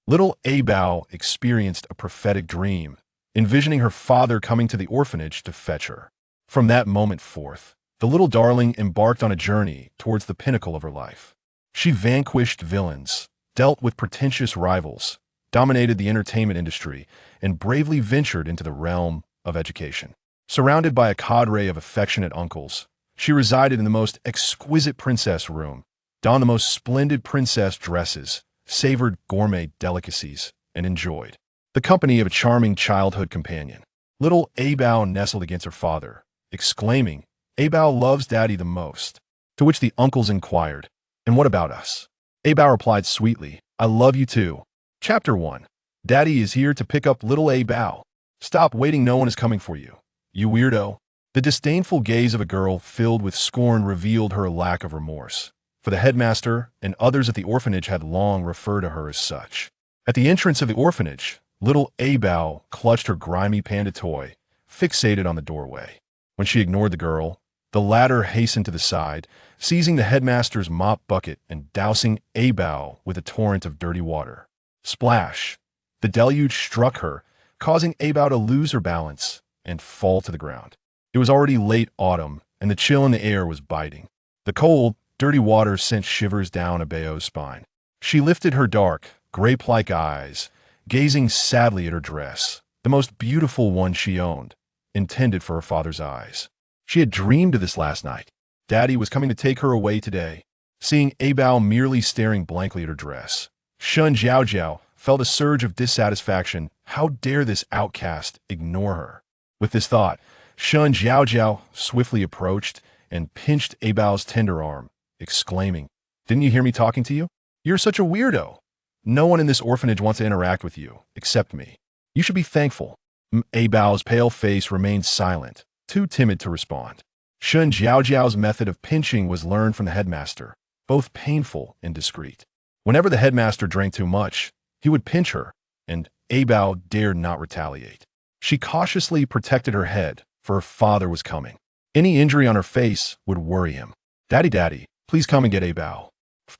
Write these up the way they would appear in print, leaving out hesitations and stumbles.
Little Abao experienced a prophetic dream, envisioning her father coming to the orphanage to fetch her. From that moment forth, the little darling embarked on a journey towards the pinnacle of her life. She vanquished villains, dealt with pretentious rivals, dominated the entertainment industry, and bravely ventured into the realm of education. Surrounded by a cadre of affectionate uncles, she resided in the most exquisite princess room, donned the most splendid princess dresses, savored gourmet delicacies, and enjoyed the company of a charming childhood companion. Little Abao nestled against her father, exclaiming, "Abao loves Daddy the most." To which the uncles inquired, "And what about us?" Abao replied sweetly, "I love you too." Chapter 1. Daddy is here to pick up little Abao. Stop waiting, no one is coming for you. You weirdo. The disdainful gaze of a girl filled with scorn revealed her lack of remorse, for the headmaster and others at the orphanage had long referred to her as such. At the entrance of the orphanage, little Abao clutched her grimy panda toy, fixated on the doorway. When she ignored the girl, the latter hastened to the side, seizing the headmaster's mop bucket and dousing Abao with a torrent of dirty water. Splash! The deluge struck her, causing Abao to lose her balance and fall to the ground. It was already late autumn, and the chill in the air was biting. The cold, dirty water sent shivers down Abao's spine. She lifted her dark, grape-like eyes, gazing sadly at her dress, the most beautiful one she owned, intended for her father's eyes. She had dreamed of this last night. Daddy was coming to take her away today. Seeing Abao merely staring blankly at her dress, Shun Jiao felt a surge of dissatisfaction. How dare this outcast ignore her? With this thought, Shun Jiao swiftly approached and pinched Abao's tender arm, exclaiming, "Didn't you hear me talking to you? You're such a weirdo. No one in this orphanage wants to interact with you, except me. You should be thankful." Abao's pale face remained silent, too timid to respond. Shun Jiao's method of pinching was learned from the headmaster, both painful and discreet. Whenever the headmaster drank too much, he would pinch her, and Abao dared not retaliate. She cautiously protected her head, for her father was coming. Any injury on her face would worry him. Daddy, please come and get Abao."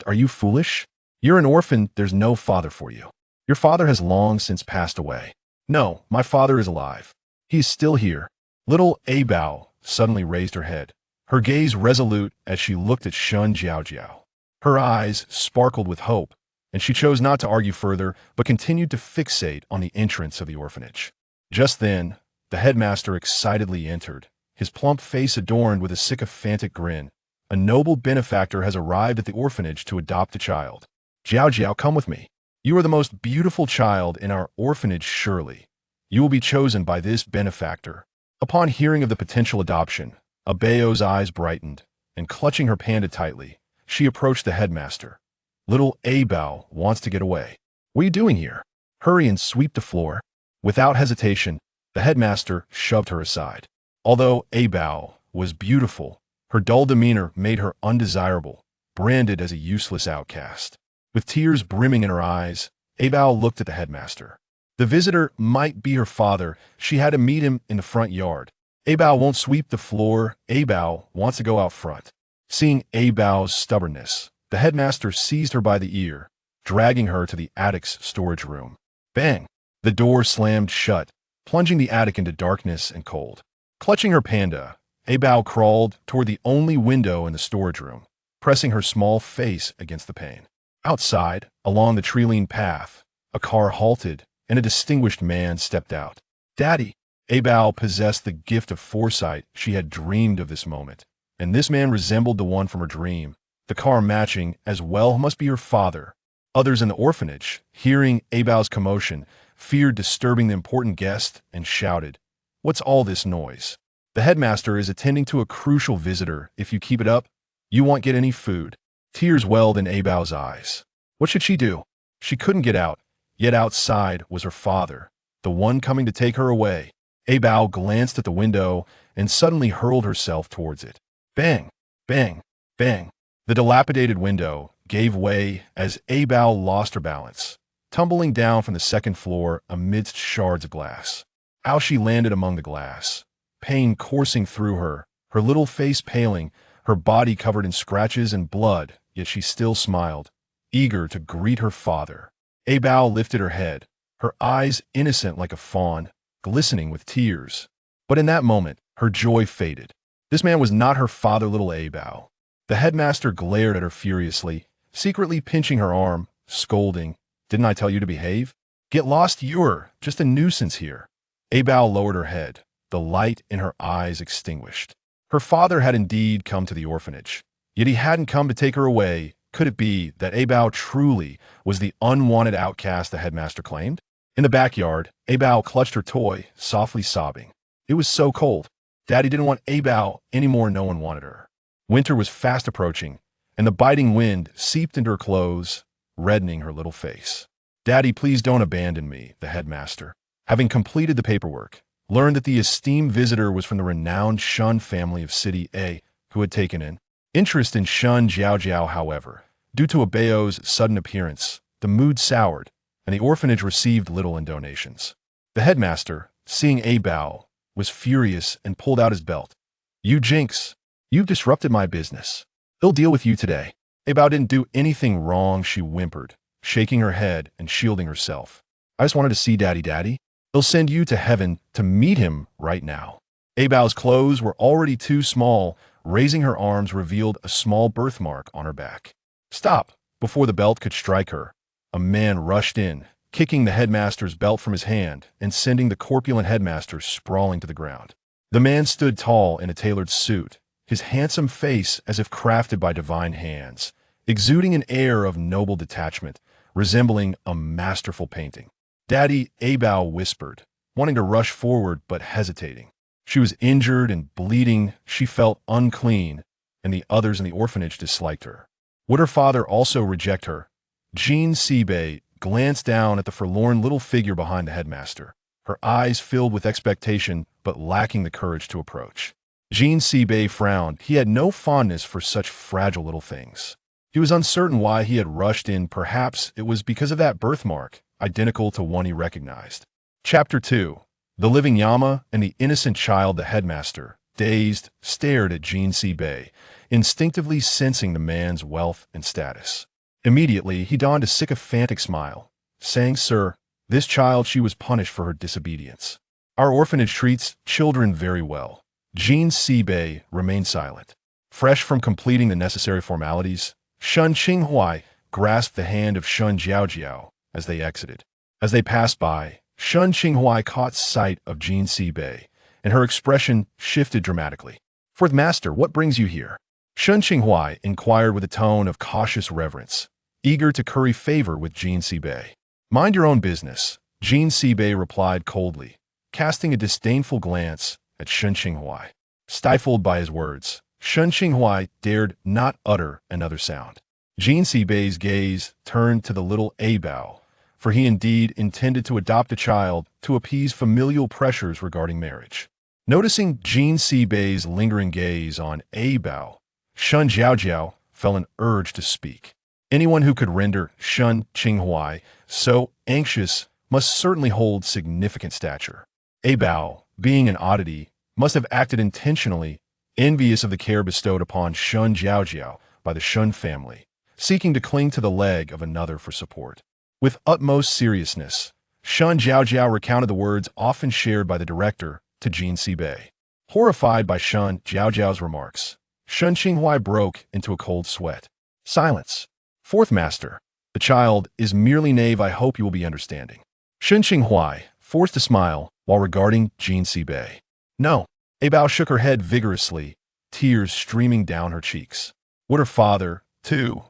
"Are you foolish? You're an orphan, there's no father for you. Your father has long since passed away." "No, my father is alive. He is still here." Little Abao suddenly raised her head, her gaze resolute as she looked at Shun Jiao. Her eyes sparkled with hope, and she chose not to argue further, but continued to fixate on the entrance of the orphanage. Just then, the headmaster excitedly entered, his plump face adorned with a sycophantic grin. "A noble benefactor has arrived at the orphanage to adopt a child. Jiao, come with me. You are the most beautiful child in our orphanage, surely. You will be chosen by this benefactor." Upon hearing of the potential adoption, Abao's eyes brightened, and clutching her panda tightly, she approached the headmaster. "Little Abao wants to get away. What are you doing here? Hurry and sweep the floor." Without hesitation, the headmaster shoved her aside. Although Abao was beautiful, her dull demeanor made her undesirable, branded as a useless outcast. With tears brimming in her eyes, Abao looked at the headmaster. The visitor might be her father. She had to meet him in the front yard. Abao won't sweep the floor. Abao wants to go out front. Seeing Abao's stubbornness, the headmaster seized her by the ear, dragging her to the attic's storage room. Bang! The door slammed shut, plunging the attic into darkness and cold. Clutching her panda, Abao crawled toward the only window in the storage room, pressing her small face against the pane. Outside, along the tree-lined path, a car halted, and a distinguished man stepped out. "Daddy!" Abao possessed the gift of foresight. She had dreamed of this moment, and this man resembled the one from her dream. The car matching as well must be her father. Others in the orphanage, hearing Abao's commotion, feared disturbing the important guest and shouted, "What's all this noise? The headmaster is attending to a crucial visitor. If you keep it up, you won't get any food." Tears welled in Abao's eyes. What should she do? She couldn't get out, yet outside was her father, the one coming to take her away. Abao glanced at the window and suddenly hurled herself towards it. Bang! Bang! Bang! The dilapidated window gave way as Abao lost her balance, tumbling down from the second floor amidst shards of glass. How she landed among the glass, pain coursing through her, her little face paling, her body covered in scratches and blood, yet she still smiled, eager to greet her father. Abao lifted her head, her eyes innocent like a fawn, glistening with tears. But in that moment, her joy faded. This man was not her father, little Abao. The headmaster glared at her furiously, secretly pinching her arm, scolding, "Didn't I tell you to behave? Get lost, you're just a nuisance here." Abao lowered her head, the light in her eyes extinguished. Her father had indeed come to the orphanage, yet he hadn't come to take her away. Could it be that Abao truly was the unwanted outcast the headmaster claimed? In the backyard, Abao clutched her toy, softly sobbing. It was so cold. Daddy didn't want Abao anymore. No one wanted her. Winter was fast approaching, and the biting wind seeped into her clothes, reddening her little face. "Daddy, please don't abandon me," the headmaster, having completed the paperwork, learned that the esteemed visitor was from the renowned Shun family of City A, who had taken in interest in Shun Jiao. However, due to Abao's sudden appearance, the mood soured, and the orphanage received little in donations. The headmaster, seeing Abao, was furious and pulled out his belt. "You jinx! You've disrupted my business. They'll deal with you today." Abao didn't do anything wrong, she whimpered, shaking her head and shielding herself. "I just wanted to see Daddy. They'll send you to heaven to meet him right now." Abao's clothes were already too small. Raising her arms revealed a small birthmark on her back. "Stop!" Before the belt could strike her, a man rushed in, kicking the headmaster's belt from his hand and sending the corpulent headmaster sprawling to the ground. The man stood tall in a tailored suit, his handsome face as if crafted by divine hands, exuding an air of noble detachment, resembling a masterful painting. "Daddy," Abao whispered, wanting to rush forward but hesitating. She was injured and bleeding, she felt unclean, and the others in the orphanage disliked her. Would her father also reject her? Jean Seibei glanced down at the forlorn little figure behind the headmaster, her eyes filled with expectation but lacking the courage to approach. Jean Seibei frowned. He had no fondness for such fragile little things. He was uncertain why he had rushed in. Perhaps it was because of that birthmark, identical to one he recognized. Chapter 2. The living Yama and the innocent child. The headmaster, dazed, stared at Jean Seibei, instinctively sensing the man's wealth and status. Immediately, he donned a sycophantic smile, saying, "Sir, this child, she was punished for her disobedience. Our orphanage treats children very well." Jean Seibei remained silent. Fresh from completing the necessary formalities, Shun Qinghuai grasped the hand of Shun Jiao as they exited. As they passed by, Shun Qinghuai caught sight of Jean Seibei, and her expression shifted dramatically. "Fourth Master, what brings you here?" Shun Qinghuai inquired with a tone of cautious reverence, eager to curry favor with Jean Seibei. "Mind your own business," Jean Seibei replied coldly, casting a disdainful glance at Shun Qinghuai. Stifled by his words, Shun Qinghuai dared not utter another sound. Jean Seibei's gaze turned to the little Abao, for he indeed intended to adopt a child to appease familial pressures regarding marriage. Noticing Jean Seibei's lingering gaze on Abao, Shun Jiao felt an urge to speak. Anyone who could render Shun Qinghuai so anxious must certainly hold significant stature. Abao, being an oddity, must have acted intentionally, envious of the care bestowed upon Shun Jiao by the Shun family, seeking to cling to the leg of another for support. With utmost seriousness, Shun Jiao recounted the words often shared by the director to Jean Seibei. Horrified by Shun Jiao's remarks, Shun Qinghuai broke into a cold sweat. "Silence. Fourth Master, the child is merely naive. I hope you will be understanding." Shun Qinghuai forced a smile while regarding Jean Seibei. "No." Abao shook her head vigorously, tears streaming down her cheeks. Would her father, too,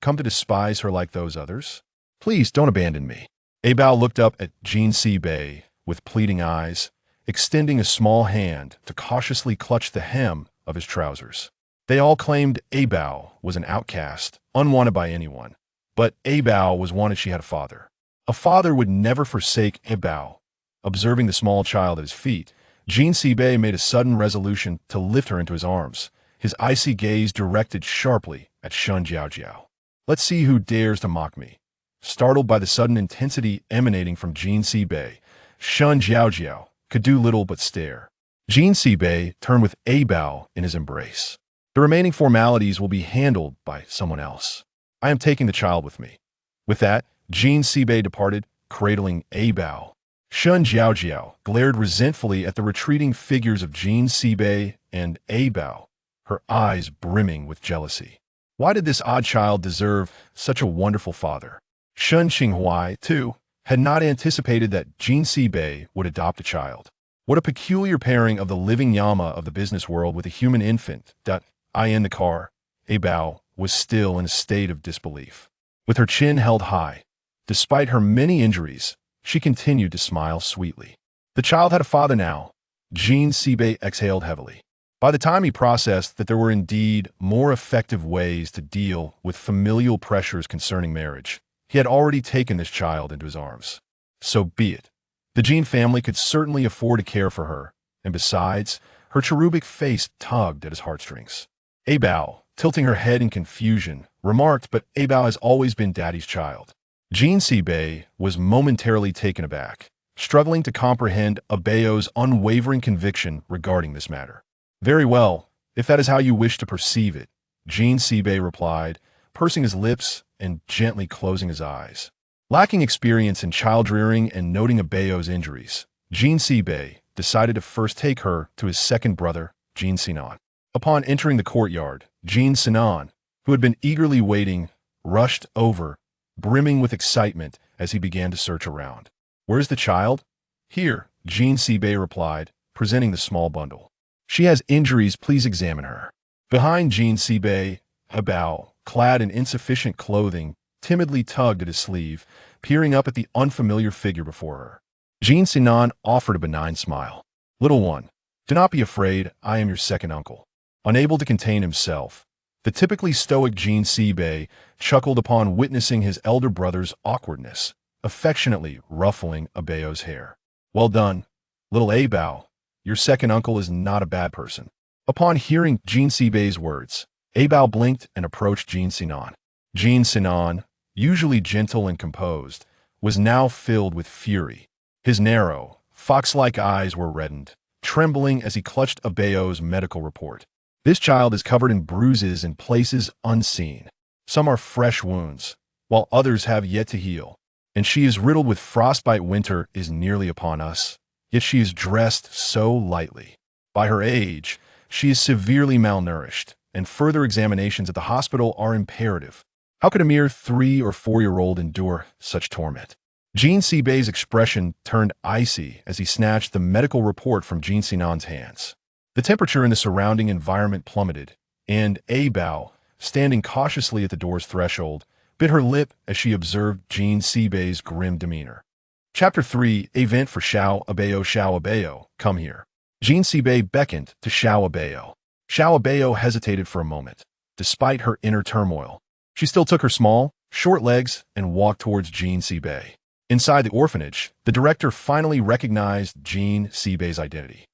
come to despise her like those others? "Please don't abandon me." Abao looked up at Jean Seibei with pleading eyes, extending a small hand to cautiously clutch the hem of his trousers. They all claimed Abao was an outcast, unwanted by anyone. But Abao was wanted. She had a father. A father would never forsake Abao. Observing the small child at his feet, Jean Seibei made a sudden resolution to lift her into his arms, his icy gaze directed sharply at Shun Jiao. "Let's see who dares to mock me." Startled by the sudden intensity emanating from Jean Seibei, Shun Jiao could do little but stare. Jean Seibei turned with Abao in his embrace. "The remaining formalities will be handled by someone else. I am taking the child with me." With that, Jean Sibei departed, cradling Abao. Shun Jiaojiao glared resentfully at the retreating figures of Jean Sibei and Abao, her eyes brimming with jealousy. Why did this odd child deserve such a wonderful father? Shun Qinghuai, too, had not anticipated that Jean Sibei would adopt a child. What a peculiar pairing of the living Yama of the business world with a human infant. In the car, Abao was still in a state of disbelief. With her chin held high, despite her many injuries, she continued to smile sweetly. The child had a father now. Jean Sibei exhaled heavily. By the time he processed that there were indeed more effective ways to deal with familial pressures concerning marriage, he had already taken this child into his arms. So be it. The Jean family could certainly afford to care for her, and besides, her cherubic face tugged at his heartstrings. Abao, tilting her head in confusion, remarked, "But Abao has always been Daddy's child." Jean Sibei was momentarily taken aback, struggling to comprehend Abao's unwavering conviction regarding this matter. "Very well, if that is how you wish to perceive it," Jean Sibei replied, pursing his lips and gently closing his eyes. Lacking experience in child-rearing and noting Abao's injuries, Jean Sibei decided to first take her to his second brother, Jean Sinan. Upon entering the courtyard, Jean Sinan, who had been eagerly waiting, rushed over, brimming with excitement as he began to search around. "Where's the child?" "Here," Jean Sibei replied, presenting the small bundle. "She has injuries, please examine her." Behind Jean Sibei, Abao, clad in insufficient clothing, timidly tugged at his sleeve, peering up at the unfamiliar figure before her. Jean Sinan offered a benign smile. "Little one, do not be afraid, I am your second uncle." Unable to contain himself, the typically stoic Jean Sibei chuckled upon witnessing his elder brother's awkwardness, affectionately ruffling Abao's hair. "Well done, little Abao. Your second uncle is not a bad person." Upon hearing Jean Sibei's words, Abao blinked and approached Jean Sinan. Jean Sinan, usually gentle and composed, was now filled with fury. His narrow, fox-like eyes were reddened, trembling as he clutched Abao's medical report. "This child is covered in bruises in places unseen. Some are fresh wounds, while others have yet to heal. And she is riddled with frostbite. Winter is nearly upon us, yet she is dressed so lightly. By her age, she is severely malnourished, and further examinations at the hospital are imperative. How could a mere 3- or 4-year-old endure such torment?" Jean Sibei's expression turned icy as he snatched the medical report from Jean Sinan's hands. The temperature in the surrounding environment plummeted, and Abao, standing cautiously at the door's threshold, bit her lip as she observed Jean Sibei's grim demeanor. Chapter 3, A Vent for Xiao Abao. "Xiao Abao, come here." Jean Sibei beckoned to Xiao Abao. Xiao Abao hesitated for a moment. Despite her inner turmoil, she still took her small, short legs and walked towards Jean Sibei. Inside the orphanage, the director finally recognized Jean Sibei's identity.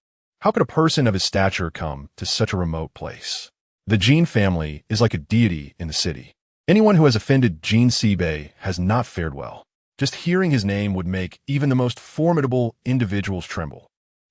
How could a person of his stature come to such a remote place? The Jean family is like a deity in the city. Anyone who has offended Jean Sibei has not fared well. Just hearing his name would make even the most formidable individuals tremble.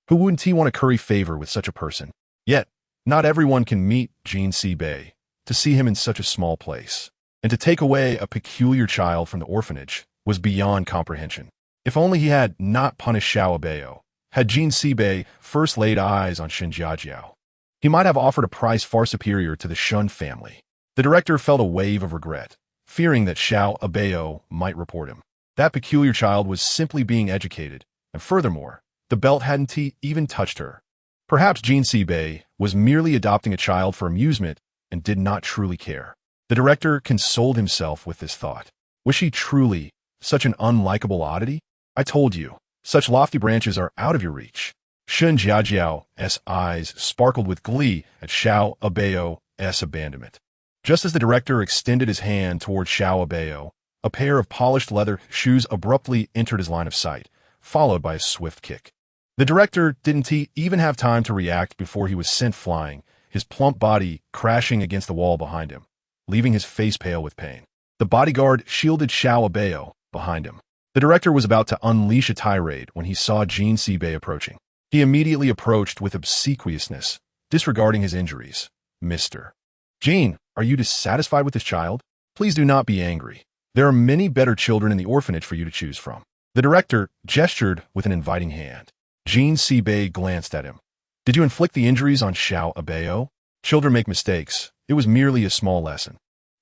Who wouldn't he want to curry favor with such a person? Yet, not everyone can meet Jean Sibei. To see him in such a small place, and to take away a peculiar child from the orphanage, was beyond comprehension. If only he had not punished Xiao Abao. Had Jean Sibei first laid eyes on Jiajiao, he might have offered a price far superior to the Shun family. The director felt a wave of regret, fearing that Xiao Abao might report him. That peculiar child was simply being educated, and furthermore, the belt hadn't even touched her. Perhaps Jean Sibei was merely adopting a child for amusement and did not truly care. The director consoled himself with this thought. Was she truly such an unlikable oddity? "I told you, such lofty branches are out of your reach." Shun Jiajiao's eyes sparkled with glee at Xiao Abao's abandonment. Just as the director extended his hand toward Xiao Abao, a pair of polished leather shoes abruptly entered his line of sight, followed by a swift kick. The director didn't even have time to react before he was sent flying, his plump body crashing against the wall behind him, leaving his face pale with pain. The bodyguard shielded Xiao Abao behind him. The director was about to unleash a tirade when he saw Jean Sibei approaching. He immediately approached with obsequiousness, disregarding his injuries. "Mr. Jean, are you dissatisfied with this child? Please do not be angry. There are many better children in the orphanage for you to choose from. The director gestured with an inviting hand. Jean Seibei glanced at him. Did you inflict the injuries on Xiao Abao? Children make mistakes. It was merely a small lesson.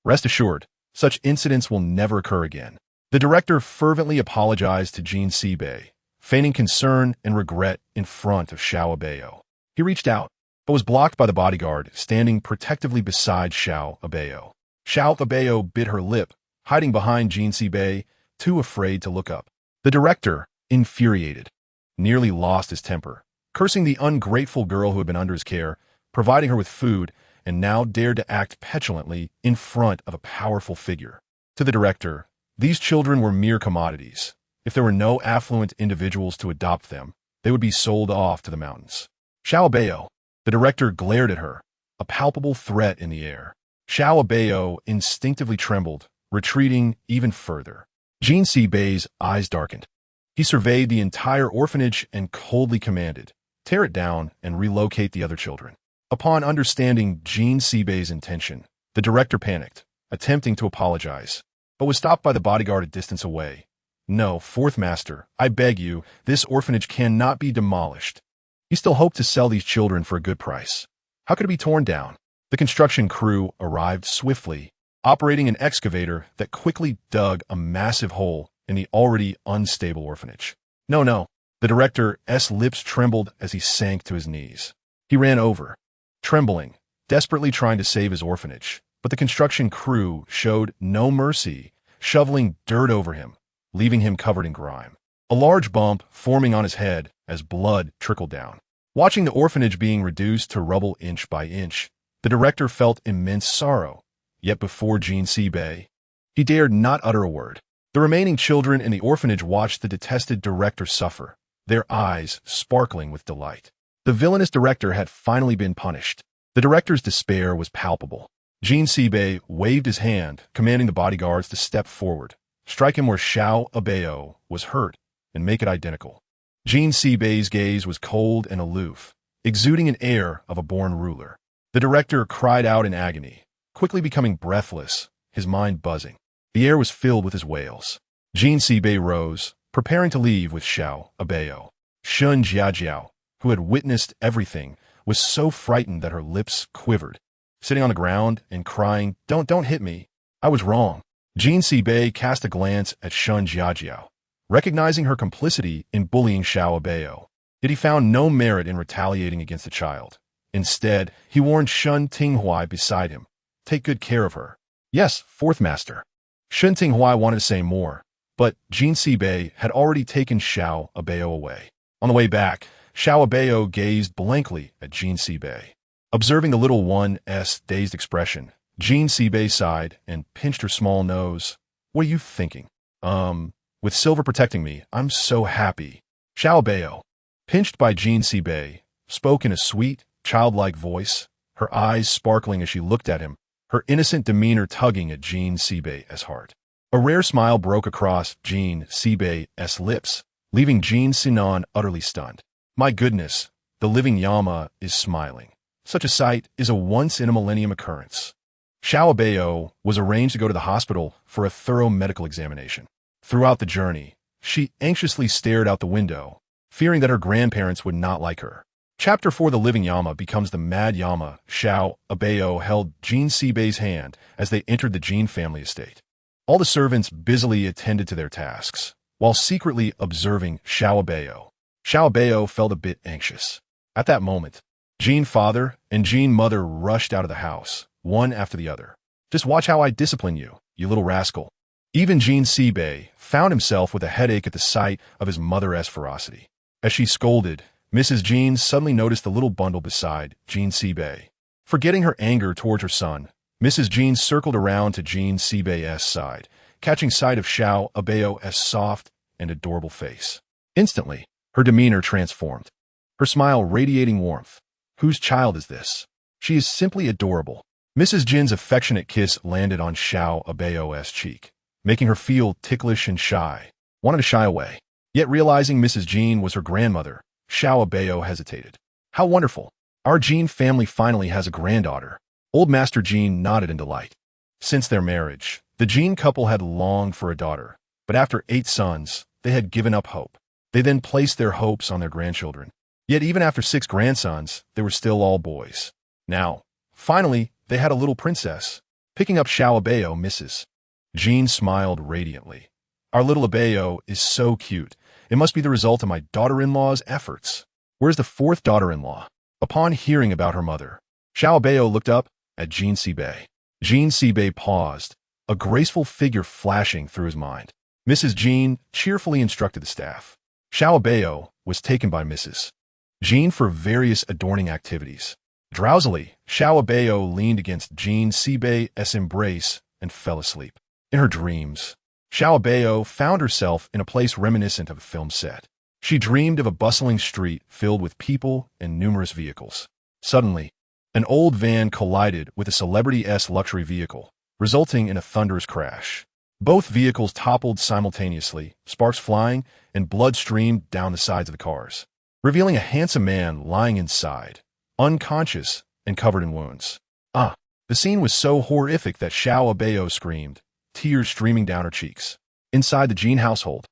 Rest assured, such incidents will never occur again. The director fervently apologized to Jean Seibei, feigning concern and regret in front of Xiao Abao. He reached out, but was blocked by the bodyguard standing protectively beside Xiao Abao. Xiao Abao bit her lip, hiding behind Jean Seibei, too afraid to look up. The director, infuriated, nearly lost his temper, cursing the ungrateful girl who had been under his care, providing her with food, and now dared to act petulantly in front of a powerful figure. To the director, these children were mere commodities. If there were no affluent individuals to adopt them, they would be sold off to the mountains. Xiao Abao, the director glared at her, a palpable threat in the air. Xiao Abao instinctively trembled, retreating even further. Jean Seibei's eyes darkened. He surveyed the entire orphanage and coldly commanded, tear it down and relocate the other children. Upon understanding Jean Seibei's intention, the director panicked, attempting to apologize, but was stopped by the bodyguard a distance away. No, fourth master, I beg you, this orphanage cannot be demolished. He still hoped to sell these children for a good price. How could it be torn down? The construction crew arrived swiftly, operating an excavator that quickly dug a massive hole in the already unstable orphanage. No. The director's lips trembled as he sank to his knees. He ran over, trembling, desperately trying to save his orphanage, but the construction crew showed no mercy, shoveling dirt over him, leaving him covered in grime. A large bump forming on his head as blood trickled down. Watching the orphanage being reduced to rubble inch by inch, the director felt immense sorrow. Yet before Jean Seibei, he dared not utter a word. The remaining children in the orphanage watched the detested director suffer, their eyes sparkling with delight. The villainous director had finally been punished. The director's despair was palpable. Jean Seibei waved his hand, commanding the bodyguards to step forward, strike him where Xiao Abao was hurt, and make it identical. Jean Seibei's gaze was cold and aloof, exuding an air of a born ruler. The director cried out in agony, quickly becoming breathless, his mind buzzing. The air was filled with his wails. Jean Seibei rose, preparing to leave with Xiao Abao. Shun Jiajiao, who had witnessed everything, was so frightened that her lips quivered, sitting on the ground and crying, Don't hit me. I was wrong. Jean Seibei cast a glance at Shun Jiajiao, recognizing her complicity in bullying Xiao Abao. Yet he found no merit in retaliating against the child. Instead, he warned Shun Tinghuai beside him. Take good care of her. Yes, fourth master. Shun Tinghuai wanted to say more, but Jean Seibei had already taken Xiao Abao away. On the way back, Xiao Abao gazed blankly at Jean Seibei. Observing the little one's dazed expression, Jean Seibei sighed and pinched her small nose. What are you thinking? With Silver protecting me, I'm so happy. Xiao Abao, pinched by Jean Seibei, spoke in a sweet, childlike voice, her eyes sparkling as she looked at him, her innocent demeanor tugging at Jean Seibei's heart. A rare smile broke across Jean Seibei's lips, leaving Jean Sinan utterly stunned. My goodness, the living Yama is smiling. Such a sight is a once-in-a-millennium occurrence. Xiao Abao was arranged to go to the hospital for a thorough medical examination. Throughout the journey, she anxiously stared out the window, fearing that her grandparents would not like her. Chapter 4 The Living Yama becomes the Mad Yama. Xiao Abao held Jean Seibei's hand as they entered the Jean family estate. All the servants busily attended to their tasks, while secretly observing Xiao Abao. Xiao Abao felt a bit anxious. At that moment, Jean father and Jean mother rushed out of the house, one after the other. Just watch how I discipline you, you little rascal. Even Jean Seibei found himself with a headache at the sight of his mother's ferocity. As she scolded, Mrs. Jean suddenly noticed the little bundle beside Jean Seibei. Forgetting her anger towards her son, Mrs. Jean circled around to Jean Seibei's side, catching sight of Xiao Abao's soft and adorable face. Instantly, her demeanor transformed, her smile radiating warmth. Whose child is this? She is simply adorable. Mrs. Jin's affectionate kiss landed on Xiao Abao's cheek, making her feel ticklish and shy, wanted to shy away. Yet realizing Mrs. Jean was her grandmother, Xiao Abao hesitated. How wonderful! Our Jean family finally has a granddaughter. Old Master Jean nodded in delight. Since their marriage, The Jean couple had longed for a daughter, but after 8 sons, they had given up hope. They then placed their hopes on their grandchildren. Yet even after 6 grandsons, they were still all boys. Now, finally, they had a little princess. Picking up Abao, Mrs. Jean smiled radiantly. Our little Abao is so cute. It must be the result of my daughter-in-law's efforts. Where's the 4th daughter-in-law? Upon hearing about her mother, Abao looked up at Jean Seabay. Jean Seabay paused, a graceful figure flashing through his mind. Mrs. Jean cheerfully instructed the staff. Abao was taken by Mrs. Jean for various adorning activities. Drowsily, Abao leaned against Jean Seabay's embrace and fell asleep. In her dreams, Abao found herself in a place reminiscent of a film set. She dreamed of a bustling street filled with people and numerous vehicles. Suddenly, an old van collided with a celebrity-esque luxury vehicle, resulting in a thunderous crash. Both vehicles toppled simultaneously, sparks flying, and blood streamed down the sides of the cars, revealing a handsome man lying inside, unconscious and covered in wounds. The scene was so horrific that Abao screamed, tears streaming down her cheeks. Inside the Jean household,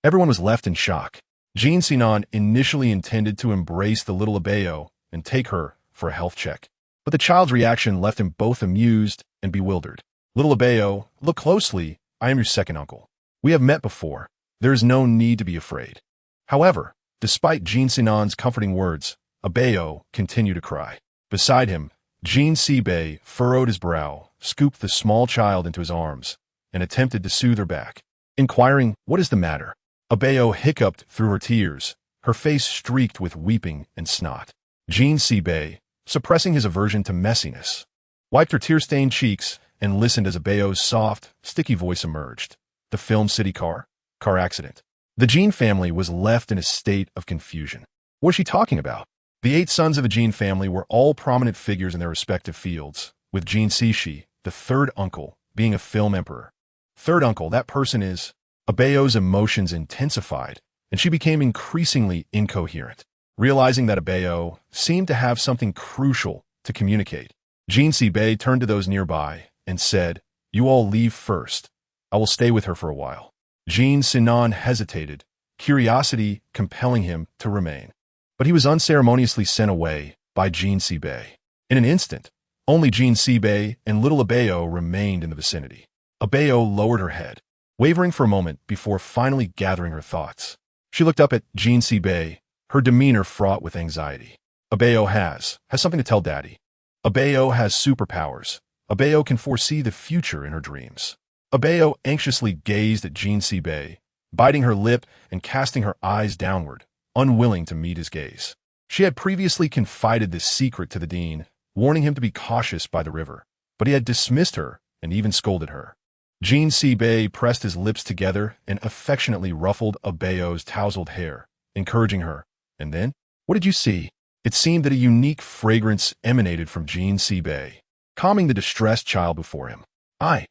everyone was left in shock. Jean Sinan initially intended to embrace the little Abao and take her for a health check, but the child's reaction left him both amused and bewildered. Little Abao, look closely. I am your second uncle. We have met before. There is no need to be afraid. However, despite Jean Sinan's comforting words, Abao continued to cry. Beside him, Jean Seabay furrowed his brow, scooped the small child into his arms, and attempted to soothe her back. Inquiring, "What is the matter?" Abao hiccuped through her tears, her face streaked with weeping and snot. Jean Seabay, suppressing his aversion to messiness, wiped her tear-stained cheeks and listened as Abao's soft, sticky voice emerged. The Film City car accident. The Jean family was left in a state of confusion. What was she talking about? The 8 sons of the Jean family were all prominent figures in their respective fields, with Jean Sishi, the 3rd uncle, being a film emperor. 3rd uncle, that person is... Abao's emotions intensified, and she became increasingly incoherent. Realizing that Abao seemed to have something crucial to communicate, Jean Seabay turned to those nearby and said, "You all leave first. I will stay with her for a while." Jean Sinan hesitated, curiosity compelling him to remain. But he was unceremoniously sent away by Jean Seabay. In an instant, only Jean Seabay and little Abao remained in the vicinity. Abao lowered her head, wavering for a moment before finally gathering her thoughts. She looked up at Jean Seabay, her demeanor fraught with anxiety. Abao has something to tell Daddy. Abao has superpowers. Abao can foresee the future in her dreams. Abao anxiously gazed at Jean Seabay, biting her lip and casting her eyes downward, unwilling to meet his gaze. She had previously confided this secret to the dean, warning him to be cautious by the river, but he had dismissed her and even scolded her. Jean Seabay pressed his lips together and affectionately ruffled Abao's tousled hair, encouraging her. And then, what did you see? It seemed that a unique fragrance emanated from Jean Seabay, calming the distressed child before him. I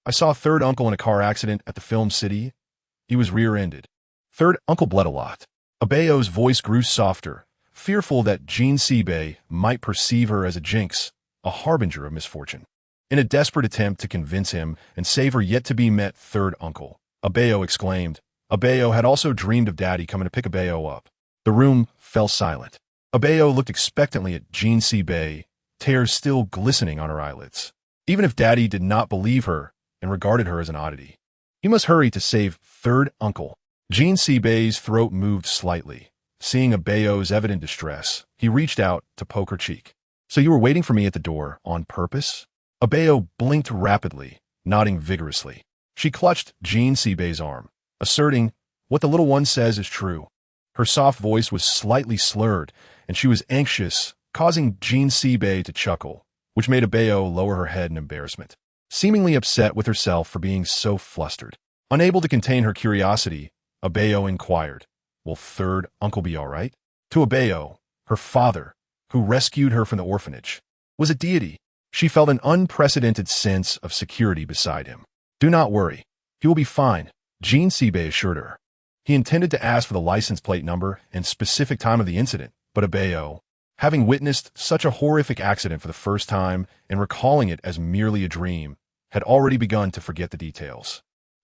saw a 3rd uncle in a car accident at the Film City. He was rear-ended. 3rd uncle bled a lot. Abao's voice grew softer, fearful that Jean Seabay might perceive her as a jinx, a harbinger of misfortune. In a desperate attempt to convince him and save her yet-to-be-met 3rd uncle, Abao exclaimed. Abao had also dreamed of Daddy coming to pick Abao up. The room fell silent. Abao looked expectantly at Jean Seabay, tears still glistening on her eyelids. Even if Daddy did not believe her and regarded her as an oddity, he must hurry to save 3rd uncle. Jean Seabay's throat moved slightly. Seeing Abao's evident distress, he reached out to poke her cheek. "So you were waiting for me at the door on purpose?" Abao blinked rapidly, nodding vigorously. She clutched Jean Seabay's arm, asserting, "What the little one says is true." Her soft voice was slightly slurred, and she was anxious, causing Jean Seabay to chuckle, which made Abao lower her head in embarrassment, seemingly upset with herself for being so flustered. Unable to contain her curiosity, Abao inquired, "Will 3rd uncle be all right?" To Abao, her father, who rescued her from the orphanage, was a deity. She felt an unprecedented sense of security beside him. "Do not worry. He will be fine," Jean Seabay assured her. He intended to ask for the license plate number and specific time of the incident, but Abao, having witnessed such a horrific accident for the first time and recalling it as merely a dream, had already begun to forget the details.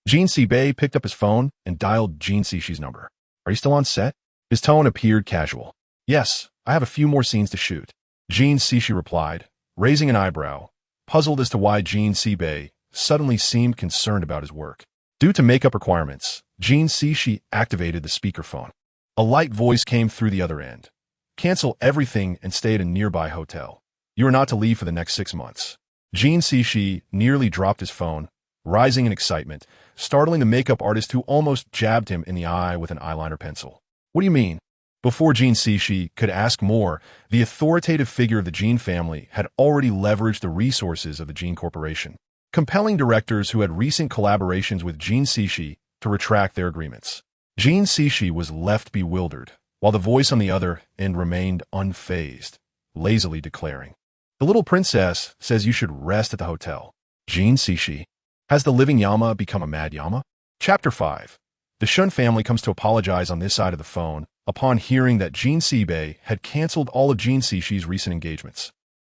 Jean Bei picked up his phone and dialed Jean Cix's number. "Are you still on set?" His tone appeared casual. "Yes, I have a few more scenes to shoot," Jean Cixi replied, raising an eyebrow, puzzled as to why Jean Bei suddenly seemed concerned about his work. Due to makeup requirements, Jean Cixi activated the speakerphone. A light voice came through the other end. "Cancel everything and stay at a nearby hotel. You are not to leave for the next 6 months." Jean Cixi nearly dropped his phone, rising in excitement, startling the makeup artist who almost jabbed him in the eye with an eyeliner pencil. "What do you mean?" Before Jean Cixi could ask more, the authoritative figure of the Jean family had already leveraged the resources of the Jean Corporation, compelling directors who had recent collaborations with Jean Cixi to retract their agreements. Jean Cixi was left bewildered, while the voice on the other end remained unfazed, lazily declaring, "The little princess says you should rest at the hotel." Jean Cixi. Has the living Yama become a mad Yama? Chapter 5. The Shun family comes to apologize on this side of the phone upon hearing that Jean Bei had canceled all of Jean Cixi's recent engagements.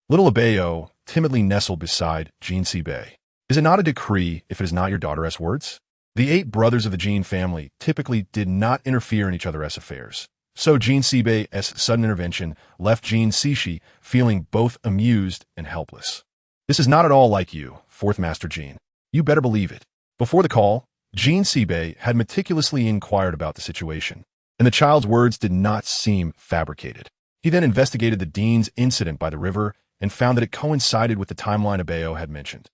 Little Abao timidly nestled beside Jean Bei. "Is it not a decree if it is not your daughter's words?" The 8 brothers of the Jean family typically did not interfere in each other's affairs, so Jean Bei's sudden intervention left Jean Cixi feeling both amused and helpless. "This is not at all like you, Fourth Master Jean. You better believe it." Before the call, Jean Bei had meticulously inquired about the situation, and the child's words did not seem fabricated. He then investigated the Dean's incident by the river and found that it coincided with the timeline Abao had mentioned.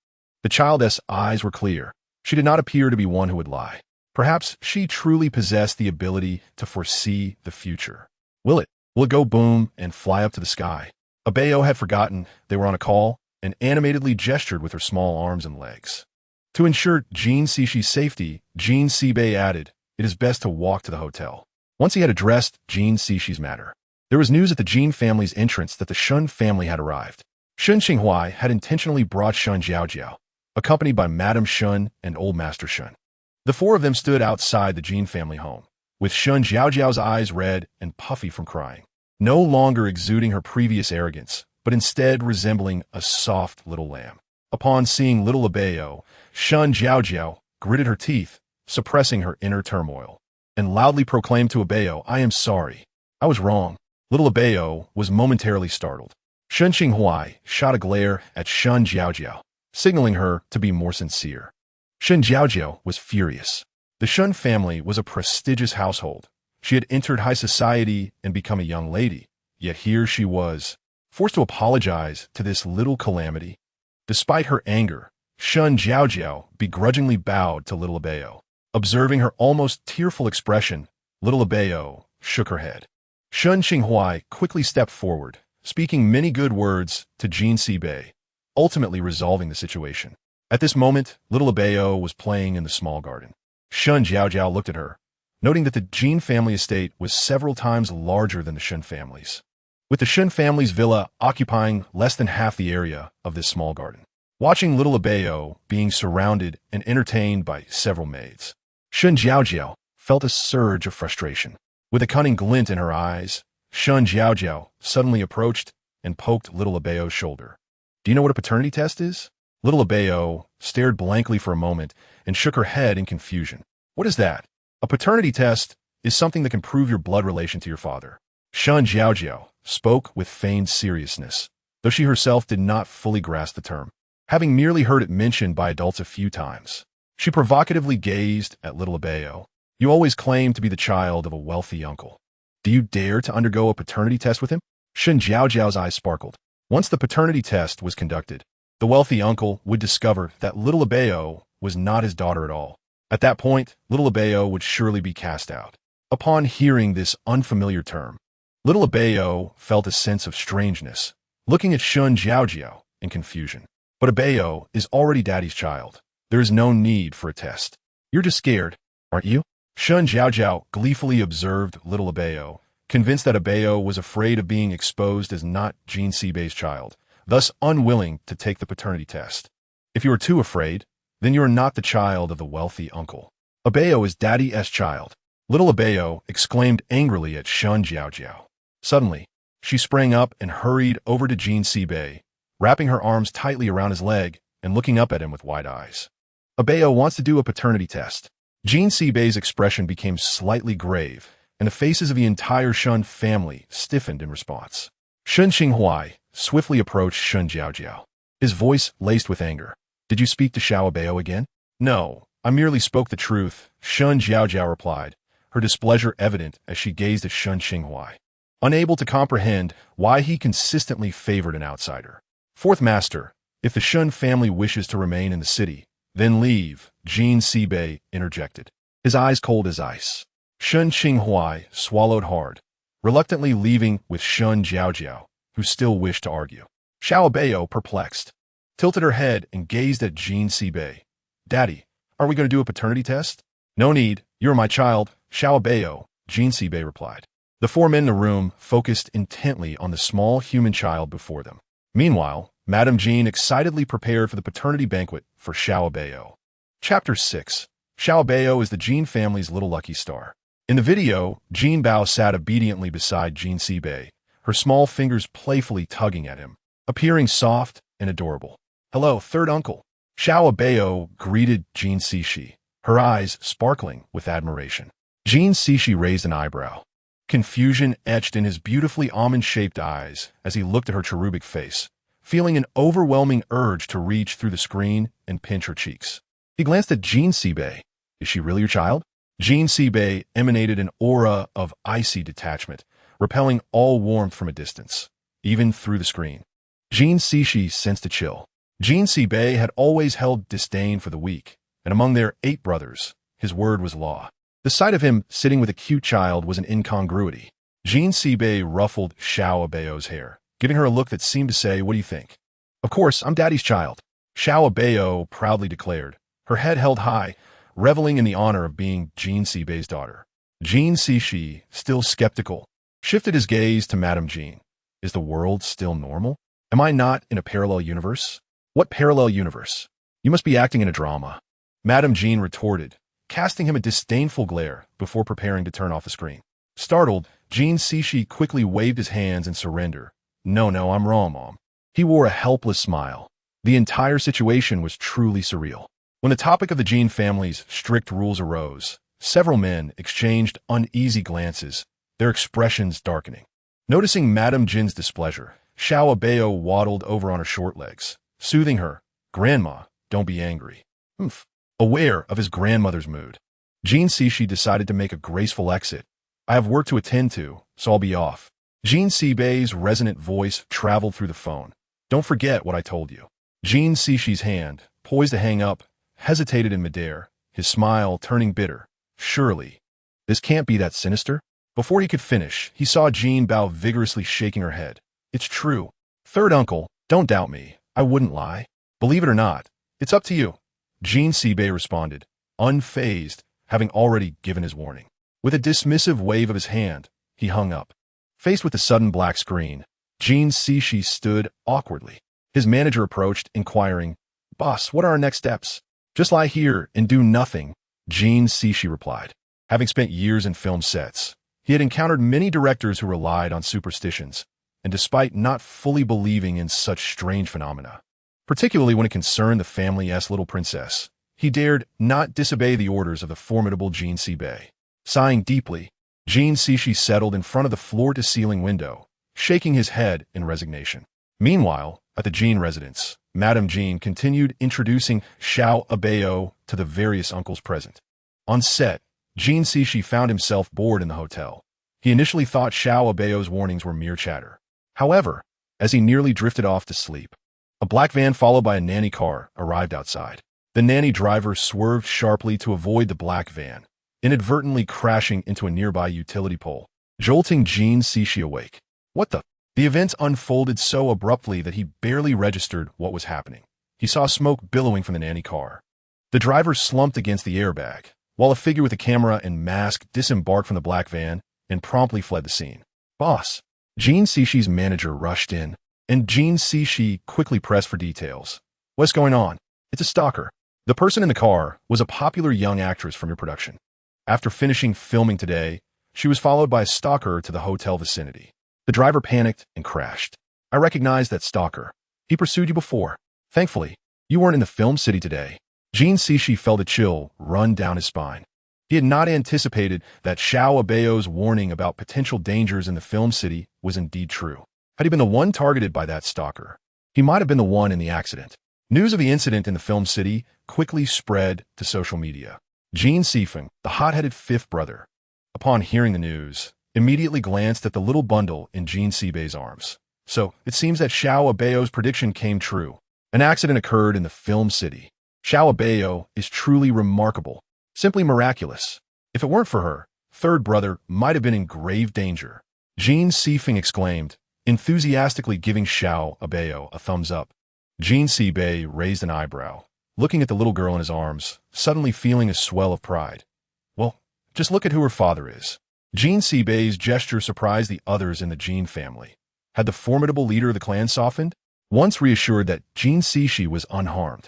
The child's eyes were clear. She did not appear to be one who would lie. Perhaps she truly possessed the ability to foresee the future. Will it go boom and fly up to the sky? Abao had forgotten they were on a call and animatedly gestured with her small arms and legs. To ensure Jean Cixi's safety, Jean Bei added, "It is best to walk to the hotel." Once he had addressed Jean Cixi's matter, there was news at the Jean family's entrance that the Shun family had arrived. Shun Qinghuai had intentionally brought Shun Jiaojiao, accompanied by Madame Shun and Old Master Shun. The 4 of them stood outside the Jean family home, with Shun Jiaojiao's eyes red and puffy from crying, no longer exuding her previous arrogance, but instead resembling a soft little lamb. Upon seeing little Abao, Shun Jiaojiao gritted her teeth, suppressing her inner turmoil, and loudly proclaimed to Abao, "I am sorry. I was wrong." Little Abao was momentarily startled. Shun Qinghuai shot a glare at Shun Jiaojiao, signaling her to be more sincere. Shun Jiaojiao was furious. The Shun family was a prestigious household. She had entered high society and become a young lady, yet here she was, forced to apologize to this little calamity. Despite her anger, Shun Jiaojiao begrudgingly bowed to little Abao. Observing her almost tearful expression, little Abao shook her head. Shun Qinghuai quickly stepped forward, speaking many good words to Jean Bei, ultimately resolving the situation. At this moment, little Abao was playing in the small garden. Shun Jiaojiao looked at her, noting that the Jean family estate was several times larger than the Shun family's, with the Shun family's villa occupying less than half the area of this small garden. Watching little Abao being surrounded and entertained by several maids, Shun Jiaojiao felt a surge of frustration. With a cunning glint in her eyes, Shun Jiaojiao suddenly approached and poked little Abao's shoulder. "Do you know what a paternity test is?" Little Abao stared blankly for a moment and shook her head in confusion. "What is that?" "A paternity test is something that can prove your blood relation to your father." Shun Jiaojiao spoke with feigned seriousness, though she herself did not fully grasp the term, having merely heard it mentioned by adults a few times. She provocatively gazed at little Abao. "You always claimed to be the child of a wealthy uncle. Do you dare to undergo a paternity test with him?" Shun Jiaojiao's eyes sparkled. Once the paternity test was conducted, the wealthy uncle would discover that little Abao was not his daughter at all. At that point, little Abao would surely be cast out. Upon hearing this unfamiliar term, little Abao felt a sense of strangeness, looking at Shun Jiaojiao in confusion. "But Abao is already daddy's child. There is no need for a test. You're just scared, aren't you?" Shun Jiaojiao gleefully observed little Abao, convinced that Abao was afraid of being exposed as not Jean Bei's child, thus unwilling to take the paternity test. "If you are too afraid, then you are not the child of the wealthy uncle. Abao is daddy's child." Little Abao exclaimed angrily at Shun Jiaojiao. Suddenly, she sprang up and hurried over to Jean Bei, wrapping her arms tightly around his leg and looking up at him with wide eyes. Abao wants to do a paternity test. Jean Seibei's expression became slightly grave, and the faces of the entire Shun family stiffened in response. Shun Xinghuai swiftly approached Shun Jiaojiao, his voice laced with anger. Did you speak to Xiao Abao again? No, I merely spoke the truth, Shun Jiaojiao replied, her displeasure evident as she gazed at Shun Xinghuai, unable to comprehend why he consistently favored an outsider. Fourth Master, if the Shun family wishes to remain in the city, then leave, Jean Seibei interjected, his eyes cold as ice. Shun Xinghuai swallowed hard, reluctantly leaving with Shun Jiaojiao, who still wished to argue. Xiao Abao, perplexed, tilted her head and gazed at Jean Seibei. Daddy, are we going to do a paternity test? No need, you're my child, Xiao Abao, Jean Seibei replied. The four men in the room focused intently on the small human child before them. Meanwhile, Madame Jean excitedly prepared for the paternity banquet for Xiao Abao. Chapter 6. Xiao Abao is the Jean family's little lucky star. In the video, Jean Bao sat obediently beside Jean Seibei, her small fingers playfully tugging at him, appearing soft and adorable. Hello, third uncle. Xiao Abao greeted Jean Cixi, her eyes sparkling with admiration. Jean Cixi raised an eyebrow. Confusion etched in his beautifully almond-shaped eyes as he looked at her cherubic face, feeling an overwhelming urge to reach through the screen and pinch her cheeks. He glanced at Jean Seibei. Is she really your child? Jean Seibei emanated an aura of icy detachment, repelling all warmth from a distance, even through the screen. Jean Cixi sensed a chill. Jean Seibei had always held disdain for the weak, and among their 8 brothers, his word was law. The sight of him sitting with a cute child was an incongruity. Jean Seibei ruffled Xiao Abao's hair, giving her a look that seemed to say, what do you think? Of course, I'm Daddy's child, Xiao Abao proudly declared, her head held high, reveling in the honor of being Jean Seibei's daughter. Jean Cixi, still skeptical, shifted his gaze to Madame Jean. Is the world still normal? Am I not in a parallel universe? What parallel universe? You must be acting in a drama. Madame Jean retorted, casting him a disdainful glare before preparing to turn off the screen. Startled, Jean Cixi quickly waved his hands in surrender. No, I'm wrong, Mom. He wore a helpless smile. The entire situation was truly surreal. When the topic of the Jean family's strict rules arose, several men exchanged uneasy glances, their expressions darkening. Noticing Madame Jean's displeasure, Xiao Abao waddled over on her short legs, soothing her. Grandma, don't be angry. Aware of his grandmother's mood, Jean Cixi decided to make a graceful exit. I have work to attend to, so I'll be off. Jean Seibei's resonant voice traveled through the phone. Don't forget what I told you. Jean Cixi's hand, poised to hang up, hesitated in midair, his smile turning bitter. Surely, this can't be that sinister? Before he could finish, he saw Jean Bao vigorously shaking her head. It's true. Third uncle, don't doubt me. I wouldn't lie. Believe it or not, it's up to you. Jean Seibei responded, unfazed, having already given his warning. With a dismissive wave of his hand, he hung up. Faced with the sudden black screen, Jean Cixi stood awkwardly. His manager approached, inquiring, Boss, what are our next steps? Just lie here and do nothing, Jean Cixi replied. Having spent years in film sets, he had encountered many directors who relied on superstitions, and despite not fully believing in such strange phenomena, particularly when it concerned the family's little princess, he dared not disobey the orders of the formidable Jean Seibei. Sighing deeply, Jean Cixi settled in front of the floor-to-ceiling window, shaking his head in resignation. Meanwhile, at the Jean residence, Madame Jean continued introducing Xiao Abao to the various uncles present. On set, Jean Cixi found himself bored in the hotel. He initially thought Xiao Abao's warnings were mere chatter. However, as he nearly drifted off to sleep, a black van followed by a nanny car arrived outside. The nanny driver swerved sharply to avoid the black van, inadvertently crashing into a nearby utility pole, jolting Jean Cixi awake. What the? The events unfolded so abruptly that he barely registered what was happening. He saw smoke billowing from the nanny car. The driver slumped against the airbag, while a figure with a camera and mask disembarked from the black van and promptly fled the scene. Boss. Jean Cixi's manager rushed in, and Jean Cixi quickly pressed for details. What's going on? It's a stalker. The person in the car was a popular young actress from your production. After finishing filming today, she was followed by a stalker to the hotel vicinity. The driver panicked and crashed. I recognized that stalker. He pursued you before. Thankfully, You weren't in the film city today. Jean Cixi felt a chill run down his spine. He had not anticipated that Xiao Abao's warning about potential dangers in the film city was indeed true. Had he been the one targeted by that stalker, he might have been the one in the accident. News of the incident in the film city quickly spread to social media. Jean Cixi, the hot-headed fifth brother, upon hearing the news, immediately glanced at the little bundle in Jean Cixi's arms. So, it seems that Xiao Abao's prediction came true. An accident occurred in the film city. Xiao Abao is truly remarkable, simply miraculous. If it weren't for her, third brother might have been in grave danger. Jean Cixi exclaimed, enthusiastically giving Xiao Abao a thumbs up. Jean Cixi raised an eyebrow, looking at the little girl in his arms, suddenly feeling a swell of pride. Well, just look at who her father is. Jean Cixi's gesture surprised the others in the Jean family. Had the formidable leader of the clan softened? Once reassured that Jean Cixi was unharmed,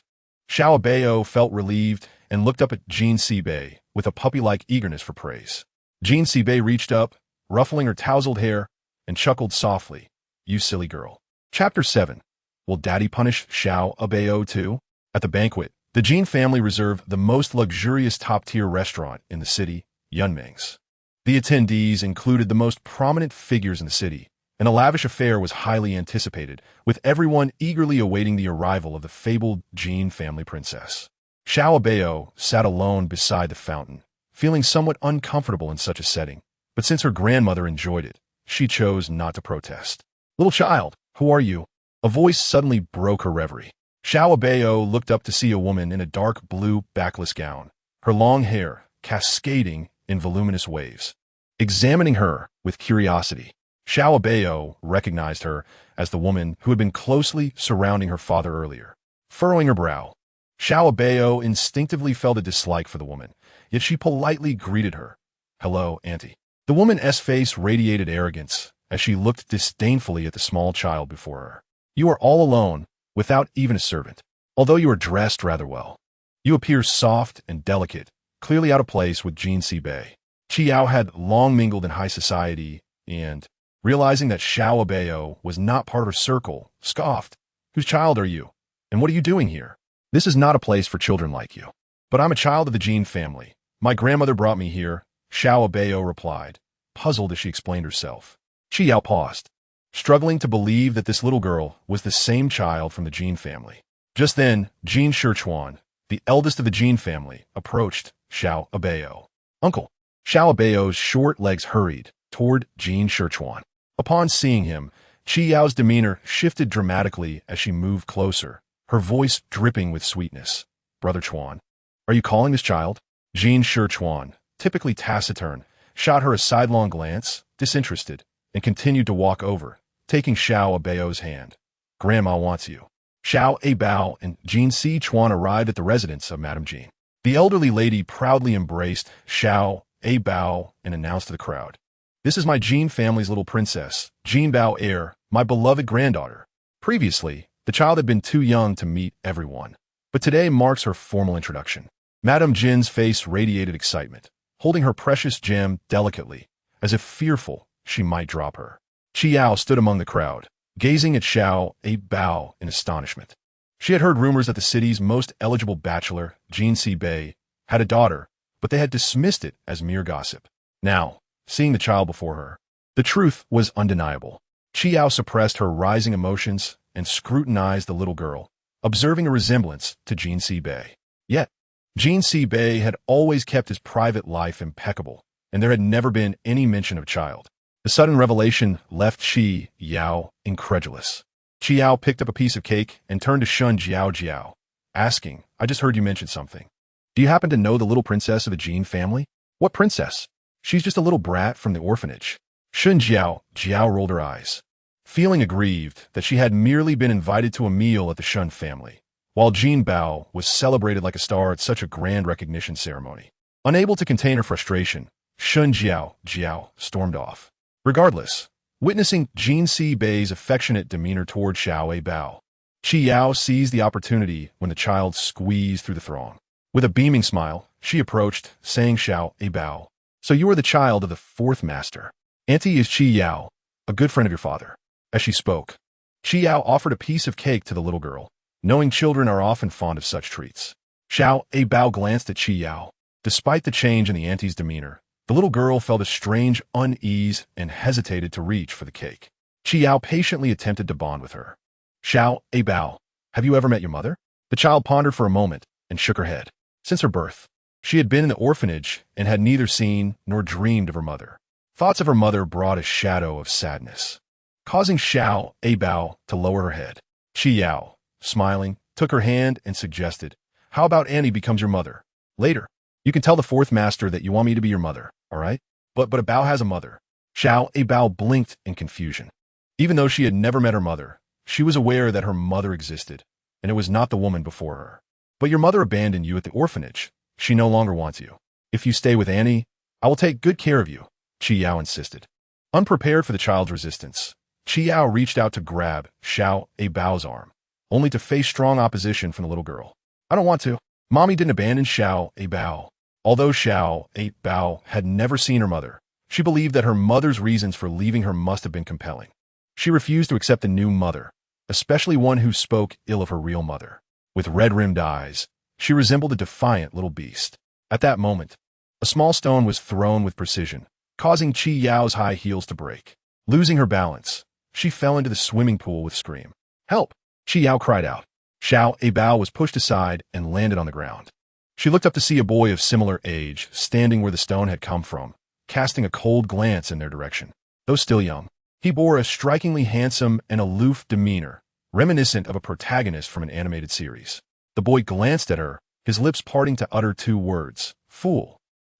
Xiao Abao felt relieved and looked up at Jean Cixi with a puppy-like eagerness for praise. Jean Cixi reached up, ruffling her tousled hair, and chuckled softly. You silly girl. Chapter 7. Will Daddy punish Xiao Abao too? At the banquet, the Jean family reserved the most luxurious top-tier restaurant in the city, Yunming's. The attendees included the most prominent figures in the city, and a lavish affair was highly anticipated, with everyone eagerly awaiting the arrival of the fabled Jean family princess. Xiao Abao sat alone beside the fountain, feeling somewhat uncomfortable in such a setting, but since her grandmother enjoyed it, she chose not to protest. Little child, who are you? A voice suddenly broke her reverie. Xiao Abao looked up to see a woman in a dark blue backless gown, her long hair cascading in voluminous waves. Examining her with curiosity, Xiao Abao recognized her as the woman who had been closely surrounding her father earlier. Furrowing her brow, Xiao Abao instinctively felt a dislike for the woman, yet she politely greeted her. Hello, auntie. The woman's face radiated arrogance as she looked disdainfully at the small child before her. You are all alone, without even a servant. Although you are dressed rather well, you appear soft and delicate, clearly out of place with Jean Cixi. Qiao had long mingled in high society and, realizing that Xiao Abao was not part of her circle, scoffed. Whose child are you? And what are you doing here? This is not a place for children like you. But I'm a child of the Jean family. My grandmother brought me here, Xiao Abao replied, puzzled as she explained herself. Qiao paused, struggling to believe that this little girl was the same child from the Jean family. Just then, Jean Shichuan, the eldest of the Jean family, approached Xiao Abao. Uncle. Xiao Abao's short legs hurried toward Jean Shichuan. Upon seeing him, Qiao's demeanor shifted dramatically as she moved closer, her voice dripping with sweetness. Brother Chuan, are you calling this child? Jean Shichuan, typically taciturn, shot her a sidelong glance, disinterested, and continued to walk over, taking Xiao Abao's hand. Grandma wants you. Xiao Abao and Jean Sichuan arrived at the residence of Madame Jean. The elderly lady proudly embraced Xiao Abao and announced to the crowd, This is my Jean family's little princess, Jean Bao heir, my beloved granddaughter. Previously, the child had been too young to meet everyone, but today marks her formal introduction. Madame Jin's face radiated excitement, holding her precious gem delicately, as if fearful she might drop her. Qiao stood among the crowd, gazing at Xiao Abao in astonishment. She had heard rumors that the city's most eligible bachelor, Jean Cixi, had a daughter, but they had dismissed it as mere gossip. Now, seeing the child before her, the truth was undeniable. Qiao suppressed her rising emotions and scrutinized the little girl, observing a resemblance to Jean Cixi. Yet, Jean Cixi had always kept his private life impeccable, and there had never been any mention of a child. The sudden revelation left Qiao incredulous. Qiao picked up a piece of cake and turned to Shun Jiao, asking, I just heard you mention something. Do you happen to know the little princess of the Jean family? What princess? She's just a little brat from the orphanage. Shun Jiao rolled her eyes, feeling aggrieved that she had merely been invited to a meal at the Shun family, while Jean Bao was celebrated like a star at such a grand recognition ceremony. Unable to contain her frustration, Shun Jiao stormed off. Regardless, witnessing Jean Cixi's affectionate demeanor toward Xiao Abao, Qiao seized the opportunity when the child squeezed through the throng. With a beaming smile, she approached, saying Xiao Abao, So you are the child of the fourth master. Auntie is Qiao, a good friend of your father. As she spoke, Qiao offered a piece of cake to the little girl, knowing children are often fond of such treats. Abao glanced at Chi Yao. Despite the change in the auntie's demeanor, the little girl felt a strange unease and hesitated to reach for the cake. Chi Yao patiently attempted to bond with her. Abao, have you ever met your mother? The child pondered for a moment and shook her head. Since her birth, she had been in the orphanage and had neither seen nor dreamed of her mother. Thoughts of her mother brought a shadow of sadness, causing Abao to lower her head. Chi Yao, smiling, took her hand and suggested, "How about Annie becomes your mother? Later, you can tell the fourth master that you want me to be your mother, all right?" But Abao has a mother. Abao blinked in confusion. Even though she had never met her mother, she was aware that her mother existed, and it was not the woman before her. "But your mother abandoned you at the orphanage. She no longer wants you. If you stay with Annie, I will take good care of you," Chi Yao insisted. Unprepared for the child's resistance, Chi Yao reached out to grab Abao's arm, only to face strong opposition from the little girl. "I don't want to." Mommy didn't abandon Abao. Although Abao had never seen her mother, she believed that her mother's reasons for leaving her must have been compelling. She refused to accept a new mother, especially one who spoke ill of her real mother. With red-rimmed eyes, she resembled a defiant little beast. At that moment, a small stone was thrown with precision, causing Chi Yao's high heels to break. Losing her balance, she fell into the swimming pool with a scream. "Help!" Chi Yao cried out. Abao was pushed aside and landed on the ground. She looked up to see a boy of similar age standing where the stone had come from, casting a cold glance in their direction. Though still young, he bore a strikingly handsome and aloof demeanor, reminiscent of a protagonist from an animated series. The boy glanced at her, his lips parting to utter two words, "Fool."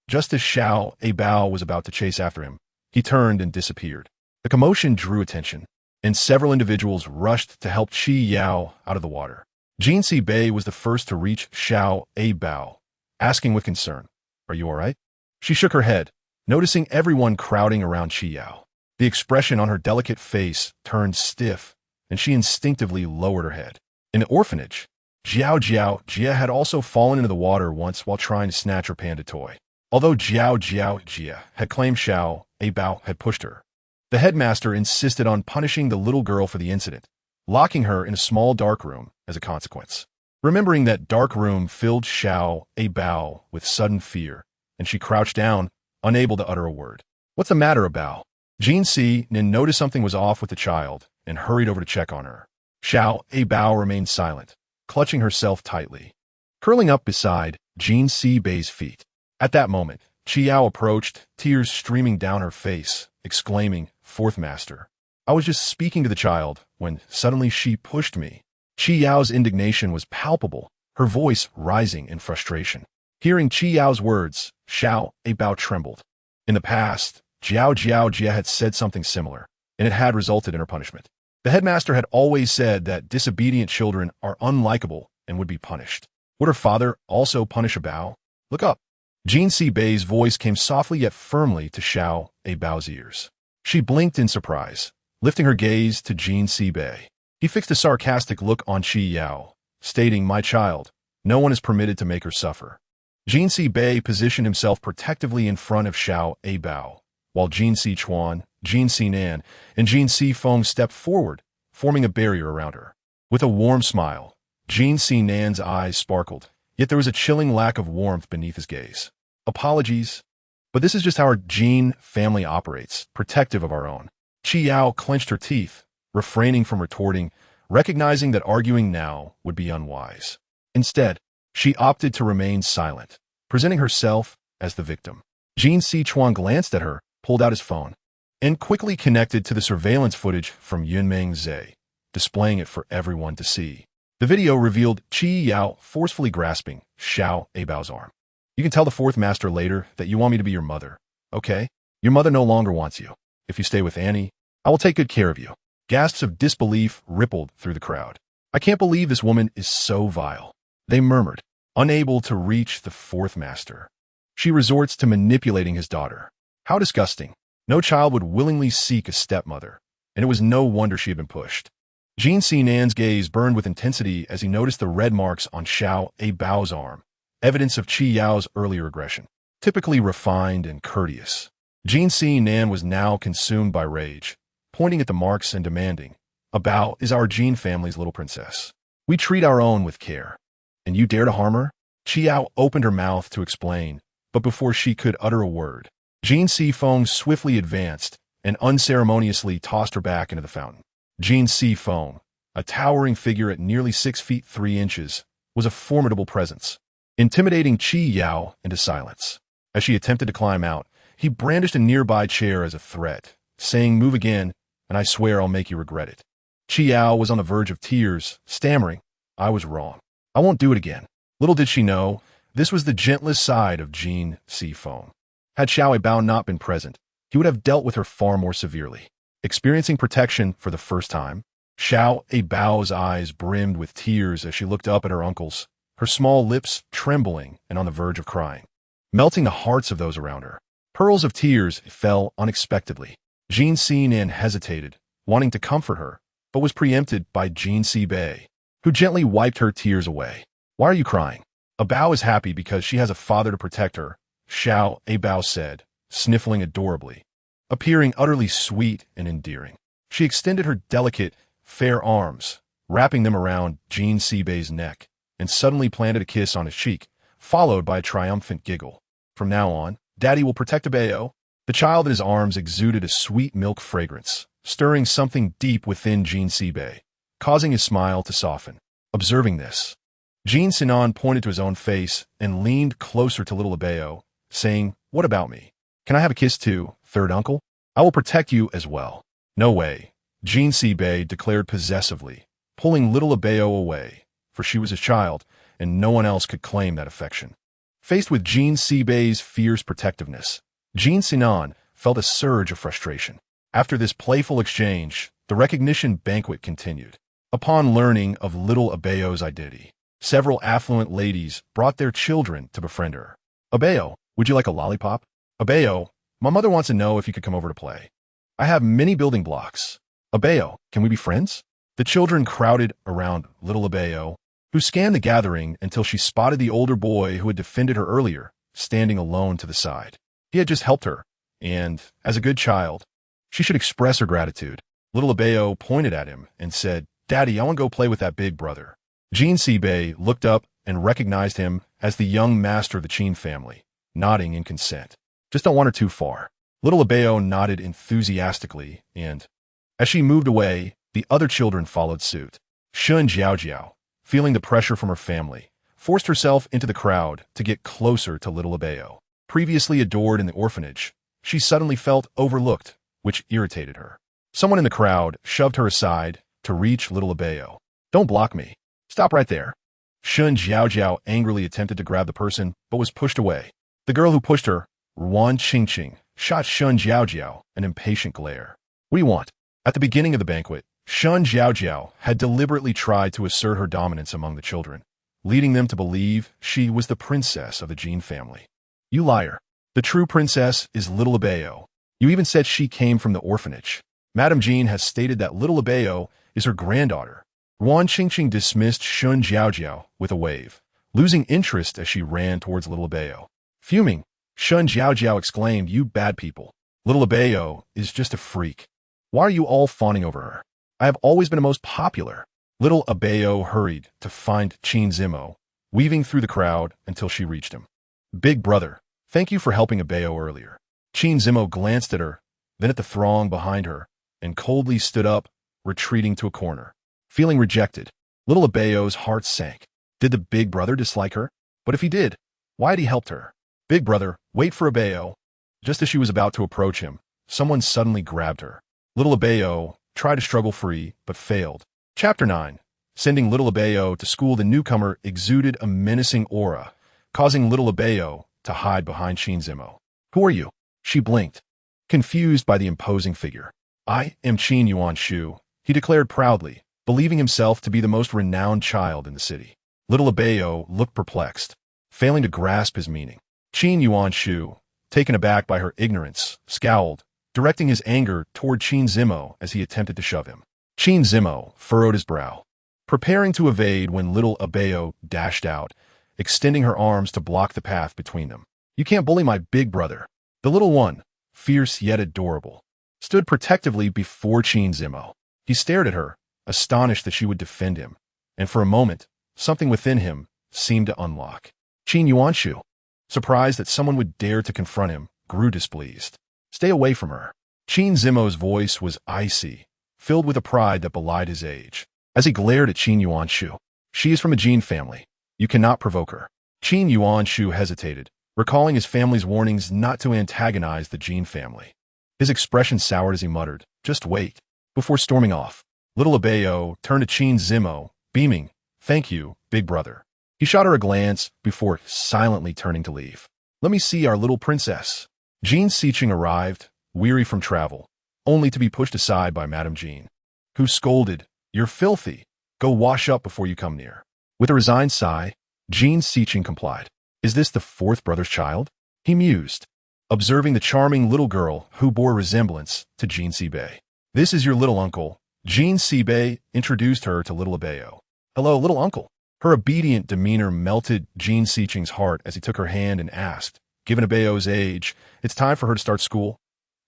Just as Abao was about to chase after him, he turned and disappeared. The commotion drew attention, and several individuals rushed to help Chi Yao out of the water. Jinsi Bei was the first to reach Abao, asking with concern, "Are you all right?" She shook her head, noticing everyone crowding around Chi Yao. The expression on her delicate face turned stiff, and she instinctively lowered her head. In the orphanage, Jia had also fallen into the water once while trying to snatch her panda toy. Although Jia had claimed Abao had pushed her, the headmaster insisted on punishing the little girl for the incident, locking her in a small dark room as a consequence. Remembering that dark room filled Abao with sudden fear, and she crouched down, unable to utter a word. "What's the matter, Abao?" Jinsi noticed something was off with the child and hurried over to check on her. Abao remained silent, clutching herself tightly, curling up beside Jinsi Bei's feet. At that moment, Chi Yao approached, tears streaming down her face, exclaiming, "Fourth master, I was just speaking to the child when suddenly she pushed me." Chi Yao's indignation was palpable, her voice rising in frustration. Hearing Chi Yao's words, Abao trembled. In the past, Jia had said something similar, and it had resulted in her punishment. The headmaster had always said that disobedient children are unlikable and would be punished. Would her father also punish Abao? "Look up." Jinsi Bei's voice came softly yet firmly to Abao's ears. She blinked in surprise, lifting her gaze to Jinsi Bei. He fixed a sarcastic look on Chi Yao, stating, "My child, no one is permitted to make her suffer." Jinsi Bei positioned himself protectively in front of Abao, while Jinsi Chuan, Jinsi Nan, and Jinsi Feng stepped forward, forming a barrier around her. With a warm smile, Jinsi Nan's eyes sparkled, yet there was a chilling lack of warmth beneath his gaze. "Apologies, but this is just how our Jin family operates, protective of our own." Chi Yao clenched her teeth, refraining from retorting, recognizing that arguing now would be unwise. Instead, she opted to remain silent, presenting herself as the victim. Jinsi Chuan glanced at her, pulled out his phone, and quickly connected to the surveillance footage from Yunmeng Zhe, displaying it for everyone to see. The video revealed Chi Yao forcefully grasping Abao's arm. "You can tell the fourth master later that you want me to be your mother, okay? Your mother no longer wants you. If you stay with Annie, I will take good care of you." Gasps of disbelief rippled through the crowd. "I can't believe this woman is so vile," they murmured, unable to reach the fourth master. "She resorts to manipulating his daughter. How disgusting. No child would willingly seek a stepmother, and it was no wonder she had been pushed." Jinsi Nan's gaze burned with intensity as he noticed the red marks on Abao's arm, evidence of Chi Yao's earlier aggression. Typically refined and courteous, Jinsi Nan was now consumed by rage, pointing at the marks and demanding, "Abao is our Jin family's little princess. We treat our own with care. And you dare to harm her? Chiao opened her mouth to explain, but before she could utter a word, Jean Feng swiftly advanced and unceremoniously tossed her back into the fountain. Jean Feng, a towering figure at nearly 6 feet 3 inches, was a formidable presence, intimidating Chi Yao into silence. As she attempted to climb out, he brandished a nearby chair as a threat, saying, "Move again, and I swear I'll make you regret it." Chi Yao was on the verge of tears, stammering, "I was wrong. I won't do it again." Little did she know, this was the gentlest side of Jean Feng. Had Xiao Abao not been present, he would have dealt with her far more severely. Experiencing protection for the first time, Xiao Abao's eyes brimmed with tears as she looked up at her uncles, her small lips trembling and on the verge of crying, melting the hearts of those around her. Pearls of tears fell unexpectedly. Jean Nin hesitated, wanting to comfort her, but was preempted by Jean Bei, who gently wiped her tears away. "Why are you crying?" "Abao is happy because she has a father to protect her," Xiao Abao said, sniffling adorably, appearing utterly sweet and endearing. She extended her delicate, fair arms, wrapping them around Jean Bei's neck, and suddenly planted a kiss on his cheek, followed by a triumphant giggle. "From now on, Daddy will protect Abao." The child in his arms exuded a sweet milk fragrance, stirring something deep within Jean Bei, causing his smile to soften. Observing this, Jean Sinan pointed to his own face and leaned closer to little Abao, saying, "What about me? Can I have a kiss too, third uncle? I will protect you as well." "No way," Jean Bei declared possessively, pulling little Abao away, for she was his child, and no one else could claim that affection. Faced with Jean Bei's fierce protectiveness, Jean Sinan felt a surge of frustration. After this playful exchange, the recognition banquet continued. Upon learning of little Abao's identity, several affluent ladies brought their children to befriend her. "Abao, would you like a lollipop?" "Abao, my mother wants to know if you could come over to play. I have many building blocks." "Abao, can we be friends?" The children crowded around little Abao, who scanned the gathering until she spotted the older boy who had defended her earlier, standing alone to the side. He had just helped her, and, as a good child, she should express her gratitude. Little Abao pointed at him and said, "Daddy, I want to go play with that big brother." Jean Bei looked up and recognized him as the young master of the Qin family, nodding in consent. "Just don't want her too far." Little Abao nodded enthusiastically, and, as she moved away, the other children followed suit. Shun Jiaojiao, feeling the pressure from her family, forced herself into the crowd to get closer to little Abao. Previously adored in the orphanage, she suddenly felt overlooked, which irritated her. Someone in the crowd shoved her aside to reach little Abao. "Don't block me. Stop right there." Shun Jiaojiao angrily attempted to grab the person, but was pushed away. The girl who pushed her, Ruan Qingqing, shot Shun Jiaojiao an impatient glare. "What do you want?" At the beginning of the banquet, Shun Jiaojiao had deliberately tried to assert her dominance among the children, leading them to believe she was the princess of the Jin family. "You liar. The true princess is little Abao. You even said she came from the orphanage. Madame Jean has stated that little Abao is her granddaughter." Ruan Qingqing dismissed Shun Jiaojiao with a wave, losing interest as she ran towards little Abao. Fuming, Shun Jiaojiao exclaimed, "You bad people. Little Abao is just a freak. Why are you all fawning over her? I have always been the most popular." Little Abao hurried to find Qin Zimo, weaving through the crowd until she reached him. "Big brother, thank you for helping Abao earlier." Qin Zimo glanced at her, then at the throng behind her, and coldly stood up, retreating to a corner. Feeling rejected, little Abao's heart sank. Did the big brother dislike her? But if he did, why had he helped her? "Big brother, wait for Abao." Just as she was about to approach him, someone suddenly grabbed her. Little Abao tried to struggle free, but failed. Chapter 9. Sending little Abao to school, the newcomer exuded a menacing aura, causing little Abao to hide behind Qin Zimo. "Who are you?" She blinked, confused by the imposing figure. "I am Qin Yuan Shu," he declared proudly, believing himself to be the most renowned child in the city. Little Abao looked perplexed, failing to grasp his meaning. Qin Yuan Shu, taken aback by her ignorance, scowled, directing his anger toward Qin Zimo as he attempted to shove him. Qin Zimo furrowed his brow, preparing to evade when little Abao dashed out, extending her arms to block the path between them. "You can't bully my big brother." The little one, fierce yet adorable, stood protectively before Qin Zimo. He stared at her, astonished that she would defend him, and for a moment, something within him seemed to unlock. Qin Yuanshu, surprised that someone would dare to confront him, grew displeased. Stay away from her. Qin Zimo's voice was icy, filled with a pride that belied his age. As he glared at Qin Yuanshu, she is from a Jin family. You cannot provoke her. Qin Yuanshu hesitated, recalling his family's warnings not to antagonize the Jin family. His expression soured as he muttered, "Just wait," before storming off. Little Abao turned to Qin Zimo, beaming, "Thank you, big brother." He shot her a glance before silently turning to leave. "Let me see our little princess." Jean Siqing arrived, weary from travel, only to be pushed aside by Madame Jean, who scolded, "You're filthy. Go wash up before you come near." With a resigned sigh, Jean Siqing complied. "Is this the fourth brother's child?" he mused, observing the charming little girl who bore resemblance to Jean Sibei. "This is your little uncle." Jean Sibei introduced her to little Abao. "Hello, little uncle." Her obedient demeanor melted Jean Siqing's heart as he took her hand and asked, "Given Abao's age, it's time for her to start school?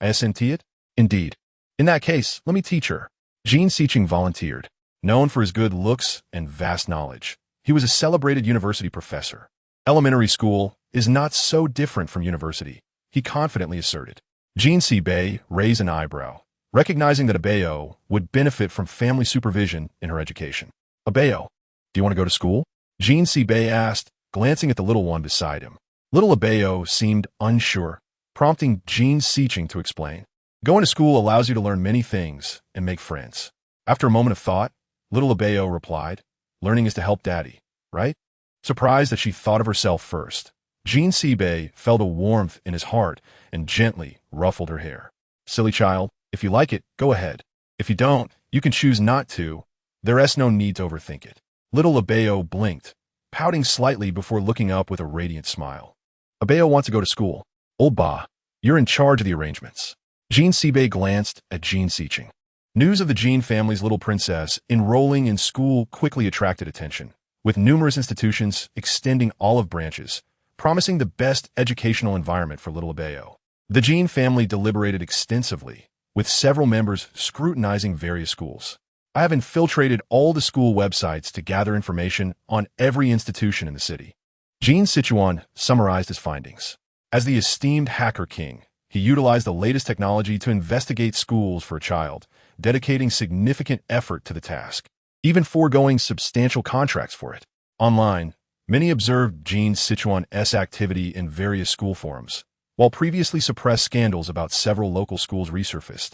I assent it?" "Indeed. In that case, let me teach her." Jean Siqing volunteered. Known for his good looks and vast knowledge, he was a celebrated university professor. Elementary school is not so different from university, he confidently asserted. Jean Sibei raised an eyebrow, recognizing that Abao would benefit from family supervision in her education. "Abao, do you want to go to school?" Jean Sibei asked, glancing at the little one beside him. Little Abao seemed unsure, prompting Jean Siqing to explain. "Going to school allows you to learn many things and make friends." After a moment of thought, little Abao replied, "Learning is to help daddy, right?" Surprised that she thought of herself first, Jean Sibei felt a warmth in his heart and gently ruffled her hair. "Silly child, if you like it, go ahead. If you don't, you can choose not to. There's no need to overthink it." Little Abao blinked, pouting slightly before looking up with a radiant smile. "Abao wants to go to school. Old Ba, you're in charge of the arrangements." Jean Sibei glanced at Jean Siqing. News of the Jean family's little princess enrolling in school quickly attracted attention, with numerous institutions extending olive branches, promising the best educational environment for little Abao. The Jean family deliberated extensively, with several members scrutinizing various schools. "I have infiltrated all the school websites to gather information on every institution in the city." Jean Sichuan summarized his findings. As the esteemed hacker king, he utilized the latest technology to investigate schools for a child, dedicating significant effort to the task, even foregoing substantial contracts for it. Online, many observed Jean Sichuan's activity in various school forums, while previously suppressed scandals about several local schools resurfaced,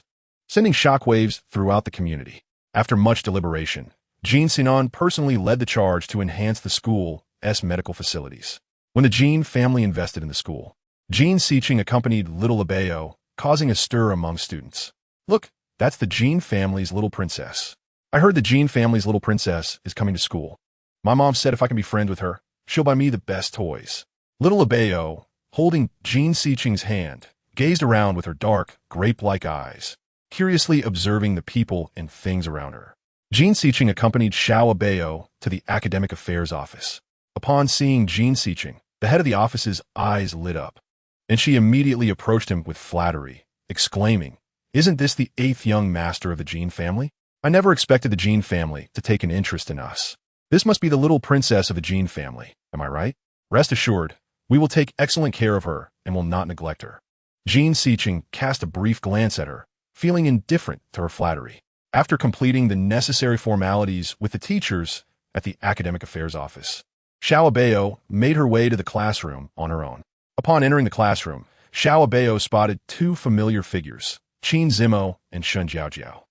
sending shockwaves throughout the community. After much deliberation, Jean Sinan personally led the charge to enhance the school's medical facilities. When the Jean family invested in the school, Jean Siqing accompanied little Abao, causing a stir among students. "Look, that's the Jean family's little princess. I heard the Jean family's little princess is coming to school. My mom said if I can be friends with her, she'll buy me the best toys." Little Abao, holding Jean Siqing's hand, gazed around with her dark, grape-like eyes, curiously observing the people and things around her. Jean Siqing accompanied Xiao Abao to the academic affairs office. Upon seeing Jean Siqing, the head of the office's eyes lit up, and she immediately approached him with flattery, exclaiming, "Isn't this the 8th young master of the Jean family? I never expected the Jean family to take an interest in us. This must be the little princess of the Jean family, am I right? Rest assured, we will take excellent care of her and will not neglect her." Jean Siqing cast a brief glance at her, feeling indifferent to her flattery. After completing the necessary formalities with the teachers at the academic affairs office, Xiao Abao made her way to the classroom on her own. Upon entering the classroom, Xiao Abao spotted two familiar figures, Qin Zimo and Shun Jiaojiao.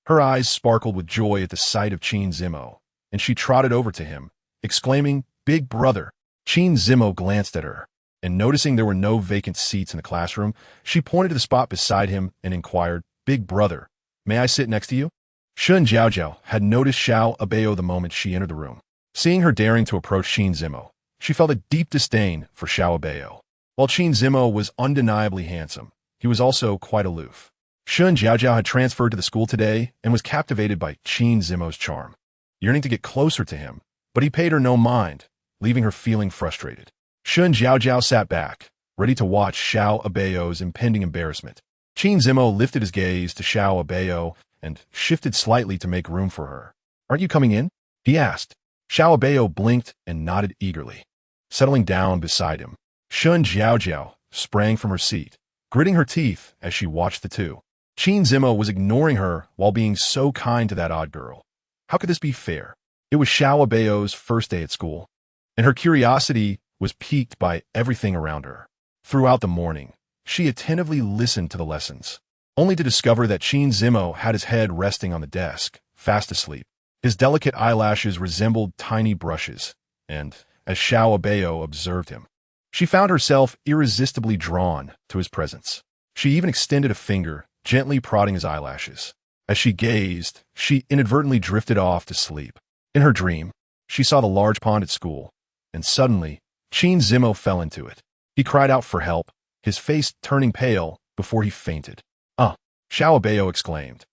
Her eyes sparkled with joy at the sight of Qin Zimo, and she trotted over to him, exclaiming, "Big brother." Qin Zimo glanced at her, and noticing there were no vacant seats in the classroom, she pointed to the spot beside him and inquired, "Big brother, may I sit next to you?" Shun Jiaojiao had noticed Xiao Abao the moment she entered the room. Seeing her daring to approach Qin Zimo, she felt a deep disdain for Xiao Abao. While Qin Zimo was undeniably handsome, he was also quite aloof. Shun Jiaojiao had transferred to the school today and was captivated by Qin Zimo's charm, yearning to get closer to him, but he paid her no mind, leaving her feeling frustrated. Shun Jiaojiao sat back, ready to watch Xiao Abao's impending embarrassment. Qin Zimo lifted his gaze to Xiao Abao and shifted slightly to make room for her. "Aren't you coming in?" he asked, Xiao Abao blinked and nodded eagerly. Settling down beside him, Shun Jiaojiao sprang from her seat, gritting her teeth as she watched the two. Qin Zimo was ignoring her while being so kind to that odd girl. How could this be fair? It was Xiao Abao's first day at school, and her curiosity was piqued by everything around her. Throughout the morning, she attentively listened to the lessons, only to discover that Qin Zimo had his head resting on the desk, fast asleep. His delicate eyelashes resembled tiny brushes, and, as Xiao Abao observed him, she found herself irresistibly drawn to his presence. She even extended a finger, gently prodding his eyelashes. As she gazed, she inadvertently drifted off to sleep. In her dream, she saw the large pond at school, and suddenly, Qin Zimo fell into it. He cried out for help, his face turning pale before he fainted. Xiao Abao exclaimed,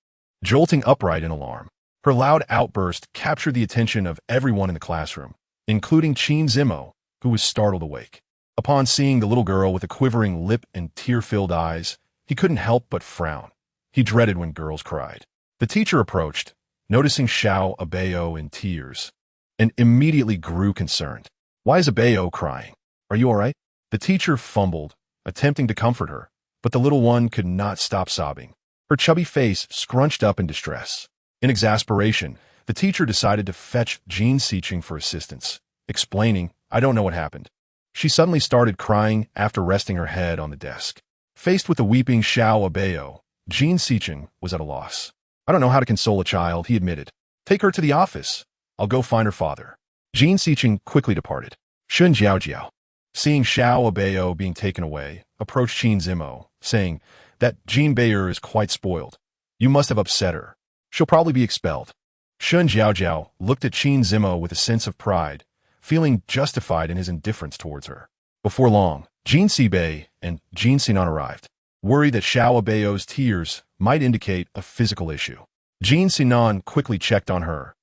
jolting upright in alarm. Her loud outburst captured the attention of everyone in the classroom, including Qin Zimo, who was startled awake. Upon seeing the little girl with a quivering lip and tear-filled eyes, he couldn't help but frown. He dreaded when girls cried. The teacher approached, noticing Xiao Abao in tears, and immediately grew concerned. Why is Abao crying? Are you all right? The teacher fumbled, attempting to comfort her, but the little one could not stop sobbing. Her chubby face scrunched up in distress. In exasperation, the teacher decided to fetch Jean Siching for assistance, explaining, I don't know what happened. She suddenly started crying after resting her head on the desk. Faced with the weeping Xiao Abao, Jean Siching was at a loss. I don't know how to console a child, he admitted. Take her to the office. I'll go find her father. Jean Siching quickly departed. Shun Jiaojiao, seeing Xiao Abao being taken away, approached Qin Zimo, saying, that Jean Bayer is quite spoiled. You must have upset her. She'll probably be expelled. Shun Jiaojiao looked at Qin Zimo with a sense of pride, feeling justified in his indifference towards her. Before long, Jean Sibei and Jean Sinan arrived, worried that Xiao Abao's tears might indicate a physical issue. Jean Sinan quickly checked on her,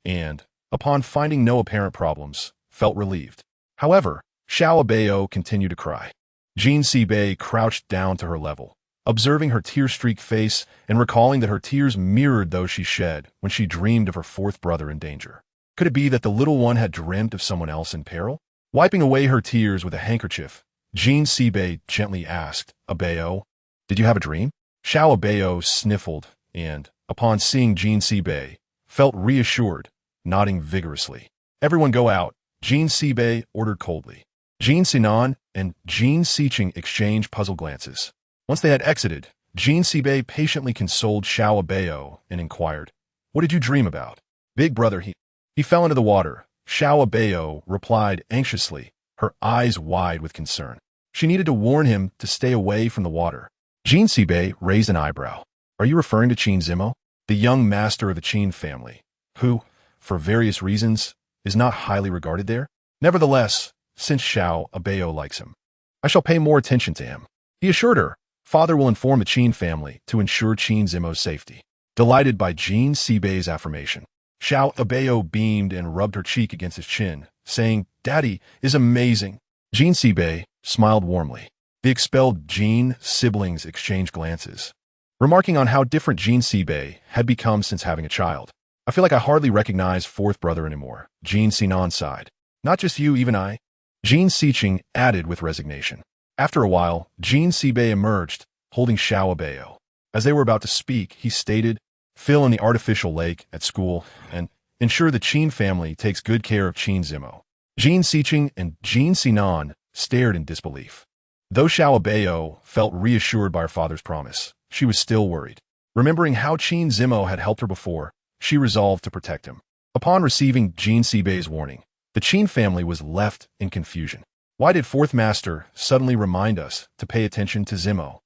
and, upon finding no apparent problems, felt relieved. However, Xiao Abao continued to cry. Jean Sibei crouched down to her level, observing her tear-streaked face and recalling that her tears mirrored those she shed when she dreamed of her fourth brother in danger. Could it be that the little one had dreamt of someone else in peril? Wiping away her tears with a handkerchief, Jean Sibei gently asked, Abao, did you have a dream? Xiao Abao sniffled and, upon seeing Jean Sibei, felt reassured, nodding vigorously. Everyone go out, Jean Sibei ordered coldly. Jean Sinan and Jean Siching exchanged puzzled glances. Once they had exited, Jean Sibei patiently consoled Xiao Abao and inquired, what did you dream about? Big brother, he fell into the water. Xiao Abao replied anxiously, her eyes wide with concern. She needed to warn him to stay away from the water. Jean Sibei raised an eyebrow. Are you referring to Qin Zimo, the young master of the Qin family, who, for various reasons, is not highly regarded there? Nevertheless, since Xiao Abao likes him, I shall pay more attention to him. He assured her, father will inform the Qin family to ensure Qin Zimo's safety. Delighted by Jean Sibei's affirmation, Xiao Abao beamed and rubbed her cheek against his chin, saying, Daddy is amazing. Jean Sibei smiled warmly. The expelled Jean siblings exchanged glances, remarking on how different Jean Sibei had become since having a child. I feel like I hardly recognize fourth brother anymore, Jean Sinan sighed. Not just you, even I. Jean Siching added with resignation. After a while, Jean Sibei emerged, holding Xiao Abao. As they were about to speak, he stated, fill in the artificial lake at school and ensure the Qin family takes good care of Qin Zimo. Jean Siching and Jean Sinan stared in disbelief. Though Xiao Abao felt reassured by her father's promise, she was still worried. Remembering how Qin Zimo had helped her before, she resolved to protect him. Upon receiving Jean Sibei's warning, the Qin family was left in confusion. Why did Fourth Master suddenly remind us to pay attention to Zimo?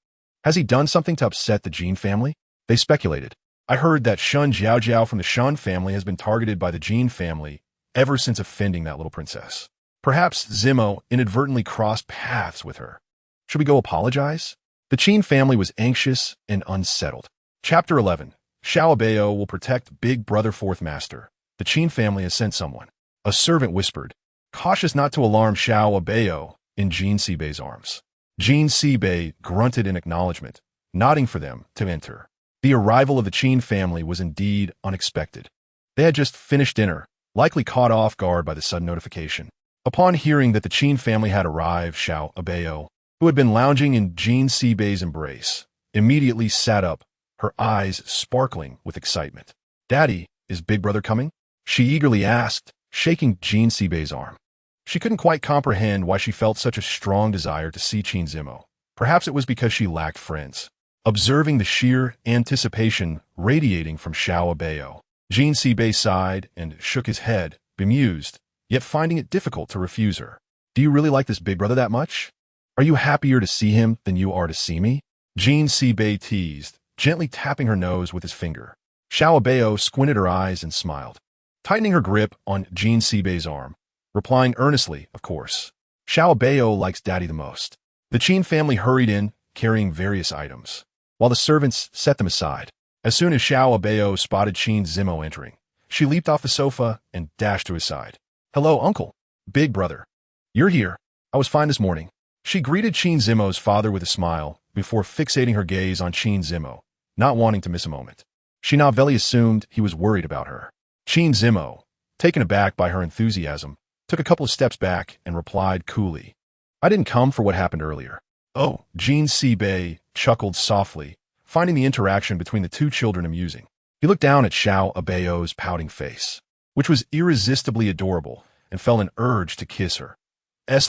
Has he done something to upset the Jean family? They speculated. I heard that Shun Jiaojiao from the Shun family has been targeted by the Jean family ever since offending that little princess. Perhaps Zimo inadvertently crossed paths with her. Should we go apologize? The Qin family was anxious and unsettled. Chapter 11. Xiao Abao will protect Big Brother Fourth Master. The Qin family has sent someone. A servant whispered, cautious not to alarm Xiao Abao in Jean Sibei's arms. Jean Sibei grunted in acknowledgement, nodding for them to enter. The arrival of the Qin family was indeed unexpected. They had just finished dinner, likely caught off guard by the sudden notification. Upon hearing that the Qin family had arrived, Abao, who had been lounging in Jean Seibei's embrace, immediately sat up, her eyes sparkling with excitement. "Daddy, is Big Brother coming?" she eagerly asked, shaking Jean Seibei's arm. She couldn't quite comprehend why she felt such a strong desire to see Qin Zimo. Perhaps it was because she lacked friends. Observing the sheer anticipation radiating from Abao, Jean Seibei sighed and shook his head, bemused, yet finding it difficult to refuse her. "Do you really like this Big Brother that much? Are you happier to see him than you are to see me?" Jean Seibei teased, gently tapping her nose with his finger. Abao squinted her eyes and smiled, tightening her grip on Jean Seibei's arm, replying earnestly, "Of course. Abao likes Daddy the most." The Qin family hurried in, carrying various items, while the servants set them aside. As soon as Abao spotted Qin Zimo entering, she leaped off the sofa and dashed to his side. "Hello, Uncle. Big Brother. You're here. I was fine this morning." She greeted Qin Zimo's father with a smile before fixating her gaze on Qin Zimo, not wanting to miss a moment. She novelly assumed he was worried about her. Qin Zimo, taken aback by her enthusiasm, took a couple of steps back and replied coolly, "I didn't come for what happened earlier." "Oh," Jean Seibei chuckled softly, finding the interaction between the two children amusing. He looked down at Abao's pouting face, which was irresistibly adorable, and felt an urge to kiss her.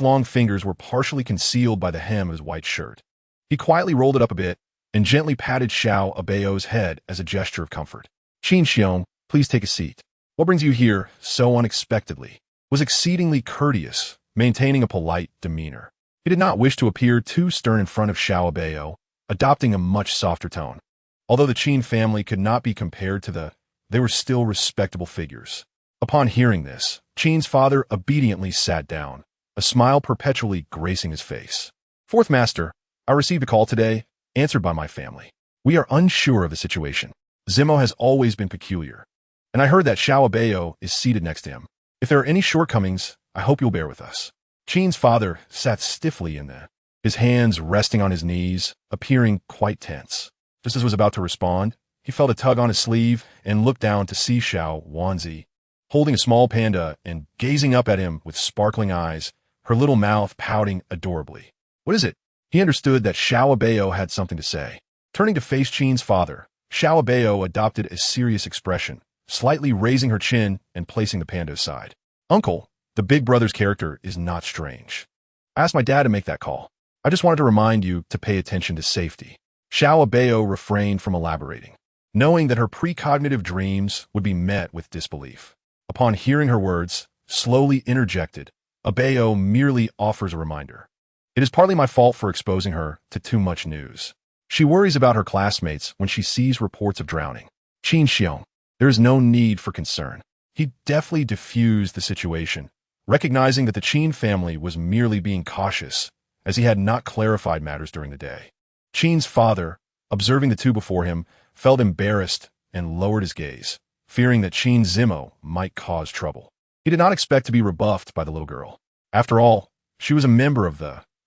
Long fingers were partially concealed by the hem of his white shirt. He quietly rolled it up a bit and gently patted Abao's head as a gesture of comfort. "Qin Xiong, please take a seat. What brings you here so unexpectedly?" Was exceedingly courteous, maintaining a polite demeanor. He did not wish to appear too stern in front of Abao, adopting a much softer tone. Although the Qin family could not be compared to they were still respectable figures. Upon hearing this, Qin's father obediently sat down, a smile perpetually gracing his face. "Fourth Master, I received a call today, answered by my family. We are unsure of the situation. Zimo has always been peculiar, and I heard that Abao is seated next to him. If there are any shortcomings, I hope you'll bear with us." Qin's father sat stiffly in there, his hands resting on his knees, appearing quite tense. Just as he was about to respond, he felt a tug on his sleeve and looked down to see Wanzi, holding a small panda and gazing up at him with sparkling eyes, her little mouth pouting adorably. "What is it?" He understood that Abao had something to say. Turning to face Qin's father, Abao adopted a serious expression, slightly raising her chin and placing the panda aside. "Uncle, the Big Brother's character is not strange. I asked my dad to make that call. I just wanted to remind you to pay attention to safety." Abao refrained from elaborating, knowing that her precognitive dreams would be met with disbelief. Upon hearing her words, slowly interjected, Abao merely offers a reminder. "It is partly my fault for exposing her to too much news. She worries about her classmates when she sees reports of drowning. Qin Xiong, there is no need for concern." He deftly diffused the situation, recognizing that the Qin family was merely being cautious, as he had not clarified matters during the day. Qin's father, observing the two before him, felt embarrassed and lowered his gaze, fearing that Qin Zimo might cause trouble. He did not expect to be rebuffed by the little girl. After all, she was a member of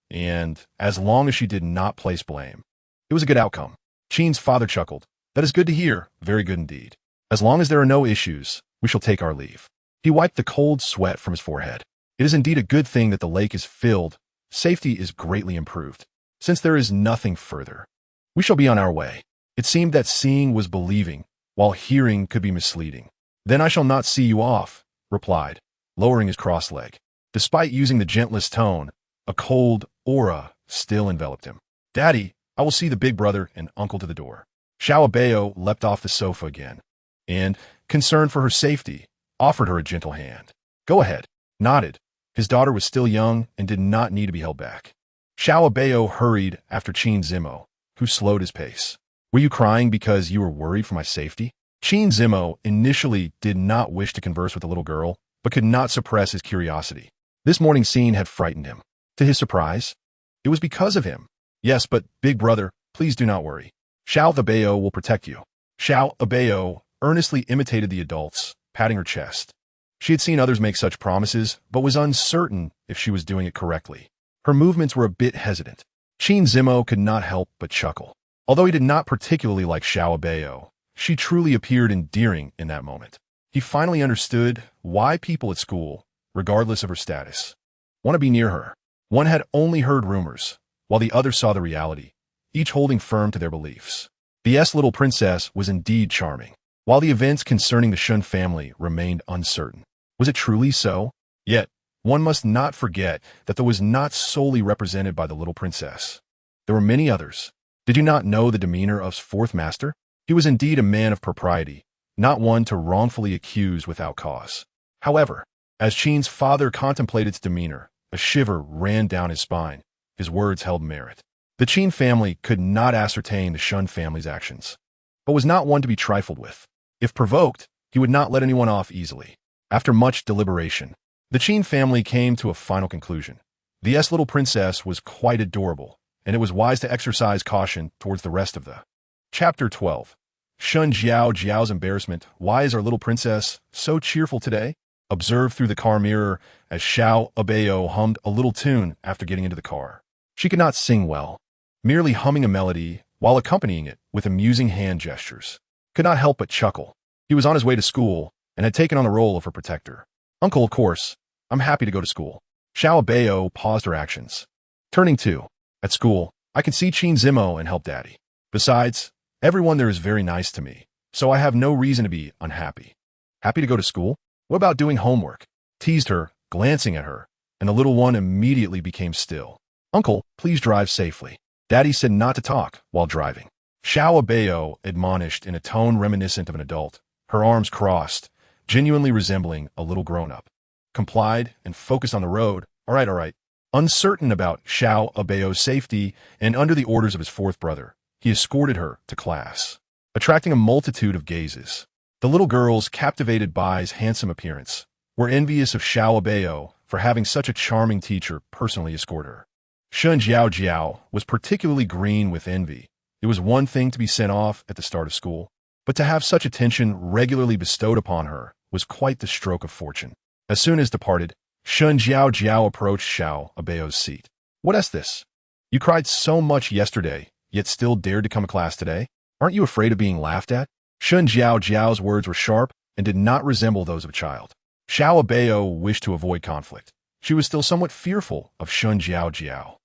and as long as she did not place blame, it was a good outcome. Qin's father chuckled. "That is good to hear, very good indeed. As long as there are no issues, we shall take our leave." He wiped the cold sweat from his forehead. "It is indeed a good thing that the lake is filled. Safety is greatly improved. Since there is nothing further, we shall be on our way." It seemed that seeing was believing, while hearing could be misleading. "Then I shall not see you off," replied, lowering his crossed leg. Despite using the gentlest tone, a cold aura still enveloped him. "Daddy, I will see the Big Brother and Uncle to the door." Abao leapt off the sofa again, and, concerned for her safety, offered her a gentle hand. "Go ahead," nodded. His daughter was still young and did not need to be held back. Abao hurried after Qin Zimo, who slowed his pace. "Were you crying because you were worried for my safety?" Qin Zimo initially did not wish to converse with the little girl, but could not suppress his curiosity. This morning's scene had frightened him. To his surprise, it was because of him. "Yes, but Big Brother, please do not worry. Abao will protect you." Abao earnestly imitated the adults, patting her chest. She had seen others make such promises, but was uncertain if she was doing it correctly. Her movements were a bit hesitant. Qin Zimo could not help but chuckle. Although he did not particularly like Abao, she truly appeared endearing in that moment. He finally understood why people at school, regardless of her status, want to be near her. One had only heard rumors, while the other saw the reality, each holding firm to their beliefs. The little princess was indeed charming, while the events concerning the Shun family remained uncertain. Was it truly so? Yet, one must not forget that that was not solely represented by the little princess. There were many others. Did you not know the demeanor of fourth master? He was indeed a man of propriety, not one to wrongfully accuse without cause. However, as Qin's father contemplated its demeanor, a shiver ran down his spine. His words held merit. The Qin family could not ascertain the Shun family's actions, but was not one to be trifled with. If provoked, he would not let anyone off easily. After much deliberation, the Qin family came to a final conclusion. The little princess was quite adorable, and it was wise to exercise caution towards the rest of the. Chapter 12. Shun Jiao's embarrassment. Why is our little princess so cheerful today? Observed through the car mirror as Abao hummed a little tune after getting into the car. She could not sing well, merely humming a melody while accompanying it with amusing hand gestures. Could not help but chuckle. He was on his way to school and had taken on the role of her protector. Uncle, of course, I'm happy to go to school. Abao paused her actions. Turning to, at school, I can see Qin Zimo and help Daddy. Besides, everyone there is very nice to me, so I have no reason to be unhappy. Happy to go to school? What about doing homework? Teased her, glancing at her, and the little one immediately became still. Uncle, please drive safely. Daddy said not to talk while driving. Abao admonished in a tone reminiscent of an adult, her arms crossed, genuinely resembling a little grown-up. Complied and focused on the road. All right. Uncertain about Abao's safety and under the orders of his fourth brother, he escorted her to class, attracting a multitude of gazes. The little girls, captivated by his handsome appearance, were envious of Abao for having such a charming teacher personally escort her. Shun Jiao was particularly green with envy. It was one thing to be sent off at the start of school, but to have such attention regularly bestowed upon her was quite the stroke of fortune. As soon as departed, Shun Jiao approached Abao's seat. What is this? You cried so much yesterday, yet still dared to come to class today? Aren't you afraid of being laughed at? Shun Jiao's words were sharp and did not resemble those of a child. Abao wished to avoid conflict. She was still somewhat fearful of Shun Jiao.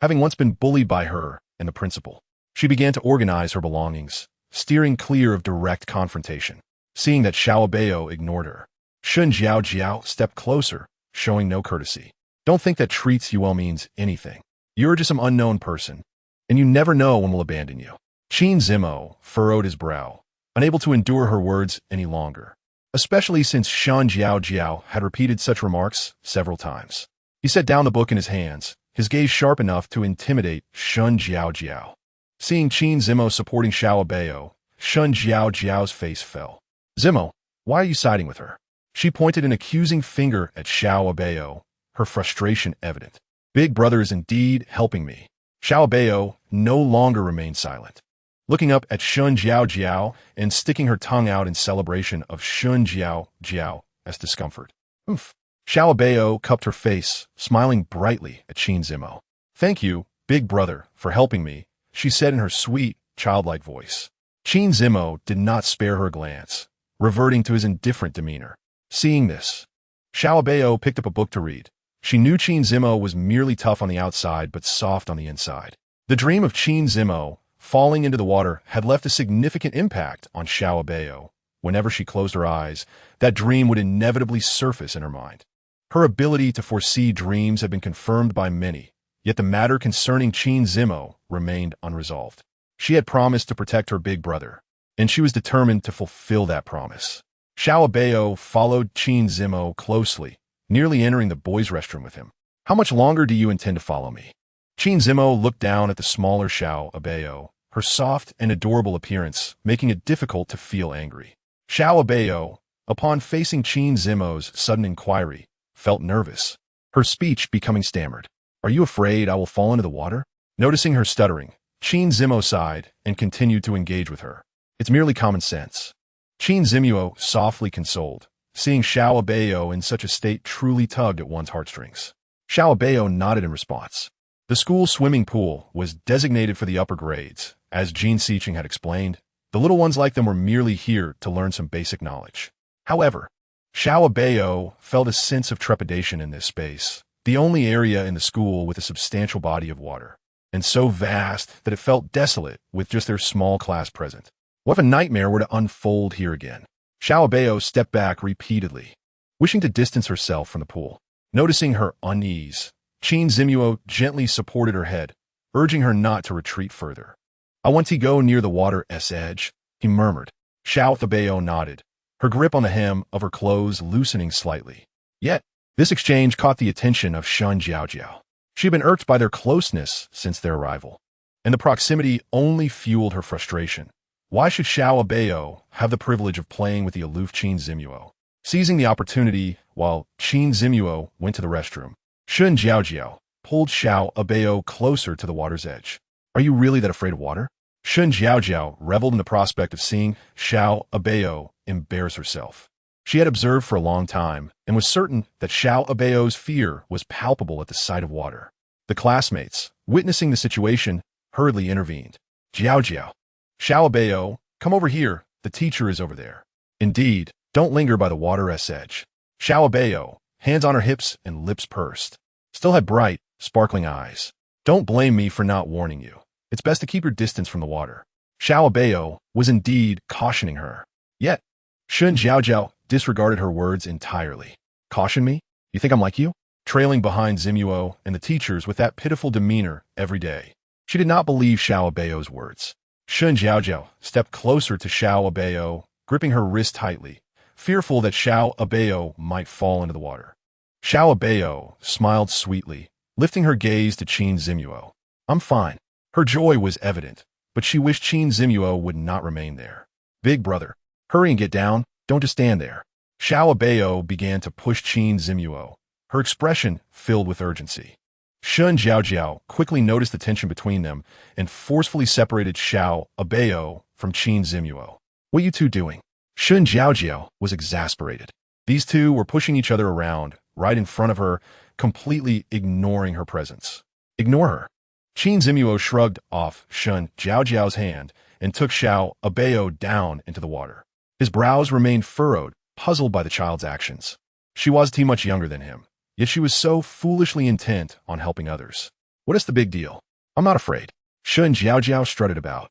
Having once been bullied by her and the principal, she began to organize her belongings, steering clear of direct confrontation. Seeing that Abao ignored her, Shun Jiao stepped closer, showing no courtesy. Don't think that treats you well means anything. You're just some unknown person, and you never know when we'll abandon you. Qin Zimo furrowed his brow, unable to endure her words any longer, especially since Shun Jiao had repeated such remarks several times. He set down the book in his hands, his gaze sharp enough to intimidate Shun Jiao. Seeing Qin Zimo supporting Abao, Shun Jiao's face fell. Zimo, why are you siding with her? She pointed an accusing finger at Abao, her frustration evident. Big brother is indeed helping me. Abao no longer remained silent, looking up at Shun Jiao and sticking her tongue out in celebration of Shun Jiao as discomfort. Oof. Abao cupped her face, smiling brightly at Qin Zimo. Thank you, big brother, for helping me, she said in her sweet, childlike voice. Qin Zimo did not spare her glance, reverting to his indifferent demeanor. Seeing this, Abao picked up a book to read. She knew Qin Zimo was merely tough on the outside but soft on the inside. The dream of Qin Zimo falling into the water had left a significant impact on Abao. Whenever she closed her eyes, that dream would inevitably surface in her mind. Her ability to foresee dreams had been confirmed by many, yet the matter concerning Qin Zimo remained unresolved. She had promised to protect her big brother, and she was determined to fulfill that promise. Abao followed Qin Zimo closely, nearly entering the boys' restroom with him. How much longer do you intend to follow me? Qin Zimo looked down at the smaller Abao, her soft and adorable appearance making it difficult to feel angry. Abao, upon facing Qin Zimo's sudden inquiry, felt nervous, her speech becoming stammered. Are you afraid I will fall into the water? Noticing her stuttering, Qin Zimo sighed and continued to engage with her. It's merely common sense. Qin Zimo softly consoled, seeing Abao in such a state truly tugged at one's heartstrings. Abao nodded in response. The school swimming pool was designated for the upper grades. As Jean Siching had explained, the little ones like them were merely here to learn some basic knowledge. However, Xiao Abao felt a sense of trepidation in this space, the only area in the school with a substantial body of water, and so vast that it felt desolate with just their small class present. What if a nightmare were to unfold here again? Xiao Abao stepped back repeatedly, wishing to distance herself from the pool. Noticing her unease, Qin Zimuo gently supported her head, urging her not to retreat further. "I want to go near the water's edge," he murmured. Xiao Abao nodded, her grip on the hem of her clothes loosening slightly. Yet, this exchange caught the attention of Shun Jiaojiao. She had been irked by their closeness since their arrival, and the proximity only fueled her frustration. Why should Xiao Abao have the privilege of playing with the aloof Qin Zimuo? Seizing the opportunity, while Qin Zimuo went to the restroom, Shun Jiaojiao pulled Xiao Abao closer to the water's edge. "Are you really that afraid of water?" Shun Jiaojiao reveled in the prospect of seeing Xiao Abao embarrass herself. She had observed for a long time and was certain that Xiao Abao's fear was palpable at the sight of water. The classmates, witnessing the situation, hurriedly intervened. "Jiaojiao, Xiao Abao, come over here. The teacher is over there." "Indeed, don't linger by the water's edge." Xiao Abao, hands on her hips and lips pursed, still had bright, sparkling eyes. "Don't blame me for not warning you. It's best to keep your distance from the water." Xiao Abao was indeed cautioning her. Yet, Shun Jiaojiao disregarded her words entirely. "Caution me? You think I'm like you?" Trailing behind Zimuo and the teachers with that pitiful demeanor every day. She did not believe Xiao Abao's words. Shun Jiaojiao stepped closer to Xiao Abao, gripping her wrist tightly, fearful that Xiao Abao might fall into the water. Xiao Abao smiled sweetly, lifting her gaze to Qin Zimuo. "I'm fine." Her joy was evident, but she wished Qin Zimuo would not remain there. "Big brother, hurry and get down. Don't just stand there." Xiao Abao began to push Qin Zimuo, her expression filled with urgency. Shun Jiaojiao quickly noticed the tension between them and forcefully separated Xiao Abao from Qin Zimuo. "What are you two doing?" Shun Jiaojiao was exasperated. These two were pushing each other around, right in front of her, completely ignoring her presence. "Ignore her." Qin Zimuo shrugged off Shun Jiaojiao's hand and took Xiao Abao down into the water. His brows remained furrowed, puzzled by the child's actions. She wasn't too much younger than him, yet she was so foolishly intent on helping others. "What is the big deal?" "I'm not afraid." Shun Jiaojiao strutted about,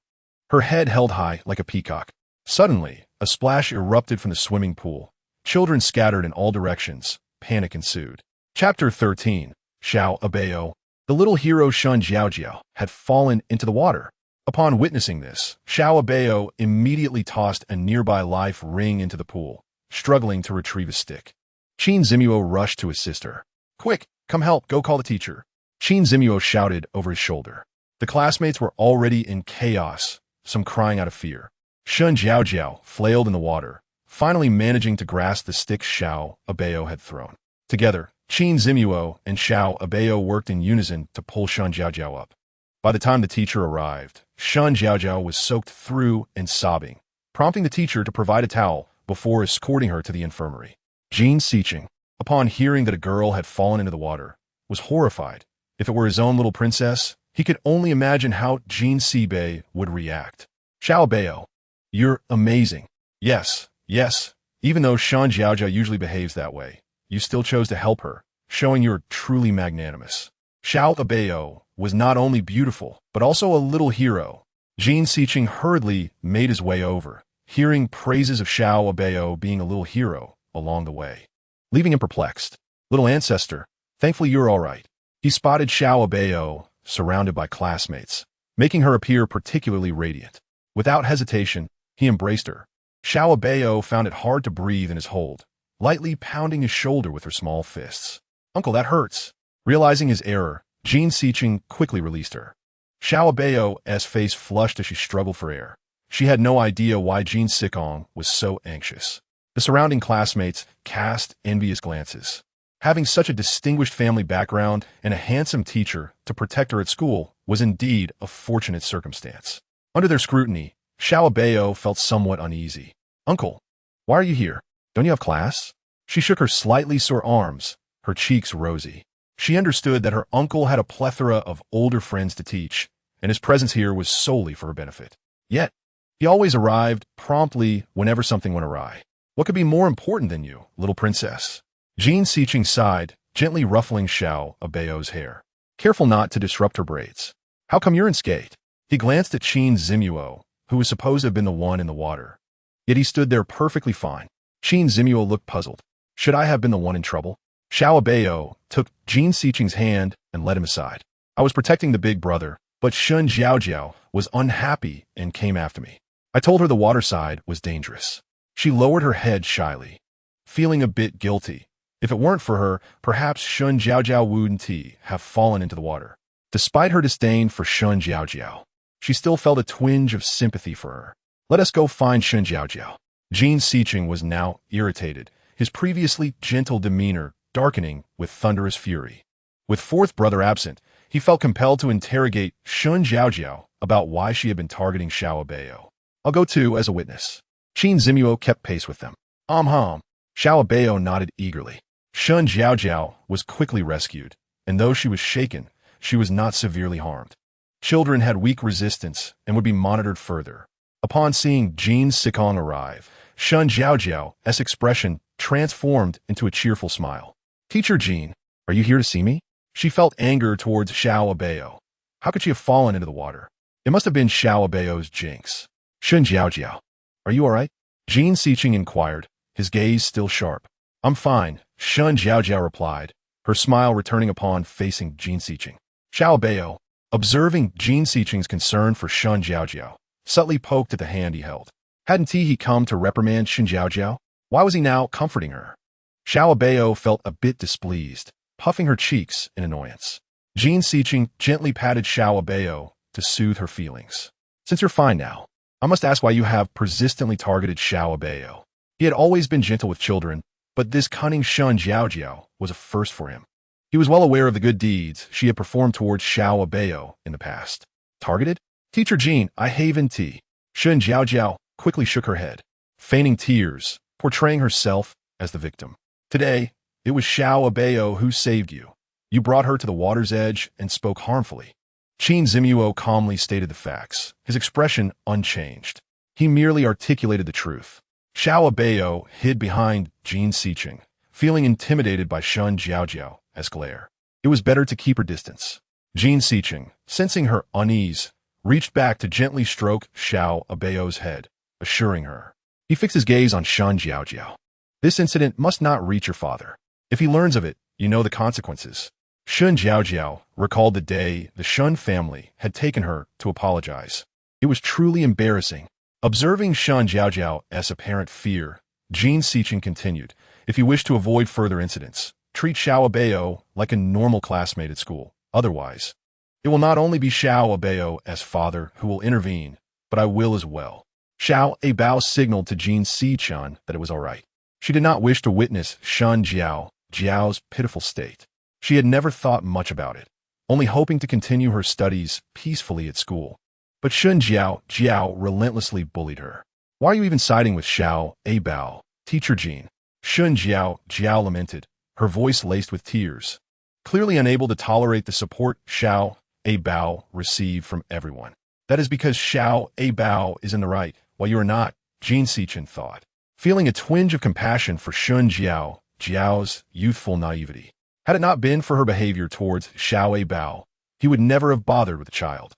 her head held high like a peacock. Suddenly, a splash erupted from the swimming pool. Children scattered in all directions. Panic ensued. Chapter 13. Xiao Abao. The little hero Shun Jiaojiao had fallen into the water. Upon witnessing this, Xiao Abao immediately tossed a nearby life ring into the pool, struggling to retrieve a stick. Qin Zimuo rushed to assist her. "Quick, come help, go call the teacher." Qin Zimuo shouted over his shoulder. The classmates were already in chaos, some crying out of fear. Shun Jiaojiao flailed in the water, finally managing to grasp the stick Xiao Abao had thrown. Together, Qin Zimuo and Xiao Abao worked in unison to pull Shun Jiaojiao up. By the time the teacher arrived, Shun Jiaojiao was soaked through and sobbing, prompting the teacher to provide a towel before escorting her to the infirmary. Jin Siqing, upon hearing that a girl had fallen into the water, was horrified. If it were his own little princess, he could only imagine how Jin Sibei would react. "Xiao Abao, you're amazing." Yes, even though Shun Jiaojiao usually behaves that way, you still chose to help her, showing you're truly magnanimous. Xiao Abao was not only beautiful, but also a little hero. Jin Siqing hurriedly made his way over, hearing praises of Xiao Abao being a little hero along the way, leaving him perplexed. "Little ancestor, thankfully you're all right." He spotted Xiao Abao surrounded by classmates, making her appear particularly radiant. Without hesitation, he embraced her. Xiao Abao found it hard to breathe in his hold, lightly pounding his shoulder with her small fists. "Uncle, that hurts." Realizing his error, Jin Siqing quickly released her. Xiao Abao's face flushed as she struggled for air. She had no idea why Jin Siqing was so anxious. The surrounding classmates cast envious glances. Having such a distinguished family background and a handsome teacher to protect her at school was indeed a fortunate circumstance. Under their scrutiny, Xiao Abao felt somewhat uneasy. "Uncle, why are you here? Don't you have class?" She shook her slightly sore arms, her cheeks rosy. She understood that her uncle had a plethora of older friends to teach, and his presence here was solely for her benefit. Yet, he always arrived promptly whenever something went awry. What could be more important than you, little princess? Jean Siqing sighed, gently ruffling Xiao Abao's hair. Careful not to disrupt her braids. How come you're unscathed? He glanced at Qin Zimuo, who was supposed to have been the one in the water. Yet he stood there perfectly fine. Qin Zimuo looked puzzled. Should I have been the one in trouble? Xiao Abao took Jean Siqing's hand and led him aside. I was protecting the big brother, but Shun Jiaojiao was unhappy and came after me. I told her the water side was dangerous. She lowered her head shyly, feeling a bit guilty. If it weren't for her, perhaps Shun Jiaojiao wouldn't have fallen into the water. Despite her disdain for Shun Jiaojiao, she still felt a twinge of sympathy for her. Let us go find Shun Jiaojiao. Jean Siqing was now irritated, his previously gentle demeanor darkening with thunderous fury. With fourth brother absent, he felt compelled to interrogate Shun Jiaojiao about why she had been targeting Xiao Abao. I'll go too as a witness. Qin Zimuo kept pace with them. Xiao Abao nodded eagerly. Shun Jiaojiao was quickly rescued, and though she was shaken, she was not severely harmed. Children had weak resistance and would be monitored further. Upon seeing Jean Siqing arrive, Shun Jiaojiao's expression transformed into a cheerful smile. Teacher Jean, are you here to see me? She felt anger towards Xiao Abao. How could she have fallen into the water? It must have been Xiao Abao's jinx. Shun Jiaojiao, are you all right? Jean Siqing inquired, his gaze still sharp. I'm fine, Shun Jiaojiao replied, her smile returning upon facing Jean Siqing. Xiao Abao, observing Jean Siqing's concern for Shun Jiaojiao, subtly poked at the hand he held. Hadn't he come to reprimand Shun Jiaojiao? Why was he now comforting her? Xiao Abao felt a bit displeased, puffing her cheeks in annoyance. Jean Siqing gently patted Xiao Abao to soothe her feelings. Since you're fine now, I must ask why you have persistently targeted Xiao Abao. He had always been gentle with children, but this cunning Shun Jiaojiao was a first for him. He was well aware of the good deeds she had performed towards Xiao Abao in the past. Targeted? Teacher Jean, I haven't tea. Shun Jiaojiao quickly shook her head, feigning tears, portraying herself as the victim. Today, it was Xiao Abao who saved you. You brought her to the water's edge and spoke harmfully. Qin Zimuo calmly stated the facts, his expression unchanged. He merely articulated the truth. Xiao Abao hid behind Jean Siqing, feeling intimidated by Shun Jiaojiao's glare. It was better to keep her distance. Jean Siqing, sensing her unease, reached back to gently stroke Xiao Abao's head, assuring her. He fixed his gaze on Shun Jiaojiao. This incident must not reach your father. If he learns of it, you know the consequences. Shun Jiaojiao recalled the day the Shun family had taken her to apologize. It was truly embarrassing. Observing Shun Jiaojiao's apparent fear, Jean Siqing continued, if you wish to avoid further incidents, treat Xiao Abao like a normal classmate at school. Otherwise, it will not only be Xiao Abao's father who will intervene, but I will as well. Xiao Abao signaled to Jean Siqing that it was all right. She did not wish to witness Shun Jiao's pitiful state. She had never thought much about it, only hoping to continue her studies peacefully at school. But Shun Jiao relentlessly bullied her. Why are you even siding with Xiao Abao, Teacher Jean? Shun Jiao lamented, her voice laced with tears, clearly unable to tolerate the support Xiao Abao received from everyone. That is because Xiao Abao is in the right, while you are not, Jean Siqing thought, feeling a twinge of compassion for Shun Jiao's youthful naivety. Had it not been for her behavior towards Xiao Abao, he would never have bothered with the child.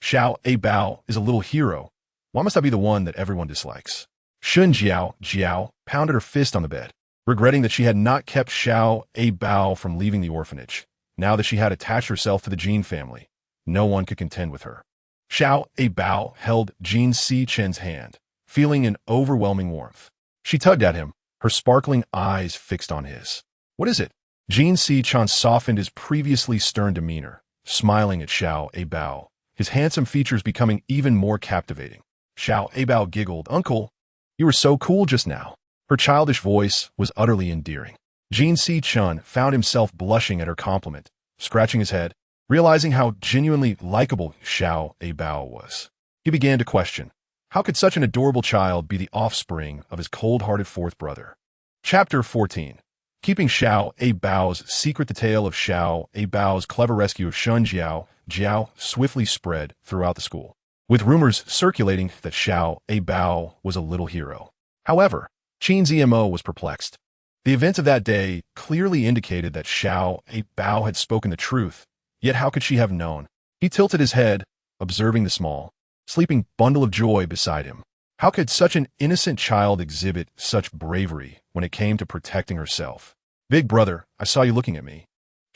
Xiao Abao is a little hero. Why must I be the one that everyone dislikes? Shun Jiao pounded her fist on the bed, regretting that she had not kept Xiao Abao from leaving the orphanage. Now that she had attached herself to the Jean family, no one could contend with her. Xiao Abao held Jean Siqing's hand, feeling an overwhelming warmth. She tugged at him, her sparkling eyes fixed on his. What is it? Jean Siqing softened his previously stern demeanor, smiling at Xiao Abao, his handsome features becoming even more captivating. Xiao Abao giggled, Uncle, you were so cool just now. Her childish voice was utterly endearing. Jean Siqing found himself blushing at her compliment, scratching his head, realizing how genuinely likable Xiao Abao was. He began to question, how could such an adorable child be the offspring of his cold-hearted fourth brother? Chapter 14. Keeping Xiao Abao's secret, the tale of Xiao Abao's clever rescue of Shun Jiao swiftly spread throughout the school, with rumors circulating that Xiao Abao was a little hero. However, Qin's EMO was perplexed. The events of that day clearly indicated that Abao had spoken the truth, yet how could she have known? He tilted his head, observing the small, sleeping bundle of joy beside him. How could such an innocent child exhibit such bravery when it came to protecting herself? Big brother, I saw you looking at me.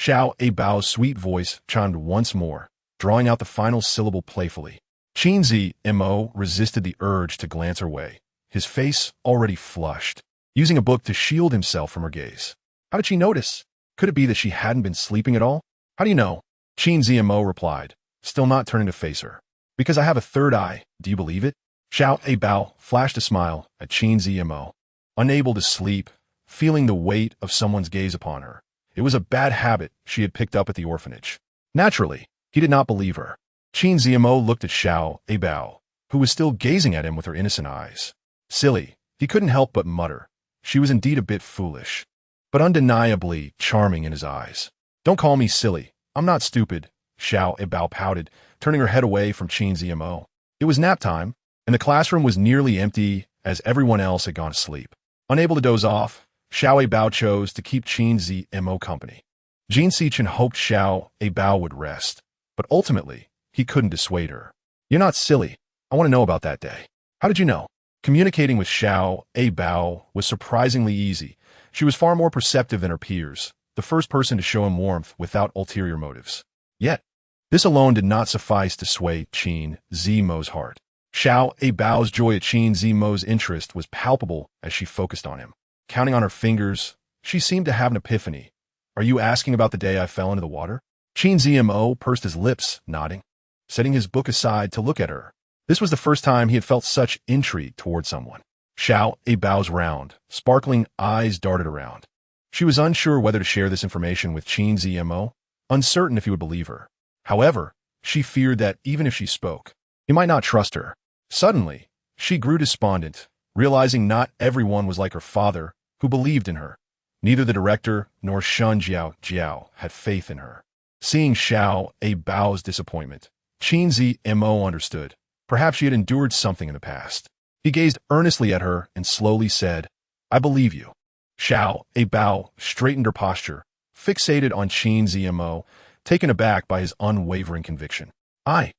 Abao's sweet voice chimed once more, drawing out the final syllable playfully. Qin's EMO resisted the urge to glance her way, his face already flushed, using a book to shield himself from her gaze. How did she notice? Could it be that she hadn't been sleeping at all? How do you know? Qin's EMO replied, still not turning to face her. Because I have a third eye, do you believe it? Abao flashed a smile at Qin's EMO. Unable to sleep, feeling the weight of someone's gaze upon her. It was a bad habit she had picked up at the orphanage. Naturally, he did not believe her. Qin's EMO looked at Abao, who was still gazing at him with her innocent eyes. Silly, he couldn't help but mutter. She was indeed a bit foolish, but undeniably charming in his eyes. Don't call me silly. I'm not stupid, Abao pouted, turning her head away from Qin's EMO. It was nap time, and the classroom was nearly empty as everyone else had gone to sleep. Unable to doze off, Abao chose to keep Qin's EMO company. Jin Sichin hoped Abao would rest, but ultimately, he couldn't dissuade her. You're not silly. I want to know about that day. How did you know? Communicating with Abao was surprisingly easy. She was far more perceptive than her peers, the first person to show him warmth without ulterior motives. Yet, this alone did not suffice to sway Qin's EMO's heart. Abao's joy at Qin's EMO's interest was palpable as she focused on him. Counting on her fingers, she seemed to have an epiphany. Are you asking about the day I fell into the water? Qin's EMO pursed his lips, nodding, setting his book aside to look at her. This was the first time he had felt such intrigue toward someone. Abao's round, sparkling eyes darted around. She was unsure whether to share this information with Qin's EMO, uncertain if he would believe her. However, she feared that even if she spoke, he might not trust her. Suddenly, she grew despondent, realizing not everyone was like her father, who believed in her. Neither the director nor Shun Jiao had faith in her. Seeing Abao's disappointment, Qin's EMO understood. Perhaps she had endured something in the past. He gazed earnestly at her and slowly said, I believe you. Abao straightened her posture, fixated on Qin's EMO, taken aback by his unwavering conviction. I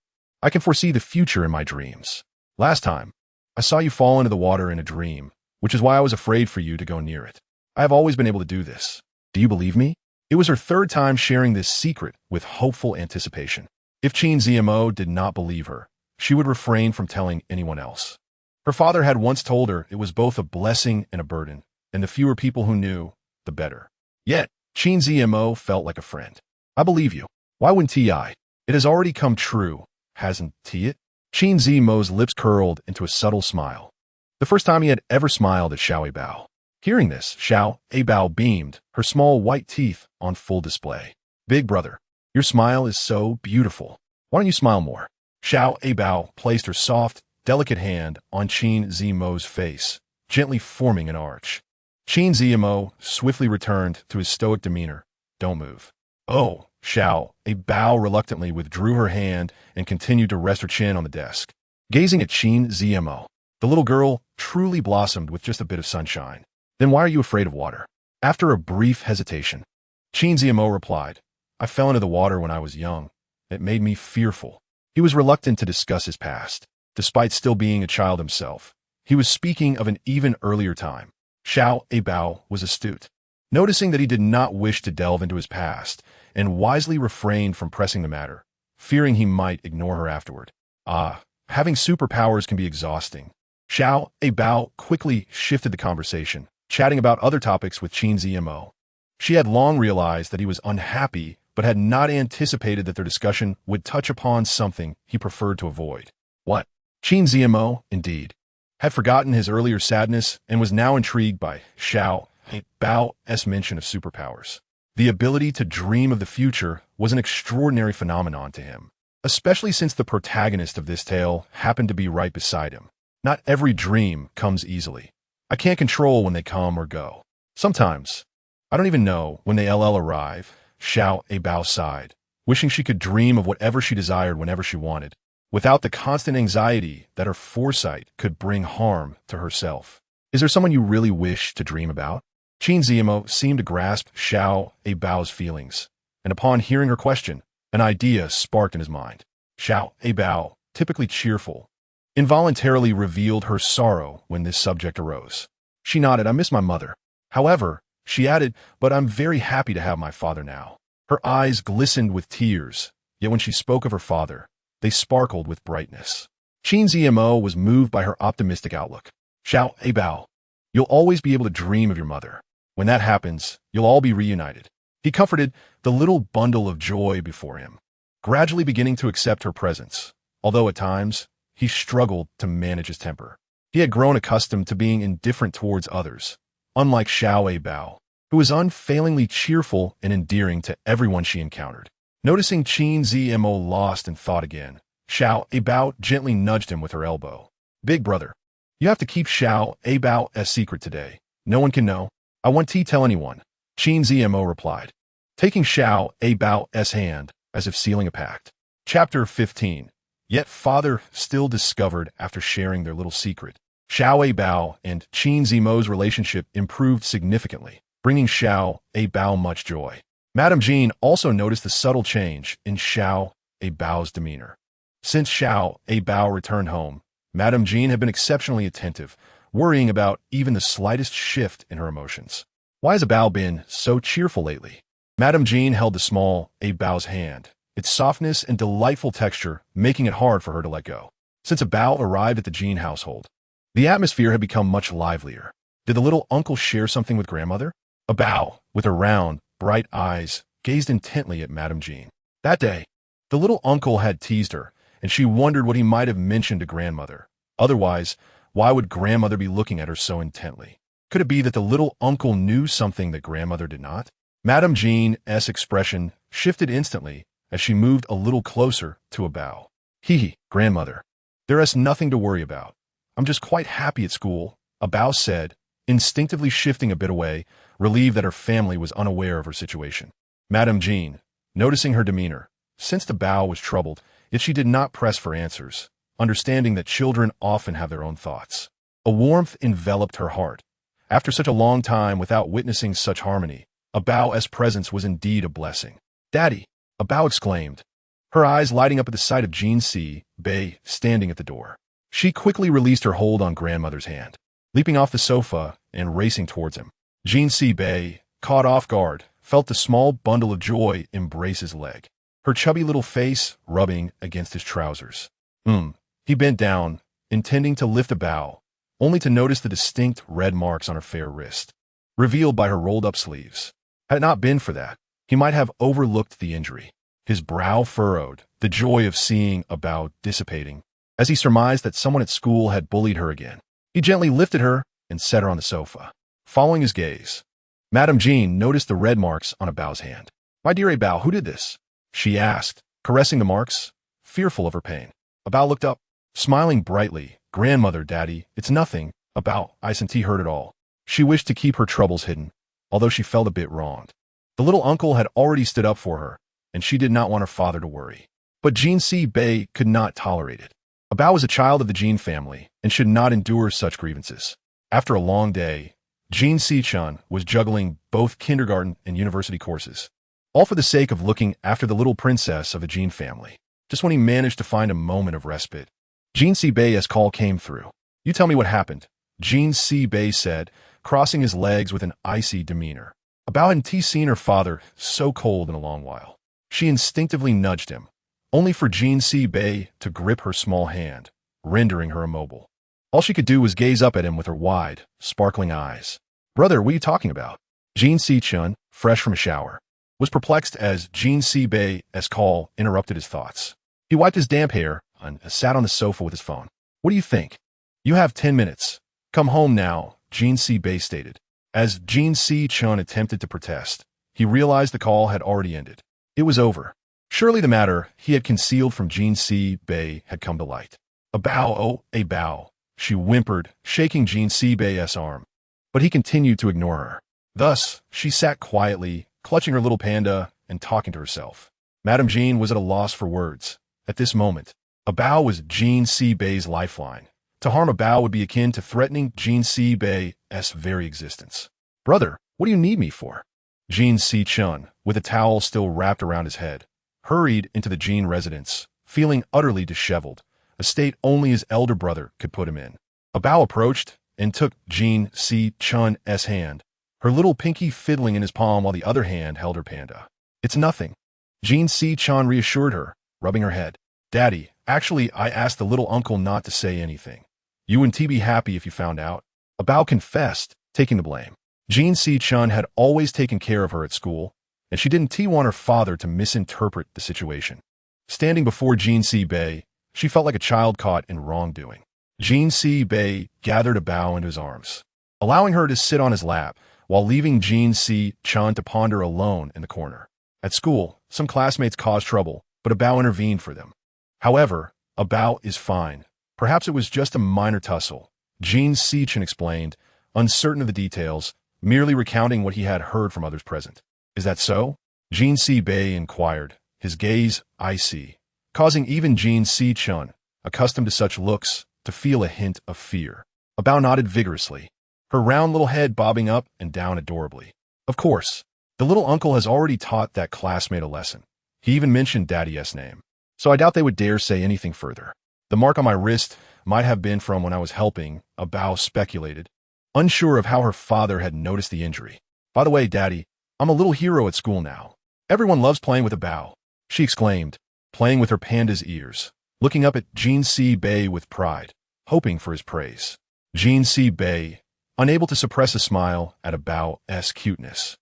can foresee the future in my dreams. Last time, I saw you fall into the water in a dream, which is why I was afraid for you to go near it. I have always been able to do this. Do you believe me? It was her third time sharing this secret with hopeful anticipation. If Qin's EMO did not believe her, she would refrain from telling anyone else. Her father had once told her it was both a blessing and a burden, and the fewer people who knew, the better. Yet, Qin's EMO felt like a friend. I believe you. Why wouldn't I? It has already come true, hasn't it? Qin's EMO's lips curled into a subtle smile. The first time he had ever smiled at Abao. Hearing this, Abao beamed, her small white teeth on full display. Big brother, your smile is so beautiful. Why don't you smile more? Abao placed her soft, delicate hand on Qin's EMO's face, gently forming an arch. Qin's EMO swiftly returned to his stoic demeanor. Don't move. Oh, Abao reluctantly withdrew her hand and continued to rest her chin on the desk. Gazing at Qin's EMO, the little girl truly blossomed with just a bit of sunshine. Then why are you afraid of water? After a brief hesitation, Qin's EMO replied, I fell into the water when I was young. It made me fearful. He was reluctant to discuss his past. Despite still being a child himself, he was speaking of an even earlier time. Abao was astute, noticing that he did not wish to delve into his past, and wisely refrained from pressing the matter, fearing he might ignore her afterward. Having superpowers can be exhausting. Abao quickly shifted the conversation, chatting about other topics with Qin's EMO. She had long realized that he was unhappy, but had not anticipated that their discussion would touch upon something he preferred to avoid. What? Qin's EMO, indeed, had forgotten his earlier sadness and was now intrigued by Abao's mention of superpowers. The ability to dream of the future was an extraordinary phenomenon to him, especially since the protagonist of this tale happened to be right beside him. Not every dream comes easily. I can't control when they come or go. Sometimes, I don't even know when they arrive. Abao sighed, wishing she could dream of whatever she desired whenever she wanted, without the constant anxiety that her foresight could bring harm to herself. Is there someone you really wish to dream about? Qin Ziemo seemed to grasp Abao's feelings, and upon hearing her question, an idea sparked in his mind. Abao, typically cheerful, involuntarily revealed her sorrow when this subject arose. She nodded. I miss my mother. However, she added, but I'm very happy to have my father now. Her eyes glistened with tears, yet when she spoke of her father, they sparkled with brightness. Qin Ziemo was moved by her optimistic outlook. Abao, you'll always be able to dream of your mother. When that happens, you'll all be reunited. He comforted the little bundle of joy before him, gradually beginning to accept her presence, although at times, he struggled to manage his temper. He had grown accustomed to being indifferent towards others, unlike Abao, who was unfailingly cheerful and endearing to everyone she encountered. Noticing Qin Ziemo lost in thought again, Abao gently nudged him with her elbow. Big brother, you have to keep Abao a secret today. No one can know. I won't tell anyone. Qin Ziemo replied, taking Abao's hand as if sealing a pact. Chapter 15. Yet father still discovered after sharing their little secret. Abao and Qin Ziemo's relationship improved significantly, bringing Abao much joy. Madame Jean also noticed the subtle change in Abao's demeanor. Since Abao returned home, Madame Jean had been exceptionally attentive, worrying about even the slightest shift in her emotions. Why has Abao been so cheerful lately? Madame Jean held the small Abao's hand, its softness and delightful texture making it hard for her to let go. Since Abao arrived at the Jean household, the atmosphere had become much livelier. Did the little uncle share something with grandmother? Abao, with her round, bright eyes, gazed intently at Madame Jean. That day, the little uncle had teased her, and she wondered what he might have mentioned to grandmother. Otherwise, why would grandmother be looking at her so intently? Could it be that the little uncle knew something that grandmother did not? Madame Jean's expression shifted instantly as she moved a little closer to Abao. Grandmother, there is nothing to worry about. I'm just quite happy at school, Abao said, instinctively shifting a bit away, relieved that her family was unaware of her situation. Madame Jean, noticing her demeanor, sensed Abao was troubled, yet she did not press for answers, understanding that children often have their own thoughts. A warmth enveloped her heart. After such a long time without witnessing such harmony, Abao's presence was indeed a blessing. Daddy, Abao exclaimed, her eyes lighting up at the sight of Jean Bei standing at the door. She quickly released her hold on grandmother's hand, leaping off the sofa and racing towards him. Jean Bei, caught off guard, felt the small bundle of joy embrace his leg, her chubby little face rubbing against his trousers. He bent down, intending to lift Abao, only to notice the distinct red marks on her fair wrist, revealed by her rolled-up sleeves. Had it not been for that, he might have overlooked the injury. His brow furrowed, the joy of seeing Abao dissipating, as he surmised that someone at school had bullied her again. He gently lifted her and set her on the sofa. Following his gaze, Madame Jean noticed the red marks on Abao's hand. My dear Abao, who did this? She asked, caressing the marks, fearful of her pain. Abao looked up, smiling brightly. Grandmother, Daddy, it's nothing. Abao, he heard it all. She wished to keep her troubles hidden, although she felt a bit wronged. The little uncle had already stood up for her, and she did not want her father to worry. But Jean Bei could not tolerate it. Abao was a child of the Jean family and should not endure such grievances. After a long day, Jean Chun was juggling both kindergarten and university courses, all for the sake of looking after the little princess of the Jean family. Just when he managed to find a moment of respite, Jean Bei's call came through. You tell me what happened, Jean Bei said, crossing his legs with an icy demeanor. Abao hadn't seen her father so cold in a long while. She instinctively nudged him, only for Jean Bei to grip her small hand, rendering her immobile. All she could do was gaze up at him with her wide, sparkling eyes. Brother, what are you talking about? Jean Chun, fresh from a shower, was perplexed as Jean Bei's call interrupted his thoughts. He wiped his damp hair and sat on the sofa with his phone. What do you think? You have 10 minutes. Come home now, Jean Bei stated. As Jean Chun attempted to protest, he realized the call had already ended. It was over. Surely the matter he had concealed from Jean Bei had come to light. Abao, she whimpered, shaking Jean Bei's arm. But he continued to ignore her. Thus, she sat quietly, clutching her little panda and talking to herself. Madame Jean was at a loss for words. At this moment, Abao was Jean Bei's lifeline, To harm Abao would be akin to threatening Jin Si Bei's very existence. Brother, what do you need me for? Jin Si Chun, with a towel still wrapped around his head, hurried into the Jin residence, feeling utterly disheveled, a state only his elder brother could put him in. Abao approached and took Jin Si Chun's hand, her little pinky fiddling in his palm while the other hand held her panda. It's nothing. Jin Si Chun reassured her, rubbing her head. Daddy, actually I asked the little uncle not to say anything. You wouldn't be happy if you found out. Abao confessed, taking the blame. Jin Si Chun had always taken care of her at school, and she didn't want her father to misinterpret the situation. Standing before Jin Si Bei, she felt like a child caught in wrongdoing. Jin Si Bei gathered Abao into his arms, allowing her to sit on his lap, while leaving Jin Si Chun to ponder alone in the corner. At school, some classmates caused trouble, but Abao intervened for them. However, Abao is fine. Perhaps it was just a minor tussle, Jin Si Chun explained, uncertain of the details, merely recounting what he had heard from others present. Is that so? Jin Si Bei inquired, his gaze icy, causing even Jin Si Chun, accustomed to such looks, to feel a hint of fear. Abao nodded vigorously, her round little head bobbing up and down adorably. Of course, the little uncle has already taught that classmate a lesson. He even mentioned Daddy's name, so I doubt they would dare say anything further. The mark on my wrist might have been from when I was helping, Abao speculated, unsure of how her father had noticed the injury. By the way, Daddy, I'm a little hero at school now. Everyone loves playing with Abao, she exclaimed, playing with her panda's ears, looking up at Jin Si Bei with pride, hoping for his praise. Jin Si Bei, unable to suppress a smile at Abao's cuteness,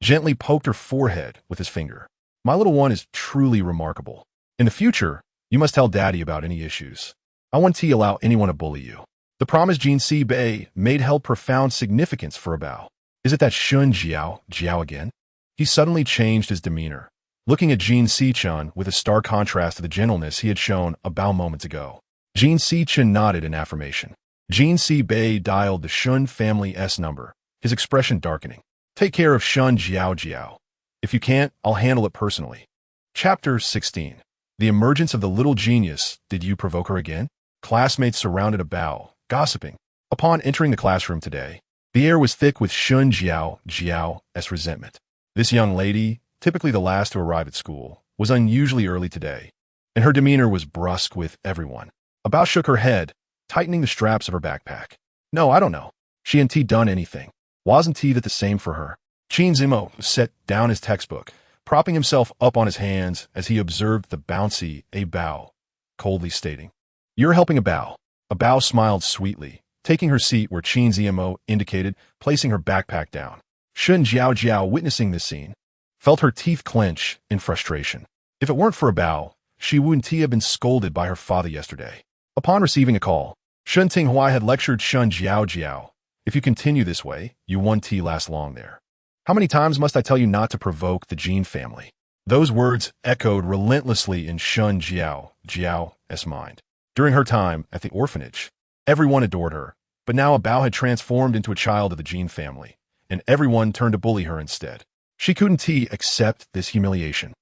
gently poked her forehead with his finger. My little one is truly remarkable. In the future, you must tell Daddy about any issues. I won't allow anyone to bully you. The promise Jin Si Bei made held profound significance for Abao. Is it that Shun Jiao again? He suddenly changed his demeanor, looking at Jin Si Chun with a stark contrast to the gentleness he had shown Abao moments ago. Jin Si Chun nodded in affirmation. Jin Si Bei dialed the Shun family's number, his expression darkening. Take care of Shun Jiao. If you can't, I'll handle it personally. Chapter 16. The emergence of the little genius. Did you provoke her again? Classmates surrounded Abao, gossiping. Upon entering the classroom today, the air was thick with Shun Jiao's resentment. This young lady, typically the last to arrive at school, was unusually early today, and her demeanor was brusque with everyone. Abao shook her head, tightening the straps of her backpack. No, I don't know. She ain't done anything. Wasn't that the same for her? Qin Zimo set down his textbook, propping himself up on his hands as he observed the bouncy Abao, coldly stating, You're helping Abao. Abao smiled sweetly, taking her seat where Qin Zimo indicated, placing her backpack down. Shun Jiao, witnessing this scene, felt her teeth clench in frustration. If it weren't for Abao, she wouldn't have been scolded by her father yesterday. Upon receiving a call, Shun Tinghua had lectured Shun Jiao, if you continue this way, you won't last long there. How many times must I tell you not to provoke the Jin family? Those words echoed relentlessly in Shun Jiao's mind. During her time at the orphanage, everyone adored her, but now Abao had transformed into a child of the Jin family, and everyone turned to bully her instead. She couldn't accept this humiliation.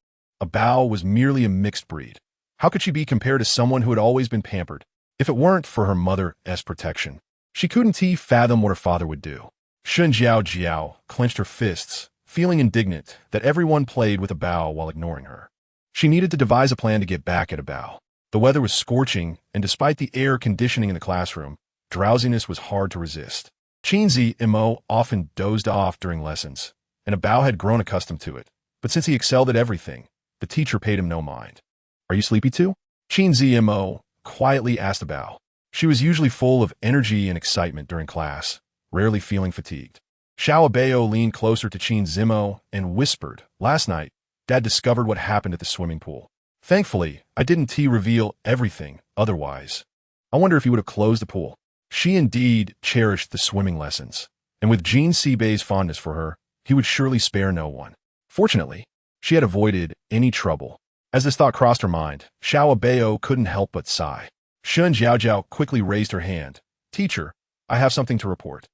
Abao was merely a mixed breed. How could she be compared to someone who had always been pampered? If it weren't for her mother's protection, she couldn't fathom what her father would do. Shun Jiao clenched her fists, feeling indignant that everyone played with Abao while ignoring her. She needed to devise a plan to get back at Abao. The weather was scorching, and despite the air conditioning in the classroom, drowsiness was hard to resist. Qin Zimo often dozed off during lessons, and Abao had grown accustomed to it. But since he excelled at everything, the teacher paid him no mind. Are you sleepy too? Qin Zimo quietly asked Abao. She was usually full of energy and excitement during class, rarely feeling fatigued. Abao leaned closer to Qin Zimo and whispered, Last night, Dad discovered what happened at the swimming pool. Thankfully, I didn't reveal everything, otherwise. I wonder if he would have closed the pool. She indeed cherished the swimming lessons, and with Jin Si Bei's fondness for her, he would surely spare no one. Fortunately, she had avoided any trouble. As this thought crossed her mind, Abao couldn't help but sigh. Shun Jiao quickly raised her hand. Teacher, I have something to report.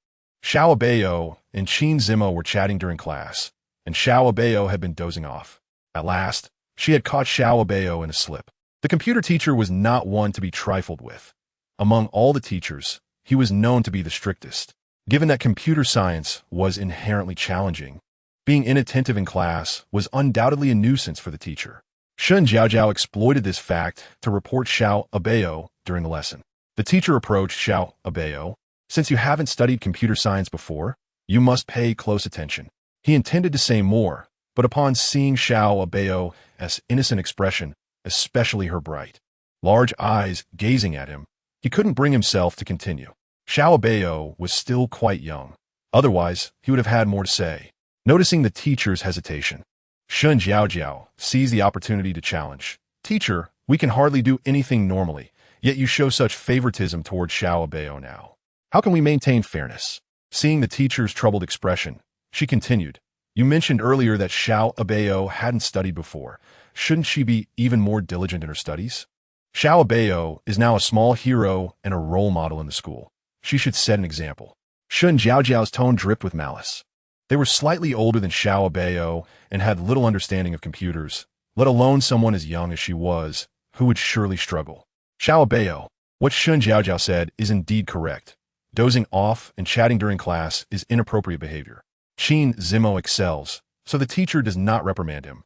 Abao and Qin Zimo were chatting during class, and Abao had been dozing off. At last, she had caught Abao in a slip. The computer teacher was not one to be trifled with. Among all the teachers, he was known to be the strictest. Given that computer science was inherently challenging, being inattentive in class was undoubtedly a nuisance for the teacher. Shun Jiaojiao exploited this fact to report Xiao Abao during the lesson. The teacher approached Xiao Abao. Since you haven't studied computer science before, you must pay close attention. He intended to say more, but upon seeing Xiao Abao's innocent expression, especially her bright, large eyes gazing at him, he couldn't bring himself to continue. Xiao Abao was still quite young. Otherwise, he would have had more to say. Noticing the teacher's hesitation, Shun Jiaojiao seized the opportunity to challenge. Teacher, we can hardly do anything normally, yet you show such favoritism towards Xiao Abao now. How can we maintain fairness? Seeing the teacher's troubled expression, she continued, you mentioned earlier that Xiao Abao hadn't studied before. Shouldn't she be even more diligent in her studies? Xiao Abao is now a small hero and a role model in the school. She should set an example. Shun Jiaojiao's tone dripped with malice. They were slightly older than Xiao Abao and had little understanding of computers, let alone someone as young as she was, who would surely struggle. Xiao Abao, what Shun Jiaojiao said is indeed correct. Dozing off and chatting during class is inappropriate behavior. Qin Zimo excels, so the teacher does not reprimand him.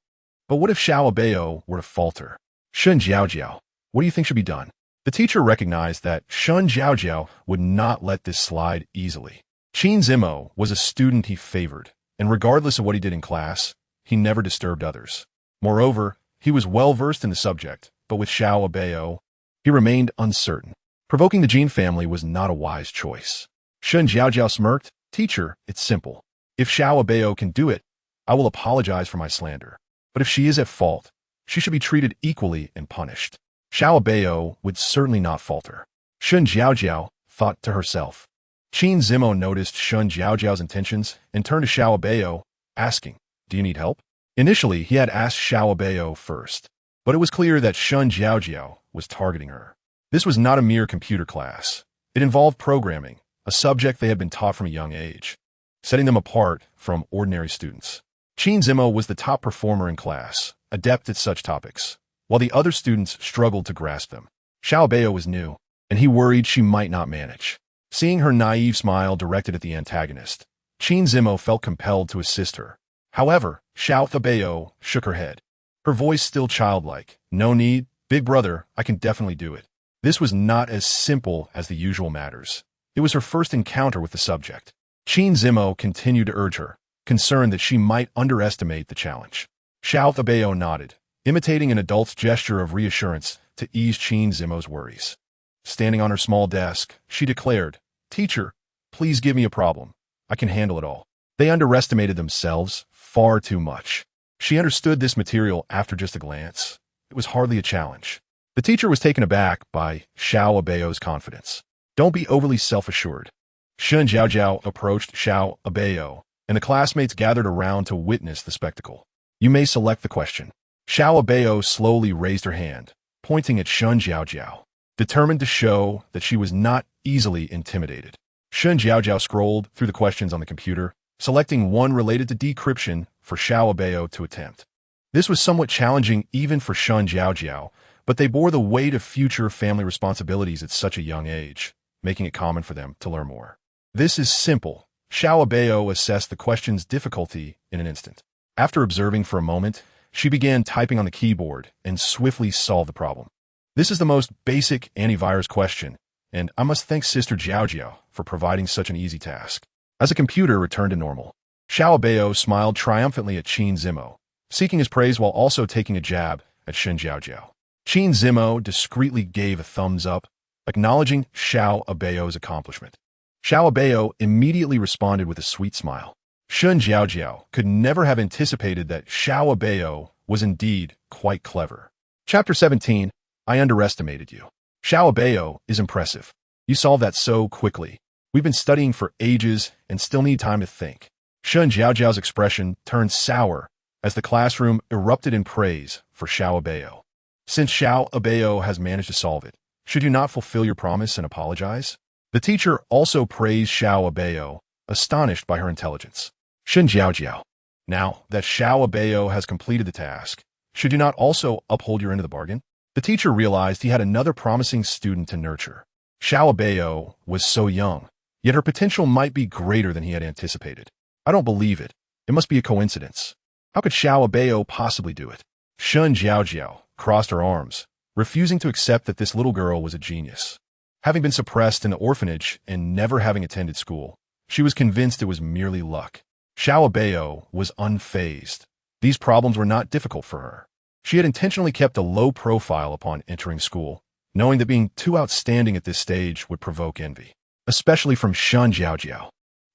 But what if Xiao Abao were to falter? Shun Jiaojiao, what do you think should be done? The teacher recognized that Shun Jiaojiao would not let this slide easily. Qin Zimo was a student he favored, and regardless of what he did in class, he never disturbed others. Moreover, he was well-versed in the subject, but with Xiao Abao, he remained uncertain. Provoking the Jin family was not a wise choice. Shun Jiaojiao smirked, Teacher, it's simple. If Xiao Abao can do it, I will apologize for my slander. But if she is at fault, she should be treated equally and punished. Xiao Abao would certainly not falter. Shun Jiaojiao thought to herself. Qin Zimo noticed Shun Jiaojiao's intentions and turned to Xiao Abao, asking, do you need help? Initially, he had asked Xiao Abao first, but it was clear that Shun Jiaojiao was targeting her. This was not a mere computer class. It involved programming, a subject they had been taught from a young age, setting them apart from ordinary students. Qin Zimo was the top performer in class, adept at such topics, while the other students struggled to grasp them. Xiao Abao was new, and he worried she might not manage. Seeing her naive smile directed at the antagonist, Qin Zimo felt compelled to assist her. However, Xiao Abao shook her head. Her voice still childlike. No need, big brother, I can definitely do it. This was not as simple as the usual matters. It was her first encounter with the subject. Qin Zimo continued to urge her, concerned that she might underestimate the challenge. Xiao Abao nodded, imitating an adult's gesture of reassurance to ease Qin Zimo's worries. Standing on her small desk, she declared, Teacher, please give me a problem. I can handle it all. They underestimated themselves far too much. She understood this material after just a glance. It was hardly a challenge. The teacher was taken aback by Xiao Abao's confidence. Don't be overly self-assured. Shun Jiaojiao approached Xiao Abao, and the classmates gathered around to witness the spectacle. You may select the question. Xiao Abao slowly raised her hand, pointing at Shun Jiaojiao, determined to show that she was not easily intimidated. Shun Jiaojiao scrolled through the questions on the computer, selecting one related to decryption for Xiao Abao to attempt. This was somewhat challenging even for Shun Jiaojiao, but they bore the weight of future family responsibilities at such a young age, making it common for them to learn more. This is simple. Xiao Abao assessed the question's difficulty in an instant. After observing for a moment, she began typing on the keyboard and swiftly solved the problem. This is the most basic antivirus question, and I must thank Sister Jiaojiao for providing such an easy task. As the computer returned to normal, Xiao Abao smiled triumphantly at Qin Zimo, seeking his praise while also taking a jab at Shun Jiaojiao. Qin Zimo discreetly gave a thumbs up, acknowledging Xiao Abao's accomplishment. Xiao Abao immediately responded with a sweet smile. Shun Jiaojiao could never have anticipated that Xiao Abao was indeed quite clever. Chapter 17, I underestimated you. Xiao Abao is impressive. You solved that so quickly. We've been studying for ages and still need time to think. Shun Jiaojiao's expression turned sour as the classroom erupted in praise for Xiao Abao. Since Xiao Abao has managed to solve it, should you not fulfill your promise and apologize? The teacher also praised Xiao Abao, astonished by her intelligence. Shun Jiaojiao, now that Xiao Abao has completed the task, should you not also uphold your end of the bargain? The teacher realized he had another promising student to nurture. Xiao Abao was so young, yet her potential might be greater than he had anticipated. I don't believe it. It must be a coincidence. How could Xiao Abao possibly do it? Shun Jiaojiao crossed her arms, refusing to accept that this little girl was a genius. Having been suppressed in the orphanage and never having attended school, she was convinced it was merely luck. Xiao Abao was unfazed. These problems were not difficult for her. She had intentionally kept a low profile upon entering school, knowing that being too outstanding at this stage would provoke envy, especially from Shun Jiaojiao,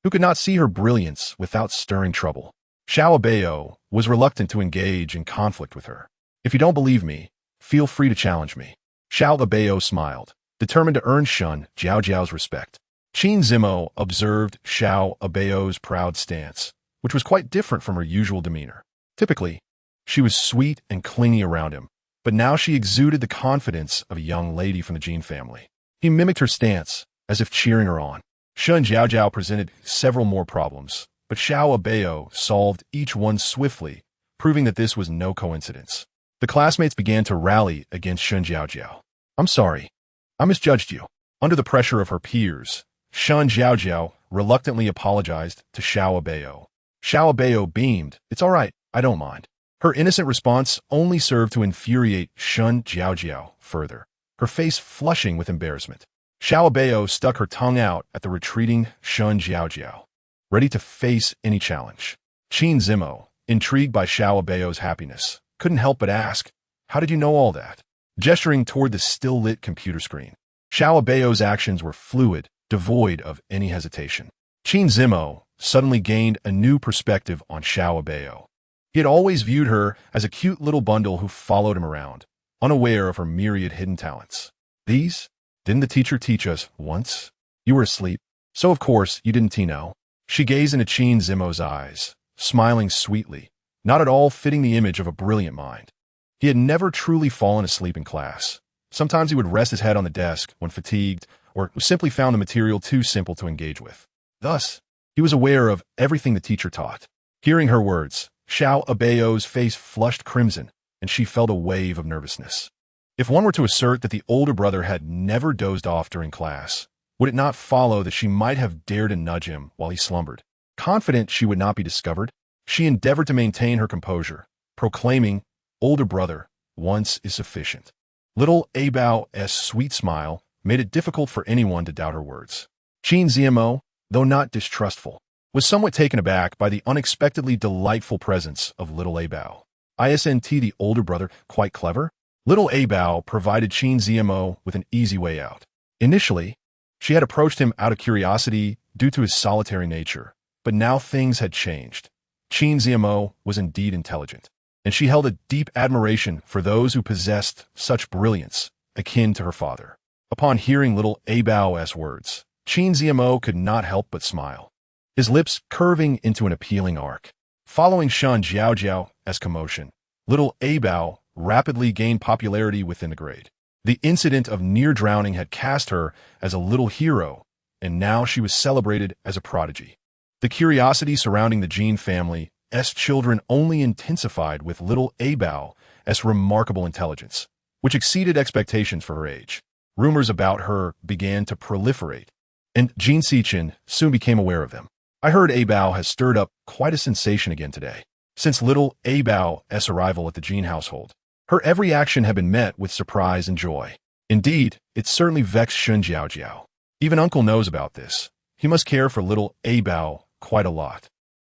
who could not see her brilliance without stirring trouble. Xiao Abao was reluctant to engage in conflict with her. If you don't believe me, feel free to challenge me. Xiao Abao smiled, determined to earn Shun Jiaojiao's respect. Qin Zimo observed Xiao Abao's proud stance, which was quite different from her usual demeanor. Typically, she was sweet and clingy around him, but now she exuded the confidence of a young lady from the Jin family. He mimicked her stance, as if cheering her on. Shun Jiaojiao presented several more problems, but Xiao Abao solved each one swiftly, proving that this was no coincidence. The classmates began to rally against Shun Jiaojiao. I'm sorry. I misjudged you. Under the pressure of her peers, Shun Jiaojiao reluctantly apologized to Xiao Abao. Xiao Abao beamed. It's all right, I don't mind. Her innocent response only served to infuriate Shun Jiaojiao further, her face flushing with embarrassment. Xiao Abao stuck her tongue out at the retreating Shun Jiaojiao, ready to face any challenge. Qin Zimo, intrigued by Xiao Abao's happiness, couldn't help but ask, how did you know all that? Gesturing toward the still-lit computer screen. Xiao Abao's actions were fluid, devoid of any hesitation. Qin Zimo suddenly gained a new perspective on Xiao Abao. He had always viewed her as a cute little bundle who followed him around, unaware of her myriad hidden talents. Didn't the teacher teach us once? You were asleep, so of course you didn't know. She gazed into Qin Zimo's eyes, smiling sweetly, not at all fitting the image of a brilliant mind. He had never truly fallen asleep in class. Sometimes he would rest his head on the desk when fatigued or simply found the material too simple to engage with. Thus, he was aware of everything the teacher taught. Hearing her words, Xiao Abao's face flushed crimson, and she felt a wave of nervousness. If one were to assert that the older brother had never dozed off during class, would it not follow that she might have dared to nudge him while he slumbered? Confident she would not be discovered, she endeavored to maintain her composure, proclaiming, older brother, once is sufficient. Little Abao's sweet smile made it difficult for anyone to doubt her words. Qin Zimo, though not distrustful, was somewhat taken aback by the unexpectedly delightful presence of little Abao. Isn't the older brother quite clever? Little Abao provided Qin Zimo with an easy way out. Initially, she had approached him out of curiosity due to his solitary nature, but now things had changed. Qin Zimo was indeed intelligent, and she held a deep admiration for those who possessed such brilliance, akin to her father. Upon hearing little Abao's words, Qin Zimo could not help but smile, his lips curving into an appealing arc. Following Shun Jiaojiao's commotion, little Abao rapidly gained popularity within the grade. The incident of near drowning had cast her as a little hero, and now she was celebrated as a prodigy. The curiosity surrounding the Jin family's children only intensified with little Abao's remarkable intelligence, which exceeded expectations for her age. Rumors about her began to proliferate, and Jin Sichen soon became aware of them. I heard Abao has stirred up quite a sensation again today. Since little Abao's arrival at the Jin household, her every action had been met with surprise and joy. Indeed, it certainly vexed Shun Jiaojiao. Even uncle knows about this. He must care for little Abao quite a lot.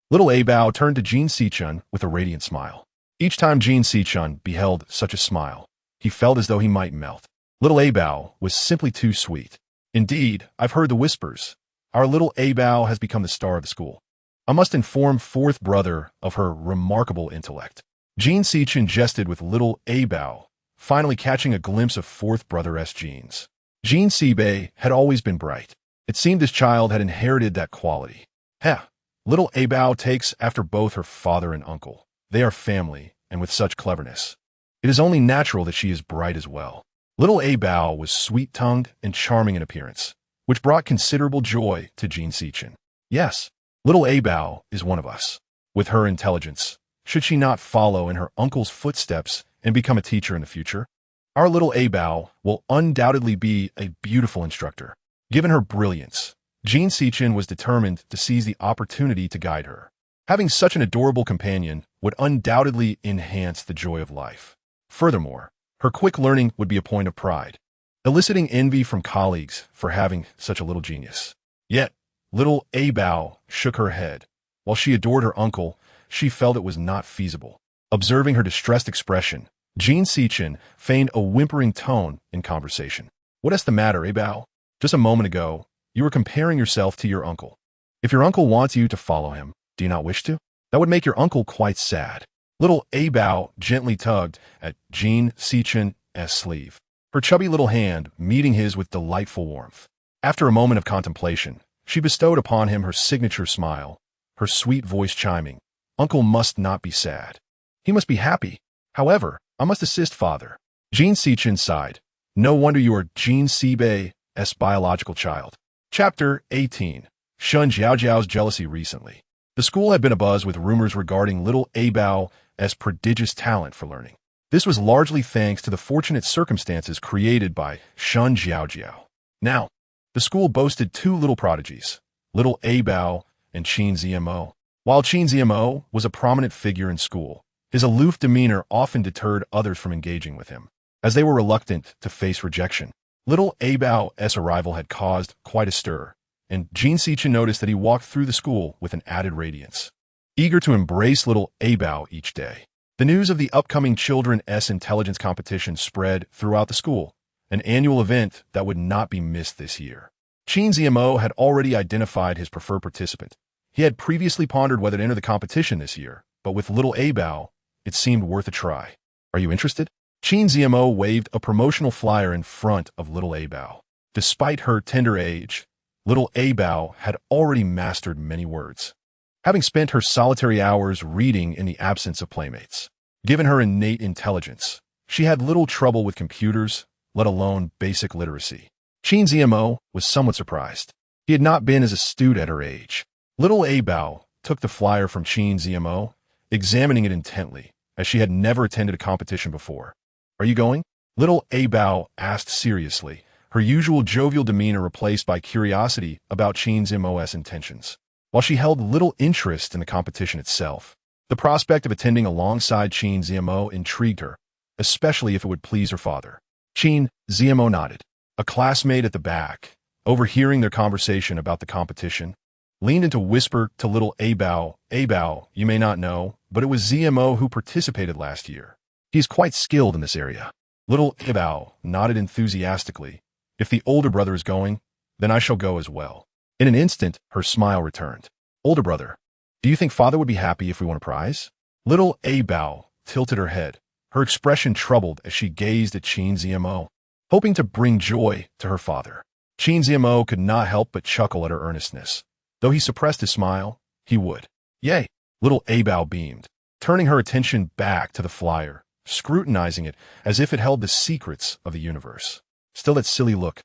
Little Abao turned to Jin Sichun with a radiant smile. Each time Jin Sichun beheld such a smile, he felt as though he might melt. Little Abao was simply too sweet. Indeed, I've heard the whispers. Our little Abao has become the star of the school. I must inform fourth brother of her remarkable intellect. Jin Sichun jested with little Abao, finally catching a glimpse of fourth brother's genes. Jin Sibei had always been bright. It seemed this child had inherited that quality. Little Abao takes after both her father and uncle. They are family, and with such cleverness, it is only natural that she is bright as well. Little Abao was sweet-tongued and charming in appearance, which brought considerable joy to Jin Sichun. Yes, little Abao is one of us. With her intelligence, should she not follow in her uncle's footsteps and become a teacher in the future? Our little Abao will undoubtedly be a beautiful instructor. Given her brilliance, Jean Sichin was determined to seize the opportunity to guide her. Having such an adorable companion would undoubtedly enhance the joy of life. Furthermore, her quick learning would be a point of pride, eliciting envy from colleagues for having such a little genius. Yet, little Abao shook her head. While she adored her uncle, she felt it was not feasible. Observing her distressed expression, Jean Sichin feigned a whimpering tone in conversation. "What is the matter, Abao? Just a moment ago, you were comparing yourself to your uncle. If your uncle wants you to follow him, do you not wish to? That would make your uncle quite sad." Little Abao gently tugged at Jean Sichin's sleeve, her chubby little hand meeting his with delightful warmth. After a moment of contemplation, she bestowed upon him her signature smile, her sweet voice chiming, "Uncle must not be sad. He must be happy. However, I must assist father." Jean Sichin sighed. "No wonder you are Jean Sibei's biological child." Chapter 18. Shun Jiaojiao's jealousy recently. The school had been abuzz with rumors regarding little Abao's prodigious talent for learning. This was largely thanks to the fortunate circumstances created by Shun Jiaojiao. Now, the school boasted two little prodigies, little Abao and Qin Zmo. While Qin Zmo was a prominent figure in school, his aloof demeanor often deterred others from engaging with him, as they were reluctant to face rejection. Little Abao's arrival had caused quite a stir, and Jean Sichin noticed that he walked through the school with an added radiance, eager to embrace little Abao each day. The news of the upcoming Children's Intelligence Competition spread throughout the school, an annual event that would not be missed this year. Qin Zmo had already identified his preferred participant. He had previously pondered whether to enter the competition this year, but with little Abao, it seemed worth a try. "Are you interested?" Qin Zmo waved a promotional flyer in front of little Abao. Despite her tender age, little Abao had already mastered many words, having spent her solitary hours reading in the absence of playmates. Given her innate intelligence, she had little trouble with computers, let alone basic literacy. Qin Zmo was somewhat surprised. He had not been as astute at her age. Little Abao took the flyer from Qin Zmo, examining it intently, as she had never attended a competition before. "Are you going?" Little Abao asked seriously, her usual jovial demeanor replaced by curiosity about Qin Zmo's intentions. While she held little interest in the competition itself, the prospect of attending alongside Qin Zmo intrigued her, especially if it would please her father. Qin Zmo nodded. A classmate at the back, overhearing their conversation about the competition, leaned in to whisper to little Abao, "Abao, you may not know, but it was Zmo who participated last year. He is quite skilled in this area." Little Abao nodded enthusiastically. "If the older brother is going, then I shall go as well." In an instant, her smile returned. "Older brother, do you think father would be happy if we won a prize?" Little Abao tilted her head, her expression troubled as she gazed at Qin Zmo, hoping to bring joy to her father. Qin Zmo could not help but chuckle at her earnestness. Though he suppressed his smile, he would. "Yay!" Little Abao beamed, turning her attention back to the flyer, scrutinizing it as if it held the secrets of the universe. Still that silly look.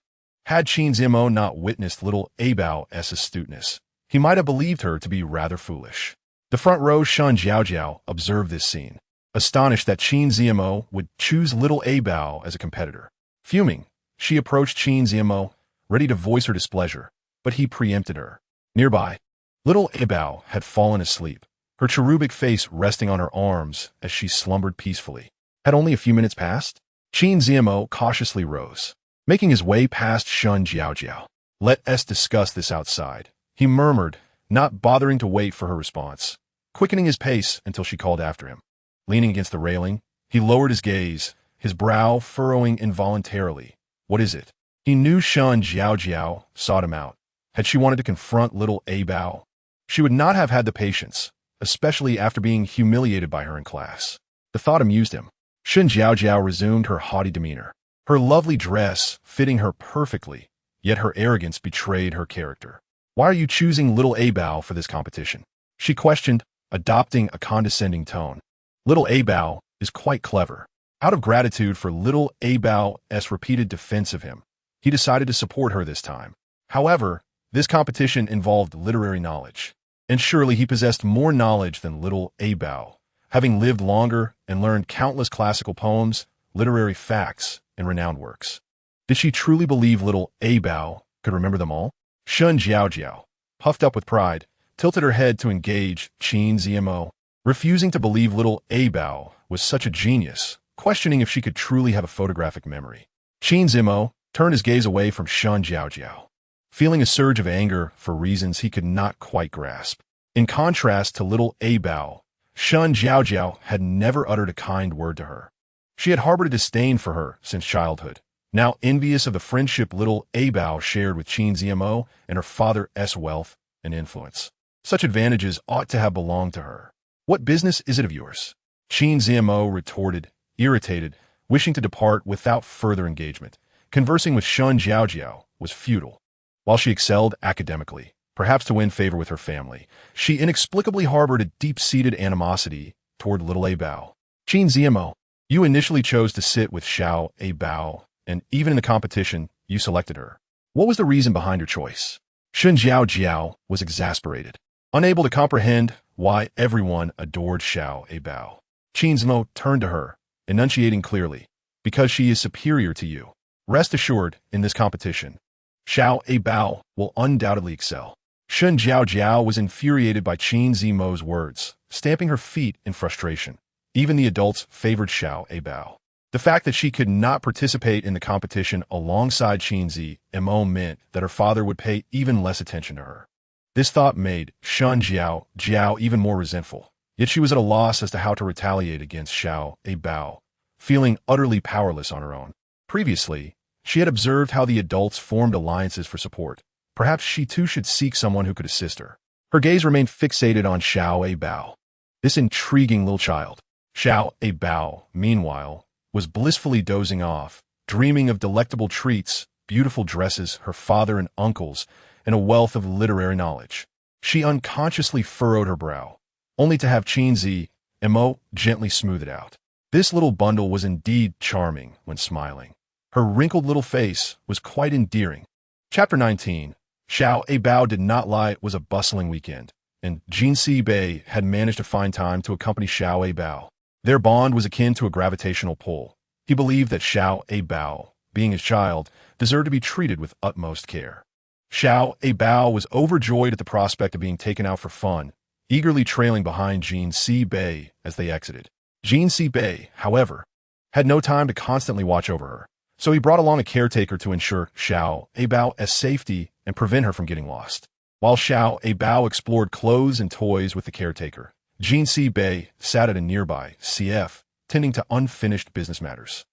Had Qin Zmo not witnessed little Abao's astuteness, he might have believed her to be rather foolish. The front row Shun Jiaojiao observed this scene, astonished that Qin Zmo would choose little Abao as a competitor. Fuming, she approached Qin Zmo, ready to voice her displeasure, but he preempted her. Nearby, little Abao had fallen asleep, her cherubic face resting on her arms as she slumbered peacefully. Had only a few minutes passed? Qin Zmo cautiously rose, making his way past Shun Jiaojiao. "Let us discuss this outside," he murmured, not bothering to wait for her response, quickening his pace until she called after him. Leaning against the railing, he lowered his gaze, his brow furrowing involuntarily. "What is it?" He knew Shun Jiaojiao sought him out. Had she wanted to confront little Abao, she would not have had the patience, especially after being humiliated by her in class. The thought amused him. Shun Jiaojiao resumed her haughty demeanor, her lovely dress fitting her perfectly, yet her arrogance betrayed her character. "Why are you choosing little Abao for this competition?" she questioned, adopting a condescending tone. "Little Abao is quite clever." Out of gratitude for little Abao's repeated defense of him, he decided to support her this time. However, this competition involved literary knowledge, and surely he possessed more knowledge than little Abao, having lived longer and learned countless classical poems, literary facts, and renowned works. Did she truly believe little Abao could remember them all? Shun Jiao, puffed up with pride, tilted her head to engage Qin Zmo, refusing to believe little Abao was such a genius, questioning if she could truly have a photographic memory. Qin Zmo turned his gaze away from Shun Jiao, feeling a surge of anger for reasons he could not quite grasp. In contrast to little Abao, Shun Jiao had never uttered a kind word to her. She had harbored a disdain for her since childhood, now envious of the friendship little Abao shared with Qin Zmo and her father's wealth and influence. Such advantages ought to have belonged to her. What business is it of yours? Qin Zmo retorted, irritated, wishing to depart without further engagement. Conversing with Shun Jiao was futile. While she excelled academically, perhaps to win favor with her family, she inexplicably harbored a deep-seated animosity toward little Abao. Qin Zmo, you initially chose to sit with Xiao Abao, and even in the competition, you selected her. What was the reason behind your choice? Shun Jiao was exasperated, unable to comprehend why everyone adored Xiao Abao. Qin Zmo turned to her, enunciating clearly, because she is superior to you. Rest assured, in this competition, Xiao Abao will undoubtedly excel. Shun Jiao was infuriated by Qin Zmo's words, stamping her feet in frustration. Even the adults favored Xiao Abao. The fact that she could not participate in the competition alongside Qin Zmo meant that her father would pay even less attention to her. This thought made Shun Jiao even more resentful, yet she was at a loss as to how to retaliate against Xiao Abao, feeling utterly powerless on her own. Previously, she had observed how the adults formed alliances for support. Perhaps she too should seek someone who could assist her. Her gaze remained fixated on Xiao Abao, this intriguing little child. Xiao Abao, meanwhile, was blissfully dozing off, dreaming of delectable treats, beautiful dresses, her father and uncles, and a wealth of literary knowledge. She unconsciously furrowed her brow, only to have Qin Zmo gently smooth it out. This little bundle was indeed charming when smiling. Her wrinkled little face was quite endearing. Chapter 19. Xiao Abao did not lie. It was a bustling weekend, and Jin Bei had managed to find time to accompany Xiao Abao. Their bond was akin to a gravitational pull. He believed that Xiao Abao, being his child, deserved to be treated with utmost care. Xiao Abao was overjoyed at the prospect of being taken out for fun, eagerly trailing behind Jin Bei as they exited. Jin Bei, however, had no time to constantly watch over her, so he brought along a caretaker to ensure Xiao Abao's safety and prevent her from getting lost. While Xiao Abao explored clothes and toys with the caretaker, Jin Bei sat at a nearby CF, tending to unfinished business matters.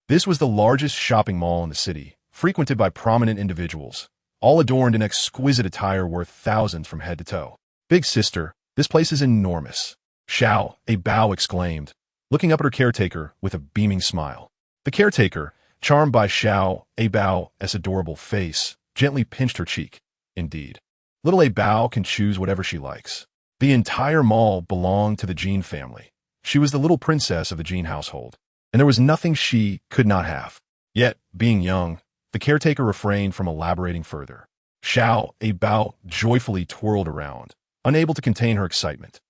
This was the largest shopping mall in the city, frequented by prominent individuals, all adorned in exquisite attire worth thousands from head to toe. Big sister, this place is enormous, Xiao Abao exclaimed, looking up at her caretaker with a beaming smile. The caretaker, charmed by Xiao Abao's adorable face, gently pinched her cheek. Indeed, little Abao can choose whatever she likes. The entire mall belonged to the Jin family. She was the little princess of the Jin household, and there was nothing she could not have. Yet, being young, the caretaker refrained from elaborating further. Xiao Abao joyfully twirled around, unable to contain her excitement,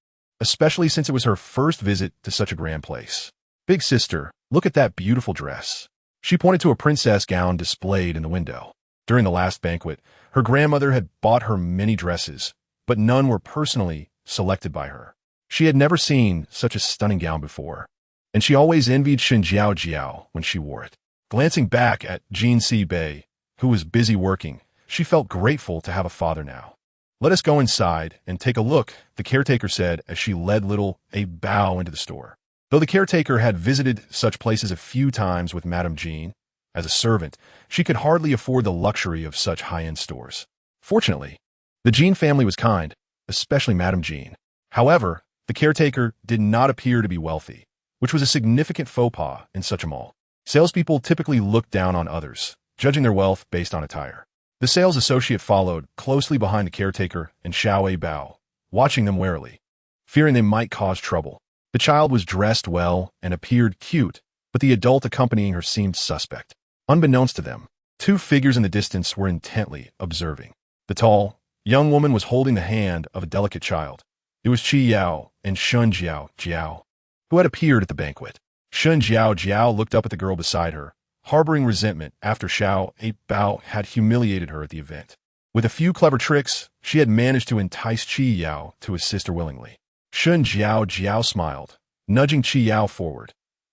especially since it was her first visit to such a grand place. Big sister, look at that beautiful dress. She pointed to a princess gown displayed in the window. During the last banquet, her grandmother had bought her many dresses, but none were personally selected by her. She had never seen such a stunning gown before, and she always envied Shun Jiao when she wore it. Glancing back at Jin Bei, who was busy working, she felt grateful to have a father now. Let us go inside and take a look, the caretaker said as she led little Abao into the store. Though the caretaker had visited such places a few times with Madame Jean, as a servant, she could hardly afford the luxury of such high-end stores. Fortunately, the Jean family was kind, especially Madame Jean. However, the caretaker did not appear to be wealthy, which was a significant faux pas in such a mall. Salespeople typically looked down on others, judging their wealth based on attire. The sales associate followed closely behind the caretaker and Xiao Abao, watching them warily, fearing they might cause trouble. The child was dressed well and appeared cute, but the adult accompanying her seemed suspect. Unbeknownst to them, two figures in the distance were intently observing. The tall, young woman was holding the hand of a delicate child. It was Qi Yao and Shun Jiao, who had appeared at the banquet. Shun Jiao looked up at the girl beside her, harboring resentment after Abao had humiliated her at the event. With a few clever tricks, she had managed to entice Qi Yao to assist her willingly. Shun Jiao smiled, nudging Qi Yao forward.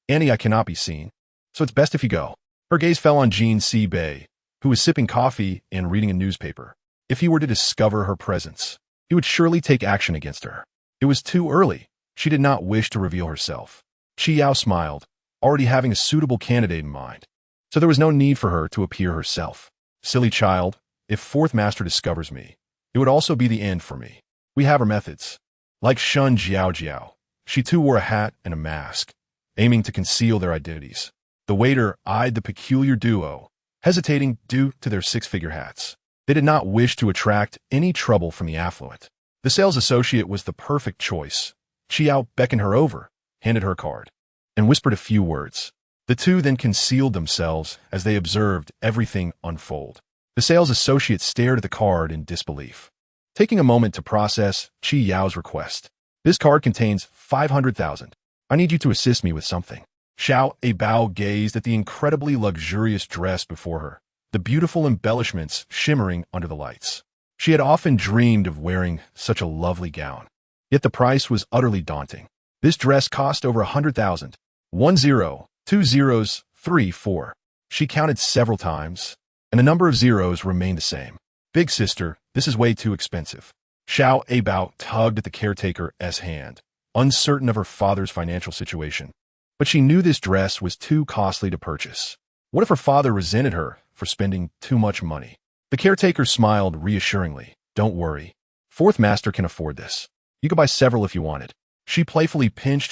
Annie, I cannot be seen, so it's best if you go. Her gaze fell on Jin Si Bei, who was sipping coffee and reading a newspaper. If he were to discover her presence, he would surely take action against her. It was too early. She did not wish to reveal herself. Qi Yao smiled, already having a suitable candidate in mind, so there was no need for her to appear herself. Silly child, if fourth master discovers me, it would also be the end for me. We have our methods. Like Shun Jiao, she too wore a hat and a mask, aiming to conceal their identities. The waiter eyed the peculiar duo, hesitating due to their six-figure hats. They did not wish to attract any trouble from the affluent. The sales associate was the perfect choice. Qi Yao beckoned her over, handed her a card, and whispered a few words. The two then concealed themselves as they observed everything unfold. The sales associate stared at the card in disbelief, taking a moment to process Qi Yao's request. This card contains 500,000. I need you to assist me with something. Abao gazed at the incredibly luxurious dress before her, the beautiful embellishments shimmering under the lights. She had often dreamed of wearing such a lovely gown, yet the price was utterly daunting. This dress cost over 100,000. 1 0, 2 zeros, 3 4. She counted several times, and the number of zeros remained the same. Big sister, this is way too expensive. Abao tugged at the caretaker's hand, uncertain of her father's financial situation. But she knew this dress was too costly to purchase. What if her father resented her for spending too much money? The caretaker smiled reassuringly. Don't worry. Fourth master can afford this. You could buy several if you wanted. She playfully pinched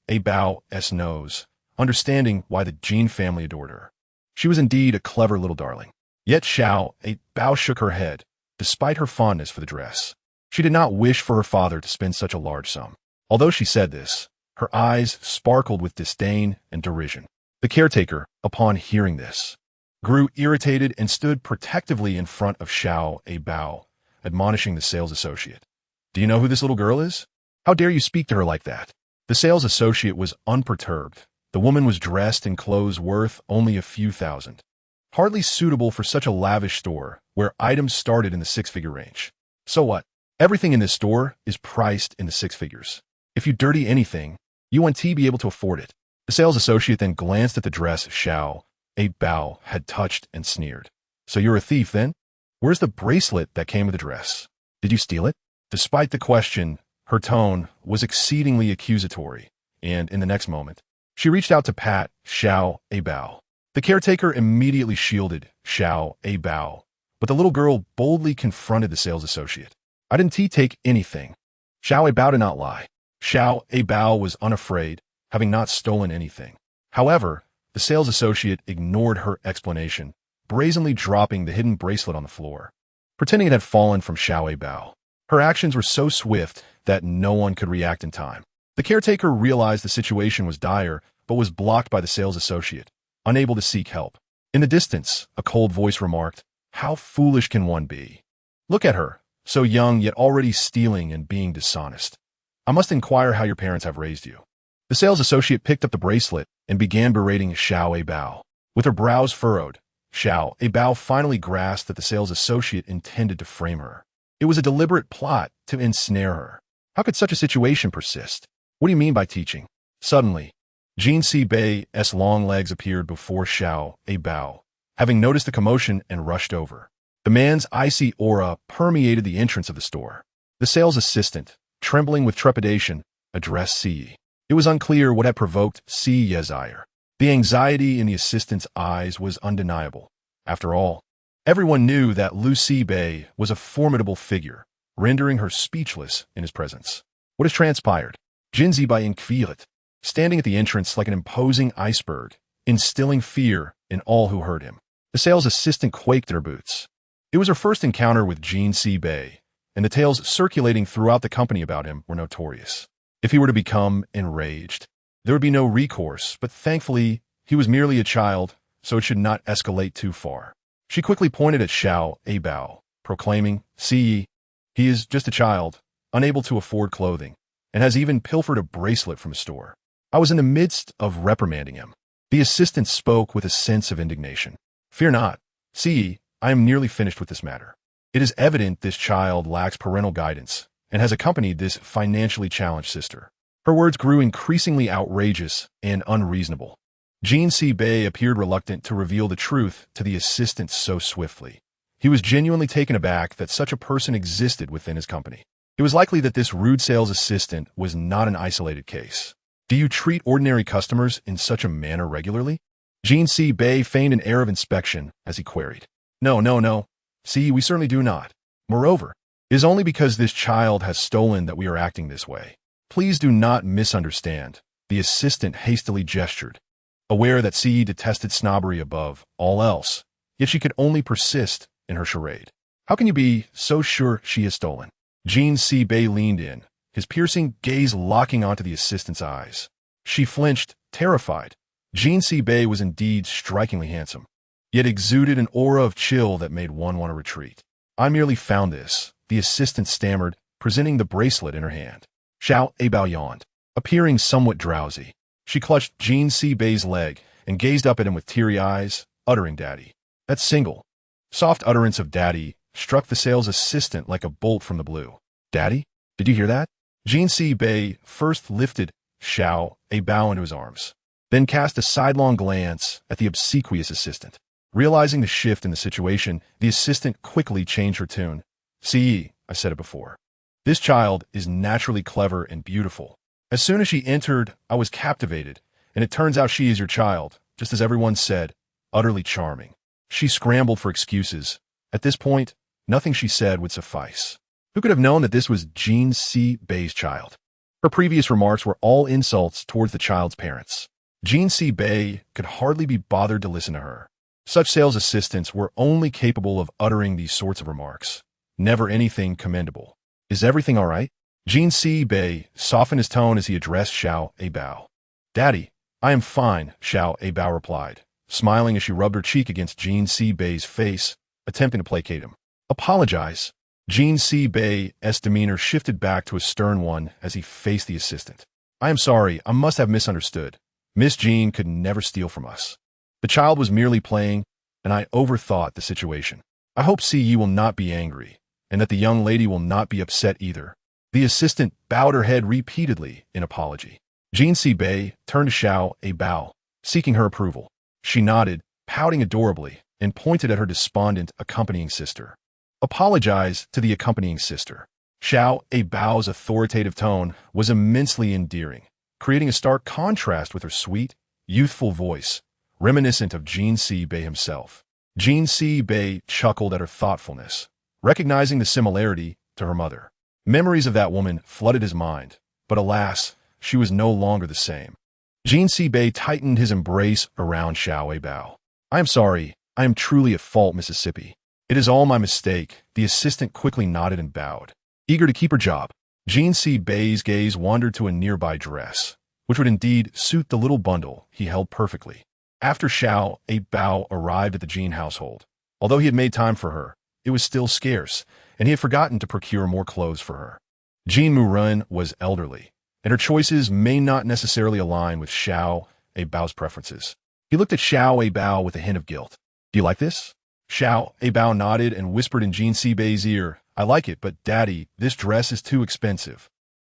Abao's nose, understanding why the Jin family adored her. She was indeed a clever little darling. Yet Abao shook her head, despite her fondness for the dress. She did not wish for her father to spend such a large sum. Although she said this, her eyes sparkled with disdain and derision. The caretaker, upon hearing this, grew irritated and stood protectively in front of Abao, admonishing the sales associate. Do you know who this little girl is? How dare you speak to her like that? The sales associate was unperturbed. The woman was dressed in clothes worth only a few thousand, hardly suitable for such a lavish store where items started in the six-figure range. So what? Everything in this store is priced in the six figures. If you dirty anything, you won't be able to afford it. The sales associate then glanced at the dress Abao had touched and sneered. So you're a thief then? Where's the bracelet that came with the dress? Did you steal it? Despite the question, her tone was exceedingly accusatory, and in the next moment, she reached out to pat Abao. The caretaker immediately shielded Abao, but the little girl boldly confronted the sales associate. I didn't take anything. Abao did not lie. Abao was unafraid, having not stolen anything. However, the sales associate ignored her explanation, brazenly dropping the hidden bracelet on the floor, pretending it had fallen from Abao. Her actions were so swift that no one could react in time. The caretaker realized the situation was dire, but was blocked by the sales associate, unable to seek help. In the distance, a cold voice remarked, "How foolish can one be? Look at her, so young yet already stealing and being dishonest. I must inquire how your parents have raised you." The sales associate picked up the bracelet and began berating Abao. With her brows furrowed, Abao finally grasped that the sales associate intended to frame her. It was a deliberate plot to ensnare her. How could such a situation persist? What do you mean by teaching? Suddenly, Jin Si Bei's long legs appeared before Abao, having noticed the commotion and rushed over. The man's icy aura permeated the entrance of the store. The sales assistant, trembling with trepidation, addressed Si. It was unclear what had provoked Si's ire. The anxiety in the assistant's eyes was undeniable. After all, everyone knew that Lu Si Bei was a formidable figure, rendering her speechless in his presence. What has transpired? Jin Si Bei inquired, standing at the entrance like an imposing iceberg, instilling fear in all who heard him. The sales assistant quaked in her boots. It was her first encounter with Jin Si Bei, and the tales circulating throughout the company about him were notorious. If he were to become enraged, there would be no recourse, but thankfully, he was merely a child, so it should not escalate too far. She quickly pointed at Abao, proclaiming, "See, he is just a child, unable to afford clothing, and has even pilfered a bracelet from a store. I was in the midst of reprimanding him." The assistant spoke with a sense of indignation. Fear not. See, I am nearly finished with this matter. It is evident this child lacks parental guidance and has accompanied this financially challenged sister. Her words grew increasingly outrageous and unreasonable. Jean C. Bay appeared reluctant to reveal the truth to the assistant so swiftly. He was genuinely taken aback that such a person existed within his company. It was likely that this rude sales assistant was not an isolated case. Do you treat ordinary customers in such a manner regularly? Jean C. Bay feigned an air of inspection as he queried. No. See, we certainly do not. Moreover, it is only because this child has stolen that we are acting this way. Please do not misunderstand. The assistant hastily gestured, aware that C. detested snobbery above all else, yet she could only persist in her charade. How can you be so sure she has stolen? Jean C. Bay leaned in, his piercing gaze locking onto the assistant's eyes. She flinched, terrified. Jean C. Bay was indeed strikingly handsome, yet exuded an aura of chill that made one want to retreat. I merely found this, the assistant stammered, presenting the bracelet in her hand. Abao yawned, appearing somewhat drowsy. She clutched Jean C. Bay's leg and gazed up at him with teary eyes, uttering "Daddy." That single, soft utterance of "Daddy" struck the sales assistant like a bolt from the blue. "Daddy? Did you hear that?" Jean C. Bay first lifted Abao into his arms, then cast a sidelong glance at the obsequious assistant. Realizing the shift in the situation, the assistant quickly changed her tune. "See, I said it before. This child is naturally clever and beautiful. As soon as she entered, I was captivated, and it turns out she is your child, just as everyone said, utterly charming." She scrambled for excuses. At this point, nothing she said would suffice. Who could have known that this was Jean C. Bay's child? Her previous remarks were all insults towards the child's parents. Jean C. Bay could hardly be bothered to listen to her. Such sales assistants were only capable of uttering these sorts of remarks. Never anything commendable. "Is everything all right?" Jean C. Bay softened his tone as he addressed Abao. "Daddy, I am fine," Abao replied, smiling as she rubbed her cheek against Jean C. Bay's face, attempting to placate him. "Apologize." Jean C. Bay's demeanor shifted back to a stern one as he faced the assistant. "I am sorry, I must have misunderstood. Miss Jean could never steal from us. The child was merely playing, and I overthought the situation. I hope you will not be angry, and that the young lady will not be upset either." The assistant bowed her head repeatedly in apology. Jean C. Bay turned to Abao, seeking her approval. She nodded, pouting adorably, and pointed at her despondent accompanying sister. "Apologize to the accompanying sister." Abao's authoritative tone was immensely endearing, creating a stark contrast with her sweet, youthful voice, reminiscent of Jean C. Bay himself. Jean C. Bay chuckled at her thoughtfulness, recognizing the similarity to her mother. Memories of that woman flooded his mind, but alas, she was no longer the same. Jean C. Bay tightened his embrace around Abao. "I am sorry. I am truly at fault, Mississippi. It is all my mistake." The assistant quickly nodded and bowed, eager to keep her job. Jean C. Bay's gaze wandered to a nearby dress, which would indeed suit the little bundle he held perfectly. After Abao arrived at the Jean household, although he had made time for her, it was still scarce, and he had forgotten to procure more clothes for her. Jean Morin was elderly, and her choices may not necessarily align with Abao's preferences. He looked at Abao with a hint of guilt. "Do you like this?" Abao nodded and whispered in Jean C. Bay's ear, "I like it, but Daddy, this dress is too expensive."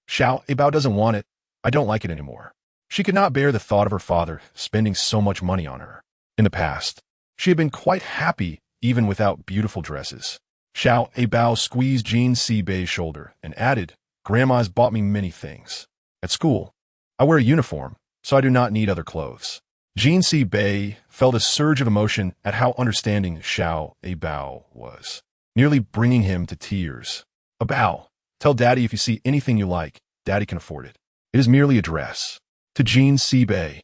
Abao doesn't want it. I don't like it anymore. She could not bear the thought of her father spending so much money on her. In the past, she had been quite happy even without beautiful dresses. Abao squeezed Jean C. Bay's shoulder and added, "Grandma's bought me many things. At school, I wear a uniform, so I do not need other clothes." Jean C. Bay felt a surge of emotion at how understanding Abao was, nearly bringing him to tears. "Abao, tell Daddy if you see anything you like, Daddy can afford it. It is merely a dress." To Jean C. Bay,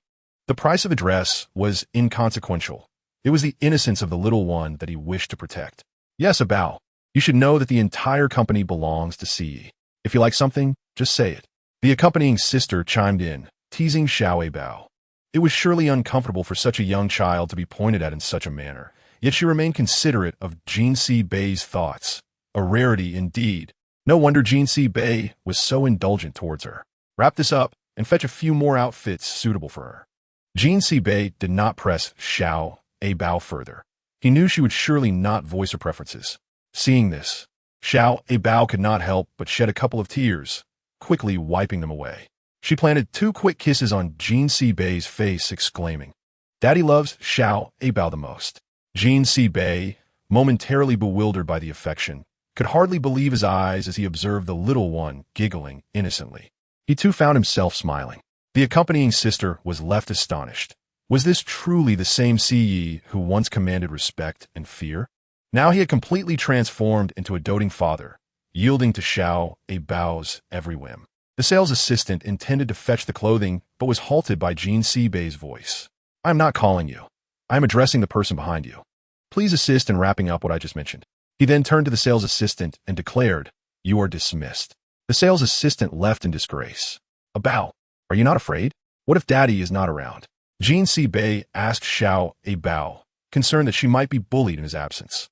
the price of a dress was inconsequential. It was the innocence of the little one that he wished to protect. "Yes, Abao, you should know that the entire company belongs to C. If you like something, just say it." The accompanying sister chimed in, teasing Abao. It was surely uncomfortable for such a young child to be pointed at in such a manner, yet she remained considerate of Jean C. Bay's thoughts. A rarity indeed. No wonder Jean C. Bay was so indulgent towards her. "Wrap this up and fetch a few more outfits suitable for her." Jean Bei did not press Abao further. He knew she would surely not voice her preferences. Seeing this, Abao could not help but shed a couple of tears, quickly wiping them away. She planted 2 quick kisses on Jean Bei's face, exclaiming, "Daddy loves Abao the most." Jean Bei, momentarily bewildered by the affection, could hardly believe his eyes as he observed the little one giggling innocently. He too found himself smiling. The accompanying sister was left astonished. Was this truly the same Yi who once commanded respect and fear? Now he had completely transformed into a doting father, yielding to Abao's every whim. The sales assistant intended to fetch the clothing, but was halted by Jean Bei's voice. "I am not calling you. I am addressing the person behind you. Please assist in wrapping up what I just mentioned." He then turned to the sales assistant and declared, "You are dismissed." The sales assistant left in disgrace. "Abao, are you not afraid? What if Daddy is not around?" Jean Bei asked Abao, concerned that she might be bullied in his absence.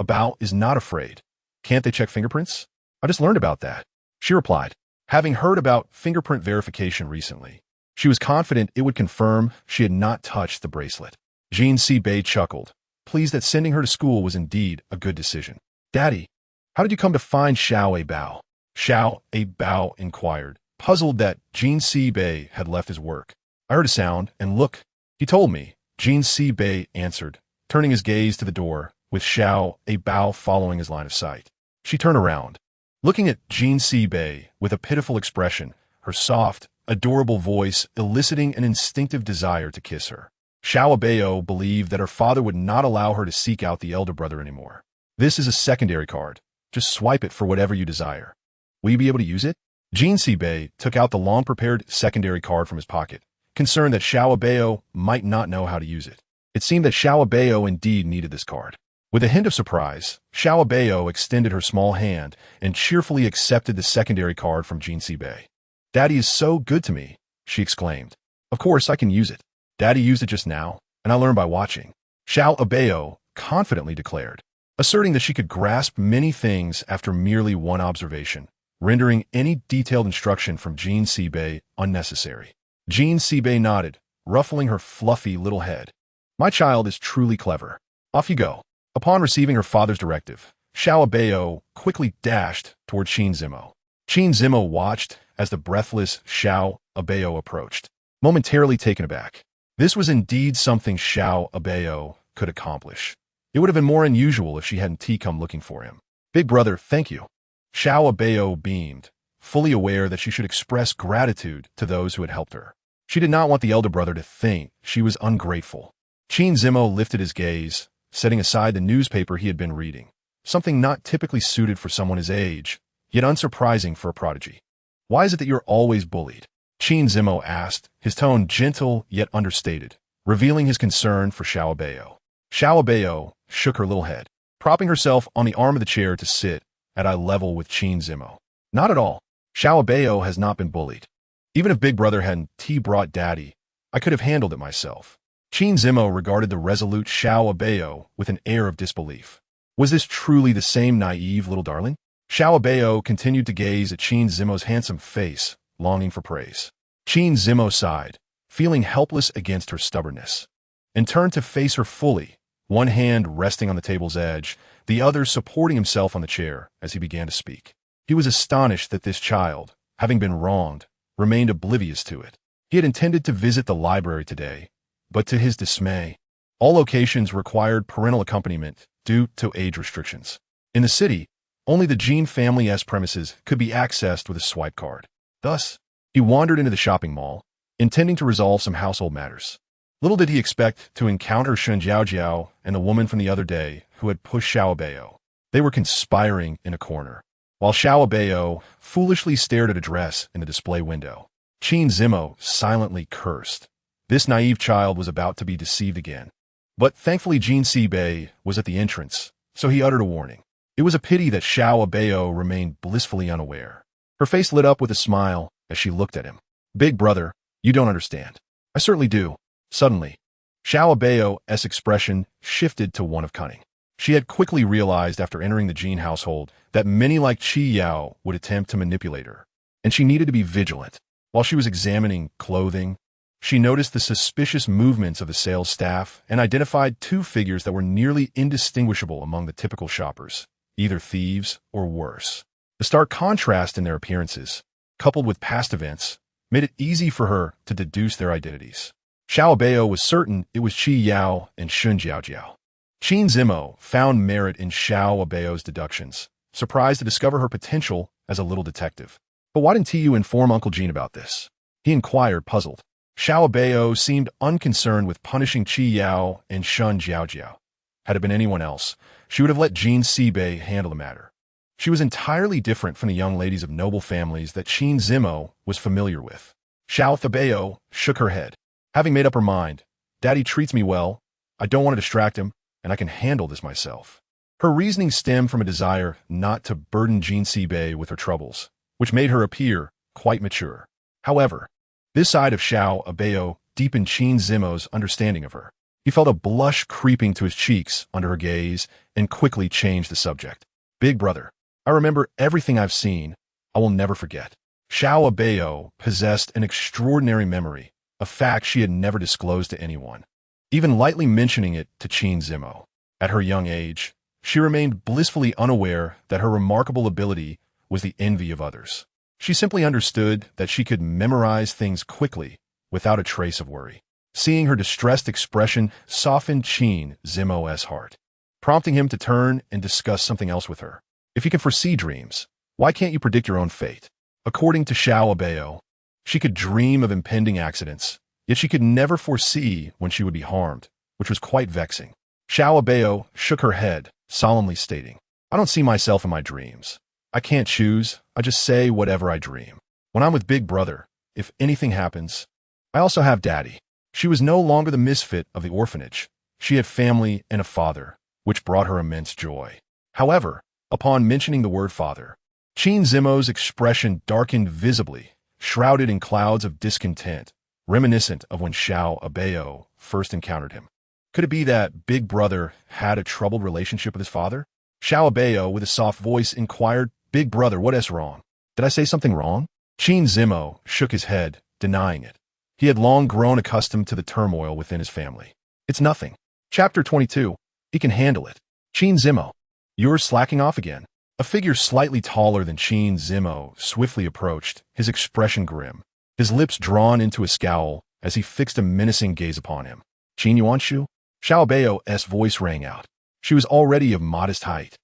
"Abao is not afraid. Can't they check fingerprints? I just learned about that," she replied. Having heard about fingerprint verification recently, she was confident it would confirm she had not touched the bracelet. Jean Bei chuckled, pleased that sending her to school was indeed a good decision. "Daddy, how did you come to find Abao?" Abao inquired, puzzled that Jean Bei had left his work. "I heard a sound, and look, he told me," Jean Bei answered, turning his gaze to the door, with Abao following his line of sight. She turned around, looking at Jean Bei with a pitiful expression, her soft, adorable voice eliciting an instinctive desire to kiss her. Abao believed that her father would not allow her to seek out the elder brother anymore. "This is a secondary card. Just swipe it for whatever you desire. Will you be able to use it?" Jean Bei took out the long-prepared secondary card from his pocket, concerned that Abao might not know how to use it. It seemed that Abao indeed needed this card. With a hint of surprise, Abao extended her small hand and cheerfully accepted the secondary card from Jean Bei. "Daddy is so good to me," she exclaimed. "Of course I can use it. Daddy used it just now, and I learned by watching," Abao confidently declared, asserting that she could grasp many things after merely one observation, rendering any detailed instruction from Jean Bei unnecessary. Jean Bei nodded, ruffling her fluffy little head. "My child is truly clever. Off you go." Upon receiving her father's directive, Abao quickly dashed toward Qin Zimo. Qin Zimo watched as the breathless Abao approached, momentarily taken aback. This was indeed something Abao could accomplish. It would have been more unusual if she hadn't come looking for him. "Big brother, thank you." Abao beamed, fully aware that she should express gratitude to those who had helped her. She did not want the elder brother to think she was ungrateful. Qin Zimo lifted his gaze, setting aside the newspaper he had been reading, something not typically suited for someone his age, yet unsurprising for a prodigy. "Why is it that you're always bullied?" Qin Zimo asked, his tone gentle yet understated, revealing his concern for Abao. Abao shook her little head, propping herself on the arm of the chair to sit at eye level with Qin Zimo. "Not at all. Abao has not been bullied. Even if Big Brother hadn't brought Daddy, I could have handled it myself." Qin Zimo regarded the resolute Abao with an air of disbelief. Was this truly the same naive little darling? Abao continued to gaze at Qin Zimo's handsome face, longing for praise. Qin Zimo sighed, feeling helpless against her stubbornness, and turned to face her fully, one hand resting on the table's edge, the other supporting himself on the chair as he began to speak. He was astonished that this child, having been wronged, remained oblivious to it. He had intended to visit the library today, but to his dismay, all locations required parental accompaniment due to age restrictions. In the city, only the Jean family's premises could be accessed with a swipe card. Thus, he wandered into the shopping mall, intending to resolve some household matters. Little did he expect to encounter Shen Jiao and the woman from the other day who had pushed Abao. They were conspiring in a corner, while Abao foolishly stared at a dress in the display window. Qin Zimo silently cursed. This naive child was about to be deceived again. But thankfully Jean Bei was at the entrance, so he uttered a warning. It was a pity that Abao remained blissfully unaware. Her face lit up with a smile as she looked at him. "Big brother, you don't understand." "I certainly do." Suddenly, Abao's expression shifted to one of cunning. She had quickly realized after entering the Jean household that many like Qi Yao would attempt to manipulate her, and she needed to be vigilant. While she was examining clothing, She noticed the suspicious movements of the sales staff and identified two figures that were nearly indistinguishable among the typical shoppers, either thieves or worse. The stark contrast in their appearances, coupled with past events, made it easy for her to deduce their identities. Xiao Abao was certain it was Qi Yao and Shun Jiaojiao. Qin Zimo found merit in Xiao Abao's deductions, surprised to discover her potential as a little detective. But why didn't you inform Uncle Jean about this? He inquired, puzzled. Xiao Abao seemed unconcerned with punishing Qi Yao and Shun Jiaojiao. Had it been anyone else, she would have let Jean Sibei handle the matter. She was entirely different from the young ladies of noble families that Qin Zimo was familiar with. Xiao Abao shook her head. Having made up her mind, Daddy treats me well, I don't want to distract him, and I can handle this myself. Her reasoning stemmed from a desire not to burden Jean Sibei with her troubles, which made her appear quite mature. However, this side of Xiao Abao deepened Qin Zimo's understanding of her. He felt a blush creeping to his cheeks under her gaze and quickly changed the subject. Big brother, I remember everything I've seen. I will never forget. Xiao Abao possessed an extraordinary memory, a fact she had never disclosed to anyone, even lightly mentioning it to Qin Zimo. At her young age, she remained blissfully unaware that her remarkable ability was the envy of others. She simply understood that she could memorize things quickly, without a trace of worry. Seeing her distressed expression softened Qin Zimo's heart, prompting him to turn and discuss something else with her. If you can foresee dreams, why can't you predict your own fate? According to Xiao Abao, she could dream of impending accidents, yet she could never foresee when she would be harmed, which was quite vexing. Xiao Abao shook her head, solemnly stating, I don't see myself in my dreams. I can't choose, I just say whatever I dream. When I'm with Big Brother, if anything happens, I also have Daddy. She was no longer the misfit of the orphanage. She had family and a father, which brought her immense joy. However, upon mentioning the word father, Qin Zimo's expression darkened visibly, shrouded in clouds of discontent, reminiscent of when Xiao Abao first encountered him. Could it be that Big Brother had a troubled relationship with his father? Xiao Abao, with a soft voice, inquired, Big Brother, what is wrong? Did I say something wrong? Qin Zimo shook his head, denying it. He had long grown accustomed to the turmoil within his family. It's nothing. Chapter 22. He can handle it. Qin Zimo. You're slacking off again. A figure slightly taller than Qin Zimo swiftly approached, his expression grim, his lips drawn into a scowl as he fixed a menacing gaze upon him. Qin Yuanshu? Xiao Abao's voice rang out. She was already of modest height,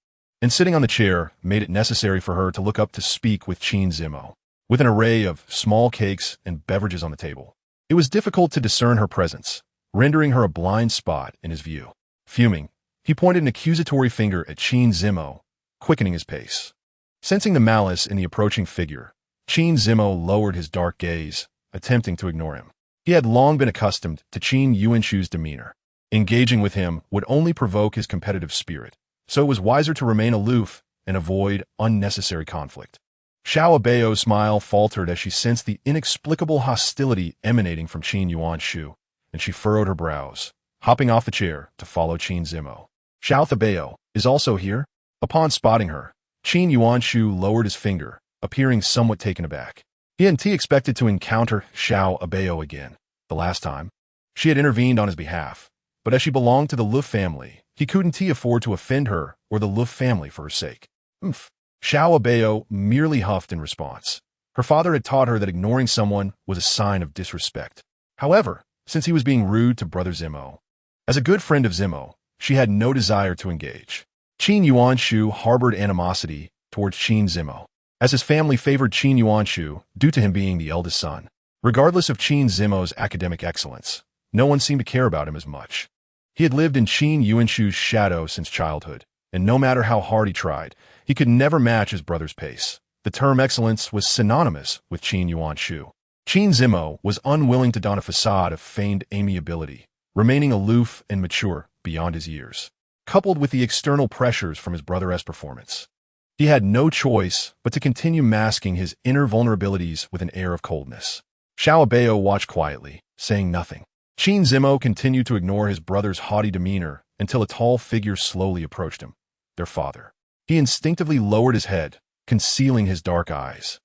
and sitting on the chair made it necessary for her to look up to speak with Qin Zimo. With an array of small cakes and beverages on the table, it was difficult to discern her presence, rendering her a blind spot in his view. Fuming, he pointed an accusatory finger at Qin Zimo, quickening his pace. Sensing the malice in the approaching figure, Qin Zimo lowered his dark gaze, attempting to ignore him. He had long been accustomed to Qin Yuanshu's demeanor. Engaging with him would only provoke his competitive spirit, so it was wiser to remain aloof and avoid unnecessary conflict. Xiao Abao's smile faltered as she sensed the inexplicable hostility emanating from Qin Yuanshu, and she furrowed her brows, hopping off the chair to follow Qin Zimo. Xiao Abao is also here? Upon spotting her, Qin Yuanshu lowered his finger, appearing somewhat taken aback. He hadn't expected to encounter Xiao Abao again. The last time, she had intervened on his behalf, but as she belonged to the Lu family, he couldn't afford to offend her or the Lu family for her sake. Xiao Abao merely huffed in response. Her father had taught her that ignoring someone was a sign of disrespect. However, since he was being rude to Brother Zimo, as a good friend of Zimo, she had no desire to engage. Qin Yuanshu harbored animosity towards Qin Zimo, as his family favored Qin Yuanshu due to him being the eldest son. Regardless of Qin Zimo's academic excellence, no one seemed to care about him as much. He had lived in Qin Yuanshu's shadow since childhood, and no matter how hard he tried, he could never match his brother's pace. The term excellence was synonymous with Qin Yuanshu. Qin Zimo was unwilling to don a facade of feigned amiability, remaining aloof and mature beyond his years, coupled with the external pressures from his brother's performance. He had no choice but to continue masking his inner vulnerabilities with an air of coldness. Xiao Abao watched quietly, saying nothing. Qin Zimo continued to ignore his brother's haughty demeanor until a tall figure slowly approached him, their father. He instinctively lowered his head, concealing his dark eyes.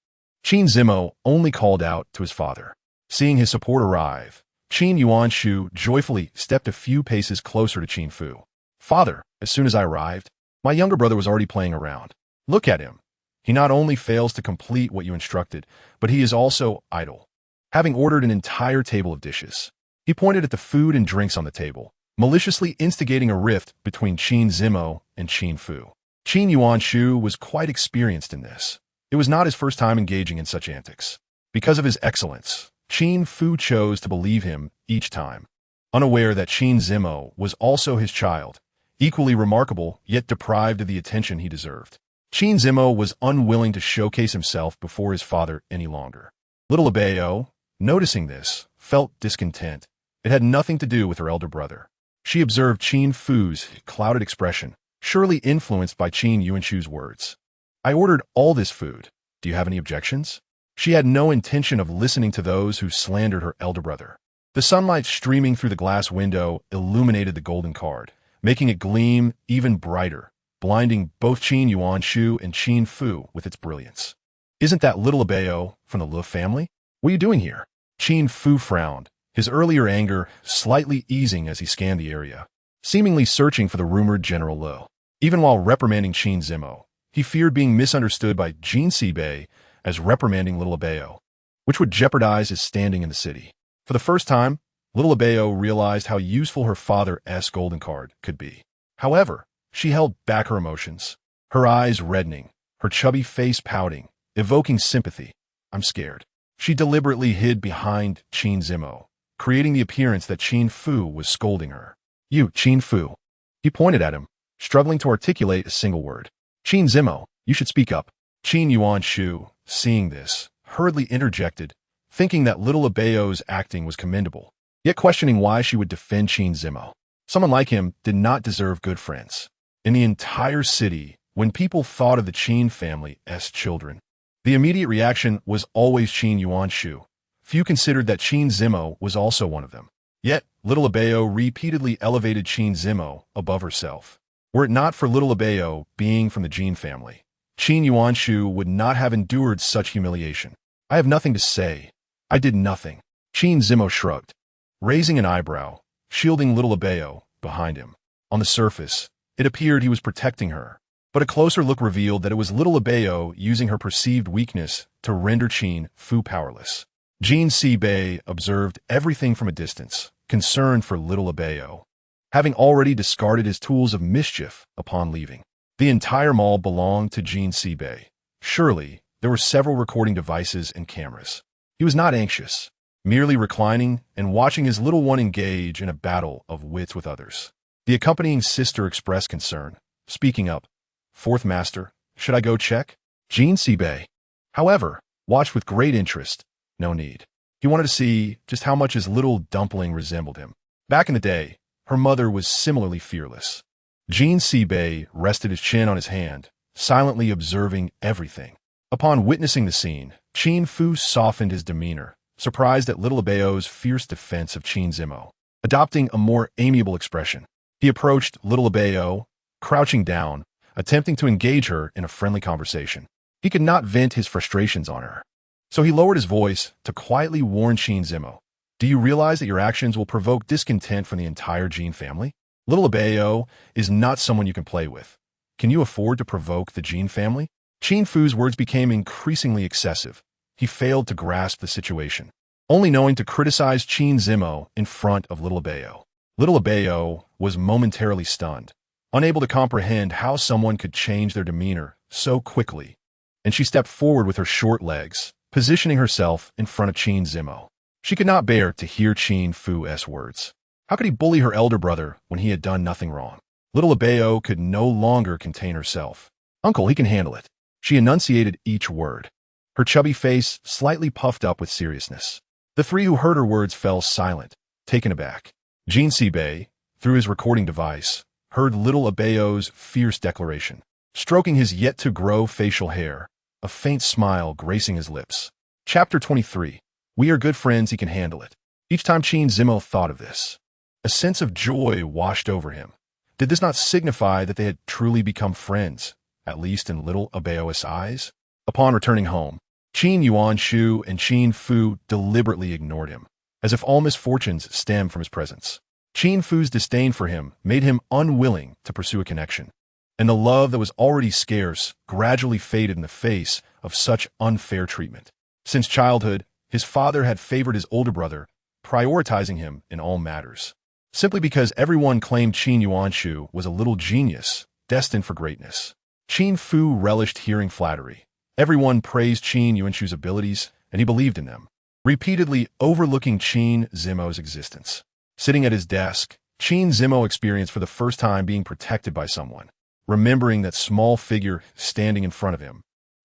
Qin Zimo only called out to his father. Seeing his support arrive, Qin Yuanshu joyfully stepped a few paces closer to Qin Fu. Father, as soon as I arrived, my younger brother was already playing around. Look at him. He not only fails to complete what you instructed, but he is also idle. Having ordered an entire table of dishes, he pointed at the food and drinks on the table, maliciously instigating a rift between Qin Zimo and Qin Fu. Qin Yuanshu was quite experienced in this. It was not his first time engaging in such antics. Because of his excellence, Qin Fu chose to believe him each time, unaware that Qin Zimo was also his child, equally remarkable yet deprived of the attention he deserved. Qin Zimo was unwilling to showcase himself before his father any longer. Little Abao, noticing this, felt discontent. It had nothing to do with her elder brother. She observed Qin Fu's clouded expression, surely influenced by Qin Yuanshu's words. I ordered all this food. Do you have any objections? She had no intention of listening to those who slandered her elder brother. The sunlight streaming through the glass window illuminated the golden card, making it gleam even brighter, blinding both Qin Yuanshu and Qin Fu with its brilliance. Isn't that little Abao from the Lu family? What are you doing here? Qin Fu frowned, his earlier anger slightly easing as he scanned the area, seemingly searching for the rumored General Lu. Even while reprimanding Qin Zimo, he feared being misunderstood by Jin Sibei as reprimanding little Abao, which would jeopardize his standing in the city. For the first time, little Abao realized how useful her father's golden card could be. However, she held back her emotions, her eyes reddening, her chubby face pouting, evoking sympathy. I'm scared. She deliberately hid behind Qin Zimo, creating the appearance that Qin Fu was scolding her. You, Qin Fu. He pointed at him, struggling to articulate a single word. Qin Zimo, you should speak up. Qin Yuanshu, seeing this, hurriedly interjected, thinking that little Abao's acting was commendable, yet questioning why she would defend Qin Zimo. Someone like him did not deserve good friends. In the entire city, when people thought of the Qin family's children, the immediate reaction was always Qin Yuanshu. Few considered that Qin Zimo was also one of them. Yet, little Abao repeatedly elevated Qin Zimo above herself. Were it not for little Abao being from the Jin family, Qin Yuanshu would not have endured such humiliation. I have nothing to say. I did nothing. Qin Zimo shrugged, raising an eyebrow, shielding little Abao behind him. On the surface, it appeared he was protecting her, but a closer look revealed that it was little Abao using her perceived weakness to render Qin Fu powerless. Jin Sibei observed everything from a distance, concerned for little Abao, having already discarded his tools of mischief upon leaving. The entire mall belonged to Jin Sibei. Surely, there were several recording devices and cameras. He was not anxious, merely reclining and watching his little one engage in a battle of wits with others. The accompanying sister expressed concern, speaking up. Fourth master, should I go check? Jin Sibei, however, watched with great interest. No need. He wanted to see just how much his little dumpling resembled him. Back in the day, her mother was similarly fearless. Jin Sibei rested his chin on his hand, silently observing everything. Upon witnessing the scene, Qin Fu softened his demeanor, surprised at little Abao's fierce defense of Qin Zimo. Adopting a more amiable expression, he approached little Abao, crouching down, attempting to engage her in a friendly conversation. He could not vent his frustrations on her, so he lowered his voice to quietly warn Qin Zimo. Do you realize that your actions will provoke discontent from the entire Jin family? Little Abao is not someone you can play with. Can you afford to provoke the Jin family? Qin Fu's words became increasingly excessive. He failed to grasp the situation, only knowing to criticize Qin Zimo in front of little Abao. Little Abao was momentarily stunned, unable to comprehend how someone could change their demeanor so quickly, and she stepped forward with her short legs, positioning herself in front of Qin Zimo. She could not bear to hear Qin Fu's words. How could he bully her elder brother when he had done nothing wrong? Little Abao could no longer contain herself. Uncle, he can handle it. She enunciated each word, her chubby face slightly puffed up with seriousness. The three who heard her words fell silent, taken aback. Jin Sibei, through his recording device, heard little Abao's fierce declaration, stroking his yet-to-grow facial hair, a faint smile gracing his lips. Chapter 23. We are good friends, he can handle it. Each time Qin Zimo thought of this, a sense of joy washed over him. Did this not signify that they had truly become friends, at least in little Abao's eyes? Upon returning home, Qin Yuanshu and Qin Fu deliberately ignored him, as if all misfortunes stemmed from his presence. Qin Fu's disdain for him made him unwilling to pursue a connection, and the love that was already scarce gradually faded in the face of such unfair treatment. Since childhood, his father had favored his older brother, prioritizing him in all matters. Simply because everyone claimed Qin Yuanshu was a little genius, destined for greatness. Qin Fu relished hearing flattery. Everyone praised Qin Yuanshu's abilities, and he believed in them, repeatedly overlooking Qin Zimo's existence. Sitting at his desk, Qin Zimo experienced for the first time being protected by someone. Remembering that small figure standing in front of him,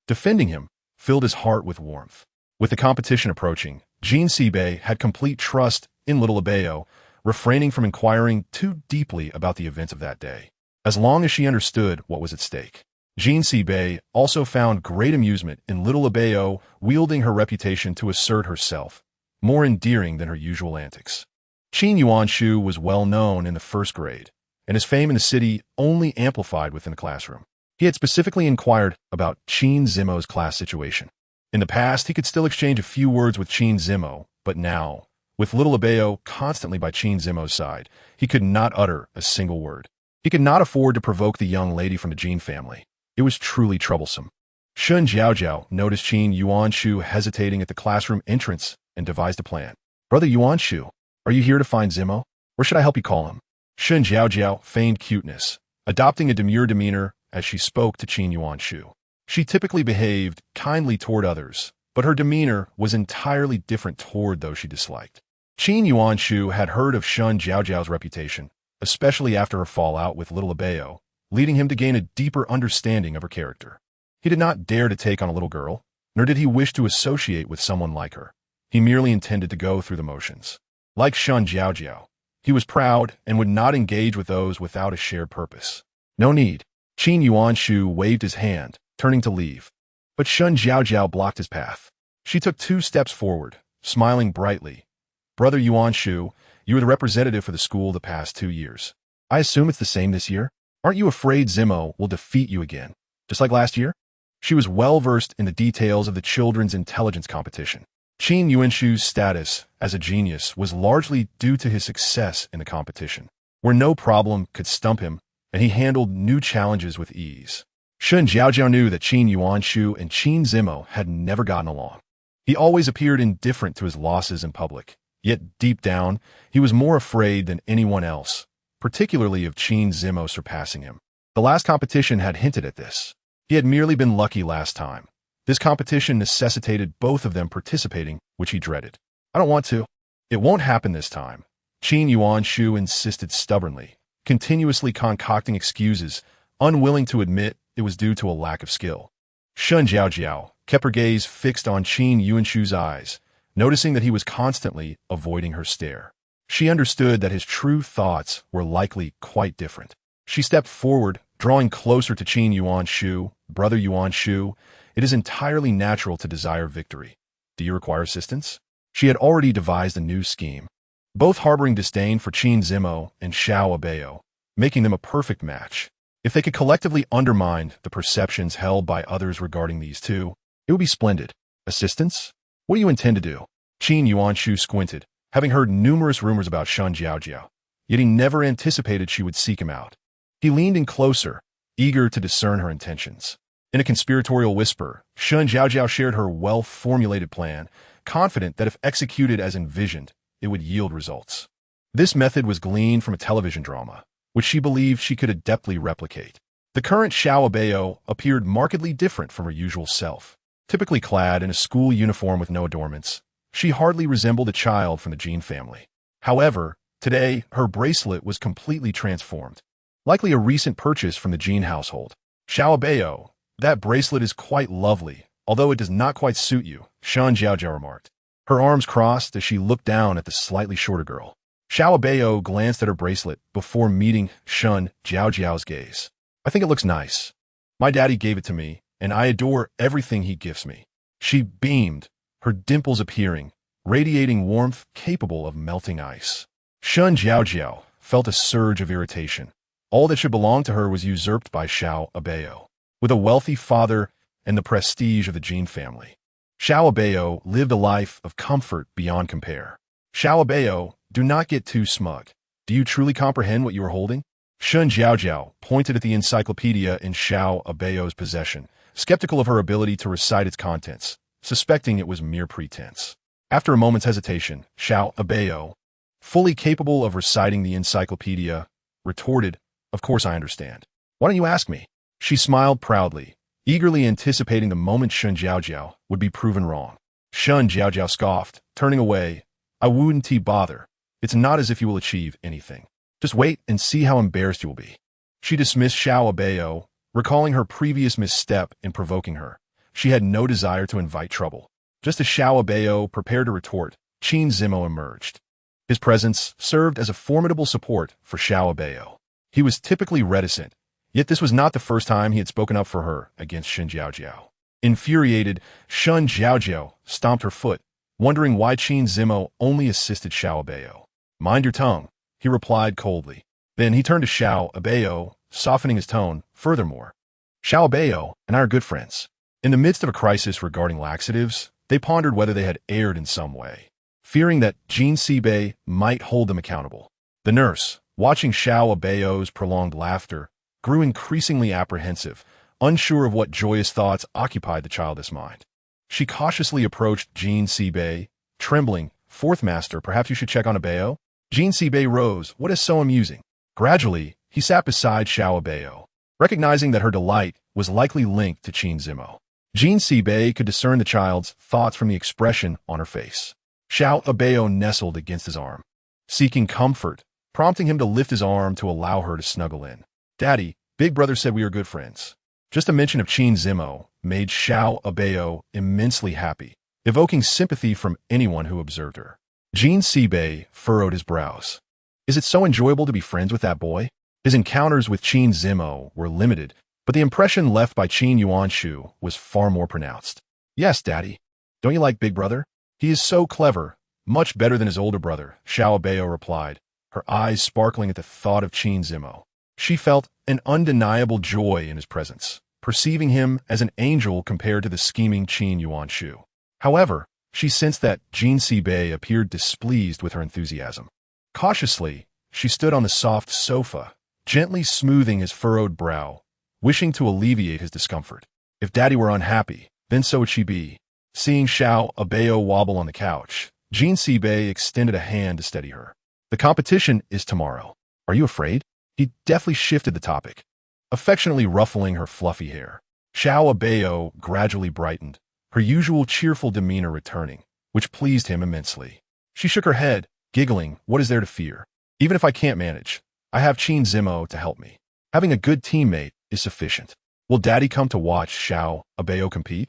defending him, filled his heart with warmth. With the competition approaching, Jean Sibei had complete trust in little Abao, refraining from inquiring too deeply about the events of that day, as long as she understood what was at stake. Jean Sibei also found great amusement in little Abao wielding her reputation to assert herself, more endearing than her usual antics. Qin Yuanshu was well known in the first grade, and his fame in the city only amplified within the classroom. He had specifically inquired about Qin Zimo's class situation. In the past, he could still exchange a few words with Qin Zimo, but now, with little Abao constantly by Qin Zimo's side, he could not utter a single word. He could not afford to provoke the young lady from the Jin family. It was truly troublesome. Shun Jiaojiao noticed Qin Yuanshu hesitating at the classroom entrance and devised a plan. "Brother Yuanshu, are you here to find Zimo? Or should I help you call him?" Shun Jiaojiao feigned cuteness, adopting a demure demeanor as she spoke to Qin Yuanshu. She typically behaved kindly toward others, but her demeanor was entirely different toward those she disliked. Qin Yuanshu had heard of Shun Jiaojiao's reputation, especially after her fallout with little Abao, leading him to gain a deeper understanding of her character. He did not dare to take on a little girl, nor did he wish to associate with someone like her. He merely intended to go through the motions. Like Shun Jiaojiao, he was proud and would not engage with those without a shared purpose. "No need." Qin Yuanshu waved his hand, turning to leave. But Shun Jiaojiao blocked his path. She took 2 steps forward, smiling brightly. "Brother Yuanshu, you were the representative for the school the past 2 years. I assume it's the same this year? Aren't you afraid Zimo will defeat you again, just like last year?" She was well versed in the details of the children's intelligence competition. Qin Yuanshu's status as a genius was largely due to his success in the competition, where no problem could stump him, and he handled new challenges with ease. Shun Jiaojiao knew that Qin Yuanshu and Qin Zimo had never gotten along. He always appeared indifferent to his losses in public, yet deep down, he was more afraid than anyone else, particularly of Qin Zimo surpassing him. The last competition had hinted at this. He had merely been lucky last time. This competition necessitated both of them participating, which he dreaded. "I don't want to." "It won't happen this time." Qin Yuanshu insisted stubbornly, continuously concocting excuses, unwilling to admit it was due to a lack of skill. Shun Jiaojiao kept her gaze fixed on Qin Yuanshu's eyes, noticing that he was constantly avoiding her stare. She understood that his true thoughts were likely quite different. She stepped forward, drawing closer to Qin Yuanshu. "Brother Yuanshu, it is entirely natural to desire victory. Do you require assistance?" She had already devised a new scheme, both harboring disdain for Qin Zimo and Xiao Abao, making them a perfect match. If they could collectively undermine the perceptions held by others regarding these two, it would be splendid. "Assistance? What do you intend to do?" Qin Yuanshu squinted, having heard numerous rumors about Shun Jiaojiao, yet he never anticipated she would seek him out. He leaned in closer, eager to discern her intentions. In a conspiratorial whisper, Shun Jiaojiao shared her well-formulated plan, confident that if executed as envisioned, it would yield results. This method was gleaned from a television drama, which she believed she could adeptly replicate. The current Xiao Abao appeared markedly different from her usual self. Typically clad in a school uniform with no adornments, she hardly resembled a child from the Jin family. However, today, her bracelet was completely transformed, likely a recent purchase from the Jin household. "Xiao Abao, that bracelet is quite lovely, although it does not quite suit you," Shun Jiaojiao remarked. Her arms crossed as she looked down at the slightly shorter girl. Xiao Abao glanced at her bracelet before meeting Shun Jiaojiao's gaze. "I think it looks nice. My daddy gave it to me, and I adore everything he gives me." She beamed, her dimples appearing, radiating warmth capable of melting ice. Shun Jiaojiao felt a surge of irritation. All that should belong to her was usurped by Xiao Abao, with a wealthy father and the prestige of the Jin family. Xiao Abao lived a life of comfort beyond compare. Xiao Abao, do not get too smug. Do you truly comprehend what you are holding? Shun Jiaojiao pointed at the encyclopedia in Xiao Abao's possession, skeptical of her ability to recite its contents, suspecting it was mere pretense. After a moment's hesitation, Xiao Abao, fully capable of reciting the encyclopedia, retorted, "Of course I understand. Why don't you ask me?" She smiled proudly, eagerly anticipating the moment Shun Jiaojiao would be proven wrong. Shun Jiaojiao scoffed, turning away. "I wouldn't bother. It's not as if you will achieve anything. Just wait and see how embarrassed you will be." She dismissed Xiao Abao, recalling her previous misstep in provoking her. She had no desire to invite trouble. Just as Xiao Abao prepared to retort, Qin Zimo emerged. His presence served as a formidable support for Xiao Abao. He was typically reticent, yet this was not the first time he had spoken up for her against Shun Jiaojiao. Infuriated, Shun Jiaojiao stomped her foot, wondering why Qin Zimo only assisted Xiao Abao. "Mind your tongue," he replied coldly. Then he turned to Xiao Abao, softening his tone. "Furthermore, Xiao Abao and I are good friends." In the midst of a crisis regarding laxatives, they pondered whether they had erred in some way, fearing that Jin Sibei might hold them accountable. The nurse, watching Xiao Abao's prolonged laughter, grew increasingly apprehensive, unsure of what joyous thoughts occupied the childless mind. She cautiously approached Jin Sibei, trembling. "Fourth master, perhaps you should check on Abao?" Jin Sibei rose. "What is so amusing?" Gradually, he sat beside Xiao Abao, recognizing that her delight was likely linked to Qin Zimo. Jin Sibei could discern the child's thoughts from the expression on her face. Xiao Abao nestled against his arm, seeking comfort, prompting him to lift his arm to allow her to snuggle in. "Daddy, Big Brother said we are good friends." Just a mention of Qin Zimo made Xiao Abao immensely happy, evoking sympathy from anyone who observed her. Jin Sibei furrowed his brows. Is it so enjoyable to be friends with that boy? His encounters with Qin Zimo were limited, but the impression left by Qin Yuanshu was far more pronounced. "Yes, Daddy. Don't you like Big Brother? He is so clever, much better than his older brother," Xiao Abao replied, her eyes sparkling at the thought of Qin Zimo. She felt an undeniable joy in his presence, perceiving him as an angel compared to the scheming Qin Yuanshu. However, she sensed that Jin Sibei appeared displeased with her enthusiasm. Cautiously, she stood on the soft sofa, gently smoothing his furrowed brow, wishing to alleviate his discomfort. If Daddy were unhappy, then so would she be. Seeing Xiao Abao wobble on the couch, Jin Sibei extended a hand to steady her. "The competition is tomorrow. Are you afraid?" He deftly shifted the topic, affectionately ruffling her fluffy hair. Xiao Abao gradually brightened, her usual cheerful demeanor returning, which pleased him immensely. She shook her head, giggling. "What is there to fear? Even if I can't manage, I have Qin Zimo to help me. Having a good teammate is sufficient. Will Daddy come to watch Xiao Abao compete?"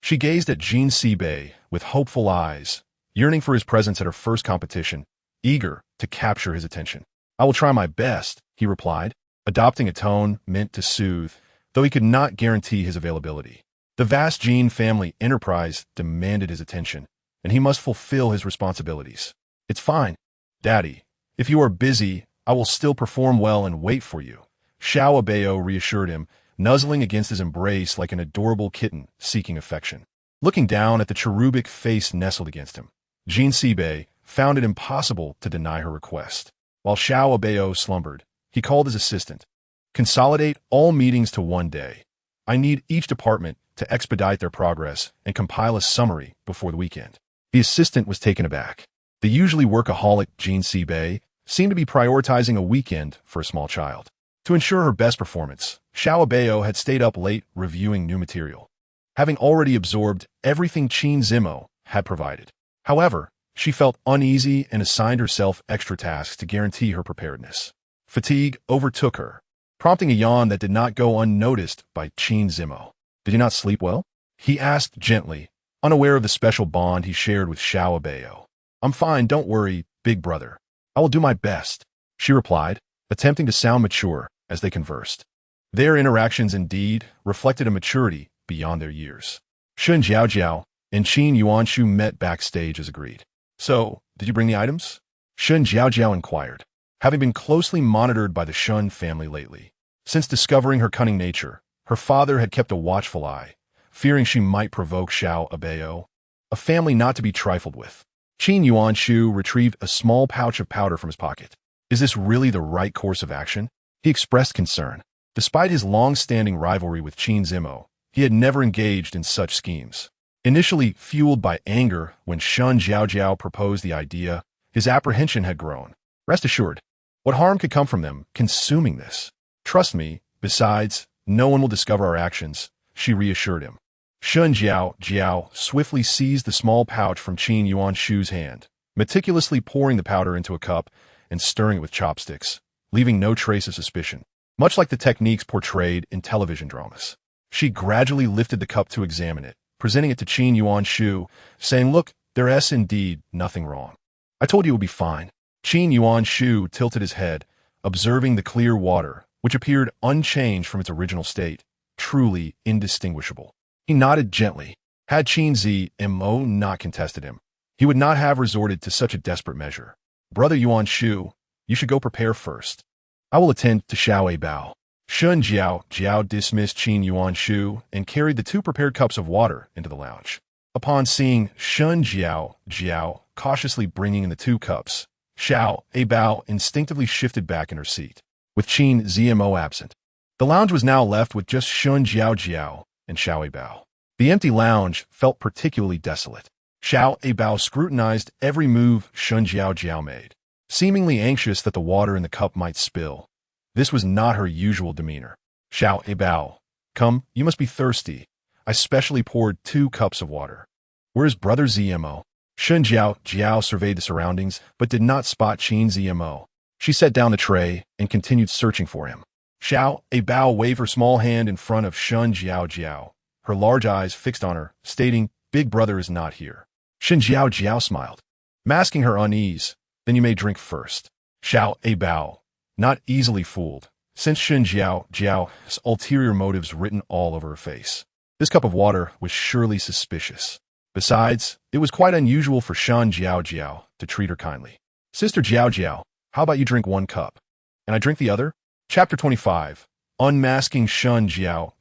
She gazed at Jin Sibei with hopeful eyes, yearning for his presence at her first competition, eager to capture his attention. "I will try my best," he replied, adopting a tone meant to soothe, though he could not guarantee his availability. The vast Jin family enterprise demanded his attention, and he must fulfill his responsibilities. "It's fine, Daddy. If you are busy, I will still perform well and wait for you," Xiao Abao reassured him, nuzzling against his embrace like an adorable kitten seeking affection. Looking down at the cherubic face nestled against him, Jin Sibei found it impossible to deny her request. While Xiao Abao slumbered, he called his assistant. "Consolidate all meetings to one day. I need each department to expedite their progress and compile a summary before the weekend." The assistant was taken aback. The usually workaholic Jin Sibei seemed to be prioritizing a weekend for a small child. To ensure her best performance, Xiao Abao had stayed up late reviewing new material, having already absorbed everything Qin Zimo had provided. However, she felt uneasy and assigned herself extra tasks to guarantee her preparedness. Fatigue overtook her, prompting a yawn that did not go unnoticed by Qin Zimo. "Did you not sleep well?" he asked gently, unaware of the special bond he shared with Xiao Abao. "I'm fine, don't worry, Big Brother. I will do my best," she replied, attempting to sound mature as they conversed. Their interactions indeed reflected a maturity beyond their years. Shun Jiaojiao and Qin Yuanshu met backstage as agreed. "So, did you bring the items?" Shun Jiaojiao inquired, having been closely monitored by the Shun family lately. Since discovering her cunning nature, her father had kept a watchful eye, fearing she might provoke Xiao Abao. a family not to be trifled with. Qin Yuanshu retrieved a small pouch of powder from his pocket. Is this really the right course of action? He expressed concern. Despite his long-standing rivalry with Qin Zimo, he had never engaged in such schemes. Initially fueled by anger when Shun Jiaojiao proposed the idea, his apprehension had grown. Rest assured, what harm could come from them consuming this? Trust me, besides, no one will discover our actions, she reassured him. Shun Jiao swiftly seized the small pouch from Qin Yuanshu's hand, meticulously pouring the powder into a cup and stirring it with chopsticks, leaving no trace of suspicion, much like the techniques portrayed in television dramas. She gradually lifted the cup to examine it, presenting it to Qin Yuanshu, saying, "Look, there's indeed nothing wrong. I told you it would be fine." Qin Yuanshu tilted his head, observing the clear water, which appeared unchanged from its original state, truly indistinguishable. He nodded gently. Had Qin Zimo not contested him, he would not have resorted to such a desperate measure. "Brother Yuanshu, you should go prepare first. I will attend to Abao." Shun Jiao dismissed Qin Yuanshu and carried the 2 prepared cups of water into the lounge. Upon seeing Shun Jiao cautiously bringing in the 2 cups, Abao instinctively shifted back in her seat. With Qin Zimo absent, the lounge was now left with just Shun Jiao and Abao. The empty lounge felt particularly desolate. Abao scrutinized every move Shun Jiao made, seemingly anxious that the water in the cup might spill. This was not her usual demeanor. "Abao, come, you must be thirsty. I specially poured 2 cups of water. Where is Brother Zimo?" Shun Jiao surveyed the surroundings, but did not spot Qin Zimo. She set down the tray and continued searching for him. Abao waved her small hand in front of Shun Jiao, her large eyes fixed on her, stating, "Big brother is not here." Shun Jiao smiled, masking her unease. "Then you may drink first." Abao, not easily fooled, since Shun Jiao's ulterior motives written all over her face. This cup of water was surely suspicious. Besides, it was quite unusual for Shun Jiao to treat her kindly. "Sister Jiao, how about you drink 1 cup, and I drink the other?" Chapter 25. Unmasking Shun Jiao.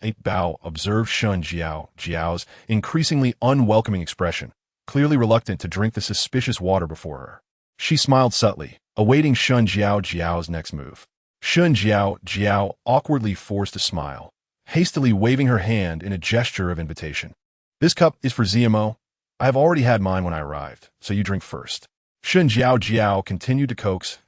Abao observed Shun Jiao's increasingly unwelcoming expression, clearly reluctant to drink the suspicious water before her. She smiled subtly, awaiting Shun Jiao's next move. Shun Jiao awkwardly forced a smile, hastily waving her hand in a gesture of invitation. "This cup is for Zimo. I have already had mine when I arrived, so you drink first." Shun Jiao continued to coax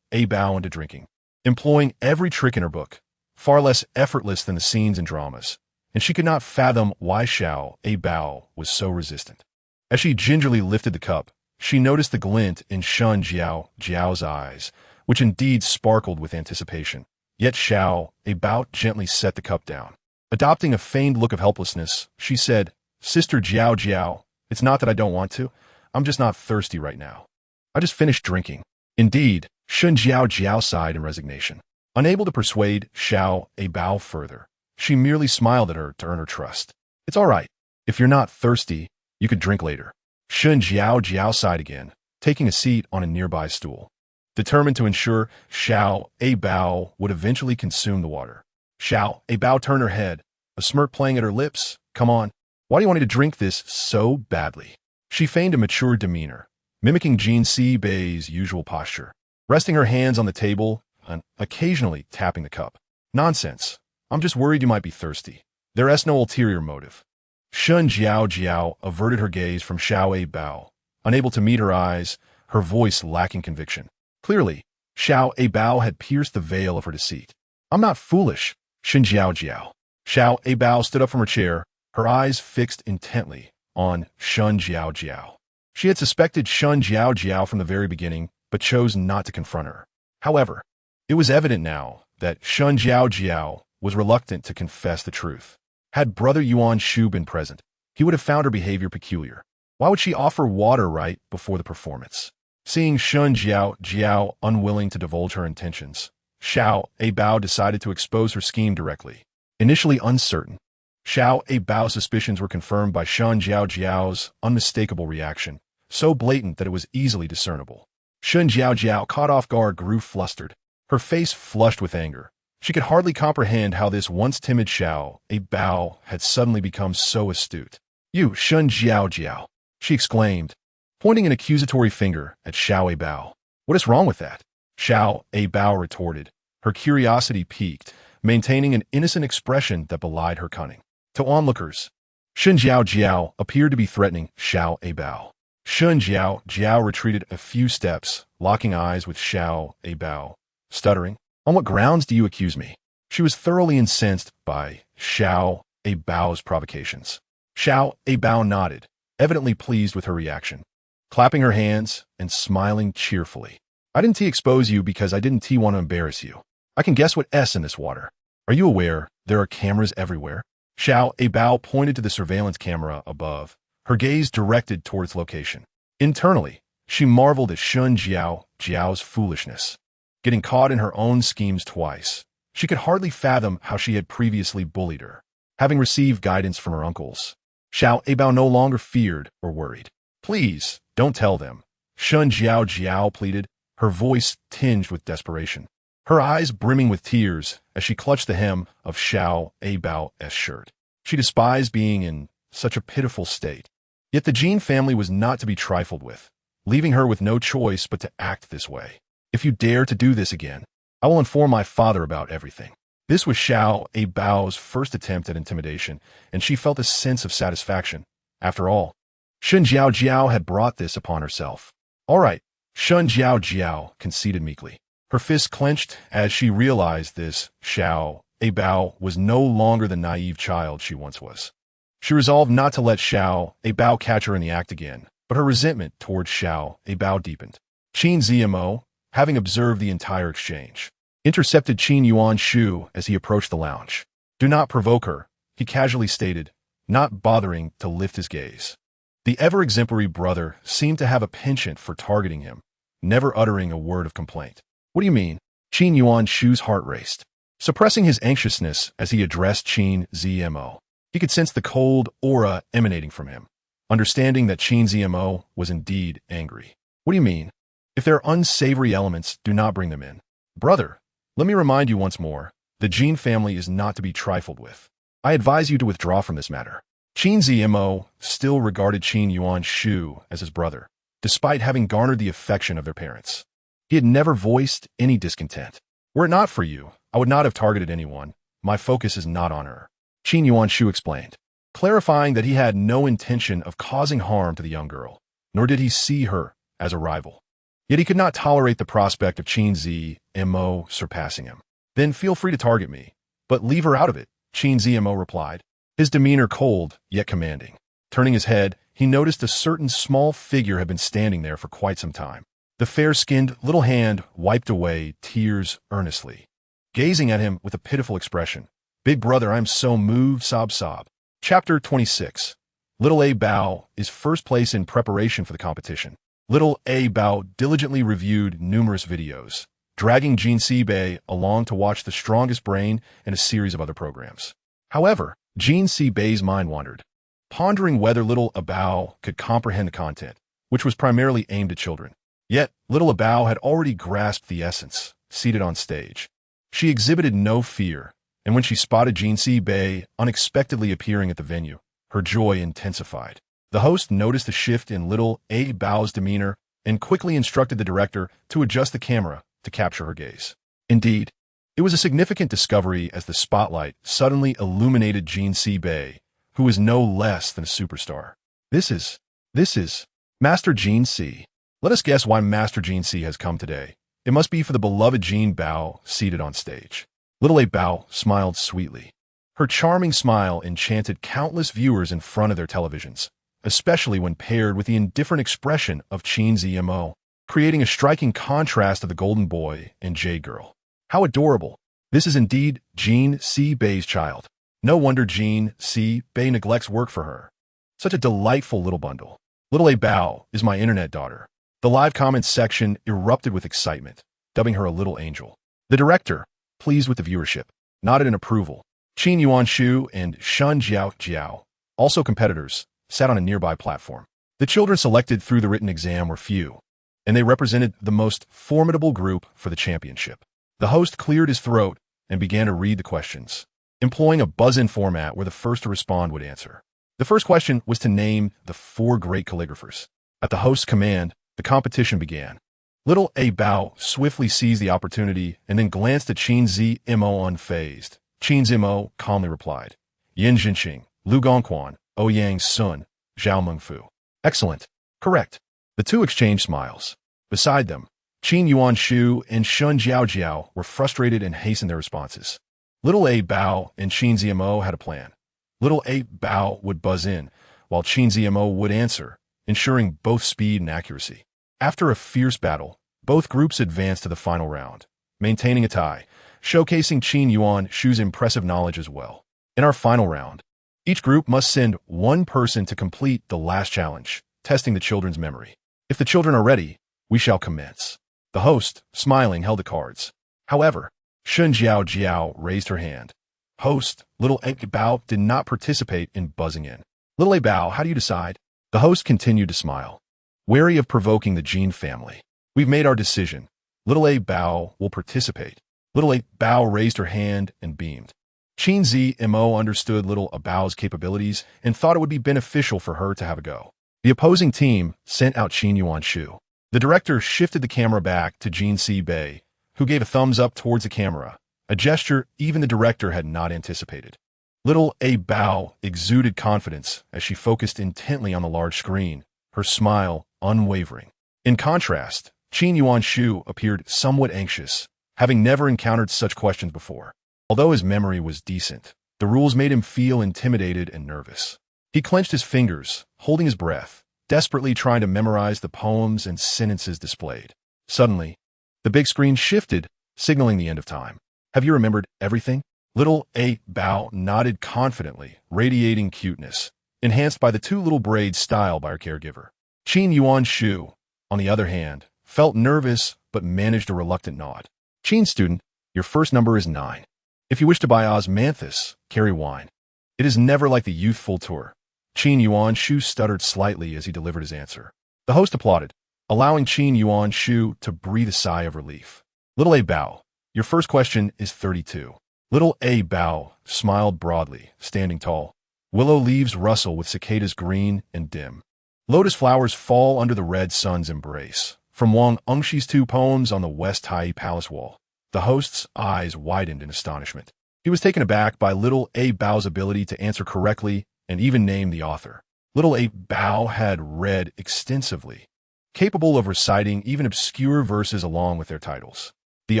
Abao into drinking, employing every trick in her book, far less effortless than the scenes in dramas, and she could not fathom why Abao was so resistant. As she gingerly lifted the cup, she noticed the glint in Shun Jiao's eyes, which indeed sparkled with anticipation. Yet Abao gently set the cup down. Adopting a feigned look of helplessness, she said, "Sister Jiao, it's not that I don't want to. I'm just not thirsty right now. I just finished drinking." Indeed, Shun Jiao sighed in resignation. Unable to persuade Abao further, she merely smiled at her to earn her trust. "It's all right. If you're not thirsty, you could drink later." Shun Jiao sighed again, taking a seat on a nearby stool, determined to ensure Abao would eventually consume the water. Abao turned her head, a smirk playing at her lips. "Come on, why do you want me to drink this so badly?" She feigned a mature demeanor, mimicking Jin Si-Bei's usual posture, resting her hands on the table and occasionally tapping the cup. "Nonsense. I'm just worried you might be thirsty. There's no ulterior motive." Shun Jiao averted her gaze from Abao, unable to meet her eyes, her voice lacking conviction. Clearly, Abao had pierced the veil of her deceit. "I'm not foolish, Shun Jiao." Abao stood up from her chair, her eyes fixed intently on Shun Jiao. She had suspected Shun Jiao from the very beginning, but chose not to confront her. However, it was evident now that Shun Jiao was reluctant to confess the truth. Had Brother Yuanshu been present, he would have found her behavior peculiar. Why would she offer water right before the performance? Seeing Shun Jiao unwilling to divulge her intentions, Abao decided to expose her scheme directly. Initially uncertain, Abao's suspicions were confirmed by Shun Jiao's unmistakable reaction, so blatant that it was easily discernible. Shun Jiao, caught off guard, grew flustered, her face flushed with anger. She could hardly comprehend how this once timid Abao had suddenly become so astute. You, Shun Jiao Jiao, she exclaimed, pointing an accusatory finger at Xiao Abao. What is wrong with that? Xiao Abao retorted, her curiosity piqued, maintaining an innocent expression that belied her cunning. To onlookers, Shun Jiao Jiao appeared to be threatening Xiao Abao. Shun Jiao Jiao retreated a few steps, locking eyes with Xiao Abao, stuttering, "On what grounds do you accuse me?" She was thoroughly incensed by Xiao Abao's provocations. Xiao Abao nodded, evidently pleased with her reaction, clapping her hands and smiling cheerfully. I didn't expose you because I didn't want to embarrass you. I can guess what S in this water. Are you aware there are cameras everywhere? Xiao Abao pointed to the surveillance camera above, her gaze directed toward its location. Internally, she marveled at Shun Jiao Jiao's foolishness. Getting caught in her own schemes twice, she could hardly fathom how she had previously bullied her, having received guidance from her uncles. Xiao Abao no longer feared or worried. Please, don't tell them, Shun Jiao Jiao pleaded, her voice tinged with desperation, her eyes brimming with tears as she clutched the hem of Xiao Abao's shirt. She despised being in such a pitiful state. Yet the Jin family was not to be trifled with, leaving her with no choice but to act this way. If you dare to do this again, I will inform my father about everything. This was Xiao Abao's first attempt at intimidation, and she felt a sense of satisfaction. After all, Shun Jiao Jiao had brought this upon herself. All right, Shun Jiao Jiao conceded meekly, her fists clenched as she realized this Xiao Abao was no longer the naive child she once was. She resolved not to let Xiao Abao catch her in the act again, but her resentment towards Xiao Abao deepened. Qin Zmo, having observed the entire exchange, intercepted Qin Yuan Shu as he approached the lounge. Do not provoke her, he casually stated, not bothering to lift his gaze. The ever-exemplary brother seemed to have a penchant for targeting him, never uttering a word of complaint. What do you mean? Qin Yuan Shu's heart raced, suppressing his anxiousness as he addressed Qin Zmo. He could sense the cold aura emanating from him, understanding that Qin Zmo was indeed angry. What do you mean? If there are unsavory elements, do not bring them in. Brother, let me remind you once more, the Jin family is not to be trifled with. I advise you to withdraw from this matter. Qin Zmo still regarded Qin Yuan Shu as his brother, despite having garnered the affection of their parents. He had never voiced any discontent. Were it not for you, I would not have targeted anyone. My focus is not on her, Qin Yuan Shu explained, clarifying that he had no intention of causing harm to the young girl, nor did he see her as a rival. Yet he could not tolerate the prospect of Qin Zmo surpassing him. Then feel free to target me, but leave her out of it, Qin Zmo replied, his demeanor cold yet commanding. Turning his head, he noticed a certain small figure had been standing there for quite some time. The fair-skinned little hand wiped away tears earnestly, gazing at him with a pitiful expression. Big brother, I am so moved, sob sob. Chapter 26. Little Abao is first place in preparation for the competition. Little Abao diligently reviewed numerous videos, dragging Jin Sibei along to watch The Strongest Brain and a series of other programs. However, Jin Sibei's mind wandered, pondering whether little Abao could comprehend the content, which was primarily aimed at children. Yet, little Abao had already grasped the essence, seated on stage. She exhibited no fear, and when she spotted Jin Sibei unexpectedly appearing at the venue, her joy intensified. The host noticed the shift in little Abao's demeanor and quickly instructed the director to adjust the camera to capture her gaze. Indeed, it was a significant discovery as the spotlight suddenly illuminated Jin Sibei, who is no less than a superstar. This is Master Jin Si. Let us guess why Master Jin Si has come today. It must be for the beloved Jin Bao seated on stage. Little Abao smiled sweetly. Her charming smile enchanted countless viewers in front of their televisions, especially when paired with the indifferent expression of Qin Zmo, creating a striking contrast to the golden boy and jade girl. How adorable! This is indeed Jin Sibei's child. No wonder Jin Sibei neglects work for her. Such a delightful little bundle. Little Abao is my internet daughter. The live comments section erupted with excitement, dubbing her a little angel. The director, pleased with the viewership, nodded in approval. Qin Yuan Shu and Shun Jiao Jiao, also competitors, sat on a nearby platform. The children selected through the written exam were few, and they represented the most formidable group for the championship. The host cleared his throat and began to read the questions, employing a buzz-in format where the first to respond would answer. The first question was to name the 4 great calligraphers. At the host's command, the competition began. Little Abao swiftly seized the opportunity and then glanced at Qin Zimo unfazed. Qin Zimo calmly replied, Yin Jinxing, Lu Gongquan, Ouyang Sun, Zhao Mengfu. Excellent. Correct. The two exchanged smiles. Beside them, Qin Yuan Shu and Shun Jiao Jiao were frustrated and hastened their responses. Little Abao and Qin Zimo had a plan. Little Abao would buzz in, while Qin Zimo would answer, ensuring both speed and accuracy. After a fierce battle, both groups advanced to the final round, maintaining a tie, showcasing Qin Yuan Shu's impressive knowledge as well. In our final round, each group must send one person to complete the last challenge, testing the children's memory. If the children are ready, we shall commence. The host, smiling, held the cards. However, Shun Jiao Jiao raised her hand. Host, Little Abao did not participate in buzzing in. Little Abao, how do you decide? The host continued to smile. Wary of provoking the Jean family. We've made our decision. Little Abao will participate. Little Abao raised her hand and beamed. Qin Zimo understood Little Abao's capabilities and thought it would be beneficial for her to have a go. The opposing team sent out Qin Yuan Shu. The director shifted the camera back to Jean Bei, who gave a thumbs up towards the camera, a gesture even the director had not anticipated. Little Abao exuded confidence as she focused intently on the large screen, her smile unwavering. In contrast, Qin Yuan Shu appeared somewhat anxious, having never encountered such questions before. Although his memory was decent, the rules made him feel intimidated and nervous. He clenched his fingers, holding his breath, desperately trying to memorize the poems and sentences displayed. Suddenly, the big screen shifted, signaling the end of time. Have you remembered everything? Little Abao nodded confidently, radiating cuteness, enhanced by the 2 little braids styled by her caregiver. Qin Yuan Shu, on the other hand, felt nervous but managed a reluctant nod. Qin student, your first number is 9. If you wish to buy osmanthus, carry wine. It is never like the youthful tour. Qin Yuan Shu stuttered slightly as he delivered his answer. The host applauded, allowing Qin Yuan Shu to breathe a sigh of relief. Little Abao, your first question is 32. Little Abao smiled broadly, standing tall. Willow leaves rustle with cicadas green and dim. Lotus flowers fall under the red sun's embrace. From Wang Engshi's 2 poems on the West Tai Palace wall. The host's eyes widened in astonishment. He was taken aback by Little Abao's ability to answer correctly and even name the author. Little Abao had read extensively, capable of reciting even obscure verses along with their titles. The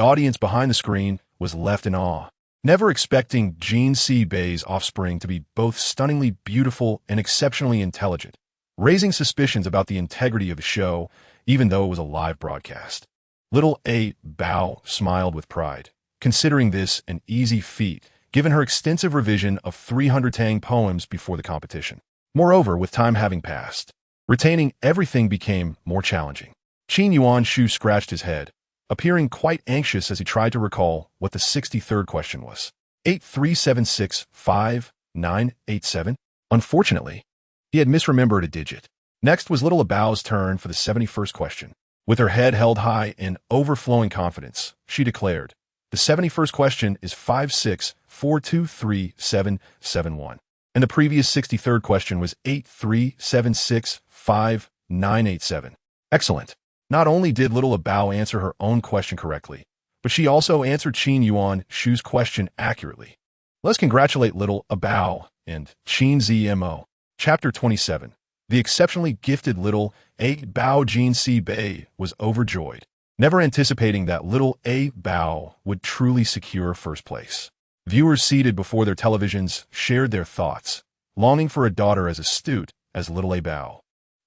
audience behind the screen was left in awe, never expecting Jean Bei's offspring to be both stunningly beautiful and exceptionally intelligent, raising suspicions about the integrity of the show, even though it was a live broadcast. Little Abao smiled with pride, considering this an easy feat, given her extensive revision of 300 Tang poems before the competition. Moreover, with time having passed, retaining everything became more challenging. Qin Yuan Shu scratched his head, appearing quite anxious as he tried to recall what the 63rd question was. 83765987. Unfortunately, he had misremembered a digit. Next was Little Abao's turn for the 71st question. With her head held high in overflowing confidence, she declared, the 71st question is 564237771, and the previous 63rd question was 83765987. Excellent. Not only did Little Abao answer her own question correctly, but she also answered Qin Yuan Shu's question accurately. Let's congratulate Little Abao and Qin Zimo. Chapter 27. The exceptionally gifted Little Abao Jean Bei was overjoyed, never anticipating that Little Abao would truly secure first place. Viewers seated before their televisions shared their thoughts, longing for a daughter as astute as Little Abao.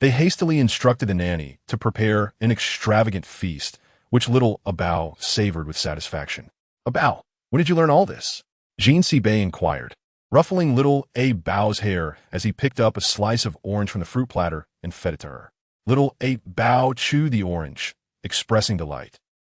They hastily instructed the nanny to prepare an extravagant feast, which Little Abao savored with satisfaction. Abao, when did you learn all this? Jean Bei inquired, ruffling Little Abao's hair as he picked up a slice of orange from the fruit platter and fed it to her. Little Abao chewed the orange, expressing delight.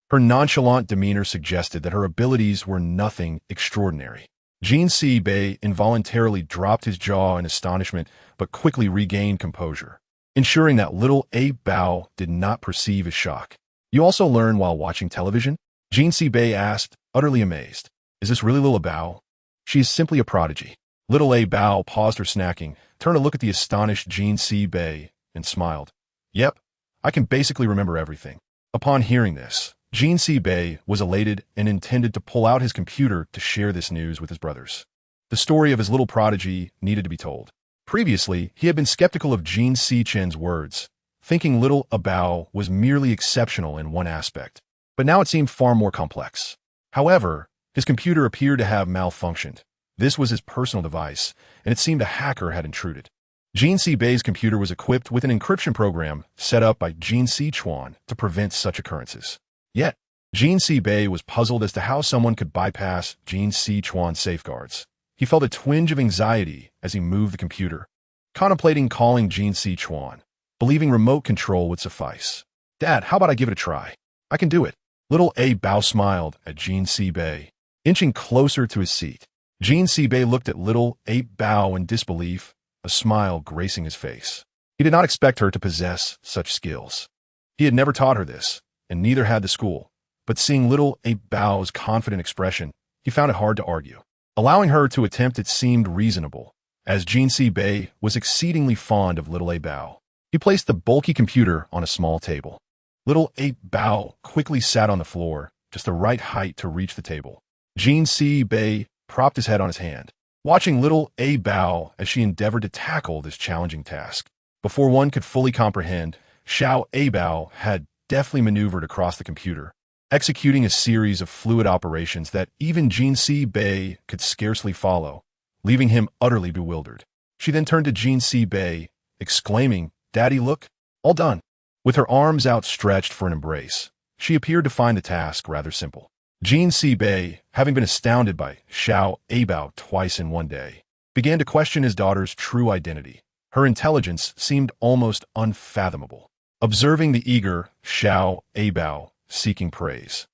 Her nonchalant demeanor suggested that her abilities were nothing extraordinary. Jean Bei involuntarily dropped his jaw in astonishment but quickly regained composure, ensuring that Little Abao did not perceive his shock. You also learn while watching television? Jean Bei asked, utterly amazed. Is this really Little Abao? She is simply a prodigy. Little Abao paused her snacking, turned to look at the astonished Jean C. Bei, and smiled. Yep, I can basically remember everything. Upon hearing this, Jean C. Bei was elated and intended to pull out his computer to share this news with his brothers. The story of his little prodigy needed to be told. Previously, he had been skeptical of Jean C. Chen's words, thinking little Abao was merely exceptional in one aspect. But now it seemed far more complex. However, his computer appeared to have malfunctioned. This was his personal device, and it seemed a hacker had intruded. Jean C. Bei's computer was equipped with an encryption program set up by Jean C. Chuan to prevent such occurrences. Yet, Jean C. Bei was puzzled as to how someone could bypass Jean C. Chuan's safeguards. He felt a twinge of anxiety as he moved the computer, contemplating calling Jean C. Chuan, believing remote control would suffice. Dad, how about I give it a try? I can do it. Little Abao smiled at Jean C. Bei, inching closer to his seat. Jean C. Bei looked at little Abao in disbelief, a smile gracing his face. He did not expect her to possess such skills. He had never taught her this, and neither had the school. But seeing little Abao's confident expression, he found it hard to argue. Allowing her to attempt it seemed reasonable, as Jean C. Bei was exceedingly fond of little Abao. He placed the bulky computer on a small table. Little Abao quickly sat on the floor, just the right height to reach the table. Jean C. Bei propped his head on his hand, watching little Abao as she endeavored to tackle this challenging task. Before one could fully comprehend, Xiao Abao had deftly maneuvered across the computer, executing a series of fluid operations that even Jean C. Bei could scarcely follow, leaving him utterly bewildered. She then turned to Jean C. Bei, exclaiming, "Daddy, look, all done." With her arms outstretched for an embrace, she appeared to find the task rather simple. Jean C. Bei, having been astounded by Xiao Abao twice in one day, began to question his daughter's true identity. Her intelligence seemed almost unfathomable. Observing the eager Xiao Abao seeking praise,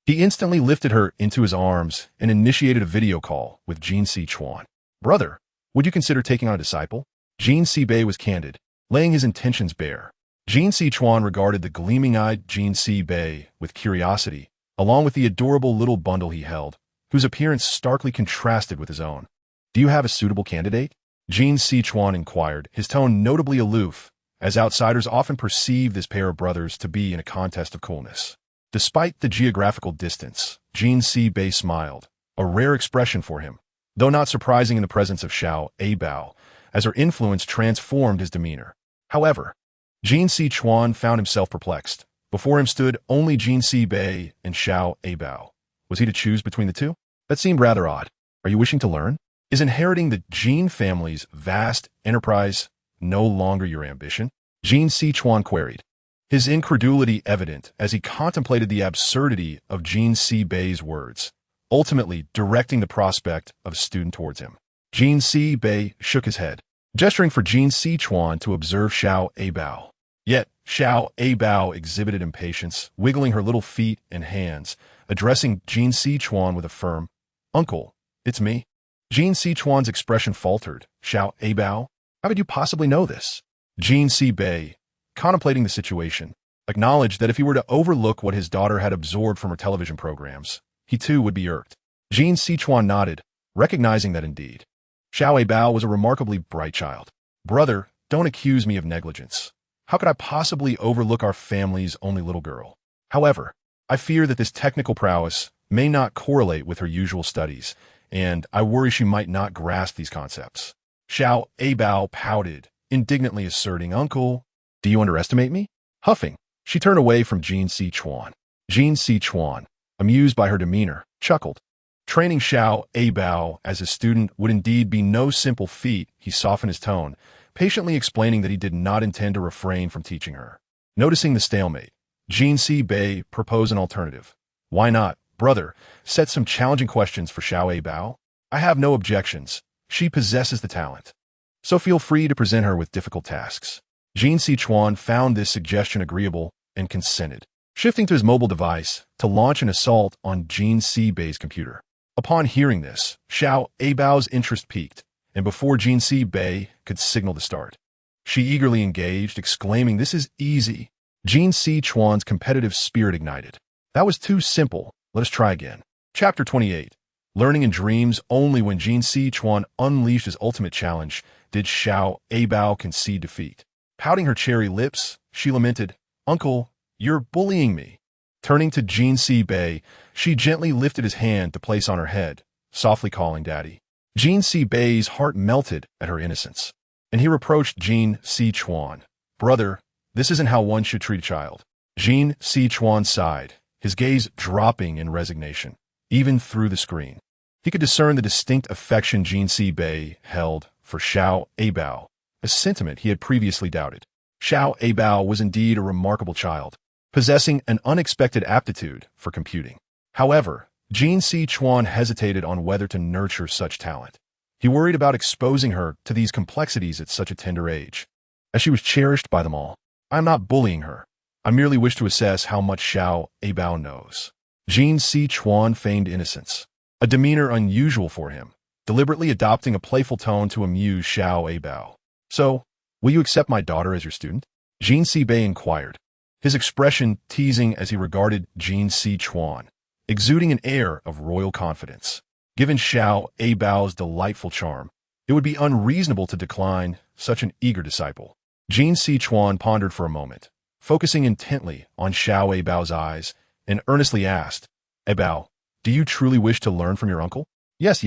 he instantly lifted her into his arms and initiated a video call with Jean C. Chuan. "Brother, would you consider taking on a disciple?" Jean C. Bei was candid, laying his intentions bare. Jean C. Chuan regarded the gleaming-eyed Jean C. Bei with curiosity, along with the adorable little bundle he held, whose appearance starkly contrasted with his own. "Do you have a suitable candidate?" Jean C. Chuan inquired, his tone notably aloof, as outsiders often perceive this pair of brothers to be in a contest of coolness. Despite the geographical distance, Jean C. Bei smiled, a rare expression for him, though not surprising in the presence of Xiao Abao, as her influence transformed his demeanor. However, Jean C. Chuan found himself perplexed. Before him stood only Jean C. Bei and Xiao Abao. Was he to choose between the two? That seemed rather odd. "Are you wishing to learn? Is inheriting the Jean family's vast enterprise no longer your ambition?" Jean C. Chuan queried, his incredulity evident as he contemplated the absurdity of Jean C. Bei's words, ultimately directing the prospect of a student towards him. Jean C. Bei shook his head, gesturing for Jean C. Chuan to observe Xiao Abao. Yet, Xiao Abao exhibited impatience, wiggling her little feet and hands, addressing Jean C. Chuan with a firm, "Uncle, it's me." Jean C. Chuan's expression faltered. "Xiao Abao, how could you possibly know this?" Jean C. Bei, contemplating the situation, acknowledged that if he were to overlook what his daughter had absorbed from her television programs, he too would be irked. Jean C. Chuan nodded, recognizing that indeed, Xiao Abao was a remarkably bright child. "Brother, don't accuse me of negligence. How could I possibly overlook our family's only little girl? However, I fear that this technical prowess may not correlate with her usual studies, and I worry she might not grasp these concepts." Xiao Abao pouted, indignantly asserting, "Uncle, do you underestimate me?" Huffing, she turned away from Jean C. Chuan. Jean C. Chuan, amused by her demeanor, chuckled. Training Xiao Abao as a student would indeed be no simple feat. He softened his tone, patiently explaining that he did not intend to refrain from teaching her. Noticing the stalemate, Jean C. Bei proposed an alternative. "Why not, brother, set some challenging questions for Xiao Abao? I have no objections. She possesses the talent. So feel free to present her with difficult tasks." Jean C. Chuan found this suggestion agreeable and consented, shifting to his mobile device to launch an assault on Jean C. Bei's computer. Upon hearing this, Xiao Abao's interest peaked, and before Jean C. Bei could signal to start, she eagerly engaged, exclaiming, "This is easy." Jean C. Chuan's competitive spirit ignited. "That was too simple. Let us try again." Chapter 28. Learning in dreams only when Jin Si-chuan unleashed his ultimate challenge did Abao concede defeat. Pouting her cherry lips, she lamented, "Uncle, you're bullying me." Turning to Jin Si-bei, she gently lifted his hand to place on her head, softly calling Daddy. Jin Si-bei's heart melted at her innocence, and he reproached Jin Si-chuan. "Brother, this isn't how one should treat a child." Jin Si-chuan sighed, his gaze dropping in resignation, even through the screen. He could discern the distinct affection Jin Si-bei held for Abao, a sentiment he had previously doubted. Abao was indeed a remarkable child, possessing an unexpected aptitude for computing. However, Jin Si-chuan hesitated on whether to nurture such talent. He worried about exposing her to these complexities at such a tender age, as she was cherished by them all. "I'm not bullying her. I merely wish to assess how much Abao knows." Jin Si-chuan feigned innocence, a demeanor unusual for him, deliberately adopting a playful tone to amuse Abao. "So, will you accept my daughter as your student?" Jin Si-bei inquired, his expression teasing as he regarded Jin Si-chuan, exuding an air of royal confidence. Given Abao's delightful charm, it would be unreasonable to decline such an eager disciple. Jin Si-chuan pondered for a moment, focusing intently on Abao's eyes, and earnestly asked, "Abao, do you truly wish to learn from your uncle?" Yes.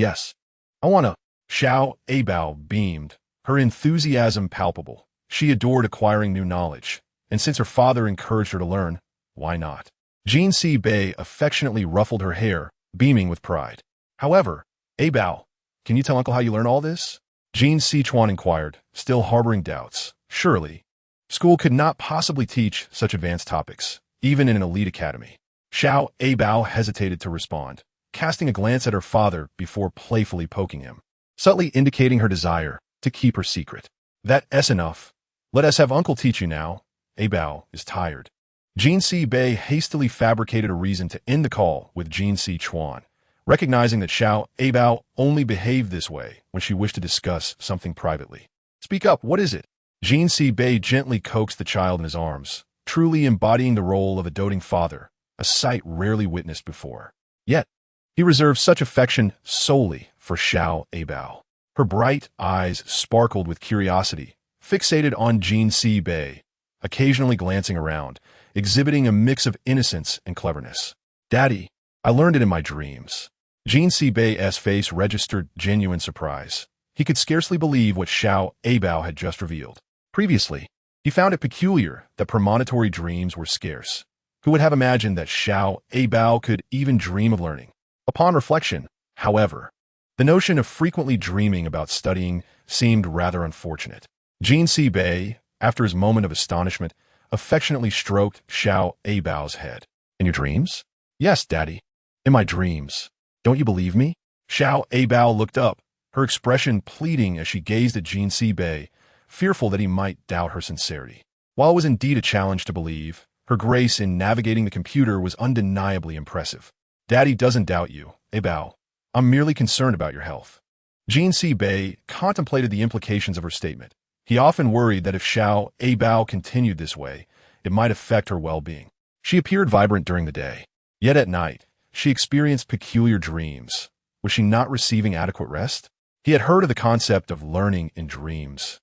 I want to." Abao beamed, her enthusiasm palpable. She adored acquiring new knowledge, and since her father encouraged her to learn, why not? Jin Si-bei affectionately ruffled her hair, beaming with pride. "However, Abao, can you tell Uncle how you learn all this?" Jin Si-chuan inquired, still harboring doubts. Surely, school could not possibly teach such advanced topics, even in an elite academy. Abao hesitated to respond, casting a glance at her father before playfully poking him, subtly indicating her desire to keep her secret. "That's enough. Let us have Uncle teach you now. Abao is tired." Jin Si-bei hastily fabricated a reason to end the call with Jin Si-chuan, recognizing that Abao only behaved this way when she wished to discuss something privately. "Speak up, what is it?" Jin Si-bei gently coaxed the child in his arms, truly embodying the role of a doting father, a sight rarely witnessed before. Yet, he reserved such affection solely for Abao. Her bright eyes sparkled with curiosity, fixated on Jin Si-bei, occasionally glancing around, exhibiting a mix of innocence and cleverness. "Daddy, I learned it in my dreams." Jin Si-bei's face registered genuine surprise. He could scarcely believe what Abao had just revealed. Previously, he found it peculiar that premonitory dreams were scarce. Who would have imagined that Abao could even dream of learning? Upon reflection, however, the notion of frequently dreaming about studying seemed rather unfortunate. Jin Si-bei, after his moment of astonishment, affectionately stroked Abao's head. "In your dreams?" "Yes, Daddy. In my dreams. Don't you believe me?" Abao looked up, her expression pleading as she gazed at Jin Si-bei, fearful that he might doubt her sincerity. While it was indeed a challenge to believe, her grace in navigating the computer was undeniably impressive. "Daddy doesn't doubt you, Abao. I'm merely concerned about your health." Jin Si-bei contemplated the implications of her statement. He often worried that if Abao continued this way, it might affect her well-being. She appeared vibrant during the day, yet at night, she experienced peculiar dreams. Was she not receiving adequate rest? He had heard of the concept of learning in dreams.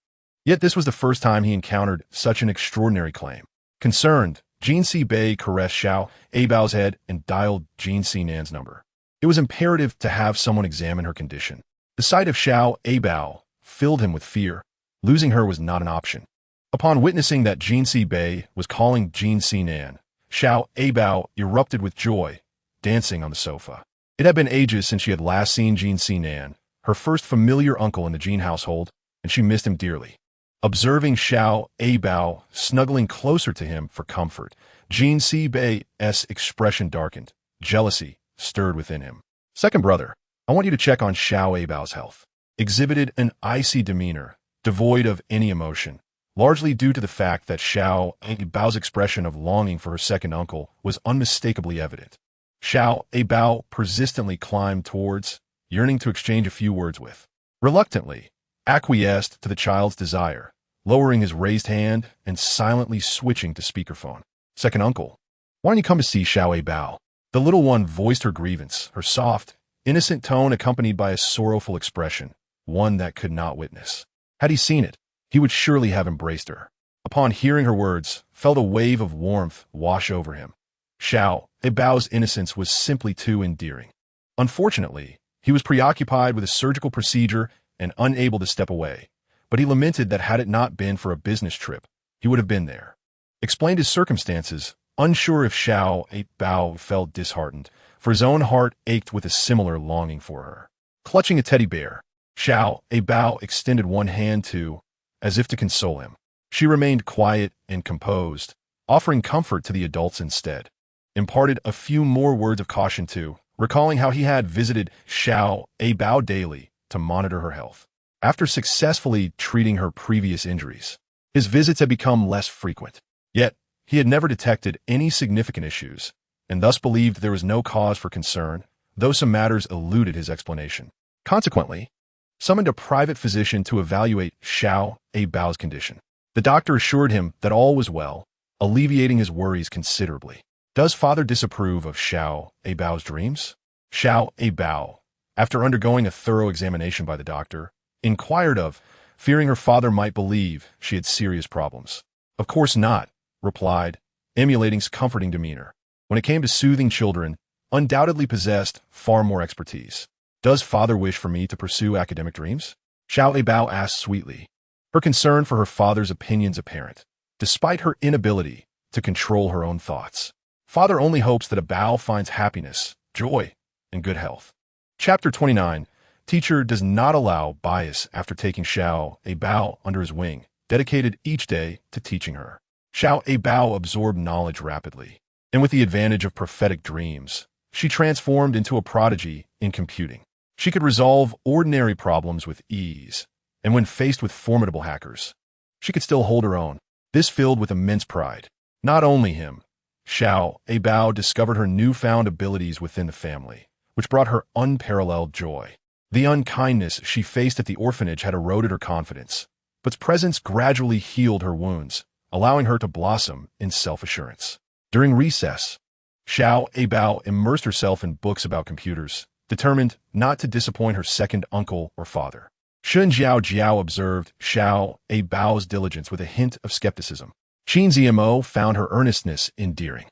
Yet this was the first time he encountered such an extraordinary claim. Concerned, Jin Si-bei caressed Abao's head and dialed Jin Si-nan's number. It was imperative to have someone examine her condition. The sight of Abao filled him with fear. Losing her was not an option. Upon witnessing that Jin Si-bei was calling Jin Si-nan, Abao erupted with joy, dancing on the sofa. It had been ages since she had last seen Jin Si-nan, her first familiar uncle in the Jin household, and she missed him dearly. Observing Abao snuggling closer to him for comfort, Jin Si-bei's expression darkened. Jealousy stirred within him. "Second brother, I want you to check on Abao's health." Exhibited an icy demeanor, devoid of any emotion, largely due to the fact that Abao's expression of longing for her second uncle was unmistakably evident. Abao persistently climbed towards, yearning to exchange a few words with. Reluctantly, acquiesced to the child's desire, lowering his raised hand and silently switching to speakerphone. "Second uncle, why don't you come to see Abao?" The little one voiced her grievance, her soft, innocent tone accompanied by a sorrowful expression, one that could not witness. Had he seen it, he would surely have embraced her. Upon hearing her words, felt a wave of warmth wash over him. Abao's innocence was simply too endearing. Unfortunately, he was preoccupied with a surgical procedure and unable to step away, but he lamented that had it not been for a business trip, he would have been there. Explained his circumstances, unsure if Abao felt disheartened, for his own heart ached with a similar longing for her. Clutching a teddy bear, Abao extended one hand to, as if to console him. She remained quiet and composed, offering comfort to the adults instead. Imparted a few more words of caution too, recalling how he had visited Abao daily to monitor her health. After successfully treating her previous injuries, his visits had become less frequent. Yet, he had never detected any significant issues, and thus believed there was no cause for concern, though some matters eluded his explanation. Consequently, summoned a private physician to evaluate Abao's condition. The doctor assured him that all was well, alleviating his worries considerably. Does father disapprove of Abao's dreams? Abao, after undergoing a thorough examination by the doctor, inquired of, fearing her father might believe she had serious problems. Of course not, replied, emulating his comforting demeanor. When it came to soothing children, undoubtedly possessed far more expertise. Does father wish for me to pursue academic dreams? Abao asked sweetly, her concern for her father's opinions apparent, despite her inability to control her own thoughts. Father only hopes that Abao finds happiness, joy, and good health. Chapter 29. Teacher does not allow bias after taking Abao under his wing, dedicated each day to teaching her. Abao absorbed knowledge rapidly, and with the advantage of prophetic dreams, she transformed into a prodigy in computing. She could resolve ordinary problems with ease, and when faced with formidable hackers, she could still hold her own. This filled with immense pride. Not only him, Abao discovered her newfound abilities within the family, which brought her unparalleled joy. The unkindness she faced at the orphanage had eroded her confidence, but its presence gradually healed her wounds, allowing her to blossom in self-assurance. During recess, Abao immersed herself in books about computers, determined not to disappoint her second uncle or father. Shun Jiao observed Abao's diligence with a hint of skepticism. Qin Zmo found her earnestness endearing,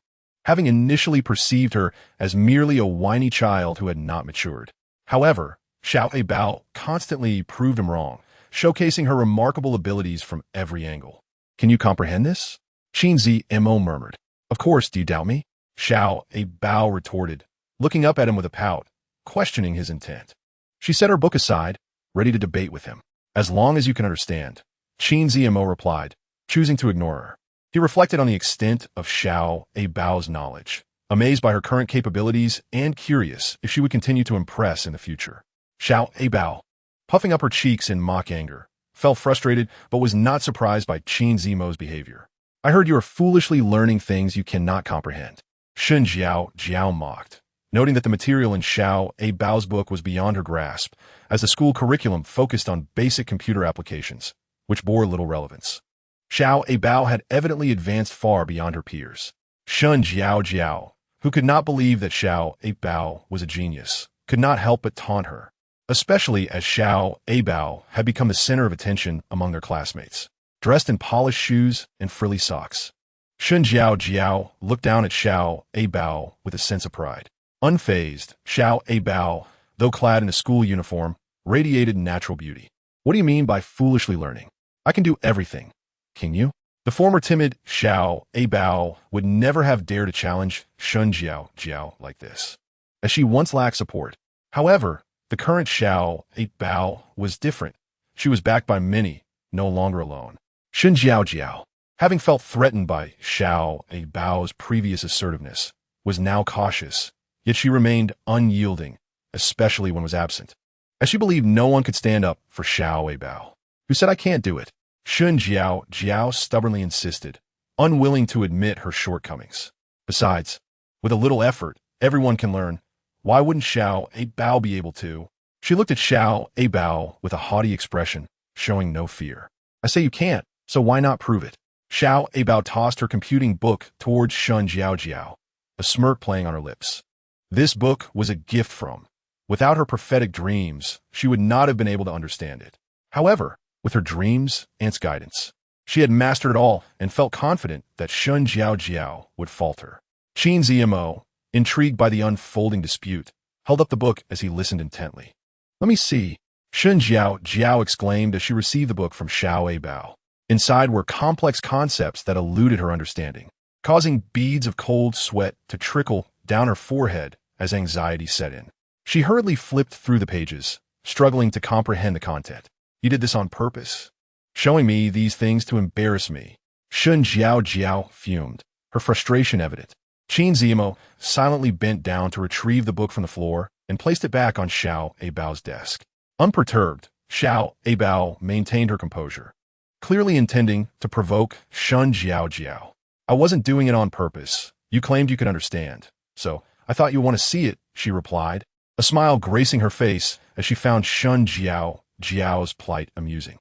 having initially perceived her as merely a whiny child who had not matured. However, Abao constantly proved him wrong, showcasing her remarkable abilities from every angle. Can you comprehend this? Qin Zmo murmured. Of course, do you doubt me? Abao retorted, looking up at him with a pout, questioning his intent. She set her book aside, ready to debate with him. As long as you can understand, Qin Zmo replied, choosing to ignore her. He reflected on the extent of Abao's knowledge, amazed by her current capabilities and curious if she would continue to impress in the future. Abao, puffing up her cheeks in mock anger, felt frustrated but was not surprised by Qin Zmo's behavior. I heard you are foolishly learning things you cannot comprehend. Shun Jiao mocked, noting that the material in Abao's book was beyond her grasp, as the school curriculum focused on basic computer applications, which bore little relevance. Abao had evidently advanced far beyond her peers. Shun Jiao, who could not believe that Abao was a genius, could not help but taunt her, especially as Abao had become the center of attention among their classmates, dressed in polished shoes and frilly socks. Shun Jiao looked down at Abao with a sense of pride. Unfazed, Abao, though clad in a school uniform, radiated natural beauty. What do you mean by foolishly learning? I can do everything. Can you? The former timid Abao would never have dared to challenge Shun Jiao like this, as she once lacked support. However, the current Abao was different. She was backed by many, no longer alone. Shun Jiao, having felt threatened by Abao's previous assertiveness, was now cautious, yet she remained unyielding, especially when was absent, as she believed no one could stand up for Abao, who said, I can't do it. Shun Jiao stubbornly insisted, unwilling to admit her shortcomings. Besides, with a little effort, everyone can learn. Why wouldn't Abao be able to? She looked at Abao with a haughty expression, showing no fear. I say you can't, so why not prove it? Abao tossed her computing book towards Shun Jiao, a smirk playing on her lips. This book was a gift from Without her prophetic dreams, she would not have been able to understand it. However, with her dreams and its guidance, she had mastered it all and felt confident that Shun Jiao Jiao would falter. Qin Zmo, intrigued by the unfolding dispute, held up the book as he listened intently. "Let me see," Shun Jiao Jiao exclaimed as she received the book from Abao. Inside were complex concepts that eluded her understanding, causing beads of cold sweat to trickle down her forehead as anxiety set in. She hurriedly flipped through the pages, struggling to comprehend the content. "You did this on purpose? Showing me these things to embarrass me?" Shun Jiao Jiao fumed, her frustration evident. Qin Zimo silently bent down to retrieve the book from the floor and placed it back on Abao's desk. Unperturbed, Abao maintained her composure, clearly intending to provoke Shun Jiao Jiao. "I wasn't doing it on purpose. You claimed you could understand, so I thought you'd want to see it," she replied, a smile gracing her face as she found Shun Jiao Jiao's plight amusing.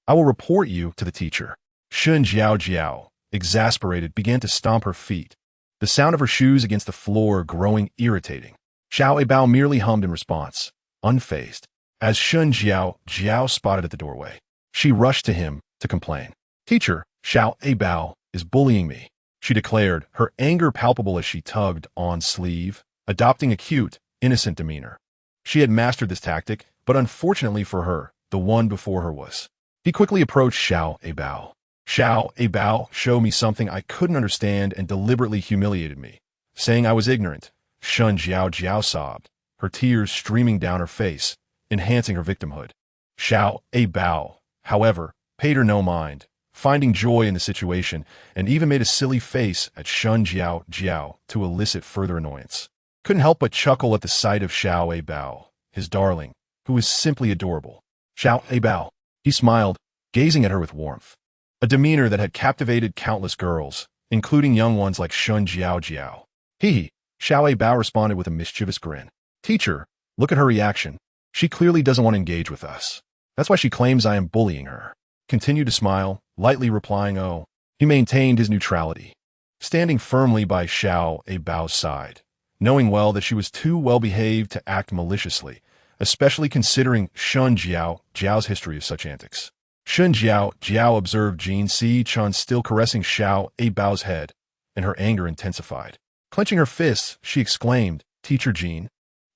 I will report you to the teacher." Shun Jiao Jiao, exasperated, began to stomp her feet, the sound of her shoes against the floor growing irritating. Abao merely hummed in response, unfazed. As Shun Jiao Jiao spotted at the doorway, she rushed to him to complain. "Teacher, Abao is bullying me," she declared, her anger palpable as she tugged on sleeve, adopting a cute, innocent demeanor. She had mastered this tactic, but unfortunately for her, the one before her was. He quickly approached Abao. Abao showed me something I couldn't understand and deliberately humiliated me, saying I was ignorant. Shun Jiao Jiao sobbed, her tears streaming down her face, enhancing her victimhood. Abao, however, paid her no mind, finding joy in the situation, and even made a silly face at Shun Jiao Jiao to elicit further annoyance. Couldn't help but chuckle at the sight of Abao, his darling, who was simply adorable. Abao, he smiled, gazing at her with warmth, a demeanor that had captivated countless girls, including young ones like Shun Jiao Jiao. Hee. Abao responded with a mischievous grin. "Teacher, look at her reaction. She clearly doesn't want to engage with us. That's why she claims I am bullying her." Continued to smile, lightly replying, "Oh." He maintained his neutrality, standing firmly by Abao's side, knowing well that she was too well-behaved to act maliciously, especially considering Shun Jiao Jiao's history of such antics. Shun Jiao Jiao observed Jin Si Chun still caressing Abao's head, and her anger intensified. Clenching her fists, she exclaimed, "Teacher Jin,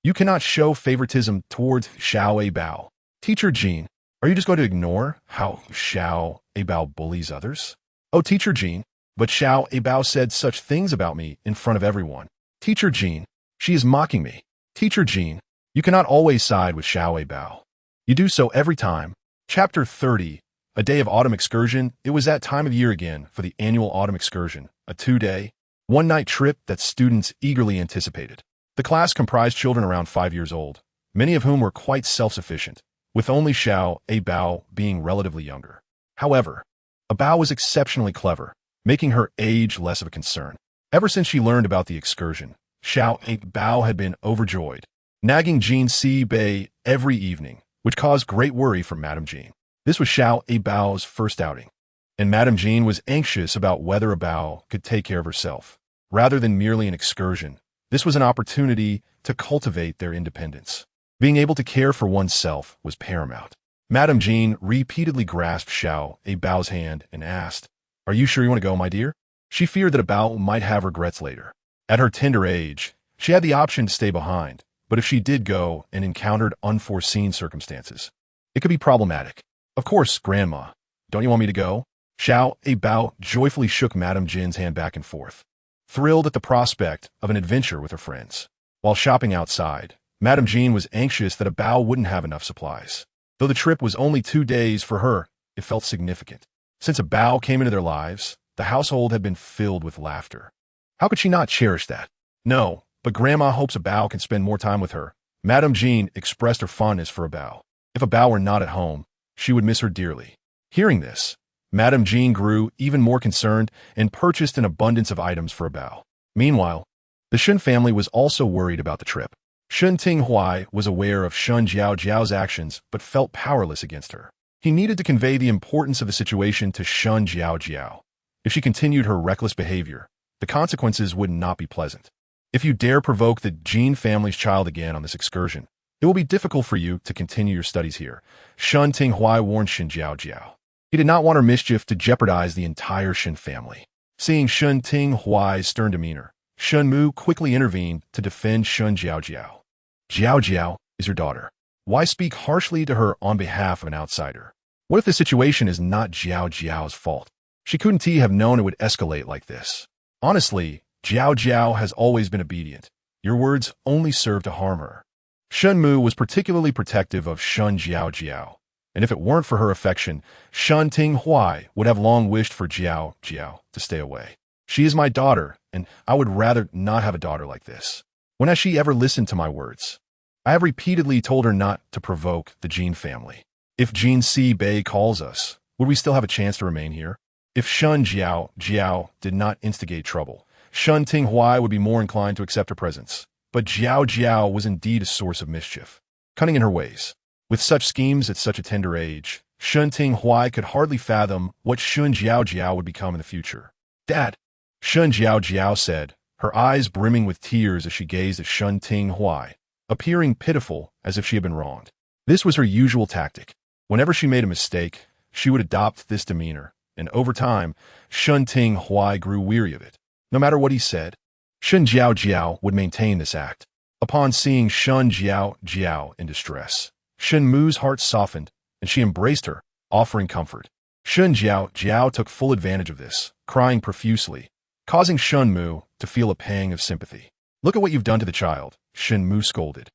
you cannot show favoritism towards Abao. Teacher Jin, are you just going to ignore how Abao bullies others?" "Oh, Teacher Jin, but Abao said such things about me in front of everyone." "Teacher Jin, she is mocking me." "Teacher Jin, you cannot always side with Abao. You do so every time." Chapter 30, A Day of Autumn Excursion. It was that time of year again for the annual autumn excursion, a 2-day, 1-night trip that students eagerly anticipated. The class comprised children around 5 years old, many of whom were quite self-sufficient, with only Abao being relatively younger. However, Abao was exceptionally clever, making her age less of a concern. Ever since she learned about the excursion, Abao had been overjoyed, nagging Jin Si Bei every evening, which caused great worry for Madame Jean. This was Abao's first outing, and Madame Jean was anxious about whether Abao could take care of herself. Rather than merely an excursion, this was an opportunity to cultivate their independence. Being able to care for oneself was paramount. Madame Jean repeatedly grasped Abao's hand and asked, "Are you sure you want to go, my dear?" She feared that Abao might have regrets later. At her tender age, she had the option to stay behind, but if she did go and encountered unforeseen circumstances, it could be problematic. "Of course, Grandma. Don't you want me to go?" Abao joyfully shook Madame Jin's hand back and forth, thrilled at the prospect of an adventure with her friends. While shopping outside, Madame Jean was anxious that Abao wouldn't have enough supplies. Though the trip was only 2 days for her, it felt significant. Since Abao came into their lives, the household had been filled with laughter. How could she not cherish that? "No, but Grandma hopes Abao can spend more time with her." Madame Jean expressed her fondness for Abao. If Abao were not at home, she would miss her dearly. Hearing this, Madame Jean grew even more concerned and purchased an abundance of items for Abao. Meanwhile, the Shun family was also worried about the trip. Shun Tinghuai was aware of Shun Jiao Jiao's actions but felt powerless against her. He needed to convey the importance of the situation to Shun Jiao Jiao. If she continued her reckless behavior, the consequences would not be pleasant. If you dare provoke the Jin family's child again on this excursion, it will be difficult for you to continue your studies here. Shun Tinghui warned Shin Jiao. He did not want her mischief to jeopardize the entire Shin family. Seeing Shun Tinghui's stern demeanor, Shun Mu quickly intervened to defend Shun Jiao. Jiao is your daughter. Why speak harshly to her on behalf of an outsider? What if the situation is not Jiao's fault? She couldn't have known it would escalate like this. Honestly, Jiao has always been obedient. Your words only serve to harm her. Shun Mu was particularly protective of Shun Jiao, and if it weren't for her affection, Shun Tinghui would have long wished for Jiao to stay away. She is my daughter, and I would rather not have a daughter like this. When has she ever listened to my words? I have repeatedly told her not to provoke the Jin family. If Jin Si Bei calls us, would we still have a chance to remain here? If Shun Jiao did not instigate trouble, Shun Tinghui would be more inclined to accept her presence. But Jiao was indeed a source of mischief, cunning in her ways. With such schemes at such a tender age, Shun Tinghui could hardly fathom what Shun Jiao would become in the future. Dad, Shun Jiao said, her eyes brimming with tears as she gazed at Shun Tinghui, appearing pitiful as if she had been wronged. This was her usual tactic. Whenever she made a mistake, she would adopt this demeanor, and over time, Shun Tinghui grew weary of it. No matter what he said, Shun Jiao would maintain this act. Upon seeing Shun Jiao in distress, Shun Mu's heart softened, and she embraced her, offering comfort. Shun Jiao took full advantage of this, crying profusely, causing Shun Mu to feel a pang of sympathy. Look at what you've done to the child, Shun Mu scolded,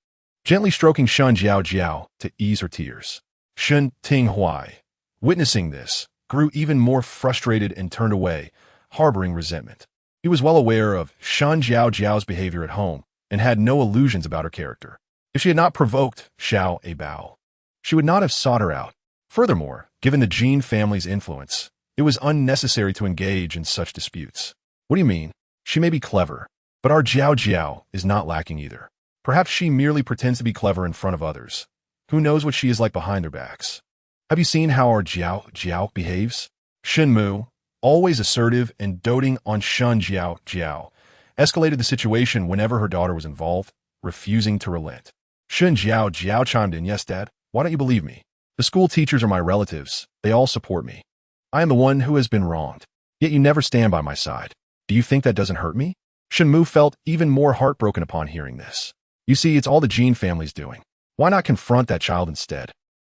gently stroking Shun Jiao to ease her tears. Shun Tinghui, witnessing this, grew even more frustrated and turned away, harboring resentment. He was well aware of Shun Jiao's behavior at home and had no illusions about her character. If she had not provoked Abao, she would not have sought her out. Furthermore, given the Jin family's influence, it was unnecessary to engage in such disputes. What do you mean? She may be clever, but our Jiao is not lacking either. Perhaps she merely pretends to be clever in front of others. Who knows what she is like behind their backs? Have you seen how our Jiao behaves? Shun Mu, always assertive and doting on Shun Jiao, escalated the situation whenever her daughter was involved, refusing to relent. Shun Jiao chimed in, yes, Dad, why don't you believe me? The school teachers are my relatives. They all support me. I am the one who has been wronged. Yet you never stand by my side. Do you think that doesn't hurt me? Shun Mu felt even more heartbroken upon hearing this. You see, it's all the Jin family's doing. Why not confront that child instead?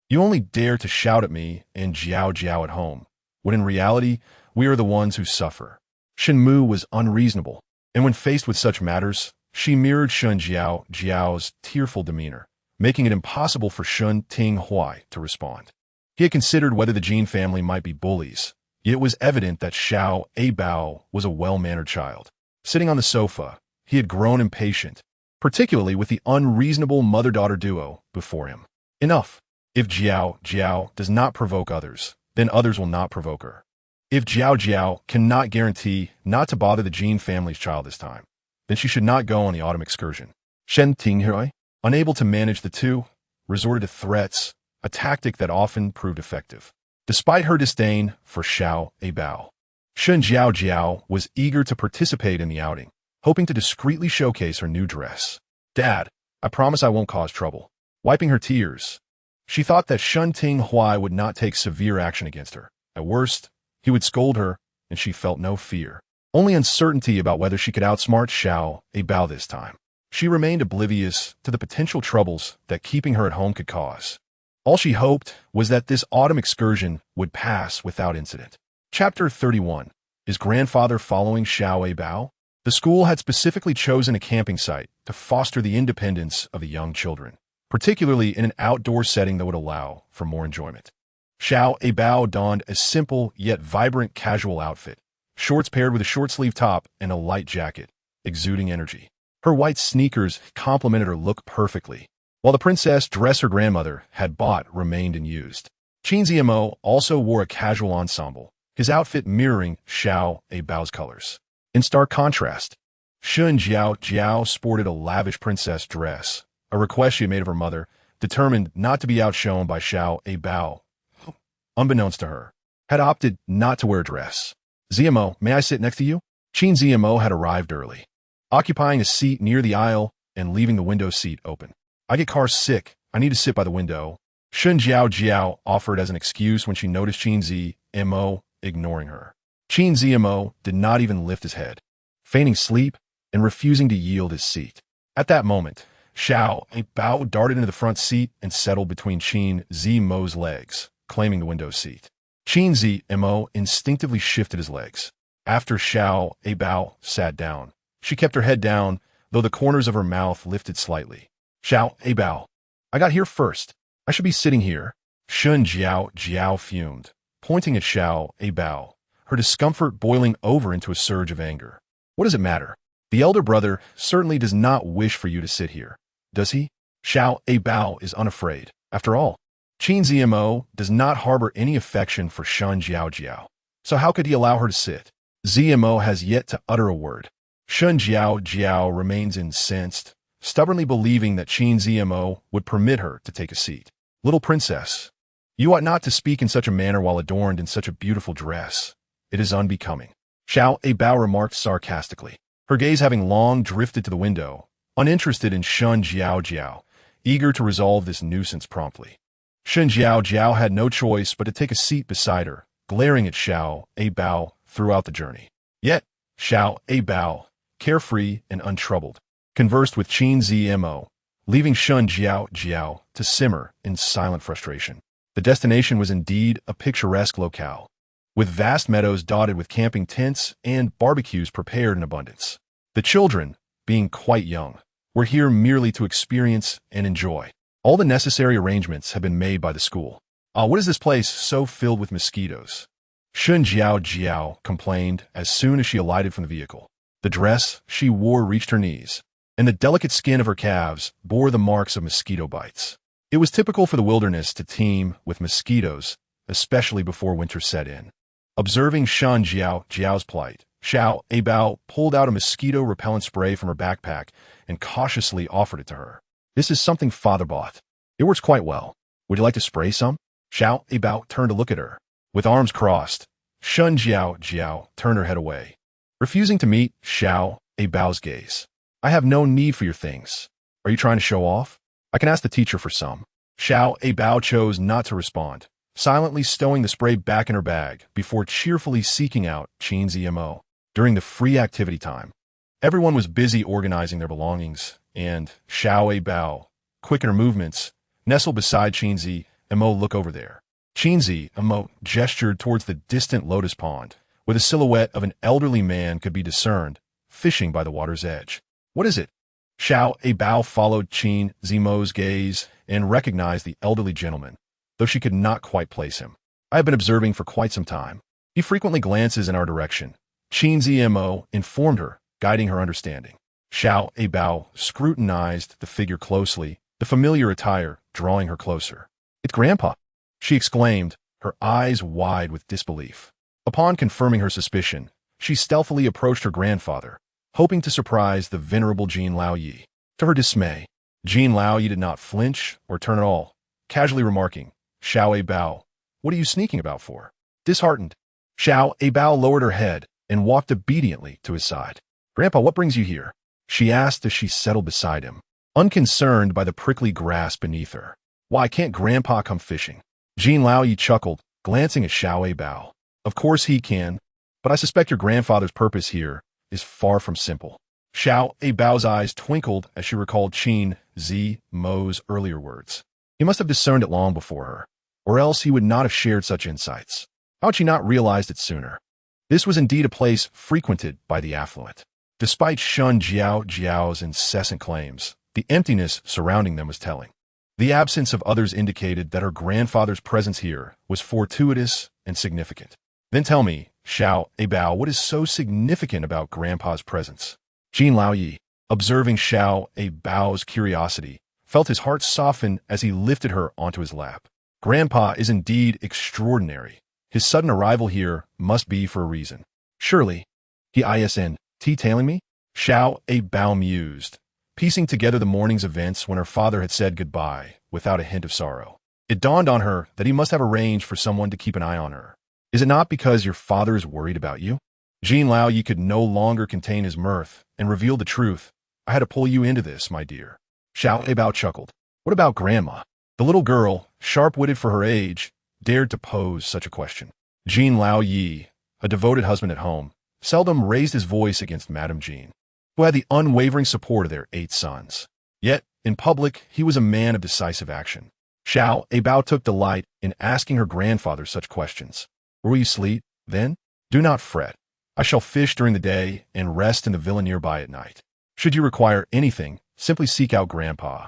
You only dare to shout at me and Jiao at home, when in reality, we are the ones who suffer. Shun Mu was unreasonable, and when faced with such matters, she mirrored Shun Jiao's tearful demeanor, making it impossible for Shun Tinghui to respond. He had considered whether the Jin family might be bullies, yet it was evident that Abao was a well-mannered child. Sitting on the sofa, he had grown impatient, particularly with the unreasonable mother-daughter duo before him. Enough. If Jiao does not provoke others, then others will not provoke her. If Jiao cannot guarantee not to bother the Jin family's child this time, then she should not go on the autumn excursion. Shen Tinghui, unable to manage the two, resorted to threats, a tactic that often proved effective. Despite her disdain for Abao, Shun Jiao was eager to participate in the outing, hoping to discreetly showcase her new dress. Dad, I promise I won't cause trouble. Wiping her tears, she thought that Shun Tinghui would not take severe action against her. At worst, he would scold her, and she felt no fear. Only uncertainty about whether she could outsmart Abao this time. She remained oblivious to the potential troubles that keeping her at home could cause. All she hoped was that this autumn excursion would pass without incident. Chapter 31. Is grandfather following Abao? The school had specifically chosen a camping site to foster the independence of the young children, particularly in an outdoor setting that would allow for more enjoyment. Abao donned a simple yet vibrant casual outfit, shorts paired with a short-sleeve top and a light jacket, exuding energy. Her white sneakers complemented her look perfectly, while the princess dress her grandmother had bought remained unused. Qin Ziemo also wore a casual ensemble, his outfit mirroring Abao's colors. In stark contrast, Shun Jiao sported a lavish princess dress, a request she had made of her mother, determined not to be outshone by Abao, unbeknownst to her, had opted not to wear a dress. Ziemo, may I sit next to you? Qin Ziemo had arrived early. occupying a seat near the aisle and leaving the window seat open. I get car sick. I need to sit by the window. Shun Jiao Jiao offered as an excuse when she noticed Qin Zmo ignoring her. Qin Zmo did not even lift his head, feigning sleep and refusing to yield his seat. At that moment, Abao darted into the front seat and settled between Qin Zmo's legs, claiming the window seat. Qin Zmo instinctively shifted his legs. After Abao sat down, she kept her head down, though the corners of her mouth lifted slightly. Abao, I got here first. I should be sitting here. Shun Jiao fumed, pointing at Abao, her discomfort boiling over into a surge of anger. What does it matter? The elder brother certainly does not wish for you to sit here, does he? Abao is unafraid. After all, Qin Zmo does not harbor any affection for Shun Jiao. So how could he allow her to sit? Zmo has yet to utter a word. Shun Jiao remains incensed, stubbornly believing that Qin Zmo would permit her to take a seat. Little princess, you ought not to speak in such a manner while adorned in such a beautiful dress. It is unbecoming. Abao remarked sarcastically, her gaze having long drifted to the window, uninterested in Shun Jiao, eager to resolve this nuisance promptly. Shun Jiao had no choice but to take a seat beside her, glaring at Abao throughout the journey. Yet, Abao, carefree and untroubled, conversed with Qin Zmo, leaving Shun Jiao to simmer in silent frustration. The destination was indeed a picturesque locale, with vast meadows dotted with camping tents and barbecues prepared in abundance. The children, being quite young, were here merely to experience and enjoy. All the necessary arrangements had been made by the school. What is this place so filled with mosquitoes? Shun Jiao complained as soon as she alighted from the vehicle. The dress she wore reached her knees, and the delicate skin of her calves bore the marks of mosquito bites. It was typical for the wilderness to teem with mosquitoes, especially before winter set in. Observing Shun Jiao's plight, Abao pulled out a mosquito-repellent spray from her backpack and cautiously offered it to her. This is something father bought. It works quite well. Would you like to spray some? Abao turned to look at her. With arms crossed, Shun Jiao turned her head away, refusing to meet Abao's gaze. I have no need for your things. Are you trying to show off? I can ask the teacher for some. Abao chose not to respond, silently stowing the spray back in her bag before cheerfully seeking out Qin Zmo. During the free activity time, everyone was busy organizing their belongings, and Abao, quick in her movements, nestled beside Qin Zmo. Look over there. Qin Zmo gestured towards the distant lotus pond, where the silhouette of an elderly man could be discerned, fishing by the water's edge. What is it? Abao followed Qin Zmo's gaze and recognized the elderly gentleman, though she could not quite place him. I have been observing for quite some time. He frequently glances in our direction. Qin Zmo informed her, guiding her understanding. Abao scrutinized the figure closely, the familiar attire drawing her closer. It's Grandpa, she exclaimed, her eyes wide with disbelief. Upon confirming her suspicion, she stealthily approached her grandfather, hoping to surprise the venerable Jin Laoyi. To her dismay, Jin Laoyi did not flinch or turn at all, casually remarking, Abao, what are you sneaking about for? Disheartened, Abao lowered her head and walked obediently to his side. Grandpa, what brings you here? She asked as she settled beside him, unconcerned by the prickly grass beneath her. Why can't Grandpa come fishing? Jin Laoyi chuckled, glancing at Abao. Of course he can, but I suspect your grandfather's purpose here is far from simple. Abao's eyes twinkled as she recalled Qin Zmo's earlier words. He must have discerned it long before her, or else he would not have shared such insights. How had she not realized it sooner? This was indeed a place frequented by the affluent. Despite Shun Jiao's incessant claims, the emptiness surrounding them was telling. The absence of others indicated that her grandfather's presence here was fortuitous and significant. Then tell me, Abao, what is so significant about Grandpa's presence? Jin Laoyi, observing Abao's curiosity, felt his heart soften as he lifted her onto his lap. Grandpa is indeed extraordinary. His sudden arrival here must be for a reason. Surely, he isn't tailing me? Abao mused, piecing together the morning's events when her father had said goodbye without a hint of sorrow. It dawned on her that he must have arranged for someone to keep an eye on her. Is it not because your father is worried about you? Jean Lao Yi could no longer contain his mirth and revealed the truth. I had to pull you into this, my dear. Xiao Abao chuckled. What about Grandma? The little girl, sharp-witted for her age, dared to pose such a question. Jean Lao Yi, a devoted husband at home, seldom raised his voice against Madame Jean, who had the unwavering support of their 8 sons. Yet, in public, he was a man of decisive action. Xiao Abao took delight in asking her grandfather such questions. Where will you sleep, then? Do not fret. I shall fish during the day and rest in the villa nearby at night. Should you require anything, simply seek out Grandpa.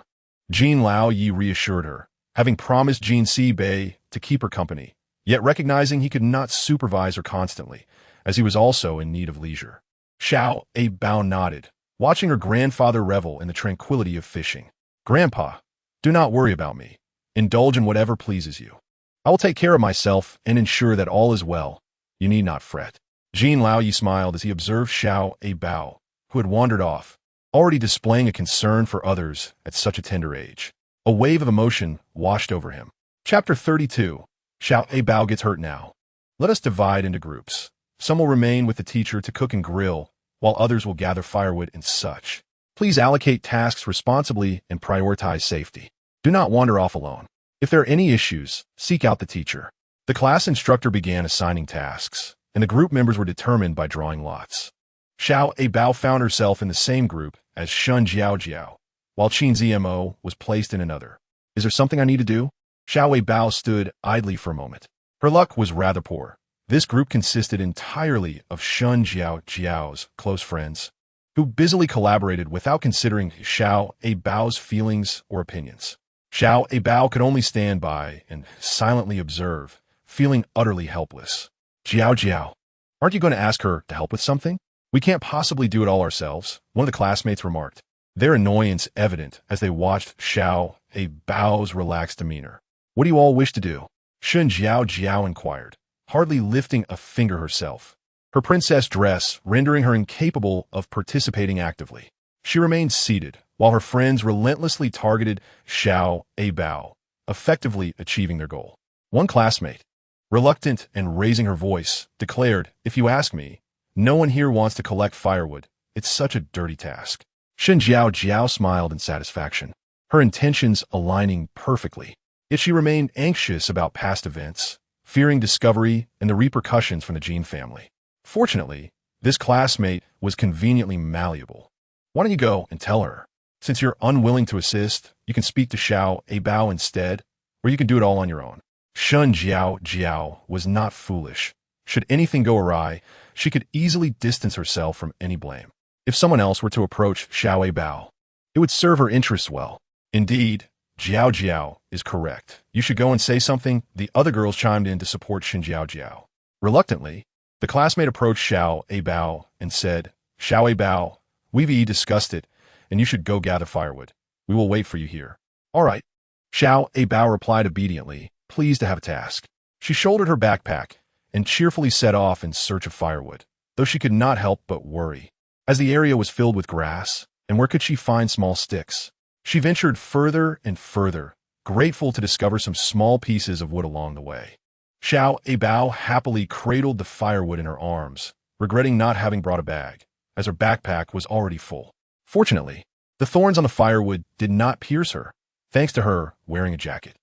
Jean Lao Yi reassured her, having promised Jean Si Bei to keep her company, yet recognizing he could not supervise her constantly, as he was also in need of leisure. Xiao Abao nodded, watching her grandfather revel in the tranquility of fishing. Grandpa, do not worry about me. Indulge in whatever pleases you. I will take care of myself and ensure that all is well. You need not fret. Jean Lao Yi smiled as he observed Xiao Abao, who had wandered off, already displaying a concern for others at such a tender age. A wave of emotion washed over him. Chapter 32. Xiao Abao gets hurt now. Let us divide into groups. Some will remain with the teacher to cook and grill, while others will gather firewood and such. Please allocate tasks responsibly and prioritize safety. Do not wander off alone. If there are any issues, seek out the teacher. The class instructor began assigning tasks, and the group members were determined by drawing lots. Xiao Abao found herself in the same group as Shun Jiao, while Qin Zmo was placed in another. Is there something I need to do? Xiao Abao stood idly for a moment. Her luck was rather poor. This group consisted entirely of Shun Jiao's close friends, who busily collaborated without considering Xiao Abao's feelings or opinions. Xiao Abao could only stand by and silently observe, feeling utterly helpless. Jiao, aren't you going to ask her to help with something? We can't possibly do it all ourselves, one of the classmates remarked, their annoyance evident as they watched Xiao Abao's relaxed demeanor. What do you all wish to do? Shun Jiao inquired, hardly lifting a finger herself, her princess dress rendering her incapable of participating actively. She remained seated, while her friends relentlessly targeted Xiao Abao, effectively achieving their goal. One classmate, reluctant and raising her voice, declared, if you ask me, no one here wants to collect firewood. It's such a dirty task. Shun Jiao smiled in satisfaction, her intentions aligning perfectly. Yet she remained anxious about past events, fearing discovery and the repercussions from the Jean family. Fortunately, this classmate was conveniently malleable. Why don't you go and tell her? Since you're unwilling to assist, you can speak to Xiao Abao instead, or you can do it all on your own. Shun Jiao was not foolish. Should anything go awry, she could easily distance herself from any blame. If someone else were to approach Xiao Abao, it would serve her interests well. Indeed, Jiao is correct. You should go and say something. The other girls chimed in to support Shin Jiao. Reluctantly, the classmate approached Xiao Abao and said, Xiao Abao, we've discussed it, and you should go gather firewood. We will wait for you here. All right. Xiao Abao replied obediently, pleased to have a task. She shouldered her backpack and cheerfully set off in search of firewood, though she could not help but worry, as the area was filled with grass, and where could she find small sticks? She ventured further and further, grateful to discover some small pieces of wood along the way. Xiao Abao happily cradled the firewood in her arms, regretting not having brought a bag, as her backpack was already full. Fortunately, the thorns on the firewood did not pierce her, thanks to her wearing a jacket.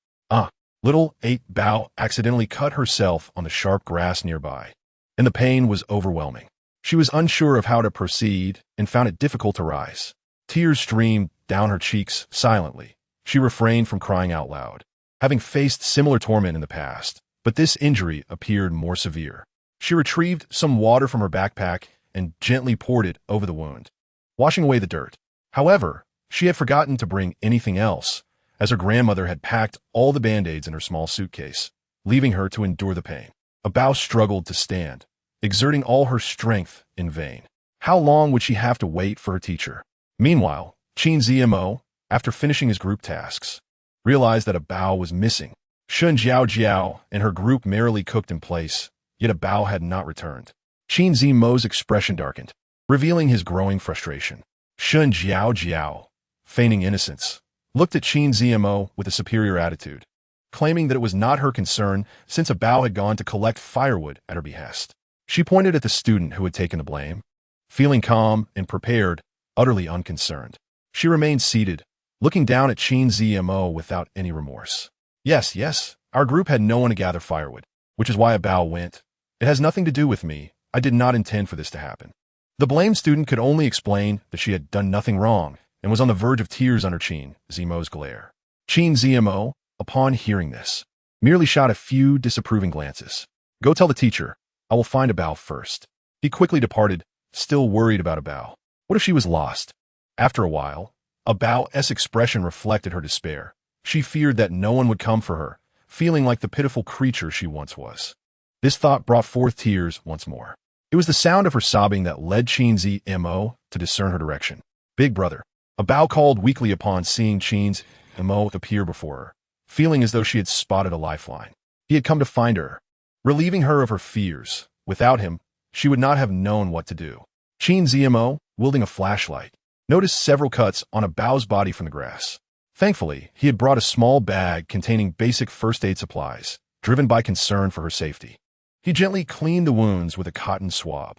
Little Abao accidentally cut herself on the sharp grass nearby, and the pain was overwhelming. She was unsure of how to proceed and found it difficult to rise. Tears streamed down her cheeks silently. She refrained from crying out loud, having faced similar torment in the past, but this injury appeared more severe. She retrieved some water from her backpack and gently poured it over the wound, washing away the dirt. However, she had forgotten to bring anything else, as her grandmother had packed all the band-aids in her small suitcase, leaving her to endure the pain. Abao struggled to stand, exerting all her strength in vain. How long would she have to wait for her teacher? Meanwhile, Qin Zmo, after finishing his group tasks, realized that Abao was missing. Shun Jiao and her group merrily cooked in place, yet Abao had not returned. Qin Zmo's expression darkened, revealing his growing frustration. Shun Jiao, feigning innocence, looked at Qin Zmo with a superior attitude, claiming that it was not her concern since Abao had gone to collect firewood at her behest. She pointed at the student who had taken the blame. Feeling calm and prepared, utterly unconcerned, she remained seated, looking down at Chin Zmo without any remorse. Yes, our group had no one to gather firewood, which is why Abao went. It has nothing to do with me. I did not intend for this to happen. The blamed student could only explain that she had done nothing wrong and was on the verge of tears under Chin Zmo's glare. Chin Zmo, upon hearing this, merely shot a few disapproving glances. Go tell the teacher. I will find Abao first. He quickly departed, still worried about Abao. What if she was lost? After a while, Abao's expression reflected her despair. She feared that no one would come for her, feeling like the pitiful creature she once was. This thought brought forth tears once more. It was the sound of her sobbing that led Chin Zmo to discern her direction. Big brother. Abao called weakly upon seeing Chin Zmo appear before her, feeling as though she had spotted a lifeline. He had come to find her, relieving her of her fears. Without him, she would not have known what to do. Chin Zmo, wielding a flashlight, noticed several cuts on Abao's body from the grass. Thankfully, he had brought a small bag containing basic first aid supplies, driven by concern for her safety. He gently cleaned the wounds with a cotton swab.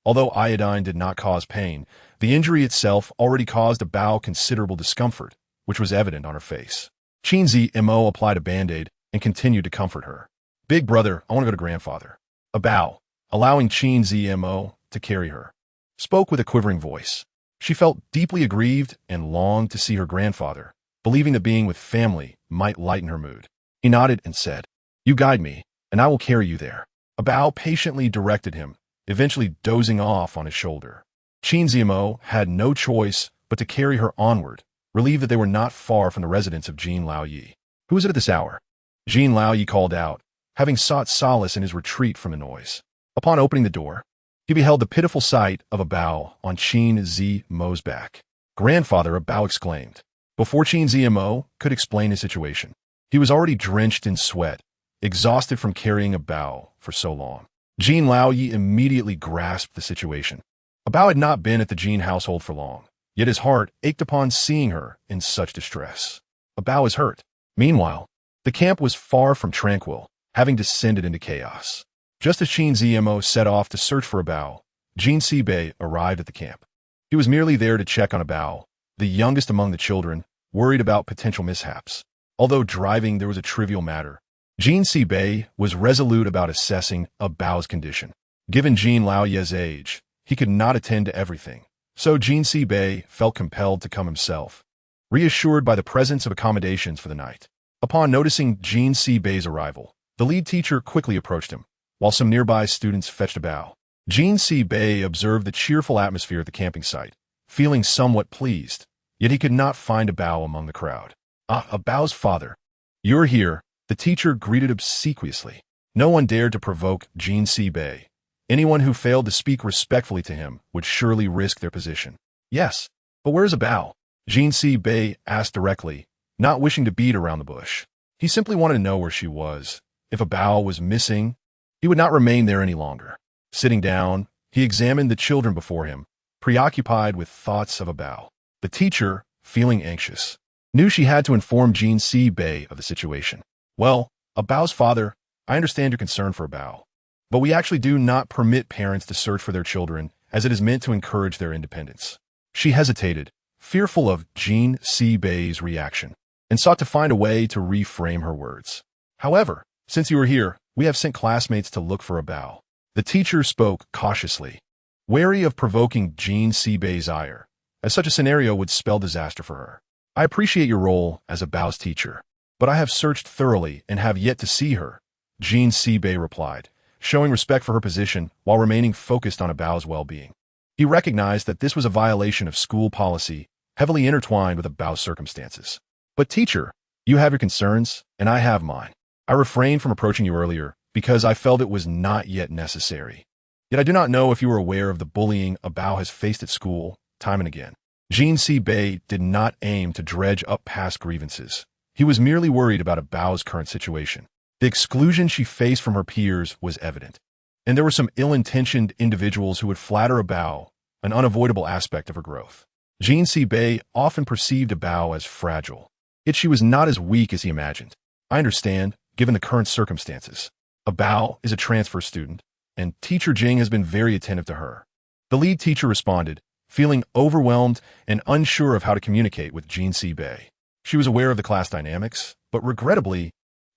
Although iodine did not cause pain, the injury itself already caused Abao considerable discomfort, which was evident on her face. Chin Zmo applied a band-aid and continued to comfort her. Big brother, I want to go to grandfather. Abao, allowing Chin Zmo to carry her, spoke with a quivering voice. She felt deeply aggrieved and longed to see her grandfather, believing that being with family might lighten her mood. He nodded and said, You guide me, and I will carry you there. Abao patiently directed him, eventually dozing off on his shoulder. Chin Zmo had no choice but to carry her onward, relieved that they were not far from the residence of Jin Laoyi. Who is it at this hour? Jin Laoyi called out, having sought solace in his retreat from the noise. Upon opening the door, he beheld the pitiful sight of Abao on Chin Zmo's back. Grandfather, Abao exclaimed. Before Chin Zmo could explain his situation, he was already drenched in sweat, exhausted from carrying Abao for so long. Jin Laoyi immediately grasped the situation. Abao had not been at the Jin household for long, yet his heart ached upon seeing her in such distress. Abao is hurt. Meanwhile, the camp was far from tranquil, having descended into chaos. Just as Chin Zmo set off to search for Abao, Jin Sibei arrived at the camp. He was merely there to check on Abao, the youngest among the children, worried about potential mishaps. Although driving there was a trivial matter, Jin Sibei was resolute about assessing Abao's condition. Given Jin Laoye's age, he could not attend to everything, so Jin Sibei felt compelled to come himself, reassured by the presence of accommodations for the night. Upon noticing Jin Sibei's arrival, the lead teacher quickly approached him, while some nearby students fetched Abao. Jin Sibei observed the cheerful atmosphere at the camping site, feeling somewhat pleased, yet he could not find Abao among the crowd. Abao's father. You're here, the teacher greeted obsequiously. No one dared to provoke Jin Sibei. Anyone who failed to speak respectfully to him would surely risk their position. Yes, but where's Abao? Jin Sibei asked directly, not wishing to beat around the bush. He simply wanted to know where she was. If Abao was missing, he would not remain there any longer. Sitting down, he examined the children before him, preoccupied with thoughts of Abao. The teacher, feeling anxious, knew she had to inform Jin Sibei of the situation. Well, Abao's father, I understand your concern for Abao, but we actually do not permit parents to search for their children as it is meant to encourage their independence. She hesitated, fearful of Jin Sibei's reaction, and sought to find a way to reframe her words. However, since you are here, we have sent classmates to look for Abao. The teacher spoke cautiously, wary of provoking Jin Sibei's ire, as such a scenario would spell disaster for her. I appreciate your role as Abao's teacher, but I have searched thoroughly and have yet to see her, Jin Sibei replied, showing respect for her position while remaining focused on Abao's well-being. He recognized that this was a violation of school policy, heavily intertwined with Abao's circumstances. But teacher, you have your concerns, and I have mine. I refrained from approaching you earlier because I felt it was not yet necessary. Yet I do not know if you are aware of the bullying Abao has faced at school, time and again. Jin Sibei did not aim to dredge up past grievances. He was merely worried about Abao's current situation. The exclusion she faced from her peers was evident, and there were some ill-intentioned individuals who would flatter Abao, an unavoidable aspect of her growth. Jin Sibei often perceived Abao as fragile, yet she was not as weak as he imagined. I understand, given the current circumstances. Abao is a transfer student, and Teacher Jing has been very attentive to her. The lead teacher responded, feeling overwhelmed and unsure of how to communicate with Jean Bei. She was aware of the class dynamics, but regrettably,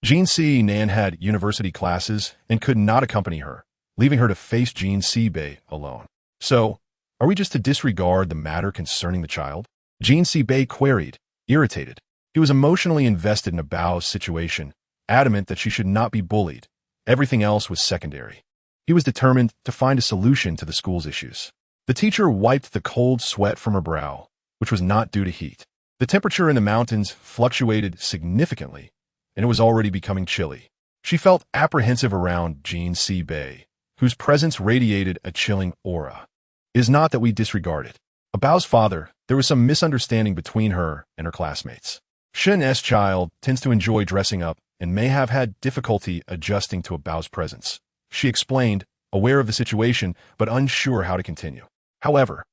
Jean Nan had university classes and could not accompany her, leaving her to face Jean Bei alone. So, are we just to disregard the matter concerning the child? Jean Bei queried, irritated. He was emotionally invested in Abao's situation, adamant that she should not be bullied. Everything else was secondary. He was determined to find a solution to the school's issues. The teacher wiped the cold sweat from her brow, which was not due to heat. The temperature in the mountains fluctuated significantly, and it was already becoming chilly. She felt apprehensive around Jean Bei, whose presence radiated a chilling aura. It is not that we disregard it. Abao's father, there was some misunderstanding between her and her classmates. Shen's child tends to enjoy dressing up and may have had difficulty adjusting to Abao's presence. She explained, aware of the situation but unsure how to continue. However,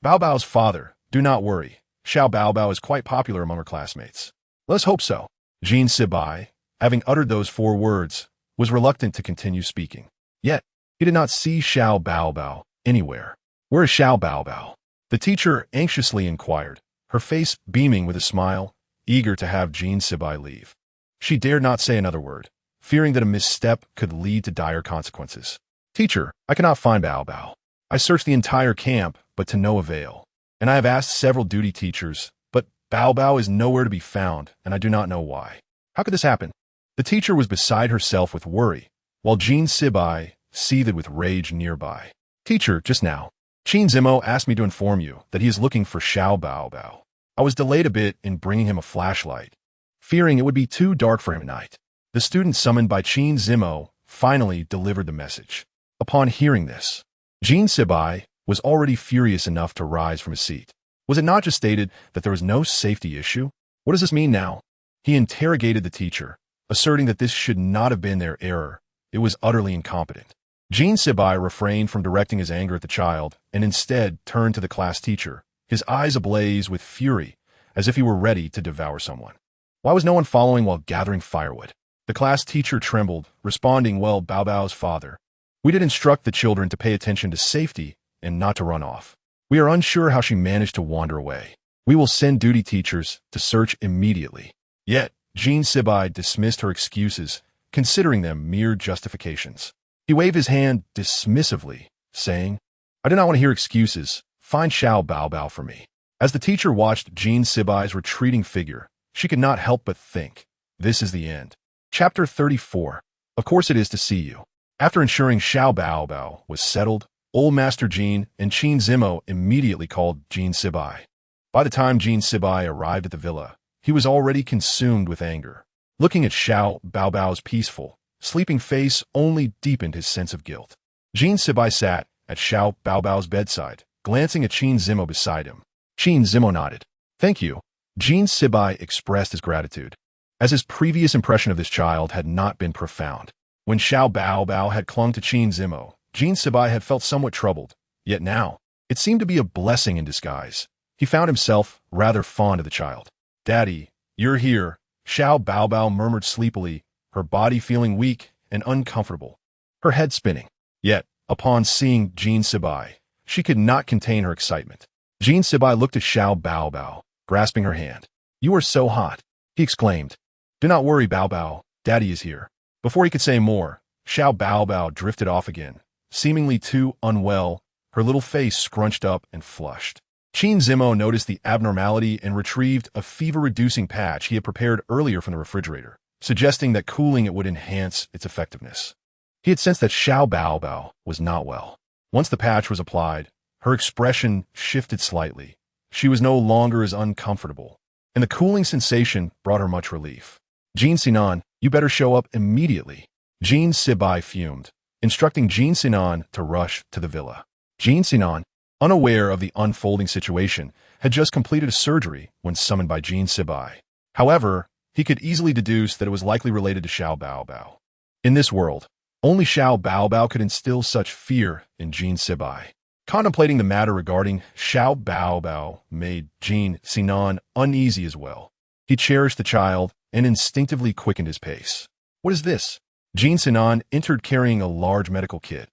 Bao's father, do not worry. Xiao Bao is quite popular among her classmates. Let's hope so. Jean Bei, having uttered those 4 words, was reluctant to continue speaking. Yet, he did not see Xiao Bao anywhere. Where is Xiao Bao? The teacher anxiously inquired, her face beaming with a smile, eager to have Jean Bei leave. She dared not say another word, fearing that a misstep could lead to dire consequences. Teacher, I cannot find Bao. I searched the entire camp, but to no avail. And I have asked several duty teachers, but Bao is nowhere to be found, and I do not know why. How could this happen? The teacher was beside herself with worry, while Jean Bei seethed with rage nearby. Teacher, just now, Qin Zimo asked me to inform you that he is looking for Xiao Bao. I was delayed a bit in bringing him a flashlight, fearing it would be too dark for him at night. The student summoned by Qin Zimo finally delivered the message. Upon hearing this, Jean Bei was already furious enough to rise from his seat. Was it not just stated that there was no safety issue? What does this mean now? He interrogated the teacher, asserting that this should not have been their error. It was utterly incompetent. Jean Bei refrained from directing his anger at the child and instead turned to the class teacher, his eyes ablaze with fury, as if he were ready to devour someone. Why was no one following while gathering firewood? The class teacher trembled, responding, well, Bao's father. We did instruct the children to pay attention to safety and not to run off. We are unsure how she managed to wander away. We will send duty teachers to search immediately. Yet, Jean Bei dismissed her excuses, considering them mere justifications. He waved his hand dismissively, saying, I do not want to hear excuses. Find Xiao Bao for me. As the teacher watched Jean Bei's retreating figure, she could not help but think, this is the end. Chapter 34. Of course it is to see you. After ensuring Xiao Bao was settled, Old Master Jean and Qin Zimo immediately called Jean Bei. By the time Jean Bei arrived at the villa, he was already consumed with anger. Looking at Xiao Bao's peaceful, sleeping face only deepened his sense of guilt. Jean Bei sat at Xiao Bao's bedside, glancing at Qin Zimo beside him. Qin Zimo nodded. Thank you. Jean Bei expressed his gratitude, as his previous impression of this child had not been profound. When Xiao Bao had clung to Qin Zimo, Jean Bei had felt somewhat troubled, yet now, it seemed to be a blessing in disguise. He found himself rather fond of the child. Daddy, you're here, Xiao Bao murmured sleepily, her body feeling weak and uncomfortable, her head spinning. Yet, upon seeing Jean Bei, she could not contain her excitement. Jean Bei looked at Xiao Bao, grasping her hand. You are so hot, he exclaimed. Do not worry, Bao, Daddy is here. Before he could say more, Xiao Bao drifted off again, seemingly too unwell, her little face scrunched up and flushed. Qin Zimo noticed the abnormality and retrieved a fever-reducing patch he had prepared earlier from the refrigerator, suggesting that cooling it would enhance its effectiveness. He had sensed that Xiao Bao was not well. Once the patch was applied, her expression shifted slightly. She was no longer as uncomfortable, and the cooling sensation brought her much relief. Jean Sinan, you better show up immediately. Jean Bei fumed, instructing Jean Sinan to rush to the villa. Jean Sinan, unaware of the unfolding situation, had just completed a surgery when summoned by Jean Bei. However, he could easily deduce that it was likely related to Xiao Bao. In this world, only Xiao Bao could instill such fear in Jean Bei. Contemplating the matter regarding Xiao Bao made Jean Sinan uneasy as well. He cherished the child and instinctively quickened his pace. What is this? Jean Sinan entered carrying a large medical kit,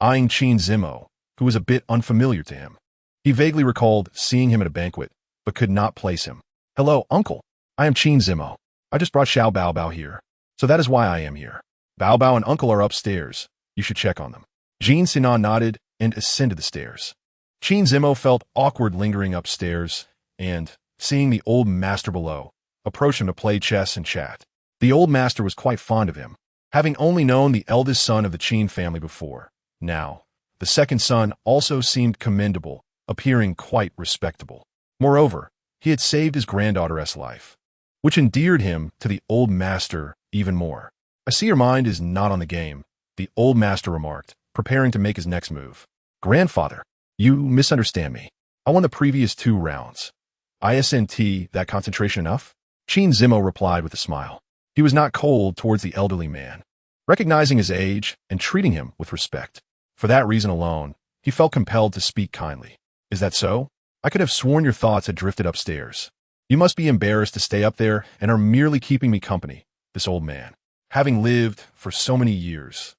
eyeing Qin Zimo, who was a bit unfamiliar to him. He vaguely recalled seeing him at a banquet, but could not place him. "Hello, uncle. I am Qin Zimo. I just brought Xiao Bao here. So that is why I am here. Bao and uncle are upstairs. You should check on them." Jin Sinan nodded and ascended the stairs. Qin Zimo felt awkward lingering upstairs and, seeing the old master below, approached him to play chess and chat. The old master was quite fond of him, having only known the eldest son of the Qin family before. Now, the second son also seemed commendable, appearing quite respectable. Moreover, he had saved his granddaughter's life, which endeared him to the old master even more. "I see your mind is not on the game," the old master remarked, preparing to make his next move. "Grandfather, you misunderstand me. I won the previous 2 rounds. Isn't that concentration enough?" Qin Zimo replied with a smile. He was not cold towards the elderly man, recognizing his age and treating him with respect. For that reason alone, he felt compelled to speak kindly. "Is that so? I could have sworn your thoughts had drifted upstairs. You must be embarrassed to stay up there and are merely keeping me company," this old man, having lived for so many years.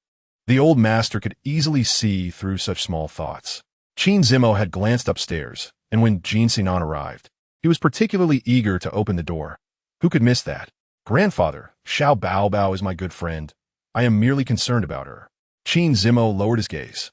The old master could easily see through such small thoughts. Qin Zimo had glanced upstairs, and when Jin Sinan arrived, he was particularly eager to open the door. Who could miss that? "Grandfather, Xiao Bao is my good friend. I am merely concerned about her." Qin Zimo lowered his gaze.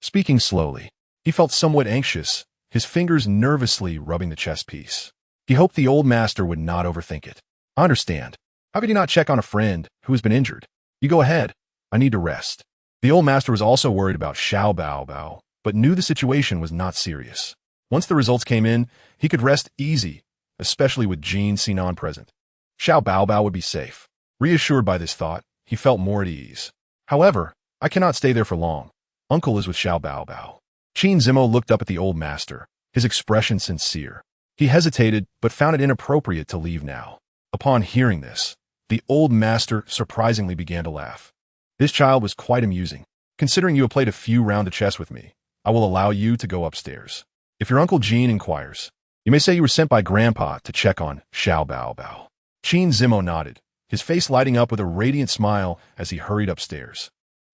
Speaking slowly, he felt somewhat anxious, his fingers nervously rubbing the chess piece. He hoped the old master would not overthink it. "I understand. How could you not check on a friend who has been injured? You go ahead. I need to rest." The old master was also worried about Xiao Bao, but knew the situation was not serious. Once the results came in, he could rest easy, especially with Jin Sinan present. Xiao Bao would be safe. Reassured by this thought, he felt more at ease. "However, I cannot stay there for long. Uncle is with Xiao Bao." Qin Zimo looked up at the old master, his expression sincere. He hesitated, but found it inappropriate to leave now. Upon hearing this, the old master surprisingly began to laugh. "This child was quite amusing. Considering you have played a few rounds of chess with me, I will allow you to go upstairs. If your Uncle Jin inquires, you may say you were sent by Grandpa to check on Xiao Bao." Qin Zimo nodded, his face lighting up with a radiant smile as he hurried upstairs.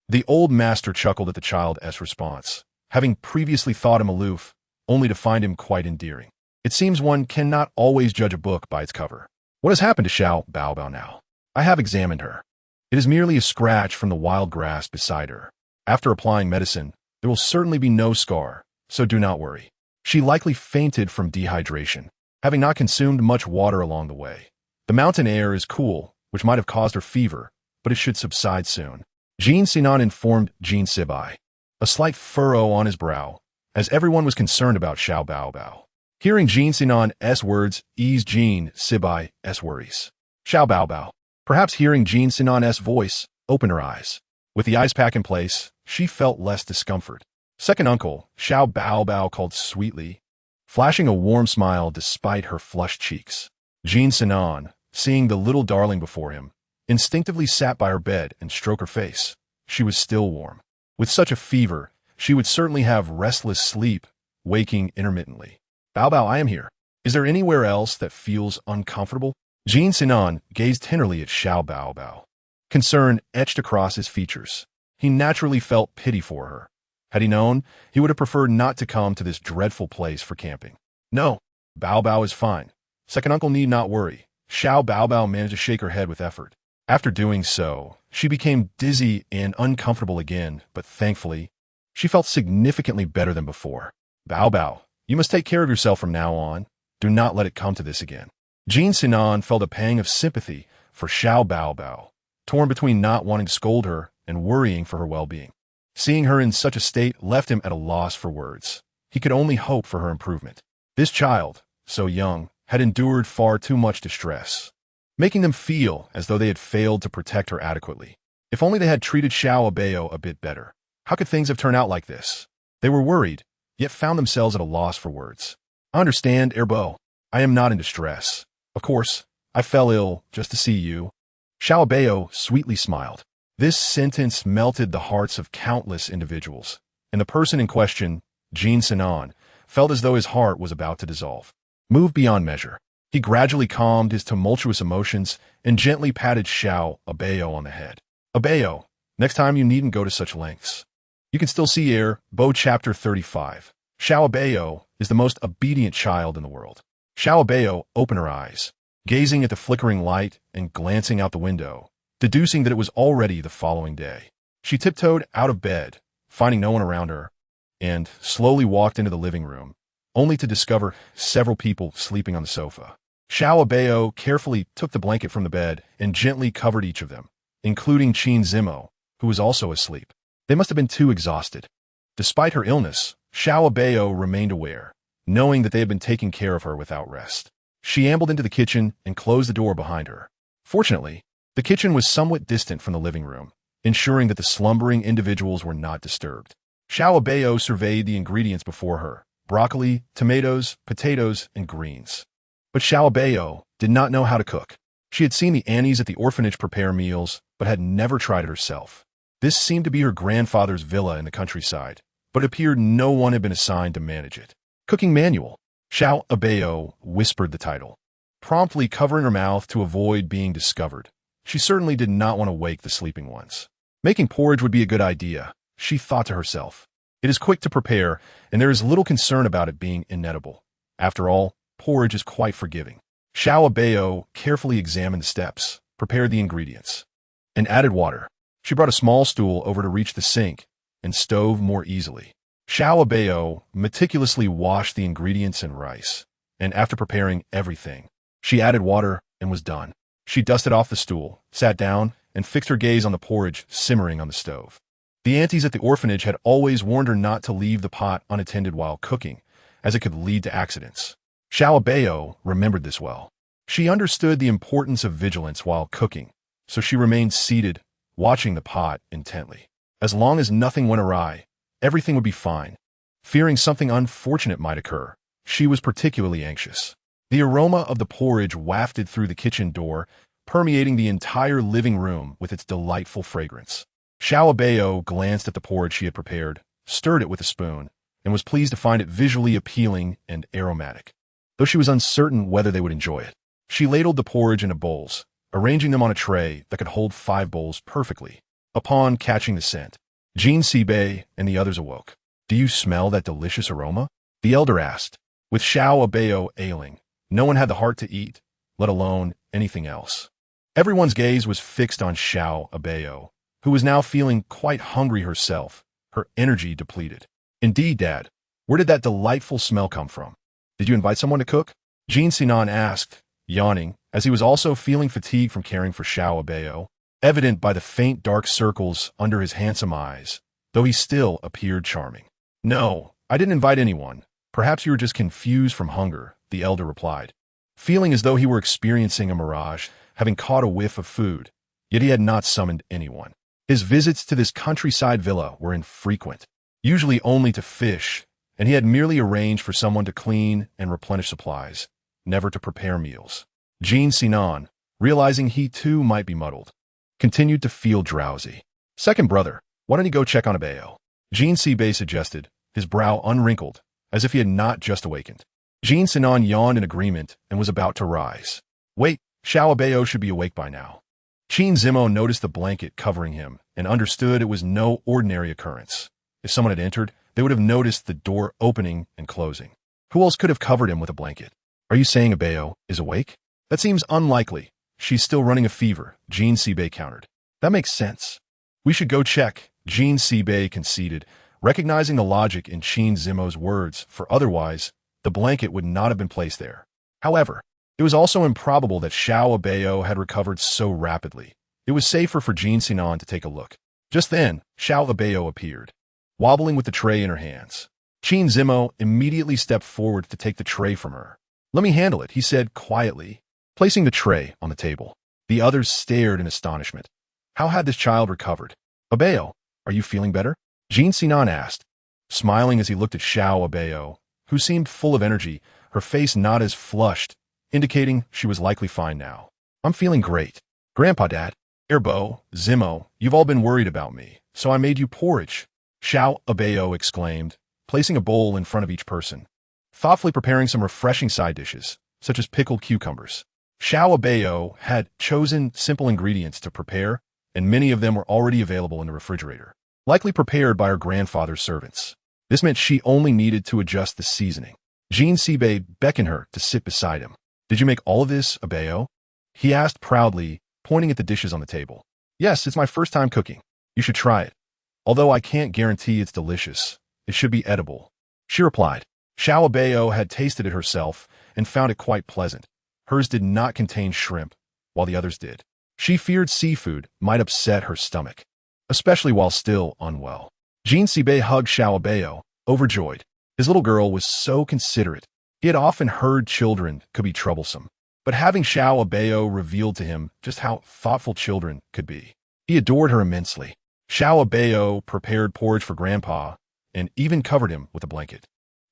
The old master chuckled at the child's response, having previously thought him aloof, only to find him quite endearing. It seems one cannot always judge a book by its cover. "What has happened to Xiao Bao now? I have examined her. It is merely a scratch from the wild grass beside her. After applying medicine, there will certainly be no scar, so do not worry. She likely fainted from dehydration, having not consumed much water along the way. The mountain air is cool, which might have caused her fever, but it should subside soon." Jin Sinan informed Jin Sibai, a slight furrow on his brow, as everyone was concerned about Xiao Bao. Hearing Jin Sinan's words eased Jin Sibai's worries. Xiao Bao, perhaps hearing Jin Sinan's voice, opened her eyes. With the ice pack in place, she felt less discomfort. "Second uncle," Xiao Bao called sweetly, flashing a warm smile despite her flushed cheeks. Jin Sinan, seeing the little darling before him, instinctively sat by her bed and stroked her face. She was still warm. With such a fever, she would certainly have restless sleep, waking intermittently. Bao, I am here. Is there anywhere else that feels uncomfortable?" Jin Sinan gazed tenderly at Xiao Bao. Concern etched across his features. He naturally felt pity for her. Had he known, he would have preferred not to come to this dreadful place for camping. "No, Bao is fine. Second uncle need not worry." Xiao Bao managed to shake her head with effort. After doing so, she became dizzy and uncomfortable again, but thankfully, she felt significantly better than before. Bao, you must take care of yourself from now on. Do not let it come to this again." Jin Sinan felt a pang of sympathy for Xiao Bao, torn between not wanting to scold her and worrying for her well-being. Seeing her in such a state left him at a loss for words. He could only hope for her improvement. This child, so young, had endured far too much distress, making them feel as though they had failed to protect her adequately. If only they had treated Xiao Abao a bit better. How could things have turned out like this? They were worried, yet found themselves at a loss for words. "I understand, Abao. I am not in distress. Of course, I fell ill just to see you." Xiao Abao sweetly smiled. This sentence melted the hearts of countless individuals, and the person in question, Jin Sinan, felt as though his heart was about to dissolve. Moved beyond measure, he gradually calmed his tumultuous emotions and gently patted Xiao Abao on the head. "Abao, next time you needn't go to such lengths. You can still see here, Bo chapter 35. Xiao Abao is the most obedient child in the world. Xiao Abao opened her eyes, gazing at the flickering light and glancing out the window, deducing that it was already the following day. She tiptoed out of bed, finding no one around her, and slowly walked into the living room, only to discover several people sleeping on the sofa. Xiao Abao carefully took the blanket from the bed and gently covered each of them, including Qin Zimo, who was also asleep. They must have been too exhausted. Despite her illness, Xiao Abao remained aware, knowing that they had been taking care of her without rest. She ambled into the kitchen and closed the door behind her. Fortunately, the kitchen was somewhat distant from the living room, ensuring that the slumbering individuals were not disturbed. Xiao Abao surveyed the ingredients before her: broccoli, tomatoes, potatoes, and greens. But Xiao Abao did not know how to cook. She had seen the aunties at the orphanage prepare meals, but had never tried it herself. This seemed to be her grandfather's villa in the countryside, but it appeared no one had been assigned to manage it. Cooking Manual. Xiao Abao whispered the title, promptly covering her mouth to avoid being discovered. She certainly did not want to wake the sleeping ones. Making porridge would be a good idea, she thought to herself. It is quick to prepare, and there is little concern about it being inedible. After all, porridge is quite forgiving. Xiao Abao carefully examined the steps, prepared the ingredients, and added water. She brought a small stool over to reach the sink and stove more easily. Xiao Abao meticulously washed the ingredients and rice, and after preparing everything, she added water and was done. She dusted off the stool, sat down, and fixed her gaze on the porridge simmering on the stove. The aunties at the orphanage had always warned her not to leave the pot unattended while cooking, as it could lead to accidents. Xiao Abao remembered this well. She understood the importance of vigilance while cooking, so she remained seated, watching the pot intently. As long as nothing went awry, everything would be fine. Fearing something unfortunate might occur, she was particularly anxious. The aroma of the porridge wafted through the kitchen door, permeating the entire living room with its delightful fragrance. Xiao Abao glanced at the porridge she had prepared, stirred it with a spoon, and was pleased to find it visually appealing and aromatic. Though she was uncertain whether they would enjoy it, she ladled the porridge into bowls, arranging them on a tray that could hold 5 bowls perfectly. Upon catching the scent, Jean Sibei and the others awoke. "Do you smell that delicious aroma?" the elder asked. With Xiao Abao ailing, no one had the heart to eat, let alone anything else. Everyone's gaze was fixed on Xiao Abao, who was now feeling quite hungry herself, her energy depleted. "Indeed, Dad. Where did that delightful smell come from? Did you invite someone to cook?" Jean Sinan asked, yawning, as he was also feeling fatigue from caring for Xiao Abao, evident by the faint dark circles under his handsome eyes, though he still appeared charming. "No, I didn't invite anyone. Perhaps you were just confused from hunger," the elder replied, feeling as though he were experiencing a mirage, having caught a whiff of food, yet he had not summoned anyone. His visits to this countryside villa were infrequent, usually only to fish, and he had merely arranged for someone to clean and replenish supplies, never to prepare meals. Jean Sinan, realizing he too might be muddled, continued to feel drowsy. "Second brother, why don't you go check on Abao?" Jean Sibei suggested, his brow unwrinkled, as if he had not just awakened. Jean Sinan yawned in agreement and was about to rise. "Wait, Xiao Abao should be awake by now." Qin Zimo noticed the blanket covering him and understood it was no ordinary occurrence. If someone had entered, they would have noticed the door opening and closing. Who else could have covered him with a blanket? "Are you saying Abao is awake?" "That seems unlikely. She's still running a fever," Jean Sibei countered. "That makes sense. We should go check," Jean Sibei conceded, recognizing the logic in Qin Zimo's words, for otherwise, the blanket would not have been placed there. However, it was also improbable that Xiao Abao had recovered so rapidly. It was safer for Jean Sinan to take a look. Just then, Xiao Abao appeared, wobbling with the tray in her hands. Qin Zimo immediately stepped forward to take the tray from her. "Let me handle it," he said quietly, placing the tray on the table. The others stared in astonishment. How had this child recovered? "Abao, are you feeling better?" Jean Sinan asked, smiling as he looked at Xiao Abao, who seemed full of energy, her face not as flushed, indicating she was likely fine now. "I'm feeling great. Grandpa, Dad, Abao, Zimo, you've all been worried about me, so I made you porridge," Xiao Abao exclaimed, placing a bowl in front of each person, thoughtfully preparing some refreshing side dishes, such as pickled cucumbers. Xiao Abao had chosen simple ingredients to prepare, and many of them were already available in the refrigerator. likely prepared by her grandfather's servants. This meant she only needed to adjust the seasoning. Jean Sibe beckoned her to sit beside him. "Did you make all of this, Abao?" he asked proudly, pointing at the dishes on the table. "Yes, it's my first time cooking. You should try it. Although I can't guarantee it's delicious, it should be edible," she replied. Xiao Abao had tasted it herself and found it quite pleasant. Hers did not contain shrimp, while the others did. She feared seafood might upset her stomach, especially while still unwell. Jean Sibe hugged Xiao Abao, overjoyed. His little girl was so considerate. He had often heard children could be troublesome, but having Xiao Abao revealed to him just how thoughtful children could be. He adored her immensely. Xiao Abao prepared porridge for Grandpa and even covered him with a blanket.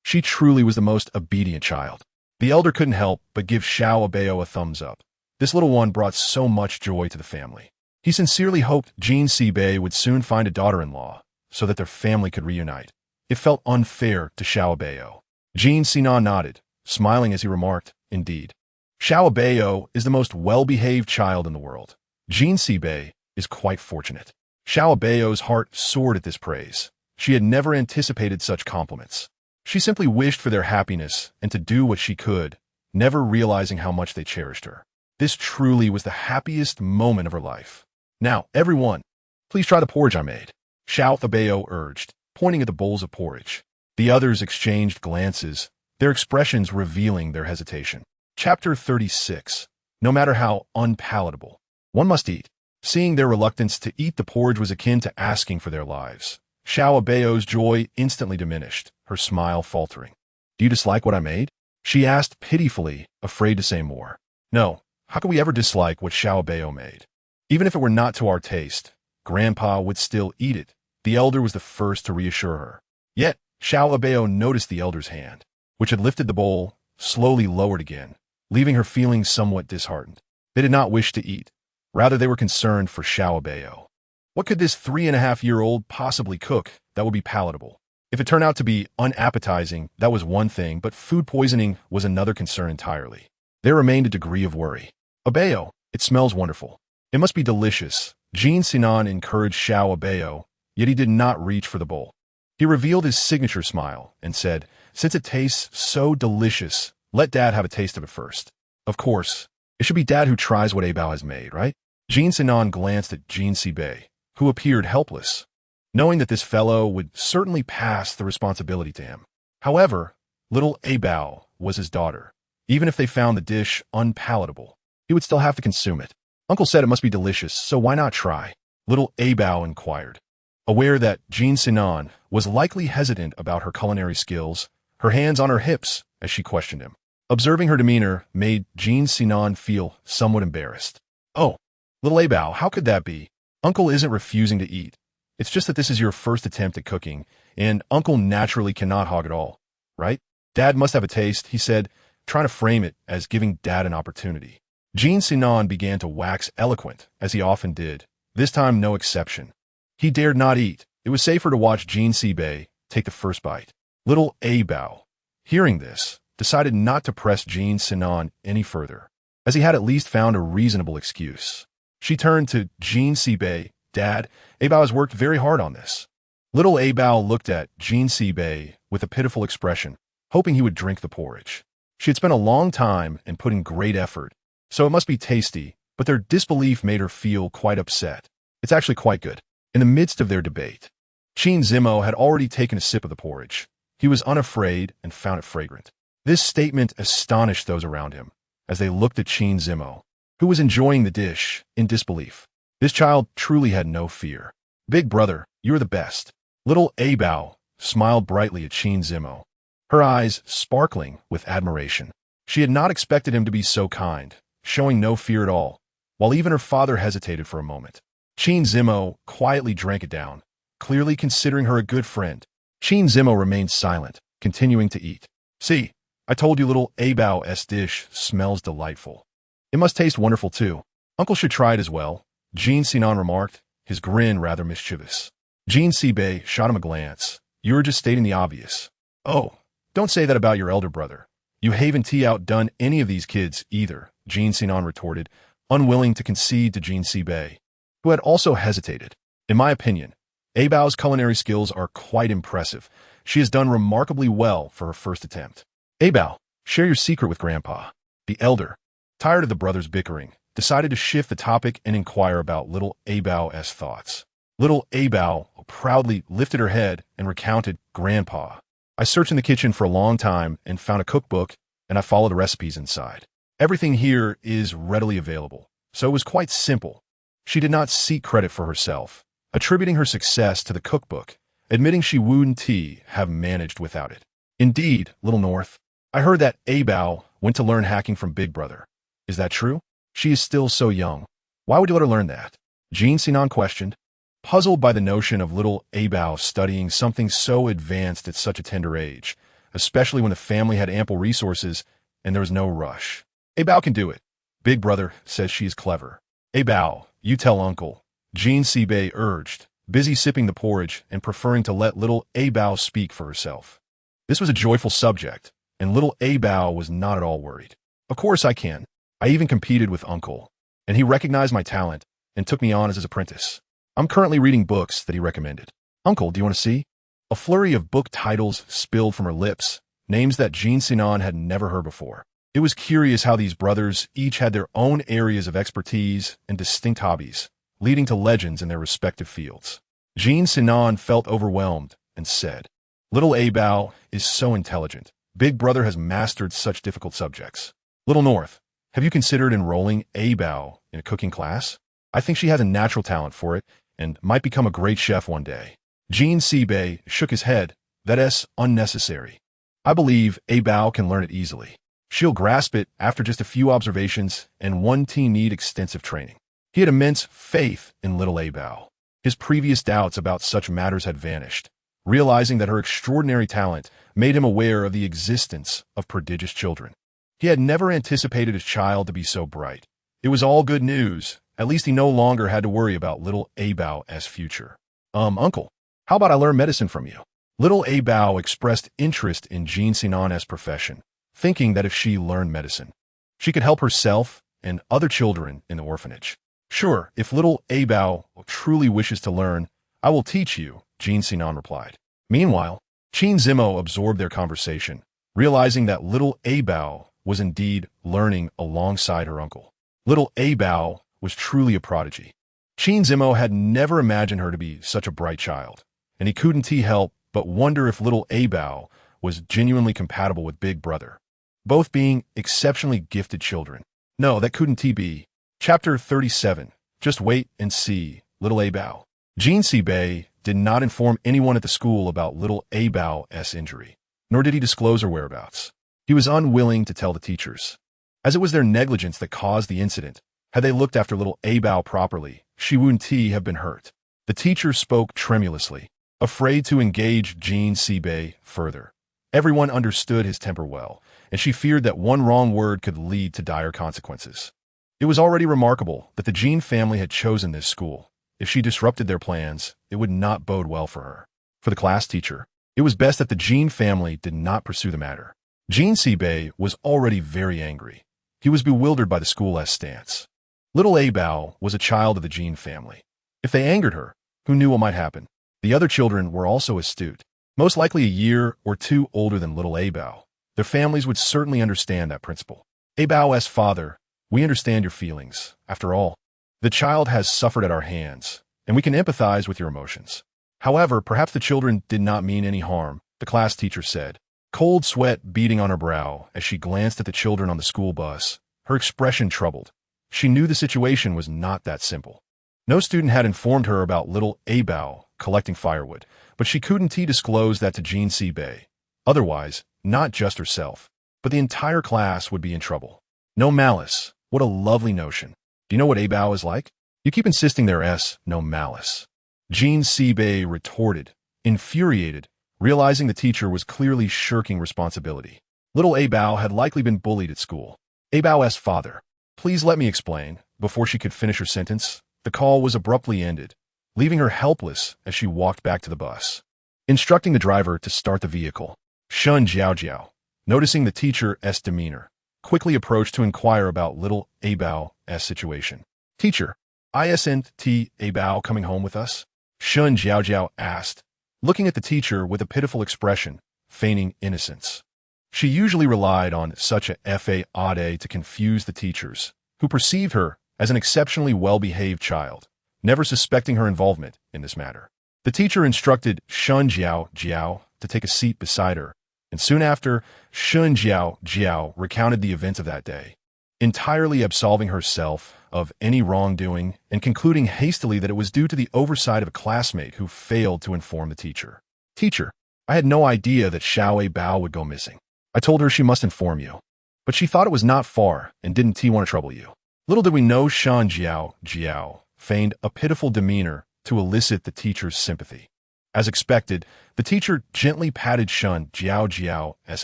She truly was the most obedient child. The elder couldn't help but give Xiao Abao a thumbs up. This little one brought so much joy to the family. He sincerely hoped Jean Sibe would soon find a daughter-in-law so that their family could reunite. It felt unfair to Xiao Abao. Jean Sinan nodded, smiling as he remarked, "Indeed. Xiao Abao is the most well-behaved child in the world. Jean Sibe is quite fortunate." Xiao Abao's heart soared at this praise. She had never anticipated such compliments. She simply wished for their happiness and to do what she could, never realizing how much they cherished her. This truly was the happiest moment of her life. "Now, everyone, please try the porridge I made," Xiao Abao urged, pointing at the bowls of porridge. The others exchanged glances, their expressions revealing their hesitation. Chapter 36. No matter how unpalatable, one must eat. Seeing their reluctance to eat the porridge was akin to asking for their lives. Xiao Abao's joy instantly diminished, her smile faltering. "Do you dislike what I made?" she asked pitifully, afraid to say more. "No, how could we ever dislike what Xiao Abao made? Even if it were not to our taste, Grandpa would still eat it." The elder was the first to reassure her. Yet, Xiao Abao noticed the elder's hand, which had lifted the bowl, slowly lowered again, leaving her feeling somewhat disheartened. They did not wish to eat. Rather, they were concerned for Xiao Abao. What could this 3.5-year-old possibly cook that would be palatable? If it turned out to be unappetizing, that was one thing, but food poisoning was another concern entirely. There remained a degree of worry. "Abao, it smells wonderful. It must be delicious." Jean Sinan encouraged Xiao Abao, yet he did not reach for the bowl. He revealed his signature smile and said, "Since it tastes so delicious, let Dad have a taste of it first." Of course, it should be Dad who tries what Abao has made, right? Jean Sinan glanced at Jean Sibe, who appeared helpless, knowing that this fellow would certainly pass the responsibility to him. However, little Abao was his daughter. Even if they found the dish unpalatable, he would still have to consume it. Uncle said it must be delicious, so why not try? Little Abao inquired. Aware that Jean Sinan was likely hesitant about her culinary skills, her hands on her hips as she questioned him. Observing her demeanor made Jean Sinan feel somewhat embarrassed. "Oh, little Abao, how could that be? Uncle isn't refusing to eat. It's just that this is your first attempt at cooking, and Uncle naturally cannot hog it all, right? Dad must have a taste," he said, trying to frame it as giving Dad an opportunity. Jean Sinan began to wax eloquent, as he often did, this time no exception. He dared not eat. It was safer to watch Jean Sibe take the first bite. Little Abao, hearing this, decided not to press Jean Sinan any further, as he had at least found a reasonable excuse. She turned to Jean Sibe. "Dad, Abao has worked very hard on this." Little Abao looked at Jean Sibe with a pitiful expression, hoping he would drink the porridge. She had spent a long time and put in great effort, so it must be tasty, but their disbelief made her feel quite upset. "It's actually quite good." In the midst of their debate, Qin Zimo had already taken a sip of the porridge. He was unafraid and found it fragrant. This statement astonished those around him, as they looked at Qin Zimo, who was enjoying the dish, in disbelief. This child truly had no fear. "Big brother, you are the best." Little Abao smiled brightly at Qin Zimo, her eyes sparkling with admiration. She had not expected him to be so kind, showing no fear at all, while even her father hesitated for a moment. Qin Zimo quietly drank it down, clearly considering her a good friend. Qin Zimo remained silent, continuing to eat. "See, I told you little Abao's dish smells delightful. It must taste wonderful too. Uncle should try it as well," Jean Sinan remarked, his grin rather mischievous. Jean Sibe shot him a glance. "You're just stating the obvious." "Oh, don't say that about your elder brother. You haven't outdone any of these kids either," Jean Sinan retorted, unwilling to concede to Jean Sibe, who had also hesitated. "In my opinion, Abao's culinary skills are quite impressive. She has done remarkably well for her first attempt. Abao, share your secret with Grandpa. The elder, tired of the brothers' bickering, decided to shift the topic and inquire about little Abao's thoughts. Little Abao proudly lifted her head and recounted, Grandpa, I searched in the kitchen for a long time and found a cookbook, and I followed the recipes inside. Everything here is readily available, so it was quite simple. She did not seek credit for herself, attributing her success to the cookbook, admitting she wouldn't have managed without it. Indeed, Little North, I heard that Abao went to learn hacking from Big Brother. Is that true? She is still so young. Why would you let her learn that? Jean Sinan questioned, puzzled by the notion of little Abao studying something so advanced at such a tender age, especially when the family had ample resources and there was no rush. Abao can do it. Big Brother says she is clever. Abao, you tell Uncle, Jean Sibe urged, busy sipping the porridge and preferring to let little Abao speak for herself. This was a joyful subject, and little Abao was not at all worried. Of course I can. I even competed with Uncle, and he recognized my talent and took me on as his apprentice. I'm currently reading books that he recommended. Uncle, do you want to see? A flurry of book titles spilled from her lips, names that Jean Sinan had never heard before. It was curious how these brothers each had their own areas of expertise and distinct hobbies, leading to legends in their respective fields. Jean Sinan felt overwhelmed and said, Little Abao is so intelligent. Big Brother has mastered such difficult subjects. Little North, have you considered enrolling Abao in a cooking class? I think she has a natural talent for it and might become a great chef one day. Jean Sibe shook his head. That's unnecessary. I believe Abao can learn it easily. She'll grasp it after just a few observations, and one teen need extensive training. He had immense faith in little Abao. His previous doubts about such matters had vanished, realizing that her extraordinary talent made him aware of the existence of prodigious children. He had never anticipated his child to be so bright. It was all good news. At least he no longer had to worry about little Abao's future. Uncle, how about I learn medicine from you? Little Abao expressed interest in Jean Sinan's profession, thinking that if she learned medicine, she could help herself and other children in the orphanage. Sure, if little Abao truly wishes to learn, I will teach you, Jean Sinan replied. Meanwhile, Chin Zimo absorbed their conversation, realizing that little Abao was indeed learning alongside her uncle. Little Abao was truly a prodigy. Chin Zimo had never imagined her to be such a bright child, and he couldn't help but wonder if little Abao was genuinely compatible with Big Brother, both being exceptionally gifted children. No, that couldn't be. Chapter 37. Just wait and see, little Abao. Jean Sibe did not inform anyone at the school about little Abao's injury, nor did he disclose her whereabouts. He was unwilling to tell the teachers, as it was their negligence that caused the incident. Had they looked after little Abao properly, she wouldn't have been hurt. The teacher spoke tremulously, afraid to engage Jean Sibe further. Everyone understood his temper well, and she feared that one wrong word could lead to dire consequences. It was already remarkable that the Jean family had chosen this school. If she disrupted their plans, it would not bode well for her. For the class teacher, it was best that the Jean family did not pursue the matter. Jean Sibe was already very angry. He was bewildered by the school's stance. Little Abao was a child of the Jean family. If they angered her, who knew what might happen? The other children were also astute, most likely a year or two older than little Abao. Their families would certainly understand that principle. Abao's father, we understand your feelings. After all, the child has suffered at our hands, and we can empathize with your emotions. However, perhaps the children did not mean any harm, the class teacher said, cold sweat beading on her brow as she glanced at the children on the school bus, her expression troubled. She knew the situation was not that simple. No student had informed her about little Abao collecting firewood, but she couldn't disclose that to Jean Sibe. Otherwise, not just herself, but the entire class would be in trouble. No malice. What a lovely notion. Do you know what Abao is like? You keep insisting there's no malice. Jean Sibe retorted, infuriated, realizing the teacher was clearly shirking responsibility. Little Abao had likely been bullied at school. Abao's father, please let me explain. Before she could finish her sentence, the call was abruptly ended, leaving her helpless as she walked back to the bus. Instructing the driver to start the vehicle, Shun Jiao, noticing the teacher's demeanor, quickly approached to inquire about little Abao's situation. Teacher, isn't Abao coming home with us? Shun Jiaojiao asked, looking at the teacher with a pitiful expression, feigning innocence. She usually relied on such a fade to confuse the teachers, who perceived her as an exceptionally well-behaved child, never suspecting her involvement in this matter. The teacher instructed Shun Jiao to take a seat beside her, and soon after, Shun Jiao recounted the events of that day, entirely absolving herself of any wrongdoing and concluding hastily that it was due to the oversight of a classmate who failed to inform the teacher. Teacher, I had no idea that Abao would go missing. I told her she must inform you, but she thought it was not far and didn't want to trouble you. Little did we know Shun Jiao feigned a pitiful demeanor to elicit the teacher's sympathy. As expected, the teacher gently patted Shun Jiao's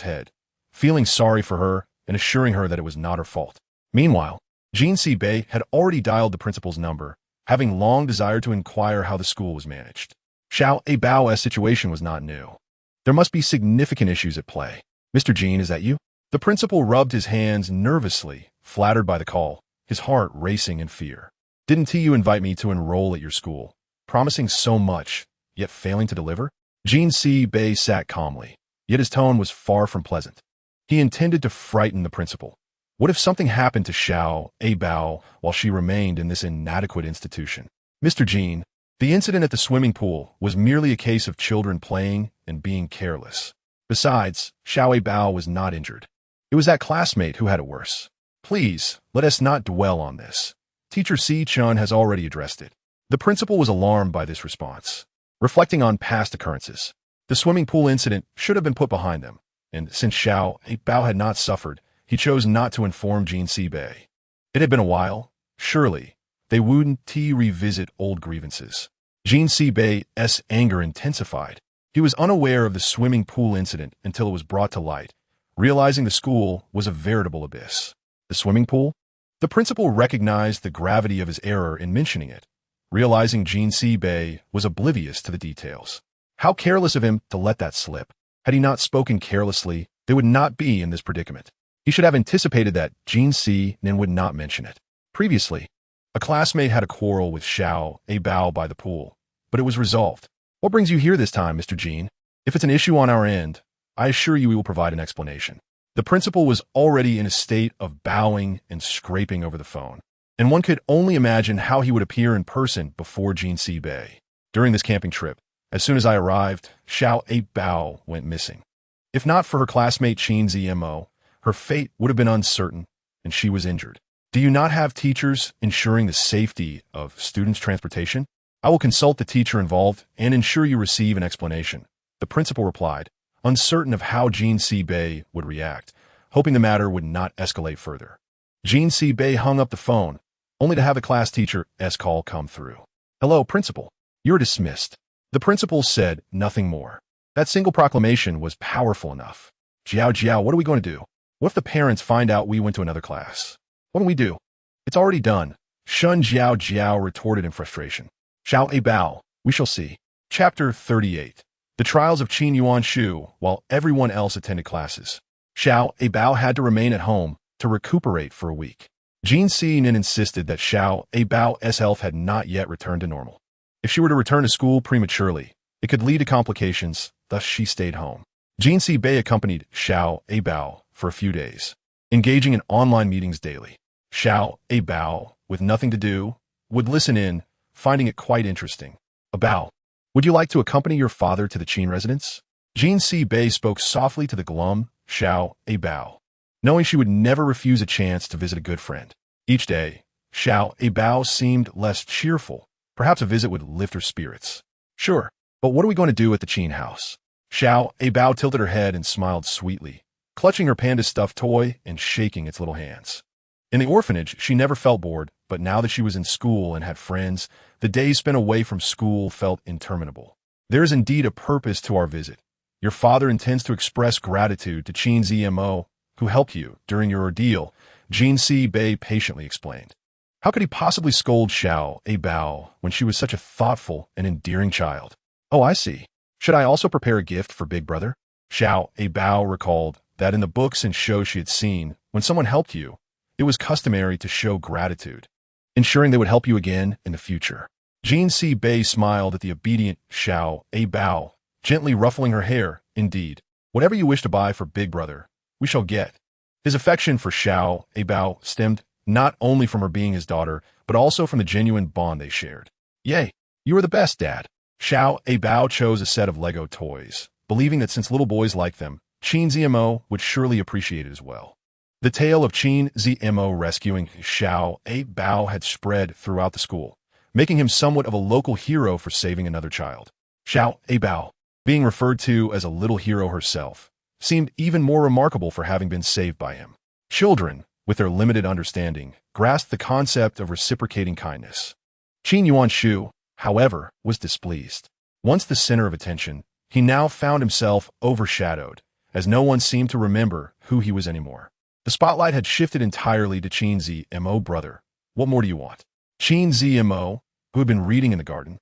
head, feeling sorry for her and assuring her that it was not her fault. Meanwhile, Jean C. Bei had already dialed the principal's number, having long desired to inquire how the school was managed. Abao's situation was not new. There must be significant issues at play. Mr. Jean, is that you? The principal rubbed his hands nervously, flattered by the call, his heart racing in fear. Didn't you invite me to enroll at your school, promising so much, yet failing to deliver? Jean C. Bei sat calmly, yet his tone was far from pleasant. He intended to frighten the principal. What if something happened to Abao while she remained in this inadequate institution? Mr. Jean, the incident at the swimming pool was merely a case of children playing and being careless. Besides, Abao was not injured. It was that classmate who had it worse. Please, let us not dwell on this. Teacher Si Chun has already addressed it. The principal was alarmed by this response. Reflecting on past occurrences, the swimming pool incident should have been put behind them, and since Abao had not suffered, he chose not to inform Jean C. Bei. It had been a while. Surely, they wouldn't revisit old grievances. Jean C. Bei's anger intensified. He was unaware of the swimming pool incident until it was brought to light, realizing the school was a veritable abyss. The swimming pool? The principal recognized the gravity of his error in mentioning it, realizing Jean C. Bei was oblivious to the details. How careless of him to let that slip. Had he not spoken carelessly, they would not be in this predicament. He should have anticipated that Jean C. would not mention it. Previously, a classmate had a quarrel with Abao by the pool, but it was resolved. What brings you here this time, Mr. Jean? If it's an issue on our end, I assure you we will provide an explanation. The principal was already in a state of bowing and scraping over the phone, and one could only imagine how he would appear in person before Jean C. Bei. During this camping trip, as soon as I arrived, Abao went missing. If not for her classmate Chin Zmo, her fate would have been uncertain, and she was injured. Do you not have teachers ensuring the safety of students' transportation? I will consult the teacher involved and ensure you receive an explanation. The principal replied, uncertain of how Jean C. Bei would react, hoping the matter would not escalate further. Jean C. Bei hung up the phone, only to have the class teacher's call come through. Hello, principal. You're dismissed. The principal said nothing more. That single proclamation was powerful enough. Jiao, what are we going to do? What if the parents find out we went to another class? What do we do? It's already done. Shun Jiao retorted in frustration. Abao, we shall see. Chapter 38. The Trials of Qin Yuan Shu, while everyone else attended classes. Abao had to remain at home to recuperate for a week. Jean C. insisted that Abao's health had not yet returned to normal. If she were to return to school prematurely, it could lead to complications, thus she stayed home. Jean C. Bei accompanied Abao for a few days, engaging in online meetings daily. Abao, with nothing to do, would listen in, finding it quite interesting. Abao, would you like to accompany your father to the Qin residence? Jean C. Bei spoke softly to the glum Abao, knowing she would never refuse a chance to visit a good friend. Each day, Abao seemed less cheerful. Perhaps a visit would lift her spirits. Sure, but what are we going to do at the Qin house? Abao tilted her head and smiled sweetly, clutching her panda stuffed toy and shaking its little hands. In the orphanage, she never felt bored, but now that she was in school and had friends, the days spent away from school felt interminable. There is indeed a purpose to our visit. Your father intends to express gratitude to Chin Zmo, who helped you during your ordeal, Jean C. Bei patiently explained. How could he possibly scold Abao when she was such a thoughtful and endearing child? Oh, I see. Should I also prepare a gift for Big Brother? Abao recalled that in the books and shows she had seen, when someone helped you, it was customary to show gratitude, ensuring they would help you again in the future. Jean C. Bei smiled at the obedient Abao, gently ruffling her hair. Indeed, whatever you wish to buy for Big Brother, we shall get. His affection for Abao stemmed not only from her being his daughter, but also from the genuine bond they shared. Yay, you are the best, Dad. Abao chose a set of Lego toys, believing that since little boys like them, Qin Zmo would surely appreciate it as well. The tale of Qin Zmo rescuing Abao had spread throughout the school, making him somewhat of a local hero for saving another child. Abao, being referred to as a little hero herself, seemed even more remarkable for having been saved by him. Children, with their limited understanding, grasped the concept of reciprocating kindness. Qin Yuanshu, however, was displeased. Once the center of attention, he now found himself overshadowed, as no one seemed to remember who he was anymore. The spotlight had shifted entirely to Qin Zmo. Brother, what more do you want? Qin Zmo, who had been reading in the garden,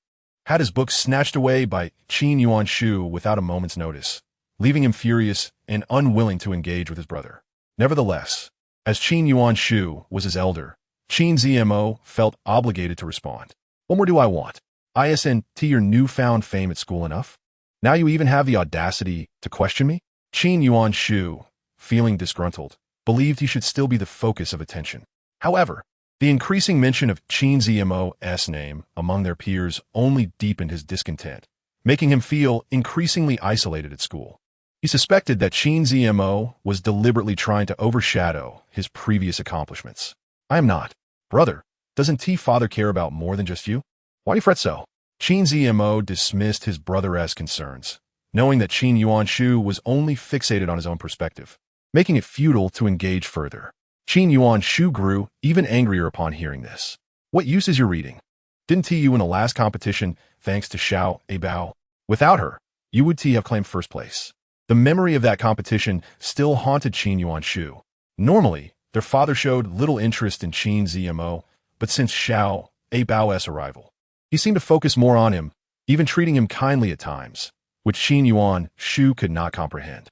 had his book snatched away by Qin Yuanshu without a moment's notice, leaving him furious and unwilling to engage with his brother. Nevertheless, as Qin Yuanshu was his elder, Qin Zmo felt obligated to respond. What more do I want? Isn't your newfound fame at school enough? Now you even have the audacity to question me? Qin Yuanshu, feeling disgruntled, believed he should still be the focus of attention. However, the increasing mention of Qin Zmo's name among their peers only deepened his discontent, making him feel increasingly isolated at school. He suspected that Qin Zmo was deliberately trying to overshadow his previous accomplishments. I am not. Brother, doesn't father care about more than just you? Why do you fret so? Qin Zmo dismissed his brother-esque concerns, knowing that Qin Yuanshu was only fixated on his own perspective, making it futile to engage further. Qin Yuanshu grew even angrier upon hearing this. What use is your reading? Didn't you win the last competition thanks to Abao? Without her, you would have claimed first place. The memory of that competition still haunted Qin Yuanshu. Normally, their father showed little interest in Qin Zmo, but since Abao's arrival, he seemed to focus more on him, even treating him kindly at times, which Qin Yuanshu could not comprehend.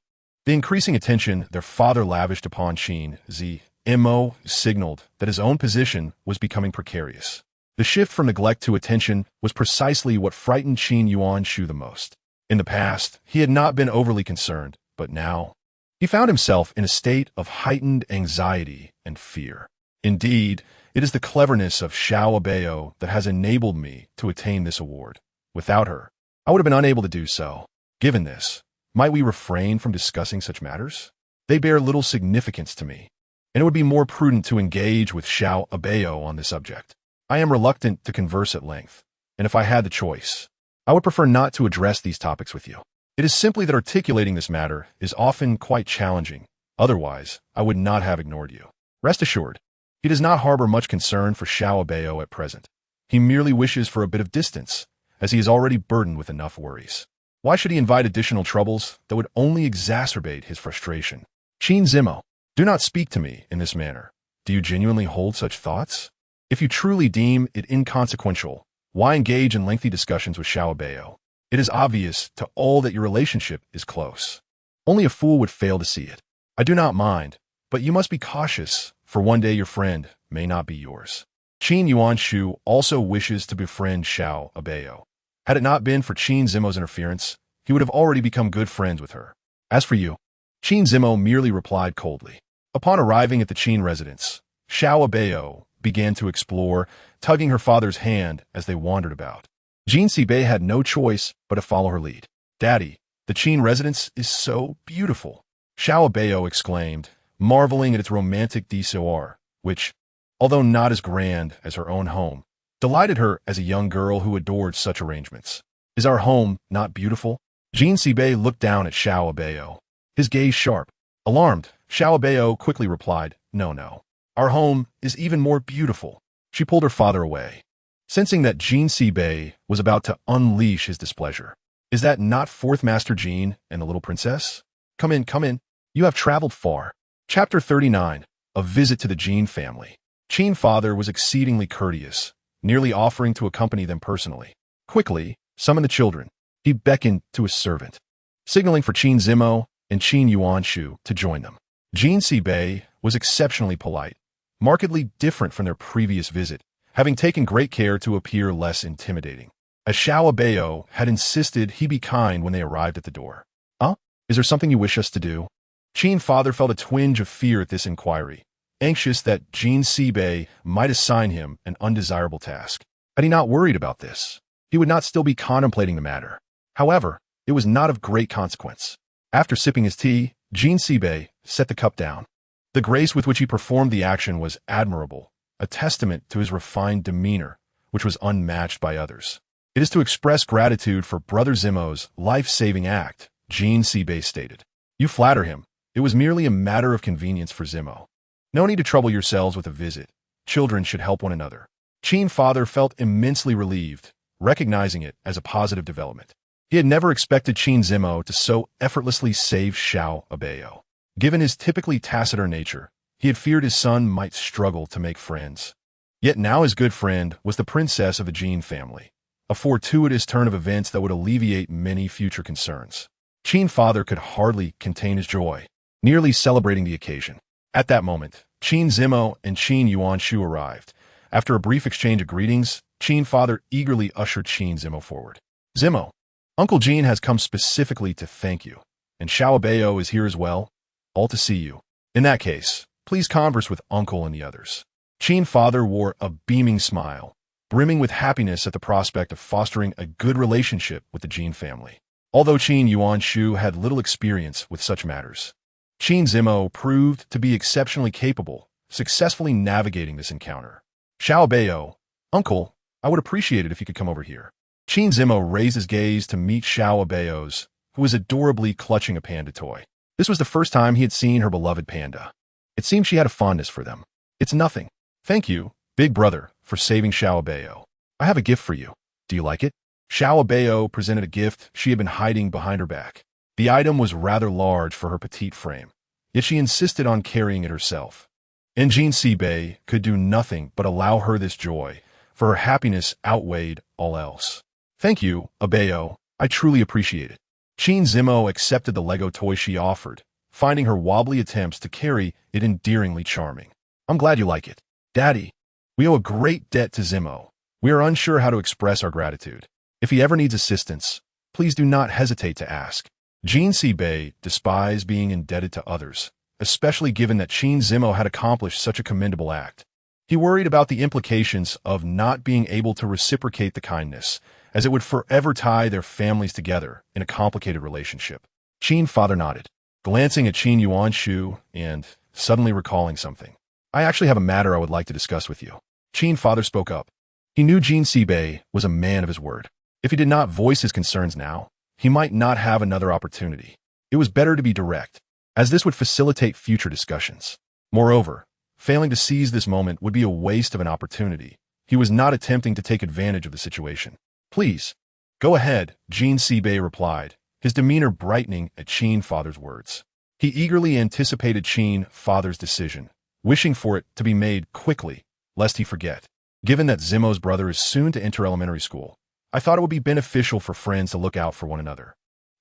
The increasing attention their father lavished upon Qin Zmo signaled that his own position was becoming precarious. The shift from neglect to attention was precisely what frightened Qin Yuanshu the most. In the past, he had not been overly concerned, but now, he found himself in a state of heightened anxiety and fear. Indeed, it is the cleverness of Abao that has enabled me to attain this award. Without her, I would have been unable to do so. Given this, might we refrain from discussing such matters? They bear little significance to me, and it would be more prudent to engage with Abao on this subject. I am reluctant to converse at length, and if I had the choice, I would prefer not to address these topics with you. It is simply that articulating this matter is often quite challenging. Otherwise, I would not have ignored you. Rest assured, he does not harbor much concern for Abao at present. He merely wishes for a bit of distance, as he is already burdened with enough worries. Why should he invite additional troubles that would only exacerbate his frustration? Qin Zmo, do not speak to me in this manner. Do you genuinely hold such thoughts? If you truly deem it inconsequential, why engage in lengthy discussions with Abao? It is obvious to all that your relationship is close. Only a fool would fail to see it. I do not mind, but you must be cautious, for one day your friend may not be yours. Qin Yuanshu also wishes to befriend Abao. Had it not been for Qin Zmo's interference, he would have already become good friends with her. As for you, Qin Zmo merely replied coldly. Upon arriving at the Qin residence, Abao began to explore, tugging her father's hand as they wandered about. Jean Bei had no choice but to follow her lead. Daddy, the Qin residence is so beautiful, Abao exclaimed, marveling at its romantic decor, which, although not as grand as her own home, delighted her as a young girl who adored such arrangements. Is our home not beautiful? Jean Bei looked down at Abao, his gaze sharp. Alarmed, Abao quickly replied, No. Our home is even more beautiful. She pulled her father away, sensing that Jean Bei was about to unleash his displeasure. Is that not Fourth Master Jean and the little princess? Come in. You have traveled far. Chapter 39, A Visit to the Jean Family. Qin father was exceedingly courteous, nearly offering to accompany them personally. Quickly, summon the children. He beckoned to his servant, signaling for Qin Zmo and Qin Yuanshu to join them. Jean Bei was exceptionally polite, markedly different from their previous visit, having taken great care to appear less intimidating. As Abao had insisted he be kind when they arrived at the door. Is there something you wish us to do? Qin's father felt a twinge of fear at this inquiry, anxious that Jin Sibei might assign him an undesirable task. Had he not worried about this, he would not still be contemplating the matter. However, it was not of great consequence. After sipping his tea, Jin Sibei set the cup down. The grace with which he performed the action was admirable, a testament to his refined demeanor, which was unmatched by others. It is to express gratitude for Brother Zimo's life-saving act, Jin Sibei stated. You flatter him. It was merely a matter of convenience for Zimo. No need to trouble yourselves with a visit. Children should help one another. Qin's father felt immensely relieved, recognizing it as a positive development. He had never expected Qin Zimo to so effortlessly save Abao. Given his typically taciturn nature, he had feared his son might struggle to make friends. Yet now his good friend was the princess of the Jin family, a fortuitous turn of events that would alleviate many future concerns. Qin's father could hardly contain his joy, nearly celebrating the occasion. At that moment, Qin Zimo and Qin Yuanshu arrived. After a brief exchange of greetings, Qin's father eagerly ushered Qin Zimo forward. Zimo, Uncle Jin has come specifically to thank you, and Abao is here as well, all to see you. In that case, please converse with Uncle and the others. Qin's father wore a beaming smile, brimming with happiness at the prospect of fostering a good relationship with the Jin family. Although Qin Yuanshu had little experience with such matters, Qin Zimo proved to be exceptionally capable, successfully navigating this encounter. Abao, Uncle, I would appreciate it if you could come over here. Qin Zimo raised his gaze to meet Abao's, who was adorably clutching a panda toy. This was the first time he had seen her beloved panda. It seemed she had a fondness for them. It's nothing. Thank you, big brother, for saving Abao. I have a gift for you. Do you like it? Abao presented a gift she had been hiding behind her back. The item was rather large for her petite frame, yet she insisted on carrying it herself. And Jin Sibei could do nothing but allow her this joy, for her happiness outweighed all else. Thank you, Abao. I truly appreciate it. Qin Zimo accepted the Lego toy she offered, finding her wobbly attempts to carry it endearingly charming. I'm glad you like it. Daddy, we owe a great debt to Zimo. We are unsure how to express our gratitude. If he ever needs assistance, please do not hesitate to ask. Jin Sibei despised being indebted to others, especially given that Qin Zimo had accomplished such a commendable act. He worried about the implications of not being able to reciprocate the kindness, as it would forever tie their families together in a complicated relationship. Qin's father nodded, glancing at Qin Yuanshu and suddenly recalling something. I actually have a matter I would like to discuss with you. Qin's father spoke up. He knew Jin Sibei was a man of his word. If he did not voice his concerns now, he might not have another opportunity. It was better to be direct, as this would facilitate future discussions. Moreover, failing to seize this moment would be a waste of an opportunity. He was not attempting to take advantage of the situation. Please, go ahead, Jin Sibei replied, his demeanor brightening at Qin's father's words. He eagerly anticipated Qin's father's decision, wishing for it to be made quickly, lest he forget. Given that Zimo's brother is soon to enter elementary school, I thought it would be beneficial for friends to look out for one another.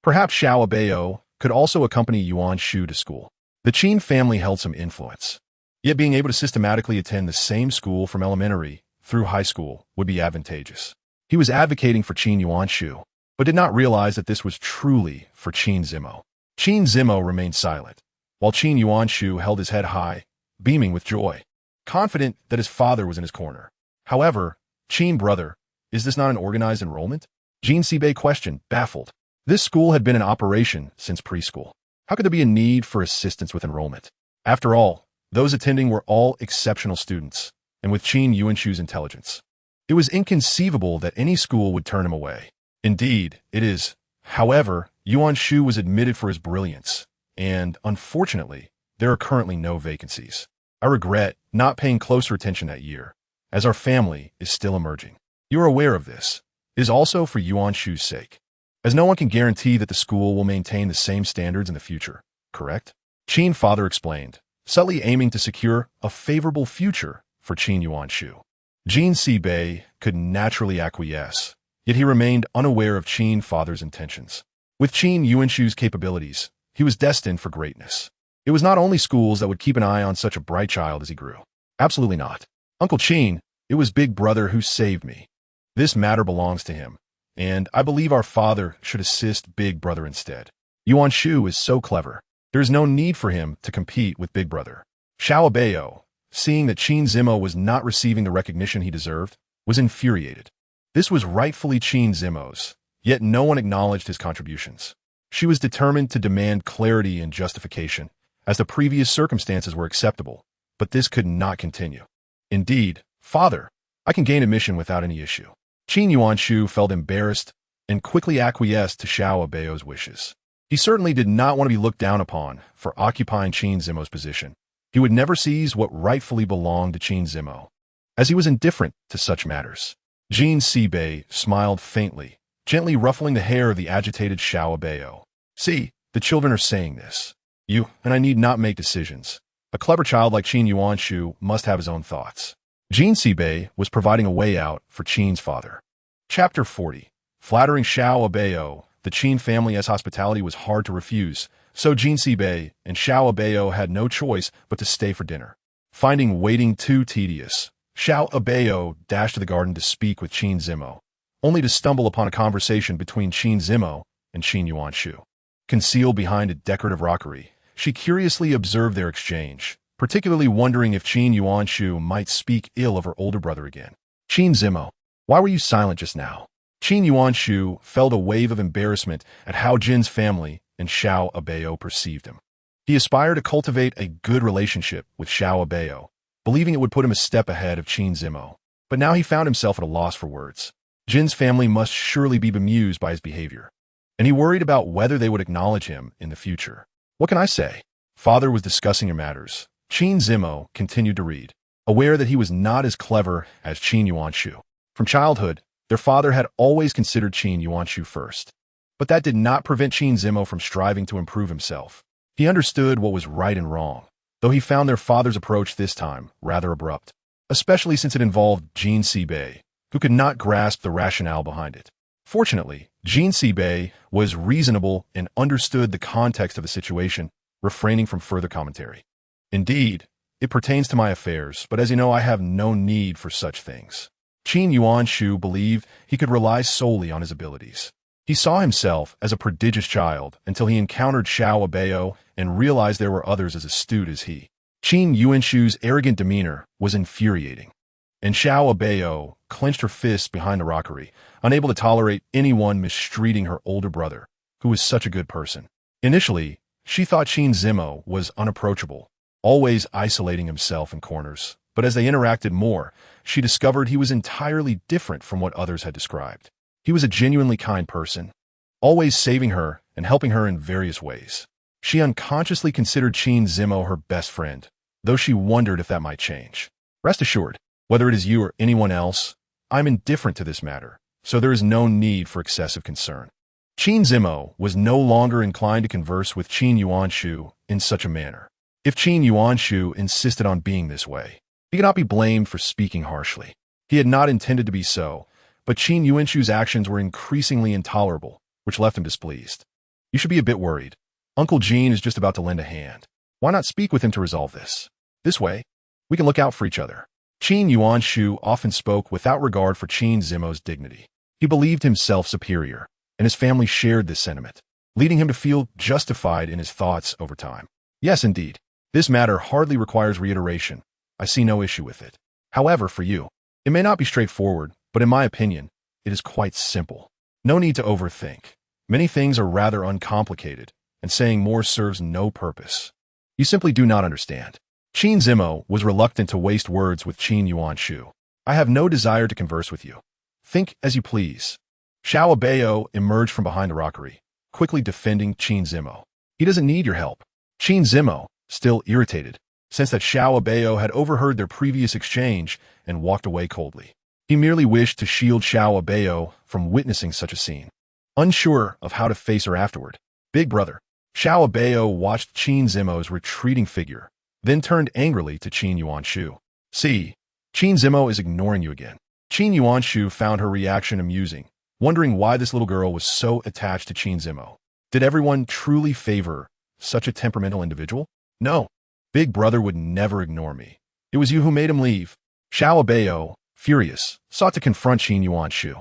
Perhaps Abao could also accompany Yuanshu to school. The Qin family held some influence. Yet being able to systematically attend the same school from elementary through high school would be advantageous. He was advocating for Qin Yuanshu, but did not realize that this was truly for Qin Zimo. Qin Zimo remained silent, while Qin Yuanshu held his head high, beaming with joy, confident that his father was in his corner. However, Qin brother, is this not an organized enrollment? Jin Sibei questioned, baffled. This school had been in operation since preschool. How could there be a need for assistance with enrollment? After all, those attending were all exceptional students, and with Qin Yuanshu's intelligence, it was inconceivable that any school would turn him away. Indeed, it is. However, Yuanshu was admitted for his brilliance, and, unfortunately, there are currently no vacancies. I regret not paying closer attention that year, as our family is still emerging. You are aware of this. It is also for Yuanshu's sake, as no one can guarantee that the school will maintain the same standards in the future, correct? Qin's father explained, subtly aiming to secure a favorable future for Qin Yuanshu. Jin Sibei could naturally acquiesce, yet he remained unaware of Qin's father's intentions. With Qin Yuanshu's capabilities, he was destined for greatness. It was not only schools that would keep an eye on such a bright child as he grew. Absolutely not. Uncle Qin, It was Big Brother who saved me. This matter belongs to him, and I believe our father should assist Big Brother instead. Yuan Shu is so clever. There is no need for him to compete with Big Brother. Xiao Abao, seeing that Qin Zimo was not receiving the recognition he deserved, was infuriated. This was rightfully Qin Zimo's, yet no one acknowledged his contributions. She was determined to demand clarity and justification, as the previous circumstances were acceptable, but this could not continue. Indeed, father, I can gain admission without any issue. Qin Yuanshu felt embarrassed and quickly acquiesced to Xiao Abao's wishes. He certainly did not want to be looked down upon for occupying Qin Zimo's position. He would never seize what rightfully belonged to Qin Zimo, as he was indifferent to such matters. Jin Sibei smiled faintly, gently ruffling the hair of the agitated Xiao Abao. See, the children are saying this. You and I need not make decisions. A clever child like Qin Yuanshu must have his own thoughts. Jin Sibei was providing a way out for Qin's father. Chapter 40. Flattering Xiao Abao, the Qin family's hospitality was hard to refuse, so Jin Sibei and Xiao Abao had no choice but to stay for dinner. Finding waiting too tedious, Xiao Abao dashed to the garden to speak with Qin Zimo, only to stumble upon a conversation between Qin Zimo and Qin Yuanshu. Concealed behind a decorative rockery, she curiously observed their exchange, particularly wondering if Qin Yuanshu might speak ill of her older brother again. Qin Zimo, why were you silent just now? Qin Yuanshu felt a wave of embarrassment at how Jin's family and Xiao Abao perceived him. He aspired to cultivate a good relationship with Xiao Abao, believing it would put him a step ahead of Qin Zimo. But now he found himself at a loss for words. Jin's family must surely be bemused by his behavior, and he worried about whether they would acknowledge him in the future. What can I say? Father was discussing your matters. Qin Zimo continued to read, aware that he was not as clever as Qin Yuanshu. From childhood, their father had always considered Qin Yuanshu first. But that did not prevent Qin Zimo from striving to improve himself. He understood what was right and wrong, though he found their father's approach this time rather abrupt, especially since it involved Jin Sibei, who could not grasp the rationale behind it. Fortunately, Jin Sibei was reasonable and understood the context of the situation, refraining from further commentary. Indeed, it pertains to my affairs, but as you know, I have no need for such things. Qin Yuanshu believed he could rely solely on his abilities. He saw himself as a prodigious child until he encountered Xiao Abao and realized there were others as astute as he. Qin Yuanshu's arrogant demeanor was infuriating, and Xiao Abao clenched her fists behind the rockery, unable to tolerate anyone mistreating her older brother, who was such a good person. Initially, she thought Qin Zimo was unapproachable, always isolating himself in corners, but as they interacted more, she discovered he was entirely different from what others had described. He was a genuinely kind person, always saving her and helping her in various ways. She unconsciously considered Qin Zimo her best friend, though she wondered if that might change. Rest assured, whether it is you or anyone else, I'm indifferent to this matter, so there is no need for excessive concern. Qin Zimo was no longer inclined to converse with Qin Yuanshu in such a manner. If Qin Yuanshu insisted on being this way, he could not be blamed for speaking harshly. He had not intended to be so, but Qin Yuanshu's actions were increasingly intolerable, which left him displeased. You should be a bit worried. Uncle Jin is just about to lend a hand. Why not speak with him to resolve this? This way, we can look out for each other. Qin Yuanshu often spoke without regard for Qin Zimo's dignity. He believed himself superior, and his family shared this sentiment, leading him to feel justified in his thoughts over time. Yes, indeed, this matter hardly requires reiteration. I see no issue with it. However, for you, it may not be straightforward, but in my opinion, it is quite simple. No need to overthink. Many things are rather uncomplicated, and saying more serves no purpose. You simply do not understand. Qin Zimo was reluctant to waste words with Qin Yuanshu. I have no desire to converse with you. Think as you please. Xiao Abao emerged from behind the rockery, quickly defending Qin Zimo. He doesn't need your help. Qin Zimo, still irritated, sensed that Xiao Abao had overheard their previous exchange and walked away coldly. He merely wished to shield Xiao Abao from witnessing such a scene. Unsure of how to face her afterward, Big Brother, Xiao Abao watched Qin Zimo's retreating figure, then turned angrily to Qin Yuanshu. See, Qin Zimo is ignoring you again. Qin Yuanshu found her reaction amusing, wondering why this little girl was so attached to Qin Zimo. Did everyone truly favor such a temperamental individual? No. Big Brother would never ignore me. It was you who made him leave. Xiao Abao furious, sought to confront Qin Yuanshu.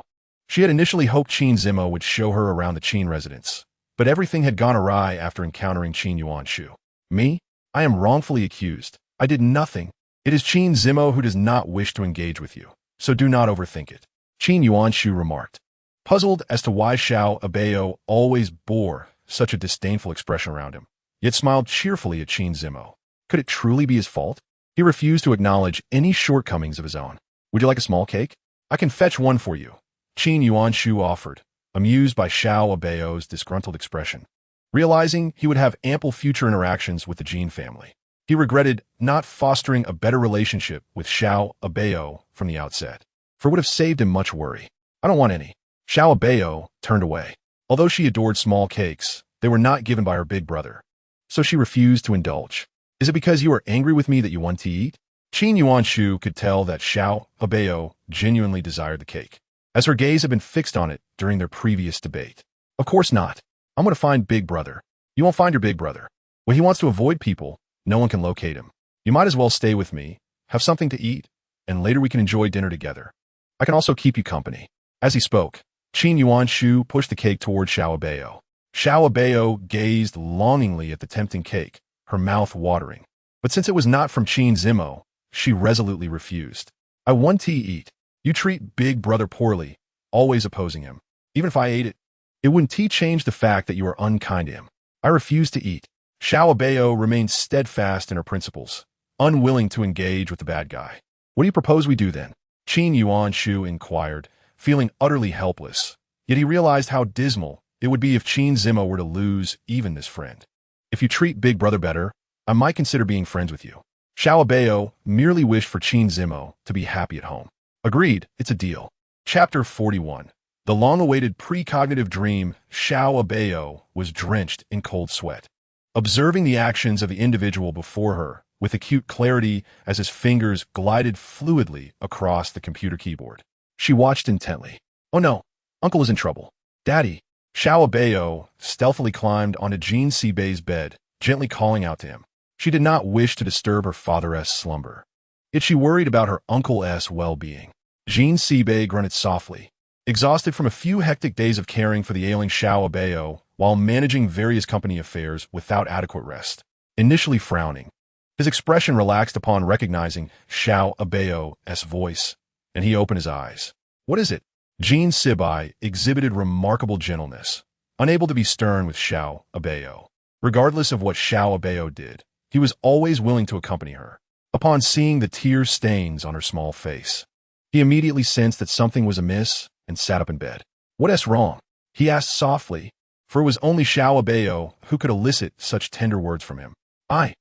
She had initially hoped Qin Zimo would show her around the Qin residence, but everything had gone awry after encountering Qin Yuanshu. Me? I am wrongfully accused. I did nothing. It is Qin Zimo who does not wish to engage with you, so do not overthink it, Qin Yuanshu remarked, puzzled as to why Abao always bore such a disdainful expression around him, yet smiled cheerfully at Qin Zimo. Could it truly be his fault? He refused to acknowledge any shortcomings of his own. Would you like a small cake? I can fetch one for you, Qin Yuanshu offered, amused by Abao's disgruntled expression. Realizing he would have ample future interactions with the Jin family, he regretted not fostering a better relationship with Abao from the outset, for it would have saved him much worry. I don't want any. Abao turned away. Although she adored small cakes, they were not given by her big brother, so she refused to indulge. Is it because you are angry with me that you want to eat? Qin Yuanshu could tell that Abao genuinely desired the cake, as her gaze had been fixed on it during their previous debate. Of course not. I'm going to find Big Brother. You won't find your Big Brother. When he wants to avoid people, no one can locate him. You might as well stay with me, have something to eat, and later we can enjoy dinner together. I can also keep you company. As he spoke, Qin Yuanshu pushed the cake toward Abao. Abao gazed longingly at the tempting cake, her mouth watering. But since it was not from Qin Zimo, she resolutely refused. I want to eat. You treat Big Brother poorly, always opposing him. Even if I ate it, it wouldn't change the fact that you are unkind to him. I refuse to eat. Abao remained steadfast in her principles, unwilling to engage with the bad guy. What do you propose we do then? Qin Yuanshu inquired, feeling utterly helpless. Yet he realized how dismal it would be if Qin Zimo were to lose even this friend. If you treat Big Brother better, I might consider being friends with you. Abao merely wished for Qin Zimo to be happy at home. Agreed, it's a deal. Chapter 41. The long-awaited precognitive dream. Abao was drenched in cold sweat, observing the actions of the individual before her with acute clarity as his fingers glided fluidly across the computer keyboard. She watched intently. Oh no, Uncle is in trouble. Daddy. Abao stealthily climbed onto Jean Sibei's bed, gently calling out to him. She did not wish to disturb her father's slumber, yet she worried about her uncle's well-being. Jean Sibei grunted softly, exhausted from a few hectic days of caring for the ailing Abao while managing various company affairs without adequate rest. Initially frowning, his expression relaxed upon recognizing Abao's voice, and he opened his eyes. What is it? Jean Sibei exhibited remarkable gentleness, unable to be stern with Abao. Regardless of what Abao did, he was always willing to accompany her. Upon seeing the tear stains on her small face, he immediately sensed that something was amiss and sat up in bed. What is wrong? He asked softly, for it was only Abao who could elicit such tender words from him. I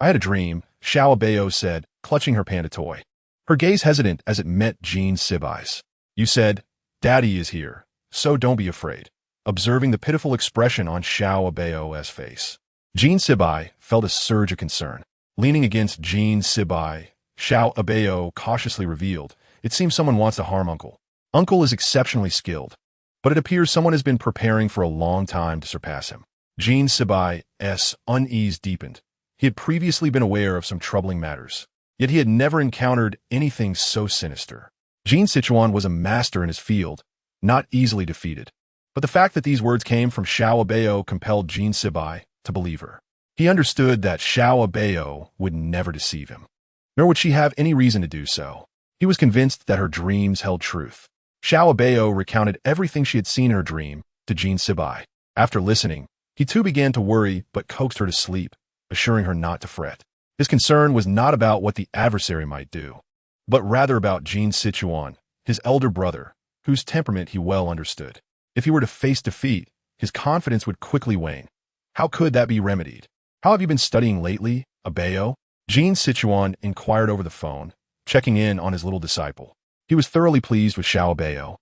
had a dream, Abao said, clutching her panda toy. Her gaze hesitant as it met Jean Sibei's. You said, Daddy is here, so don't be afraid. Observing the pitiful expression on Abao's face, Jean Sibei felt a surge of concern. Leaning against Jean Sibei, Abao cautiously revealed, it seems someone wants to harm Uncle. Uncle is exceptionally skilled, but it appears someone has been preparing for a long time to surpass him. Jean Sibei's unease deepened. He had previously been aware of some troubling matters, yet he had never encountered anything so sinister. Jean Sichuan was a master in his field, not easily defeated. But the fact that these words came from Abao compelled Jean Sibei to believe her. He understood that Abao would never deceive him, nor would she have any reason to do so. He was convinced that her dreams held truth. Abao recounted everything she had seen in her dream to Jean Sibei. After listening, he too began to worry but coaxed her to sleep, assuring her not to fret. His concern was not about what the adversary might do, but rather about Jean Sichuan, his elder brother, whose temperament he well understood. If he were to face defeat, his confidence would quickly wane. How could that be remedied? How have you been studying lately, Abao? Jean Sichuan inquired over the phone, checking in on his little disciple. He was thoroughly pleased with Abao,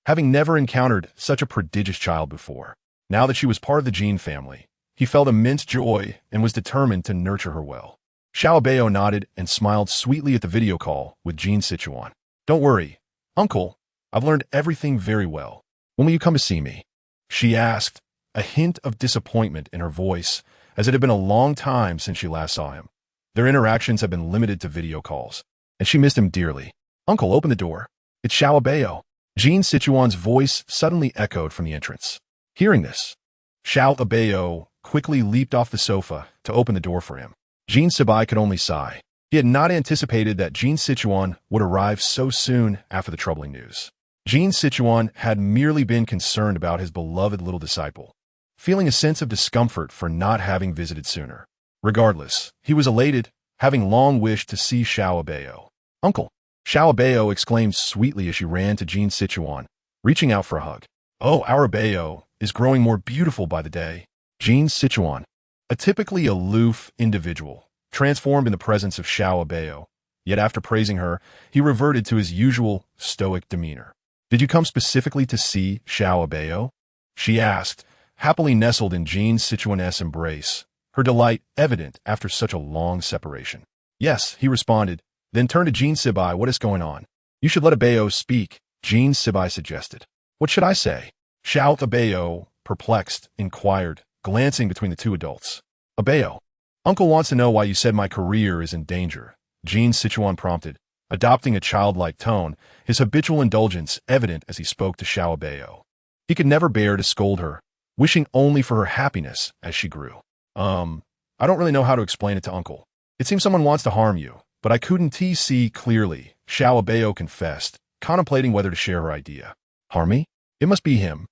having never encountered such a prodigious child before. Now that she was part of the Jean family, he felt immense joy and was determined to nurture her well. Abao nodded and smiled sweetly at the video call with Jean Sichuan. Don't worry, Uncle, I've learned everything very well. When will you come to see me? She asked, a hint of disappointment in her voice, as it had been a long time since she last saw him. Their interactions had been limited to video calls, and she missed him dearly. Uncle, open the door. It's Xiao Abao. Jean Sichuan's voice suddenly echoed from the entrance. Hearing this, Xiao Abao quickly leaped off the sofa to open the door for him. Jean Sibai could only sigh. He had not anticipated that Jean Sichuan would arrive so soon after the troubling news. Jean Sichuan had merely been concerned about his beloved little disciple, feeling a sense of discomfort for not having visited sooner. Regardless, he was elated, having long wished to see Xiao Abao. Uncle! Xiao Abao exclaimed sweetly as she ran to Jean Sichuan, reaching out for a hug. Oh, our Abao is growing more beautiful by the day. Jean Sichuan, a typically aloof individual, transformed in the presence of Xiao Abao, yet after praising her, he reverted to his usual stoic demeanor. Did you come specifically to see Xiao Abao? She asked, happily nestled in Jean Sichuan's embrace, her delight evident after such a long separation. Yes, he responded, then turned to Jean Sibai. What is going on? You should let Abao speak, Jean Sibai suggested. What should I say? Xiao Abao, perplexed, inquired, glancing between the two adults. Abao, Uncle wants to know why you said my career is in danger, Jean Sichuan prompted, adopting a childlike tone, his habitual indulgence evident as he spoke to Xiao Abao. He could never bear to scold her, wishing only for her happiness as she grew. I don't really know how to explain it to Uncle. It seems someone wants to harm you, but I couldn't see clearly, Xiao Abao confessed, contemplating whether to share her idea. Harm me? It must be him.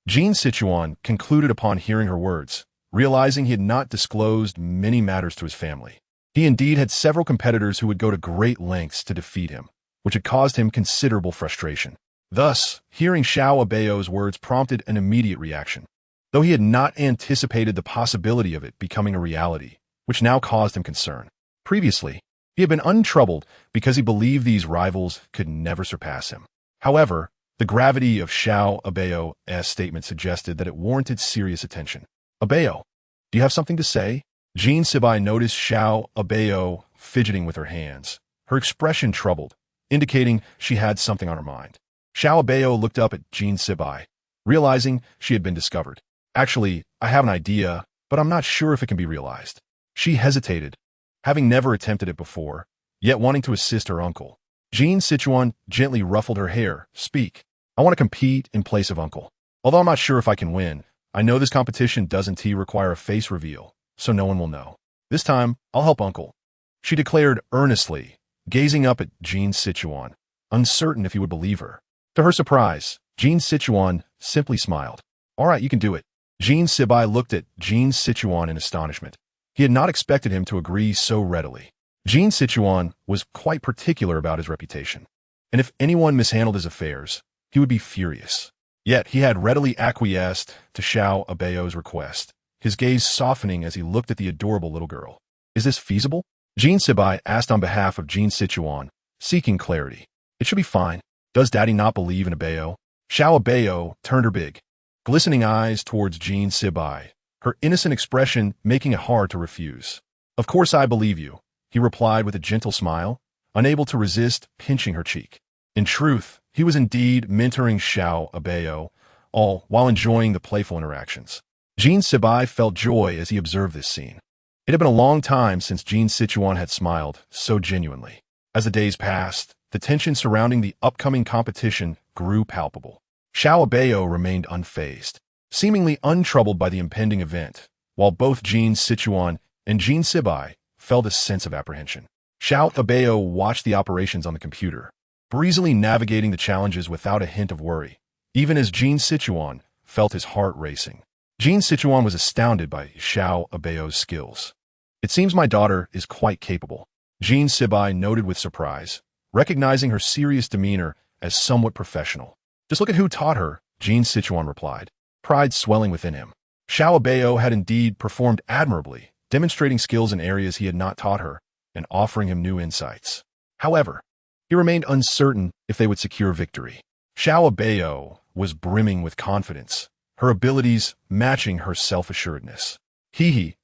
Jean Sichuan concluded upon hearing her words, realizing he had not disclosed many matters to his family. He indeed had several competitors who would go to great lengths to defeat him, which had caused him considerable frustration. Thus, hearing Xiao Abao's words prompted an immediate reaction, though he had not anticipated the possibility of it becoming a reality, which now caused him concern. Previously, he had been untroubled because he believed these rivals could never surpass him. However, the gravity of Xiao Abao's statement suggested that it warranted serious attention. Abao, do you have something to say? Jean Sibai noticed Xiao Abao fidgeting with her hands, her expression troubled, indicating she had something on her mind. Xiao Abao looked up at Jean Sibai, realizing she had been discovered. Actually, I have an idea, but I'm not sure if it can be realized. She hesitated, having never attempted it before, yet wanting to assist her uncle. Jean Sichuan gently ruffled her hair. Speak. I want to compete in place of Uncle. Although I'm not sure if I can win, I know this competition doesn't require a face reveal, so no one will know. This time, I'll help Uncle, she declared earnestly, gazing up at Jean Sichuan, uncertain if he would believe her. To her surprise, Jean Sichuan simply smiled. All right, you can do it. Jean Sibai looked at Jean Sichuan in astonishment. He had not expected him to agree so readily. Jean Sichuan was quite particular about his reputation, and if anyone mishandled his affairs, he would be furious. Yet he had readily acquiesced to Xiao Abao's request, his gaze softening as he looked at the adorable little girl. Is this feasible? Jean Sibai asked on behalf of Jean Sichuan, seeking clarity. It should be fine. Does Daddy not believe in Abao? Xiao Abao turned her big, glistening eyes towards Jean Sibai, her innocent expression making it hard to refuse. Of course I believe you, he replied with a gentle smile, unable to resist pinching her cheek. In truth, he was indeed mentoring Xiao Abao, all while enjoying the playful interactions. Jean Sibai felt joy as he observed this scene. It had been a long time since Jean Sichuan had smiled so genuinely. As the days passed, the tension surrounding the upcoming competition grew palpable. Xiao Abao remained unfazed, seemingly untroubled by the impending event, while both Jean Sichuan and Jean Sibai felt a sense of apprehension. Xiao Abao watched the operations on the computer, breezily navigating the challenges without a hint of worry, even as Jean Sichuan felt his heart racing. Jean Sichuan was astounded by Xiao Abao's skills. It seems my daughter is quite capable, Jean Sibai noted with surprise, recognizing her serious demeanor as somewhat professional. Just look at who taught her, Jean Sichuan replied, pride swelling within him. Xiao Abao had indeed performed admirably, demonstrating skills in areas he had not taught her and offering him new insights. However, he remained uncertain if they would secure victory. Xiao Abao was brimming with confidence, her abilities matching her self-assuredness. She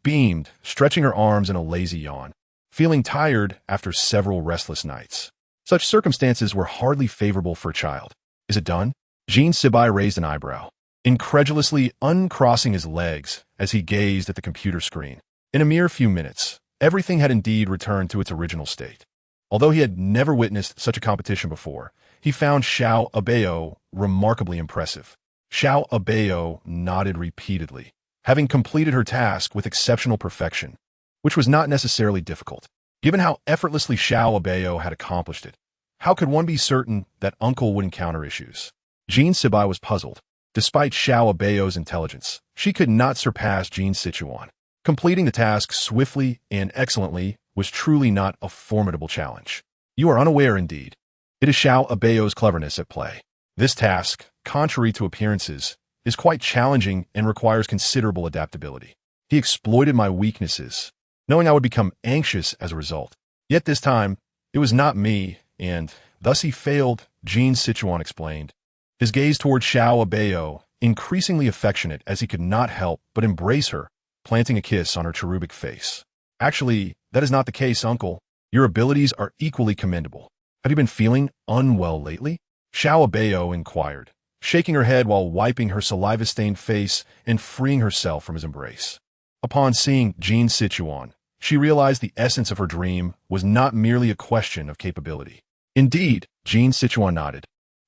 beamed, stretching her arms in a lazy yawn, feeling tired after several restless nights. Such circumstances were hardly favorable for a child. Is it done? Jean Sibai raised an eyebrow, incredulously uncrossing his legs as he gazed at the computer screen. In a mere few minutes, everything had indeed returned to its original state. Although he had never witnessed such a competition before, he found Xiao Abao remarkably impressive. Xiao Abao nodded repeatedly, having completed her task with exceptional perfection, which was not necessarily difficult. Given how effortlessly Xiao Abao had accomplished it, how could one be certain that Uncle would encounter issues? Jean Sibai was puzzled. Despite Xiao Abao's intelligence, she could not surpass Jean Sichuan. Completing the task swiftly and excellently was truly not a formidable challenge. You are unaware indeed. It is Xiao Abao's cleverness at play. This task, contrary to appearances, is quite challenging and requires considerable adaptability. He exploited my weaknesses, knowing I would become anxious as a result. Yet this time, it was not me, and thus he failed, Jean Sichuan explained, his gaze toward Xiao Abao increasingly affectionate as he could not help but embrace her, planting a kiss on her cherubic face. Actually, that is not the case, Uncle. Your abilities are equally commendable. Have you been feeling unwell lately? Xiao Abao inquired, shaking her head while wiping her saliva-stained face and freeing herself from his embrace. Upon seeing Jean Sichuan, she realized the essence of her dream was not merely a question of capability. Indeed, Jean Sichuan nodded,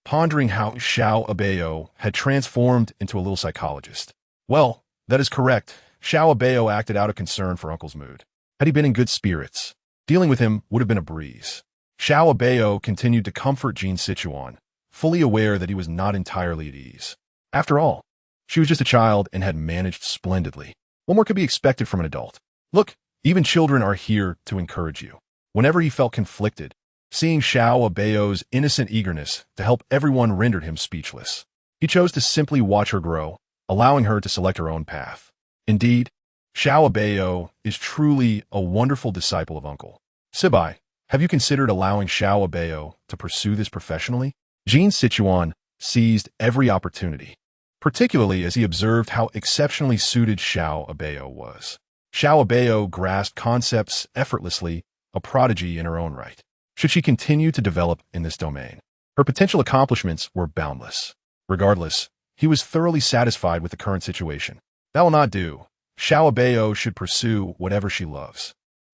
pondering how Xiao Abao had transformed into a little psychologist. Well, that is correct. Xiao Abao acted out of concern for Uncle's mood. Had he been in good spirits, dealing with him would have been a breeze. Xiao Abao continued to comfort Jean Sichuan, fully aware that he was not entirely at ease. After all, she was just a child and had managed splendidly. What more could be expected from an adult? Look, even children are here to encourage you. Whenever he felt conflicted, seeing Xiao Abao's innocent eagerness to help everyone rendered him speechless. He chose to simply watch her grow, allowing her to select her own path. Indeed, Xiao Abao is truly a wonderful disciple of Uncle. Sibai, have you considered allowing Xiao Abao to pursue this professionally? Jean Sichuan seized every opportunity, particularly as he observed how exceptionally suited Xiao Abao was. Xiao Abao grasped concepts effortlessly, a prodigy in her own right. Should she continue to develop in this domain, her potential accomplishments were boundless. Regardless, he was thoroughly satisfied with the current situation. That will not do. Xiao Abao should pursue whatever she loves.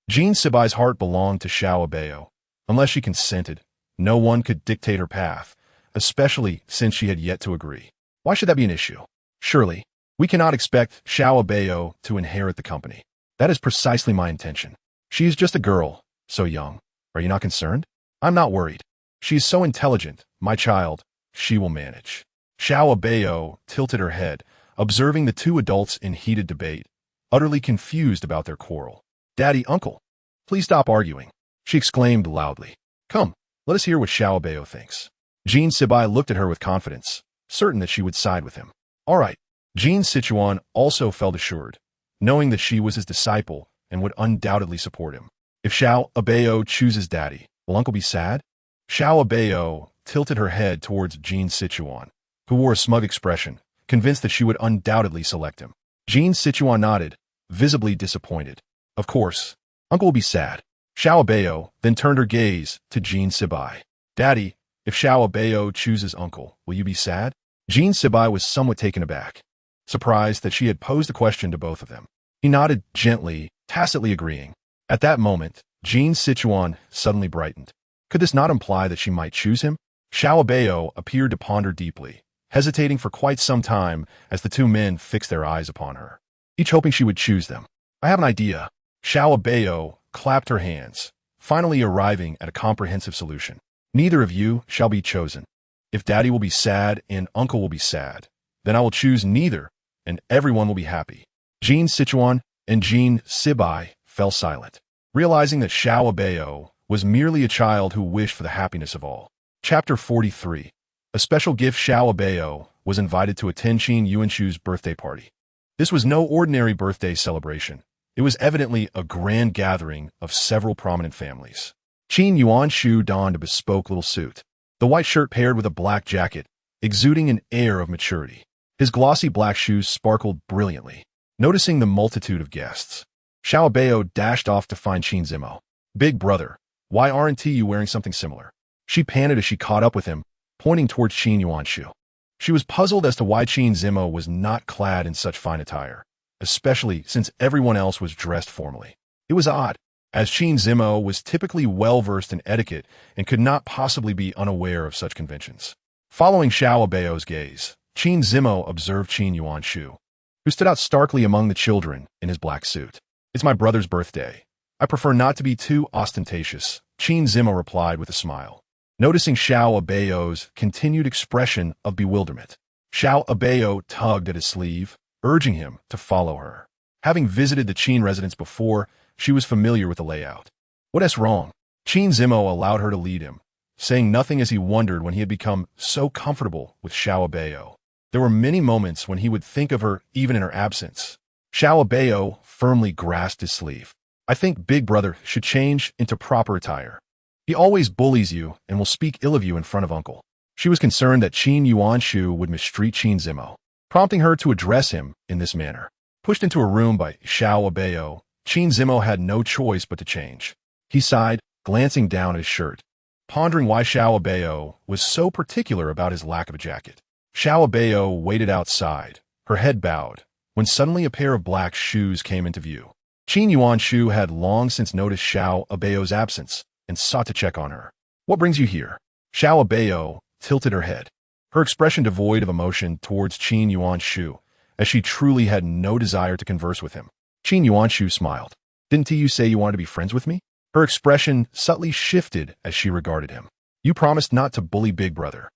Jean Sibai's heart belonged to Xiao Abao. Unless she consented, no one could dictate her path, especially since she had yet to agree. Why should that be an issue? Surely, we cannot expect Xiao Abao to inherit the company. That is precisely my intention. She is just a girl, so young. Are you not concerned? I'm not worried. She is so intelligent, my child. She will manage. Xiao Abao tilted her head, observing the two adults in heated debate, utterly confused about their quarrel. Daddy, Uncle, please stop arguing, she exclaimed loudly. Come, let us hear what Xiao Abao thinks. Jean Sibai looked at her with confidence, certain that she would side with him. All right. Jean Sichuan also felt assured, knowing that she was his disciple and would undoubtedly support him. If Xiao Abao chooses Daddy, will Uncle be sad? Xiao Abao tilted her head towards Jean Sichuan, who wore a smug expression, convinced that she would undoubtedly select him. Jean Sichuan nodded, visibly disappointed. Of course, Uncle will be sad. Xiao Abao then turned her gaze to Jean Sibai. Daddy, if Xiao Abao chooses Uncle, will you be sad? Jean Sibai was somewhat taken aback, surprised that she had posed the question to both of them. He nodded gently, tacitly agreeing. At that moment, Jean Sichuan suddenly brightened. Could this not imply that she might choose him? Xiao Abao appeared to ponder deeply, hesitating for quite some time as the two men fixed their eyes upon her, each hoping she would choose them. I have an idea. Xiao Abao clapped her hands, finally arriving at a comprehensive solution. Neither of you shall be chosen. If Daddy will be sad and Uncle will be sad, then I will choose neither, and everyone will be happy. Jean Sichuan and Jean Sibai fell silent, realizing that Xiao Abao was merely a child who wished for the happiness of all. Chapter 43. A special gift. Xiao Abao was invited to attend Qin Yuanshu's birthday party. This was no ordinary birthday celebration. It was evidently a grand gathering of several prominent families. Qin Yuanshu donned a bespoke little suit, the white shirt paired with a black jacket, exuding an air of maturity. His glossy black shoes sparkled brilliantly. Noticing the multitude of guests, Xiao Abao dashed off to find Qin Zimo. Big brother, why aren't you wearing something similar? She panted as she caught up with him, pointing towards Qin Yuanshu. She was puzzled as to why Qin Zimo was not clad in such fine attire, especially since everyone else was dressed formally. It was odd. as Qin Zimo was typically well-versed in etiquette and could not possibly be unaware of such conventions. Following Xiao Abao's gaze, Qin Zimo observed Qin Yuanshu, who stood out starkly among the children in his black suit. "It's my brother's birthday. I prefer not to be too ostentatious," Qin Zimo replied with a smile, noticing Xiao Abao's continued expression of bewilderment. Xiao Abao tugged at his sleeve, urging him to follow her. Having visited the Qin residence before, she was familiar with the layout. "What's wrong?" Qin Zimo allowed her to lead him, saying nothing as he wondered when he had become so comfortable with Xiao Abao. There were many moments when he would think of her even in her absence. Xiao Abao firmly grasped his sleeve. "I think Big Brother should change into proper attire. He always bullies you and will speak ill of you in front of Uncle." She was concerned that Qin Yuanshu would mistreat Qin Zimo, prompting her to address him in this manner. Pushed into a room by Xiao Abao, Qin Zimo had no choice but to change. He sighed, glancing down at his shirt, pondering why Xiao Abao was so particular about his lack of a jacket. Xiao Abao waited outside, her head bowed, when suddenly a pair of black shoes came into view. Qin Yuanshu had long since noticed Xiao Abao's absence and sought to check on her. "What brings you here?" Xiao Abao tilted her head, her expression devoid of emotion towards Qin Yuanshu, as she truly had no desire to converse with him. Qin Yuanshu smiled. "Didn't you say you wanted to be friends with me?" Her expression subtly shifted as she regarded him. "You promised not to bully Big Brother.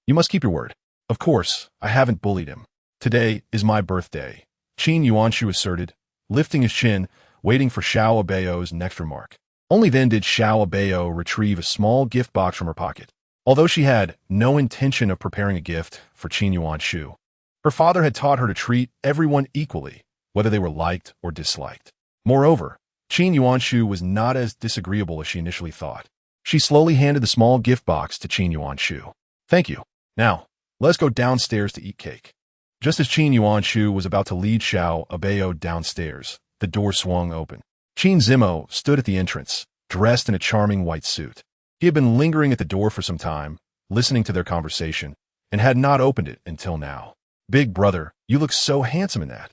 You must keep your word." "Of course, I haven't bullied him. Today is my birthday," Qin Yuanshu asserted, lifting his chin, waiting for Xiao Abao's next remark. Only then did Xiao Abao retrieve a small gift box from her pocket. Although she had no intention of preparing a gift for Qin Yuanshu, her father had taught her to treat everyone equally, whether they were liked or disliked. Moreover, Qin Yuanshu was not as disagreeable as she initially thought. She slowly handed the small gift box to Qin Yuanshu. "Thank you. Now, let's go downstairs to eat cake." Just as Qin Yuanshu was about to lead Xiao Abao downstairs, the door swung open. Qin Zimo stood at the entrance, dressed in a charming white suit. He had been lingering at the door for some time, listening to their conversation, and had not opened it until now. "Big Brother, you look so handsome in that,"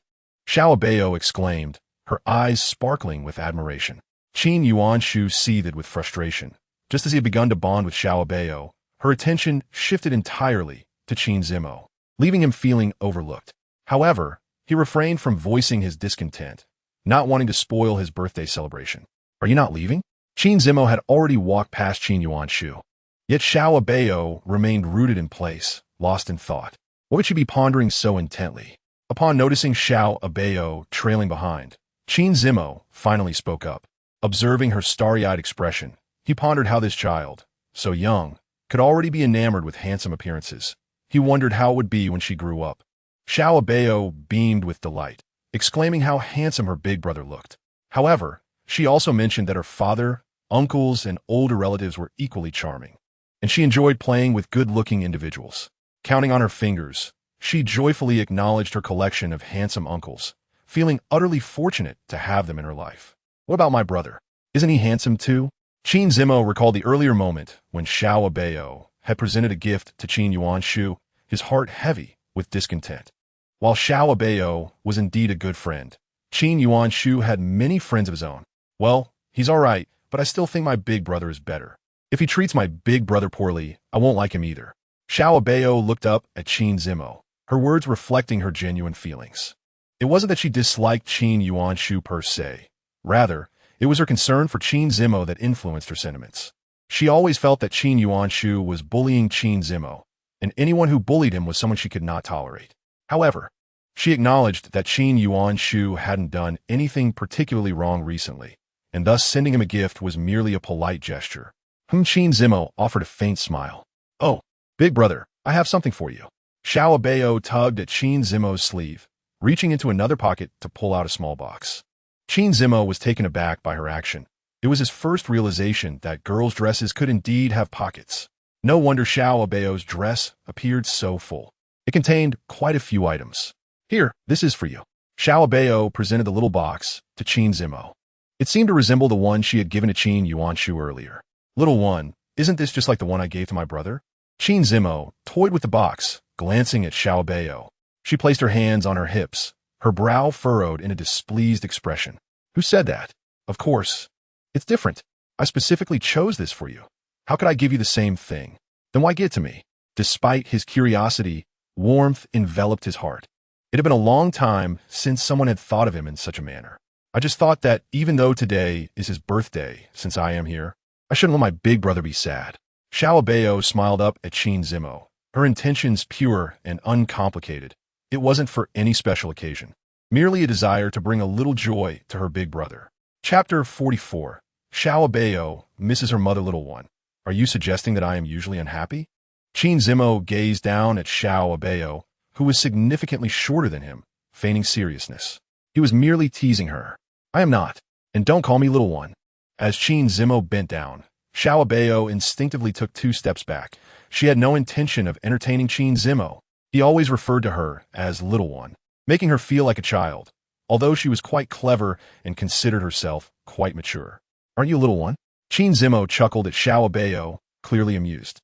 Xiao Abao exclaimed, her eyes sparkling with admiration. Qin Yuanshu seethed with frustration. Just as he had begun to bond with Xiao Abao, her attention shifted entirely to Qin Zimo, leaving him feeling overlooked. However, he refrained from voicing his discontent, not wanting to spoil his birthday celebration. "Are you not leaving?" Qin Zimo had already walked past Qin Yuanshu. Yet Xiao Abao remained rooted in place, lost in thought. What would she be pondering so intently? Upon noticing Xiao Abao trailing behind, Qin Zimo finally spoke up. Observing her starry-eyed expression, he pondered how this child, so young, could already be enamored with handsome appearances. He wondered how it would be when she grew up. Xiao Abao beamed with delight, exclaiming how handsome her big brother looked. However, she also mentioned that her father, uncles, and older relatives were equally charming, and she enjoyed playing with good-looking individuals. Counting on her fingers, she joyfully acknowledged her collection of handsome uncles, feeling utterly fortunate to have them in her life. "What about my brother? Isn't he handsome too?" Qin Zimo recalled the earlier moment when Xiao Abao had presented a gift to Qin Yuanshu, his heart heavy with discontent. While Xiao Abao was indeed a good friend, Qin Yuanshu had many friends of his own. "Well, he's all right, but I still think my big brother is better. If he treats my big brother poorly, I won't like him either." Xiao Abao looked up at Qin Zimo, her words reflecting her genuine feelings. It wasn't that she disliked Qin Yuanshu per se. Rather, it was her concern for Qin Zimo that influenced her sentiments. She always felt that Qin Yuanshu was bullying Qin Zimo, and anyone who bullied him was someone she could not tolerate. However, she acknowledged that Qin Yuanshu hadn't done anything particularly wrong recently, and thus sending him a gift was merely a polite gesture. Qin Zimo offered a faint smile. "Oh, Big Brother, I have something for you." Xiao Abao tugged at Qin Zimo's sleeve, reaching into another pocket to pull out a small box. Qin Zimo was taken aback by her action. It was his first realization that girls' dresses could indeed have pockets. No wonder Xiao Abao's dress appeared so full. It contained quite a few items. "Here, this is for you." Xiao Abao presented the little box to Qin Zimo. It seemed to resemble the one she had given to Qin Yuanshu earlier. "Little one, isn't this just like the one I gave to my brother?" Qin Zimo toyed with the box, glancing at Xiao Abao. She placed her hands on her hips, her brow furrowed in a displeased expression. "Who said that?" "Of course. It's different. I specifically chose this for you. How could I give you the same thing? Then why give it to me? Despite his curiosity, warmth enveloped his heart. It had been a long time since someone had thought of him in such a manner. I just thought that even though today is his birthday, since I am here, I shouldn't let my big brother be sad. Xiao Abao smiled up at Qin Zimo, her intentions pure and uncomplicated. It wasn't for any special occasion, merely a desire to bring a little joy to her big brother. Chapter 44. Xiao Abao misses her mother, little one. Are you suggesting that I am usually unhappy? Qin Zimo gazed down at Xiao Abao, who was significantly shorter than him, feigning seriousness. He was merely teasing her. I am not, and don't call me little one. As Qin Zimo bent down, Xiao Abao instinctively took 2 steps back. She had no intention of entertaining Qin Zimo. He always referred to her as little one, making her feel like a child, although she was quite clever and considered herself quite mature. Aren't you a little one? Qin Zimo chuckled at Xiao Abao, clearly amused.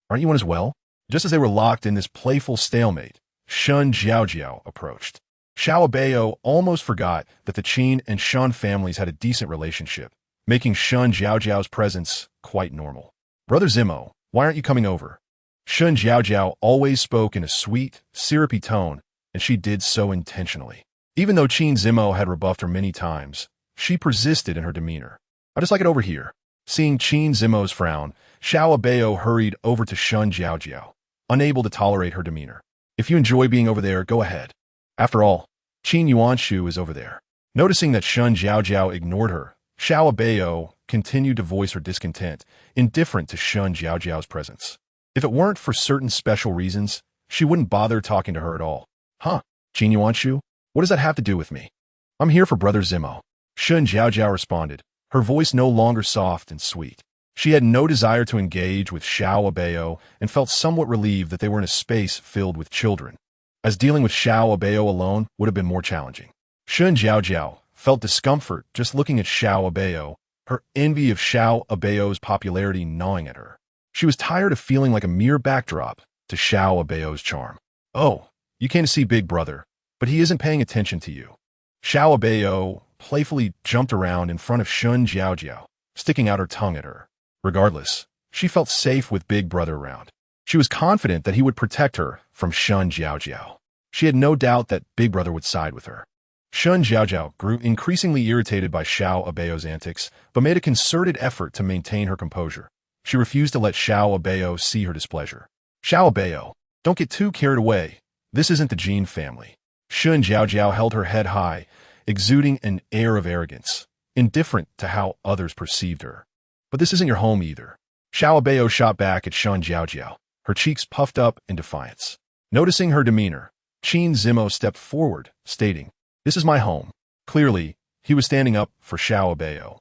Aren't you one as well? Just as they were locked in this playful stalemate, Shun Jiaojiao approached. Xiao Abao almost forgot that the Qin and Shun families had a decent relationship, making Shun Jiaojiao's presence quite normal. Brother Zimo, why aren't you coming over? Shun Jiaojiao always spoke in a sweet, syrupy tone, and she did so intentionally. Even though Qin Zimo had rebuffed her many times, she persisted in her demeanor. I just like it over here. Seeing Qin Zimo's frown, Xiao Abao hurried over to Shun Jiaojiao, unable to tolerate her demeanor. If you enjoy being over there, go ahead. After all, Qin Yuanshu is over there. Noticing that Shun Jiaojiao ignored her, Xiao Abao continued to voice her discontent, indifferent to Shun Jiaojiao's presence. If it weren't for certain special reasons, she wouldn't bother talking to her at all. Huh, Qin Yuanshu? What does that have to do with me? I'm here for Brother Zimo. Shun Jiaojiao responded, her voice no longer soft and sweet. She had no desire to engage with Xiao Abao and felt somewhat relieved that they were in a space filled with children, as dealing with Xiao Abao alone would have been more challenging. Shun Jiaojiao felt discomfort just looking at Xiao Abao, her envy of Xiao Abao's popularity gnawing at her. She was tired of feeling like a mere backdrop to Xiao Abao's charm. Oh, you came to see Big Brother, but he isn't paying attention to you. Xiao Abao playfully jumped around in front of Shun Jiaojiao, sticking out her tongue at her. Regardless, she felt safe with Big Brother around. She was confident that he would protect her from Shun Jiaojiao. She had no doubt that Big Brother would side with her. Shun Jiaojiao grew increasingly irritated by Xiao Abao's antics, but made a concerted effort to maintain her composure. She refused to let Xiao Abao see her displeasure. Xiao Abao, don't get too carried away. This isn't the Jin family. Shun Jiaojiao held her head high, exuding an air of arrogance, indifferent to how others perceived her. But this isn't your home either. Xiao Abao shot back at Shun Jiaojiao, her cheeks puffed up in defiance. Noticing her demeanor, Qin Zimo stepped forward, stating, This is my home. Clearly, he was standing up for Xiao Abao.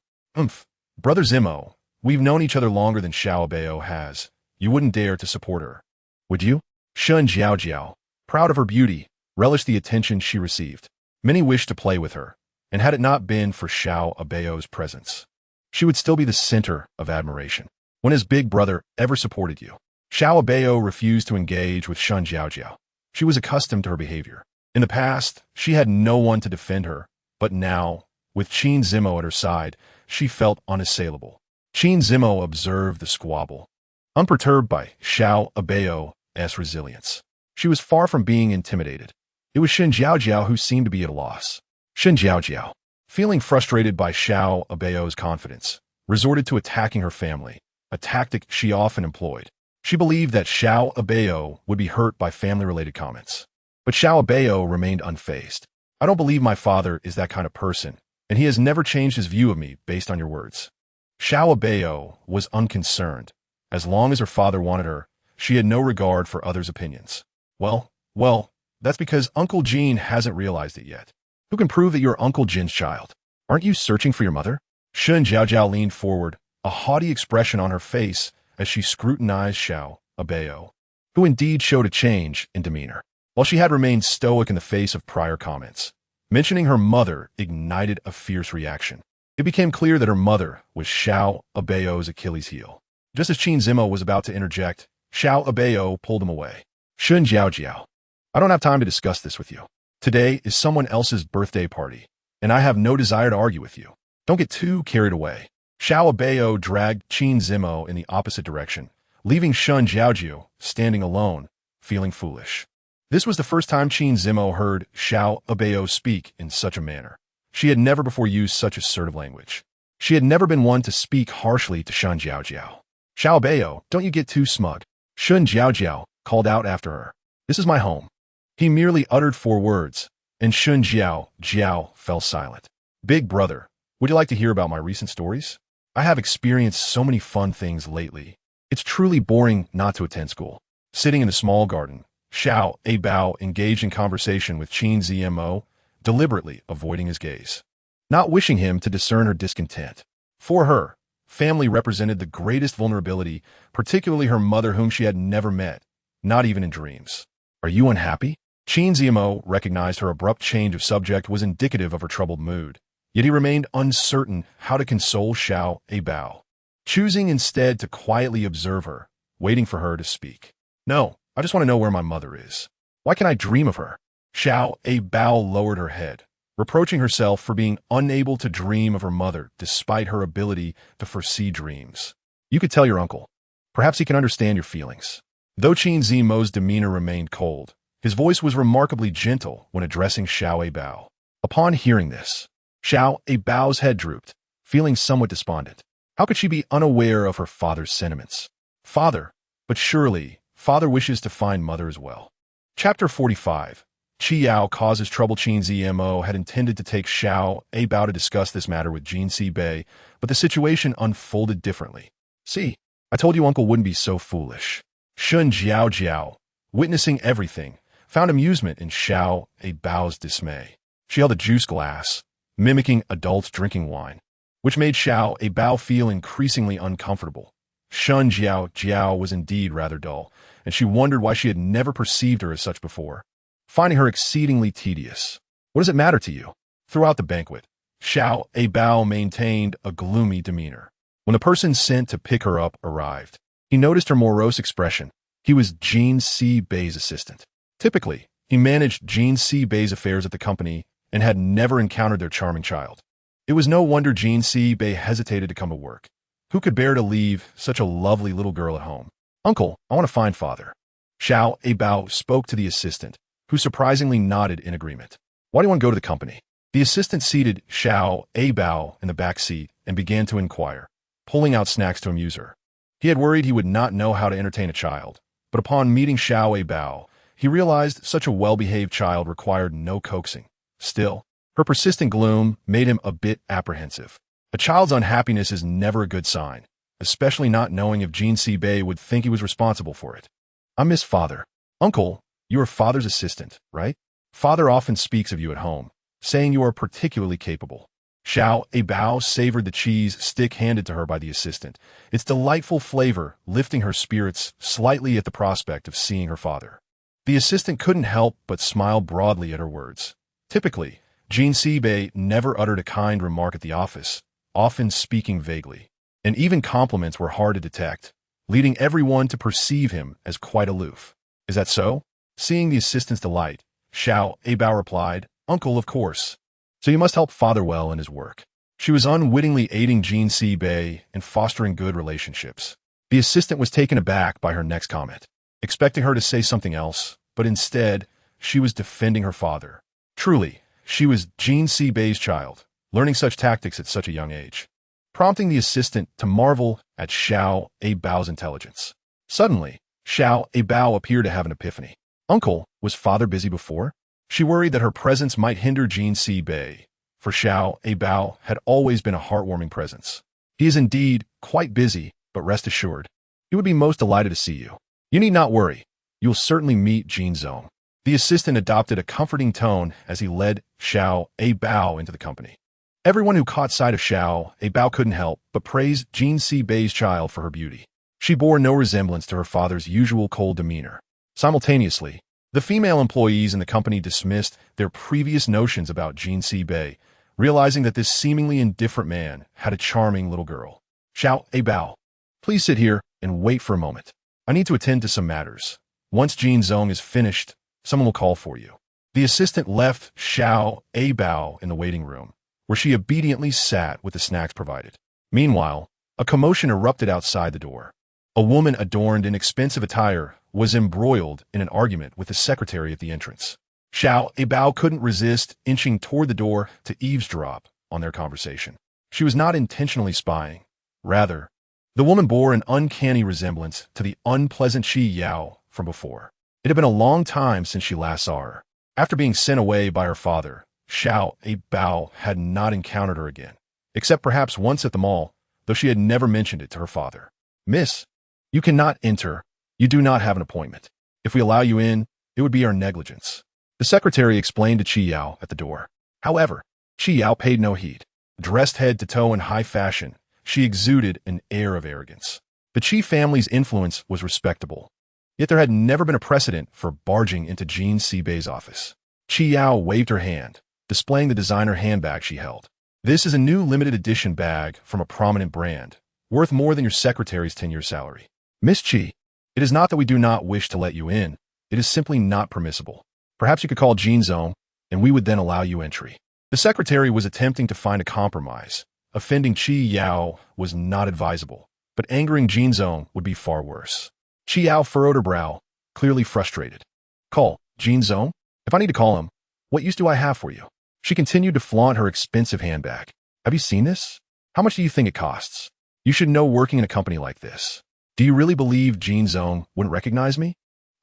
Brother Zimo, we've known each other longer than Xiao Abao has. You wouldn't dare to support her, would you? Shun Jiaojiao, proud of her beauty, relished the attention she received. Many wished to play with her, and had it not been for Xiao Abao's presence, she would still be the center of admiration. When has Big Brother ever supported you? Xiao Abao refused to engage with Shun Jiaojiao. She was accustomed to her behavior. In the past, she had no one to defend her, but now, with Qin Zimo at her side, she felt unassailable. Qin Zimo observed the squabble, unperturbed by Xiao Abao's resilience. She was far from being intimidated. It was Shun Jiaojiao who seemed to be at a loss. Shun Jiaojiao, feeling frustrated by Xiao Abao's confidence, resorted to attacking her family, a tactic she often employed. She believed that Xiao Abao would be hurt by family-related comments. But Xiao Abao remained unfazed. I don't believe my father is that kind of person, and he has never changed his view of me based on your words. Xiao Abao was unconcerned. As long as her father wanted her, she had no regard for others' opinions. Well, that's because Uncle Jin hasn't realized it yet. Who can prove that you're Uncle Jin's child? Aren't you searching for your mother? Shun Jiaojiao leaned forward, a haughty expression on her face as she scrutinized Xiao Abao, who indeed showed a change in demeanor. While she had remained stoic in the face of prior comments, mentioning her mother ignited a fierce reaction. It became clear that her mother was Xiao Abao's Achilles heel. Just as Qin Zimo was about to interject, Xiao Abao pulled him away. Shun Jiaojiao, I don't have time to discuss this with you. Today is someone else's birthday party, and I have no desire to argue with you. Don't get too carried away. Xiao Abao dragged Qin Zimo in the opposite direction, leaving Shun Jiaojiu standing alone, feeling foolish. This was the first time Qin Zimo heard Xiao Abao speak in such a manner. She had never before used such assertive language. She had never been one to speak harshly to Shun Jiaojiao. Xiao Abao, don't you get too smug. Shun Jiaojiao called out after her. This is my home. He merely uttered 4 words, and Shun Jiao fell silent. Big brother, would you like to hear about my recent stories? I have experienced so many fun things lately. It's truly boring not to attend school. Sitting in the small garden, Xiao Abao engaged in conversation with Qin Zimo, deliberately avoiding his gaze. Not wishing him to discern her discontent. For her, family represented the greatest vulnerability, particularly her mother whom she had never met, not even in dreams. Are you unhappy? Qin Zimo recognized her abrupt change of subject was indicative of her troubled mood, yet he remained uncertain how to console Xiao Abao, choosing instead to quietly observe her, waiting for her to speak. No, I just want to know where my mother is. Why can't I dream of her? Xiao Abao lowered her head, reproaching herself for being unable to dream of her mother despite her ability to foresee dreams. You could tell your uncle. Perhaps he can understand your feelings. Though Qin Zimo's demeanor remained cold, his voice was remarkably gentle when addressing Xiao Abao. Upon hearing this, Xiao Abao's head drooped, feeling somewhat despondent. How could she be unaware of her father's sentiments? Father, but surely, father wishes to find mother as well. Chapter 45. Qiao causes trouble. Qin Zimo had intended to take Xiao Abao to discuss this matter with Jin Si Bei, but the situation unfolded differently. See, I told you uncle wouldn't be so foolish. Shun Jiaojiao, witnessing everything, found amusement in Xiao Abao's dismay. She held a juice glass, mimicking adults drinking wine, which made Xiao Abao feel increasingly uncomfortable. Shun Jiao was indeed rather dull, and she wondered why she had never perceived her as such before, finding her exceedingly tedious. What does it matter to you? Throughout the banquet, Xiao Abao maintained a gloomy demeanor. When the person sent to pick her up arrived, he noticed her morose expression. He was Jin Si Bei's assistant. Typically, he managed Jin Si Bei's affairs at the company and had never encountered their charming child. It was no wonder Jin Si Bei hesitated to come to work. Who could bear to leave such a lovely little girl at home? Uncle, I want to find father. Xiao Abao spoke to the assistant, who surprisingly nodded in agreement. Why do you want to go to the company? The assistant seated Xiao Abao in the back seat and began to inquire, pulling out snacks to amuse her. He had worried he would not know how to entertain a child, but upon meeting Xiao Abao, he realized such a well-behaved child required no coaxing. Still, her persistent gloom made him a bit apprehensive. A child's unhappiness is never a good sign, especially not knowing if Jin Si Bei would think he was responsible for it. I miss father. Uncle, you are father's assistant, right? Father often speaks of you at home, saying you are particularly capable. Xiao Abao savored the cheese stick handed to her by the assistant, its delightful flavor lifting her spirits slightly at the prospect of seeing her father. The assistant couldn't help but smile broadly at her words. Typically, Jin Si Bei never uttered a kind remark at the office, often speaking vaguely, and even compliments were hard to detect, leading everyone to perceive him as quite aloof. Is that so? Seeing the assistant's delight, Xiao Abao replied, Uncle, of course. So you must help father well in his work. She was unwittingly aiding Jin Si Bei in fostering good relationships. The assistant was taken aback by her next comment, expecting her to say something else, but instead, she was defending her father. Truly, she was Jin Si Bei's child, learning such tactics at such a young age, prompting the assistant to marvel at Xiao Abao's intelligence. Suddenly, Xiao Abao appeared to have an epiphany. Uncle, was father busy before? She worried that her presence might hinder Jin Si Bei, for Xiao Abao had always been a heartwarming presence. He is indeed quite busy, but rest assured, he would be most delighted to see you. You need not worry. You will certainly meet Jin Zong. The assistant adopted a comforting tone as he led Xiao Abao into the company. Everyone who caught sight of Xiao Abao couldn't help but praise Jin Si Bei's child for her beauty. She bore no resemblance to her father's usual cold demeanor. Simultaneously, the female employees in the company dismissed their previous notions about Jin Si Bei, realizing that this seemingly indifferent man had a charming little girl. Xiao Abao, please sit here and wait for a moment. I need to attend to some matters. Once Jin Zong is finished, someone will call for you. The assistant left Xiao Abao in the waiting room, where she obediently sat with the snacks provided. Meanwhile, a commotion erupted outside the door. A woman adorned in expensive attire was embroiled in an argument with the secretary at the entrance. Abao couldn't resist inching toward the door to eavesdrop on their conversation. She was not intentionally spying. Rather, the woman bore an uncanny resemblance to the unpleasant Yao from before. It had been a long time since she last saw her. After being sent away by her father, Abao had not encountered her again, except perhaps once at the mall, though she had never mentioned it to her father. "Miss, you cannot enter. You do not have an appointment. If we allow you in, it would be our negligence," the secretary explained to Yao at the door. However, Yao paid no heed. Dressed head to toe in high fashion, she exuded an air of arrogance. The Qi family's influence was respectable, yet there had never been a precedent for barging into Jean Sibei's office. Yao waved her hand, displaying the designer handbag she held. "This is a new limited edition bag from a prominent brand, worth more than your secretary's 10-year salary. Miss Qi, it is not that we do not wish to let you in. It is simply not permissible. Perhaps you could call Jean's own, and we would then allow you entry." The secretary was attempting to find a compromise. Offending Yao was not advisable, but angering Jean's own would be far worse. Yao furrowed her brow, clearly frustrated. "Call Jean's own? If I need to call him, what use do I have for you?" She continued to flaunt her expensive handbag. "Have you seen this? How much do you think it costs? You should know working in a company like this. Do you really believe Jean's own wouldn't recognize me?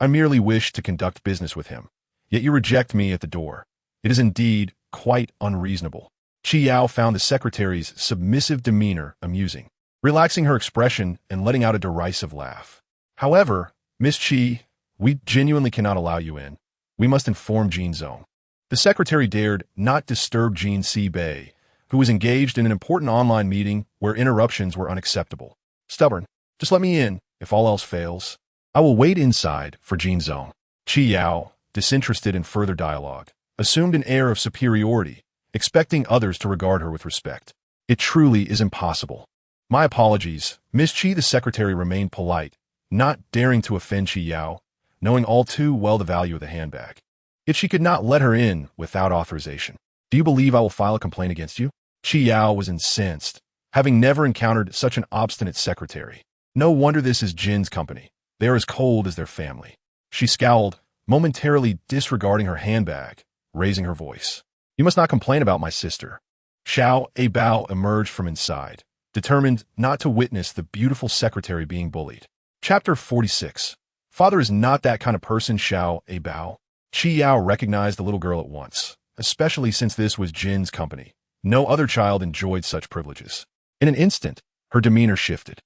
I merely wish to conduct business with him, yet you reject me at the door. It is indeed quite unreasonable." Yao found the secretary's submissive demeanor amusing, relaxing her expression and letting out a derisive laugh. "However, Miss Qi, we genuinely cannot allow you in. We must inform Jean's own." The secretary dared not disturb Jean Sibei, who was engaged in an important online meeting where interruptions were unacceptable. "Stubborn. Just let me in, if all else fails. I will wait inside for Jean's own." Yao, disinterested in further dialogue, assumed an air of superiority, expecting others to regard her with respect. "It truly is impossible. My apologies." Miss Qi, the secretary, remained polite, not daring to offend Yao, knowing all too well the value of the handbag. Yet she could not let her in without authorization. "Do you believe I will file a complaint against you?" Yao was incensed, having never encountered such an obstinate secretary. No wonder this is Jin's company. They are as cold as their family. She scowled, momentarily disregarding her handbag, raising her voice. "You must not complain about my sister." Abao emerged from inside, determined not to witness the beautiful secretary being bullied. Chapter 46. Father is not that kind of person, Abao. Yao recognized the little girl at once, especially since this was Jin's company. No other child enjoyed such privileges. In an instant, her demeanor shifted.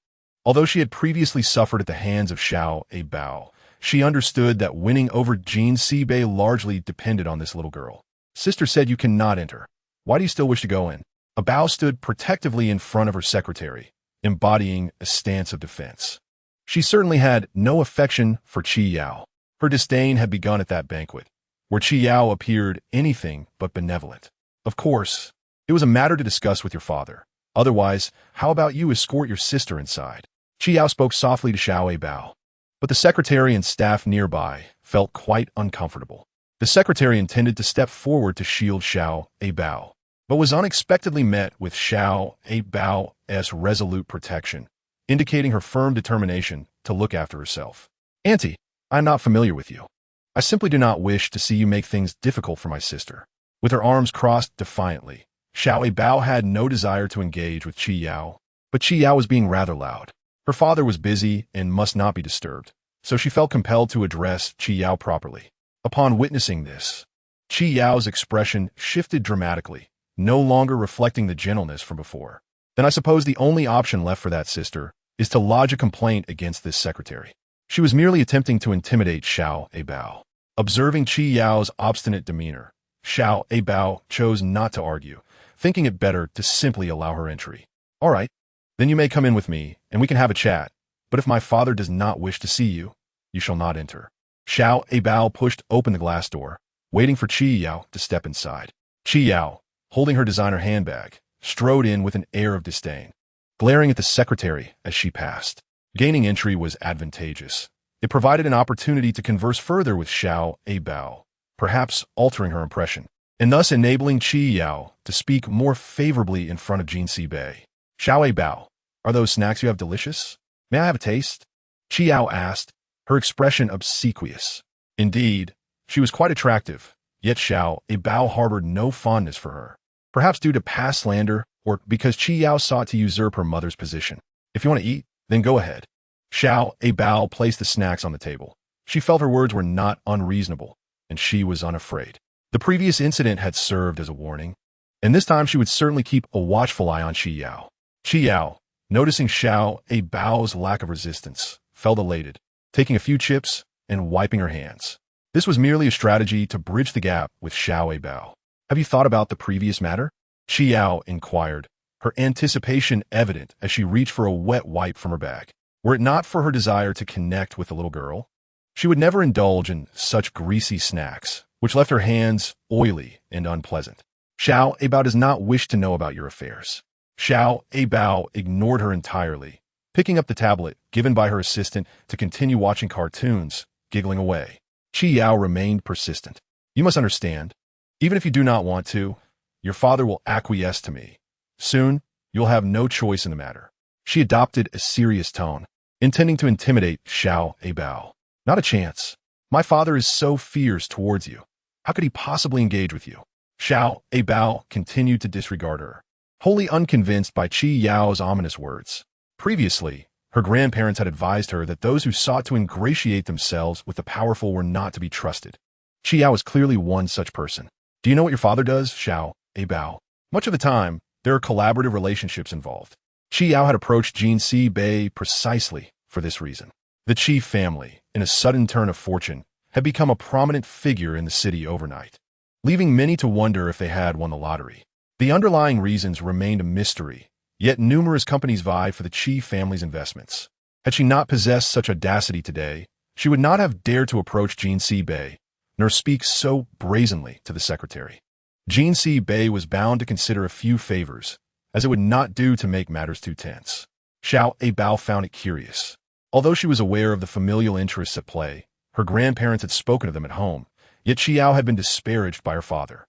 Although she had previously suffered at the hands of Abao, she understood that winning over Jean Sibei largely depended on this little girl. "Sister said you cannot enter. Why do you still wish to go in?" Abao stood protectively in front of her secretary, embodying a stance of defense. She certainly had no affection for Yao. Her disdain had begun at that banquet, where Yao appeared anything but benevolent. "Of course, it was a matter to discuss with your father. Otherwise, how about you escort your sister inside?" Yao spoke softly to Abao, but the secretary and staff nearby felt quite uncomfortable. The secretary intended to step forward to shield Abao, but was unexpectedly met with Abao's resolute protection, indicating her firm determination to look after herself. "Auntie, I am not familiar with you. I simply do not wish to see you make things difficult for my sister." With her arms crossed defiantly, Abao had no desire to engage with Yao, but Yao was being rather loud. Her father was busy and must not be disturbed, so she felt compelled to address Yao properly. Upon witnessing this, Yao's expression shifted dramatically, no longer reflecting the gentleness from before. "Then I suppose the only option left for that sister is to lodge a complaint against this secretary." She was merely attempting to intimidate Abao. Observing Yao's obstinate demeanor, Abao chose not to argue, thinking it better to simply allow her entry. "All right, then you may come in with me, and we can have a chat. But if my father does not wish to see you, you shall not enter." Abao pushed open the glass door, waiting for Yao to step inside. Yao, holding her designer handbag, strode in with an air of disdain, glaring at the secretary as she passed. Gaining entry was advantageous. It provided an opportunity to converse further with Abao, perhaps altering her impression, and thus enabling Yao to speak more favorably in front of Jean Sibei. Xiao Bao, are those snacks you have delicious? May I have a taste? Qiao asked, her expression obsequious. Indeed, she was quite attractive, yet Xiao Bao harbored no fondness for her. Perhaps due to past slander, or because Qiao sought to usurp her mother's position. If you want to eat, then go ahead. Xiao Bao placed the snacks on the table. She felt her words were not unreasonable, and she was unafraid. The previous incident had served as a warning, and this time she would certainly keep a watchful eye on Qiao. Qiao, noticing Xiao Bao's lack of resistance, felt elated, taking a few chips and wiping her hands. This was merely a strategy to bridge the gap with Xiao Bao. Have you thought about the previous matter? Qiao inquired, her anticipation evident as she reached for a wet wipe from her bag. Were it not for her desire to connect with the little girl, she would never indulge in such greasy snacks, which left her hands oily and unpleasant. Xiao Bao does not wish to know about your affairs. Xiao Bao ignored her entirely, picking up the tablet given by her assistant to continue watching cartoons, giggling away. Qiao remained persistent. You must understand, even if you do not want to, your father will acquiesce to me. Soon, you'll have no choice in the matter. She adopted a serious tone, intending to intimidate Xiao Bao. Not a chance. My father is so fierce towards you. How could he possibly engage with you? Xiao Bao continued to disregard her, wholly unconvinced by Qiao's ominous words. Previously, her grandparents had advised her that those who sought to ingratiate themselves with the powerful were not to be trusted. Qiao is clearly one such person. Do you know what your father does, Xiao Bao? Much of the time, there are collaborative relationships involved. Qiao had approached Jin Si Bei precisely for this reason. The Qi family, in a sudden turn of fortune, had become a prominent figure in the city overnight, leaving many to wonder if they had won the lottery. The underlying reasons remained a mystery, yet numerous companies vied for the Qi family's investments. Had she not possessed such audacity today, she would not have dared to approach Jin Si Bei, nor speak so brazenly to the secretary. Jin Si Bei was bound to consider a few favors, as it would not do to make matters too tense. Xiao Bao found it curious. Although she was aware of the familial interests at play, her grandparents had spoken of them at home, yet Qiao had been disparaged by her father.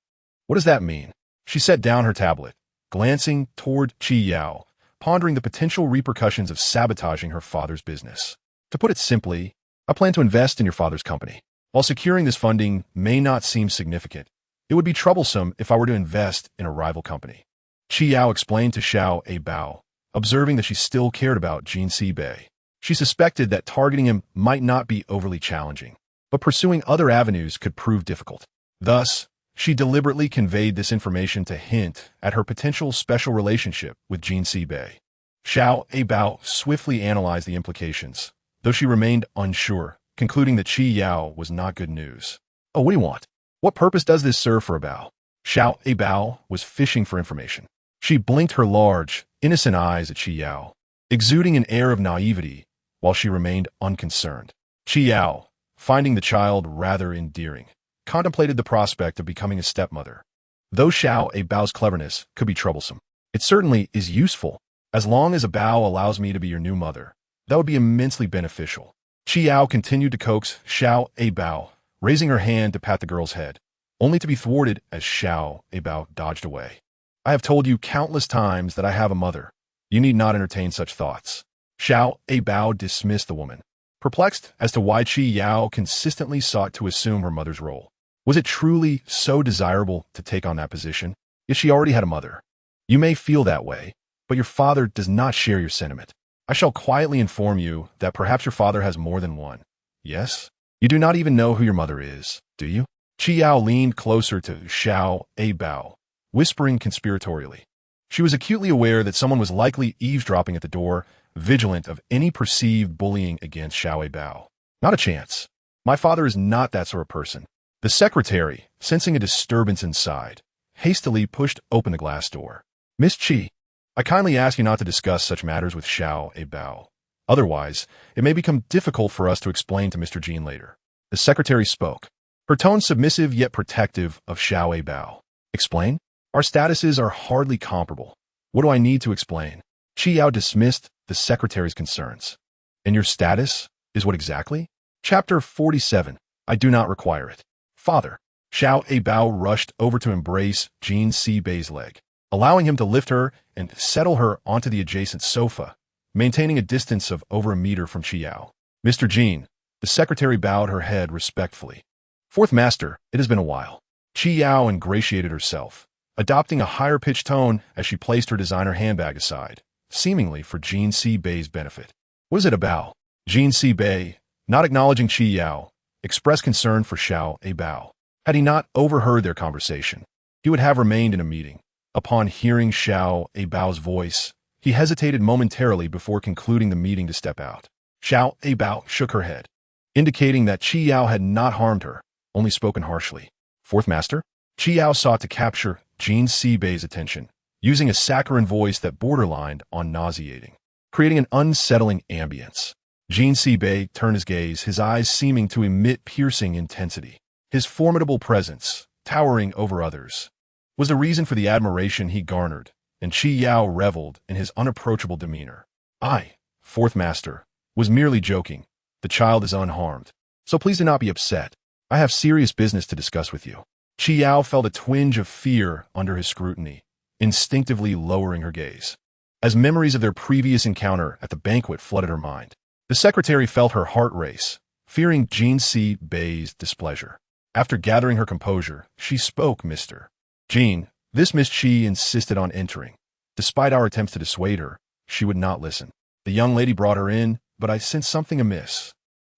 What does that mean? She set down her tablet, glancing toward Qiao, pondering the potential repercussions of sabotaging her father's business. To put it simply, I plan to invest in your father's company. While securing this funding may not seem significant, it would be troublesome if I were to invest in a rival company. Qiao explained to Xiao Bao, observing that she still cared about Jin Si Bei. She suspected that targeting him might not be overly challenging, but pursuing other avenues could prove difficult. Thus, she deliberately conveyed this information to hint at her potential special relationship with Jin Si Bei. Xiao Bao swiftly analyzed the implications, though she remained unsure, concluding that Qiao was not good news. Oh, what do you want? What purpose does this serve for Abao? Xiao Bao was fishing for information. She blinked her large, innocent eyes at Qiao, exuding an air of naivety, while she remained unconcerned. Qiao, finding the child rather endearing, contemplated the prospect of becoming a stepmother. Though Xiao Bao's cleverness could be troublesome, it certainly is useful. As long as Abao allows me to be your new mother, that would be immensely beneficial. Qiao continued to coax Xiao Bao, raising her hand to pat the girl's head, only to be thwarted as Xiao Bao dodged away. I have told you countless times that I have a mother. You need not entertain such thoughts. Xiao Bao dismissed the woman, perplexed as to why Qiao consistently sought to assume her mother's role. Was it truly so desirable to take on that position? Yet she already had a mother. You may feel that way, but your father does not share your sentiment. I shall quietly inform you that perhaps your father has more than one. Yes? You do not even know who your mother is, do you? Qiao leaned closer to Xiao Bao, whispering conspiratorially. She was acutely aware that someone was likely eavesdropping at the door, vigilant of any perceived bullying against Xiao Bao. Not a chance. My father is not that sort of person. The secretary, sensing a disturbance inside, hastily pushed open the glass door. Miss Qi, I kindly ask you not to discuss such matters with Xiao Bao. Otherwise, it may become difficult for us to explain to Mr. Jean later. The secretary spoke, her tone submissive yet protective of Xiao Bao. Explain? Our statuses are hardly comparable. What do I need to explain? Qiao dismissed the secretary's concerns. And your status is what exactly? Chapter 47. I do not require it. Father. Xiao Bao rushed over to embrace Jin Si Bei's leg. allowing him to lift her and settle her onto the adjacent sofa, maintaining a distance of over a meter from Qiao. Mr. Jean, the secretary bowed her head respectfully. Fourth Master, it has been a while. Qiao ingratiated herself, adopting a higher-pitched tone as she placed her designer handbag aside, seemingly for Jean Bei's benefit. What is it about? Jean Bei, not acknowledging Qiao, expressed concern for Abao. Had he not overheard their conversation, he would have remained in a meeting. Upon hearing Abao's voice, he hesitated momentarily before concluding the meeting to step out. Abao shook her head, indicating that Qiao had not harmed her, only spoken harshly. Fourth Master? Qiao sought to capture Jean Bei's attention, using a saccharine voice that borderlined on nauseating, creating an unsettling ambience. Jean Bei turned his gaze, his eyes seeming to emit piercing intensity. His formidable presence, towering over others, was the reason for the admiration he garnered, and Qiao reveled in his unapproachable demeanor. I, Fourth Master, was merely joking. The child is unharmed, so please do not be upset. I have serious business to discuss with you. Qiao felt a twinge of fear under his scrutiny, instinctively lowering her gaze, as memories of their previous encounter at the banquet flooded her mind. The secretary felt her heart race, fearing Jean Bei's displeasure. After gathering her composure, she spoke, Mr. Jean, this Miss Qi insisted on entering. Despite our attempts to dissuade her, she would not listen. The young lady brought her in, but I sensed something amiss,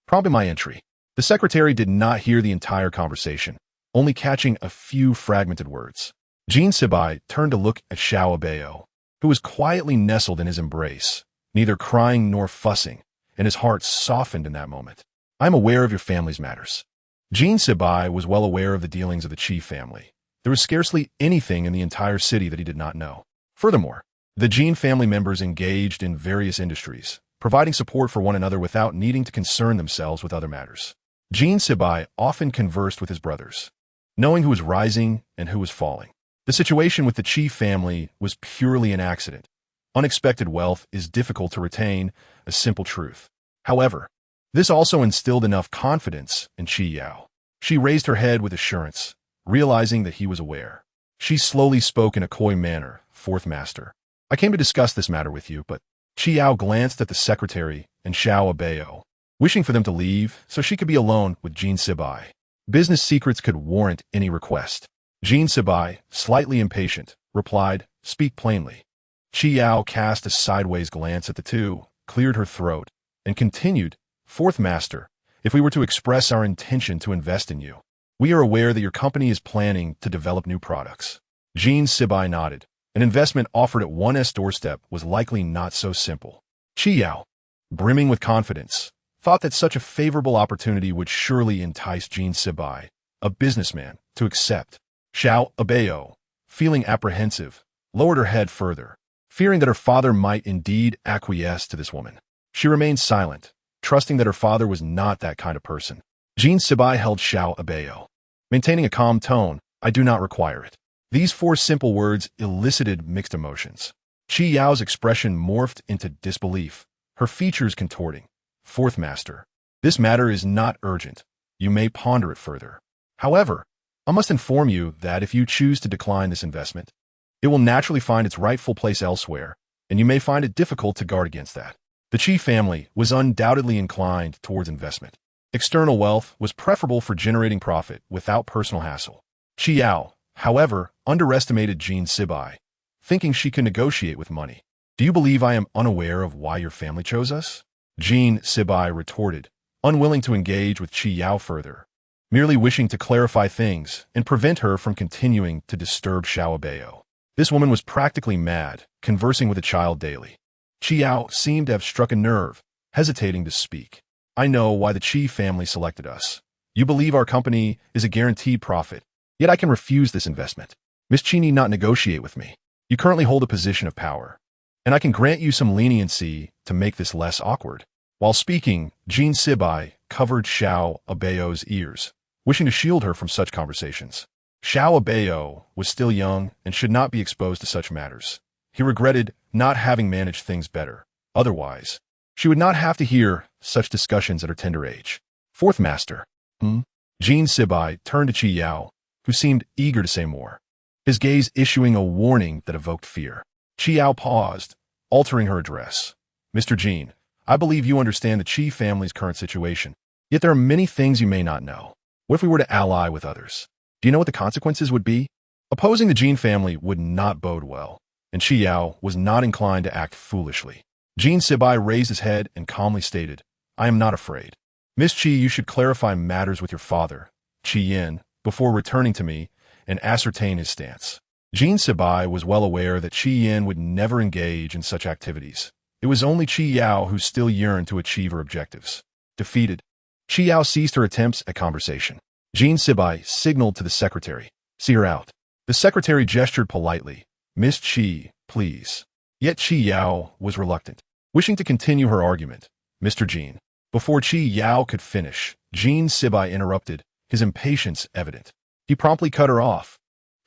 prompting my entry. The secretary did not hear the entire conversation, only catching a few fragmented words. Jean Bei turned to look at Abao, who was quietly nestled in his embrace, neither crying nor fussing, and his heart softened in that moment. I am aware of your family's matters. Jean Bei was well aware of the dealings of the Qi family. There was scarcely anything in the entire city that he did not know. Furthermore, the Jean family members engaged in various industries, providing support for one another without needing to concern themselves with other matters. Jean Bei often conversed with his brothers, knowing who was rising and who was falling. The situation with the Qi family was purely an accident. Unexpected wealth is difficult to retain, a simple truth. However, this also instilled enough confidence in Qiao. She raised her head with assurance, realizing that he was aware. She slowly spoke in a coy manner, Fourth Master. I came to discuss this matter with you, but Qiao glanced at the secretary and Abao, wishing for them to leave so she could be alone with Jean Bei. Business secrets could warrant any request. Jean Bei, slightly impatient, replied, Speak plainly. Qiao cast a sideways glance at the two, cleared her throat, and continued, Fourth Master, if we were to express our intention to invest in you, we are aware that your company is planning to develop new products. Jean Bei nodded. An investment offered at one's doorstep was likely not so simple. Qiao, brimming with confidence, thought that such a favorable opportunity would surely entice Jean Bei, a businessman, to accept. Abao, feeling apprehensive, lowered her head further, fearing that her father might indeed acquiesce to this woman. She remained silent, trusting that her father was not that kind of person. Jean Bei held Abao, maintaining a calm tone. I do not require it. These four simple words elicited mixed emotions. Qiao's expression morphed into disbelief, her features contorting. Fourth Master, this matter is not urgent. You may ponder it further. However, I must inform you that if you choose to decline this investment, it will naturally find its rightful place elsewhere, and you may find it difficult to guard against that. The Qi family was undoubtedly inclined towards investment. External wealth was preferable for generating profit without personal hassle. Qiao, however, underestimated Jean Bei, thinking she could negotiate with money. Do you believe I am unaware of why your family chose us? Jean Bei retorted, unwilling to engage with Qiao further, merely wishing to clarify things and prevent her from continuing to disturb Abao. This woman was practically mad, conversing with a child daily. Qiao seemed to have struck a nerve, hesitating to speak. I know why the Qi family selected us. You believe our company is a guaranteed profit, yet I can refuse this investment. Miss Qi need not negotiate with me. You currently hold a position of power, and I can grant you some leniency to make this less awkward. While speaking, Jean Bei covered Abao's ears, wishing to shield her from such conversations. Abao was still young and should not be exposed to such matters. He regretted not having managed things better. Otherwise, she would not have to hear such discussions at her tender age. Fourth Master. Jean Bei turned to Qiao, who seemed eager to say more. his gaze issuing a warning that evoked fear. Qiao paused, altering her address. Mr. Jean, I believe you understand the Qi family's current situation, yet there are many things you may not know. What if we were to ally with others? Do you know what the consequences would be? Opposing the Jean family would not bode well, and Qiao was not inclined to act foolishly. Jean Sibai raised his head and calmly stated, I am not afraid. Miss Qi, you should clarify matters with your father, Qi Yin, before returning to me and ascertain his stance. Jean Sibai was well aware that Qi Yin would never engage in such activities. It was only Qi Yao who still yearned to achieve her objectives. Defeated, Qi Yao ceased her attempts at conversation. Jean Sibai signaled to the secretary, see her out. The secretary gestured politely, Miss Qi, please. Yet Qi Yao was reluctant, wishing to continue her argument. Mr. Jean. Before Qi Yao could finish, Jean Sibai interrupted, his impatience evident. He promptly cut her off,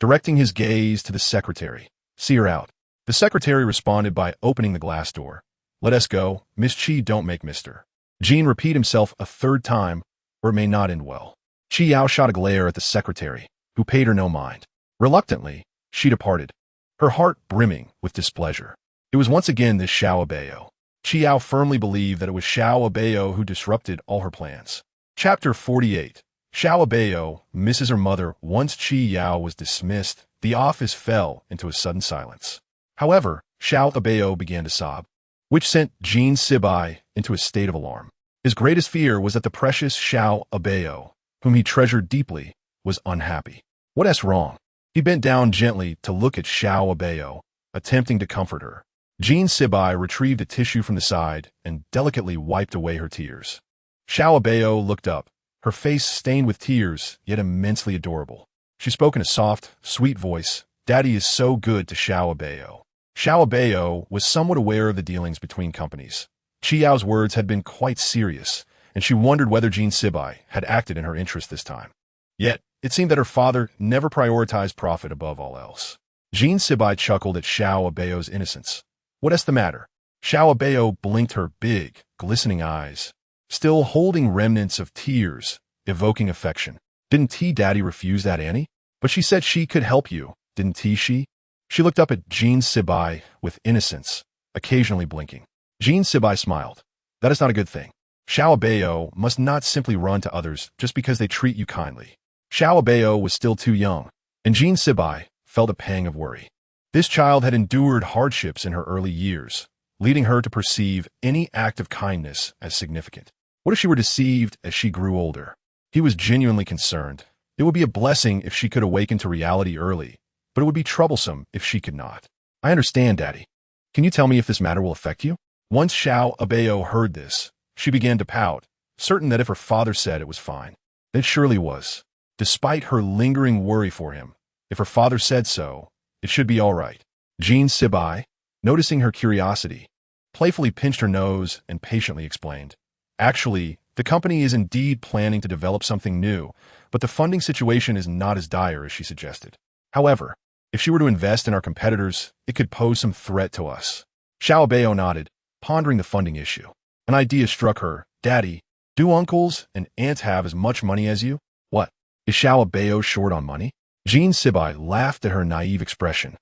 directing his gaze to the secretary. See her out. The secretary responded by opening the glass door. Let us go, Miss Qi, don't make Mr. Jean repeat himself a third time, or it may not end well. Qi Yao shot a glare at the secretary, who paid her no mind. Reluctantly, she departed, her heart brimming with displeasure. It was once again this Xiao Abao. Qi Yao firmly believed that it was Xiao Abao who disrupted all her plans. Chapter 48. Xiao Abao misses her mother. Once Qi Yao was dismissed, the office fell into a sudden silence. However, Xiao Abao began to sob, which sent Jean Sibai into a state of alarm. His greatest fear was that the precious Xiao Abao, whom he treasured deeply, was unhappy. What's wrong? He bent down gently to look at Xiao Abao, attempting to comfort her. Jean Sibai retrieved a tissue from the side and delicately wiped away her tears. Xiao Abao looked up, her face stained with tears, yet immensely adorable. She spoke in a soft, sweet voice, Daddy is so good to Xiao Abao. Xiao Abao was somewhat aware of the dealings between companies. Qi Yao's words had been quite serious, and she wondered whether Jean Sibai had acted in her interest this time. Yet, it seemed that her father never prioritized profit above all else. Jean Sibai chuckled at Xiao Abao's innocence. What's the matter? Xiao Abao blinked her big, glistening eyes, still holding remnants of tears, evoking affection. Didn't Daddy refuse that Annie? But she said she could help you, didn't she? She looked up at Jean Sibai with innocence, occasionally blinking. Jean Sibai smiled. That is not a good thing. Xiao Abao must not simply run to others just because they treat you kindly. Xiao Abao was still too young, and Jean Sibai felt a pang of worry. This child had endured hardships in her early years, leading her to perceive any act of kindness as significant. What if she were deceived as she grew older? He was genuinely concerned. It would be a blessing if she could awaken to reality early, but it would be troublesome if she could not. I understand, Daddy. Can you tell me if this matter will affect you? Once Xiao Abao heard this, she began to pout, certain that if her father said it was fine, then it surely was. Despite her lingering worry for him, if her father said so, it should be all right. Jean Sibai, noticing her curiosity, playfully pinched her nose and patiently explained. Actually, the company is indeed planning to develop something new, but the funding situation is not as dire as she suggested. However, if she were to invest in our competitors, it could pose some threat to us. Xiao Abao nodded, pondering the funding issue. An idea struck her. Daddy, do uncles and aunts have as much money as you? What? Is Xiao Abao short on money? Jean Sibai laughed at her naive expression.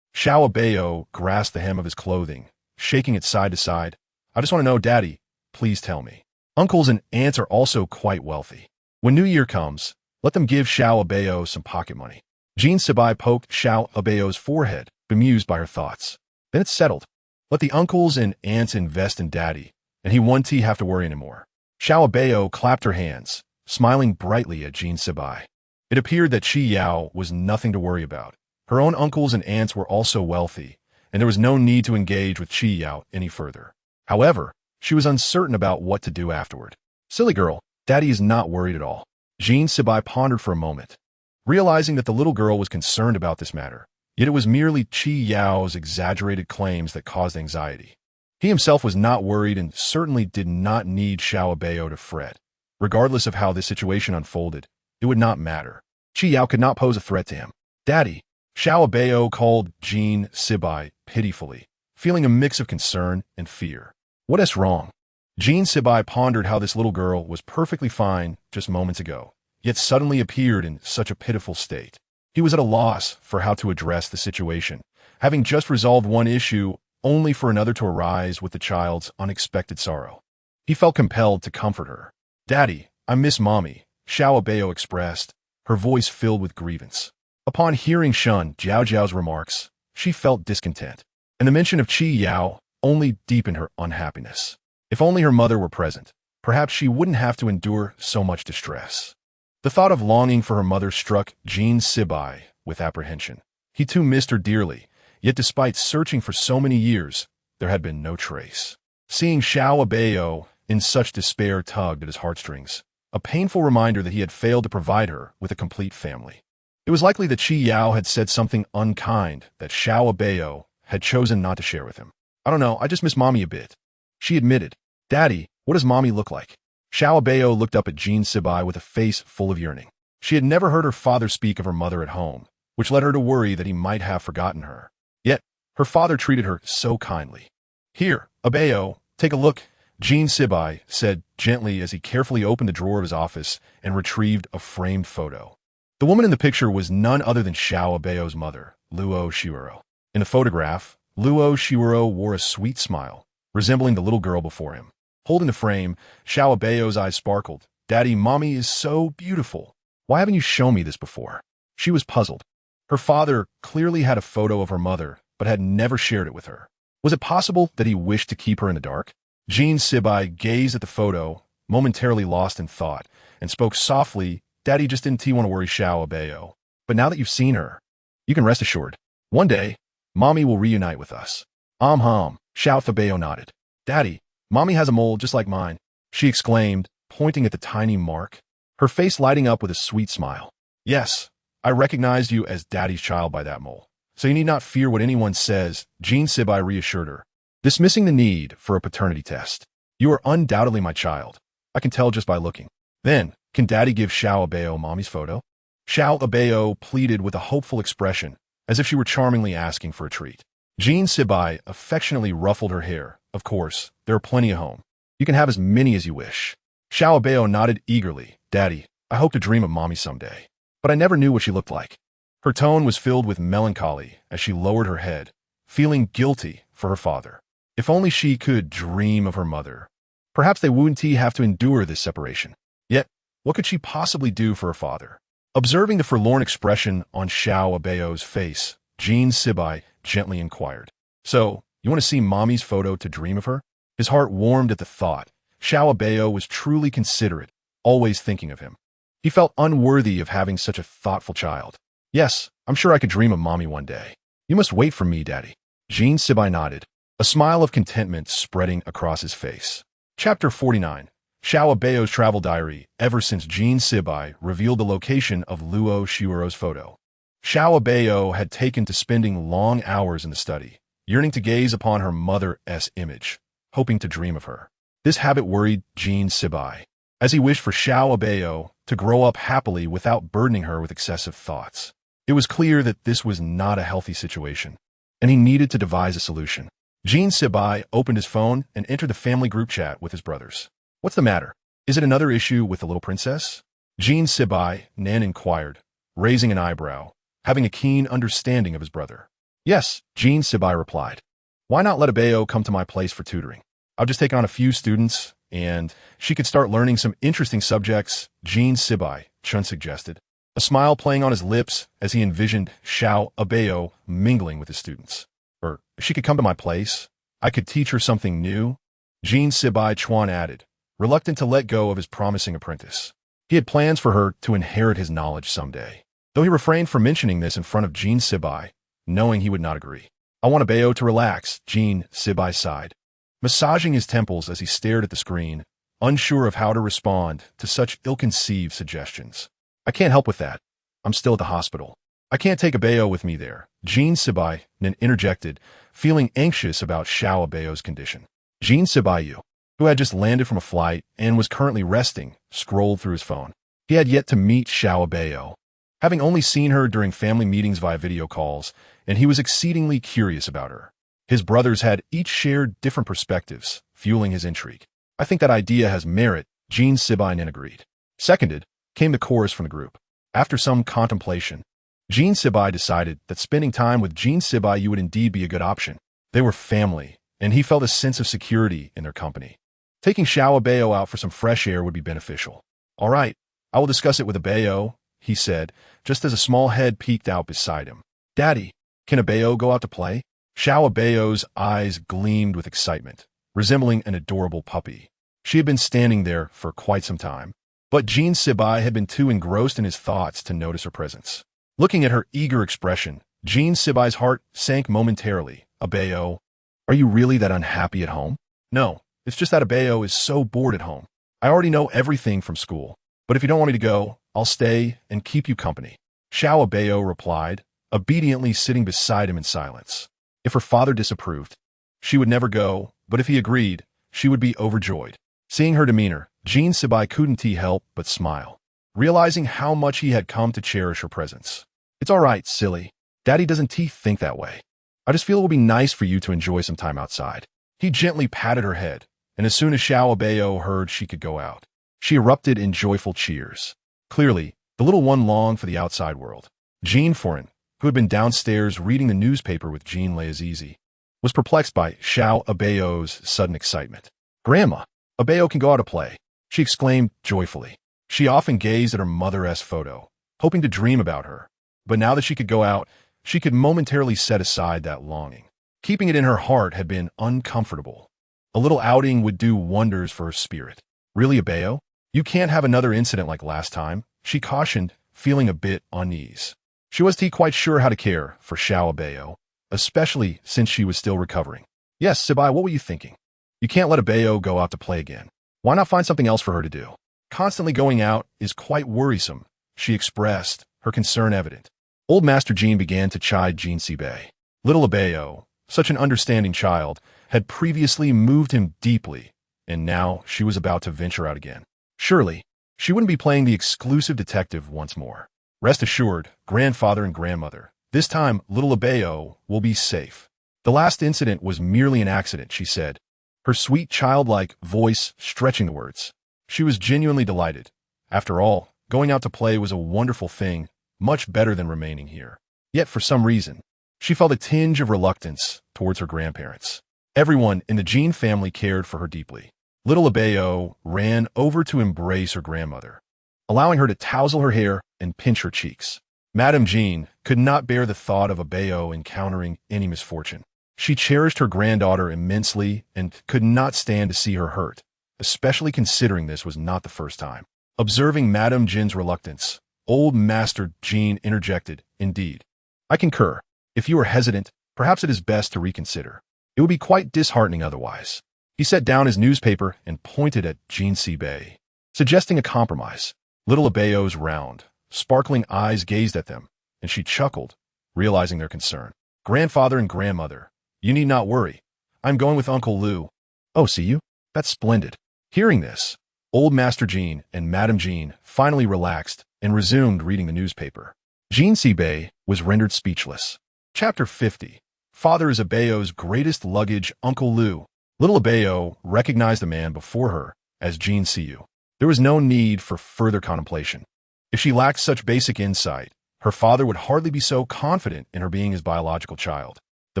Xiao Abao grasped the hem of his clothing, shaking it side to side. I just want to know, Daddy, please tell me. Uncles and aunts are also quite wealthy. When New Year comes, let them give Xiao Abao some pocket money. Jean Sibai poked Xiao Abao's forehead, bemused by her thoughts. Then it's settled. Let the uncles and aunts invest in Daddy, and he won't have to worry anymore. Xiao Abao clapped her hands, smiling brightly at Jean Sibai. It appeared that Qi Yao was nothing to worry about. Her own uncles and aunts were also wealthy, and there was no need to engage with Qi Yao any further. However, she was uncertain about what to do afterward. Silly girl, Daddy is not worried at all. Jean Sibai pondered for a moment, realizing that the little girl was concerned about this matter. Yet it was merely Qi Yao's exaggerated claims that caused anxiety. He himself was not worried and certainly did not need Xiao Abao to fret. Regardless of how this situation unfolded, it would not matter. Qi Yao could not pose a threat to him. Daddy, Xiao Abao called Jean Sibai pitifully, feeling a mix of concern and fear. What's wrong? Jean Sibai pondered how this little girl was perfectly fine just moments ago, yet suddenly appeared in such a pitiful state. He was at a loss for how to address the situation, having just resolved one issue only for another to arise with the child's unexpected sorrow. He felt compelled to comfort her. "Daddy, I miss Mommy," Xiao Abao expressed, her voice filled with grievance. Upon hearing Shun Jiao Jiao's remarks, she felt discontent, and the mention of Qi Yao only deepened her unhappiness. If only her mother were present, perhaps she wouldn't have to endure so much distress. The thought of longing for her mother struck Jin Sibai with apprehension. He too missed her dearly, yet despite searching for so many years, there had been no trace. Seeing Xiao Abao in such despair tugged at his heartstrings, a painful reminder that he had failed to provide her with a complete family. It was likely that Qi Yao had said something unkind that Xiao Abao had chosen not to share with him. "I don't know, I just miss Mommy a bit," she admitted. "Daddy, what does Mommy look like?" Xiao Abao looked up at Jin Sibai with a face full of yearning. She had never heard her father speak of her mother at home, which led her to worry that he might have forgotten her. Yet, her father treated her so kindly. "Here, Abao, take a look," Jin Sibai said gently as he carefully opened a drawer of his office and retrieved a framed photo. The woman in the picture was none other than Xiao Abao's mother, Luo Shiuro. In the photograph, Luo Shiuro wore a sweet smile, resembling the little girl before him. Holding the frame, Xiao Abao's eyes sparkled. "Daddy, Mommy is so beautiful. Why haven't you shown me this before?" She was puzzled. Her father clearly had a photo of her mother, but had never shared it with her. Was it possible that he wished to keep her in the dark? Jin Sibai gazed at the photo, momentarily lost in thought, and spoke softly. "Daddy just didn't want to worry Xiao Abao. But now that you've seen her, you can rest assured. One day, Mommy will reunite with us." Xiao Abao nodded. "Daddy, Mommy has a mole just like mine," she exclaimed, pointing at the tiny mark, her face lighting up with a sweet smile. "Yes, I recognized you as Daddy's child by that mole, so you need not fear what anyone says," Jin Sibai reassured her, dismissing the need for a paternity test. "You are undoubtedly my child. I can tell just by looking." "Then, can Daddy give Xiao Abao Mommy's photo?" Xiao Abao pleaded with a hopeful expression, as if she were charmingly asking for a treat. Jin Sibai affectionately ruffled her hair. "Of course, there are plenty at home. You can have as many as you wish." Xiao Abao nodded eagerly. "Daddy, I hope to dream of Mommy someday. But I never knew what she looked like." Her tone was filled with melancholy as she lowered her head, feeling guilty for her father. If only she could dream of her mother. Perhaps they wouldn't have to endure this separation. Yet, what could she possibly do for her father? Observing the forlorn expression on Xiao Abao's face, Jin Sibai gently inquired. "So, you want to see Mommy's photo to dream of her?" His heart warmed at the thought. Xiao Abao was truly considerate, always thinking of him. He felt unworthy of having such a thoughtful child. "Yes, I'm sure I could dream of Mommy one day. You must wait for me, Daddy." Jin Sibai nodded, a smile of contentment spreading across his face. Chapter 49. Xiao Abao's Travel Diary. Ever since Jin Sibai revealed the location of Luo Shiuro's photo, Xiao Abao had taken to spending long hours in the study, yearning to gaze upon her mother's image, hoping to dream of her. This habit worried Jin Sibai, as he wished for Xiao Abao to grow up happily without burdening her with excessive thoughts. It was clear that this was not a healthy situation, and he needed to devise a solution. Jin Sibai opened his phone and entered the family group chat with his brothers. "What's the matter? Is it another issue with the little princess?" Jin Sibai, Nan inquired, raising an eyebrow, having a keen understanding of his brother. "Yes," Jin Sibai replied. "Why not let Abao come to my place for tutoring? I'll just take on a few students, and she could start learning some interesting subjects," Jin Sibai, Chun suggested, a smile playing on his lips as he envisioned Xiao Abao mingling with his students. "Or if she could come to my place, I could teach her something new," Jin Sibai Chuan added, reluctant to let go of his promising apprentice. He had plans for her to inherit his knowledge someday, though he refrained from mentioning this in front of Jin Sibai, knowing he would not agree. "I want Abao to relax," Jin Sibai sighed, massaging his temples as he stared at the screen, unsure of how to respond to such ill-conceived suggestions. "I can't help with that. I'm still at the hospital. I can't take Abao with me there," Jin Sibai then interjected, feeling anxious about Xiao Abao's condition. Jin Sibai, who had just landed from a flight and was currently resting, scrolled through his phone. He had yet to meet Xiao Abao, having only seen her during family meetings via video calls, and he was exceedingly curious about her. His brothers had each shared different perspectives, fueling his intrigue. "I think that idea has merit," Jin Sibai agreed. Seconded, came the chorus from the group. After some contemplation, Jean Sibai decided that spending time with Jean Sibai would indeed be a good option. They were family, and he felt a sense of security in their company. Taking Xiao Abao out for some fresh air would be beneficial. All right, I will discuss it with Abao, he said, just as a small head peeked out beside him. Daddy, can Abao go out to play? Xiao Abao's eyes gleamed with excitement, resembling an adorable puppy. She had been standing there for quite some time, but Jean Sibai had been too engrossed in his thoughts to notice her presence. Looking at her eager expression, Jean Sibai's heart sank momentarily. Abao, are you really that unhappy at home? No, it's just that Abao is so bored at home. I already know everything from school, but if you don't want me to go, I'll stay and keep you company. Xiao Abao replied, obediently sitting beside him in silence. If her father disapproved, she would never go, but if he agreed, she would be overjoyed. Seeing her demeanor, Jean Sibai couldn't help but smile, realizing how much he had come to cherish her presence. It's all right, silly. Daddy doesn't think that way. I just feel it would be nice for you to enjoy some time outside. He gently patted her head, and as soon as Xiao Abao heard she could go out, she erupted in joyful cheers. Clearly, the little one longed for the outside world. Jean Foreign, who had been downstairs reading the newspaper with Jean Lazizi, was perplexed by Xiao Abao's sudden excitement. Grandma, Abao can go out to play, she exclaimed joyfully. She often gazed at her mother's photo, hoping to dream about her, but now that she could go out, she could momentarily set aside that longing. Keeping it in her heart had been uncomfortable. A little outing would do wonders for her spirit. Really, Abao? You can't have another incident like last time, she cautioned, feeling a bit uneasy. She wasn't quite sure how to care for Xiao Abao, especially since she was still recovering. Yes, Sibai, what were you thinking? You can't let Abao go out to play again. Why not find something else for her to do? Constantly going out is quite worrisome, she expressed, her concern evident. Old Master Jean began to chide Jean Sibai. Little Abao, such an understanding child, had previously moved him deeply, and now she was about to venture out again. Surely, she wouldn't be playing the exclusive detective once more. Rest assured, grandfather and grandmother, this time little Abao will be safe. The last incident was merely an accident, she said, her sweet childlike voice stretching the words. She was genuinely delighted. After all, going out to play was a wonderful thing, much better than remaining here. Yet for some reason, she felt a tinge of reluctance towards her grandparents. Everyone in the Jean family cared for her deeply. Little Abao ran over to embrace her grandmother, allowing her to tousle her hair and pinch her cheeks. Madame Jean could not bear the thought of Abao encountering any misfortune. She cherished her granddaughter immensely and could not stand to see her hurt, especially considering this was not the first time. Observing Madame Jean's reluctance, Old Master Jean interjected, Indeed, I concur. If you are hesitant, perhaps it is best to reconsider. It would be quite disheartening otherwise. He set down his newspaper and pointed at Jean Sibai, suggesting a compromise. Little Abao's round, sparkling eyes gazed at them, and she chuckled, realizing their concern. Grandfather and grandmother, you need not worry. I'm going with Uncle Lou. Oh, see you? That's splendid. Hearing this, Old Master Jean and Madame Jean finally relaxed and resumed reading the newspaper. Jean Sibai was rendered speechless. Chapter 50. Father is Abao's greatest luggage, Uncle Lou. Little Abao recognized the man before her as Jean Siu. There was no need for further contemplation. If she lacked such basic insight, her father would hardly be so confident in her being his biological child. The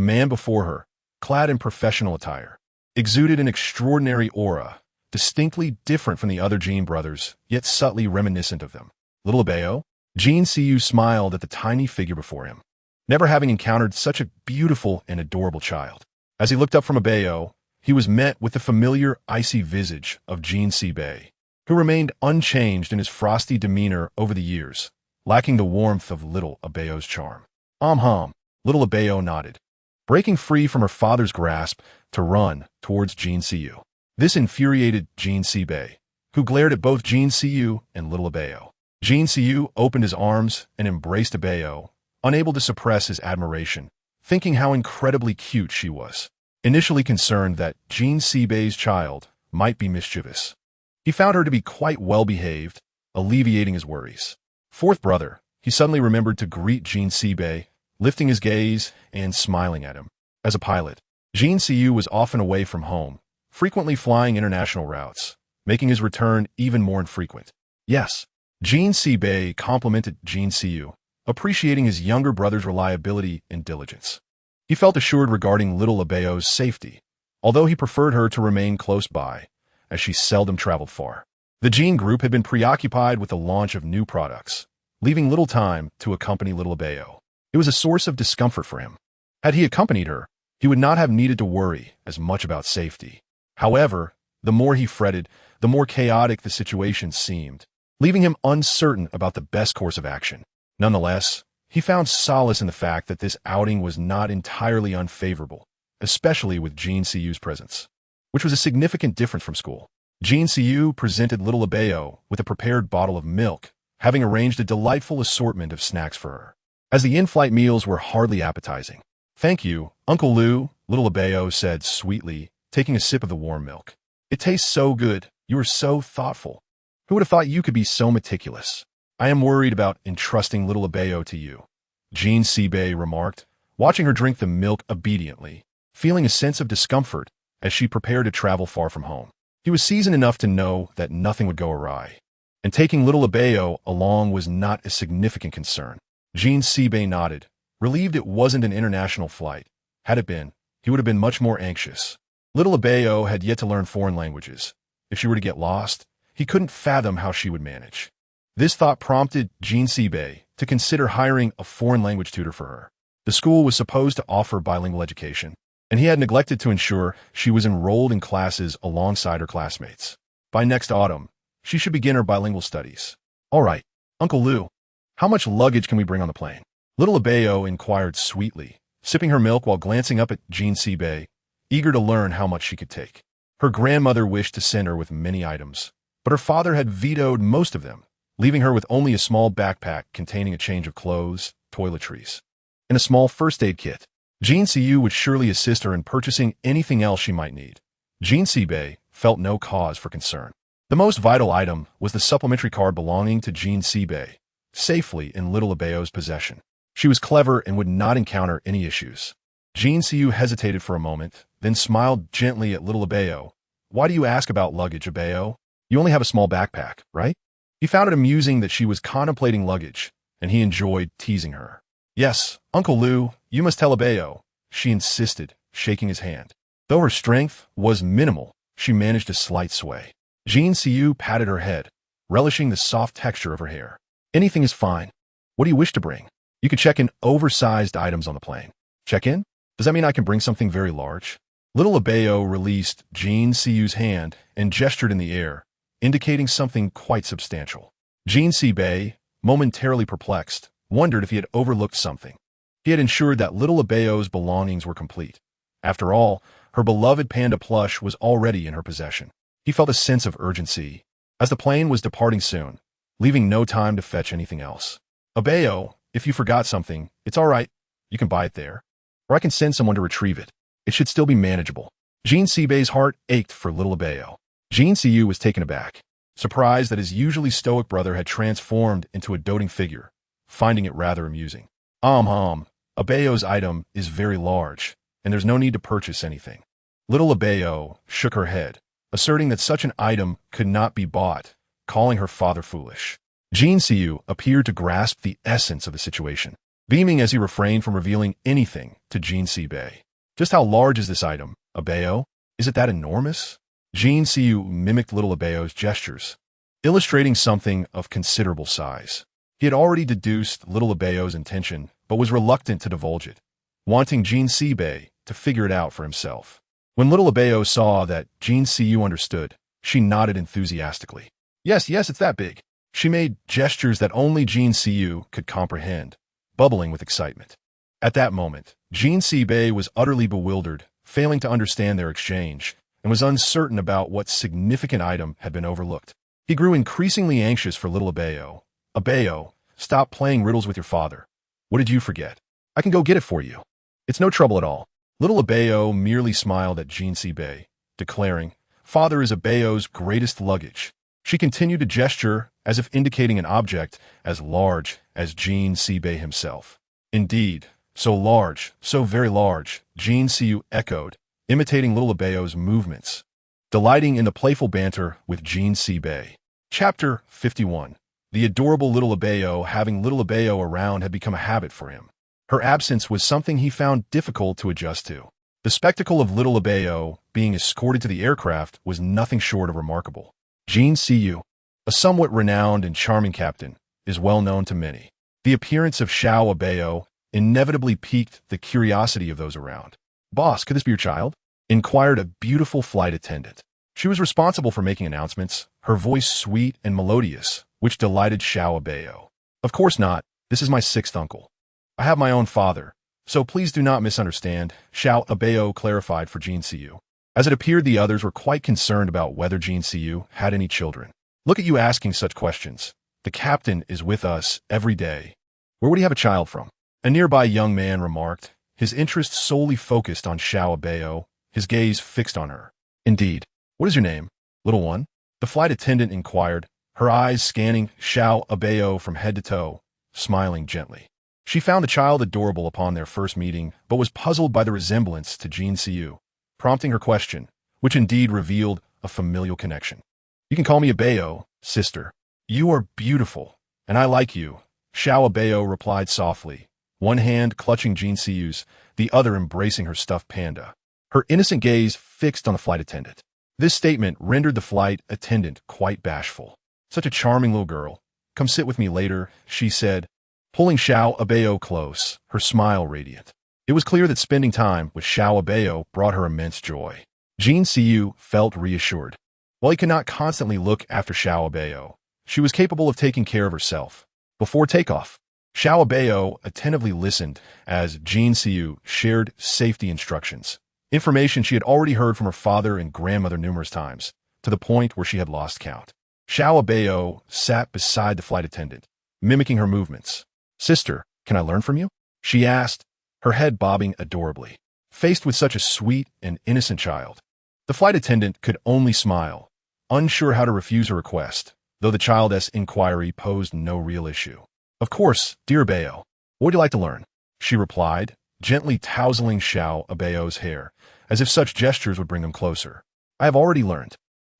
man before her, clad in professional attire, exuded an extraordinary aura, distinctly different from the other Jean brothers, yet subtly reminiscent of them. Little Abao? Jean Siu smiled at the tiny figure before him, never having encountered such a beautiful and adorable child. As he looked up from Abao, he was met with the familiar icy visage of Jean Sibai, who remained unchanged in his frosty demeanor over the years, lacking the warmth of little Abao's charm. Little Abao nodded, breaking free from her father's grasp to run towards Jean Siu. This infuriated Jean Sibai, who glared at both Jean Siu and little Abao. Jean Siu opened his arms and embraced Abao, unable to suppress his admiration, thinking how incredibly cute she was. Initially concerned that Jean Sibai's child might be mischievous, he found her to be quite well-behaved, alleviating his worries. Fourth brother, he suddenly remembered to greet Jean Sibai, lifting his gaze and smiling at him. As a pilot, Jean Siu was often away from home, frequently flying international routes, making his return even more infrequent. Yes, Jean Sibai complimented Jean Siu, appreciating his younger brother's reliability and diligence. He felt assured regarding little Abao's safety, although he preferred her to remain close by, as she seldom traveled far. The Jean group had been preoccupied with the launch of new products, leaving little time to accompany little Abao. It was a source of discomfort for him. Had he accompanied her, he would not have needed to worry as much about safety. However, the more he fretted, the more chaotic the situation seemed, leaving him uncertain about the best course of action. Nonetheless, he found solace in the fact that this outing was not entirely unfavorable, especially with Jean Siu's presence, which was a significant difference from school. Jean Siu presented little Abao with a prepared bottle of milk, having arranged a delightful assortment of snacks for her. As the in-flight meals were hardly appetizing. "Thank you, Uncle Lou," little Abao said sweetly, taking a sip of the warm milk. "It tastes so good. You are so thoughtful. Who would have thought you could be so meticulous? I am worried about entrusting little Abao to you," Jean Sibe remarked, watching her drink the milk obediently, feeling a sense of discomfort as she prepared to travel far from home. He was seasoned enough to know that nothing would go awry, and taking little Abao along was not a significant concern. Jean Sibe nodded, relieved it wasn't an international flight. Had it been, he would have been much more anxious. Little Abao had yet to learn foreign languages. If she were to get lost, he couldn't fathom how she would manage. This thought prompted Jean Sibe to consider hiring a foreign language tutor for her. The school was supposed to offer bilingual education, and he had neglected to ensure she was enrolled in classes alongside her classmates. By next autumn, she should begin her bilingual studies. "All right, Uncle Lou, how much luggage can we bring on the plane?" Little Abao inquired sweetly, sipping her milk while glancing up at Jean Sibe, eager to learn how much she could take. Her grandmother wished to send her with many items, but her father had vetoed most of them, leaving her with only a small backpack containing a change of clothes, toiletries, and a small first aid kit. Jean Siu would surely assist her in purchasing anything else she might need. Jean Sibe felt no cause for concern. The most vital item was the supplementary card belonging to Jean Sibe, safely in little Abao's possession. She was clever and would not encounter any issues. Jean Siu hesitated for a moment, then smiled gently at little Abao. "Why do you ask about luggage, Abao? You only have a small backpack, right?" He found it amusing that she was contemplating luggage, and he enjoyed teasing her. "Yes, Uncle Lou, you must tell Abao," she insisted, shaking his hand. Though her strength was minimal, she managed a slight sway. Jean Siu patted her head, relishing the soft texture of her hair. "Anything is fine. What do you wish to bring? You could check in oversized items on the plane." "Check in? Does that mean I can bring something very large?" Little Abao released Jean Siu's hand and gestured in the air, indicating something quite substantial. Jean Sibe, momentarily perplexed, wondered if he had overlooked something. He had ensured that little Abao's belongings were complete. After all, her beloved panda plush was already in her possession. He felt a sense of urgency, as the plane was departing soon, leaving no time to fetch anything else. "Abao, if you forgot something, it's all right. You can buy it there, or I can send someone to retrieve it. It should still be manageable." Jean Sibe's heart ached for little Abao. Jean Siu was taken aback, surprised that his usually stoic brother had transformed into a doting figure, finding it rather amusing. Abao's item is very large, and there's no need to purchase anything." Little Abao shook her head, asserting that such an item could not be bought, calling her father foolish. Jean Siu appeared to grasp the essence of the situation, beaming as he refrained from revealing anything to Jean Sibe. "Just how large is this item, Abao? Is it that enormous?" Jean Siu mimicked little Abao's gestures, illustrating something of considerable size. He had already deduced little Abao's intention, but was reluctant to divulge it, wanting Jean Sibe to figure it out for himself. When little Abao saw that Jean Siu understood, she nodded enthusiastically. Yes, it's that big." She made gestures that only Jean Siu could comprehend, bubbling with excitement. At that moment, Jean Sibe was utterly bewildered, failing to understand their exchange, and was uncertain about what significant item had been overlooked. He grew increasingly anxious for little Abao. "Abao, stop playing riddles with your father. What did you forget? I can go get it for you. It's no trouble at all." Little Abao merely smiled at Jean Sibe, declaring, "Father is Abao's greatest luggage." She continued to gesture as if indicating an object as large as Jean Sibe himself. "Indeed, so large, so very large," Jean Siu echoed, imitating little Abao's movements, delighting in the playful banter with Jean Sibe. Chapter 51. The adorable little Abao, having little Abao around had become a habit for him. Her absence was something he found difficult to adjust to. The spectacle of little Abao being escorted to the aircraft was nothing short of remarkable. Jean Siu, a somewhat renowned and charming captain, is well known to many. The appearance of Xiao Abao inevitably piqued the curiosity of those around. "Boss, could this be your child?" inquired a beautiful flight attendant. She was responsible for making announcements, her voice sweet and melodious, which delighted Xiao Abao. "Of course not. This is my sixth uncle. I have my own father, so please do not misunderstand," Xiao Abao clarified for Jean Siu. As it appeared, the others were quite concerned about whether Jean Siu had any children. "Look at you asking such questions. The captain is with us every day. Where would he have a child from?" A nearby young man remarked, his interest solely focused on Xiao Abao, his gaze fixed on her. "Indeed. What is your name, little one?" The flight attendant inquired, her eyes scanning Xiao Abao from head to toe, smiling gently. She found the child adorable upon their first meeting, but was puzzled by the resemblance to Jean Siu, prompting her question, which indeed revealed a familial connection. "You can call me Abao, sister. You are beautiful, and I like you," Xiao Abao replied softly, one hand clutching Jean Siu's, the other embracing her stuffed panda, her innocent gaze fixed on the flight attendant. This statement rendered the flight attendant quite bashful. "Such a charming little girl. Come sit with me later," she said, pulling Xiao Abao close, her smile radiant. It was clear that spending time with Xiao Abao brought her immense joy. Jean Siu felt reassured. While he could not constantly look after Xiao Abao, she was capable of taking care of herself. Before takeoff, Xiao Abao attentively listened as Jean Siu shared safety instructions, information she had already heard from her father and grandmother numerous times, to the point where she had lost count. Xiao Abao sat beside the flight attendant, mimicking her movements. "Sister, can I learn from you?" she asked, her head bobbing adorably. Faced with such a sweet and innocent child, the flight attendant could only smile, unsure how to refuse her request, though the child's inquiry posed no real issue. "Of course, dear Abao. What would you like to learn?" she replied, gently tousling Xiao Abao's hair, as if such gestures would bring them closer. "I have already learned.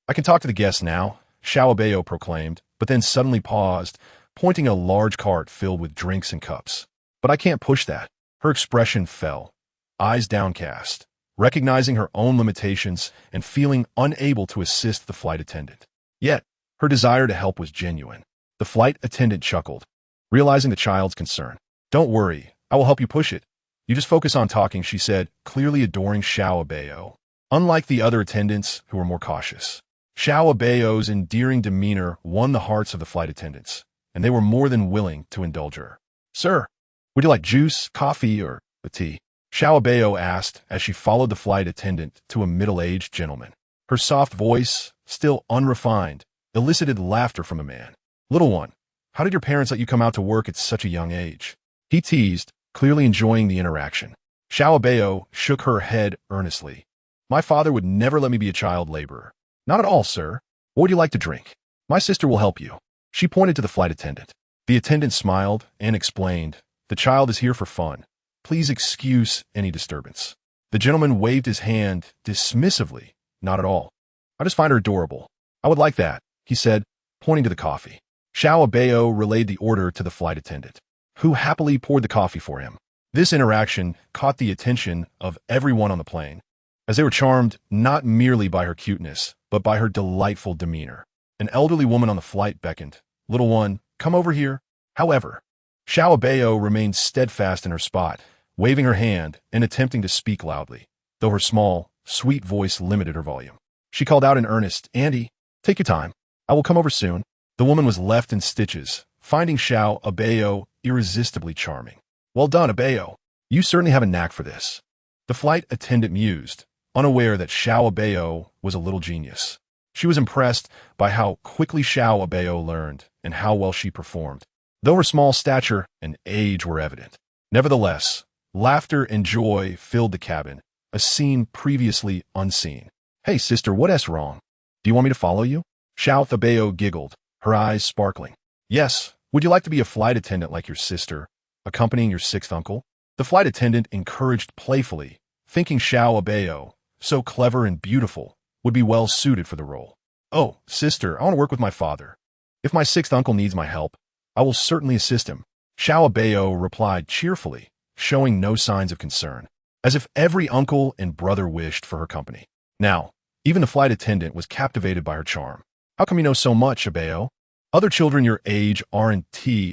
I can talk to the guests now," Xiao Abao proclaimed, but then suddenly paused, pointing a large cart filled with drinks and cups. "But I can't push that." Her expression fell, eyes downcast, recognizing her own limitations and feeling unable to assist the flight attendant. Yet, her desire to help was genuine. The flight attendant chuckled, realizing the child's concern. "Don't worry, I will help you push it. You just focus on talking," she said, clearly adoring Xiao Abao. Unlike the other attendants, who were more cautious, Xiao Abao's endearing demeanor won the hearts of the flight attendants, and they were more than willing to indulge her. "Sir, would you like juice, coffee, or a tea?" Xiao Abao asked as she followed the flight attendant to a middle-aged gentleman. Her soft voice, still unrefined, elicited laughter from a man. "Little one, how did your parents let you come out to work at such a young age?" he teased, clearly enjoying the interaction. Xiao Abao shook her head earnestly. "My father would never let me be a child laborer." "Not at all, sir. What would you like to drink? My sister will help you." She pointed to the flight attendant. The attendant smiled and explained, "The child is here for fun. Please excuse any disturbance." The gentleman waved his hand dismissively. "Not at all. I just find her adorable. I would like that," he said, pointing to the coffee. Xiao Abao relayed the order to the flight attendant, who happily poured the coffee for him. This interaction caught the attention of everyone on the plane, as they were charmed not merely by her cuteness, but by her delightful demeanor. An elderly woman on the flight beckoned, "Little one, come over here." However, Xiao Abao remained steadfast in her spot, waving her hand and attempting to speak loudly, though her small, sweet voice limited her volume. She called out in earnest, "Andy, take your time. I will come over soon." The woman was left in stitches, finding Xiao Abao irresistibly charming. "Well done, Abao. You certainly have a knack for this." The flight attendant mused, unaware that Xiao Abao was a little genius. She was impressed by how quickly Xiao Abao learned and how well she performed, though her small stature and age were evident. Nevertheless, laughter and joy filled the cabin, a scene previously unseen. "Hey, sister, what's wrong? Do you want me to follow you?" Xiao Abao giggled, her eyes sparkling. "Yes. Would you like to be a flight attendant like your sister, accompanying your sixth uncle?" The flight attendant encouraged playfully, thinking Xiao Abao, so clever and beautiful, would be well suited for the role. "Oh, sister, I want to work with my father. If my sixth uncle needs my help, I will certainly assist him. Abao replied cheerfully, showing no signs of concern, as if every uncle and brother wished for her company. Now, even the flight attendant was captivated by her charm. How come you know so much, Abao? Other children your age aren't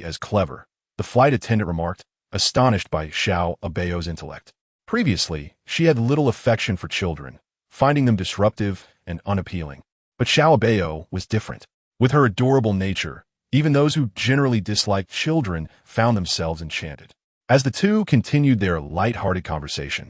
as clever, the flight attendant remarked, astonished by Abao's intellect. Previously, she had little affection for children, finding them disruptive and unappealing. But Abao was different. With her adorable nature, even those who generally disliked children found themselves enchanted. As the two continued their light-hearted conversation,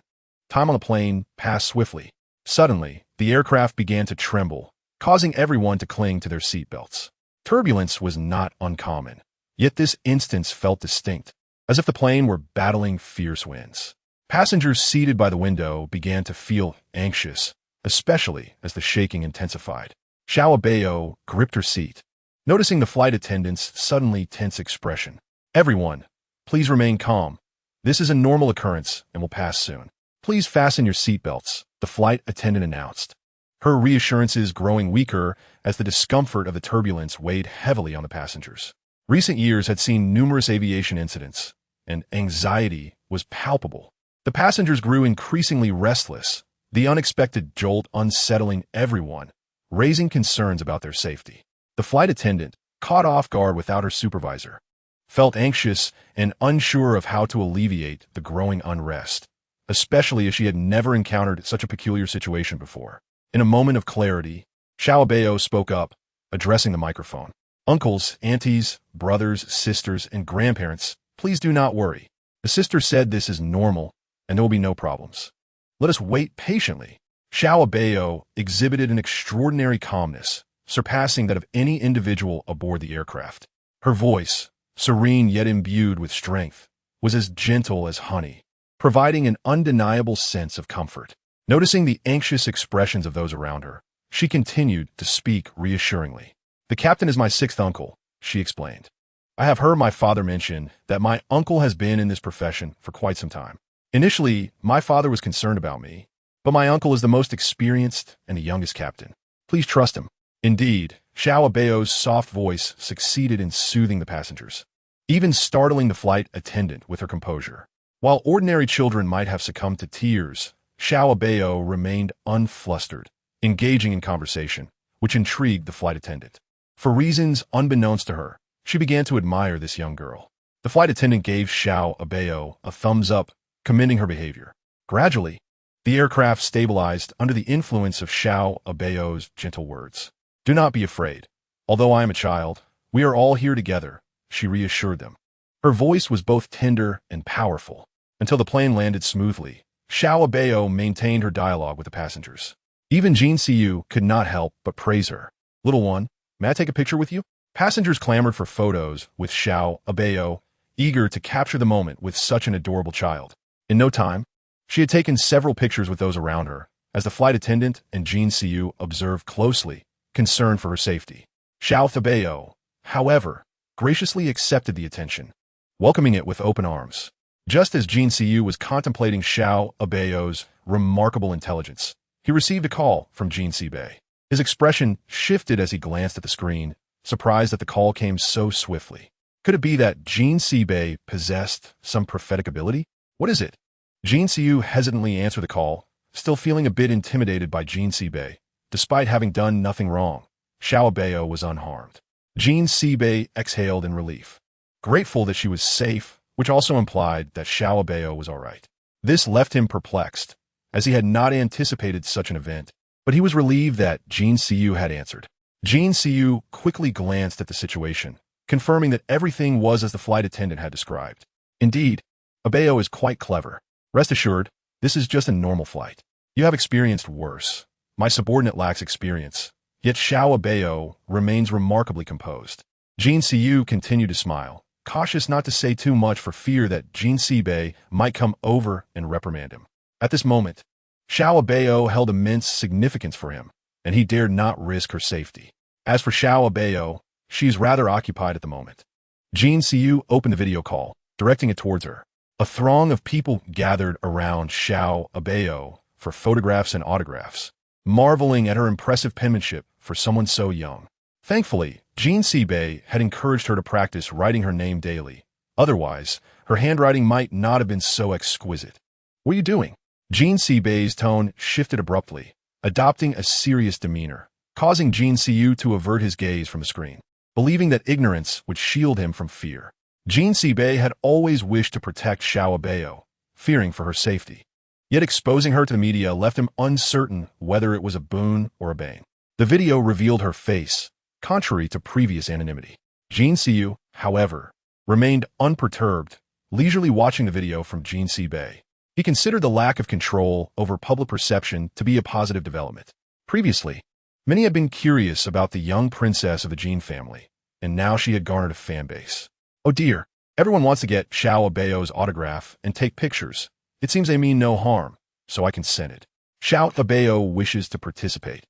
time on the plane passed swiftly. Suddenly, the aircraft began to tremble, causing everyone to cling to their seatbelts. Turbulence was not uncommon, yet this instance felt distinct, as if the plane were battling fierce winds. Passengers seated by the window began to feel anxious, especially as the shaking intensified. Abao gripped her seat, noticing the flight attendant's suddenly tense expression. Everyone, please remain calm. This is a normal occurrence and will pass soon. Please fasten your seatbelts, the flight attendant announced, her reassurances growing weaker as the discomfort of the turbulence weighed heavily on the passengers. Recent years had seen numerous aviation incidents, and anxiety was palpable. The passengers grew increasingly restless, the unexpected jolt unsettling everyone, raising concerns about their safety. The flight attendant, caught off guard without her supervisor, felt anxious and unsure of how to alleviate the growing unrest, especially as she had never encountered such a peculiar situation before. In a moment of clarity, Abao spoke up, addressing the microphone. Uncles, aunties, brothers, sisters, and grandparents, please do not worry. The sister said this is normal, and there will be no problems. Let us wait patiently. Abao exhibited an extraordinary calmness, surpassing that of any individual aboard the aircraft. Her voice, serene yet imbued with strength, was as gentle as honey, providing an undeniable sense of comfort. Noticing the anxious expressions of those around her, she continued to speak reassuringly. The captain is my sixth uncle, she explained. I have heard my father mention that my uncle has been in this profession for quite some time. Initially, my father was concerned about me, but my uncle is the most experienced and the youngest captain. Please trust him. Indeed, Abao's soft voice succeeded in soothing the passengers, even startling the flight attendant with her composure. While ordinary children might have succumbed to tears, Abao remained unflustered, engaging in conversation, which intrigued the flight attendant. For reasons unbeknownst to her, she began to admire this young girl. The flight attendant gave Abao a thumbs up, commending her behavior. Gradually, the aircraft stabilized under the influence of Abao's gentle words. Do not be afraid. Although I am a child, we are all here together, she reassured them. Her voice was both tender and powerful. Until the plane landed smoothly, Abao maintained her dialogue with the passengers. Even Jean Siu could not help but praise her. Little one, may I take a picture with you? Passengers clamored for photos with Abao, eager to capture the moment with such an adorable child. In no time, she had taken several pictures with those around her, as the flight attendant and Jean Siu observed closely, concerned for her safety. Abao, however, graciously accepted the attention, welcoming it with open arms. Just as Jean Siu was contemplating Abao's remarkable intelligence, he received a call from Jean Sibe. His expression shifted as he glanced at the screen, surprised that the call came so swiftly. Could it be that Jean Sibe possessed some prophetic ability? What is it? Jean Siu hesitantly answered the call, still feeling a bit intimidated by Jean Sibe. Despite having done nothing wrong, Abao was unharmed. Jean Sibe exhaled in relief, grateful that she was safe, which also implied that Abao was all right. This left him perplexed, as he had not anticipated such an event, but he was relieved that Jean Siu had answered. Jean Siu quickly glanced at the situation, confirming that everything was as the flight attendant had described. Indeed, Abao is quite clever. Rest assured, this is just a normal flight. You have experienced worse. My subordinate lacks experience, yet Abao remains remarkably composed. Jean Siu continued to smile, cautious not to say too much for fear that Jean Sibe might come over and reprimand him. At this moment, Abao held immense significance for him, and he dared not risk her safety. As for Abao, she is rather occupied at the moment. Jean Siu opened the video call, directing it towards her. A throng of people gathered around Abao for photographs and autographs, marveling at her impressive penmanship for someone so young. Thankfully, Jean Bei had encouraged her to practice writing her name daily. Otherwise, her handwriting might not have been so exquisite. What are you doing? Jean Bei's tone shifted abruptly, adopting a serious demeanor, causing Jean Siyu to avert his gaze from the screen, believing that ignorance would shield him from fear. Jean Bei had always wished to protect Abao, fearing for her safety. Yet exposing her to the media left him uncertain whether it was a boon or a bane. The video revealed her face, contrary to previous anonymity. Jean Siyu, however, remained unperturbed, leisurely watching the video from Jean Bei. He considered the lack of control over public perception to be a positive development. Previously, many had been curious about the young princess of the Jean family, and now she had garnered a fan base. Oh dear, everyone wants to get Abao's autograph and take pictures. It seems they mean no harm, so I consented. Abao wishes to participate,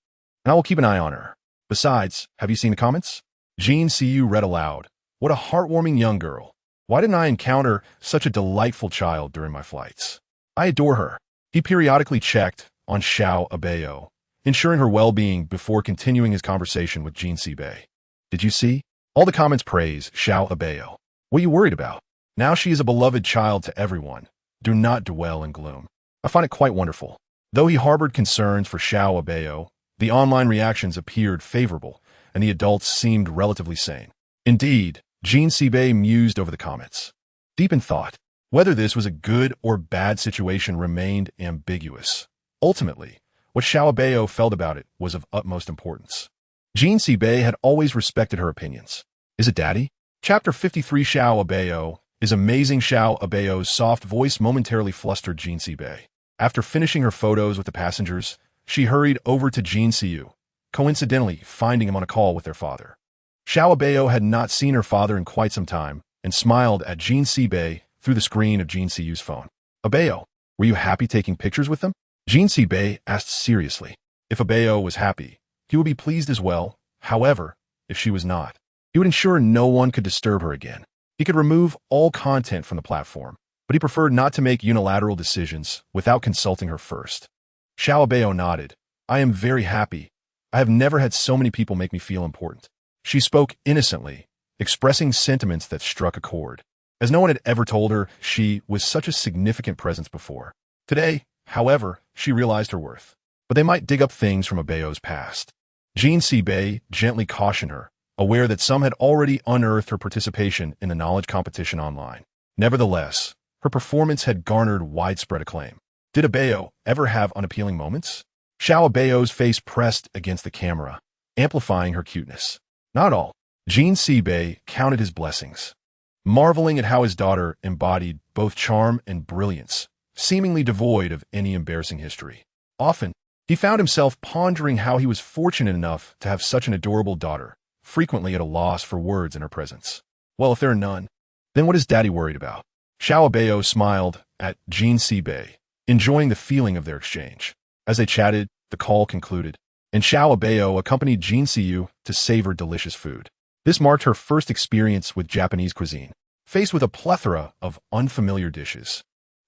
and I will keep an eye on her. Besides, have you seen the comments? Jean Siyu read aloud. What a heartwarming young girl. Why didn't I encounter such a delightful child during my flights? I adore her. He periodically checked on Abao, ensuring her well-being before continuing his conversation with Jean Bei. Did you see? All the comments praise Abao. What are you worried about? Now she is a beloved child to everyone. Do not dwell in gloom. I find it quite wonderful. Though he harbored concerns for Abao, the online reactions appeared favorable, and the adults seemed relatively sane. Indeed, Jean Bei mused over the comments. Deep in thought, whether this was a good or bad situation remained ambiguous. Ultimately, what Abao felt about it was of utmost importance. Jean Bei had always respected her opinions. Is it Daddy? Chapter 53 Abao is amazing. Abao's soft voice momentarily flustered Jean Bei. After finishing her photos with the passengers, she hurried over to Jean Siyu, coincidentally finding him on a call with their father. Abao had not seen her father in quite some time and smiled at Jean Bei through the screen of Jean Siyu's phone. Abao, were you happy taking pictures with them? Jean Bei asked seriously. If Abao was happy, he would be pleased as well. However, if she was not, he would ensure no one could disturb her again. He could remove all content from the platform, but he preferred not to make unilateral decisions without consulting her first. Abao nodded. I am very happy. I have never had so many people make me feel important. She spoke innocently, expressing sentiments that struck a chord, as no one had ever told her she was such a significant presence before. Today, however, she realized her worth. But they might dig up things from Abao's past. Jean Bei gently cautioned her, aware that some had already unearthed her participation in the knowledge competition online. Nevertheless, her performance had garnered widespread acclaim. Did Abao ever have unappealing moments? Abao's face pressed against the camera, amplifying her cuteness. Not at all. Jean Bei counted his blessings, marveling at how his daughter embodied both charm and brilliance, seemingly devoid of any embarrassing history. Often, he found himself pondering how he was fortunate enough to have such an adorable daughter, frequently at a loss for words in her presence. Well, if there are none, then what is Daddy worried about? Abao smiled at Jean Bei, enjoying the feeling of their exchange. As they chatted, the call concluded, and Abao accompanied Jean Siyu to savor delicious food. This marked her first experience with Japanese cuisine, faced with a plethora of unfamiliar dishes.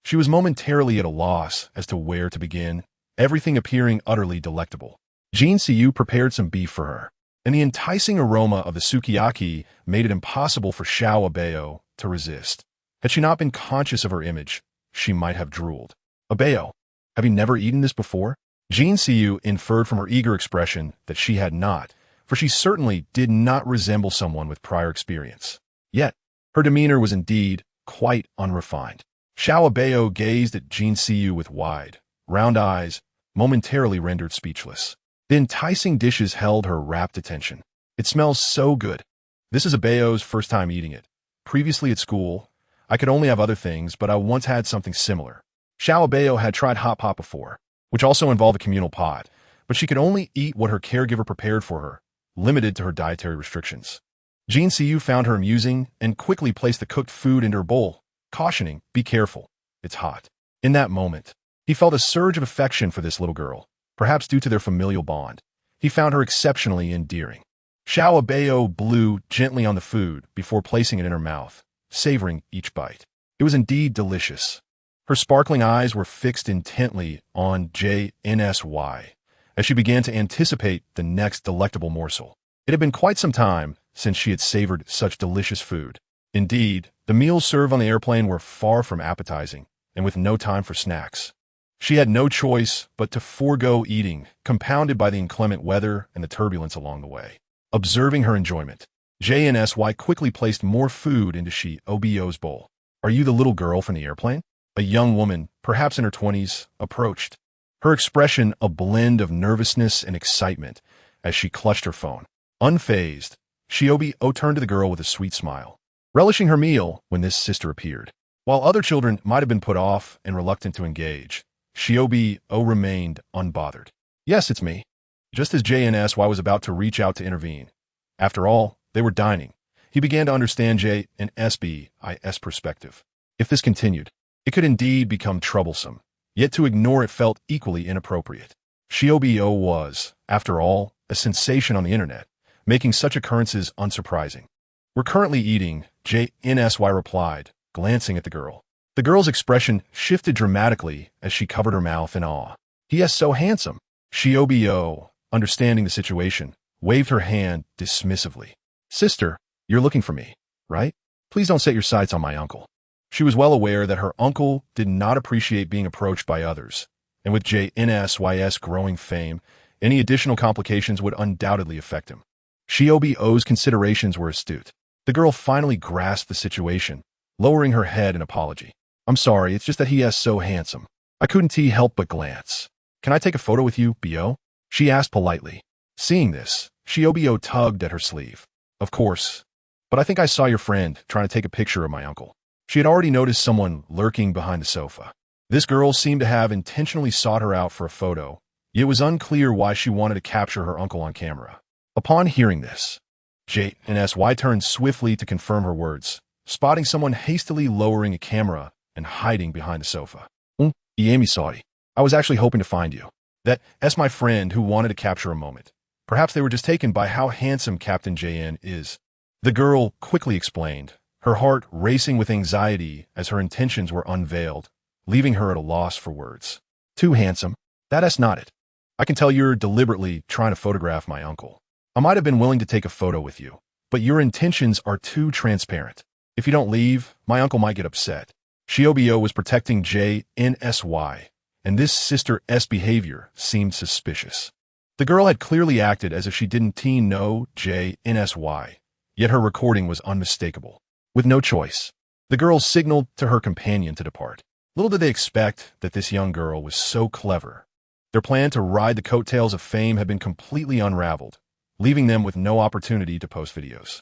She was momentarily at a loss as to where to begin, everything appearing utterly delectable. Jean Siyu prepared some beef for her, and the enticing aroma of the sukiyaki made it impossible for Abao to resist. Had she not been conscious of her image, she might have drooled. Abao, have you never eaten this before? Jean Siyu inferred from her eager expression that she had not, for she certainly did not resemble someone with prior experience. Yet, her demeanor was indeed quite unrefined. Abao gazed at Jean Siyu with wide, round eyes, momentarily rendered speechless. The enticing dishes held her rapt attention. It smells so good. This is Abao's first time eating it. Previously at school, I could only have other things, but I once had something similar. Abao had tried hot pot before, which also involved a communal pot, but she could only eat what her caregiver prepared for her, limited to her dietary restrictions. Jean Siyu found her amusing and quickly placed the cooked food into her bowl, cautioning, be careful, it's hot. In that moment, he felt a surge of affection for this little girl, perhaps due to their familial bond. He found her exceptionally endearing. Abao blew gently on the food before placing it in her mouth, savoring each bite. It was indeed delicious. Her sparkling eyes were fixed intently on JNSY as she began to anticipate the next delectable morsel. It had been quite some time since she had savored such delicious food. Indeed, the meals served on the airplane were far from appetizing, and with no time for snacks. She had no choice but to forego eating, compounded by the inclement weather and the turbulence along the way. Observing her enjoyment, JNSY quickly placed more food into Abo's bowl. "Are you the little girl from the airplane?" A young woman, perhaps in her 20s, approached. Her expression a blend of nervousness and excitement as she clutched her phone. Unfazed, Abao turned to the girl with a sweet smile, relishing her meal when this sister appeared. While other children might have been put off and reluctant to engage, Abao remained unbothered. "Yes, it's me." Just as JNSY was about to reach out to intervene. After all, they were dining. He began to understand JNSBI's perspective. If this continued, it could indeed become troublesome, yet to ignore it felt equally inappropriate. Abao was, after all, a sensation on the internet, making such occurrences unsurprising. "We're currently eating," JNSY replied, glancing at the girl. The girl's expression shifted dramatically as she covered her mouth in awe. "He is so handsome." Abao, understanding the situation, waved her hand dismissively. "Sister, you're looking for me, right? Please don't set your sights on my uncle." She was well aware that her uncle did not appreciate being approached by others, and with JNSY's growing fame, any additional complications would undoubtedly affect him. Abao's considerations were astute. The girl finally grasped the situation, lowering her head in apology. "I'm sorry, it's just that he is so handsome. I couldn't help but glance. Can I take a photo with you, Bao?" she asked politely. Seeing this, Abao tugged at her sleeve. "Of course, but I think I saw your friend trying to take a picture of my uncle." She had already noticed someone lurking behind the sofa. This girl seemed to have intentionally sought her out for a photo, yet it was unclear why she wanted to capture her uncle on camera. Upon hearing this, JNSY turned swiftly to confirm her words, spotting someone hastily lowering a camera and hiding behind the sofa. Sorry. I was actually hoping to find you. That's my friend who wanted to capture a moment. Perhaps they were just taken by how handsome Captain JN is." The girl quickly explained, her heart racing with anxiety as her intentions were unveiled, leaving her at a loss for words. "Too handsome? That's not it. I can tell you're deliberately trying to photograph my uncle. I might have been willing to take a photo with you, but your intentions are too transparent. If you don't leave, my uncle might get upset." Abao was protecting JNSY, and this sister's behavior seemed suspicious. The girl had clearly acted as if she didn't know JNSY, yet her recording was unmistakable. With no choice, the girl signaled to her companion to depart. Little did they expect that this young girl was so clever. Their plan to ride the coattails of fame had been completely unraveled, leaving them with no opportunity to post videos.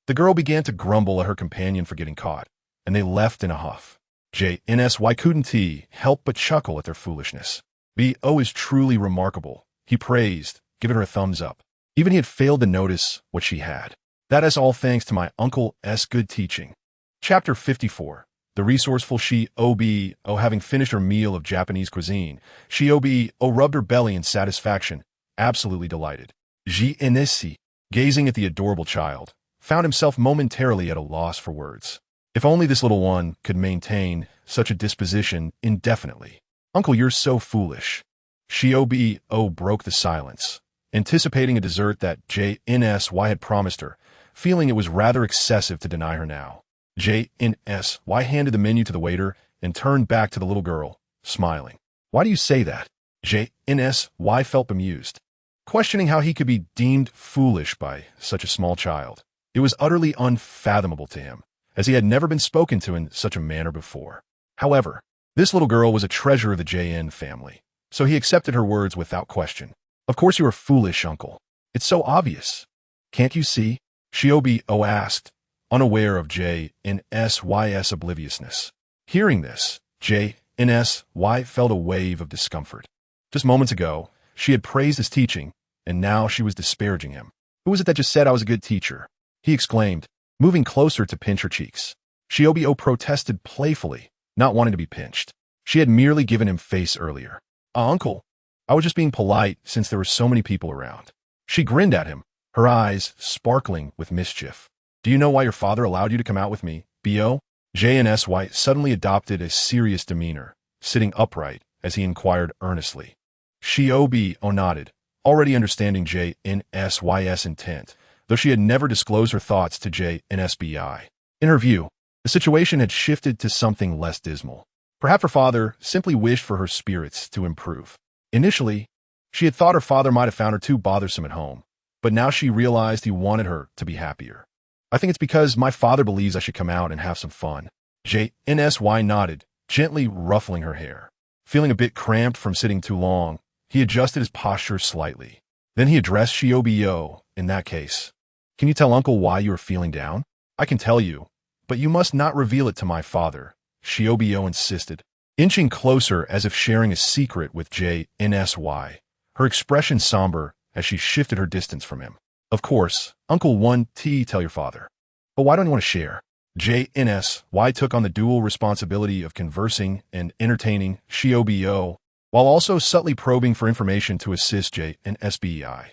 The girl began to grumble at her companion for getting caught, and they left in a huff. JNSY couldn't help but chuckle at their foolishness. "Bao is truly remarkable," he praised, giving her a thumbs up. Even he had failed to notice what she had. "That is all thanks to my uncle's good teaching." Chapter 54. The resourceful Abao, having finished her meal of Japanese cuisine, Abao rubbed her belly in satisfaction, absolutely delighted. JNSY, gazing at the adorable child, found himself momentarily at a loss for words. If only this little one could maintain such a disposition indefinitely. "Uncle, you're so foolish." Abao broke the silence, anticipating a dessert that JNSY had promised her, feeling it was rather excessive to deny her now. JNSY handed the menu to the waiter and turned back to the little girl, smiling. "Why do you say that?" JNSY felt bemused, questioning how he could be deemed foolish by such a small child. It was utterly unfathomable to him, as he had never been spoken to in such a manner before. However, this little girl was a treasure of the JN family, so he accepted her words without question. "Of course you are foolish, uncle. It's so obvious. Can't you see?" Abao asked, unaware of JNSY's obliviousness. Hearing this, JNSY felt a wave of discomfort. Just moments ago, she had praised his teaching, and now she was disparaging him. "Who was it that just said I was a good teacher?" he exclaimed, moving closer to pinch her cheeks. Abao protested playfully, not wanting to be pinched. She had merely given him face earlier. Uncle, I was just being polite since there were so many people around." She grinned at him, her eyes sparkling with mischief. "Do you know why your father allowed you to come out with me, Bao?" JNSY suddenly adopted a serious demeanor, sitting upright as he inquired earnestly. Abao nodded, already understanding JNSY's intent, though she had never disclosed her thoughts to J and SBI. In her view, the situation had shifted to something less dismal. Perhaps her father simply wished for her spirits to improve. Initially, she had thought her father might have found her too bothersome at home, but now she realized he wanted her to be happier. I think it's because my father believes I should come out and have some fun. JNSY nodded, gently ruffling her hair. Feeling a bit cramped from sitting too long, he adjusted his posture slightly. Then he addressed Shiobio. In that case, can you tell Uncle why you are feeling down? I can tell you, but you must not reveal it to my father, Shiobio insisted, inching closer as if sharing a secret with JNSY, her expression somber as she shifted her distance from him. Of course, Uncle 1T, tell your father. But why don't you want to share? JNSY took on the dual responsibility of conversing and entertaining Shiobio, while also subtly probing for information to assist J and SBEI.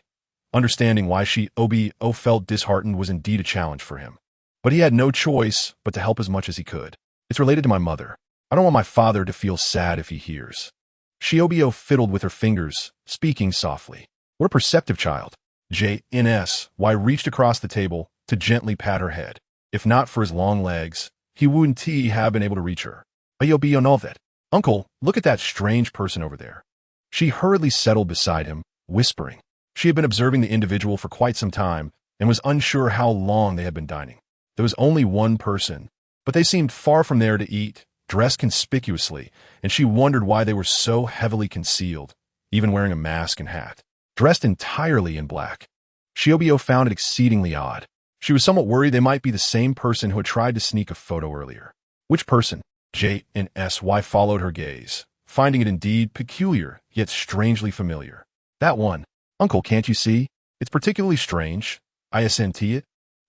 Understanding why Shiobio felt disheartened was indeed a challenge for him. But he had no choice but to help as much as he could. It's related to my mother. I don't want my father to feel sad if he hears. Shiobio fiddled with her fingers, speaking softly. What a perceptive child. JNSY reached across the table to gently pat her head. If not for his long legs, he wouldn't have been able to reach her. Shiobio know that. Uncle, look at that strange person over there. She hurriedly settled beside him, whispering. She had been observing the individual for quite some time and was unsure how long they had been dining. There was only one person, but they seemed far from there to eat, dressed conspicuously, and she wondered why they were so heavily concealed, even wearing a mask and hat. Dressed entirely in black. Shiobio found it exceedingly odd. She was somewhat worried they might be the same person who had tried to sneak a photo earlier. Which person? JNSY followed her gaze, finding it indeed peculiar, yet strangely familiar. That one. Uncle, can't you see? It's particularly strange. ISNT it?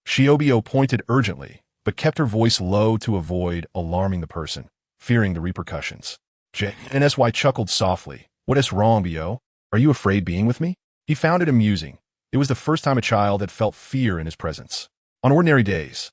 Shiobio pointed urgently, but kept her voice low to avoid alarming the person, fearing the repercussions. JNSY chuckled softly. What is wrong, Bo? Are you afraid being with me? He found it amusing. It was the first time a child had felt fear in his presence. On ordinary days,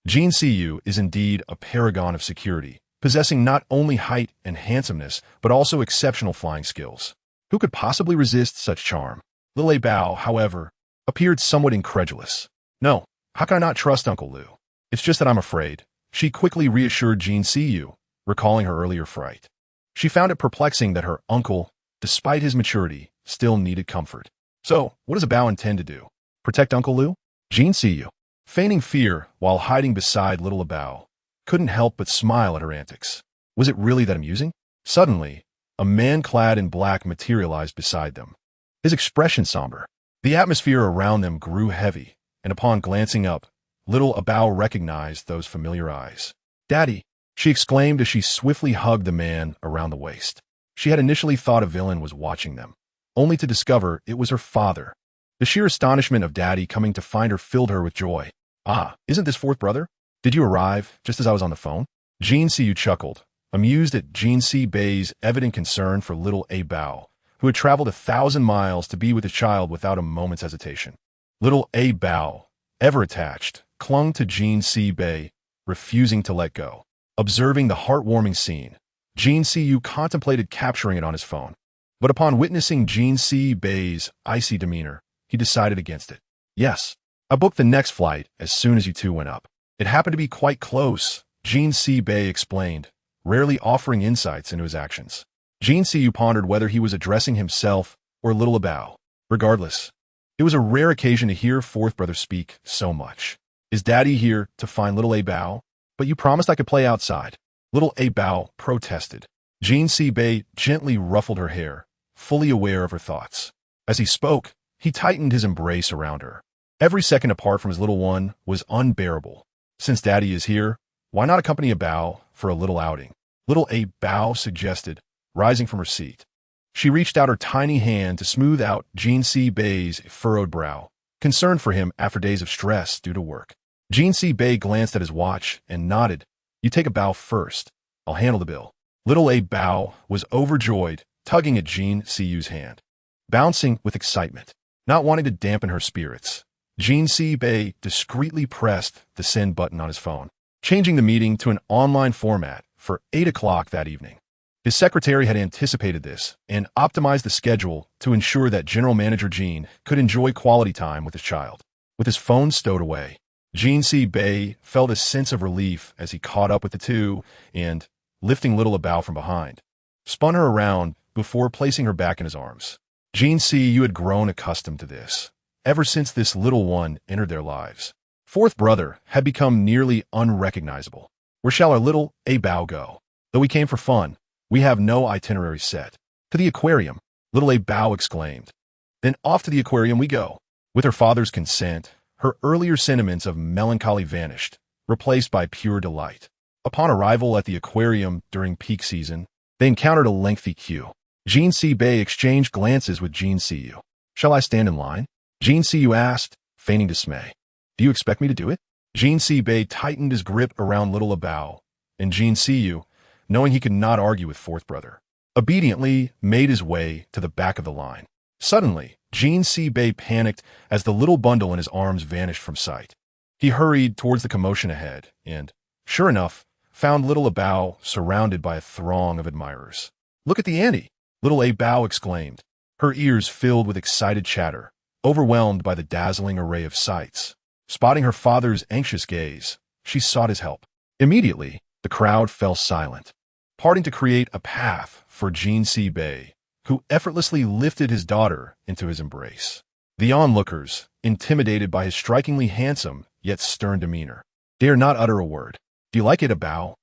Jean Cu is indeed a paragon of security, possessing not only height and handsomeness, but also exceptional flying skills. Who could possibly resist such charm? Little Abao, however, appeared somewhat incredulous. No, how can I not trust Uncle Lu? It's just that I'm afraid. She quickly reassured Jean Cu, recalling her earlier fright. She found it perplexing that her uncle, despite his maturity, still needed comfort. So, what does Abao intend to do? Protect Uncle Lu? Jean Cu, feigning fear while hiding beside little Abao, couldn't help but smile at her antics. Was it really that amusing? Suddenly, a man clad in black materialized beside them. His expression somber. The atmosphere around them grew heavy, and upon glancing up, little Abao recognized those familiar eyes. Daddy, she exclaimed as she swiftly hugged the man around the waist. She had initially thought a villain was watching them, only to discover it was her father. The sheer astonishment of Daddy coming to find her filled her with joy. Ah, isn't this fourth brother? Did you arrive just as I was on the phone? Jean Cu chuckled, amused at Jean C. Bay's evident concern for little Abao, who had traveled 1,000 miles to be with his child without a moment's hesitation. Little Abao, ever attached, clung to Jean C. Bay, refusing to let go. Observing the heartwarming scene, Jean Cu contemplated capturing it on his phone. But upon witnessing Jean C. Bay's icy demeanor, he decided against it. Yes, I booked the next flight as soon as you two went up. It happened to be quite close, Jean C. Bay explained, rarely offering insights into his actions. Jean Cu pondered whether he was addressing himself or little Abao. Regardless, it was a rare occasion to hear fourth brother speak so much. Is Daddy here to find little Abao? But you promised I could play outside. Little Abao protested. Jean C. Bay gently ruffled her hair, fully aware of her thoughts. As he spoke, he tightened his embrace around her. Every second apart from his little one was unbearable. Since Daddy is here, why not accompany Abao for a little outing? Little Abao suggested, rising from her seat. She reached out her tiny hand to smooth out Jean C. Bay's furrowed brow, concerned for him after days of stress due to work. Jean C. Bay glanced at his watch and nodded. You take Abao first. I'll handle the bill. Little Abao was overjoyed, tugging at Jean Cu's hand, bouncing with excitement. Not wanting to dampen her spirits, Jean C. Bay discreetly pressed the send button on his phone, changing the meeting to an online format for 8 o'clock that evening. His secretary had anticipated this and optimized the schedule to ensure that General Manager Jean could enjoy quality time with his child. with his phone stowed away. Bay felt a sense of relief as he caught up with the two and, lifting little Abao from behind, spun her around before placing her back in his arms. You had grown accustomed to this, ever since this little one entered their lives. Fourth brother had become nearly unrecognizable. Where shall our little Abao go? Though we came for fun, we have no itinerary set. To the aquarium, little Abao exclaimed. Then off to the aquarium we go. With her father's consent, her earlier sentiments of melancholy vanished, replaced by pure delight. Upon arrival at the aquarium during peak season, they encountered a lengthy queue. Bay exchanged glances with Yu. Shall I stand in line? Yu asked, feigning dismay. Do you expect me to do it? Bay tightened his grip around little Abao, and Yu, knowing he could not argue with fourth brother, obediently made his way to the back of the line. Suddenly, Bay panicked as the little bundle in his arms vanished from sight. He hurried towards the commotion ahead and, sure enough, found little Abao surrounded by a throng of admirers. Look at the auntie, little Abao exclaimed, her ears filled with excited chatter, overwhelmed by the dazzling array of sights. Spotting her father's anxious gaze, she sought his help. Immediately, the crowd fell silent, parting to create a path for Bay, who effortlessly lifted his daughter into his embrace. The onlookers, intimidated by his strikingly handsome yet stern demeanor, dare not utter a word. Do you like it, Abao?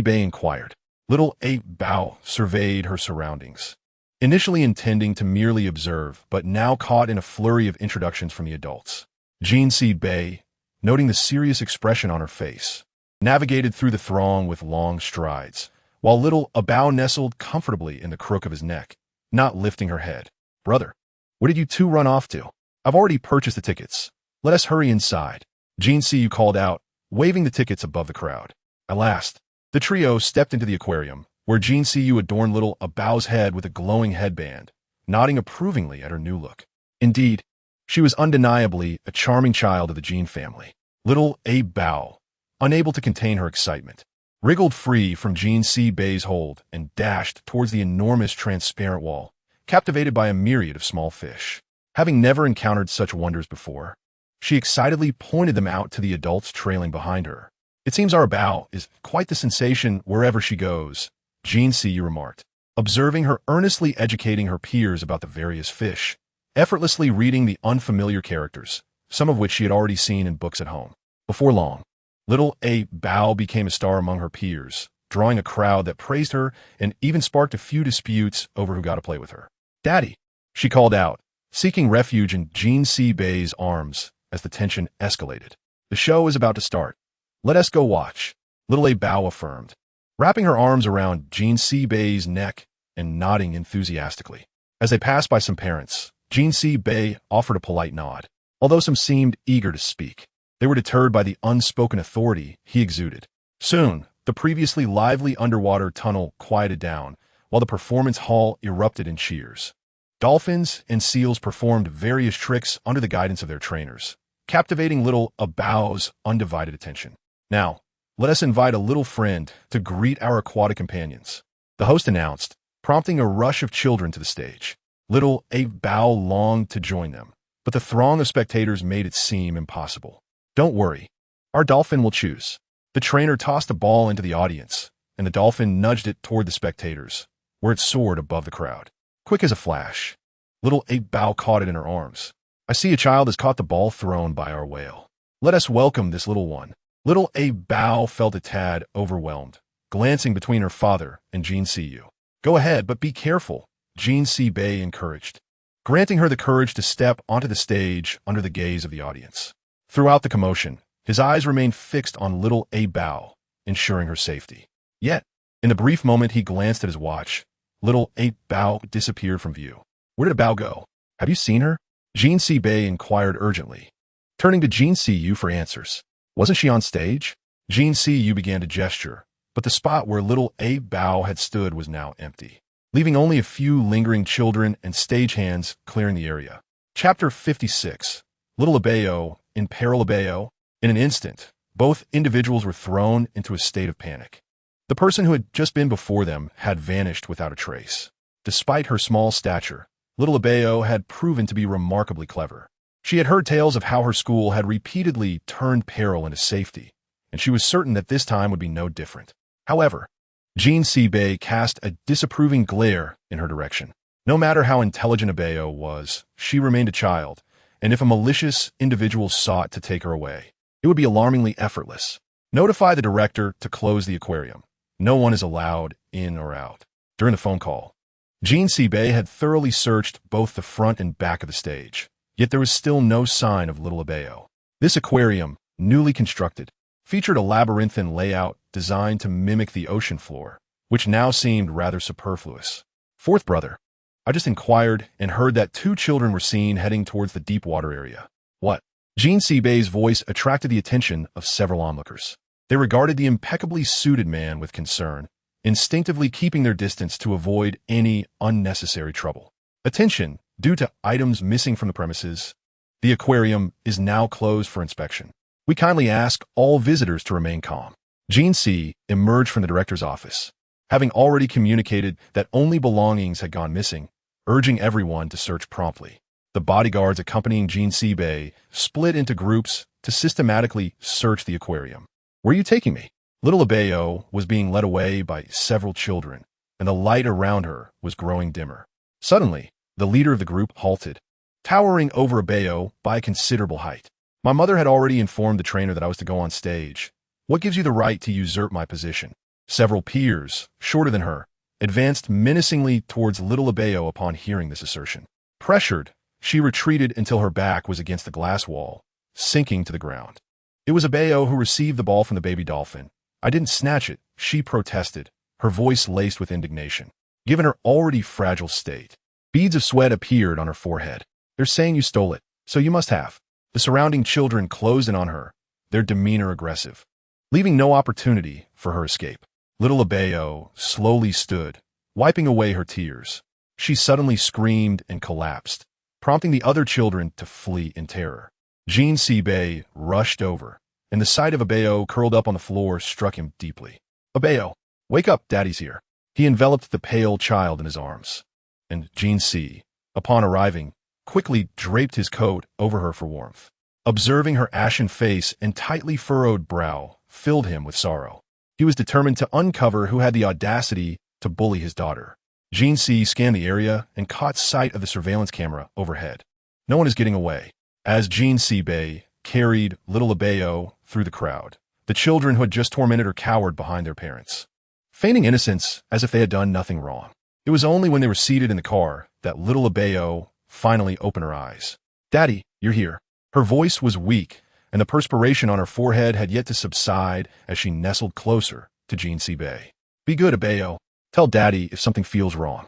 Bay inquired. Little Abao surveyed her surroundings, initially intending to merely observe, but now caught in a flurry of introductions from the adults. Bay, noting the serious expression on her face, navigated through the throng with long strides, while little Abao nestled comfortably in the crook of his neck, not lifting her head. Brother, where did you two run off to? I've already purchased the tickets. Let us hurry inside. Yu called out, waving the tickets above the crowd. At last, the trio stepped into the aquarium, where Yu adorned little Abao's head with a glowing headband, nodding approvingly at her new look. Indeed, she was undeniably a charming child of the Jean family. Little Abao, unable to contain her excitement, wriggled free from Bay's hold and dashed towards the enormous transparent wall, captivated by a myriad of small fish. Having never encountered such wonders before, she excitedly pointed them out to the adults trailing behind her. It seems our Abao is quite the sensation wherever she goes, Yu remarked, observing her earnestly educating her peers about the various fish, effortlessly reading the unfamiliar characters, some of which she had already seen in books at home. Before long, little Abao became a star among her peers, drawing a crowd that praised her and even sparked a few disputes over who got to play with her. Daddy, she called out, seeking refuge in Bay's arms as the tension escalated. The show is about to start. Let us go watch, little Abao affirmed, wrapping her arms around Bay's neck and nodding enthusiastically. As they passed by some parents, Bay offered a polite nod. Although some seemed eager to speak, they were deterred by the unspoken authority he exuded. Soon, the previously lively underwater tunnel quieted down, while the performance hall erupted in cheers. Dolphins and seals performed various tricks under the guidance of their trainers, captivating little Abao's undivided attention. Now, let us invite a little friend to greet our aquatic companions, the host announced, prompting a rush of children to the stage. Little Abao longed to join them, but the throng of spectators made it seem impossible. Don't worry, our dolphin will choose. The trainer tossed a ball into the audience, and the dolphin nudged it toward the spectators, where it soared above the crowd. Quick as a flash, little Abao caught it in her arms. I see a child has caught the ball thrown by our whale. Let us welcome this little one. Little Abao felt a tad overwhelmed, glancing between her father and Yu. Go ahead, but be careful, Bay encouraged, granting her the courage to step onto the stage under the gaze of the audience. Throughout the commotion, his eyes remained fixed on little Abao, ensuring her safety. Yet, in the brief moment he glanced at his watch, little Abao disappeared from view. Where did Abao go? Have you seen her? Bay inquired urgently, turning to Yu for answers. Wasn't she on stage? Yu began to gesture, but the spot where little Abao had stood was now empty, leaving only a few lingering children and stagehands clearing the area. Chapter 56. Little Abao in peril. Abao. In an instant, both individuals were thrown into a state of panic. The person who had just been before them had vanished without a trace. Despite her small stature, little Abao had proven to be remarkably clever. She had heard tales of how her school had repeatedly turned peril into safety, and she was certain that this time would be no different. However, Jean Seabay cast a disapproving glare in her direction. No matter how intelligent Abao was, she remained a child, and if a malicious individual sought to take her away, it would be alarmingly effortless. Notify the director to close the aquarium. No one is allowed in or out. During the phone call, Jean Seabay had thoroughly searched both the front and back of the stage, yet there was still no sign of little Abao. This aquarium, newly constructed, featured a labyrinthine layout designed to mimic the ocean floor, which now seemed rather superfluous. Fourth brother, I just inquired and heard that 2 children were seen heading towards the deep water area. What? Jean Seabay's voice attracted the attention of several onlookers. They regarded the impeccably suited man with concern, instinctively keeping their distance to avoid any unnecessary trouble. Attention, due to items missing from the premises, the aquarium is now closed for inspection. We kindly ask all visitors to remain calm. Jean C. emerged from the director's office, having already communicated that only belongings had gone missing, urging everyone to search promptly. The bodyguards accompanying Jean Seabay split into groups to systematically search the aquarium. Where are you taking me? Little Abao was being led away by several children, and the light around her was growing dimmer. Suddenly, the leader of the group halted, towering over Abao by a considerable height. My mother had already informed the trainer that I was to go on stage. What gives you the right to usurp my position? Several peers, shorter than her, advanced menacingly towards little Abao upon hearing this assertion. Pressured, she retreated until her back was against the glass wall, sinking to the ground. It was Abao who received the ball from the baby dolphin. I didn't snatch it, she protested, her voice laced with indignation. Given her already fragile state, beads of sweat appeared on her forehead. They're saying you stole it, so you must have. The surrounding children closed in on her, their demeanor aggressive, leaving no opportunity for her escape. Little Abao slowly stood, wiping away her tears. She suddenly screamed and collapsed, prompting the other children to flee in terror. Jean Seabay rushed over, and the sight of Abao curled up on the floor struck him deeply. Abao, wake up, Daddy's here. He enveloped the pale child in his arms, and Jean C., upon arriving, quickly draped his coat over her for warmth. Observing her ashen face and tightly furrowed brow filled him with sorrow. He was determined to uncover who had the audacity to bully his daughter. Jean C. scanned the area and caught sight of the surveillance camera overhead. No one is getting away. As Jean Seabay carried little Abao through the crowd, the children who had just tormented her cowered behind their parents, feigning innocence as if they had done nothing wrong. It was only when they were seated in the car that little Abao finally opened her eyes. Daddy, you're here. Her voice was weak, and the perspiration on her forehead had yet to subside as she nestled closer to Jean Seabay. Be good, Abao. Tell Daddy if something feels wrong.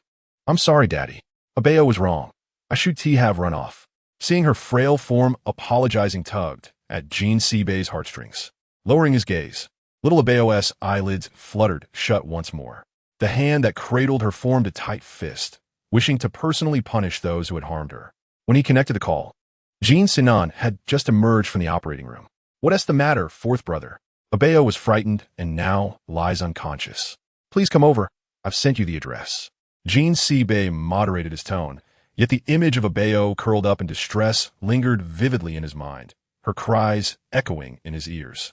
I'm sorry, Daddy. Abao was wrong. I should have run off. Seeing her frail form apologizing tugged at Jean Seabay's heartstrings. Lowering his gaze, little Abao's eyelids fluttered shut once more. The hand that cradled her formed a tight fist, wishing to personally punish those who had harmed her. When he connected the call, Jean Sinan had just emerged from the operating room. What's the matter, fourth brother? Abao was frightened and now lies unconscious. Please come over. I've sent you the address. Jean Seabay moderated his tone, yet the image of Abao curled up in distress lingered vividly in his mind, her cries echoing in his ears.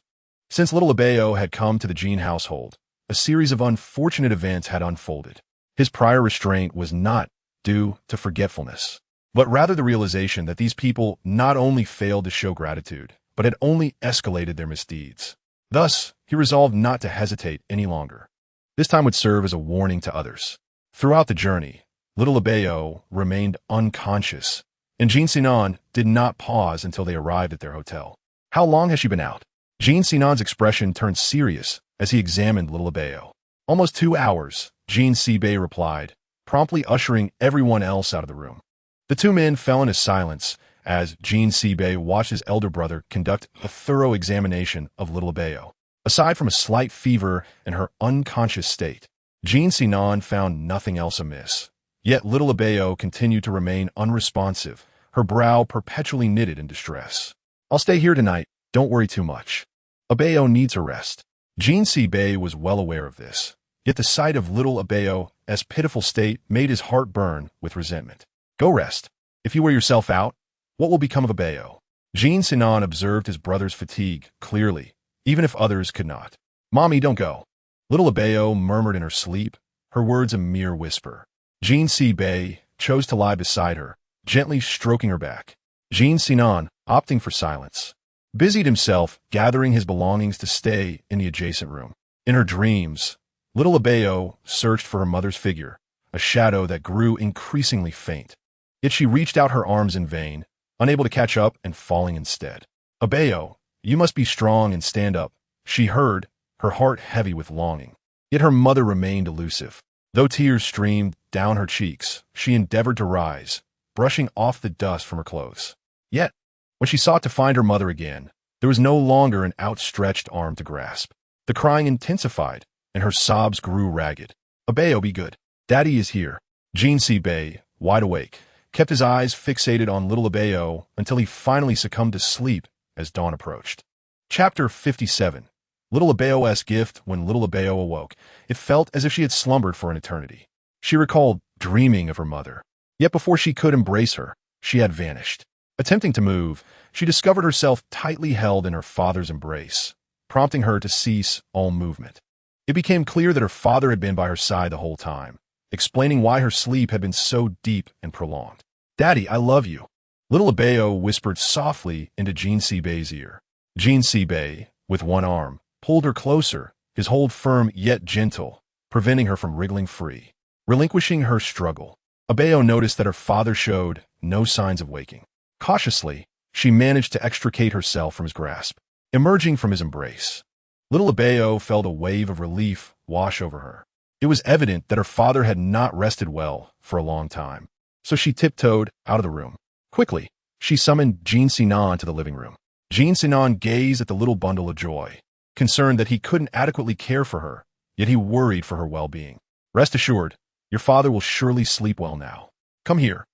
Since little Abao had come to the Jean household, a series of unfortunate events had unfolded. His prior restraint was not due to forgetfulness, but rather the realization that these people not only failed to show gratitude, but had only escalated their misdeeds. Thus, he resolved not to hesitate any longer. This time would serve as a warning to others. Throughout the journey, little Abao remained unconscious, and Jean Sinan did not pause until they arrived at their hotel. How long has she been out? Jean Sinan's expression turned serious as he examined little Abao. Almost 2 hours, Jean Seabay replied, promptly ushering everyone else out of the room. The 2 men fell into silence as Jean Seabay watched his elder brother conduct a thorough examination of little Abao. Aside from a slight fever and her unconscious state, Jean Sinan found nothing else amiss. Yet little Abao continued to remain unresponsive, her brow perpetually knitted in distress. I'll stay here tonight, don't worry too much. Abao needs a rest. Jean Seabay was well aware of this, yet the sight of little Abao's pitiful state made his heart burn with resentment. Go rest. If you wear yourself out, What will become of Abao? Jean Sinan observed his brother's fatigue clearly, even if others could not. Mommy, don't go. Little Abao murmured in her sleep, her words a mere whisper. Jean Bei chose to lie beside her, gently stroking her back. Jean Sinan, opting for silence, busied himself gathering his belongings to stay in the adjacent room. In her dreams, little Abao searched for her mother's figure, a shadow that grew increasingly faint. Yet she reached out her arms in vain, unable to catch up and falling instead. Abao, you must be strong and stand up, she heard, her heart heavy with longing. Yet her mother remained elusive. Though tears streamed down her cheeks, she endeavored to rise, brushing off the dust from her clothes. Yet, when she sought to find her mother again, there was no longer an outstretched arm to grasp. The crying intensified, and her sobs grew ragged. Abao, be good. Daddy is here. Jean Bei, wide awake, kept his eyes fixated on little Abao until he finally succumbed to sleep as dawn approached. Chapter 57. Little Abao's gift. When little Abao awoke, it felt as if she had slumbered for an eternity. She recalled dreaming of her mother. Yet before she could embrace her, she had vanished. Attempting to move, she discovered herself tightly held in her father's embrace, prompting her to cease all movement. It became clear that her father had been by her side the whole time, explaining why her sleep had been so deep and prolonged. Daddy, I love you. Little Abao whispered softly into Jean Bei's ear. Jean Bei, with one arm, pulled her closer, his hold firm yet gentle, preventing her from wriggling free. Relinquishing her struggle, Abao noticed that her father showed no signs of waking. Cautiously, she managed to extricate herself from his grasp, emerging from his embrace. Little Abao felt a wave of relief wash over her. It was evident that her father had not rested well for a long time, so she tiptoed out of the room. Quickly, she summoned Jean Sinan to the living room. Jean Sinan gazed at the little bundle of joy, concerned that he couldn't adequately care for her, yet he worried for her well-being. Rest assured, your father will surely sleep well now. Come here.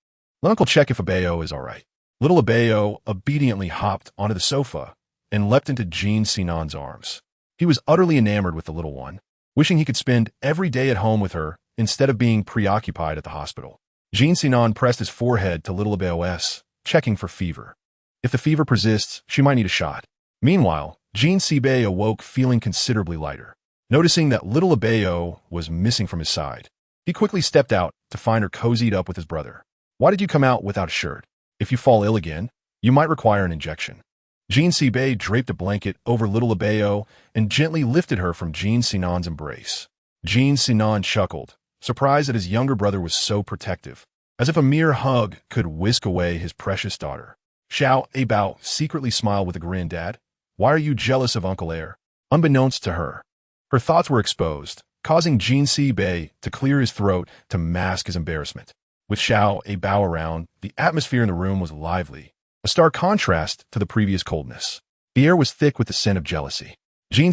Let Uncle check if Abao is all right. Little Abao obediently hopped onto the sofa and leapt into Jean Sinan's arms. He was utterly enamored with the little one, wishing he could spend every day at home with her instead of being preoccupied at the hospital. Jean Sinan pressed his forehead to little Abao's, checking for fever. If the fever persists, she might need a shot. Meanwhile, Jean Bei awoke feeling considerably lighter. Noticing that little Abao was missing from his side, he quickly stepped out to find her cozied up with his brother. Why did you come out without a shirt? If you fall ill again, you might require an injection. Jean Bei draped a blanket over little Abao and gently lifted her from Jean Sinan's embrace. Jean Sinan chuckled, surprised that his younger brother was so protective, as if a mere hug could whisk away his precious daughter. Abao secretly smiled with a grin. Dad, why are you jealous of Uncle Air? Unbeknownst to her, her thoughts were exposed, causing Jean Bei to clear his throat to mask his embarrassment. With Abao around, the atmosphere in the room was lively, a stark contrast to the previous coldness. The air was thick with the scent of jealousy. Jean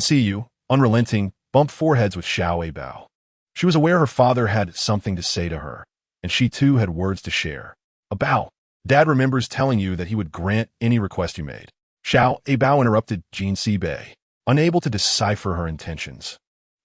unrelenting, bumped foreheads with Abao. She was aware her father had something to say to her, and she too had words to share. Abao, Dad remembers telling you that he would grant any request you made. Abao interrupted Jean Bei, unable to decipher her intentions.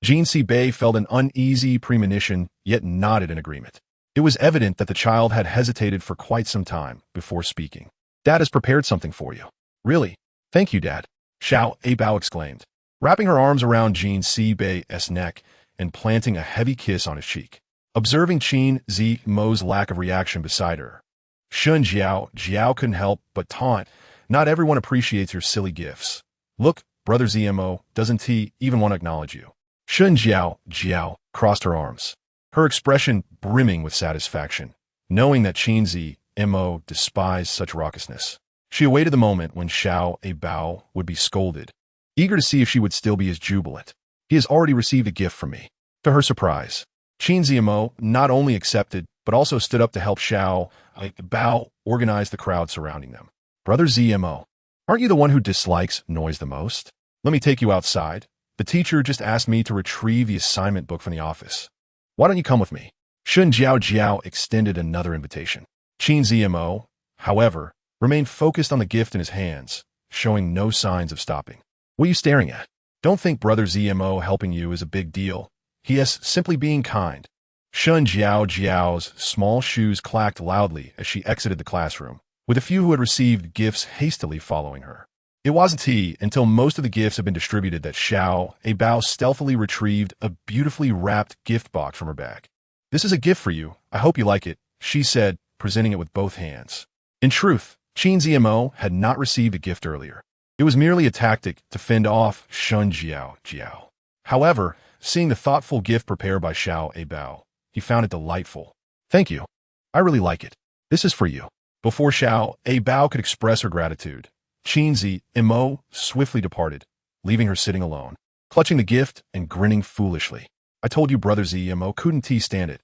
Jean Bei felt an uneasy premonition, yet nodded in agreement. It was evident that the child had hesitated for quite some time before speaking. Dad has prepared something for you. Really? Thank you, Dad. Abao exclaimed, wrapping her arms around Jean Bei's neck and planting a heavy kiss on his cheek. Observing Jean Mo's lack of reaction beside her, Shun Jiao couldn't help but taunt, not everyone appreciates your silly gifts. Look, brother Zmo, doesn't he even want to acknowledge you? Shun Jiao crossed her arms, her expression brimming with satisfaction, knowing that Qin Mo despised such raucousness. She awaited the moment when Abao would be scolded, eager to see if she would still be as jubilant. He has already received a gift from me. To her surprise, Qin Mo not only accepted, but also stood up to help Abao organize the crowd surrounding them. Brother Zmo, aren't you the one who dislikes noise the most? Let me take you outside. The teacher just asked me to retrieve the assignment book from the office. Why don't you come with me? Shun Jiao extended another invitation. Qin Mo, however, remained focused on the gift in his hands, showing no signs of stopping. What are you staring at? Don't think Brother Zmo helping you is a big deal. He is simply being kind. Shun Jiao's small shoes clacked loudly as she exited the classroom, with a few who had received gifts hastily following her. It wasn't until most of the gifts had been distributed that Abao stealthily retrieved a beautifully wrapped gift box from her bag. "This is a gift for you. I hope you like it," she said, presenting it with both hands. In truth, Zmo had not received a gift earlier. It was merely a tactic to fend off Shun Jiao. However, seeing the thoughtful gift prepared by Abao, he found it delightful. "Thank you. I really like it. This is for you." Before Abao could express her gratitude, Zmo swiftly departed, leaving her sitting alone, clutching the gift and grinning foolishly. "I told you Brother Zmo couldn't stand it.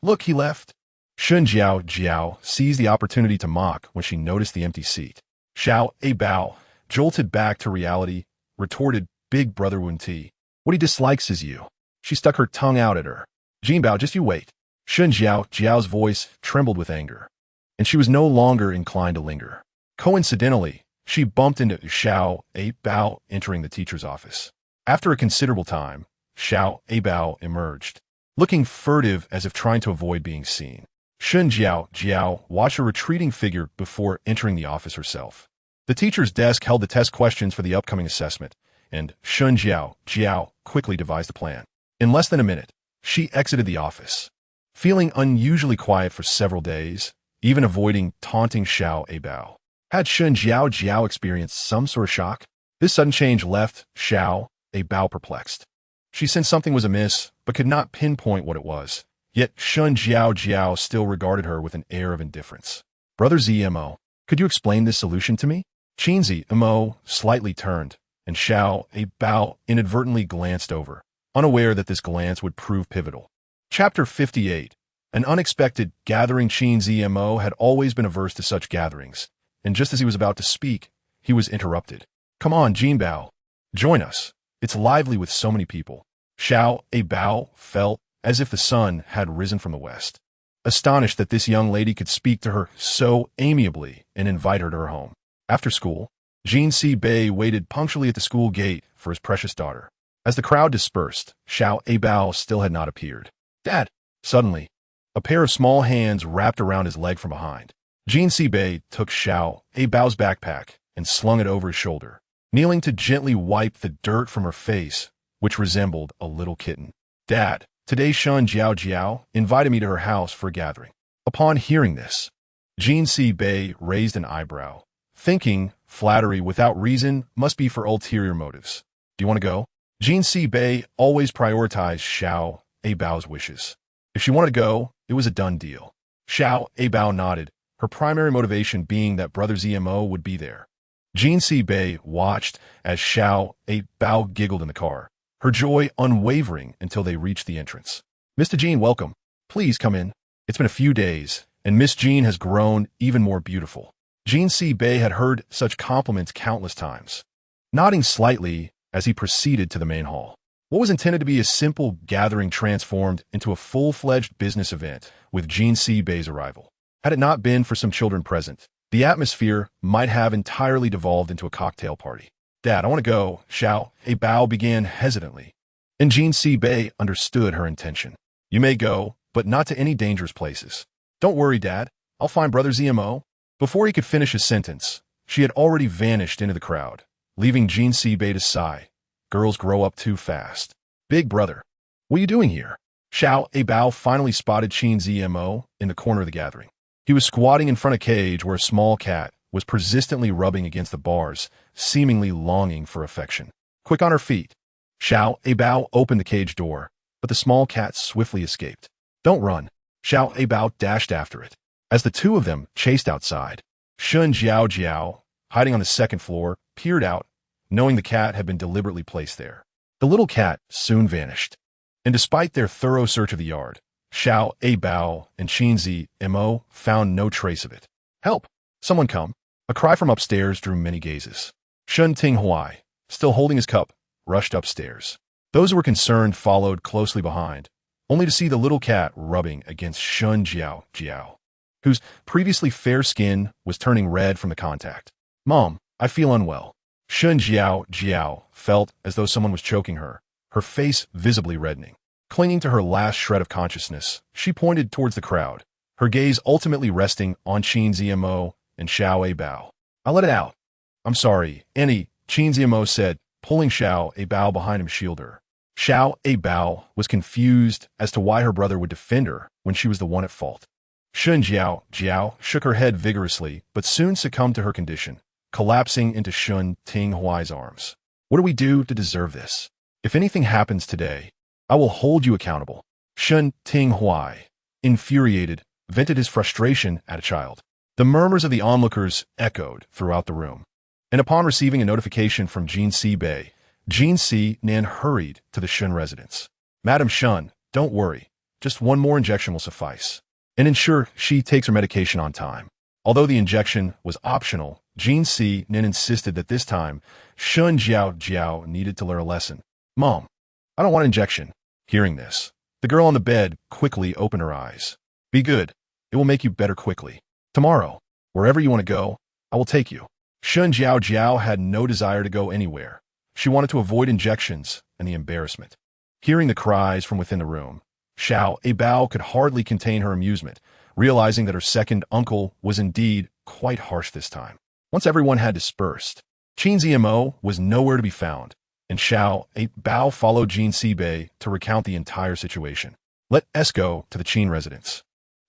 Look, he left." Shun Jiao seized the opportunity to mock when she noticed the empty seat. Abao, jolted back to reality, retorted, "Big Brother Wunti, what he dislikes is you." She stuck her tongue out at her. "Jinbao, just you wait." Shun Jiao's voice trembled with anger, and she was no longer inclined to linger. Coincidentally, she bumped into Abao entering the teacher's office. After a considerable time, Abao emerged, looking furtive as if trying to avoid being seen. Shun Jiao watched a retreating figure before entering the office herself. The teacher's desk held the test questions for the upcoming assessment, and Shun Jiao quickly devised a plan. In less than a minute, she exited the office, feeling unusually quiet for several days, even avoiding taunting Abao. Had Shun Jiao experienced some sort of shock? This sudden change left Abao perplexed. She sensed something was amiss, but could not pinpoint what it was. Yet Shun Jiao still regarded her with an air of indifference. "Brother Zmo, could you explain this solution to me?" Zmo slightly turned, and Abao inadvertently glanced over, unaware that this glance would prove pivotal. Chapter 58. An unexpected gathering. Zmo had always been averse to such gatherings, and just as he was about to speak, he was interrupted. "Come on, Jinbao. Join us. It's lively with so many people." Abao felt as if the sun had risen from the west, astonished that this young lady could speak to her so amiably and invite her to her home. After school, Bei waited punctually at the school gate for his precious daughter. As the crowd dispersed, Abao still had not appeared. "Dad!" Suddenly, a pair of small hands wrapped around his leg from behind. Bei took Abao's backpack and slung it over his shoulder, kneeling to gently wipe the dirt from her face, which resembled a little kitten. "Dad, today Shun Jiao invited me to her house for a gathering." Upon hearing this, Bei raised an eyebrow, thinking flattery without reason must be for ulterior motives. "Do you want to go?" Bei always prioritized Abao's wishes. If she wanted to go, it was a done deal. Abao nodded, her primary motivation being that Brother Zmo would be there. Bei watched as Abao giggled in the car, her joy unwavering until they reached the entrance. "Mr. Jean, welcome. Please come in. It's been a few days, and Miss Jean has grown even more beautiful." Bei had heard such compliments countless times, nodding slightly as he proceeded to the main hall. What was intended to be a simple gathering transformed into a full-fledged business event with Bei's arrival. Had it not been for some children present, the atmosphere might have entirely devolved into a cocktail party. "Dad, I want to go," Abao began hesitantly, and Bei understood her intention. "You may go, but not to any dangerous places." "Don't worry, Dad. I'll find Brother Zmo." Before he could finish his sentence, she had already vanished into the crowd, leaving Bei to sigh. Girls grow up too fast. "Big brother, what are you doing here?" Abao finally spotted Zmo in the corner of the gathering. He was squatting in front of a cage where a small cat was persistently rubbing against the bars, seemingly longing for affection. Quick on her feet, Abao opened the cage door, but the small cat swiftly escaped. "Don't run." Abao dashed after it. As the two of them chased outside, Shun Jiao, hiding on the second floor, peered out, knowing the cat had been deliberately placed there. The little cat soon vanished, and despite their thorough search of the yard, Abao and Zmo found no trace of it. "Help! Someone come!" A cry from upstairs drew many gazes. Shun Tinghuai, still holding his cup, rushed upstairs. Those who were concerned followed closely behind, only to see the little cat rubbing against Shun Jiao, whose previously fair skin was turning red from the contact. "Mom, I feel unwell." Shun Jiao felt as though someone was choking her, her face visibly reddening. Clinging to her last shred of consciousness, she pointed towards the crowd, her gaze ultimately resting on Zmo and Xiao Abao. "I'll let it out." "I'm sorry, Annie," Qin Ziamo said, pulling Xiao Abao behind him to shield her. Xiao Abao was confused as to why her brother would defend her when she was the one at fault. Shun Jiao shook her head vigorously, but soon succumbed to her condition, collapsing into Shun Tinghuai's arms. "What do we do to deserve this? If anything happens today, I will hold you accountable." Shun Tinghuai, infuriated, vented his frustration at a child. The murmurs of the onlookers echoed throughout the room. And upon receiving a notification from Jin Si Bei, Jin Si Nan hurried to the Shun residence. "Madam Shun, don't worry. Just one more injection will suffice. And ensure she takes her medication on time." Although the injection was optional, Jin Si Nan insisted that this time, Shun Jiao needed to learn a lesson. "Mom, I don't want an injection." Hearing this, the girl on the bed quickly opened her eyes. "Be good. It will make you better quickly. Tomorrow, wherever you want to go, I will take you." Shun Jiao had no desire to go anywhere. She wanted to avoid injections and the embarrassment. Hearing the cries from within the room, Xiao Abao could hardly contain her amusement, realizing that her second uncle was indeed quite harsh this time. Once everyone had dispersed, Qin Ziamo was nowhere to be found, and Xiao Abao followed Jin Sibei to recount the entire situation. "Let us go to the Qin residence."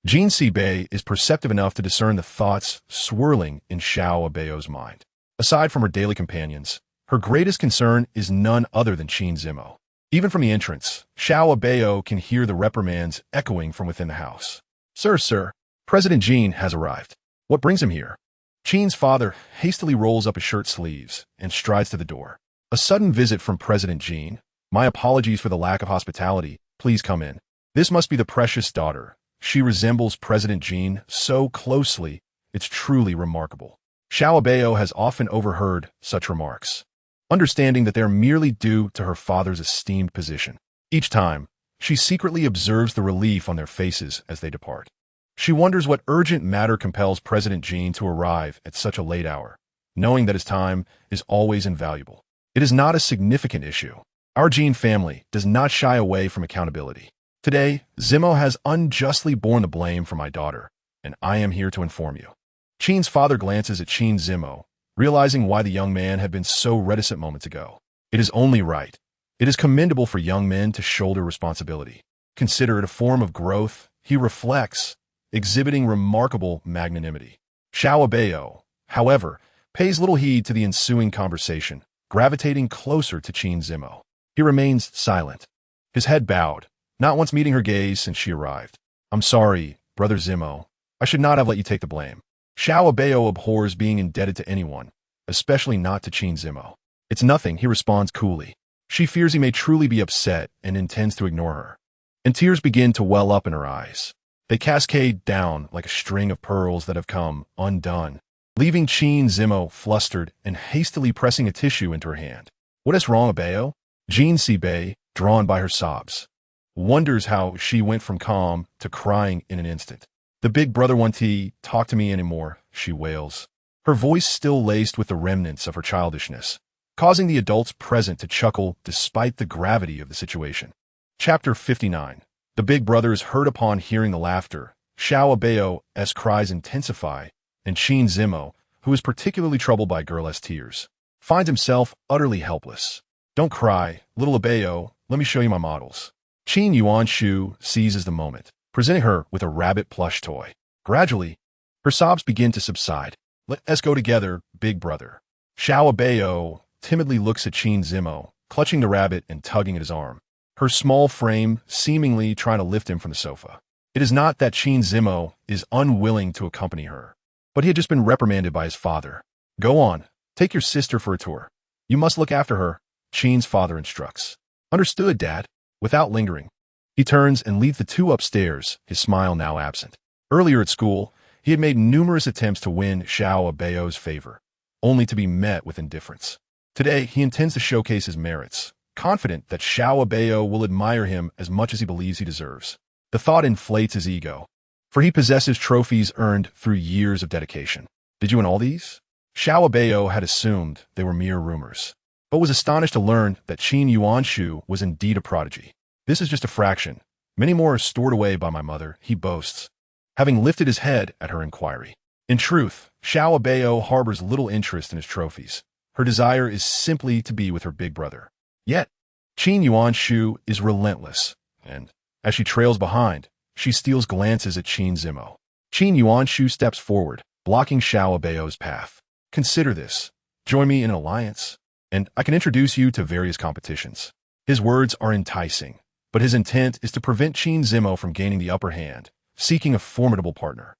Jin Sibei is perceptive enough to discern the thoughts swirling in Xiao Abao's mind. Aside from her daily companions, her greatest concern is none other than Qin Zimo. Even from the entrance, Xiao Abao can hear the reprimands echoing from within the house. Sir, President Jin has arrived. What brings him here?" Qin's father hastily rolls up his shirt sleeves and strides to the door. "A sudden visit from President Jin. My apologies for the lack of hospitality. Please come in." This must be the precious daughter. She resembles President Jin so closely, it's truly remarkable. Xiao Abao has often overheard such remarks, understanding that they're merely due to her father's esteemed position. Each time, she secretly observes the relief on their faces as they depart. She wonders what urgent matter compels President Jin to arrive at such a late hour, knowing that his time is always invaluable. It is not a significant issue. Our Jin family does not shy away from accountability. Today, Zimo has unjustly borne the blame for my daughter, and I am here to inform you. Qin's father glances at Qin Zimo, realizing why the young man had been so reticent moments ago. It is only right. It is commendable for young men to shoulder responsibility. Consider it a form of growth, he reflects, exhibiting remarkable magnanimity. Xiao Abao, however, pays little heed to the ensuing conversation, gravitating closer to Qin Zimo. He remains silent, his head bowed, not once meeting her gaze since she arrived. "I'm sorry, Brother Zimo. I should not have let you take the blame." Xiao Abao abhors being indebted to anyone, especially not to Qin Zimo. "It's nothing," he responds coolly. She fears he may truly be upset and intends to ignore her. And tears begin to well up in her eyes. They cascade down like a string of pearls that have come undone, leaving Qin Zimo flustered and hastily pressing a tissue into her hand. "What is wrong, Abao?" Jin Sibei, drawn by her sobs, wonders how she went from calm to crying in an instant. "The big brother won't talk to me anymore," she wails, her voice still laced with the remnants of her childishness, causing the adults present to chuckle despite the gravity of the situation. Chapter 59. The big brother is hurt upon hearing the laughter. Xiao Abao's cries intensify, and Qin Zimo, who is particularly troubled by girl's tears, finds himself utterly helpless. "Don't cry, little Abao, let me show you my models." Qin Yuanshu seizes the moment, presenting her with a rabbit plush toy. Gradually, her sobs begin to subside. "Let us go together, big brother." Xiao Abao timidly looks at Qin Zimo, clutching the rabbit and tugging at his arm, her small frame seemingly trying to lift him from the sofa. It is not that Qin Zimo is unwilling to accompany her, but he had just been reprimanded by his father. "Go on, take your sister for a tour. You must look after her," Qin's father instructs. "Understood, Dad." Without lingering, he turns and leads the two upstairs, his smile now absent. Earlier at school, he had made numerous attempts to win Xiao Abao's favor, only to be met with indifference. Today, he intends to showcase his merits, confident that Xiao Abao will admire him as much as he believes he deserves. The thought inflates his ego, for he possesses trophies earned through years of dedication. "Did you win all these?" Xiao Abao had assumed they were mere rumors, but was astonished to learn that Qin Yuanshu was indeed a prodigy. "This is just a fraction. Many more are stored away by my mother," he boasts, having lifted his head at her inquiry. In truth, Xiao Abao harbors little interest in his trophies. Her desire is simply to be with her big brother. Yet, Qin Yuanshu is relentless, and, as she trails behind, she steals glances at Qin Zimo. Qin Yuanshu steps forward, blocking Xiao Abao's path. Consider this. Join me in an alliance, and I can introduce you to various competitions. His words are enticing, but his intent is to prevent Qin Zimo from gaining the upper hand, seeking a formidable partner,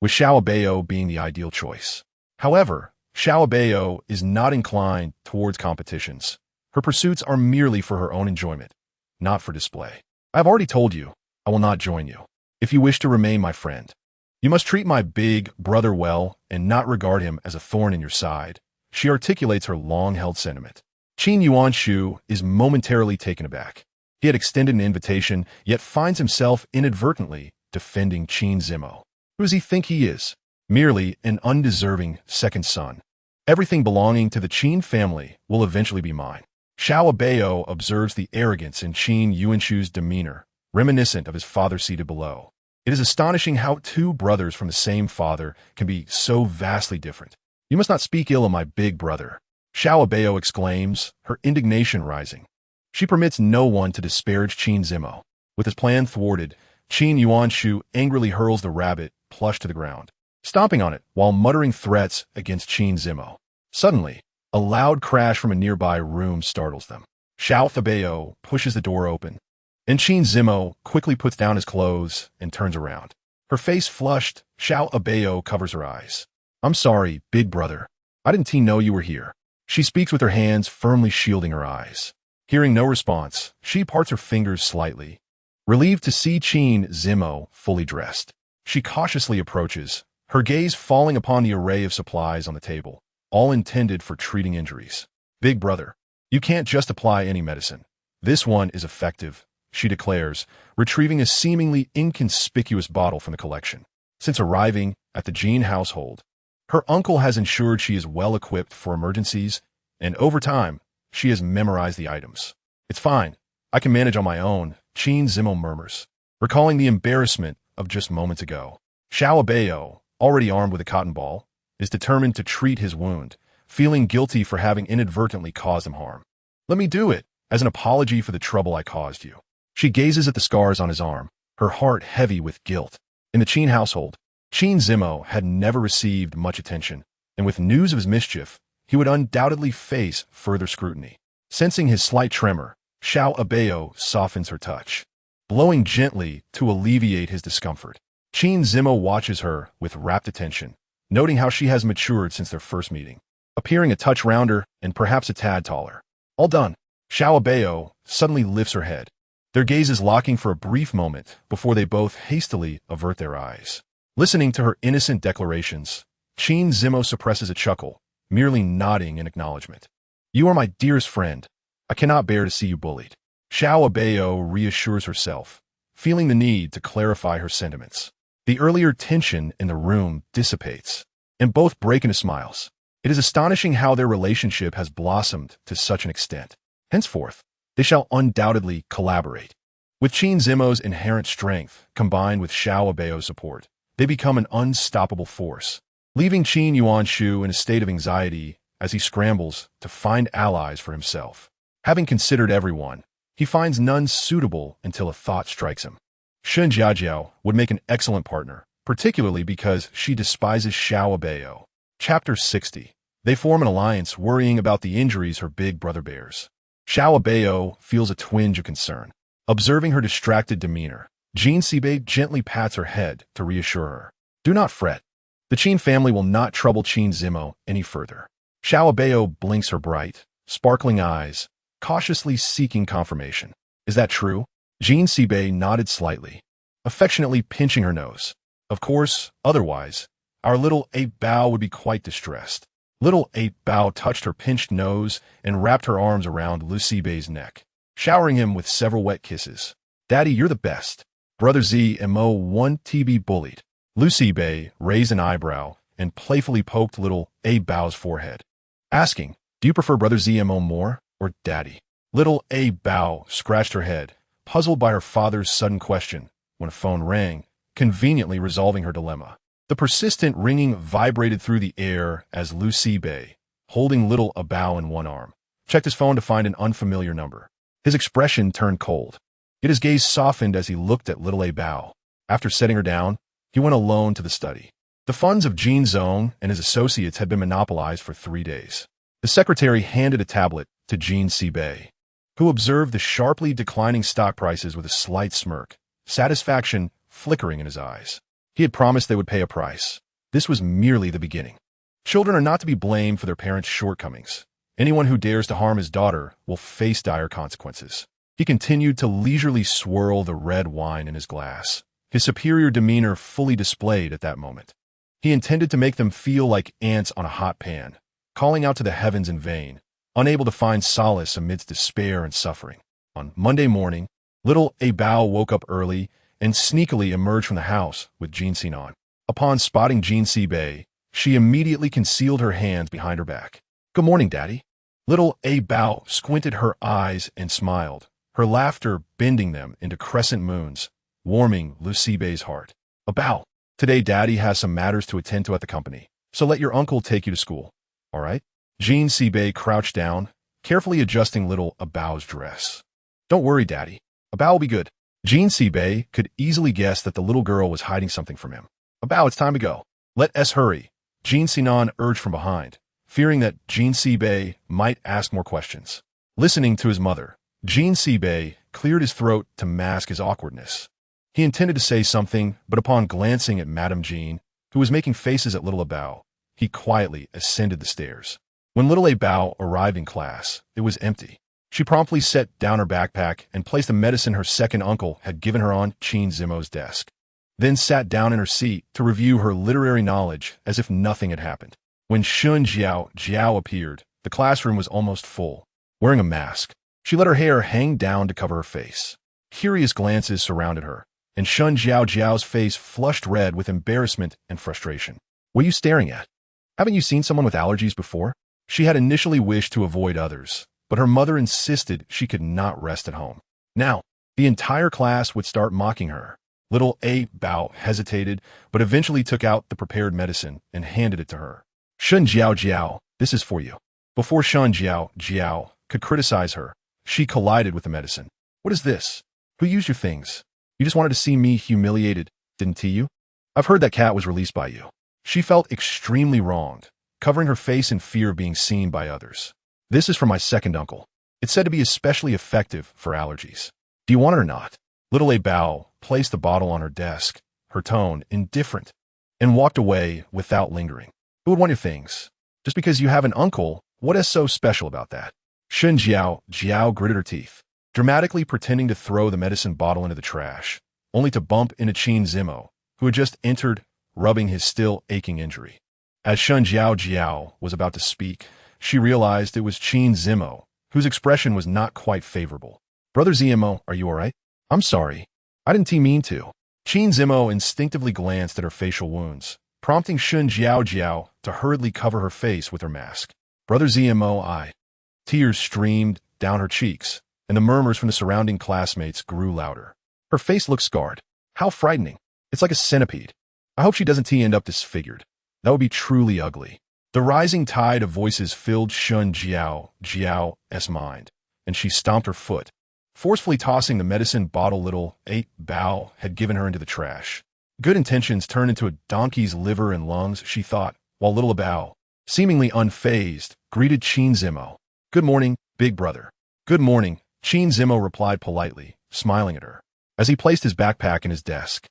with Xiao Abao being the ideal choice. However, Xiao Abao is not inclined towards competitions. Her pursuits are merely for her own enjoyment, not for display. I have already told you, I will not join you. If you wish to remain my friend, you must treat my big brother well and not regard him as a thorn in your side. She articulates her long-held sentiment. Qin Yuanshu is momentarily taken aback. He had extended an invitation, yet finds himself inadvertently defending Qin Zimo. Who does he think he is? Merely an undeserving second son. Everything belonging to the Qin family will eventually be mine. Xiao Abao observes the arrogance in Qin Yuanshu's demeanor, reminiscent of his father seated below. It is astonishing how two brothers from the same father can be so vastly different. You must not speak ill of my big brother, Xiao Abao exclaims, her indignation rising. She permits no one to disparage Qin Zimo. With his plan thwarted, Qin Yuanshu angrily hurls the rabbit plush to the ground, stomping on it while muttering threats against Qin Zimo. Suddenly, a loud crash from a nearby room startles them. Xiao Abao pushes the door open, and Qin Zimo quickly puts down his clothes and turns around. Her face flushed, Xiao Abao covers her eyes. I'm sorry, big brother. I didn't know you were here. She speaks with her hands firmly shielding her eyes. Hearing no response, she parts her fingers slightly. Relieved to see Qin Zimo fully dressed, she cautiously approaches, her gaze falling upon the array of supplies on the table, all intended for treating injuries. Big brother, you can't just apply any medicine. This one is effective, she declares, retrieving a seemingly inconspicuous bottle from the collection. Since arriving at the Jean household, her uncle has ensured she is well equipped for emergencies, and over time, she has memorized the items. It's fine. I can manage on my own, Qin Zimo murmurs, recalling the embarrassment of just moments ago. Xiao Abao, already armed with a cotton ball, is determined to treat his wound, feeling guilty for having inadvertently caused him harm. Let me do it, as an apology for the trouble I caused you. She gazes at the scars on his arm, her heart heavy with guilt. In the Qin household, Qin Zimo had never received much attention, and with news of his mischief, he would undoubtedly face further scrutiny. Sensing his slight tremor, Xiao Abao softens her touch, blowing gently to alleviate his discomfort. Qin Zimo watches her with rapt attention, noting how she has matured since their first meeting, appearing a touch rounder and perhaps a tad taller. All done. Xiao Abao suddenly lifts her head, their gazes locking for a brief moment before they both hastily avert their eyes. Listening to her innocent declarations, Qin Zimo suppresses a chuckle, merely nodding in acknowledgement. You are my dearest friend. I cannot bear to see you bullied. Xiao Abao reassures herself, feeling the need to clarify her sentiments. The earlier tension in the room dissipates, and both break into smiles. It is astonishing how their relationship has blossomed to such an extent. Henceforth, they shall undoubtedly collaborate. With Qin Zimo's inherent strength, combined with Xiao Abao's support, they become an unstoppable force, leaving Qin Yuanshu in a state of anxiety as he scrambles to find allies for himself. Having considered everyone, he finds none suitable until a thought strikes him. Shen Jiajiao would make an excellent partner, particularly because she despises Xiao Abao. Chapter 60. They form an alliance, worrying about the injuries her big brother bears. Xiao Abao feels a twinge of concern. Observing her distracted demeanor, Jean Sibei gently pats her head to reassure her. Do not fret. The Qin family will not trouble Qin Zimo any further. Xiao Abao blinks her bright, sparkling eyes, cautiously seeking confirmation. Is that true? Jean Sibei nodded slightly, affectionately pinching her nose. Of course, otherwise, our little Abao would be quite distressed. Little Abao touched her pinched nose and wrapped her arms around Lu Sibei's neck, showering him with several wet kisses. Daddy, you're the best. Brother Zmo want to be bullied. Lu Sibei raised an eyebrow and playfully poked little Abao's forehead, asking, do you prefer Brother Zmo more or Daddy? Little Abao scratched her head, puzzled by her father's sudden question, when a phone rang, conveniently resolving her dilemma. The persistent ringing vibrated through the air as Lu Bei, holding little Abao in one arm, checked his phone to find an unfamiliar number. His expression turned cold, yet his gaze softened as he looked at little Abao. After setting her down, he went alone to the study. The funds of Jin Zong and his associates had been monopolized for 3 days. The secretary handed a tablet to Jin Bei, who observed the sharply declining stock prices with a slight smirk, satisfaction flickering in his eyes. He had promised they would pay a price. This was merely the beginning. Children are not to be blamed for their parents' shortcomings. Anyone who dares to harm his daughter will face dire consequences. He continued to leisurely swirl the red wine in his glass, his superior demeanor fully displayed at that moment. He intended to make them feel like ants on a hot pan, calling out to the heavens in vain, unable to find solace amidst despair and suffering. On Monday morning, little Abao woke up early and sneakily emerged from the house with Jin Sinan. Upon spotting Jin Bei, she immediately concealed her hands behind her back. "Good morning, Daddy." Little Abao squinted her eyes and smiled, her laughter bending them into crescent moons, warming Lu Bei's heart. "Abao, today Daddy has some matters to attend to at the company, so let your uncle take you to school. All right?" Jin Bei crouched down, carefully adjusting little Abao's dress. "Don't worry, Daddy. Abao will be good." Jin Bei could easily guess that the little girl was hiding something from him. "Abao, it's time to go. Let us hurry," Jin Sinan urged from behind, fearing that Jin Bei might ask more questions. Listening to his mother, Jin Bei cleared his throat to mask his awkwardness. He intended to say something, but upon glancing at Madame Jean, who was making faces at little Abao, he quietly ascended the stairs. When little Abao arrived in class, it was empty. She promptly set down her backpack and placed the medicine her second uncle had given her on Qin Zimo's desk, then sat down in her seat to review her literary knowledge as if nothing had happened. When Shun Jiao appeared, the classroom was almost full. Wearing a mask, she let her hair hang down to cover her face. Curious glances surrounded her, and Shun Jiao's face flushed red with embarrassment and frustration. "What are you staring at? Haven't you seen someone with allergies before?" She had initially wished to avoid others, but her mother insisted she could not rest at home. Now, the entire class would start mocking her. Little Abao hesitated, but eventually took out the prepared medicine and handed it to her. "Shun Jiao, this is for you." Before Shun Jiao could criticize her, she collided with the medicine. "What is this? Who used your things? You just wanted to see me humiliated, didn't you? I've heard that cat was released by you." She felt extremely wronged, covering her face in fear of being seen by others. "This is from my second uncle. It's said to be especially effective for allergies. Do you want it or not?" Little Abao placed the bottle on her desk, her tone indifferent, and walked away without lingering. "Who would want your things? Just because you have an uncle, what is so special about that?" Shun Jiao gritted her teeth, dramatically pretending to throw the medicine bottle into the trash, only to bump into Qin Zimo, who had just entered, rubbing his still aching injury. As Shun Jiao was about to speak, she realized it was Qin Zimo, whose expression was not quite favorable. "Brother Zimo, are you all right?" "I'm sorry. I didn't mean to." Qin Zimo instinctively glanced at her facial wounds, prompting Shun Jiao to hurriedly cover her face with her mask. "Brother Zimo, Tears streamed down her cheeks, and the murmurs from the surrounding classmates grew louder. Her face looked scarred. How frightening. It's like a centipede. I hope she doesn't end up disfigured. That would be truly ugly. The rising tide of voices filled Shun Jiao's mind, and she stomped her foot, forcefully tossing the medicine bottle little Abao had given her into the trash. Good intentions turned into a donkey's liver and lungs, she thought, while little Abao, seemingly unfazed, greeted Qin Zimo. "Good morning, big brother." "Good morning," Qin Zimo replied politely, smiling at her. As he placed his backpack in his desk,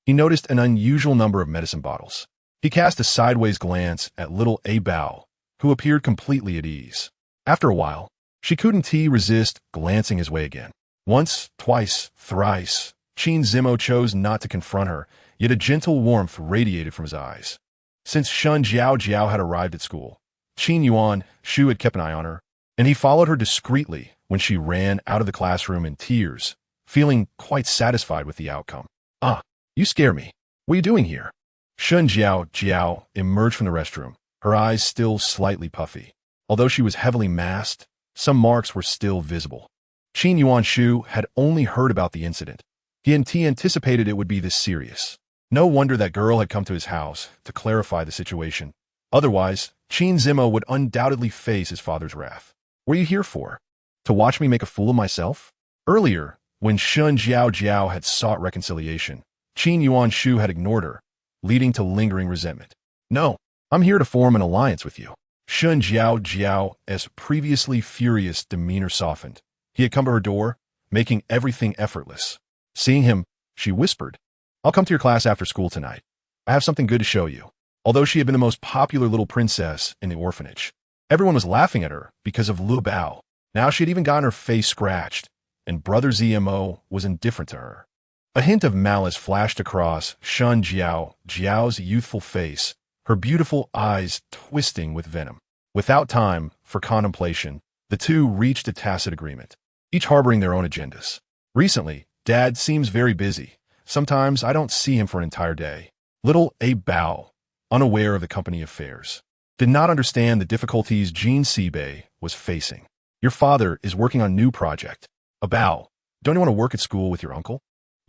he noticed an unusual number of medicine bottles. He cast a sideways glance at little Abao, who appeared completely at ease. After a while, she couldn't resist glancing his way again. Once, twice, thrice, Qin Zimo chose not to confront her, yet a gentle warmth radiated from his eyes. Since Shun Jiao had arrived at school, Qin Yuan Shu had kept an eye on her, and he followed her discreetly when she ran out of the classroom in tears, feeling quite satisfied with the outcome. "Ah, you scare me. What are you doing here?" Shun Jiao emerged from the restroom, her eyes still slightly puffy. Although she was heavily masked, some marks were still visible. Qin Yuan Shu had only heard about the incident. He anticipated it would be this serious. No wonder that girl had come to his house to clarify the situation. Otherwise, Qin Zimo would undoubtedly face his father's wrath. What are you here for? To watch me make a fool of myself? Earlier, when Shun Jiao Jiao had sought reconciliation, Qin Yuan Shu had ignored her, leading to lingering resentment. No, I'm here to form an alliance with you. Shun Jiao Jiao's previously furious demeanor softened. He had come to her door, making everything effortless. Seeing him, she whispered, I'll come to your class after school tonight. I have something good to show you. Although she had been the most popular little princess in the orphanage, everyone was laughing at her because of Abao. Now she had even gotten her face scratched, and Brother Zmo was indifferent to her. A hint of malice flashed across Shun Jiao's youthful face, her beautiful eyes twisting with venom. Without time for contemplation, the two reached a tacit agreement, each harboring their own agendas. Recently, Dad seems very busy. Sometimes I don't see him for an entire day. Little Abao, unaware of the company affairs, did not understand the difficulties Jean Sibei was facing. Your father is working on a new project. Abao, don't you want to work at school with your uncle?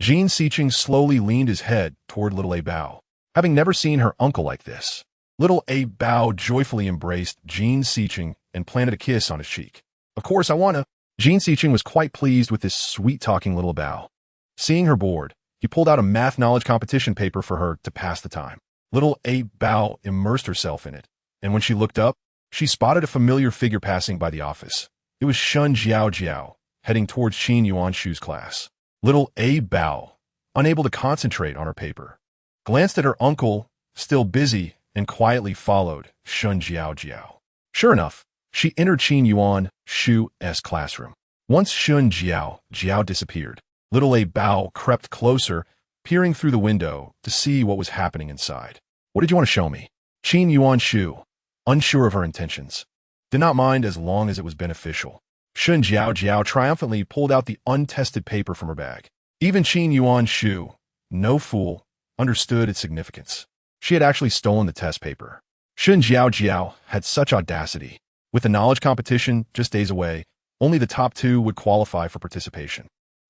Jean Sicheng slowly leaned his head toward little Abao, having never seen her uncle like this. Little Abao joyfully embraced Jean Sicheng and planted a kiss on his cheek. Of course I want to. Jean Sicheng was quite pleased with this sweet-talking little Abao. Seeing her bored, he pulled out a math knowledge competition paper for her to pass the time. Little Abao immersed herself in it, and when she looked up, she spotted a familiar figure passing by the office. It was Shun Jiao, heading towards Qin Yuan Shu's class. Little Abao, unable to concentrate on her paper, glanced at her uncle, still busy, and quietly followed Shun Jiao. Sure enough, she entered Qin Yuan Shu's classroom. Once Shun Jiao disappeared, little Abao crept closer, peering through the window to see what was happening inside. What did you want to show me? Qin Yuan Shu, unsure of her intentions, did not mind as long as it was beneficial. Shun Jiao triumphantly pulled out the untested paper from her bag. Even Qin Yuan Shu, no fool, understood its significance. She had actually stolen the test paper. Shun Jiao had such audacity. With the knowledge competition just days away, only the top two would qualify for participation.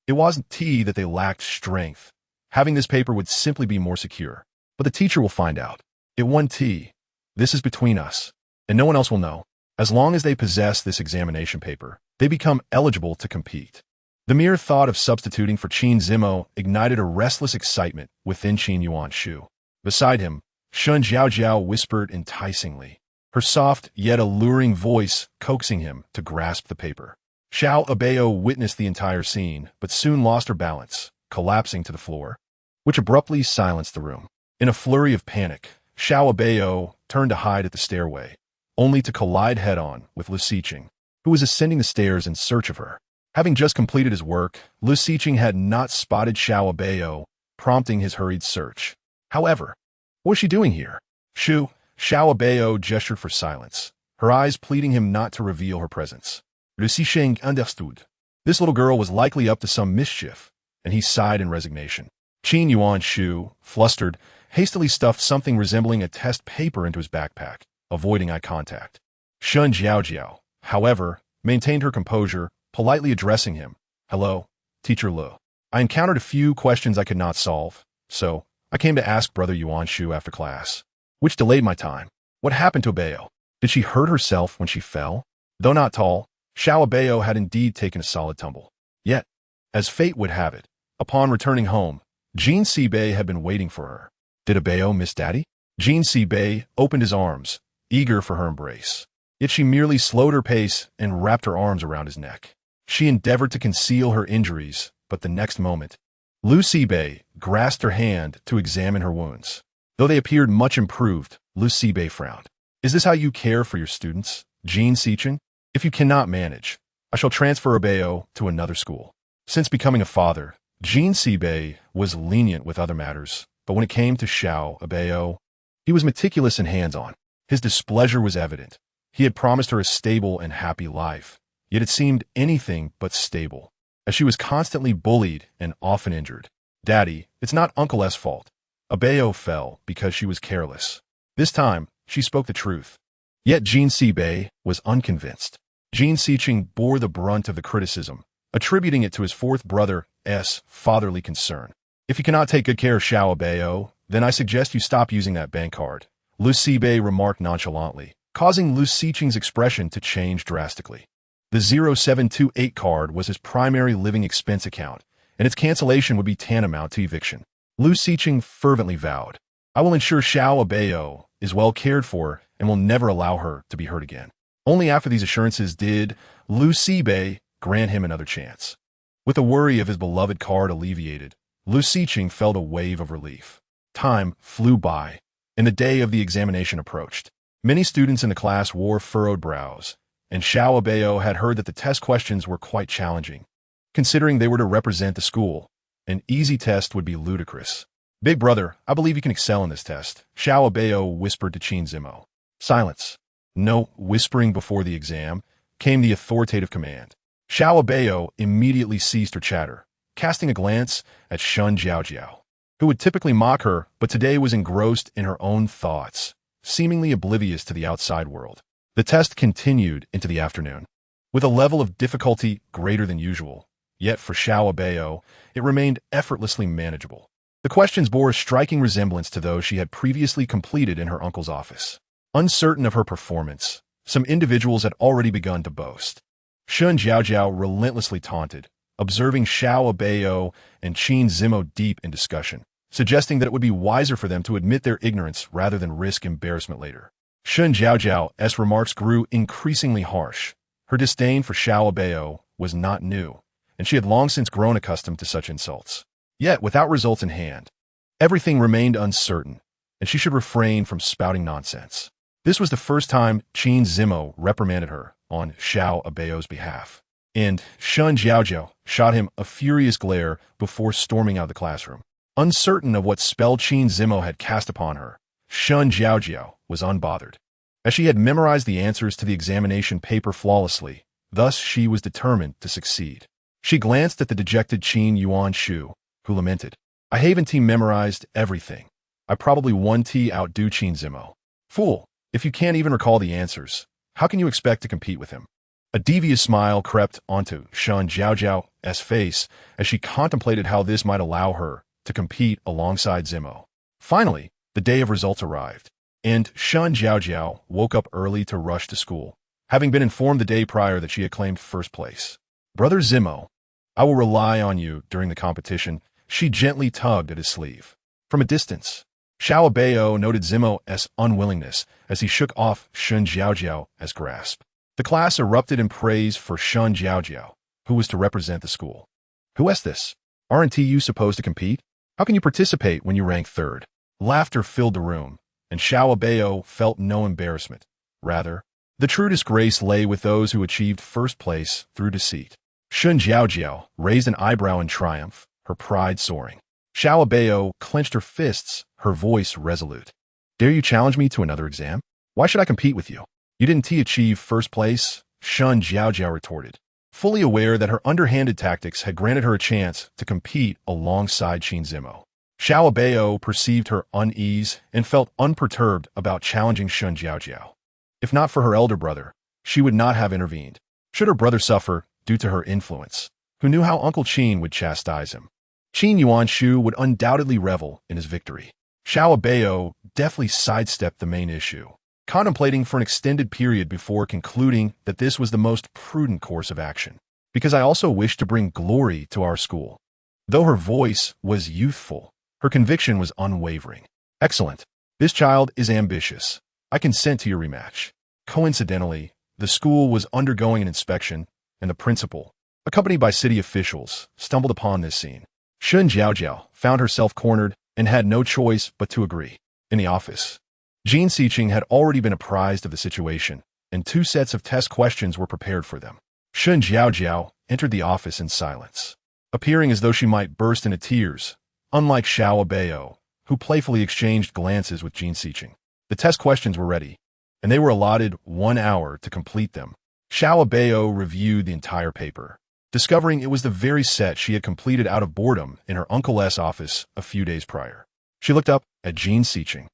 It wasn't that they lacked strength. Having this paper would simply be more secure. But the teacher will find out. It won T. This is between us, and no one else will know. As long as they possess this examination paper, they become eligible to compete. The mere thought of substituting for Qin Zimo ignited a restless excitement within Qin Yuan Shu. Beside him, Shun Jiao whispered enticingly, her soft yet alluring voice coaxing him to grasp the paper. Xiao Abao witnessed the entire scene, but soon lost her balance, collapsing to the floor, which abruptly silenced the room. In a flurry of panic, Xiao Abao turned to hide at the stairway, only to collide head-on with Lu Sicheng, who was ascending the stairs in search of her. Having just completed his work, Lu Sicheng had not spotted Xiao Abao, prompting his hurried search. However, what was she doing here? Xiao Abao gestured for silence, her eyes pleading him not to reveal her presence. Lu Sicheng understood. This little girl was likely up to some mischief, and he sighed in resignation. Qin Yuan Shu, flustered, hastily stuffed something resembling a test paper into his backpack, avoiding eye contact. Shun Jiao, however, maintained her composure, politely addressing him. Hello, Teacher Lu. I encountered a few questions I could not solve, so I came to ask Brother Yuan Shu after class, which delayed my time. What happened to Abao? Did she hurt herself when she fell? Though not tall, Xiao Abao had indeed taken a solid tumble. Yet, as fate would have it, upon returning home, Jean Sibei had been waiting for her. Did Abao miss Daddy? Jean Sibei opened his arms, eager for her embrace. Yet she merely slowed her pace and wrapped her arms around his neck. She endeavored to conceal her injuries, but the next moment, Lu Sibei grasped her hand to examine her wounds. Though they appeared much improved, Lu Sibei frowned. Is this how you care for your students, Jean Sicheng? If you cannot manage, I shall transfer Abao to another school. Since becoming a father, Jean Sibei was lenient with other matters, but when it came to Xiao Abao, he was meticulous and hands-on. His displeasure was evident. He had promised her a stable and happy life, yet it seemed anything but stable, as she was constantly bullied and often injured. Daddy, it's not Uncle S' fault. Abao fell because she was careless. This time, she spoke the truth. Yet Jean Sibei was unconvinced. Jean Sicheng bore the brunt of the criticism, attributing it to his fourth brother's fatherly concern. If you cannot take good care of Xiao Abao, Then I suggest you stop using that bank card, Lu Sibei remarked nonchalantly, causing Lu Siqing's expression to change drastically. The 0728 card was his primary living expense account, and its cancellation would be tantamount to eviction. Lu Siqing fervently vowed, I will ensure Xiao Abao is well cared for and will never allow her to be hurt again. Only after these assurances did Lu Sibei grant him another chance. With the worry of his beloved card alleviated, Lu Siqing felt a wave of relief. Time flew by, and the day of the examination approached. Many students in the class wore furrowed brows, and Xiao Abao had heard that the test questions were quite challenging. Considering they were to represent the school, an easy test would be ludicrous. Big brother, I believe you can excel in this test, Xiao Abao whispered to Qin Zimo. Silence. No whispering before the exam, came the authoritative command. Xiao Abao immediately ceased her chatter, casting a glance at Shun Jiaojiao, who would typically mock her but today was engrossed in her own thoughts, seemingly oblivious to the outside world. The test continued into the afternoon, with a level of difficulty greater than usual, yet for Xiao Abao, it remained effortlessly manageable. The questions bore a striking resemblance to those she had previously completed in her uncle's office. Uncertain of her performance, some individuals had already begun to boast. Shun Jiaojiao relentlessly taunted, observing Xiao Abao and Qin Zimo deep in discussion, suggesting that it would be wiser for them to admit their ignorance rather than risk embarrassment later. Shun Jiaojiao's remarks grew increasingly harsh. Her disdain for Xiao Abao was not new, and she had long since grown accustomed to such insults. Yet, without results in hand, everything remained uncertain, and she should refrain from spouting nonsense. This was the first time Qin Zimo reprimanded her on Xiao Abao's behalf, and Shun Jiaojiao shot him a furious glare before storming out of the classroom. Uncertain of what spell Qin Zimo had cast upon her, Shun Jiaojiao was unbothered. As she had memorized the answers to the examination paper flawlessly, thus she was determined to succeed. She glanced at the dejected Qin Yuanshu, who lamented, I haven't memorized everything. I probably 1T outdo Qin Zimo. Fool, if you can't even recall the answers, how can you expect to compete with him? A devious smile crept onto Shun Jiaojiao's face as she contemplated how this might allow her to compete alongside Zimo. Finally, the day of results arrived, and Shun Jiaojiao woke up early to rush to school, having been informed the day prior that she had claimed first place. Brother Zimo, I will rely on you during the competition, she gently tugged at his sleeve. From a distance, Xiao Abao noted Zimo's unwillingness as he shook off Shun Jiaojiao's grasp. The class erupted in praise for Shun Jiaojiao, who was to represent the school. Who is this? Aren't you supposed to compete? How can you participate when you rank third? Laughter filled the room, and Xiao Abao felt no embarrassment. Rather, the true disgrace lay with those who achieved first place through deceit. Shun Jiaojiao raised an eyebrow in triumph, her pride soaring. Xiao Abao clenched her fists, her voice resolute. Dare you challenge me to another exam? Why should I compete with you? You didn't achieve first place, Shun Jiaojiao retorted, fully aware that her underhanded tactics had granted her a chance to compete alongside Qin Zimo. Xiao Abao perceived her unease and felt unperturbed about challenging Shun Jiaojiao. If not for her elder brother, she would not have intervened. Should her brother suffer due to her influence, who knew how Uncle Qin would chastise him? Qin Yuanshu would undoubtedly revel in his victory. Xiao Abao deftly sidestepped the main issue, contemplating for an extended period before concluding that this was the most prudent course of action. Because I also wish to bring glory to our school. Though her voice was youthful, her conviction was unwavering. Excellent. This child is ambitious. I consent to your rematch. Coincidentally, the school was undergoing an inspection, and the principal, accompanied by city officials, stumbled upon this scene. Shun Jiaojiao found herself cornered and had no choice but to agree. In the office, Jin Siqing had already been apprised of the situation, and 2 sets of test questions were prepared for them. Shun Jiaojiao entered the office in silence, appearing as though she might burst into tears, unlike Xiao Abao, who playfully exchanged glances with Jin Siqing. The test questions were ready, and they were allotted 1 hour to complete them. Xiao Abao reviewed the entire paper, discovering it was the very set she had completed out of boredom in her uncle's office a few days prior. She looked up at Jin Siqing,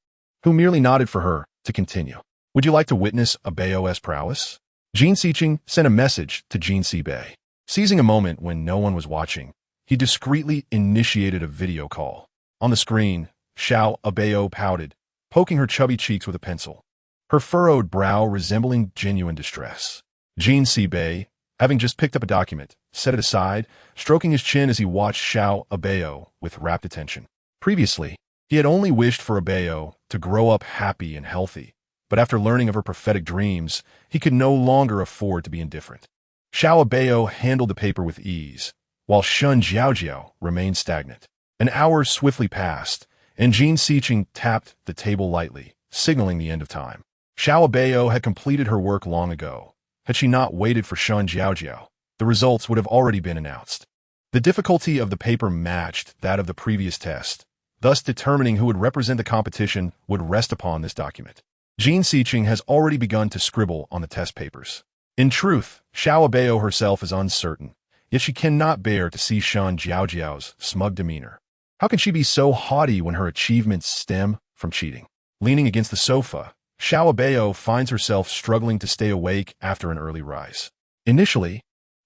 who merely nodded for her to continue. Would you like to witness Abao's prowess? Jin Siqing sent a message to Jin Sibei. Seizing a moment when no one was watching, he discreetly initiated a video call. On the screen, Xiao Abao pouted, poking her chubby cheeks with a pencil, her furrowed brow resembling genuine distress. Jean Bei, having just picked up a document, set it aside, stroking his chin as he watched Xiao Abao with rapt attention. Previously, he had only wished for Abao to grow up happy and healthy, but after learning of her prophetic dreams, he could no longer afford to be indifferent. Xiao Abao handled the paper with ease, while Shun Jiaojiao remained stagnant. An hour swiftly passed, and Jean Siqing tapped the table lightly, signaling the end of time. Xiao Abao had completed her work long ago. Had she not waited for Shun Jiaojiao, the results would have already been announced. The difficulty of the paper matched that of the previous test, thus determining who would represent the competition would rest upon this document. Jean Siqing has already begun to scribble on the test papers. In truth, Xiao Abao herself is uncertain, yet she cannot bear to see Shun Jiaojiao's smug demeanor. How can she be so haughty when her achievements stem from cheating? Leaning against the sofa, Xiao Abao finds herself struggling to stay awake after an early rise. Initially,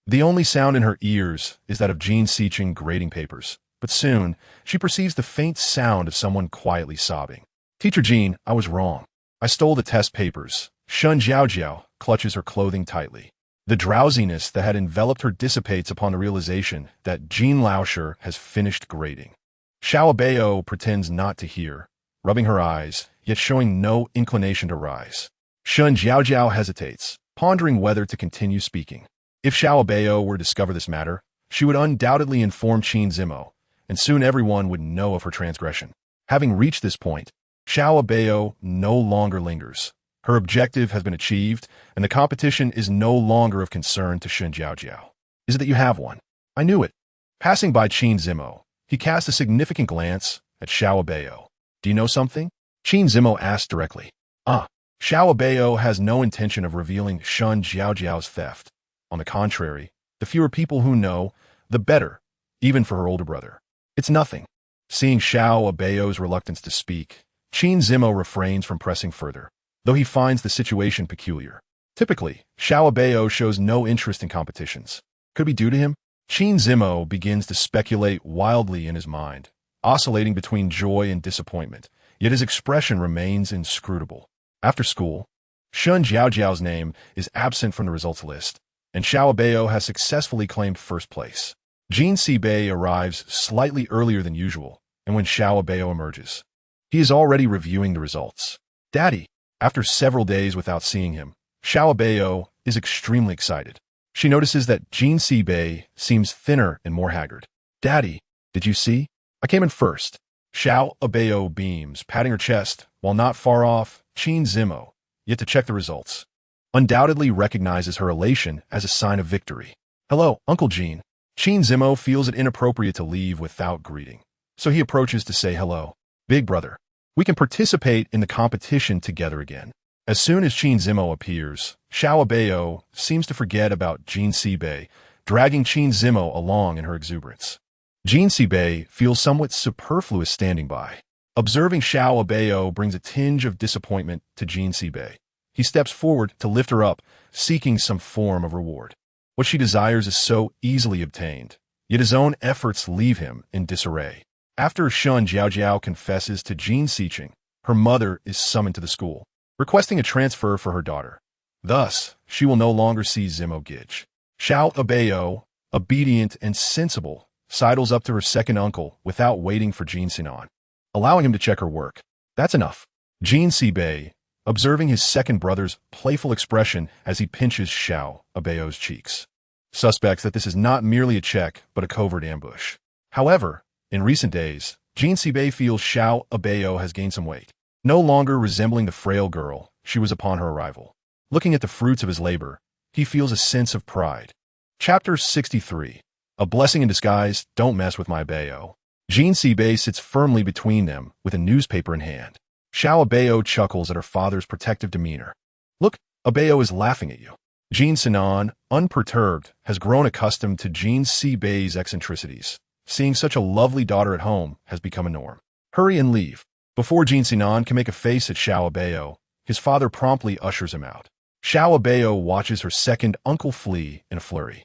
the only sound in her ears is that of Jean Siqing grading papers, but soon she perceives the faint sound of someone quietly sobbing. "Teacher Jean, I was wrong. I stole the test papers." Shun Jiaojiao clutches her clothing tightly. The drowsiness that had enveloped her dissipates upon the realization that Jean Lauscher has finished grading. Xiao Abao pretends not to hear, rubbing her eyes, yet showing no inclination to rise. Shun Jiaojiao hesitates, pondering whether to continue speaking. If Xiao Abao were to discover this matter, she would undoubtedly inform Qin Zimo, and soon everyone would know of her transgression. Having reached this point, Xiao Abao no longer lingers. Her objective has been achieved, and the competition is no longer of concern to Shun Jiaojiao. "Is it that you have one?" "I knew it." Passing by Qin Zimo, he cast a significant glance at Xiao Abao. "Do you know something?" Qin Zimo asked directly. Xiao Abao has no intention of revealing Shun Jiaojiao's theft. On the contrary, the fewer people who know, the better, even for her older brother. "It's nothing." Seeing Xiao Abao's reluctance to speak, Qin Zimo refrains from pressing further, though he finds the situation peculiar. Typically, Xiao Abao shows no interest in competitions. Could it be due to him? Qin Zimo begins to speculate wildly in his mind, oscillating between joy and disappointment, yet his expression remains inscrutable. After school, Shun Jiaojiao's name is absent from the results list, and Xiao Abao has successfully claimed first place. Jean Bei arrives slightly earlier than usual, and when Xiao Abao emerges, he is already reviewing the results. "Daddy." After several days without seeing him, Xiao Abao is extremely excited. She notices that Jean Bei seems thinner and more haggard. "Daddy, did you see? I came in first." Xiao Abao beams, patting her chest, while not far off, Qin Zimo, yet to check the results, undoubtedly recognizes her elation as a sign of victory. "Hello, Uncle Jean." Qin Zimo feels it inappropriate to leave without greeting, so he approaches to say hello. "Big brother, we can participate in the competition together again." As soon as Qin Zimo appears, Xiao Abao seems to forget about Jean Bei, dragging Qin Zimo along in her exuberance. Jean Bei feels somewhat superfluous standing by. Observing Xiao Abao brings a tinge of disappointment to Jean Bei. He steps forward to lift her up, seeking some form of reward. What she desires is so easily obtained, yet his own efforts leave him in disarray. After Shun Jiaojiao confesses to Jean Siqing, her mother is summoned to the school, requesting a transfer for her daughter. Thus, she will no longer see Zimo Gij. Xiao Abao, obedient and sensible, sidles up to her second uncle without waiting for Jean Sinan, allowing him to check her work. "That's enough." Jean Bei, observing his second brother's playful expression as he pinches Xiao Abao's cheeks, suspects that this is not merely a check but a covert ambush. However, in recent days, Jean Bei feels Xiao Abao has gained some weight, no longer resembling the frail girl she was upon her arrival. Looking at the fruits of his labor, he feels a sense of pride. Chapter 63. A blessing in disguise. Don't mess with my Abao. Jean Bei sits firmly between them with a newspaper in hand. Xiao Abao chuckles at her father's protective demeanor. "Look, Abao is laughing at you." Jean Sinan, unperturbed, has grown accustomed to Jean Bei's eccentricities. Seeing such a lovely daughter at home has become a norm. "Hurry and leave." Before Jean Sinan can make a face at Xiao Abao, his father promptly ushers him out. Xiao Abao watches her second uncle flee in a flurry,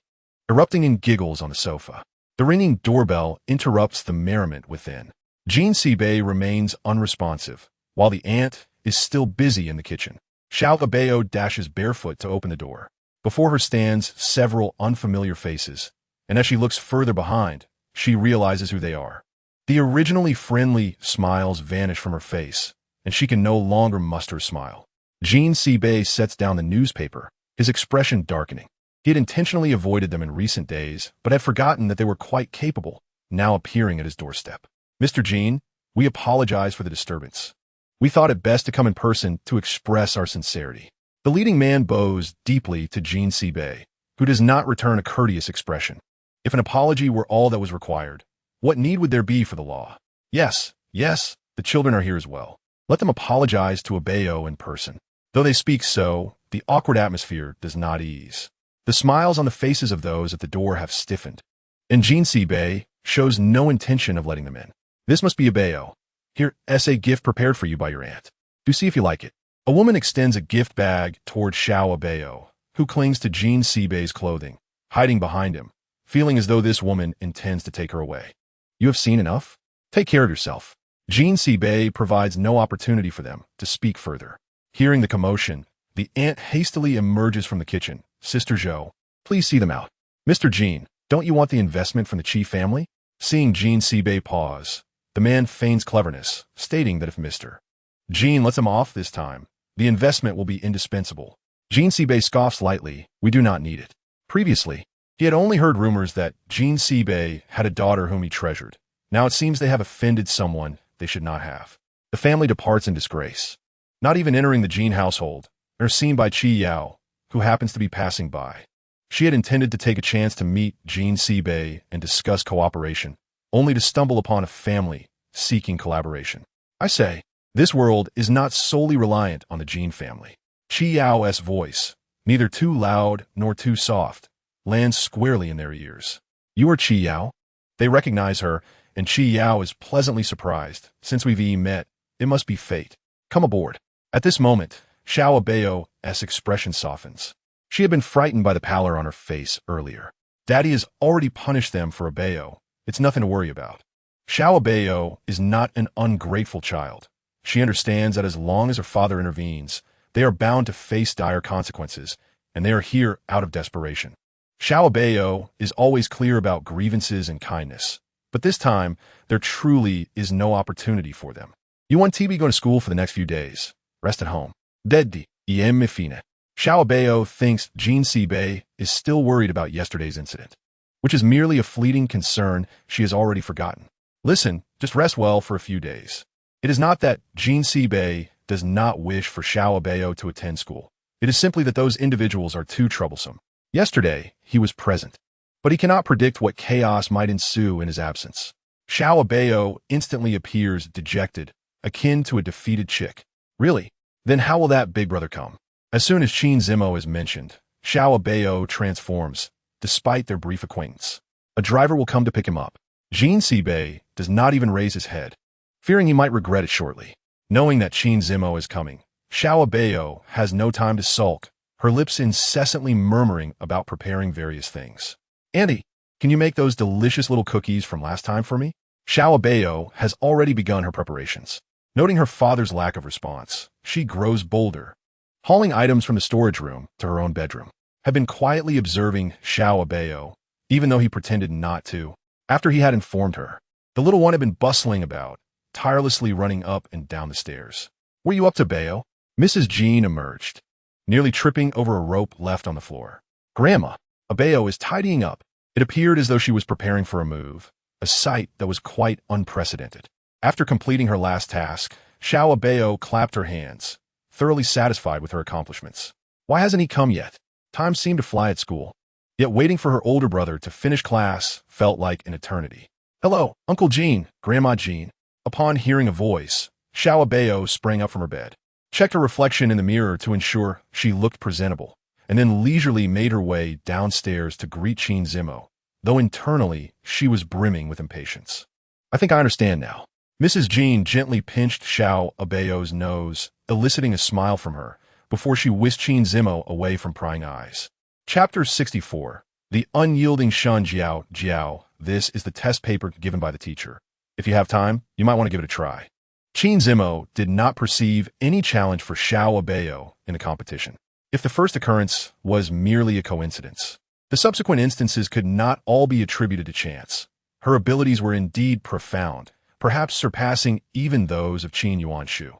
erupting in giggles on the sofa. The ringing doorbell interrupts the merriment within. Jean Sibei remains unresponsive, while the aunt is still busy in the kitchen. Xiao Abao dashes barefoot to open the door. Before her stands several unfamiliar faces, and as she looks further behind, she realizes who they are. The originally friendly smiles vanish from her face, and she can no longer muster a smile. Jean Sibei sets down the newspaper, his expression darkening. He had intentionally avoided them in recent days, but had forgotten that they were quite capable, now appearing at his doorstep. Mr. Jean, we apologize for the disturbance. We thought it best to come in person to express our sincerity. The leading man bows deeply to Jean Sibei, who does not return a courteous expression. If an apology were all that was required, what need would there be for the law? Yes, the children are here as well. Let them apologize to Abao in person. Though they speak so, the awkward atmosphere does not ease. The smiles on the faces of those at the door have stiffened, and Jean Sibei shows no intention of letting them in. This must be Abao. Here, a gift prepared for you by your aunt. Do see if you like it. A woman extends a gift bag toward Xiao Abao, who clings to Jean Sibei's clothing, hiding behind him, feeling as though this woman intends to take her away. You have seen enough? Take care of yourself. Jean Sibei provides no opportunity for them to speak further. Hearing the commotion, the aunt hastily emerges from the kitchen. Sister Zhou, please see them out. Mr. Jean, don't you want the investment from the Qi family? Seeing Jean Sibei pause, the man feigns cleverness, stating that if Mr. Jean lets him off this time, the investment will be indispensable. Jean Sibei scoffs lightly, we do not need it. Previously, he had only heard rumors that Jean Sibei had a daughter whom he treasured. Now it seems they have offended someone they should not have. The family departs in disgrace. Not even entering the Jean household, they're seen by Qi Yao, who happens to be passing by. She had intended to take a chance to meet Jean Sibei and discuss cooperation, only to stumble upon a family seeking collaboration. I say, this world is not solely reliant on the Jean family. Qi Yao's voice, neither too loud nor too soft, lands squarely in their ears. You are Qi Yao? They recognize her, and Qi Yao is pleasantly surprised. Since we've met, it must be fate. Come aboard. At this moment, Xiao Abao's expression softens. She had been frightened by the pallor on her face earlier. Daddy has already punished them for Abao. It's nothing to worry about. Xiao Abao is not an ungrateful child. She understands that as long as her father intervenes, they are bound to face dire consequences, and they are here out of desperation. Xiao Abao is always clear about grievances and kindness, but this time, there truly is no opportunity for them. You want TB going to school for the next few days. Rest at home. Dedi, em fine. Xiao Abao thinks Jean Sibei is still worried about yesterday's incident, which is merely a fleeting concern she has already forgotten. Listen, just rest well for a few days. It is not that Jean Sibei does not wish for Xiao Abao to attend school. It is simply that those individuals are too troublesome. Yesterday, he was present, but he cannot predict what chaos might ensue in his absence. Xiao Abao instantly appears dejected, akin to a defeated chick. Really? Then how will that big brother come? As soon as Qin Zimo is mentioned, Xiao Abao transforms, despite their brief acquaintance. A driver will come to pick him up. Jean Sibei does not even raise his head, fearing he might regret it shortly. Knowing that Qin Zimo is coming, Xiao Abao has no time to sulk, her lips incessantly murmuring about preparing various things. Auntie, can you make those delicious little cookies from last time for me? Xiao Abao has already begun her preparations. Noting her father's lack of response, she grows bolder, hauling items from the storage room to her own bedroom. Had been quietly observing Xiao Abao, even though he pretended not to. After he had informed her, the little one had been bustling about, tirelessly running up and down the stairs. Were you up to, Bao? Mrs. Jean emerged, nearly tripping over a rope left on the floor. Grandma, Abao is tidying up. It appeared as though she was preparing for a move, a sight that was quite unprecedented. After completing her last task, Xiao Abao clapped her hands, thoroughly satisfied with her accomplishments. Why hasn't he come yet? Time seemed to fly at school. Yet waiting for her older brother to finish class felt like an eternity. Hello, Uncle Jean, Grandma Jean. Upon hearing a voice, Xiao Abao sprang up from her bed, checked her reflection in the mirror to ensure she looked presentable, and then leisurely made her way downstairs to greet Qin Zimo, though internally she was brimming with impatience. I think I understand now. Mrs. Jean gently pinched Xiao Abao's nose, eliciting a smile from her, before she whisked Qin Zimo away from prying eyes. Chapter 64. The Unyielding Shan Jiao. This is the test paper given by the teacher. If you have time, you might want to give it a try. Qin Zimo did not perceive any challenge for Xiao Abao in the competition. If the first occurrence was merely a coincidence, the subsequent instances could not all be attributed to chance. Her abilities were indeed profound, perhaps surpassing even those of Qin Yuanshu.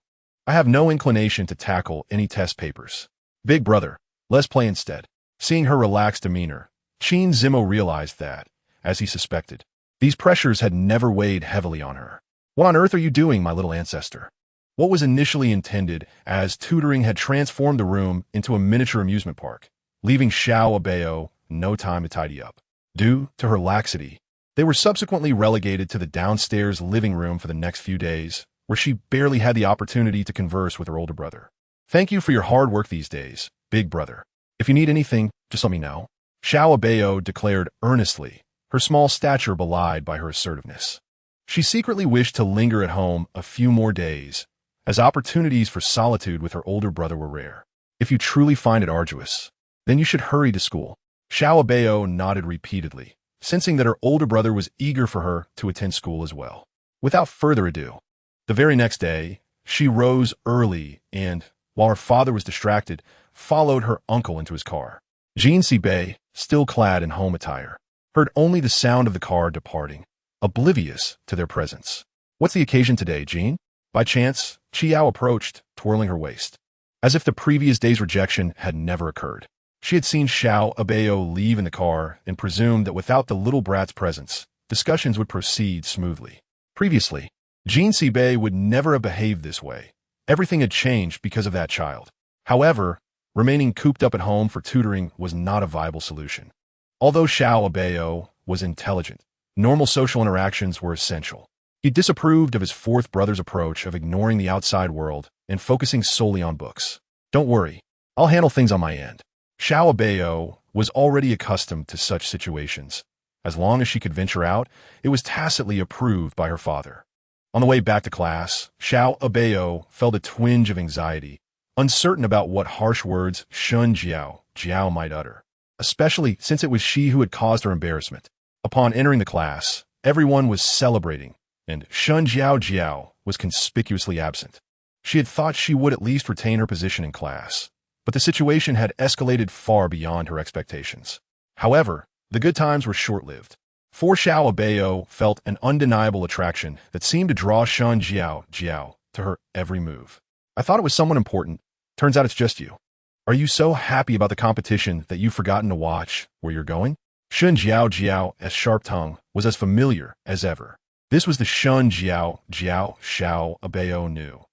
I have no inclination to tackle any test papers. Big brother, let's play instead. Seeing her relaxed demeanor, Qin Zimo realized that, as he suspected, these pressures had never weighed heavily on her. What on earth are you doing, my little ancestor? What was initially intended as tutoring had transformed the room into a miniature amusement park, leaving Xiao Abao no time to tidy up. Due to her laxity, they were subsequently relegated to the downstairs living room for the next few days, where she barely had the opportunity to converse with her older brother. Thank you for your hard work these days, big brother. If you need anything, just let me know. Xiao Abao declared earnestly, her small stature belied by her assertiveness. She secretly wished to linger at home a few more days, as opportunities for solitude with her older brother were rare. If you truly find it arduous, then you should hurry to school. Xiao Abao nodded repeatedly, sensing that her older brother was eager for her to attend school as well. Without further ado, the very next day, she rose early and, while her father was distracted, followed her uncle into his car. Jean Bei, still clad in home attire, heard only the sound of the car departing, oblivious to their presence. What's the occasion today, Jean? By chance, Qiao approached, twirling her waist. As if the previous day's rejection had never occurred. She had seen Xiao Abao leave in the car and presumed that without the little brat's presence, discussions would proceed smoothly. Previously, Jean Bei would never have behaved this way. Everything had changed because of that child. However, remaining cooped up at home for tutoring was not a viable solution. Although Xiao Abao was intelligent, normal social interactions were essential. He disapproved of his fourth brother's approach of ignoring the outside world and focusing solely on books. Don't worry, I'll handle things on my end. Xiao Abao was already accustomed to such situations. As long as she could venture out, it was tacitly approved by her father. On the way back to class, Xiao Abao felt a twinge of anxiety, uncertain about what harsh words Shun Jiao might utter, especially since it was she who had caused her embarrassment. Upon entering the class, everyone was celebrating, and Shun Jiao was conspicuously absent. She had thought she would at least retain her position in class, but the situation had escalated far beyond her expectations. However, the good times were short-lived. For Xiao Abao felt an undeniable attraction that seemed to draw Shun Jiao to her every move. I thought it was someone important. Turns out it's just you. Are you so happy about the competition that you've forgotten to watch where you're going? Shun Jiao's sharp tongue was as familiar as ever. This was the Shun Xiao Abao knew.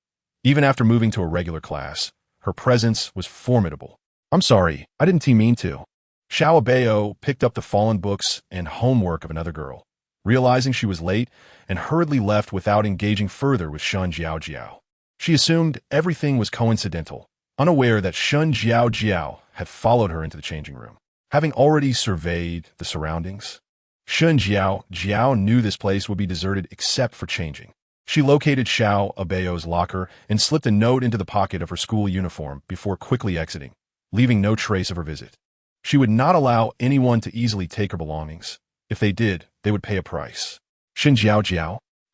Even after moving to a regular class, her presence was formidable. I'm sorry, I didn't mean to. Xiao Abao picked up the fallen books and homework of another girl, realizing she was late, and hurriedly left without engaging further with Shun Jiao. She assumed everything was coincidental, unaware that Shun Jiao had followed her into the changing room. Having already surveyed the surroundings, Shun Jiao knew this place would be deserted except for changing. She located Xiao Abao's locker and slipped a note into the pocket of her school uniform before quickly exiting, leaving no trace of her visit. She would not allow anyone to easily take her belongings. If they did, they would pay a price. Qin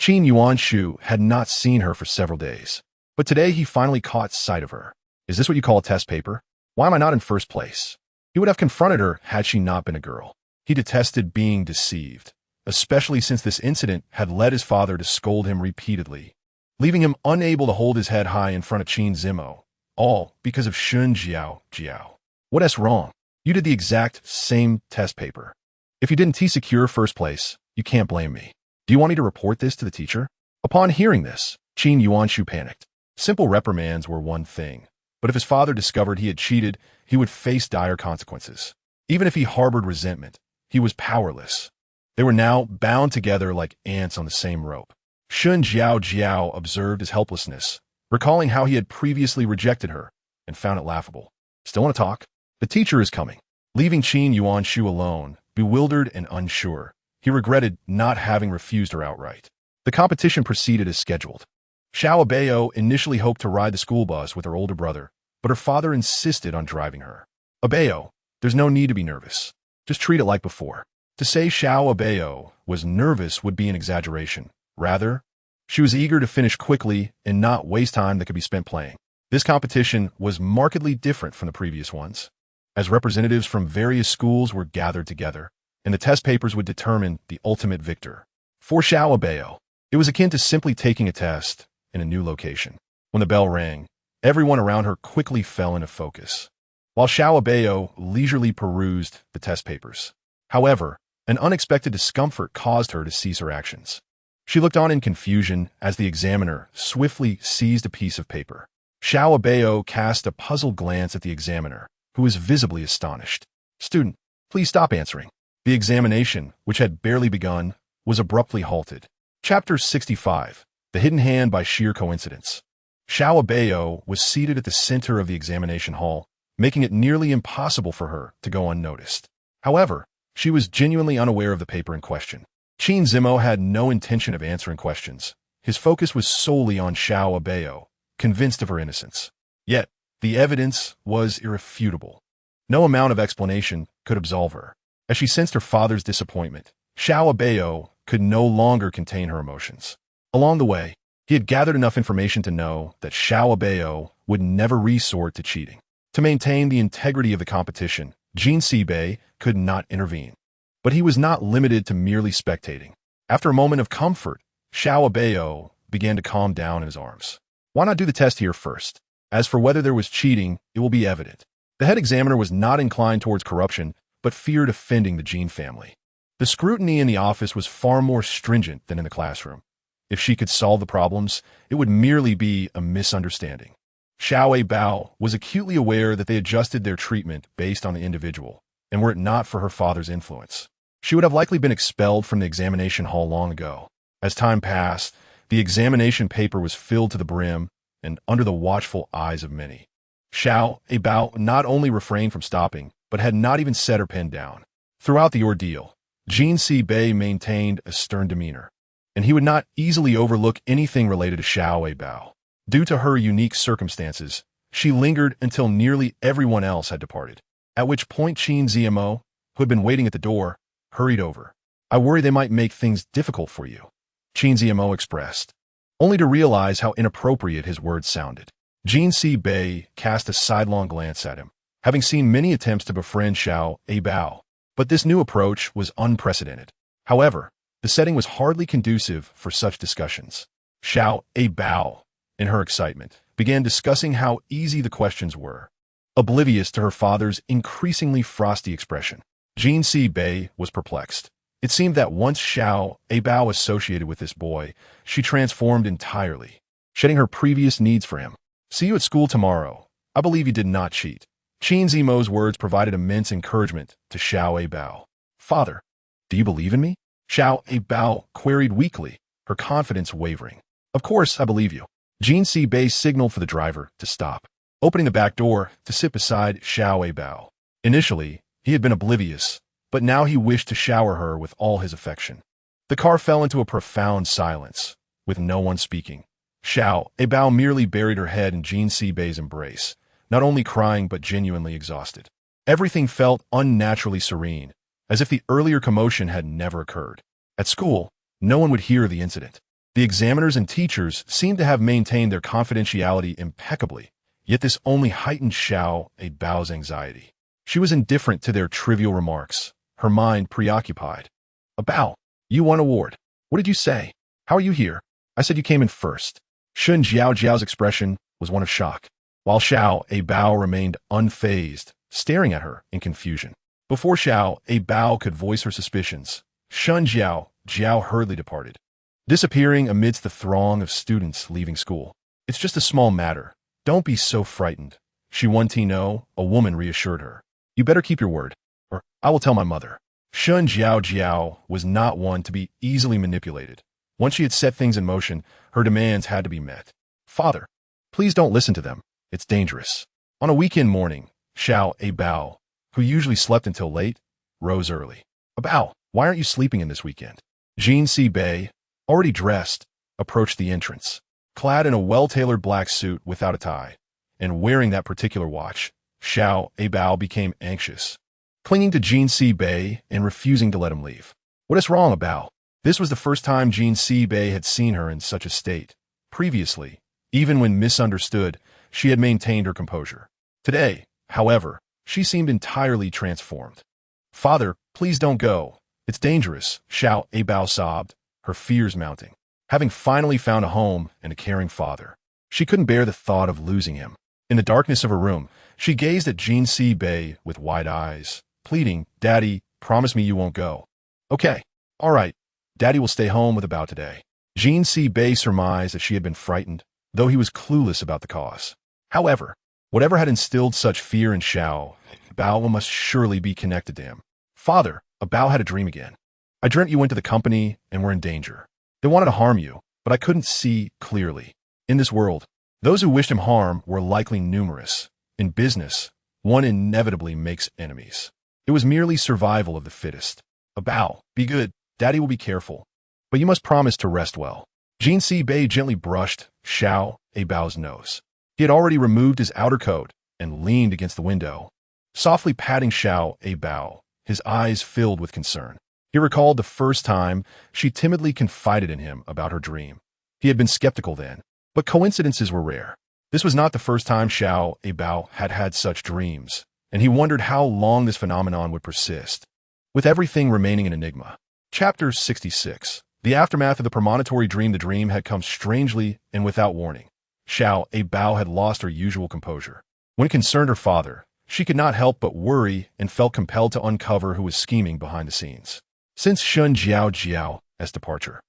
Yuanshu had not seen her for several days, but today he finally caught sight of her. Is this what you call a test paper? Why am I not in first place? He would have confronted her had she not been a girl. He detested being deceived, especially since this incident had led his father to scold him repeatedly, leaving him unable to hold his head high in front of Qin Zimo, all because of Shun Jiao. What's wrong? You did the exact same test paper. If you didn't secure first place, you can't blame me. Do you want me to report this to the teacher? Upon hearing this, Qin Yuanshu panicked. Simple reprimands were one thing, but if his father discovered he had cheated, he would face dire consequences. Even if he harbored resentment, he was powerless. They were now bound together like ants on the same rope. Shun Jiao observed his helplessness, recalling how he had previously rejected her, and found it laughable. Still want to talk? The teacher is coming. Leaving Qin Yuanshu alone, bewildered and unsure, he regretted not having refused her outright. The competition proceeded as scheduled. Xiao Abao initially hoped to ride the school bus with her older brother, but her father insisted on driving her. Abao, there's no need to be nervous. Just treat it like before. To say Xiao Abao was nervous would be an exaggeration, Rather, she was eager to finish quickly and not waste time that could be spent playing. This competition was markedly different from the previous ones, as representatives from various schools were gathered together, and the test papers would determine the ultimate victor. For Xiao Abao, it was akin to simply taking a test in a new location. When the bell rang, everyone around her quickly fell into focus, while Xiao Abao leisurely perused the test papers. However, an unexpected discomfort caused her to cease her actions. She looked on in confusion as the examiner swiftly seized a piece of paper. Xiao Abao cast a puzzled glance at the examiner, who was visibly astonished. "Student, please stop answering." The examination, which had barely begun, was abruptly halted. Chapter 65, The Hidden Hand by Sheer Coincidence. Xiao Abao was seated at the center of the examination hall, making it nearly impossible for her to go unnoticed. However, she was genuinely unaware of the paper in question. Qin Zimo had no intention of answering questions. His focus was solely on Xiao Abao, convinced of her innocence. Yet, the evidence was irrefutable. No amount of explanation could absolve her. As she sensed her father's disappointment, Xiao Abao could no longer contain her emotions. Along the way, he had gathered enough information to know that Xiao Abao would never resort to cheating. To maintain the integrity of the competition, Jin Sibei could not intervene. But he was not limited to merely spectating. After a moment of comfort, Xiao Abao began to calm down in his arms. "Why not do the test here first? As for whether there was cheating, it will be evident." The head examiner was not inclined towards corruption, but feared offending the Jin family. The scrutiny in the office was far more stringent than in the classroom. If she could solve the problems, it would merely be a misunderstanding. Xiao Abao was acutely aware that they adjusted their treatment based on the individual, and were it not for her father's influence, she would have likely been expelled from the examination hall long ago. As time passed, the examination paper was filled to the brim and under the watchful eyes of many. Xiao Abao not only refrained from stopping, but had not even set her pen down. Throughout the ordeal, Jin Sibei maintained a stern demeanor, and he would not easily overlook anything related to Xiao Abao. Due to her unique circumstances, she lingered until nearly everyone else had departed, at which point Qin Zimo, who had been waiting at the door, hurried over. "I worry they might make things difficult for you," Qin Zimo expressed, only to realize how inappropriate his words sounded. Jin Sibei cast a sidelong glance at him, having seen many attempts to befriend Xiao Abao, but this new approach was unprecedented. However, the setting was hardly conducive for such discussions. Xiao Abao, in her excitement, began discussing how easy the questions were, oblivious to her father's increasingly frosty expression. Jin Sibei was perplexed. It seemed that once Xiao Abao associated with this boy, she transformed entirely, shedding her previous needs for him. "See you at school tomorrow. I believe you did not cheat." Qin Zimo's words provided immense encouragement to Xiao Abao. "Father, do you believe in me?" Xiao Abao queried weakly, her confidence wavering. "Of course I believe you." Jin Sibei signaled for the driver to stop, opening the back door to sit beside Xiao Abao. Initially, he had been oblivious, but now he wished to shower her with all his affection. The car fell into a profound silence, with no one speaking. Xiao Abao merely buried her head in Jin Sibei's embrace, not only crying but genuinely exhausted. Everything felt unnaturally serene, as if the earlier commotion had never occurred. At school, no one would hear of the incident. The examiners and teachers seemed to have maintained their confidentiality impeccably, yet this only heightened Xiao Abao's anxiety. She was indifferent to their trivial remarks, her mind preoccupied. "Abao, you won an award. What did you say? How are you here?" "I said you came in first." Shun Jiao's expression was one of shock, while Xiao Abao remained unfazed, staring at her in confusion. Before Xiao Abao could voice her suspicions, Shun Jiao hurriedly departed, disappearing amidst the throng of students leaving school. "It's just a small matter. Don't be so frightened," Shi Wen-Tino, a woman, reassured her. "You better keep your word, or I will tell my mother." Shun Jiao was not one to be easily manipulated. Once she had set things in motion, her demands had to be met. "Father, please don't listen to them. It's dangerous." On a weekend morning, Xiao Abao, who usually slept until late, rose early. "Abao, why aren't you sleeping in this weekend?" Jin Sibei, already dressed, approached the entrance. Clad in a well-tailored black suit without a tie, and wearing that particular watch, Xiao Abao became anxious, clinging to Jin Sibei and refusing to let him leave. "What is wrong, Abao?" This was the first time Jean Bei had seen her in such a state. Previously, even when misunderstood, she had maintained her composure. Today, however, she seemed entirely transformed. "Father, please don't go. It's dangerous," Abao sobbed, her fears mounting. Having finally found a home and a caring father, she couldn't bear the thought of losing him. In the darkness of her room, she gazed at Jean Bei with wide eyes, pleading, "Daddy, promise me you won't go." "Okay, all right. Daddy will stay home with Abao today." Jean Bei surmised that she had been frightened, though he was clueless about the cause. However, whatever had instilled such fear in Abao must surely be connected to him. "Father," Abao had a dream again. "I dreamt you went to the company and were in danger. They wanted to harm you, but I couldn't see clearly. In this world, those who wished him harm were likely numerous. In business, one inevitably makes enemies. It was merely survival of the fittest. Abao, be good. Daddy will be careful. But you must promise to rest well." Jean Bei gently brushed Abao's nose. He had already removed his outer coat and leaned against the window, softly patting Abao, his eyes filled with concern. He recalled the first time she timidly confided in him about her dream. He had been skeptical then, but coincidences were rare. This was not the first time Abao had had such dreams, and he wondered how long this phenomenon would persist, with everything remaining an enigma. Chapter 66. The aftermath of the premonitory dream. The dream had come strangely and without warning. Abao had lost her usual composure. When it concerned her father, she could not help but worry and felt compelled to uncover who was scheming behind the scenes. Since Shun Jiao's departure,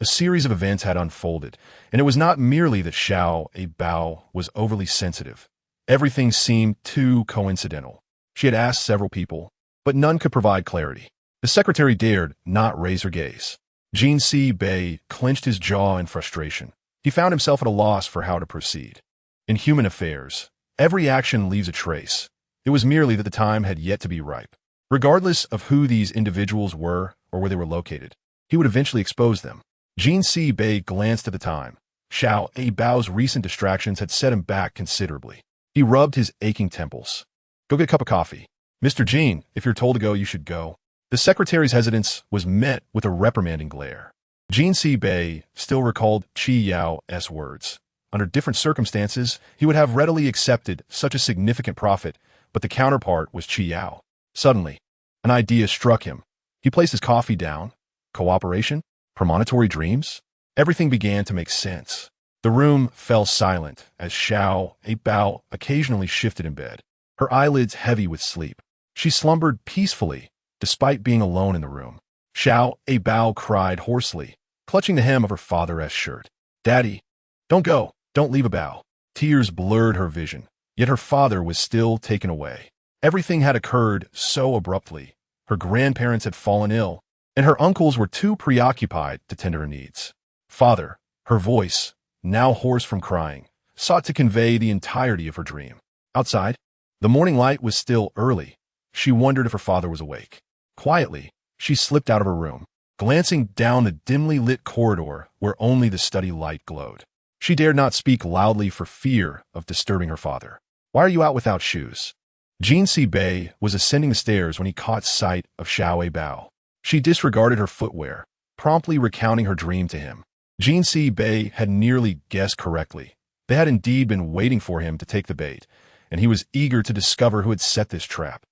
a series of events had unfolded, and it was not merely that Abao was overly sensitive. Everything seemed too coincidental. She had asked several people, but none could provide clarity. The secretary dared not raise her gaze. Jean Bei clenched his jaw in frustration. He found himself at a loss for how to proceed. In human affairs, every action leaves a trace. It was merely that the time had yet to be ripe. Regardless of who these individuals were or where they were located, he would eventually expose them. Jean Bei glanced at the time. Abao's recent distractions had set him back considerably. He rubbed his aching temples. "Go get a cup of coffee." "Mr. Jean, if you're told to go, you should go." The secretary's hesitance was met with a reprimanding glare. Jean Bei still recalled Qi Yao's words. Under different circumstances, he would have readily accepted such a significant profit, but the counterpart was Qi Yao. Suddenly, an idea struck him. He placed his coffee down. Cooperation? Premonitory dreams? Everything began to make sense. The room fell silent as Abao occasionally shifted in bed, her eyelids heavy with sleep. She slumbered peacefully, despite being alone in the room. Abao cried hoarsely, clutching the hem of her father's shirt. "Daddy, don't go. Don't leave Abao." Tears blurred her vision, yet her father was still taken away. Everything had occurred so abruptly. Her grandparents had fallen ill, and her uncles were too preoccupied to tend to her needs. "Father," her voice, now hoarse from crying, sought to convey the entirety of her dream. Outside, the morning light was still early. She wondered if her father was awake. Quietly, she slipped out of her room, glancing down the dimly lit corridor where only the study light glowed. She dared not speak loudly for fear of disturbing her father. "Why are you out without shoes?" Jean Bei was ascending the stairs when he caught sight of Abao. She disregarded her footwear, promptly recounting her dream to him. Jean Bei had nearly guessed correctly. They had indeed been waiting for him to take the bait, and he was eager to discover who had set this trap.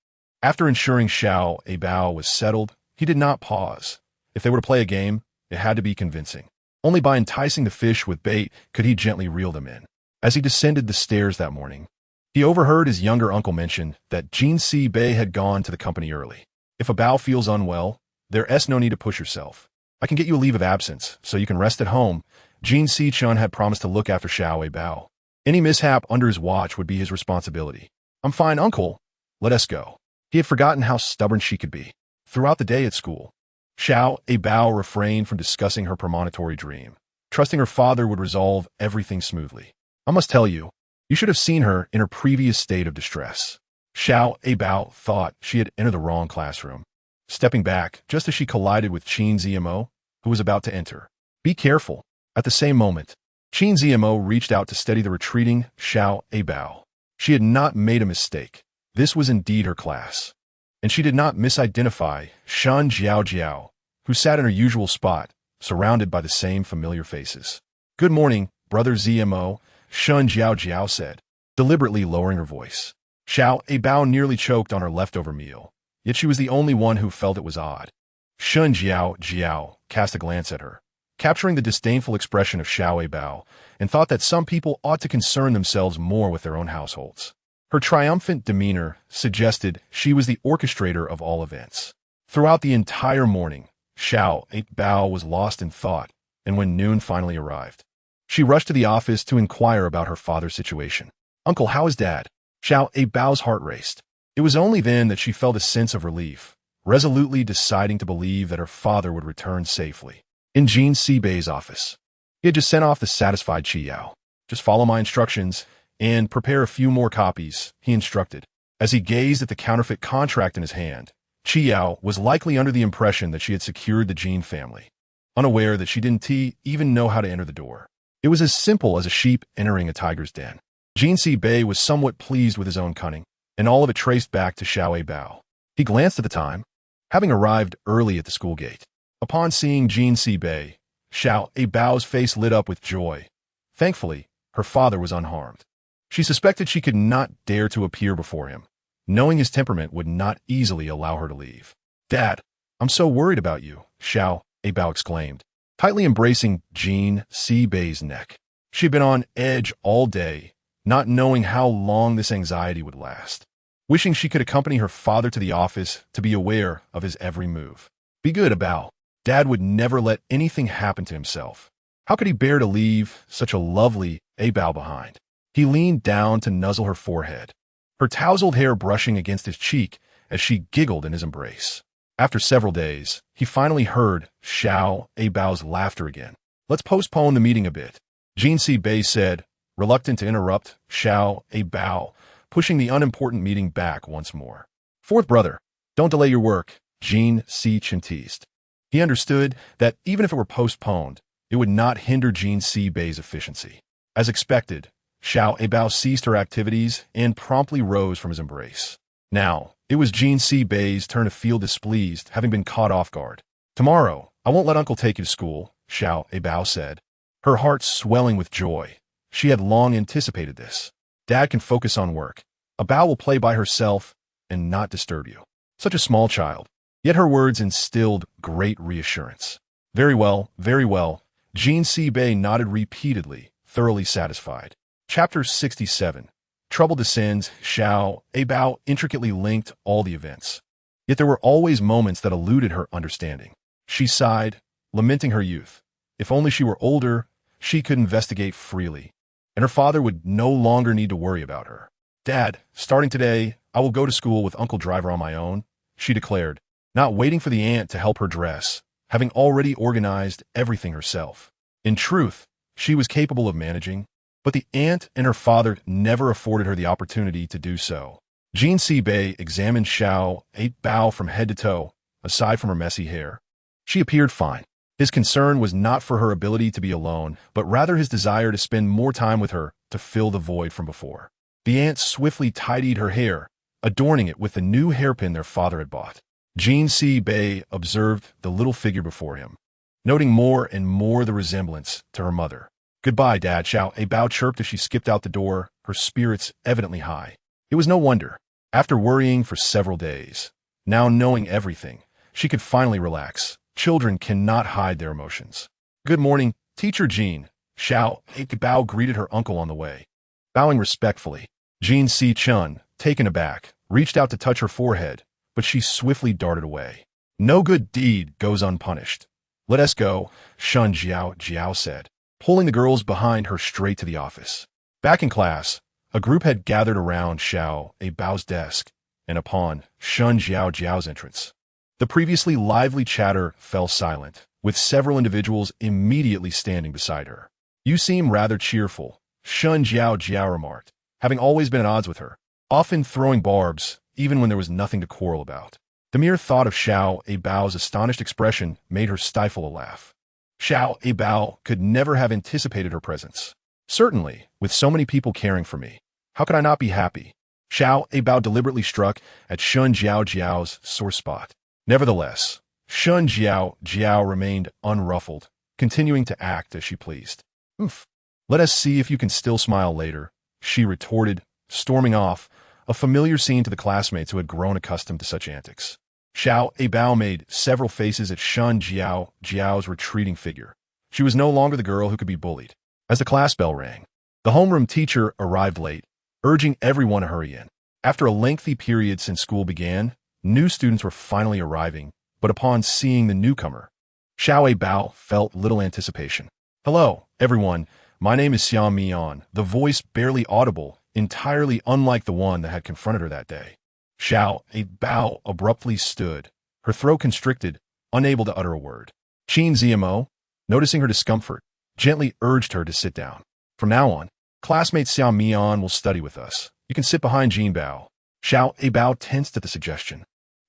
After ensuring Abao was settled, he did not pause. If they were to play a game, it had to be convincing. Only by enticing the fish with bait could he gently reel them in. As he descended the stairs that morning, he overheard his younger uncle mention that Jean Bei had gone to the company early. "If Abao feels unwell, there's no need to push yourself. I can get you a leave of absence, so you can rest at home." Jean Chun had promised to look after Abao. Any mishap under his watch would be his responsibility. "I'm fine, uncle. Let us go." He had forgotten how stubborn she could be. Throughout the day at school, Abao refrained from discussing her premonitory dream, trusting her father would resolve everything smoothly. "I must tell you, you should have seen her in her previous state of distress." Abao thought she had entered the wrong classroom, stepping back just as she collided with Qin Zmo, who was about to enter. "Be careful." At the same moment, Qin Zmo reached out to steady the retreating Abao. She had not made a mistake. This was indeed her class, and she did not misidentify Shan Jiao, who sat in her usual spot, surrounded by the same familiar faces. "Good morning, Brother ZMO," Shun Jiao Jiao said, deliberately lowering her voice. Abao nearly choked on her leftover meal, yet she was the only one who felt it was odd. Shun Jiao Jiao cast a glance at her, capturing the disdainful expression of Abao, and thought that some people ought to concern themselves more with their own households. Her triumphant demeanor suggested she was the orchestrator of all events. Throughout the entire morning, Abao was lost in thought, and when noon finally arrived, she rushed to the office to inquire about her father's situation. "Uncle, how is Dad?" Abao's heart raced. It was only then that she felt a sense of relief, resolutely deciding to believe that her father would return safely. In Jean Seibei's office, he had just sent off the satisfied Yao. "Just follow my instructions and prepare a few more copies," he instructed. As he gazed at the counterfeit contract in his hand, Yao was likely under the impression that she had secured the Jean family, unaware that she didn't even know how to enter the door. It was as simple as a sheep entering a tiger's den. Jean Seibei was somewhat pleased with his own cunning, and all of it traced back to Abao. He glanced at the time, having arrived early at the school gate. Upon seeing Jean Seibei, Abao's face lit up with joy. Thankfully, her father was unharmed. She suspected she could not dare to appear before him, knowing his temperament would not easily allow her to leave. "Dad, I'm so worried about you," Abao exclaimed, tightly embracing Jean Seibei's neck. She had been on edge all day, not knowing how long this anxiety would last, wishing she could accompany her father to the office to be aware of his every move. "Be good, Abao. Dad would never let anything happen to himself. How could he bear to leave such a lovely Abao behind?" He leaned down to nuzzle her forehead, her tousled hair brushing against his cheek as she giggled in his embrace. After several days, he finally heard Abao's laughter again. "Let's postpone the meeting a bit," Jean Seibei said, reluctant to interrupt Abao, pushing the unimportant meeting back once more. "Fourth brother, don't delay your work," Jean Seibei teased. He understood that even if it were postponed, it would not hinder Jean Seibei's efficiency. As expected, Abao ceased her activities and promptly rose from his embrace. Now, it was Jean Seibei's turn to feel displeased, having been caught off guard. "Tomorrow, I won't let Uncle take you to school," Abao said, her heart swelling with joy. She had long anticipated this. "Dad can focus on work. Abao will play by herself and not disturb you." Such a small child. Yet her words instilled great reassurance. Very well, very well." Jean Seibei nodded repeatedly, thoroughly satisfied. Chapter 67. Trouble descends. Abao intricately linked all the events. Yet there were always moments that eluded her understanding. She sighed, lamenting her youth. If only she were older, she could investigate freely, and her father would no longer need to worry about her. "Dad, starting today, I will go to school with Uncle Driver on my own," she declared, not waiting for the aunt to help her dress, having already organized everything herself. In truth, she was capable of managing, but the aunt and her father never afforded her the opportunity to do so. Jean Seibei examined Abao from head to toe, aside from her messy hair. She appeared fine. His concern was not for her ability to be alone, but rather his desire to spend more time with her to fill the void from before. The aunt swiftly tidied her hair, adorning it with the new hairpin their father had bought. Jean Seibei observed the little figure before him, noting more and more the resemblance to her mother. "Goodbye, Dad," Abao chirped as she skipped out the door, her spirits evidently high. It was no wonder. After worrying for several days, now knowing everything, she could finally relax. Children cannot hide their emotions. "Good morning, Teacher Jean," Abao greeted her uncle on the way. Bowing respectfully, Jean Si-chun, taken aback, reached out to touch her forehead, but she swiftly darted away. "No good deed goes unpunished. Let us go," Shun Jiao said, pulling the girls behind her straight to the office. Back in class, a group had gathered around Abao's desk, and upon Shun Jiao's entrance, the previously lively chatter fell silent, with several individuals immediately standing beside her. "You seem rather cheerful," Shun Jiao remarked, having always been at odds with her, often throwing barbs even when there was nothing to quarrel about. The mere thought of Abao's astonished expression made her stifle a laugh. Abao could never have anticipated her presence. "Certainly, with so many people caring for me, how could I not be happy?" Abao deliberately struck at Shun Jiao's sore spot. Nevertheless, Shun Jiao remained unruffled, continuing to act as she pleased. "Oof. Let us see if you can still smile later," she retorted, storming off, a familiar scene to the classmates who had grown accustomed to such antics. Abao made several faces at Shun Jiao's retreating figure. She was no longer the girl who could be bullied. As the class bell rang, the homeroom teacher arrived late, urging everyone to hurry in. After a lengthy period since school began, new students were finally arriving, but upon seeing the newcomer, Abao felt little anticipation. "Hello, everyone. My name is Xiao Mian," the voice barely audible, entirely unlike the one that had confronted her that day. Abao abruptly stood, her throat constricted, unable to utter a word. Qin Zmo, noticing her discomfort, gently urged her to sit down. "From now on, classmate Xiao Mian will study with us. You can sit behind Jin Bao." Abao tensed at the suggestion.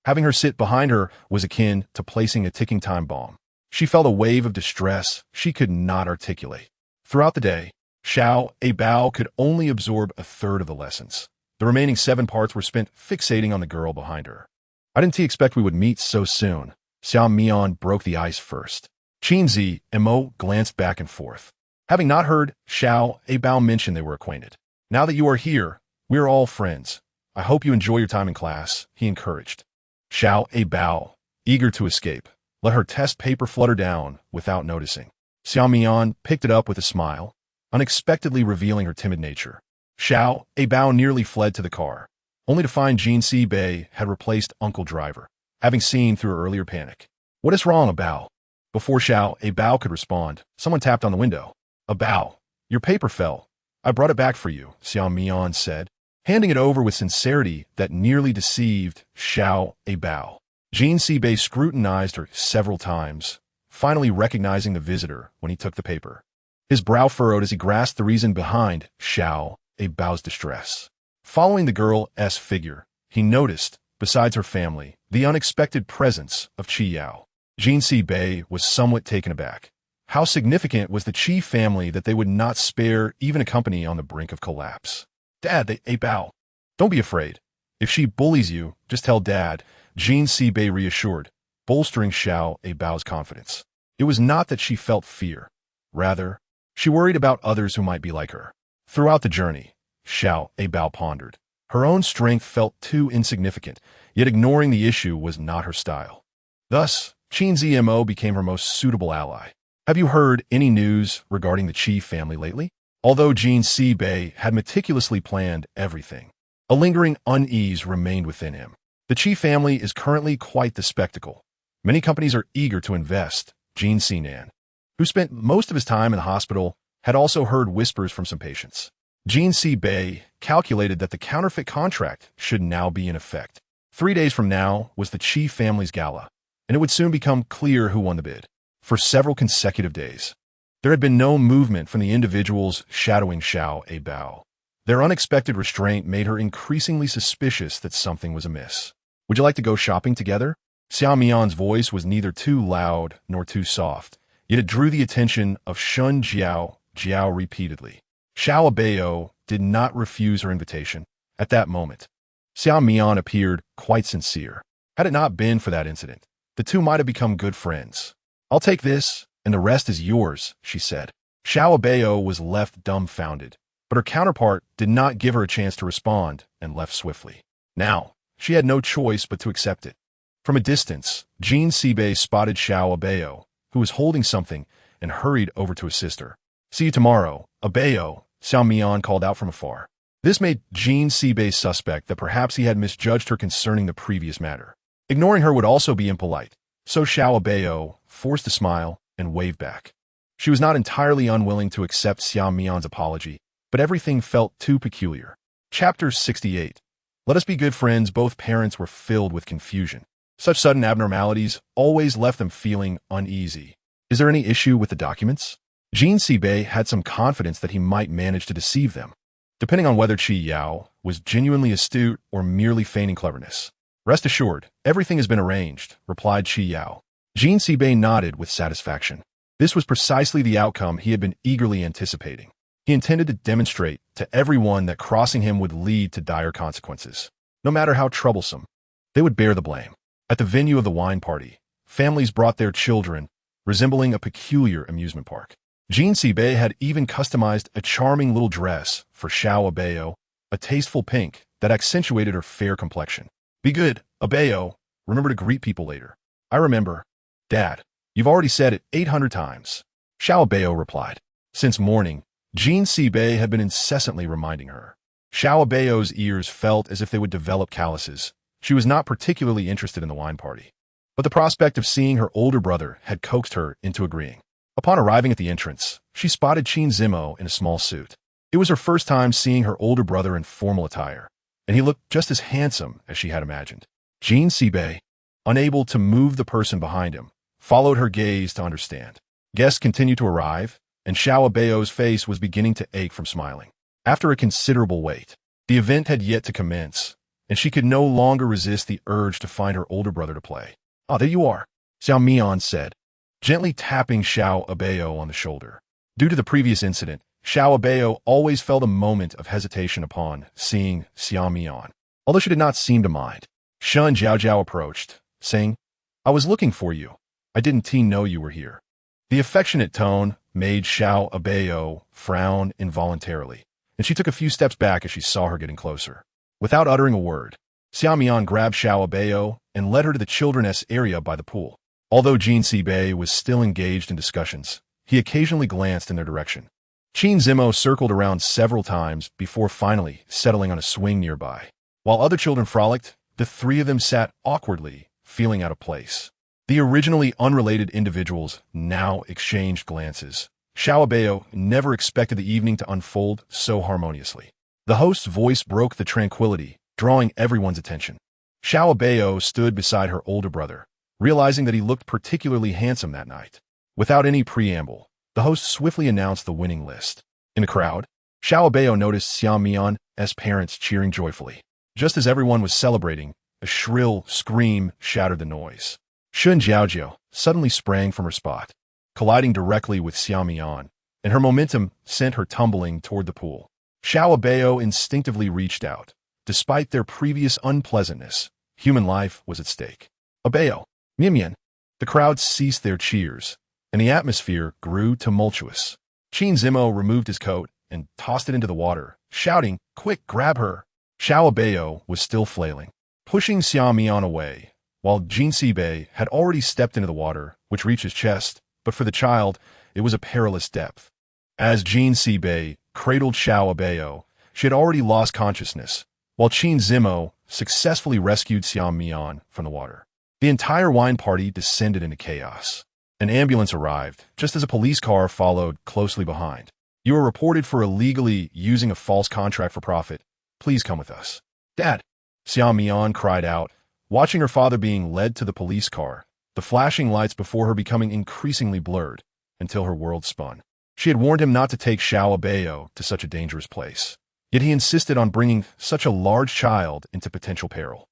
Having her sit behind her was akin to placing a ticking time bomb. She felt a wave of distress she could not articulate. Throughout the day, Abao could only absorb a third of the lessons. The remaining 7 parts were spent fixating on the girl behind her. "I didn't expect we would meet so soon." Xiao Mian broke the ice first. Qin Zmo glanced back and forth. Having not heard Abao mention they were acquainted. "Now that you are here, we are all friends. I hope you enjoy your time in class," he encouraged. Abao, eager to escape, let her test paper flutter down without noticing. Xiao Mian picked it up with a smile, unexpectedly revealing her timid nature. Abao nearly fled to the car, only to find Jin Bei had replaced Uncle Driver, having seen through her earlier panic. "What is wrong, Abao?" Before Abao could respond, someone tapped on the window. "Abao, your paper fell. I brought it back for you," Xiao Mian said, handing it over with sincerity that nearly deceived Abao. Jin Bei scrutinized her several times, finally recognizing the visitor when he took the paper. His brow furrowed as he grasped the reason behind Abao's distress. Following the girl's figure, he noticed, besides her family, the unexpected presence of Qi Yao. Jin Bei was somewhat taken aback. How significant was the Qi family that they would not spare even a company on the brink of collapse? "Dad, Abao. Don't be afraid. If she bullies you, just tell Dad," Jin Bei reassured, bolstering Abao's confidence. It was not that she felt fear. Rather, she worried about others who might be like her. Throughout the journey, Abao pondered. Her own strength felt too insignificant, yet ignoring the issue was not her style. Thus, Qin Zmo became her most suitable ally. "Have you heard any news regarding the Qi family lately?" Although Jin Bei had meticulously planned everything, a lingering unease remained within him. The Qi family is currently quite the spectacle. Many companies are eager to invest. Jin Sinan, who spent most of his time in the hospital, had also heard whispers from some patients. Jin Bei calculated that the counterfeit contract should now be in effect. 3 days from now was the Qi family's gala, and it would soon become clear who won the bid. For several consecutive days, there had been no movement from the individuals shadowing Abao. Their unexpected restraint made her increasingly suspicious that something was amiss. "Would you like to go shopping together?" Xiao Mian's voice was neither too loud nor too soft, yet it drew the attention of Shun Jiao repeatedly. Abao did not refuse her invitation. At that moment, Xiao Mian appeared quite sincere. Had it not been for that incident, the two might have become good friends. "I'll take this, and the rest is yours," she said. Abao was left dumbfounded, but her counterpart did not give her a chance to respond and left swiftly. Now, she had no choice but to accept it. From a distance, Jin Bei spotted Abao, who was holding something, and hurried over to his sister. "See you tomorrow, Abao," Xiao Mian called out from afar. This made Jin Bei suspect that perhaps he had misjudged her concerning the previous matter. Ignoring her would also be impolite, so Abao forced a smile and waved back. She was not entirely unwilling to accept Xiao Mian's apology, but everything felt too peculiar. Chapter 68. Let us be good friends. Both parents were filled with confusion. Such sudden abnormalities always left them feeling uneasy. "Is there any issue with the documents?" Jin Bei had some confidence that he might manage to deceive them, depending on whether Qi Yao was genuinely astute or merely feigning cleverness. "Rest assured, everything has been arranged," replied Qi Yao. Jin Bei nodded with satisfaction. This was precisely the outcome he had been eagerly anticipating. He intended to demonstrate to everyone that crossing him would lead to dire consequences. No matter how troublesome, they would bear the blame. At the venue of the wine party, families brought their children, resembling a peculiar amusement park. Jean Sibei had even customized a charming little dress for Xiao Abao, a tasteful pink that accentuated her fair complexion. Be good, Abao. Remember to greet people later. I remember. Dad, you've already said it 800 times. Xiao Abao replied. Since morning, Jean Sibei had been incessantly reminding her. Xiao Abao's ears felt as if they would develop calluses. She was not particularly interested in the wine party, but the prospect of seeing her older brother had coaxed her into agreeing. Upon arriving at the entrance, she spotted Qin Zimo in a small suit. It was her first time seeing her older brother in formal attire, and he looked just as handsome as she had imagined. Jean Sibei, unable to move the person behind him, followed her gaze to understand. Guests continued to arrive, and Xiao Abao's face was beginning to ache from smiling. After a considerable wait, the event had yet to commence, and she could no longer resist the urge to find her older brother to play. "Ah, there you are," Xiao Mian said, gently tapping Xiao Abao on the shoulder. Due to the previous incident, Xiao Abao always felt a moment of hesitation upon seeing Xiao Mian, although she did not seem to mind. Shun Jiaojiao approached, saying, "I was looking for you. I didn't know you were here." The affectionate tone made Xiao Abao frown involuntarily, and she took a few steps back as she saw her getting closer. Without uttering a word, Xiao Mian grabbed Xiao Abao and led her to the children's area by the pool. Although Jean Sibei was still engaged in discussions, he occasionally glanced in their direction. Qin Zimo circled around several times before finally settling on a swing nearby. While other children frolicked, the three of them sat awkwardly, feeling out of place. The originally unrelated individuals now exchanged glances. Xiao Abao never expected the evening to unfold so harmoniously. The host's voice broke the tranquility, drawing everyone's attention. Xiao Abao stood beside her older brother, realizing that he looked particularly handsome that night. Without any preamble, the host swiftly announced the winning list. In the crowd, Xiao Abao noticed Xiao Mian's parents cheering joyfully. Just as everyone was celebrating, a shrill scream shattered the noise. Shun Jiaojiao suddenly sprang from her spot, colliding directly with Xiao Mian, and her momentum sent her tumbling toward the pool. Xiao Abao instinctively reached out. Despite their previous unpleasantness, human life was at stake. "Abao, Mian." The crowd ceased their cheers, and the atmosphere grew tumultuous. Qin Zimo removed his coat and tossed it into the water, shouting, "Quick, grab her!" Xiao Abao was still flailing, pushing Xiao Mian away, while Jean Sibei had already stepped into the water, which reached his chest, but for the child, it was a perilous depth. As Jean Sibei cradled Xiao Abao, she had already lost consciousness, while Qin Zimo successfully rescued Xiao Mian from the water. The entire wine party descended into chaos. An ambulance arrived, just as a police car followed closely behind. "You are reported for illegally using a false contract for profit. Please come with us." "Dad!" Xiao Mian cried out, watching her father being led to the police car, the flashing lights before her becoming increasingly blurred, until her world spun. She had warned him not to take Xiao Abao to such a dangerous place, yet he insisted on bringing such a large child into potential peril.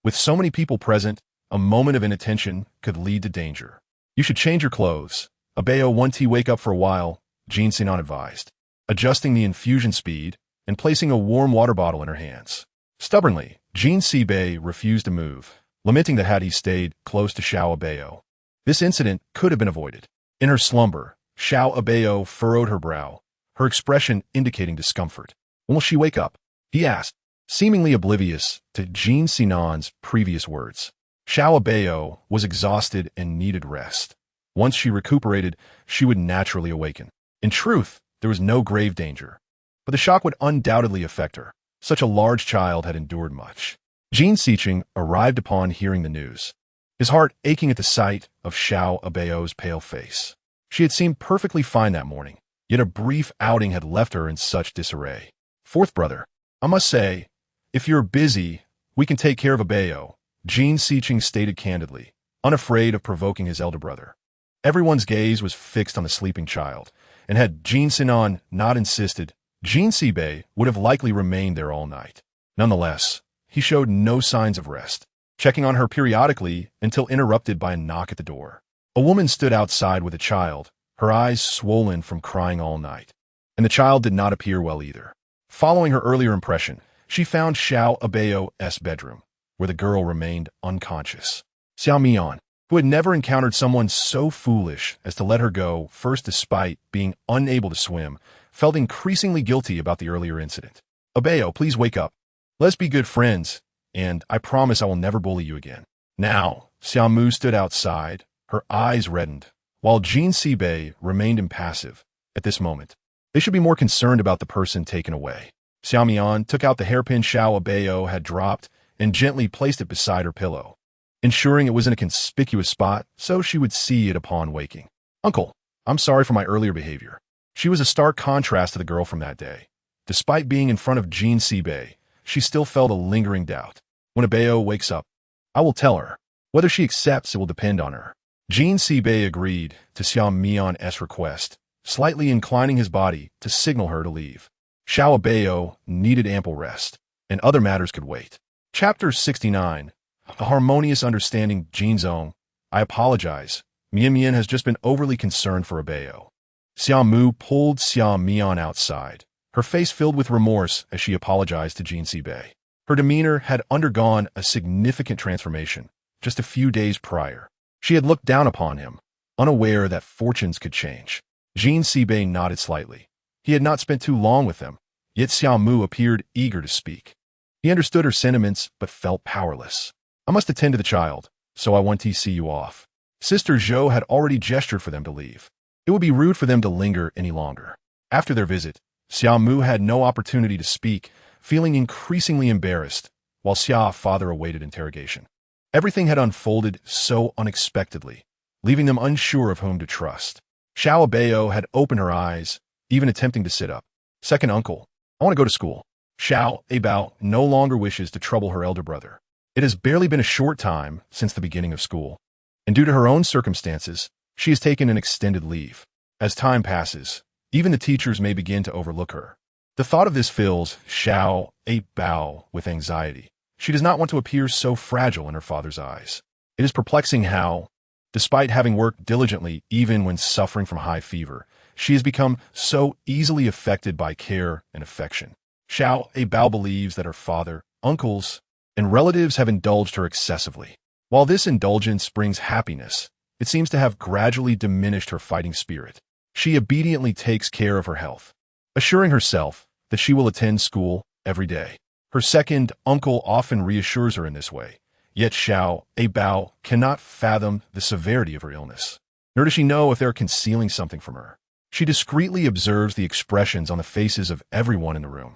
With so many people present, a moment of inattention could lead to danger. "You should change your clothes. Abao, won't wake up for a while," Jean Sinan advised, adjusting the infusion speed and placing a warm water bottle in her hands. Stubbornly, Jean Sibei refused to move, lamenting that had he stayed close to Xiao Abao, this incident could have been avoided. In her slumber, Xiao Abao furrowed her brow, her expression indicating discomfort. "When will she wake up?" he asked, seemingly oblivious to Jean Sinan's previous words. Xiao Abao was exhausted and needed rest. Once she recuperated, she would naturally awaken. In truth, there was no grave danger, but the shock would undoubtedly affect her. Such a large child had endured much. Jean Sicheng arrived upon hearing the news, his heart aching at the sight of Xiao Abao's pale face. She had seemed perfectly fine that morning, yet a brief outing had left her in such disarray. "Fourth brother, I must say, if you're busy, we can take care of Abao," Jean Sicheng stated candidly, unafraid of provoking his elder brother. Everyone's gaze was fixed on the sleeping child, and had Jean Sinan not insisted, Jean Sibei would have likely remained there all night. Nonetheless, he showed no signs of rest, checking on her periodically until interrupted by a knock at the door. A woman stood outside with a child, her eyes swollen from crying all night, and the child did not appear well either. Following her earlier impression, she found Xiao Abao's bedroom, where the girl remained unconscious. "Xiao Mian, who had never encountered someone so foolish as to let her go, first despite being unable to swim, felt increasingly guilty about the earlier incident. Abao, please wake up. Let's be good friends, and I promise I will never bully you again. Now, Xiaomu stood outside, her eyes reddened, while Jin Sibei remained impassive. At this moment, they should be more concerned about the person taken away. Xiaomian took out the hairpin Xiao Abao had dropped and gently placed it beside her pillow, ensuring it was in a conspicuous spot so she would see it upon waking. Uncle, I'm sorry for my earlier behavior. She was a stark contrast to the girl from that day. Despite being in front of Jin Sibei, she still felt a lingering doubt. When Abao wakes up, I will tell her. Whether she accepts, it will depend on her. Jin Sibei agreed to Xiao Mian's request, slightly inclining his body to signal her to leave. Xiao Abao needed ample rest, and other matters could wait. Chapter 69. A harmonious understanding. Jin's own. I apologize. Mian has just been overly concerned for Abao. Xiao Mu pulled Xiao Mian outside, her face filled with remorse as she apologized to Jin Sibei. Her demeanor had undergone a significant transformation just a few days prior. She had looked down upon him, unaware that fortunes could change. Jin Sibei nodded slightly. He had not spent too long with them, yet Xiao Mu appeared eager to speak. He understood her sentiments, but felt powerless. I must attend to the child, so I want to see you off. Sister Zhou had already gestured for them to leave. It would be rude for them to linger any longer. After their visit, Xiao Mu had no opportunity to speak, feeling increasingly embarrassed, while Xiao's father awaited interrogation. Everything had unfolded so unexpectedly, leaving them unsure of whom to trust. Xiao Abao had opened her eyes, even attempting to sit up. Second uncle, I want to go to school. Xiao Abao no longer wishes to trouble her elder brother. It has barely been a short time since the beginning of school, and due to her own circumstances, she has taken an extended leave. As time passes, even the teachers may begin to overlook her. The thought of this fills Xiao Abao with anxiety. She does not want to appear so fragile in her father's eyes. It is perplexing how, despite having worked diligently even when suffering from high fever, she has become so easily affected by care and affection. Xiao Abao believes that her father, uncles, and relatives have indulged her excessively. While this indulgence brings happiness, it seems to have gradually diminished her fighting spirit. She obediently takes care of her health, assuring herself that she will attend school every day. Her second uncle often reassures her in this way, yet Xiao Abao cannot fathom the severity of her illness, nor does she know if they are concealing something from her. She discreetly observes the expressions on the faces of everyone in the room.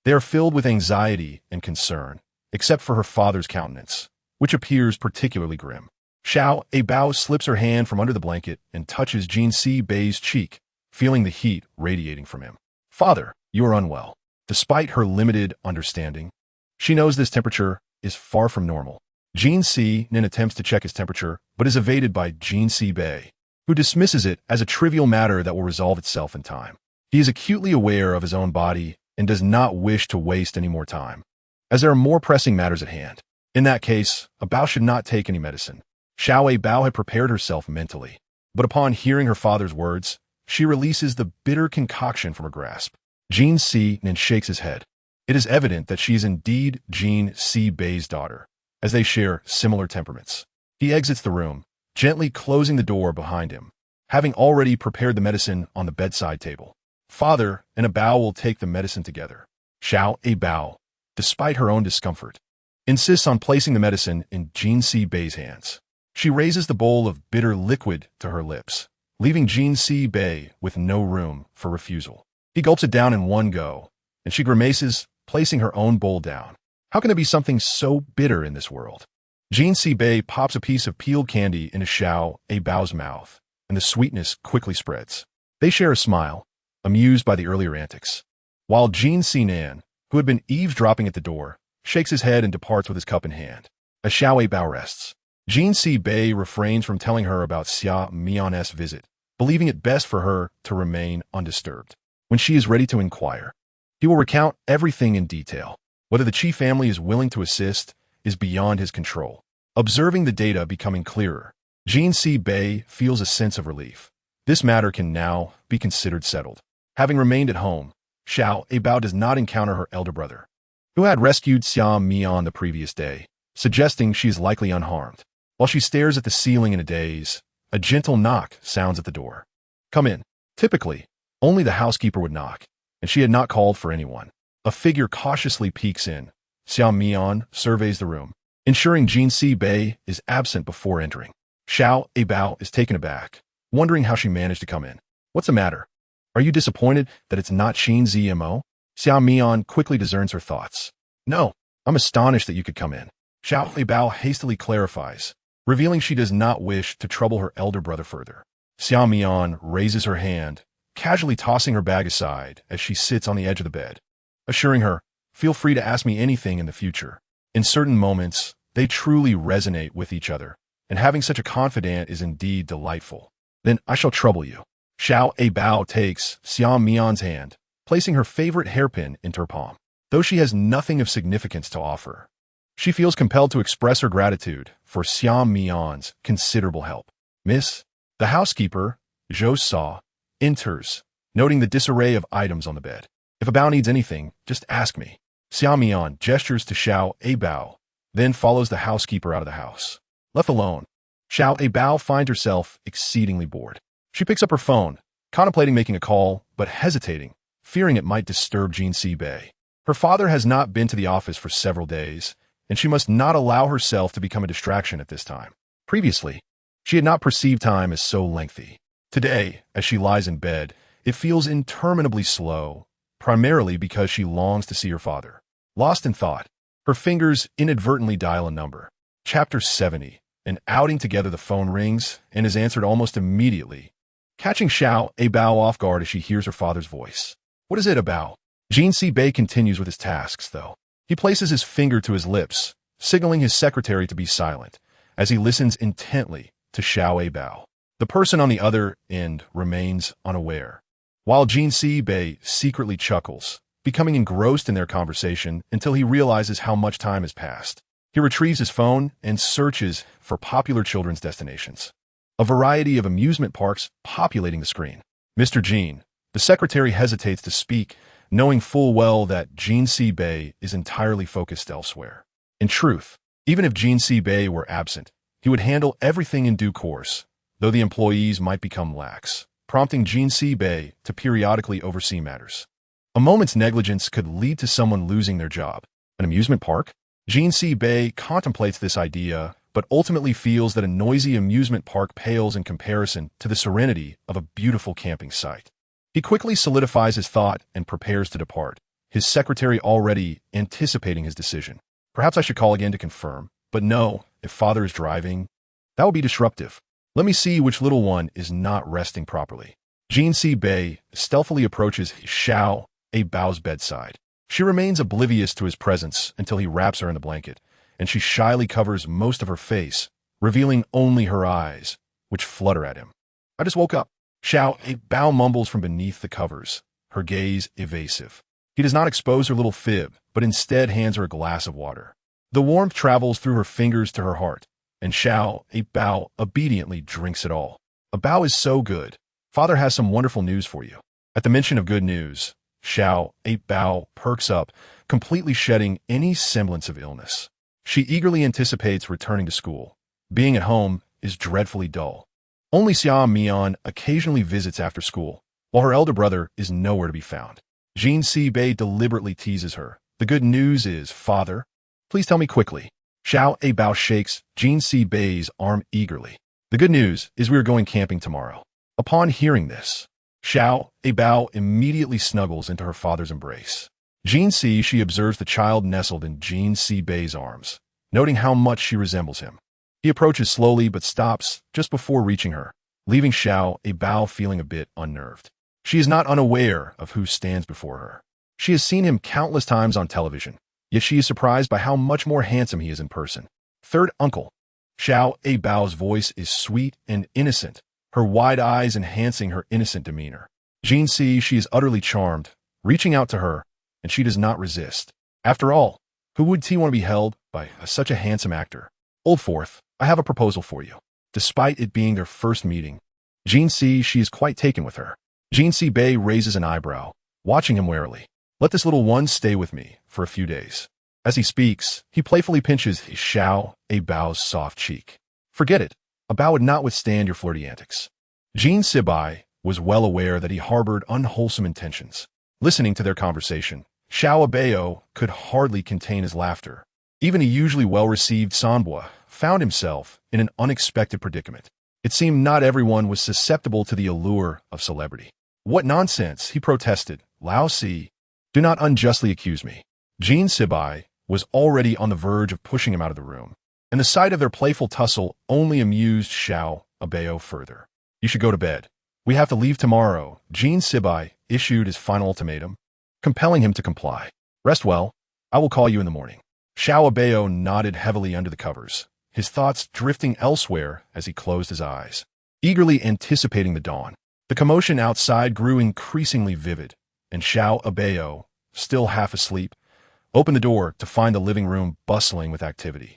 They are filled with anxiety and concern, except for her father's countenance, which appears particularly grim. Xiao Abao slips her hand from under the blanket and touches Jin Sibei's cheek, feeling the heat radiating from him. Father, you are unwell. Despite her limited understanding, she knows this temperature is far from normal. Jin Si-nin attempts to check his temperature, but is evaded by Jin Sibei, who dismisses it as a trivial matter that will resolve itself in time. He is acutely aware of his own body and does not wish to waste any more time, as there are more pressing matters at hand. In that case, Abao should not take any medicine. Xiao Abao had prepared herself mentally, but upon hearing her father's words, she releases the bitter concoction from her grasp. Jin Si-nin shakes his head. It is evident that she is indeed Jin Sibei's daughter, as they share similar temperaments. He exits the room, gently closing the door behind him, having already prepared the medicine on the bedside table. Father and Abao will take the medicine together. Xiao Abao, despite her own discomfort, insists on placing the medicine in Jin Sibei's hands. She raises the bowl of bitter liquid to her lips, leaving Jin Sibei with no room for refusal. He gulps it down in one go, and she grimaces, placing her own bowl down. How can there be something so bitter in this world? Jin Sibei pops a piece of peeled candy into Xiao Abao's mouth, and the sweetness quickly spreads. They share a smile, amused by the earlier antics, while Jin Si-nan, who had been eavesdropping at the door, shakes his head and departs with his cup in hand. As Xiao Abao rests, Jin Sibei refrains from telling her about Xiao Mian's visit, believing it best for her to remain undisturbed. When she is ready to inquire, he will recount everything in detail. Whether the Qi family is willing to assist is beyond his control. Observing the data becoming clearer, Jin Sibei feels a sense of relief. This matter can now be considered settled. Having remained at home, Xiao Abao does not encounter her elder brother, who had rescued Xiao Mian the previous day, suggesting she is likely unharmed. While she stares at the ceiling in a daze, a gentle knock sounds at the door. Come in. Typically, only the housekeeper would knock, and she had not called for anyone. A figure cautiously peeks in. Xiao Mian surveys the room, ensuring Jin Si Bei is absent before entering. Abao is taken aback, wondering how she managed to come in. What's the matter? Are you disappointed that it's not Xin Zmo? Xiao Mian quickly discerns her thoughts. No, I'm astonished that you could come in. Abao hastily clarifies, revealing she does not wish to trouble her elder brother further. Xiao Mian raises her hand, casually tossing her bag aside as she sits on the edge of the bed, assuring her, feel free to ask me anything in the future. In certain moments, they truly resonate with each other, and having such a confidant is indeed delightful. Then I shall trouble you. Abao takes Xiao Mian's hand, placing her favorite hairpin into her palm. Though she has nothing of significance to offer, she feels compelled to express her gratitude for Xiao Mian's considerable help. Miss, the housekeeper, Zhou Sa, enters, noting the disarray of items on the bed. If Abao needs anything, just ask me. Xiao Mian gestures to Abao, then follows the housekeeper out of the house. Left alone, Abao finds herself exceedingly bored. She picks up her phone, contemplating making a call, but hesitating, fearing it might disturb Jin Si Bei. Her father has not been to the office for several days, and she must not allow herself to become a distraction at this time. Previously, she had not perceived time as so lengthy. Today, as she lies in bed, it feels interminably slow, primarily because she longs to see her father. Lost in thought, her fingers inadvertently dial a number. Chapter 70. An outing together. The phone rings and is answered almost immediately, catching Abao off guard as she hears her father's voice. What is it, Abao? Jin Si Bei continues with his tasks, though. He places his finger to his lips, signaling his secretary to be silent, as he listens intently to Abao. The person on the other end remains unaware, while Jin Si Bei secretly chuckles, becoming engrossed in their conversation until he realizes how much time has passed. He retrieves his phone and searches for popular children's destinations. A variety of amusement parks populating the screen. Mr. Jin, the secretary hesitates to speak, knowing full well that Jin Si Bei is entirely focused elsewhere. In truth, even if Jin Si Bei were absent, he would handle everything in due course, though the employees might become lax, prompting Jin Si Bei to periodically oversee matters. A moment's negligence could lead to someone losing their job. An amusement park? Jin Si Bei contemplates this idea, but ultimately feels that a noisy amusement park pales in comparison to the serenity of a beautiful camping site. He quickly solidifies his thought and prepares to depart, his secretary already anticipating his decision. Perhaps I should call again to confirm, but no, if father is driving, that would be disruptive. Let me see which little one is not resting properly. Jin Si Bei stealthily approaches Abao's bedside. She remains oblivious to his presence until he wraps her in the blanket, and she shyly covers most of her face, revealing only her eyes, which flutter at him. I just woke up. Abao mumbles from beneath the covers, her gaze evasive. He does not expose her little fib, but instead hands her a glass of water. The warmth travels through her fingers to her heart, and Abao obediently drinks it all. Abao is so good. Father has some wonderful news for you. At the mention of good news, Abao perks up, completely shedding any semblance of illness. She eagerly anticipates returning to school. Being at home is dreadfully dull. Only Xiao Mian occasionally visits after school, while her elder brother is nowhere to be found. Jin Si Bei deliberately teases her. The good news is, Father, please tell me quickly. Abao shakes Jin Si Bei's arm eagerly. The good news is we are going camping tomorrow. Upon hearing this, Abao immediately snuggles into her father's embrace. She observes the child nestled in Jin Si Bei's arms, noting how much she resembles him. He approaches slowly but stops just before reaching her, leaving Abao feeling a bit unnerved. She is not unaware of who stands before her. She has seen him countless times on television, yet she is surprised by how much more handsome he is in person. Third uncle. Abao's voice is sweet and innocent, her wide eyes enhancing her innocent demeanor. She is utterly charmed, reaching out to her, and she does not resist. After all, who would want to be held by such a handsome actor? Old Fourth, I have a proposal for you. Despite it being their first meeting, she is quite taken with her. Jin Si Bei raises an eyebrow, watching him warily. Let this little one stay with me for a few days. As he speaks, he playfully pinches Abao's soft cheek. Forget it. Abao would not withstand your flirty antics. Jean Sibai was well aware that he harbored unwholesome intentions. Listening to their conversation, Xiao Abao could hardly contain his laughter. Even a usually well-received Sanbua found himself in an unexpected predicament. It seemed not everyone was susceptible to the allure of celebrity. What nonsense, he protested. Lao Si, do not unjustly accuse me. Jean Sibai was already on the verge of pushing him out of the room, and the sight of their playful tussle only amused Xiao Abao further. You should go to bed. We have to leave tomorrow. Jean Sibai issued his final ultimatum, compelling him to comply. Rest well. I will call you in the morning. Xiao Abao nodded heavily under the covers, his thoughts drifting elsewhere as he closed his eyes, eagerly anticipating the dawn. The commotion outside grew increasingly vivid, and Xiao Abao, still half asleep, opened the door to find the living room bustling with activity,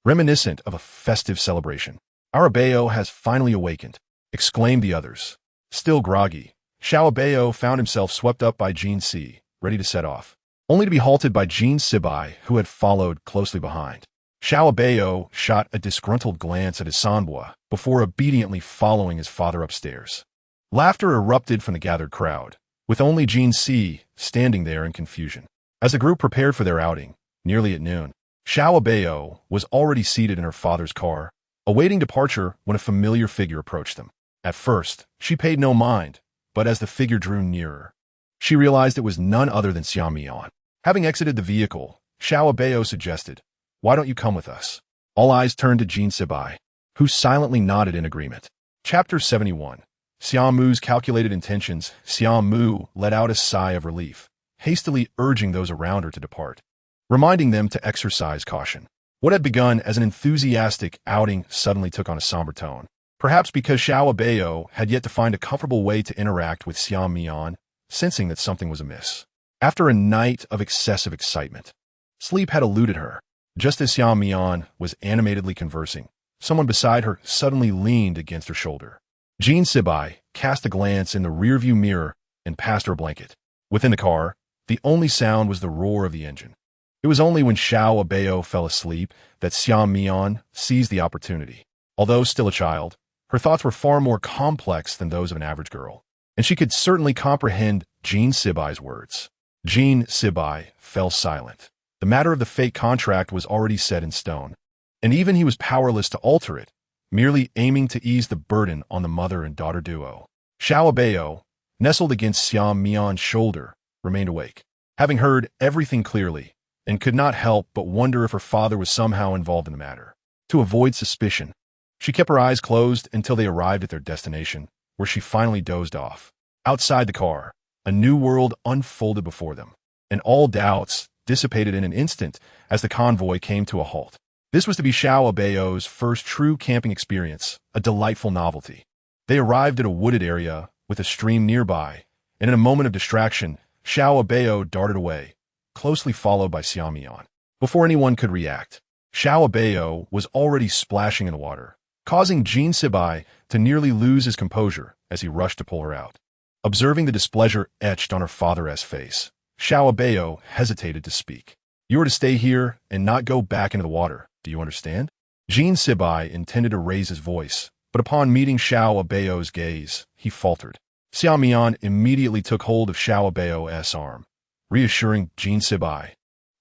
reminiscent of a festive celebration. Our Abao has finally awakened, exclaimed the others. Still groggy, Xiao Abao found himself swept up by Jean Si, ready to set off, only to be halted by Jean Sibai, who had followed closely behind. Xiao Abao shot a disgruntled glance at his Sanbua before obediently following his father upstairs. Laughter erupted from the gathered crowd, with only Jean Si standing there in confusion. As the group prepared for their outing, nearly at noon, Xiao Abao was already seated in her father's car, awaiting departure when a familiar figure approached them. At first, she paid no mind, but as the figure drew nearer, she realized it was none other than Xiao Mian. Having exited the vehicle, Xiao Abao suggested, "Why don't you come with us?" All eyes turned to Jean Sibai, who silently nodded in agreement. Chapter 71. Xiao Mu's calculated intentions. Xiao Mu let out a sigh of relief, hastily urging those around her to depart, reminding them to exercise caution. What had begun as an enthusiastic outing suddenly took on a somber tone, perhaps because Xiao Abao had yet to find a comfortable way to interact with Xiao Mian, sensing that something was amiss. After a night of excessive excitement, sleep had eluded her. Just as Xiao Mian was animatedly conversing, someone beside her suddenly leaned against her shoulder. Jean Sibai cast a glance in the rearview mirror and passed her a blanket. Within the car, the only sound was the roar of the engine. It was only when Xiao Abao fell asleep that Xiao Mian seized the opportunity. Although still a child, her thoughts were far more complex than those of an average girl, and she could certainly comprehend Jean Sibai's words. Jean Sibai fell silent. The matter of the fake contract was already set in stone, and even he was powerless to alter it, merely aiming to ease the burden on the mother and daughter duo. Xiao Abao, nestled against Xiao Mian's shoulder, remained awake, having heard everything clearly, and could not help but wonder if her father was somehow involved in the matter. To avoid suspicion, she kept her eyes closed until they arrived at their destination, where she finally dozed off. Outside the car, a new world unfolded before them, and all doubts dissipated in an instant as the convoy came to a halt. This was to be Xiao Abao's first true camping experience, a delightful novelty. They arrived at a wooded area with a stream nearby, and in a moment of distraction, Xiao Abao darted away, closely followed by Xiao Mian. Before anyone could react, Xiao Abao was already splashing in the water, causing Jean Sibai to nearly lose his composure as he rushed to pull her out. Observing the displeasure etched on her father's face, Xiao Abao hesitated to speak. "You are to stay here and not go back into the water. Do you understand?" Jean Sibai intended to raise his voice, but upon meeting Xiao Abao's gaze, he faltered. Xiao Mian immediately took hold of Xiao Abao's arm, reassuring Jean Sibai,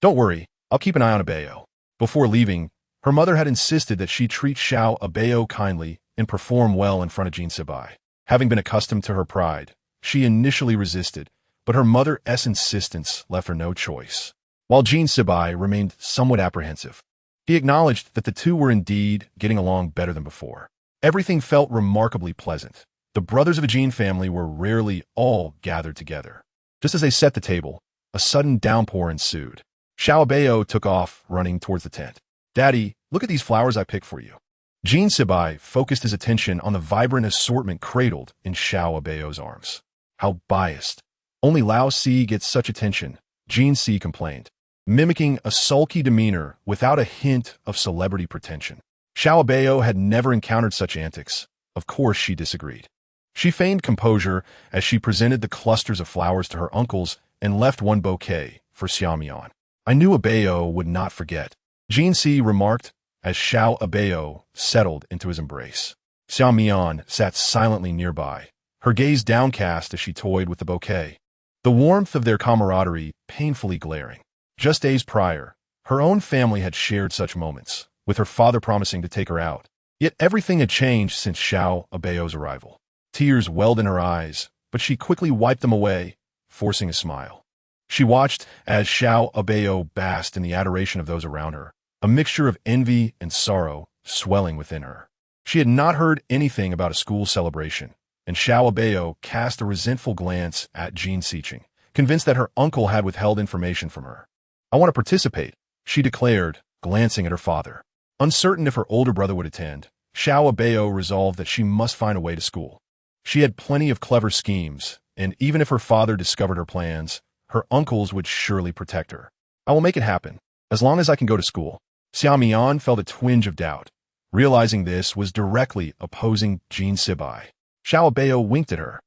"Don't worry, I'll keep an eye on Abao." Before leaving, her mother had insisted that she treat Xiao Abao kindly and perform well in front of Jean Sibai. Having been accustomed to her pride, she initially resisted, but her mother's insistence left her no choice. While Jean Sibai remained somewhat apprehensive, he acknowledged that the two were indeed getting along better than before. Everything felt remarkably pleasant. The brothers of a Jean family were rarely all gathered together. Just as they set the table, a sudden downpour ensued. Xiao Abao took off, running towards the tent. "Daddy, look at these flowers I picked for you." Jean Sibai focused his attention on the vibrant assortment cradled in Xiao Abao's arms. "How biased. Only Lao Si gets such attention," Jean Si complained, mimicking a sulky demeanor without a hint of celebrity pretension. Xiao Abao had never encountered such antics. Of course she disagreed. She feigned composure as she presented the clusters of flowers to her uncles and left one bouquet for Xiao Mian. "I knew Abao would not forget," Jean Si remarked, as Xiao Abao settled into his embrace. Xiao Mian sat silently nearby, her gaze downcast as she toyed with the bouquet, the warmth of their camaraderie painfully glaring. Just days prior, her own family had shared such moments, with her father promising to take her out. Yet everything had changed since Xiao Abao's arrival. Tears welled in her eyes, but she quickly wiped them away, forcing a smile. She watched as Xiao Abao basked in the adoration of those around her, a mixture of envy and sorrow swelling within her. She had not heard anything about a school celebration, and Xiao Abao cast a resentful glance at Jean Siching, convinced that her uncle had withheld information from her. "I want to participate," she declared, glancing at her father. Uncertain if her older brother would attend, Xiao Abao resolved that she must find a way to school. She had plenty of clever schemes, and even if her father discovered her plans, her uncles would surely protect her. "I will make it happen, as long as I can go to school." Xiao Mian felt a twinge of doubt, realizing this was directly opposing Jean Sibai. Xiao Abao winked at her,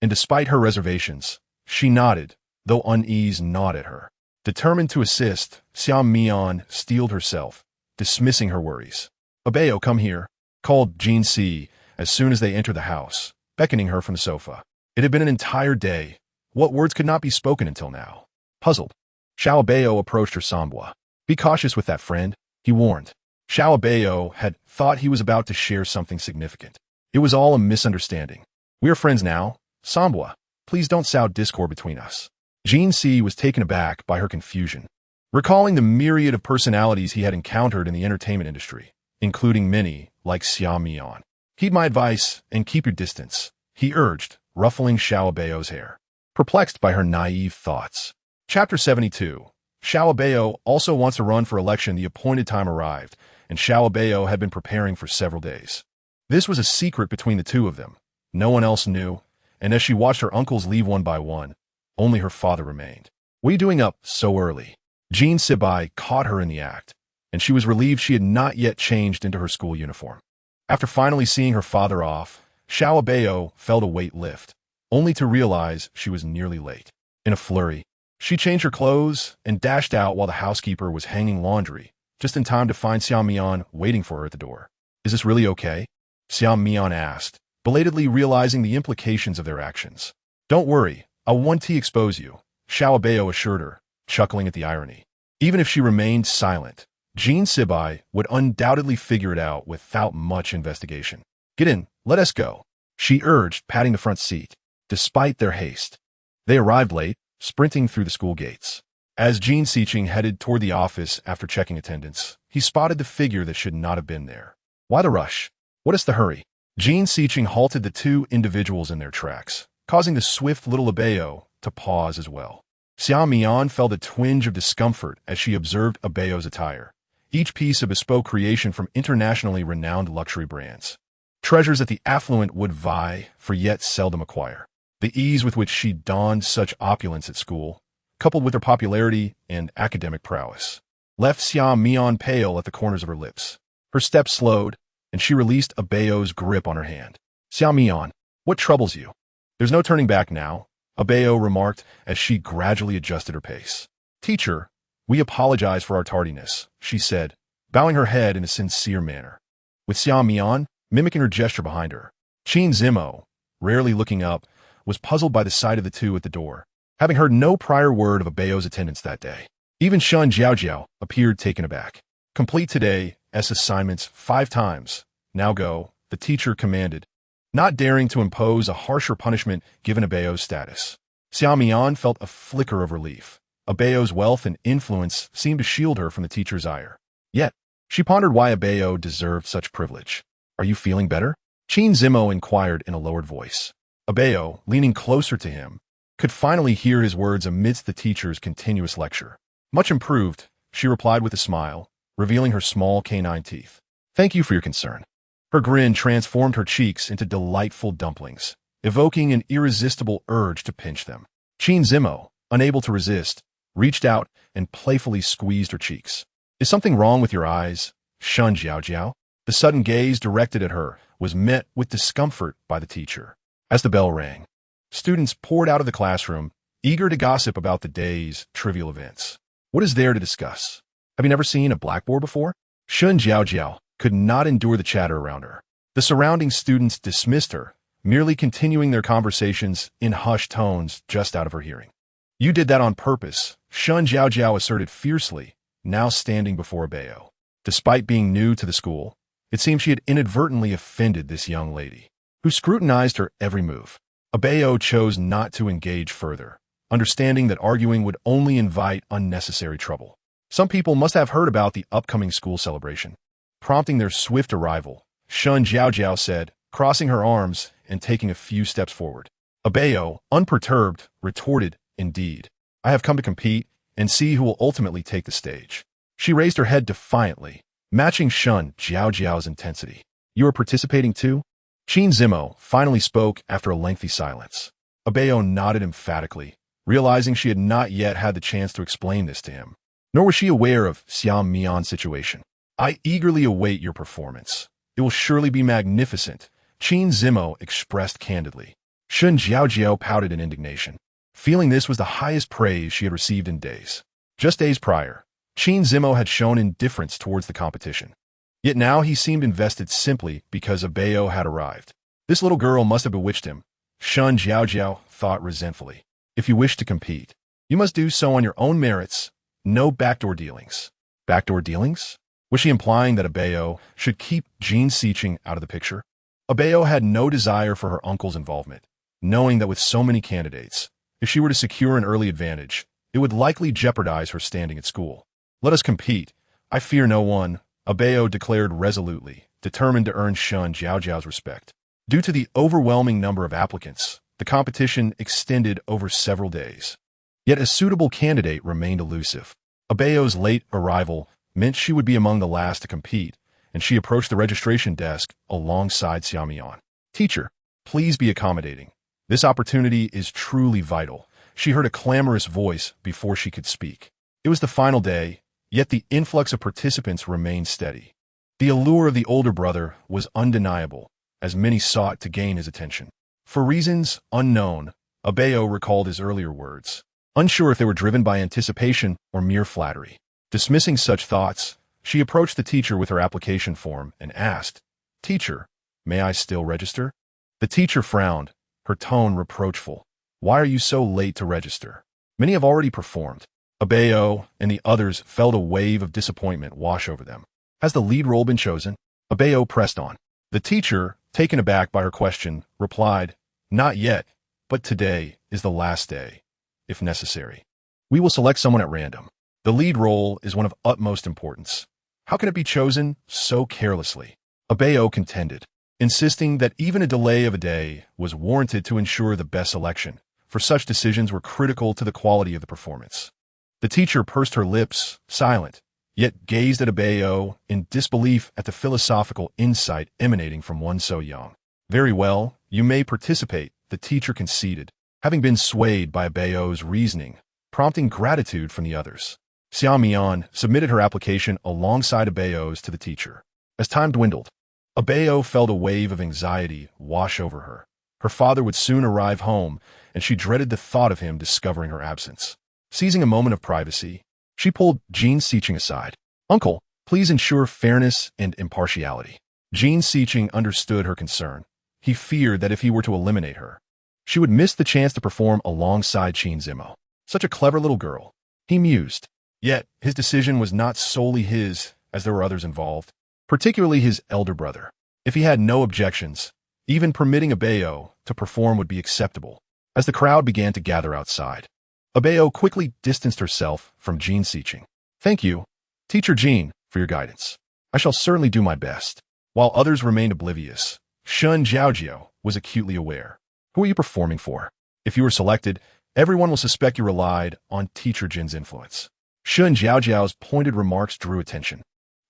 and despite her reservations, she nodded, though unease gnawed at her. Determined to assist, Xiao Mian steeled herself, dismissing her worries. "Abao, come here," called Jean Si as soon as they entered the house, beckoning her from the sofa. It had been an entire day. What words could not be spoken until now? Puzzled, Xiao Abao approached her sombre. "Be cautious with that, friend," he warned. Xiao Abao had thought he was about to share something significant. It was all a misunderstanding. "We are friends now, sombre. Please don't sow discord between us." Jean Si was taken aback by her confusion, recalling the myriad of personalities he had encountered in the entertainment industry, including many like Xiao Mian. "Heed my advice and keep your distance," he urged, ruffling Xiao Abao's hair, perplexed by her naive thoughts. Chapter 72. Xiao Abao also wants to run for election. The appointed time arrived, and Xiao Abao had been preparing for several days. This was a secret between the two of them. No one else knew, and as she watched her uncles leave one by one, only her father remained. "What are you doing up so early?" Jean Sibai caught her in the act, and she was relieved she had not yet changed into her school uniform. After finally seeing her father off, Xiao Abao felt a weight lift, only to realize she was nearly late. In a flurry, she changed her clothes and dashed out while the housekeeper was hanging laundry, just in time to find Xiao Mian waiting for her at the door. "Is this really okay?" Xiao Mian asked, belatedly realizing the implications of their actions. "Don't worry, I won't expose you," Xiao Abao assured her, chuckling at the irony. Even if she remained silent, Jean Sibai would undoubtedly figure it out without much investigation. "Get in, let us go," she urged, patting the front seat. Despite their haste, they arrived late, sprinting through the school gates. As Jean Siching headed toward the office after checking attendance, he spotted the figure that should not have been there. "Why the rush? What is the hurry?" Jean Siching halted the two individuals in their tracks, causing the swift little Abao to pause as well. Xiao Mian felt a twinge of discomfort as she observed Abao's attire, each piece a bespoke creation from internationally renowned luxury brands. Treasures that the affluent would vie for yet seldom acquire. The ease with which she donned such opulence at school, coupled with her popularity and academic prowess, left Xiao Mian pale at the corners of her lips. Her steps slowed, and she released Abao's grip on her hand. "Xiao Mian, what troubles you?" "There's no turning back now," Abao remarked as she gradually adjusted her pace. "Teacher, we apologize for our tardiness," she said, bowing her head in a sincere manner. With Xiao Mian mimicking her gesture behind her, Qin Zimo, rarely looking up, was puzzled by the sight of the two at the door, having heard no prior word of Abao's attendance that day. Even Shun Jiaojiao appeared taken aback. "Complete today's assignments 5 times. Now go," the teacher commanded, not daring to impose a harsher punishment given Abao's status. Xiao Mian felt a flicker of relief. Abao's wealth and influence seemed to shield her from the teacher's ire. Yet, she pondered why Abao deserved such privilege. "Are you feeling better?" Qin Zimo inquired in a lowered voice. Abao, leaning closer to him, could finally hear his words amidst the teacher's continuous lecture. "Much improved," she replied with a smile, revealing her small canine teeth. "Thank you for your concern." Her grin transformed her cheeks into delightful dumplings, evoking an irresistible urge to pinch them. Qin Zimo, unable to resist, reached out and playfully squeezed her cheeks. "Is something wrong with your eyes, Shun Jiaojiao?" The sudden gaze directed at her was met with discomfort by the teacher. As the bell rang, students poured out of the classroom, eager to gossip about the day's trivial events. "What is there to discuss? Have you never seen a blackboard before?" Shun Jiaojiao could not endure the chatter around her. The surrounding students dismissed her, merely continuing their conversations in hushed tones just out of her hearing. You did that on purpose, Shun Jiaojiao asserted fiercely, now standing before Abao. Despite being new to the school, it seemed she had inadvertently offended this young lady, who scrutinized her every move. Abao chose not to engage further, understanding that arguing would only invite unnecessary trouble. Some people must have heard about the upcoming school celebration. Prompting their swift arrival, Shun Jiaojiao said, crossing her arms and taking a few steps forward. Abao, unperturbed, retorted, "Indeed, I have come to compete and see who will ultimately take the stage." She raised her head defiantly, matching Shun Jiaojiao's intensity. "You are participating too?" Qin Zimo finally spoke after a lengthy silence. Abao nodded emphatically, realizing she had not yet had the chance to explain this to him. Nor was she aware of Xiao Mian's situation. "I eagerly await your performance. It will surely be magnificent," Qin Zimo expressed candidly. Shun Jiaojiao pouted in indignation, feeling this was the highest praise she had received in days. Just days prior, Qin Zimo had shown indifference towards the competition. Yet now he seemed invested simply because Abao had arrived. This little girl must have bewitched him, Shun Jiaojiao thought resentfully. If you wish to compete, you must do so on your own merits, no backdoor dealings. Backdoor dealings? Was she implying that Abao should keep Jin Siqing out of the picture? Abao had no desire for her uncle's involvement, knowing that with so many candidates, if she were to secure an early advantage, it would likely jeopardize her standing at school. "Let us compete. I fear no one," Abao declared resolutely, determined to earn Shun Jiaojiao's respect. Due to the overwhelming number of applicants, the competition extended over several days. Yet a suitable candidate remained elusive. Abao's late arrival meant she would be among the last to compete, and she approached the registration desk alongside Xiaomian. "Teacher, please be accommodating. This opportunity is truly vital." She heard a clamorous voice before she could speak. It was the final day, yet the influx of participants remained steady. The allure of the older brother was undeniable, as many sought to gain his attention. For reasons unknown, Abao recalled his earlier words, unsure if they were driven by anticipation or mere flattery. Dismissing such thoughts, she approached the teacher with her application form and asked, "Teacher, may I still register?" The teacher frowned, her tone reproachful. "Why are you so late to register? Many have already performed." Abao and the others felt a wave of disappointment wash over them. "Has the lead role been chosen?" Abao pressed on. The teacher, taken aback by her question, replied, "Not yet, but today is the last day, if necessary. We will select someone at random. The lead role is one of utmost importance. How can it be chosen so carelessly?" Abao contended, insisting that even a delay of a day was warranted to ensure the best selection, for such decisions were critical to the quality of the performance. The teacher pursed her lips, silent, yet gazed at Abao in disbelief at the philosophical insight emanating from one so young. "Very well, you may participate," the teacher conceded, having been swayed by Abao's reasoning, prompting gratitude from the others. Xiaomian submitted her application alongside Abao's to the teacher. As time dwindled, Abao felt a wave of anxiety wash over her. Her father would soon arrive home, and she dreaded the thought of him discovering her absence. Seizing a moment of privacy, she pulled Jin Siqing aside. "Uncle, please ensure fairness and impartiality." Jin Siqing understood her concern. He feared that if he were to eliminate her, she would miss the chance to perform alongside Qin Zimo. Such a clever little girl, he mused. Yet his decision was not solely his, as there were others involved, particularly his elder brother. If he had no objections, even permitting Abao to perform would be acceptable. As the crowd began to gather outside, Abao quickly distanced herself from Jin Siqing. "Thank you, Teacher Jin, for your guidance. I shall certainly do my best." While others remained oblivious, Shun Jiaojiao was acutely aware. Who are you performing for? If you were selected, everyone will suspect you relied on Teacher Jin's influence. Shun Jiaojiao's pointed remarks drew attention,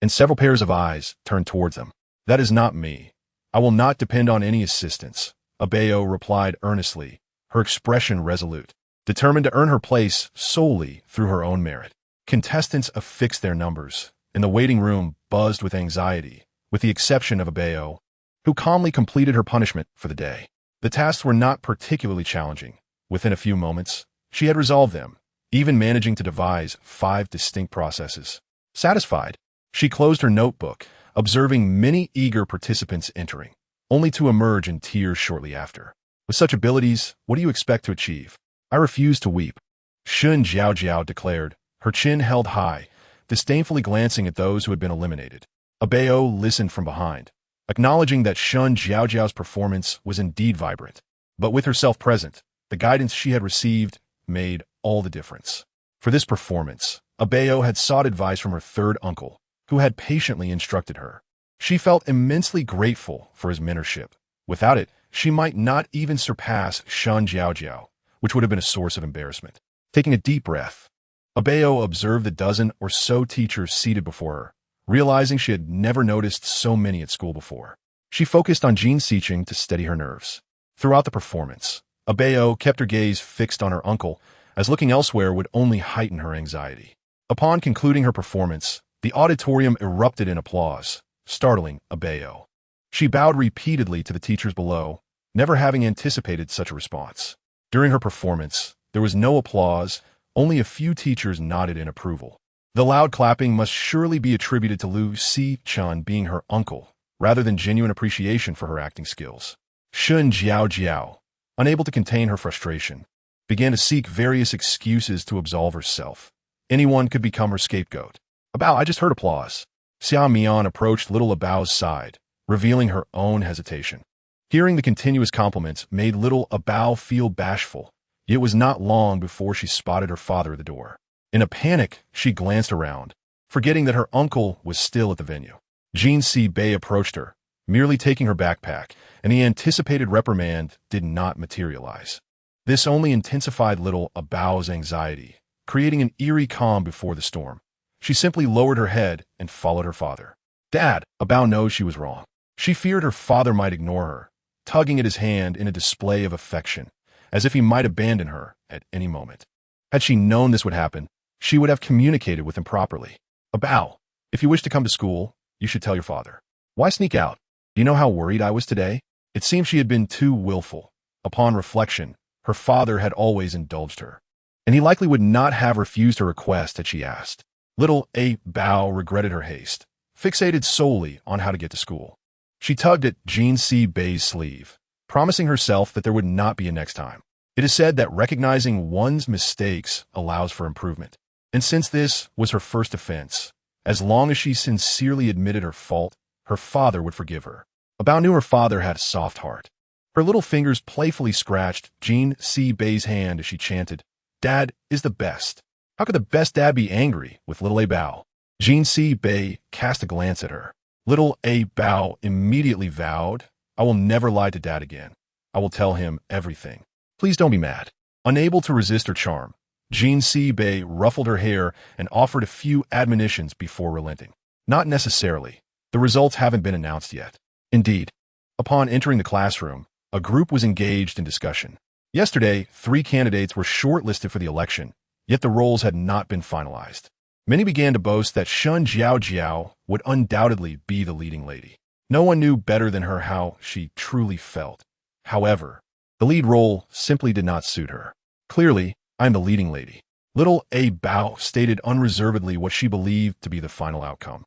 and several pairs of eyes turned towards them. "That is not me. I will not depend on any assistance," Abao replied earnestly, her expression resolute, determined to earn her place solely through her own merit. Contestants affixed their numbers, and the waiting room buzzed with anxiety, with the exception of Abao, who calmly completed her punishment for the day. The tasks were not particularly challenging. Within a few moments, she had resolved them, even managing to devise 5 distinct processes. Satisfied, She closed her notebook, observing many eager participants entering, only to emerge in tears shortly after. With such abilities, what do you expect to achieve? I refuse to weep, Shun Jiao declared, her chin held high, disdainfully glancing at those who had been eliminated. Abao listened from behind, acknowledging that Shun Jiao's performance was indeed vibrant. But with herself present, the guidance she had received made all the difference. For this performance, Abao had sought advice from her third uncle, who had patiently instructed her. She felt immensely grateful for his mentorship. Without it, she might not even surpass Shun Jiao, which would have been a source of embarrassment. Taking a deep breath, Abao observed the dozen or so teachers seated before her, realizing she had never noticed so many at school before. She focused on Jean Sicheng to steady her nerves. Throughout the performance, Abao kept her gaze fixed on her uncle, as looking elsewhere would only heighten her anxiety. Upon concluding her performance, the auditorium erupted in applause, startling Abao. She bowed repeatedly to the teachers below, never having anticipated such a response. During her performance, there was no applause, only a few teachers nodded in approval. The loud clapping must surely be attributed to Lu Si-chan being her uncle, rather than genuine appreciation for her acting skills. Shun Jiao, unable to contain her frustration, began to seek various excuses to absolve herself. Anyone could become her scapegoat. Abao, I just heard applause. Xia Mian approached little Abao's side, revealing her own hesitation. Hearing the continuous compliments made little Abao feel bashful. It was not long before she spotted her father at the door. In a panic, she glanced around, forgetting that her uncle was still at the venue. Jean Si-bei approached her, merely taking her backpack, and the anticipated reprimand did not materialize. This only intensified little Abao's anxiety, creating an eerie calm before the storm. She simply lowered her head and followed her father. Dad, Abao knows she was wrong. She feared her father might ignore her, tugging at his hand in a display of affection, as if he might abandon her at any moment. Had she known this would happen, she would have communicated with him properly. Abao, if you wish to come to school, you should tell your father. Why sneak out? Do you know how worried I was today? It seemed she had been too willful. Upon reflection, her father had always indulged her, and he likely would not have refused her request had she asked. Little Abao regretted her haste, fixated solely on how to get to school. She tugged at Jean Si-bei's sleeve, promising herself that there would not be a next time. It is said that recognizing one's mistakes allows for improvement. And since this was her first offense, as long as she sincerely admitted her fault, her father would forgive her. Abao knew her father had a soft heart. Her little fingers playfully scratched Jean Si-bei's hand as she chanted, Dad is the best. How could the best dad be angry with little Abao? Jean Si-bei cast a glance at her. Little Abao immediately vowed, I will never lie to Dad again. I will tell him everything. Please don't be mad. Unable to resist her charm, Jean Si-bei ruffled her hair and offered a few admonitions before relenting. Not necessarily. The results haven't been announced yet. Indeed, upon entering the classroom, a group was engaged in discussion. Yesterday, 3 candidates were shortlisted for the election, yet the roles had not been finalized. Many began to boast that Shun Jiao would undoubtedly be the leading lady. No one knew better than her how she truly felt. However, the lead role simply did not suit her. Clearly, I'm the leading lady. Little Abao stated unreservedly what she believed to be the final outcome.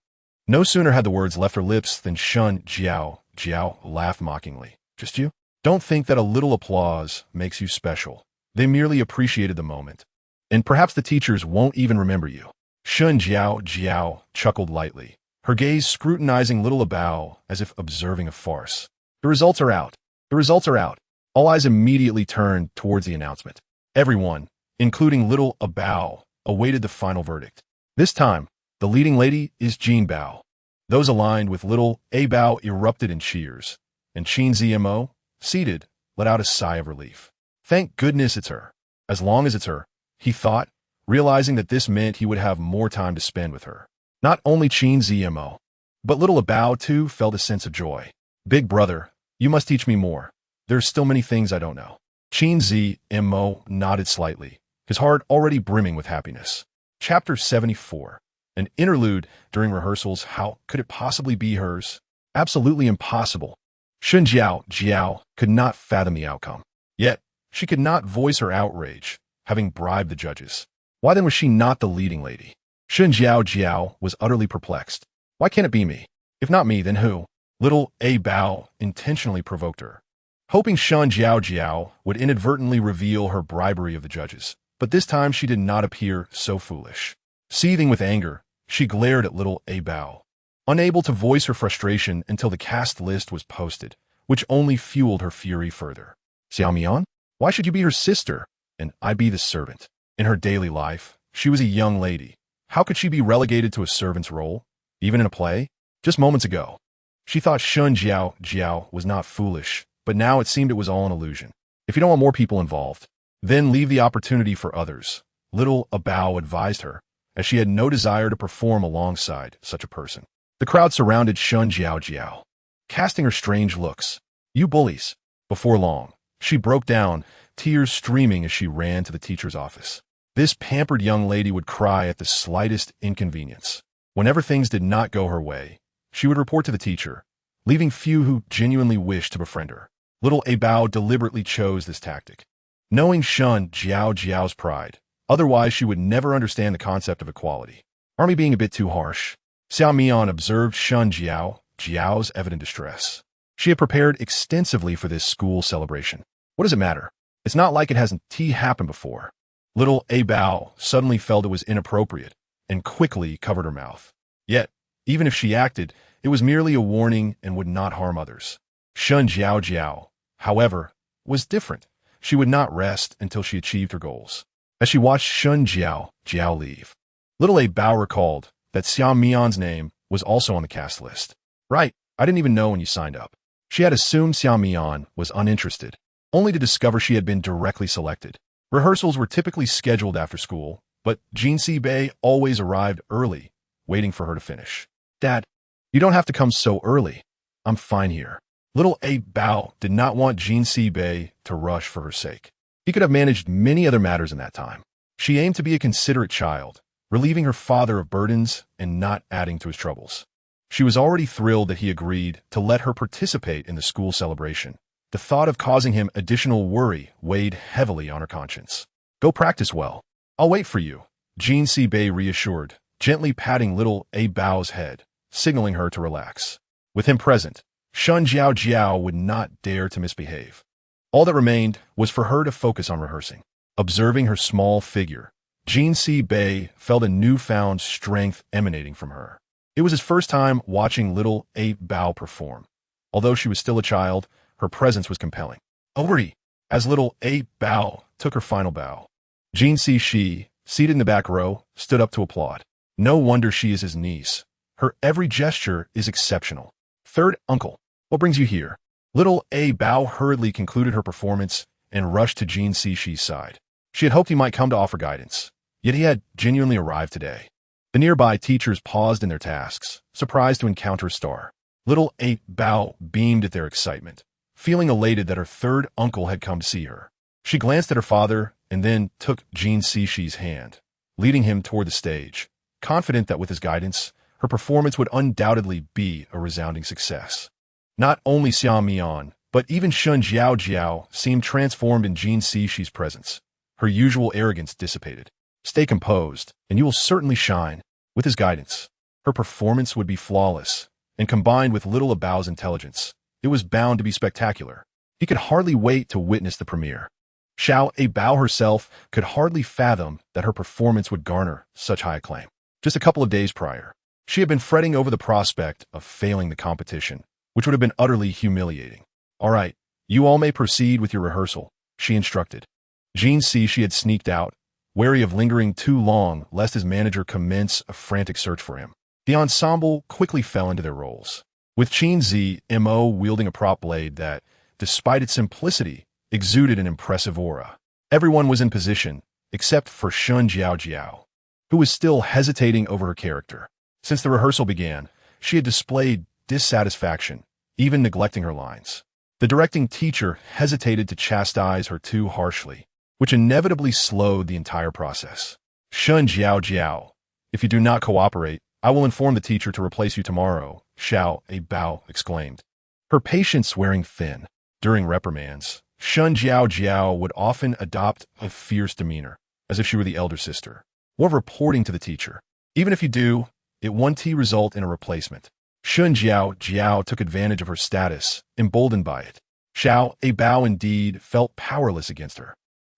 No sooner had the words left her lips than Shun Jiao laughed mockingly. Just you? Don't think that a little applause makes you special. They merely appreciated the moment. And perhaps the teachers won't even remember you. Shun Jiao chuckled lightly, her gaze scrutinizing little Abao as if observing a farce. The results are out. The results are out. All eyes immediately turned towards the announcement. Everyone, including little Abao, awaited the final verdict. This time, the leading lady is Jean Bao. Those aligned with little Abao erupted in cheers, and Qin Zmo, seated, let out a sigh of relief. Thank goodness it's her. As long as it's her, he thought, realizing that this meant he would have more time to spend with her. Not only Qin Zmo, but little Abao too felt a sense of joy. Big brother, you must teach me more. There's still many things I don't know. Qin Zmo nodded slightly, his heart already brimming with happiness. Chapter 74. An interlude during rehearsals. How could it possibly be hers? Absolutely impossible. Shun Jiao could not fathom the outcome. Yet, she could not voice her outrage, having bribed the judges. Why then was she not the leading lady? Shun Jiao was utterly perplexed. Why can't it be me? If not me, then who? Little Abao intentionally provoked her, hoping Shun Jiao Jiao would inadvertently reveal her bribery of the judges. But this time she did not appear so foolish. Seething with anger, she glared at little Abao, unable to voice her frustration until the cast list was posted, which only fueled her fury further. Xiaomian? Why should you be her sister, and I be the servant? In her daily life, she was a young lady. How could she be relegated to a servant's role, even in a play? Just moments ago, she thought Shun Jiao Jiao was not foolish, but now it seemed it was all an illusion. If you don't want more people involved, then leave the opportunity for others, little Abao advised her, as she had no desire to perform alongside such a person. The crowd surrounded Shun Jiao Jiao, casting her strange looks. You bullies. Before long, she broke down, tears streaming as she ran to the teacher's office. This pampered young lady would cry at the slightest inconvenience. Whenever things did not go her way, she would report to the teacher, leaving few who genuinely wished to befriend her. Little Abao deliberately chose this tactic, knowing Shun Jiao Jiao's pride. Otherwise, she would never understand the concept of equality. Army being a bit too harsh, Xiao Mian observed Shun Jiao Jiao's evident distress. She had prepared extensively for this school celebration. What does it matter? It's not like it hasn't happened before. Little Abao suddenly felt it was inappropriate and quickly covered her mouth. Yet, even if she acted, it was merely a warning and would not harm others. Shun Jiao Jiao, however, was different. She would not rest until she achieved her goals. As she watched Shun Jiao Jiao leave, little Abao recalled that Xiao Mian's name was also on the cast list. Right, I didn't even know when you signed up. She had assumed Xiao Mian was uninterested, only to discover she had been directly selected. Rehearsals were typically scheduled after school, but Jin Si Bei always arrived early, waiting for her to finish. Dad, you don't have to come so early. I'm fine here. Little Abao did not want Jin Si Bei to rush for her sake. He could have managed many other matters in that time. She aimed to be a considerate child, relieving her father of burdens and not adding to his troubles. She was already thrilled that he agreed to let her participate in the school celebration. The thought of causing him additional worry weighed heavily on her conscience. Go practice well. I'll wait for you, Jin Si Bei reassured, gently patting little Abao's head, signaling her to relax. With him present, Shun Jiao Jiao would not dare to misbehave. All that remained was for her to focus on rehearsing. Observing her small figure, Jin Si Bei felt a newfound strength emanating from her. It was his first time watching little Abao perform. Although she was still a child, her presence was compelling. Ori, as little Abao took her final bow. Jin Si Shi, seated in the back row, stood up to applaud. No wonder she is his niece. Her every gesture is exceptional. Third uncle, what brings you here? Little Abao hurriedly concluded her performance and rushed to Jin Si Shi's side. She had hoped he might come to offer guidance, yet he had genuinely arrived today. The nearby teachers paused in their tasks, surprised to encounter a star. Little Abao beamed at their excitement, feeling elated that her third uncle had come to see her. She glanced at her father and then took Jin Si Shi's hand, leading him toward the stage, confident that with his guidance, her performance would undoubtedly be a resounding success. Not only Xiao Mian, but even Shun Jiao Jiao seemed transformed in Jin Si Shi's presence. Her usual arrogance dissipated. Stay composed, and you will certainly shine. With his guidance, her performance would be flawless, and combined with little Abao's intelligence, it was bound to be spectacular. He could hardly wait to witness the premiere. Xiao Abao herself could hardly fathom that her performance would garner such high acclaim. Just a couple of days prior, she had been fretting over the prospect of failing the competition, which would have been utterly humiliating. All right, you all may proceed with your rehearsal, she instructed. Jin Si Shi had sneaked out, wary of lingering too long lest his manager commence a frantic search for him. The ensemble quickly fell into their roles, with Qin Zi Mo wielding a prop blade that, despite its simplicity, exuded an impressive aura. Everyone was in position, except for Shun Jiao Jiao, who was still hesitating over her character. Since the rehearsal began, she had displayed dissatisfaction, even neglecting her lines. The directing teacher hesitated to chastise her too harshly, which inevitably slowed the entire process. Shun Jiao Jiao, if you do not cooperate, I will inform the teacher to replace you tomorrow, Xiao Abao exclaimed, her patience wearing thin. During reprimands, Shun Jiao Jiao would often adopt a fierce demeanor, as if she were the elder sister, or reporting to the teacher. Even if you do, it won't result in a replacement. Shun Jiao took advantage of her status, emboldened by it. Abao indeed felt powerless against her.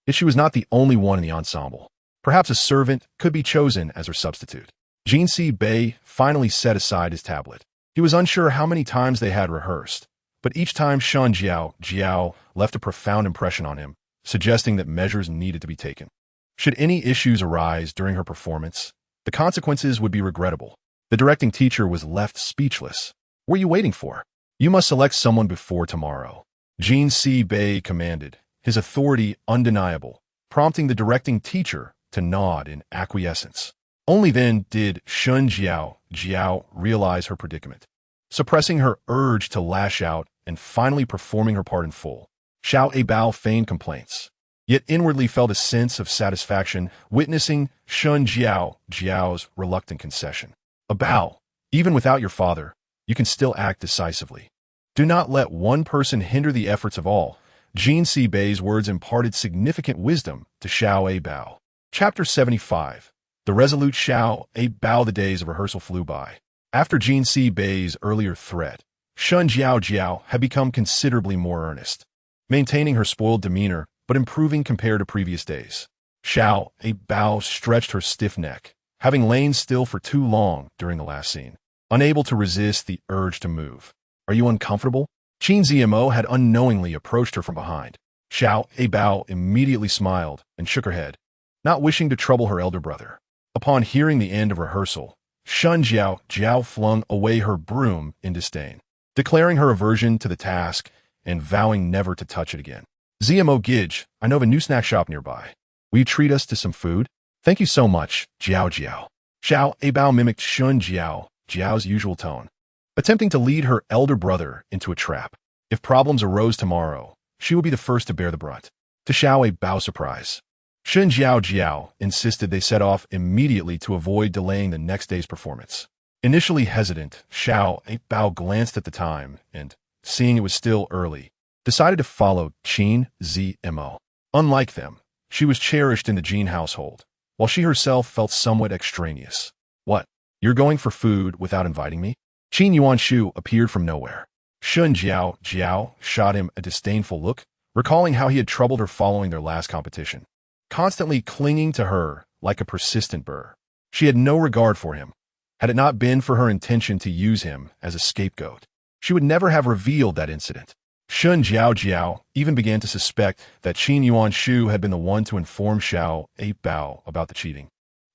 Yet she was not the only one in the ensemble. Perhaps a servant could be chosen as her substitute. Jinsi Bei finally set aside his tablet. He was unsure how many times they had rehearsed, but each time Shun Jiao left a profound impression on him, suggesting that measures needed to be taken. Should any issues arise during her performance, the consequences would be regrettable. The directing teacher was left speechless. What are you waiting for? You must select someone before tomorrow. Jinsi Bei commanded, his authority undeniable, prompting the directing teacher to nod in acquiescence. Only then did Shun Jiao realize her predicament. Suppressing her urge to lash out and finally performing her part in full, Abao feigned complaints, yet inwardly felt a sense of satisfaction witnessing Shun Jiao's reluctant concession. Abao, even without your father, you can still act decisively. Do not let one person hinder the efforts of all. Jinsi Bei's words imparted significant wisdom to Abao. Chapter 75. The resolute Abao. The days of rehearsal flew by. After Jinsi Bei's earlier threat, Shun Jiao had become considerably more earnest, maintaining her spoiled demeanor but improving compared to previous days. Abao stretched her stiff neck, having lain still for too long during the last scene, unable to resist the urge to move. Are you uncomfortable? Qin Zmo had unknowingly approached her from behind. Abao immediately smiled and shook her head, not wishing to trouble her elder brother. Upon hearing the end of rehearsal, Shun Jiao flung away her broom in disdain, declaring her aversion to the task and vowing never to touch it again. Zmo Gidge, I know of a new snack shop nearby. Will you treat us to some food? Thank you so much, Jiao. Abao mimicked Shun Jiao's usual tone, attempting to lead her elder brother into a trap. If problems arose tomorrow, she would be the first to bear the brunt. To Abao's surprise, Shun Jiao insisted they set off immediately to avoid delaying the next day's performance. Initially hesitant, Abao glanced at the time and, seeing it was still early, decided to follow Qin Zmo. Unlike them, she was cherished in the Jin household, while she herself felt somewhat extraneous. What? You're going for food without inviting me? Qin Yuanshu appeared from nowhere. Shun Jiao shot him a disdainful look, recalling how he had troubled her following their last competition, constantly clinging to her like a persistent burr. She had no regard for him. Had it not been for her intention to use him as a scapegoat, she would never have revealed that incident. Shun Jiao even began to suspect that Qin Yuanshu had been the one to inform Abao about the cheating,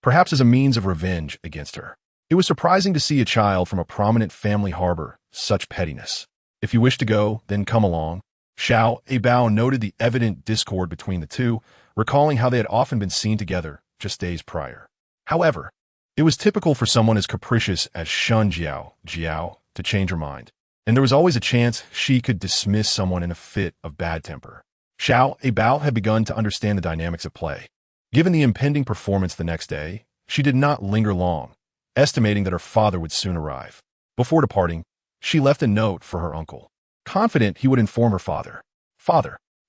perhaps as a means of revenge against her. It was surprising to see a child from a prominent family harbor such pettiness. If you wish to go, then come along. Abao noted the evident discord between the two, recalling how they had often been seen together just days prior. However, it was typical for someone as capricious as Shun Jiao to change her mind, and there was always a chance she could dismiss someone in a fit of bad temper. Abao had begun to understand the dynamics at play. Given the impending performance the next day, she did not linger long, estimating that her father would soon arrive. Before departing, she left a note for her uncle, confident he would inform her father.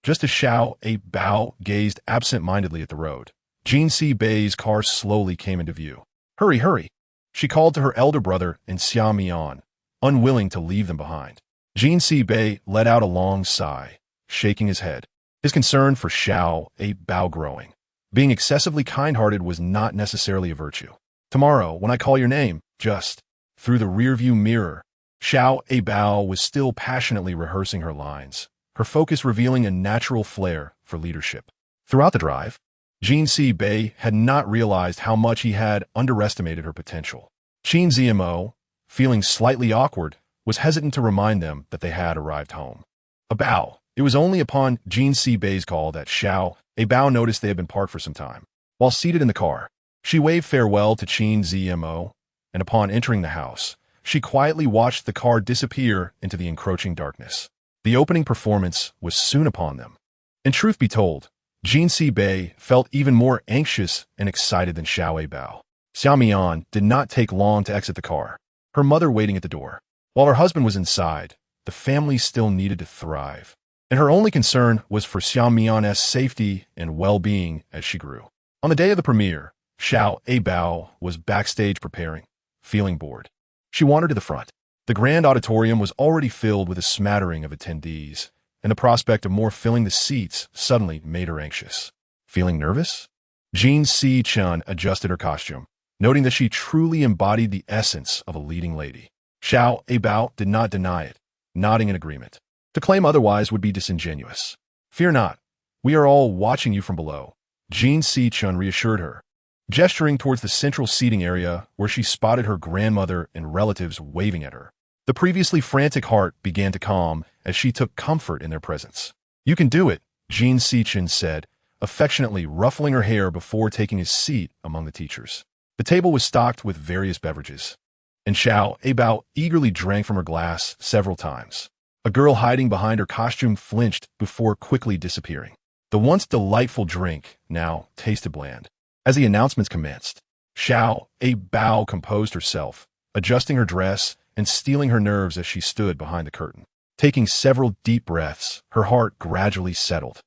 Just as Abao gazed absent-mindedly at the road, Jinsi Bei's car slowly came into view. Hurry! She called to her elder brother and Xiaomian, unwilling to leave them behind. Jinsi Bei let out a long sigh, shaking his head, his concern for Abao growing. Being excessively kind-hearted was not necessarily a virtue. Tomorrow, when I call your name, just through the rearview mirror, Abao was still passionately rehearsing her lines, her focus revealing a natural flair for leadership. Throughout the drive, Jinsi Bei had not realized how much he had underestimated her potential. Qin Zmo, feeling slightly awkward, was hesitant to remind them that they had arrived home. Abao. It was only upon Jinsi Bei's call that Abao noticed they had been parked for some time. While seated in the car, she waved farewell to Qin Zmo, and upon entering the house, she quietly watched the car disappear into the encroaching darkness. The opening performance was soon upon them. And truth be told, Jinsi Bei felt even more anxious and excited than Abao. Xiaomian did not take long to exit the car, her mother waiting at the door. While her husband was inside, the family still needed to thrive, and her only concern was for Xiaomian's safety and well-being as she grew. On the day of the premiere, Abao was backstage preparing, feeling bored. She wandered to the front. The grand auditorium was already filled with a smattering of attendees, and the prospect of more filling the seats suddenly made her anxious. Feeling nervous? Jean Si-chun adjusted her costume, noting that she truly embodied the essence of a leading lady. Abao did not deny it, nodding in agreement. To claim otherwise would be disingenuous. Fear not. We are all watching you from below, Jean Si-chun reassured her, gesturing towards the central seating area where she spotted her grandmother and relatives waving at her. The previously frantic heart began to calm as she took comfort in their presence. You can do it, Jean Si-chun said, affectionately ruffling her hair before taking his seat among the teachers. The table was stocked with various beverages, and Abao eagerly drank from her glass several times. A girl hiding behind her costume flinched before quickly disappearing. The once delightful drink now tasted bland. As the announcements commenced, Abao composed herself, adjusting her dress and steeling her nerves as she stood behind the curtain. Taking several deep breaths, her heart gradually settled.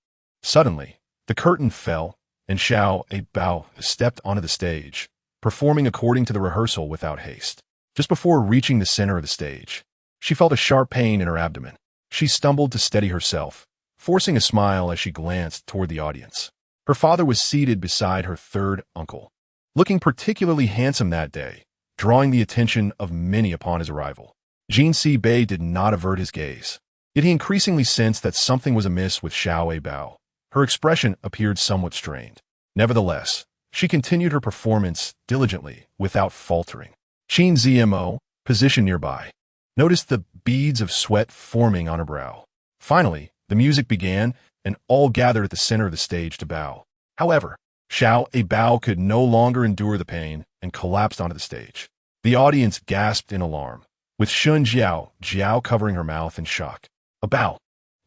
Suddenly, the curtain fell, and Abao stepped onto the stage, performing according to the rehearsal without haste. Just before reaching the center of the stage, she felt a sharp pain in her abdomen. She stumbled to steady herself, forcing a smile as she glanced toward the audience. Her father was seated beside her third uncle, looking particularly handsome that day, drawing the attention of many upon his arrival. Jean Si-bei did not avert his gaze, yet he increasingly sensed that something was amiss with Abao. Her expression appeared somewhat strained. Nevertheless, she continued her performance diligently, without faltering. Qin Zmo, positioned nearby, noticed the beads of sweat forming on her brow. Finally, the music began, and all gathered at the center of the stage to bow. However, Abao could no longer endure the pain and collapsed onto the stage. The audience gasped in alarm, with Shun Jiao covering her mouth in shock. Abao!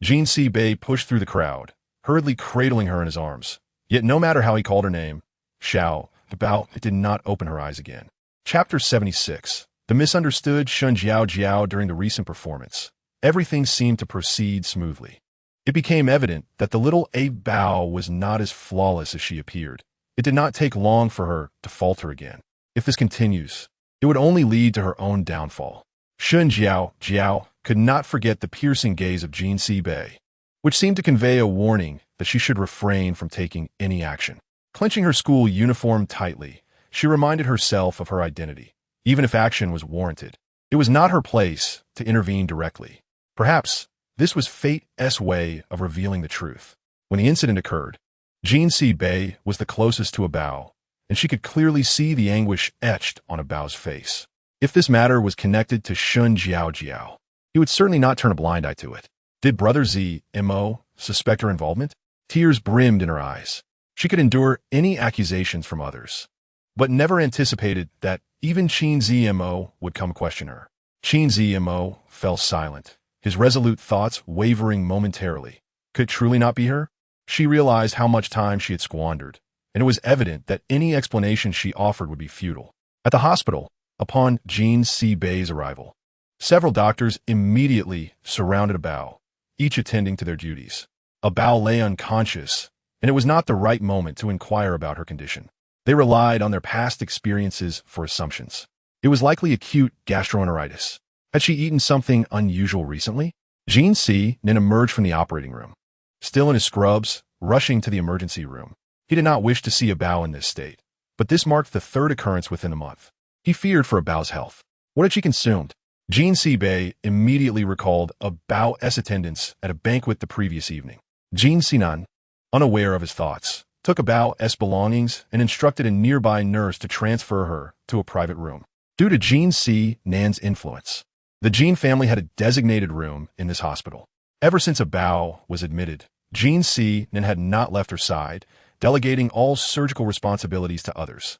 Jean Si-bei pushed through the crowd, hurriedly cradling her in his arms. Yet no matter how he called her name, Abao did not open her eyes again. Chapter 76. The misunderstood Shun Jiao during the recent performance. Everything seemed to proceed smoothly. It became evident that the little Abao was not as flawless as she appeared. It did not take long for her to falter again. If this continues, it would only lead to her own downfall. Shun Jiao could not forget the piercing gaze of Jean Si-bei, which seemed to convey a warning that she should refrain from taking any action. Clenching her school uniform tightly, she reminded herself of her identity. Even if action was warranted, it was not her place to intervene directly. Perhaps this was fate's way of revealing the truth. When the incident occurred, Jean Si-bei was the closest to Abao, and she could clearly see the anguish etched on Abao's face. If this matter was connected to Shun Jiao, he would certainly not turn a blind eye to it. Did Brother Zmo suspect her involvement? Tears brimmed in her eyes. She could endure any accusations from others, but never anticipated that even Qin Zmo would come question her. Qin Zmo fell silent, his resolute thoughts wavering momentarily. Could it truly not be her? She realized how much time she had squandered, and it was evident that any explanation she offered would be futile. At the hospital, upon Jean Si-bei's arrival, several doctors immediately surrounded Abao, each attending to their duties. Abao lay unconscious, and it was not the right moment to inquire about her condition. They relied on their past experiences for assumptions. It was likely acute gastroenteritis. Had she eaten something unusual recently? Jean Si-nen emerged from the operating room, still in his scrubs, rushing to the emergency room. He did not wish to see Abao in this state, but this marked the third occurrence within a month. He feared for Abao's health. What had she consumed? Jean Si-bei immediately recalled Abao's attendance at a banquet the previous evening. Jean Si-nan, unaware of his thoughts, took Abao's belongings and instructed a nearby nurse to transfer her to a private room. Due to Jean Si-nan's influence, the Jean family had a designated room in this hospital. Ever since Abao was admitted, Jean Si-nan had not left her side, delegating all surgical responsibilities to others.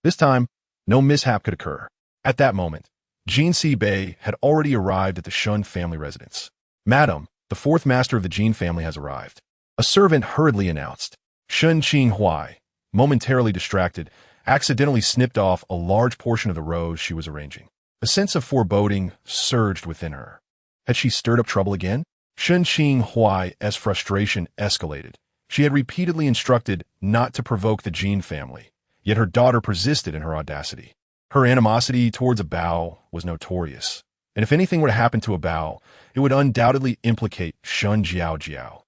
This time, no mishap could occur. At that moment, Jean Si-bei had already arrived at the Shun family residence. Madam, the fourth master of the Jean family has arrived. A servant hurriedly announced. Shun Qinghuai, momentarily distracted, accidentally snipped off a large portion of the rose she was arranging. A sense of foreboding surged within her. Had she stirred up trouble again? Shun Qinghuai's frustration escalated. She had repeatedly instructed not to provoke the Jean family, yet her daughter persisted in her audacity. Her animosity towards Abao was notorious, and if anything were to happen to Abao, it would undoubtedly implicate Shun Jiao,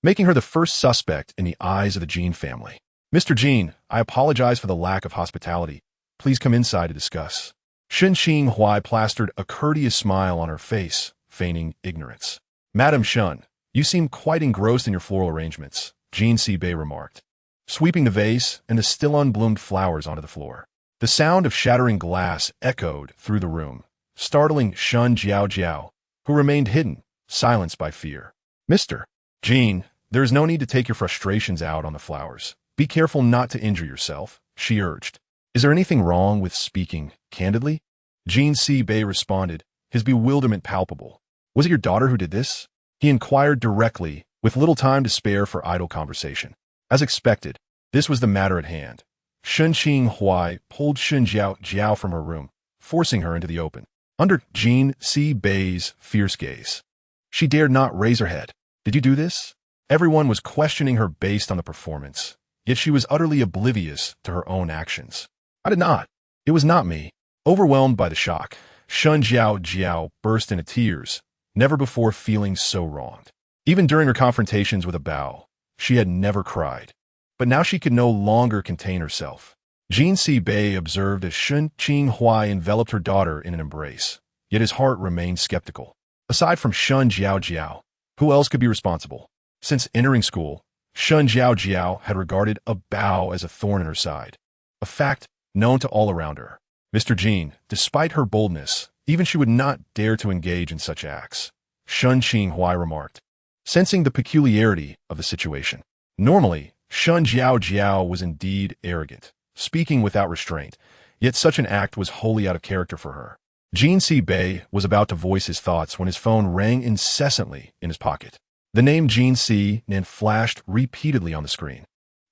making her the first suspect in the eyes of the Jin family. Mr. Jin, I apologize for the lack of hospitality. Please come inside to discuss. Shen Qinghai plastered a courteous smile on her face, feigning ignorance. Madam Shun, you seem quite engrossed in your floral arrangements, Jin Si-bei remarked, sweeping the vase and the still unbloomed flowers onto the floor. The sound of shattering glass echoed through the room, startling Shun Jiao, who remained hidden, silenced by fear. Mr. Jin, there is no need to take your frustrations out on the flowers. Be careful not to injure yourself, she urged. Is there anything wrong with speaking candidly? Jin Si-bei responded, his bewilderment palpable. Was it your daughter who did this? He inquired directly, with little time to spare for idle conversation. As expected, this was the matter at hand. Shen Qinghai pulled Shun Jiao from her room, forcing her into the open. Under Jin Si-bei's fierce gaze, she dared not raise her head. Did you do this? Everyone was questioning her based on the performance, yet she was utterly oblivious to her own actions. I did not. It was not me. Overwhelmed by the shock, Shun Jiao burst into tears, never before feeling so wronged. Even during her confrontations with Abao, she had never cried. But now she could no longer contain herself. Jin Si-bei observed as Shen Qinghai enveloped her daughter in an embrace, yet his heart remained skeptical. Aside from Shun Jiao, who else could be responsible? Since entering school, Shun Jiao had regarded Abao as a thorn in her side, a fact known to all around her. Mr. Jin, despite her boldness, even she would not dare to engage in such acts, Shun Qinghai remarked, sensing the peculiarity of the situation. Normally, Shun Jiao was indeed arrogant, speaking without restraint, yet such an act was wholly out of character for her. Jin Si-bei was about to voice his thoughts when his phone rang incessantly in his pocket. The name Jin Si-nan flashed repeatedly on the screen,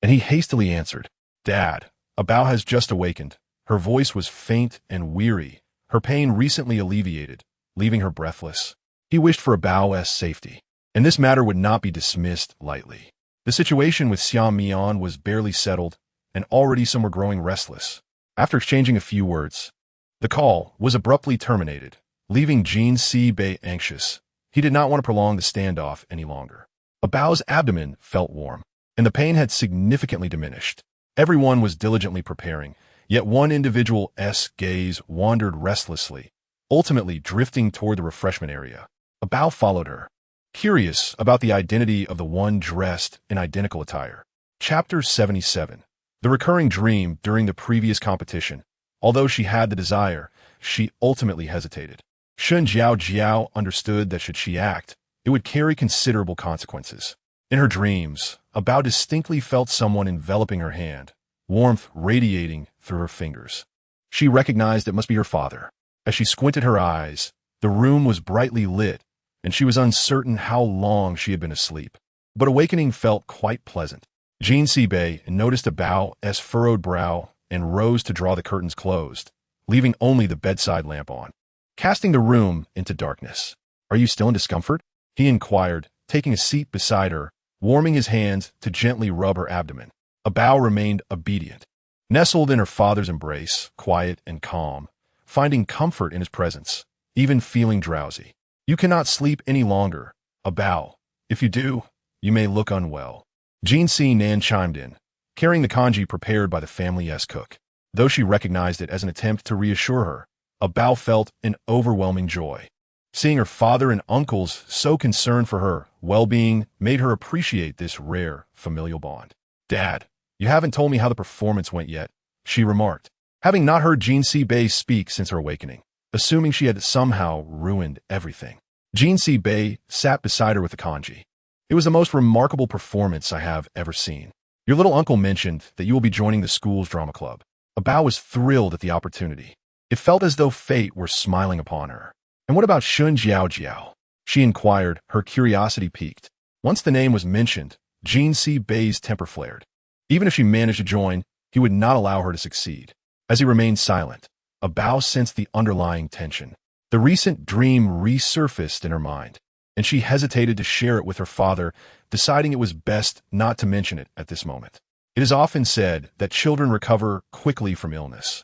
and he hastily answered, Dad, Abao has just awakened. Her voice was faint and weary, her pain recently alleviated, leaving her breathless. He wished for Abao's safety, and this matter would not be dismissed lightly. The situation with Xiao Mian was barely settled, and already some were growing restless. After exchanging a few words, the call was abruptly terminated, leaving Jin Si-bei anxious. He did not want to prolong the standoff any longer. Abao's abdomen felt warm, and the pain had significantly diminished. Everyone was diligently preparing, yet one individual's gaze wandered restlessly, ultimately drifting toward the refreshment area. Abao followed her, curious about the identity of the one dressed in identical attire. Chapter 77. The recurring dream during the previous competition. Although she had the desire, she ultimately hesitated. Shun Jiao understood that should she act, it would carry considerable consequences. In her dreams, Abao distinctly felt someone enveloping her hand, warmth radiating through her fingers. She recognized it must be her father. As she squinted her eyes, the room was brightly lit, and she was uncertain how long she had been asleep. But awakening felt quite pleasant. Jin Si-bei noticed Abao's furrowed brow and rose to draw the curtains closed, leaving only the bedside lamp on, casting the room into darkness. Are you still in discomfort? He inquired, taking a seat beside her, warming his hands to gently rub her abdomen. Abao remained obedient, nestled in her father's embrace, quiet and calm, finding comfort in his presence, even feeling drowsy. You cannot sleep any longer, Abao. If you do, you may look unwell. Jin Si-nan chimed in, carrying the congee prepared by the family's cook. Though she recognized it as an attempt to reassure her, Abao felt an overwhelming joy. Seeing her father and uncles so concerned for her well-being made her appreciate this rare familial bond. Dad, you haven't told me how the performance went yet, she remarked, having not heard Jin Si-bei speak since her awakening, assuming she had somehow ruined everything. Jin Si-bei sat beside her with the congee. It was the most remarkable performance I have ever seen. Your little uncle mentioned that you will be joining the school's drama club. Abao was thrilled at the opportunity. It felt as though fate were smiling upon her. And what about Shun Jiao? She inquired, her curiosity piqued. Once the name was mentioned, Jin Si-bei's temper flared. Even if she managed to join, he would not allow her to succeed. As he remained silent, Abao sensed the underlying tension. The recent dream resurfaced in her mind, and she hesitated to share it with her father, deciding it was best not to mention it at this moment. It is often said that children recover quickly from illness,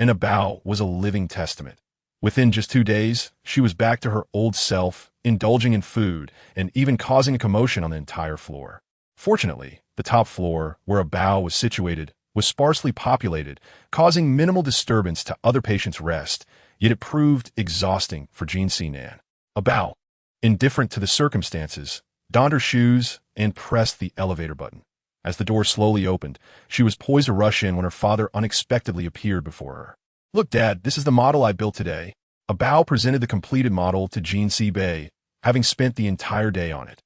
and Abao was a living testament. Within just 2 days, she was back to her old self, indulging in food, and even causing a commotion on the entire floor. Fortunately, the top floor, where Abao was situated, was sparsely populated, causing minimal disturbance to other patients' rest, yet it proved exhausting for Jean Sinan. Abao, indifferent to the circumstances, donned her shoes and pressed the elevator button. As the door slowly opened, she was poised to rush in when her father unexpectedly appeared before her. "Look, Dad, this is the model I built today." Abao presented the completed model to Jean Sinan, having spent the entire day on it.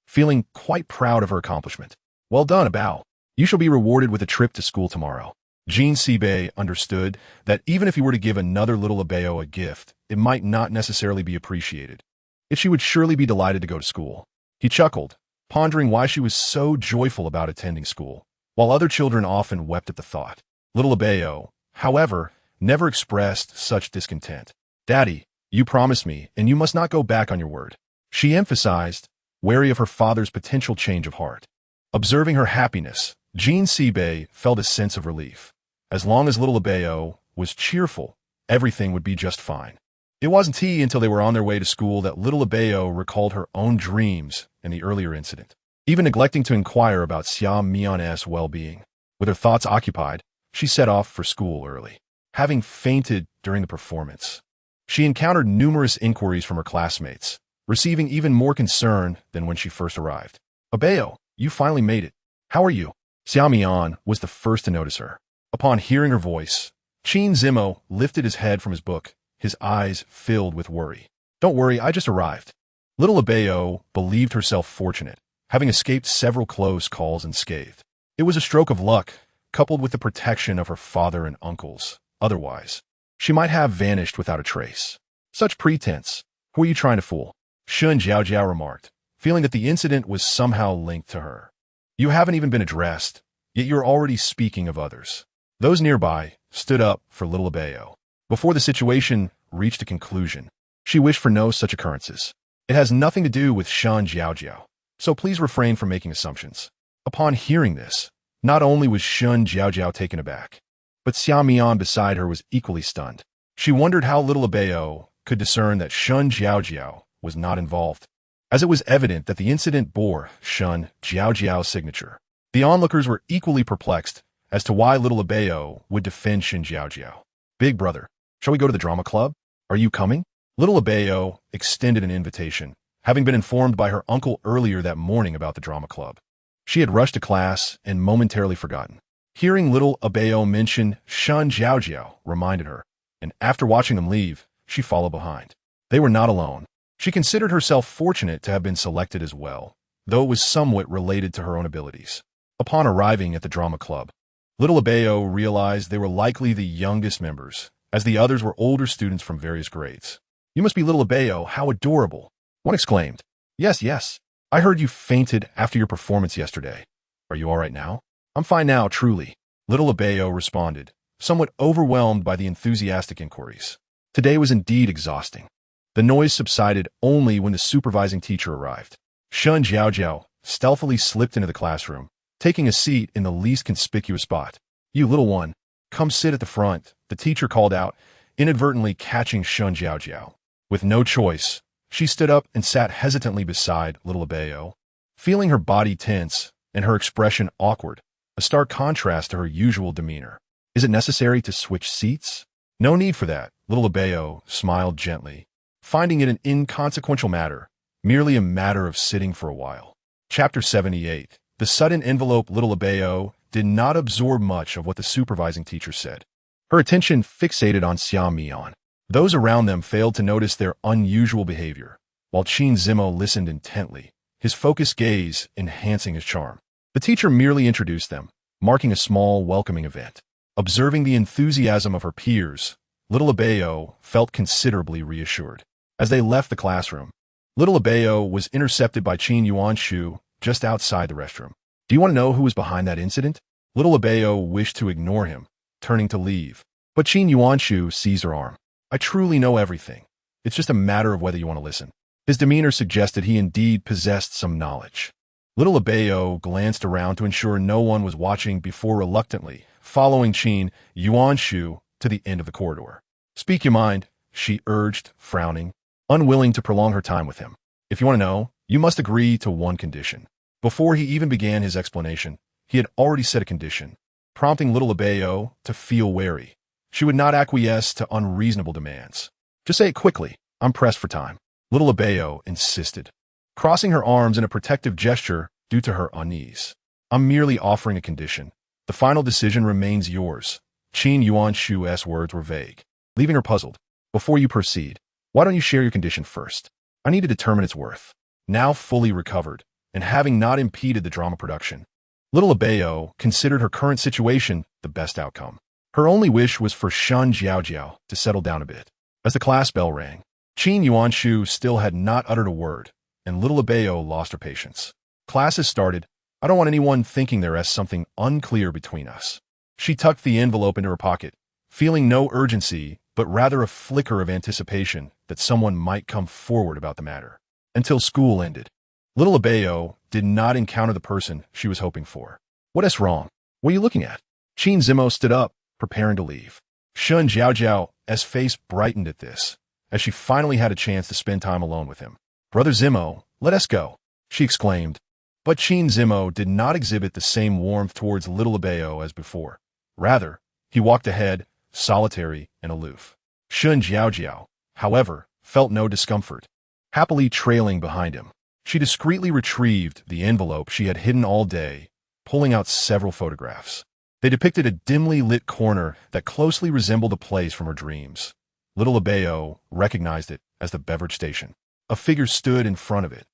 Feeling quite proud of her accomplishment. "Well done, Abao. You shall be rewarded with a trip to school tomorrow." Jean Sinan understood that even if he were to give another little Abao a gift, it might not necessarily be appreciated. Yet she would surely be delighted to go to school. He chuckled, pondering why she was so joyful about attending school, while other children often wept at the thought. Little Abao, however, never expressed such discontent. "Daddy, you promised me, and you must not go back on your word," she emphasized, wary of her father's potential change of heart. Observing her happiness, Jean Sinan felt a sense of relief. As long as little Abao was cheerful, everything would be just fine. It wasn't until they were on their way to school that little Abao recalled her own dreams and the earlier incident, even neglecting to inquire about Xia Mian's well-being. With her thoughts occupied, she set off for school early. Having fainted during the performance, she encountered numerous inquiries from her classmates, receiving even more concern than when she first arrived. "Abao, you finally made it. How are you?" Xia Mian was the first to notice her. Upon hearing her voice, Qin Zimo lifted his head from his book, his eyes filled with worry. "Don't worry, I just arrived." Little Abao believed herself fortunate, having escaped several close calls unscathed. It was a stroke of luck, coupled with the protection of her father and uncles. Otherwise, she might have vanished without a trace. "Such pretense. Who are you trying to fool?" Shun Jiaojiao remarked, feeling that the incident was somehow linked to her. "You haven't even been addressed, yet you're already speaking of others." Those nearby stood up for little Abao. Before the situation reached a conclusion, she wished for no such occurrences. "It has nothing to do with Shan Jiaojiao, so please refrain from making assumptions." Upon hearing this, not only was Shun Jiaojiao taken aback, but Xia Mian beside her was equally stunned. She wondered how little Abao could discern that Shun Jiaojiao was not involved, as it was evident that the incident bore Shun Jiaojiao's signature. The onlookers were equally perplexed as to why little Abao would defend Shun Jiaojiao. "Big brother, shall we go to the drama club? Are you coming?" Little Abao extended an invitation, having been informed by her uncle earlier that morning about the drama club. She had rushed to class and momentarily forgotten. Hearing little Abao mention Shun Jiaojiao reminded her, and after watching them leave, she followed behind. They were not alone. She considered herself fortunate to have been selected as well, though it was somewhat related to her own abilities. Upon arriving at the drama club, little Abao realized they were likely the youngest members, as the others were older students from various grades. "You must be little Abao, how adorable!" one exclaimed. Yes, I heard you fainted after your performance yesterday. Are you all right now?" "I'm fine now, truly," little Abao responded, somewhat overwhelmed by the enthusiastic inquiries. Today was indeed exhausting. The noise subsided only when the supervising teacher arrived. Shun Jiaojiao stealthily slipped into the classroom, taking a seat in the least conspicuous spot. "You little one, come sit at the front," the teacher called out, inadvertently catching Shun Jiaojiao. With no choice, she stood up and sat hesitantly beside little Abao, feeling her body tense and her expression awkward, a stark contrast to her usual demeanor. "Is it necessary to switch seats?" "No need for that," little Abao smiled gently, finding it an inconsequential matter, merely a matter of sitting for a while. Chapter 78. The sudden envelope. Little Abao did not absorb much of what the supervising teacher said. Her attention fixated on Xia Mian. Those around them failed to notice their unusual behavior, while Qin Zimo listened intently, his focused gaze enhancing his charm. The teacher merely introduced them, marking a small, welcoming event. Observing the enthusiasm of her peers, little Abao felt considerably reassured. As they left the classroom, little Abao was intercepted by Qin Yuanshu just outside the restroom. "Do you want to know who was behind that incident?" Little Abao wished to ignore him, turning to leave, but Qin Yuanshu seized her arm. "I truly know everything. It's just a matter of whether you want to listen." His demeanor suggested he indeed possessed some knowledge. Little Abao glanced around to ensure no one was watching before reluctantly following Qin Yuanshu to the end of the corridor. "Speak your mind," she urged, frowning, unwilling to prolong her time with him. "If you want to know, you must agree to one condition." Before he even began his explanation, he had already set a condition, prompting little Abao to feel wary. She would not acquiesce to unreasonable demands. "Just say it quickly. I'm pressed for time," little Abao insisted, crossing her arms in a protective gesture due to her unease. "I'm merely offering a condition. The final decision remains yours." Qin Yuanshu's words were vague, leaving her puzzled. "Before you proceed, why don't you share your condition first? I need to determine its worth." Now fully recovered, and having not impeded the drama production, little Abao considered her current situation the best outcome. Her only wish was for Shun Jiaojiao to settle down a bit. As the class bell rang, Qin Yuanshu still had not uttered a word, and little Abao lost her patience. "Class has started. I don't want anyone thinking there is something unclear between us." She tucked the envelope into her pocket, feeling no urgency, but rather a flicker of anticipation that someone might come forward about the matter. Until school ended, little Abao did not encounter the person she was hoping for. "What is wrong? What are you looking at?" Qin Zimo stood up, preparing to leave. Shun Jiaojiao's face brightened at this, as she finally had a chance to spend time alone with him. "Brother Zimo, let us go," she exclaimed. But Qin Zimo did not exhibit the same warmth towards little Abao as before. Rather, he walked ahead, solitary and aloof. Shun Jiaojiao, however, felt no discomfort, happily trailing behind him. She discreetly retrieved the envelope she had hidden all day, pulling out several photographs. They depicted a dimly lit corner that closely resembled a place from her dreams. Little Abao recognized it as the beverage station. A figure stood in front of it,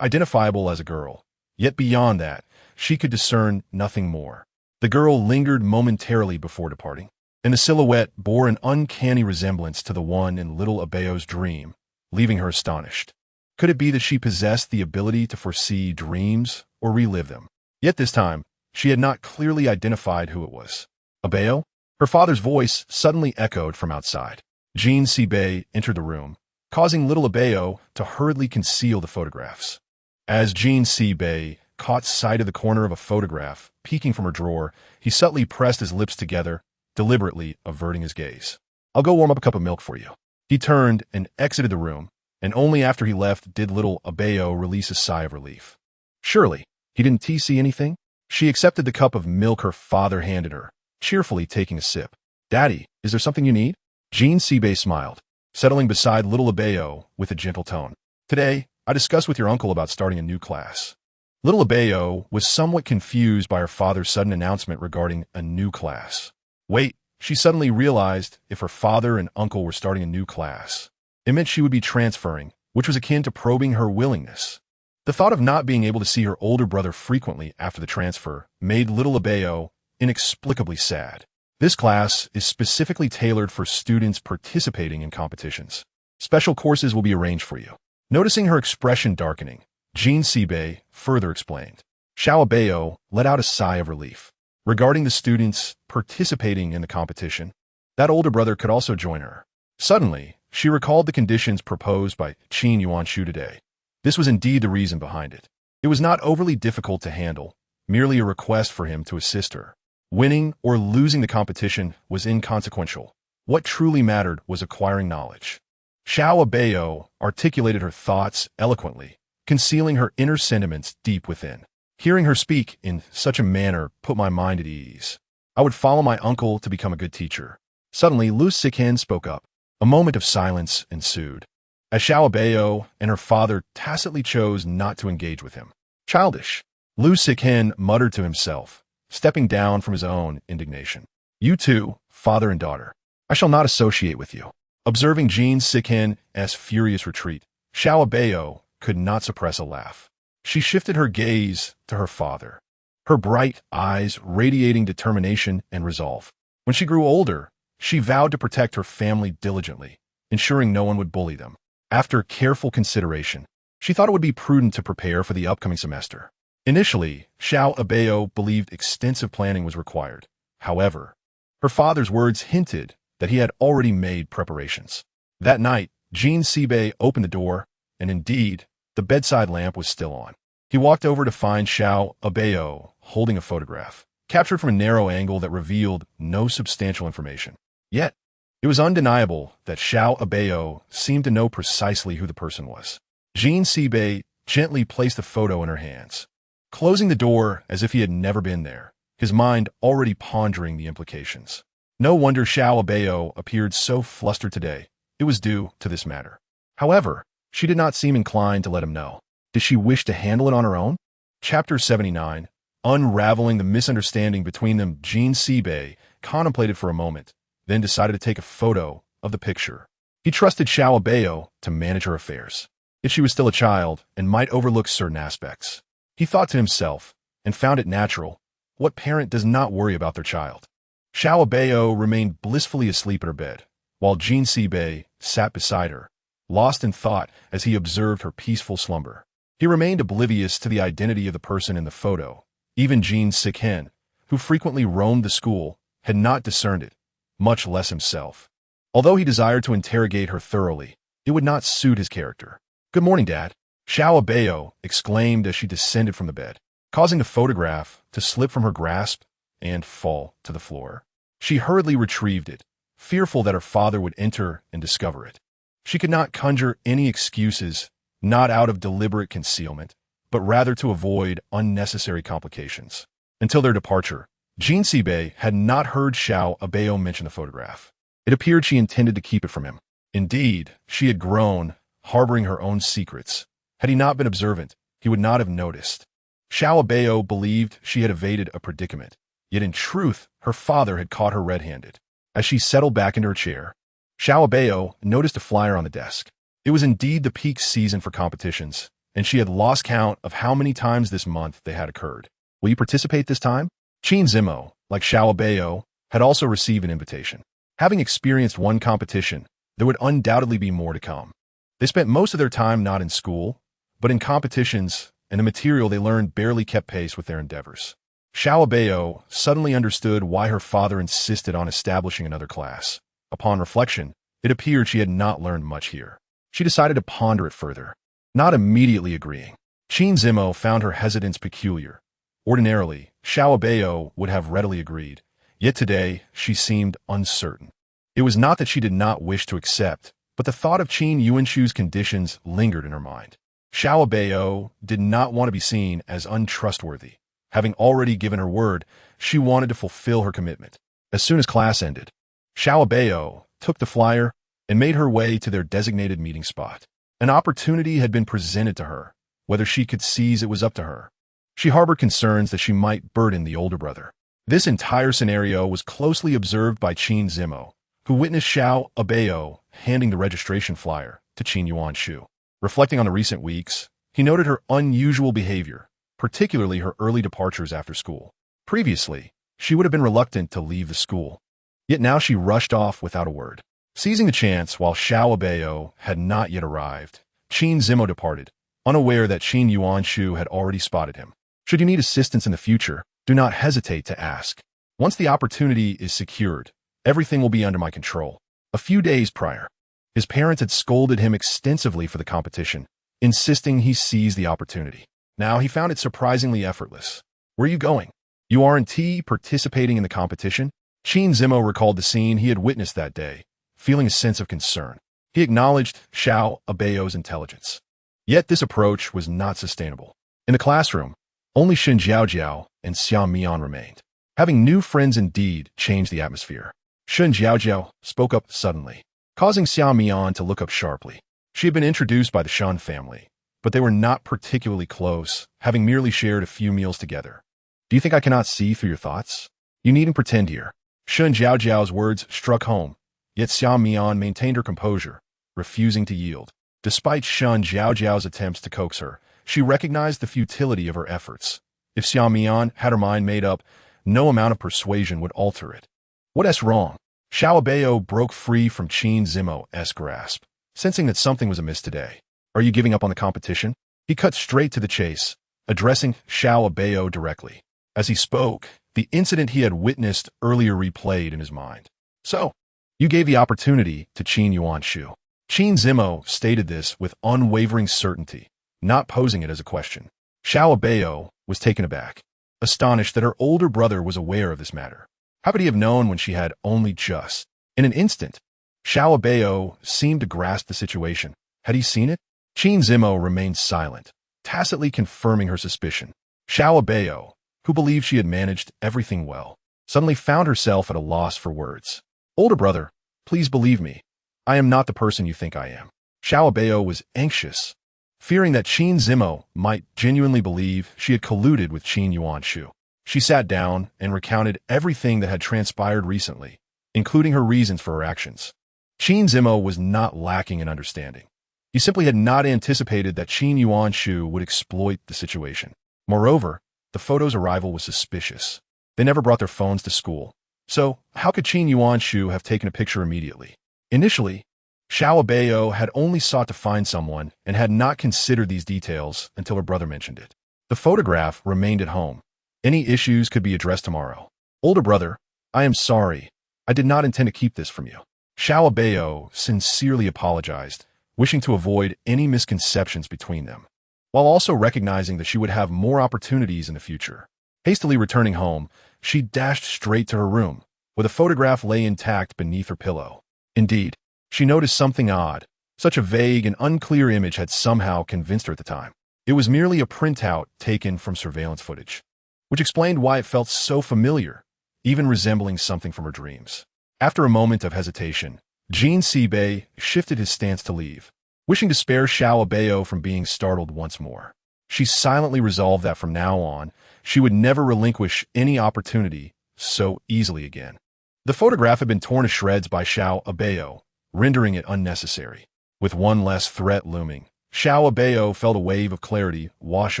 identifiable as a girl. Yet beyond that, she could discern nothing more. The girl lingered momentarily before departing, and the silhouette bore an uncanny resemblance to the one in little Abao's dream, leaving her astonished. Could it be that she possessed the ability to foresee dreams or relive them? Yet this time, she had not clearly identified who it was. "Abao?" Her father's voice suddenly echoed from outside. Jean Sibei entered the room, causing little Abao to hurriedly conceal the photographs. As Jean Sibei caught sight of the corner of a photograph peeking from her drawer, he subtly pressed his lips together, deliberately averting his gaze. "I'll go warm up a cup of milk for you." He turned and exited the room, and only after he left did little Abao release a sigh of relief. Surely, he didn't see anything? She accepted the cup of milk her father handed her, cheerfully taking a sip. "Daddy, is there something you need?" Jean Sibei smiled, settling beside little Abao with a gentle tone. "Today, I discussed with your uncle about starting a new class." Little Abao was somewhat confused by her father's sudden announcement regarding a new class. Wait, she suddenly realized if her father and uncle were starting a new class, it meant she would be transferring, which was akin to probing her willingness. The thought of not being able to see her older brother frequently after the transfer made little Abao inexplicably sad. This class is specifically tailored for students participating in competitions. Special courses will be arranged for you. Noticing her expression darkening, Jean Sibei further explained. Xiao Abao let out a sigh of relief. Regarding the students participating in the competition, that older brother could also join her. Suddenly, she recalled the conditions proposed by Qin Yuanshu today. This was indeed the reason behind it. It was not overly difficult to handle, merely a request for him to assist her. Winning or losing the competition was inconsequential. What truly mattered was acquiring knowledge. Xiao Abao articulated her thoughts eloquently, concealing her inner sentiments deep within. Hearing her speak in such a manner put my mind at ease. I would follow my uncle to become a good teacher. Suddenly, Lu Siken spoke up. A moment of silence ensued, as Xiao Abao and her father tacitly chose not to engage with him. "Childish," Lu Siken muttered to himself, stepping down from his own indignation. "You two, father and daughter. I shall not associate with you." Observing Jean Siken's furious retreat, Xiao Abao could not suppress a laugh. She shifted her gaze to her father, her bright eyes radiating determination and resolve. When she grew older, she vowed to protect her family diligently, ensuring no one would bully them. After careful consideration, she thought it would be prudent to prepare for the upcoming semester. Initially, Xiao Abao believed extensive planning was required. However, her father's words hinted that he had already made preparations. That night, Jean Sibei opened the door, and indeed, the bedside lamp was still on. He walked over to find Xiao Abao holding a photograph, captured from a narrow angle that revealed no substantial information. Yet, it was undeniable that Xiao Abao seemed to know precisely who the person was. Jean Sibei gently placed the photo in her hands, closing the door as if he had never been there, his mind already pondering the implications. No wonder Xiao Abao appeared so flustered today. It was due to this matter. However, she did not seem inclined to let him know. Did she wish to handle it on her own? Chapter 79. Unraveling the misunderstanding between them. Jean Sibei contemplated for a moment, then decided to take a photo of the picture. He trusted Xiao Abao to manage her affairs. Yet she was still a child and might overlook certain aspects. He thought to himself, and found it natural, what parent does not worry about their child? Xiao Abao remained blissfully asleep in her bed, while Jean Sibei sat beside her, lost in thought as he observed her peaceful slumber. He remained oblivious to the identity of the person in the photo. Even Jean Sikhen, who frequently roamed the school, had not discerned it, much less himself. Although he desired to interrogate her thoroughly, it would not suit his character. "Good morning, Dad," Xiao Abao exclaimed as she descended from the bed, causing the photograph to slip from her grasp and fall to the floor. She hurriedly retrieved it, fearful that her father would enter and discover it. She could not conjure any excuses, not out of deliberate concealment, but rather to avoid unnecessary complications. Until their departure, Jean Sibei had not heard Xiao Abao mention the photograph. It appeared she intended to keep it from him. Indeed, she had grown, harboring her own secrets. Had he not been observant, he would not have noticed. Xiao Abao believed she had evaded a predicament, yet in truth, her father had caught her red-handed. As she settled back into her chair, Xiao Abao noticed a flyer on the desk. It was indeed the peak season for competitions, and she had lost count of how many times this month they had occurred. "Will you participate this time?" Qin Zimo, like Xiao Abao, had also received an invitation. Having experienced one competition, there would undoubtedly be more to come. They spent most of their time not in school, but in competitions, and the material they learned barely kept pace with their endeavors. Xiao Abao suddenly understood why her father insisted on establishing another class. Upon reflection, it appeared she had not learned much here. She decided to ponder it further, not immediately agreeing. Qin Zimo found her hesitance peculiar. Ordinarily, Xiao Abao would have readily agreed, yet today she seemed uncertain. It was not that she did not wish to accept, but the thought of Qin Yuanshu's conditions lingered in her mind. Xiao Abao did not want to be seen as untrustworthy. Having already given her word, she wanted to fulfill her commitment. As soon as class ended, Xiao Abao took the flyer and made her way to their designated meeting spot. An opportunity had been presented to her. Whether she could seize it was up to her. She harbored concerns that she might burden the older brother. This entire scenario was closely observed by Qin Zimo, who witnessed Xiao Abao handing the registration flyer to Qin Yuanshu. Reflecting on the recent weeks, he noted her unusual behavior, particularly her early departures after school. Previously, she would have been reluctant to leave the school, yet now she rushed off without a word. Seizing the chance while Xiao Abao had not yet arrived, Qin Zimo departed, unaware that Qin Yuanshu had already spotted him. Should you need assistance in the future, do not hesitate to ask. Once the opportunity is secured, everything will be under my control. A few days prior, his parents had scolded him extensively for the competition, insisting he seize the opportunity. Now he found it surprisingly effortless. "Where are you going? You aren't participating in the competition?" Qin Zimo recalled the scene he had witnessed that day, feeling a sense of concern. He acknowledged Xiao Abao's intelligence. Yet this approach was not sustainable. In the classroom, only Shen Jiaojiao and Xiao Mian remained. Having new friends indeed changed the atmosphere. Shen Jiaojiao spoke up suddenly, causing Xiao Mian to look up sharply. She had been introduced by the Shen family, but they were not particularly close, having merely shared a few meals together. "Do you think I cannot see through your thoughts? You needn't pretend here." Shen Jiaojiao's words struck home, yet Xiao Mian maintained her composure, refusing to yield. Despite Shen Jiaojiao's attempts to coax her, she recognized the futility of her efforts. If Xiao Mian had her mind made up, no amount of persuasion would alter it. "What's wrong?" Xiao Abao broke free from Qin Zimo's grasp, sensing that something was amiss today. "Are you giving up on the competition?" He cut straight to the chase, addressing Xiao Abao directly. As he spoke, the incident he had witnessed earlier replayed in his mind. "So, you gave the opportunity to Qin Yuanshu." Qin Zimo stated this with unwavering certainty, not posing it as a question. Xiao Abao was taken aback, astonished that her older brother was aware of this matter. How could he have known when she had only just In an instant, Xiao Abao seemed to grasp the situation. Had he seen it? Qin Zimo remained silent, tacitly confirming her suspicion. Xiao Abao, who believed she had managed everything well, suddenly found herself at a loss for words. Older brother, please believe me. I am not the person you think I am. Xiao Abao was anxious, fearing that Qin Zimo might genuinely believe she had colluded with Qin Yuanshu. She sat down and recounted everything that had transpired recently, including her reasons for her actions. Qin Zimo was not lacking in understanding. He simply had not anticipated that Qin Yuanshu would exploit the situation. Moreover, the photo's arrival was suspicious. They never brought their phones to school, so how could Qin Yuanshu have taken a picture immediately? Initially, Xiao Abao had only sought to find someone and had not considered these details until her brother mentioned it. The photograph remained at home. Any issues could be addressed tomorrow. Older brother, I am sorry. I did not intend to keep this from you. Xiao Abao sincerely apologized, wishing to avoid any misconceptions between them, while also recognizing that she would have more opportunities in the future. Hastily returning home, she dashed straight to her room, where the photograph lay intact beneath her pillow. Indeed, she noticed something odd. Such a vague and unclear image had somehow convinced her at the time. It was merely a printout taken from surveillance footage, which explained why it felt so familiar, even resembling something from her dreams. After a moment of hesitation, Jin Sibei shifted his stance to leave, wishing to spare Xiao Abao from being startled once more. She silently resolved that from now on, she would never relinquish any opportunity so easily again. The photograph had been torn to shreds by Xiao Abao, rendering it unnecessary. With one less threat looming, Xiao Abao felt a wave of clarity wash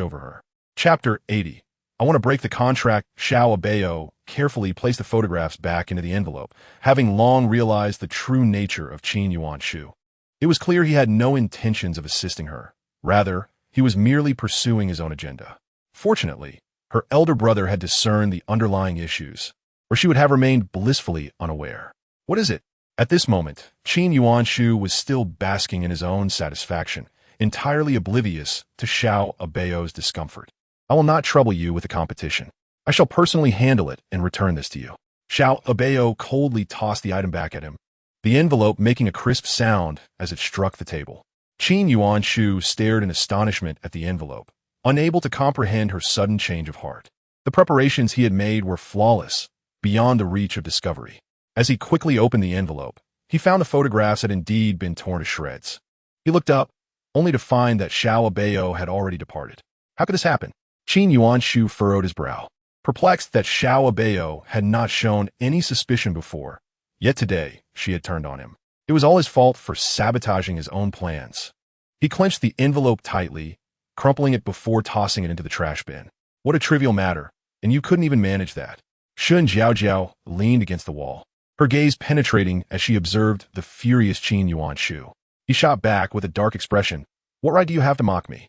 over her. Chapter 80. I want to break the contract. Xiao Abao carefully placed the photographs back into the envelope, having long realized the true nature of Qin Yuanshu. It was clear he had no intentions of assisting her. Rather, he was merely pursuing his own agenda. Fortunately, her elder brother had discerned the underlying issues, or she would have remained blissfully unaware. What is it? At this moment, Qin Yuanshu was still basking in his own satisfaction, entirely oblivious to Xiao Abao's discomfort. I will not trouble you with the competition. I shall personally handle it and return this to you. Xiao Abao coldly tossed the item back at him, the envelope making a crisp sound as it struck the table. Qin Yuanshu stared in astonishment at the envelope, unable to comprehend her sudden change of heart. The preparations he had made were flawless, beyond the reach of discovery. As he quickly opened the envelope, he found the photographs had indeed been torn to shreds. He looked up, only to find that Xiao Abao had already departed. How could this happen? Qin Yuanshu furrowed his brow, perplexed that Xiao Abao had not shown any suspicion before, yet today she had turned on him. It was all his fault for sabotaging his own plans. He clenched the envelope tightly, crumpling it before tossing it into the trash bin. What a trivial matter, and you couldn't even manage that. Shun Jiaojiao leaned against the wall, her gaze penetrating as she observed the furious Qin Yuanshu. He shot back with a dark expression. What right do you have to mock me?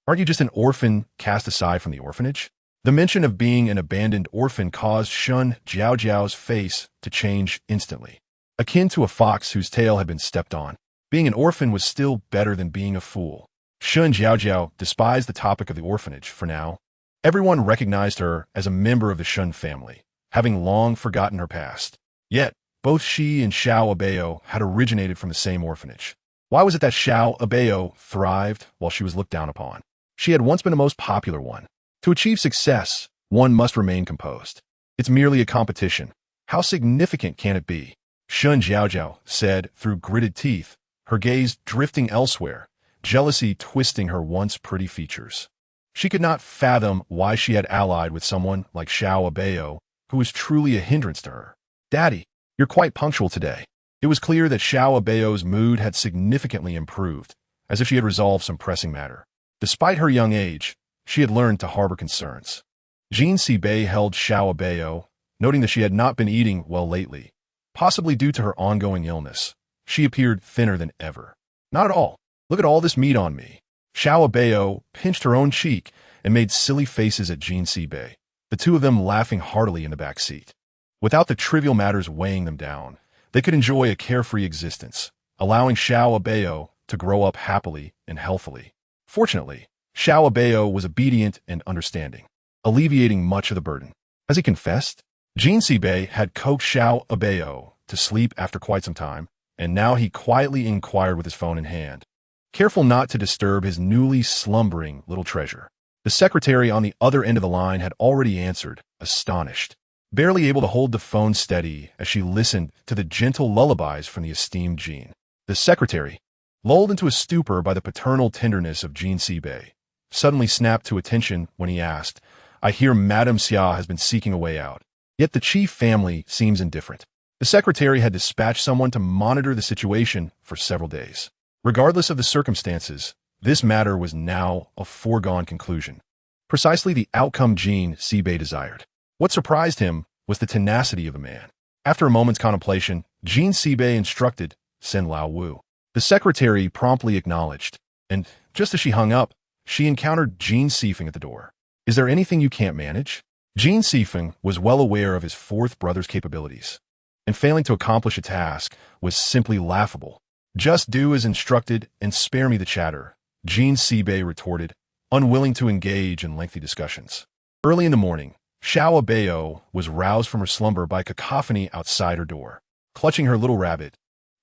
Aren't you just an orphan cast aside from the orphanage? The mention of being an abandoned orphan caused Shun Jiaojiao's face to change instantly, akin to a fox whose tail had been stepped on. Being an orphan was still better than being a fool. Shun Jiaojiao despised the topic of the orphanage for now. Everyone recognized her as a member of the Shun family, having long forgotten her past. Yet, both she and Xiao Abao had originated from the same orphanage. Why was it that Xiao Abao thrived while she was looked down upon? She had once been the most popular one. To achieve success, one must remain composed. It's merely a competition. How significant can it be? Shun Jiaojiao said through gritted teeth, her gaze drifting elsewhere, jealousy twisting her once pretty features. She could not fathom why she had allied with someone like Xiao Abao, who was truly a hindrance to her. Daddy, you're quite punctual today. It was clear that Xiao Abao's mood had significantly improved, as if she had resolved some pressing matter. Despite her young age, she had learned to harbor concerns. Jin Sibei held Xiao Abao, noting that she had not been eating well lately, possibly due to her ongoing illness. She appeared thinner than ever. Not at all. Look at all this meat on me. Xiao Abao pinched her own cheek and made silly faces at Jin Sibei, the two of them laughing heartily in the back seat. Without the trivial matters weighing them down, they could enjoy a carefree existence, allowing Xiao Abao to grow up happily and healthily. Fortunately, Xiao Abao was obedient and understanding, alleviating much of the burden. As he confessed, Jin Sibei had coaxed Xiao Abao to sleep after quite some time, and now he quietly inquired with his phone in hand, careful not to disturb his newly slumbering little treasure. The secretary on the other end of the line had already answered, astonished, barely able to hold the phone steady as she listened to the gentle lullabies from the esteemed Jean. The secretary, lulled into a stupor by the paternal tenderness of Jean Seabay, suddenly snapped to attention when he asked, "I hear Madame Xia has been seeking a way out. Yet the chief family seems indifferent." The secretary had dispatched someone to monitor the situation for several days. Regardless of the circumstances, this matter was now a foregone conclusion. Precisely the outcome Jean Seabay desired. What surprised him was the tenacity of the man. After a moment's contemplation, Jean Seabay instructed, "Send Lao Wu." The secretary promptly acknowledged, and just as she hung up, she encountered Jean Seifeng at the door. "Is there anything you can't manage?" Jean Seifeng was well aware of his fourth brother's capabilities, and failing to accomplish a task was simply laughable. "Just do as instructed and spare me the chatter," Jean Seabay retorted, unwilling to engage in lengthy discussions. Early in the morning, Xiao Abao was roused from her slumber by a cacophony outside her door. Clutching her little rabbit,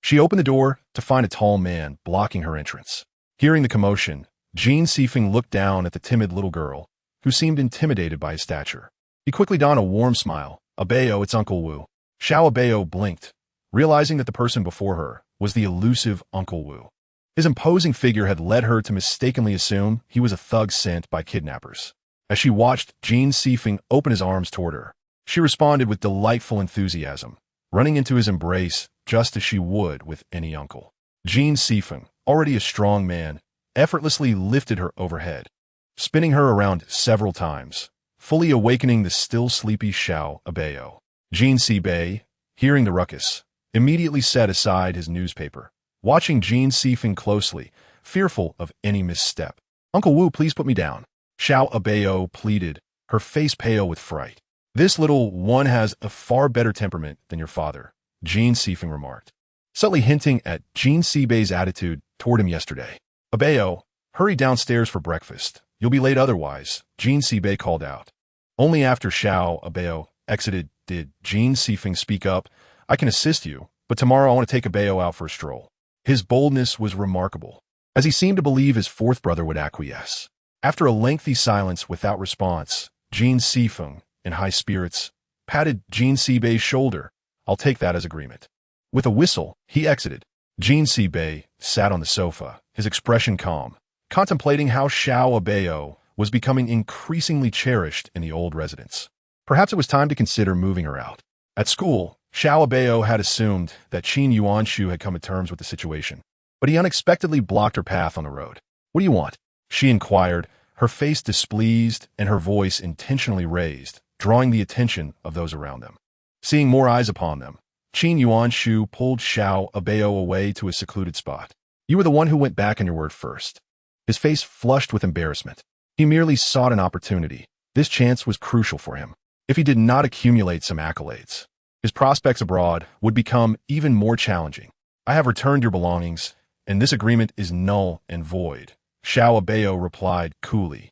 she opened the door to find a tall man blocking her entrance. Hearing the commotion, Jean Seifeng looked down at the timid little girl, who seemed intimidated by his stature. He quickly donned a warm smile. "Abao, it's Uncle Wu." Xiao Abao blinked, realizing that the person before her was the elusive Uncle Wu. His imposing figure had led her to mistakenly assume he was a thug sent by kidnappers. As she watched Jean Seifeng open his arms toward her, she responded with delightful enthusiasm, running into his embrace just as she would with any uncle. Jean Seifeng, already a strong man, effortlessly lifted her overhead, spinning her around several times, fully awakening the still sleepy Xiao Abao. Jean Seabay, hearing the ruckus, immediately set aside his newspaper, watching Jean Seifeng closely, fearful of any misstep. "Uncle Wu, please put me down," Xiao Abao pleaded, her face pale with fright. "This little one has a far better temperament than your father," Jean Seifeng remarked, subtly hinting at Jean Seabay's attitude toward him yesterday. "Abao, hurry downstairs for breakfast. You'll be late otherwise," Jean Seabay called out. Only after Xiao Abao exited did Jean Seifeng speak up. "I can assist you, but tomorrow I want to take Abao out for a stroll." His boldness was remarkable, as he seemed to believe his fourth brother would acquiesce. After a lengthy silence without response, Jean Seifeng, in high spirits, patted Jean Seabay's shoulder. "I'll take that as agreement." With a whistle, he exited. Jean Seabay sat on the sofa, his expression calm, contemplating how Xiao Abao was becoming increasingly cherished in the old residence. Perhaps it was time to consider moving her out. At school, Xiao Abao had assumed that Qin Yuanshu had come to terms with the situation, but he unexpectedly blocked her path on the road. "What do you want?" she inquired, her face displeased and her voice intentionally raised, drawing the attention of those around them. Seeing more eyes upon them, Qin Yuanshu pulled Xiao Abao away to a secluded spot. "You were the one who went back on your word first." His face flushed with embarrassment. He merely sought an opportunity. This chance was crucial for him. If he did not accumulate some accolades, his prospects abroad would become even more challenging. "I have returned your belongings, and this agreement is null and void," Xiao Abao replied coolly,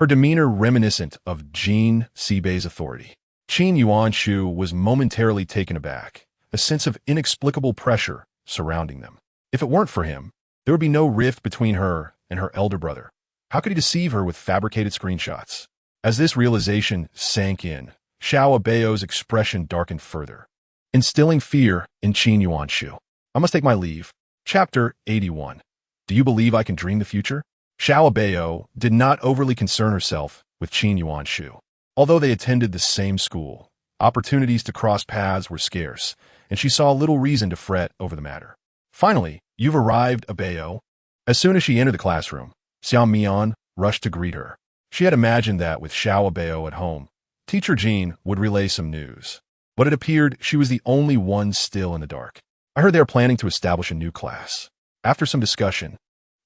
her demeanor reminiscent of Jean Seabay's authority. Qin Yuanshu was momentarily taken aback, a sense of inexplicable pressure surrounding them. If it weren't for him, there would be no rift between her and her elder brother. How could he deceive her with fabricated screenshots? As this realization sank in, Xiao Abao's expression darkened further, instilling fear in Qin Yuanshu. "I must take my leave." Chapter 81. Do you believe I can dream the future? Xiao Abao did not overly concern herself with Qin Yuanshu. Although they attended the same school, opportunities to cross paths were scarce, and she saw little reason to fret over the matter. "Finally, you've arrived, Abao." As soon as she entered the classroom, Xiao Mian rushed to greet her. She had imagined that with Xiao Abao at home, Teacher Jean would relay some news. But it appeared she was the only one still in the dark. "I heard they are planning to establish a new class." After some discussion,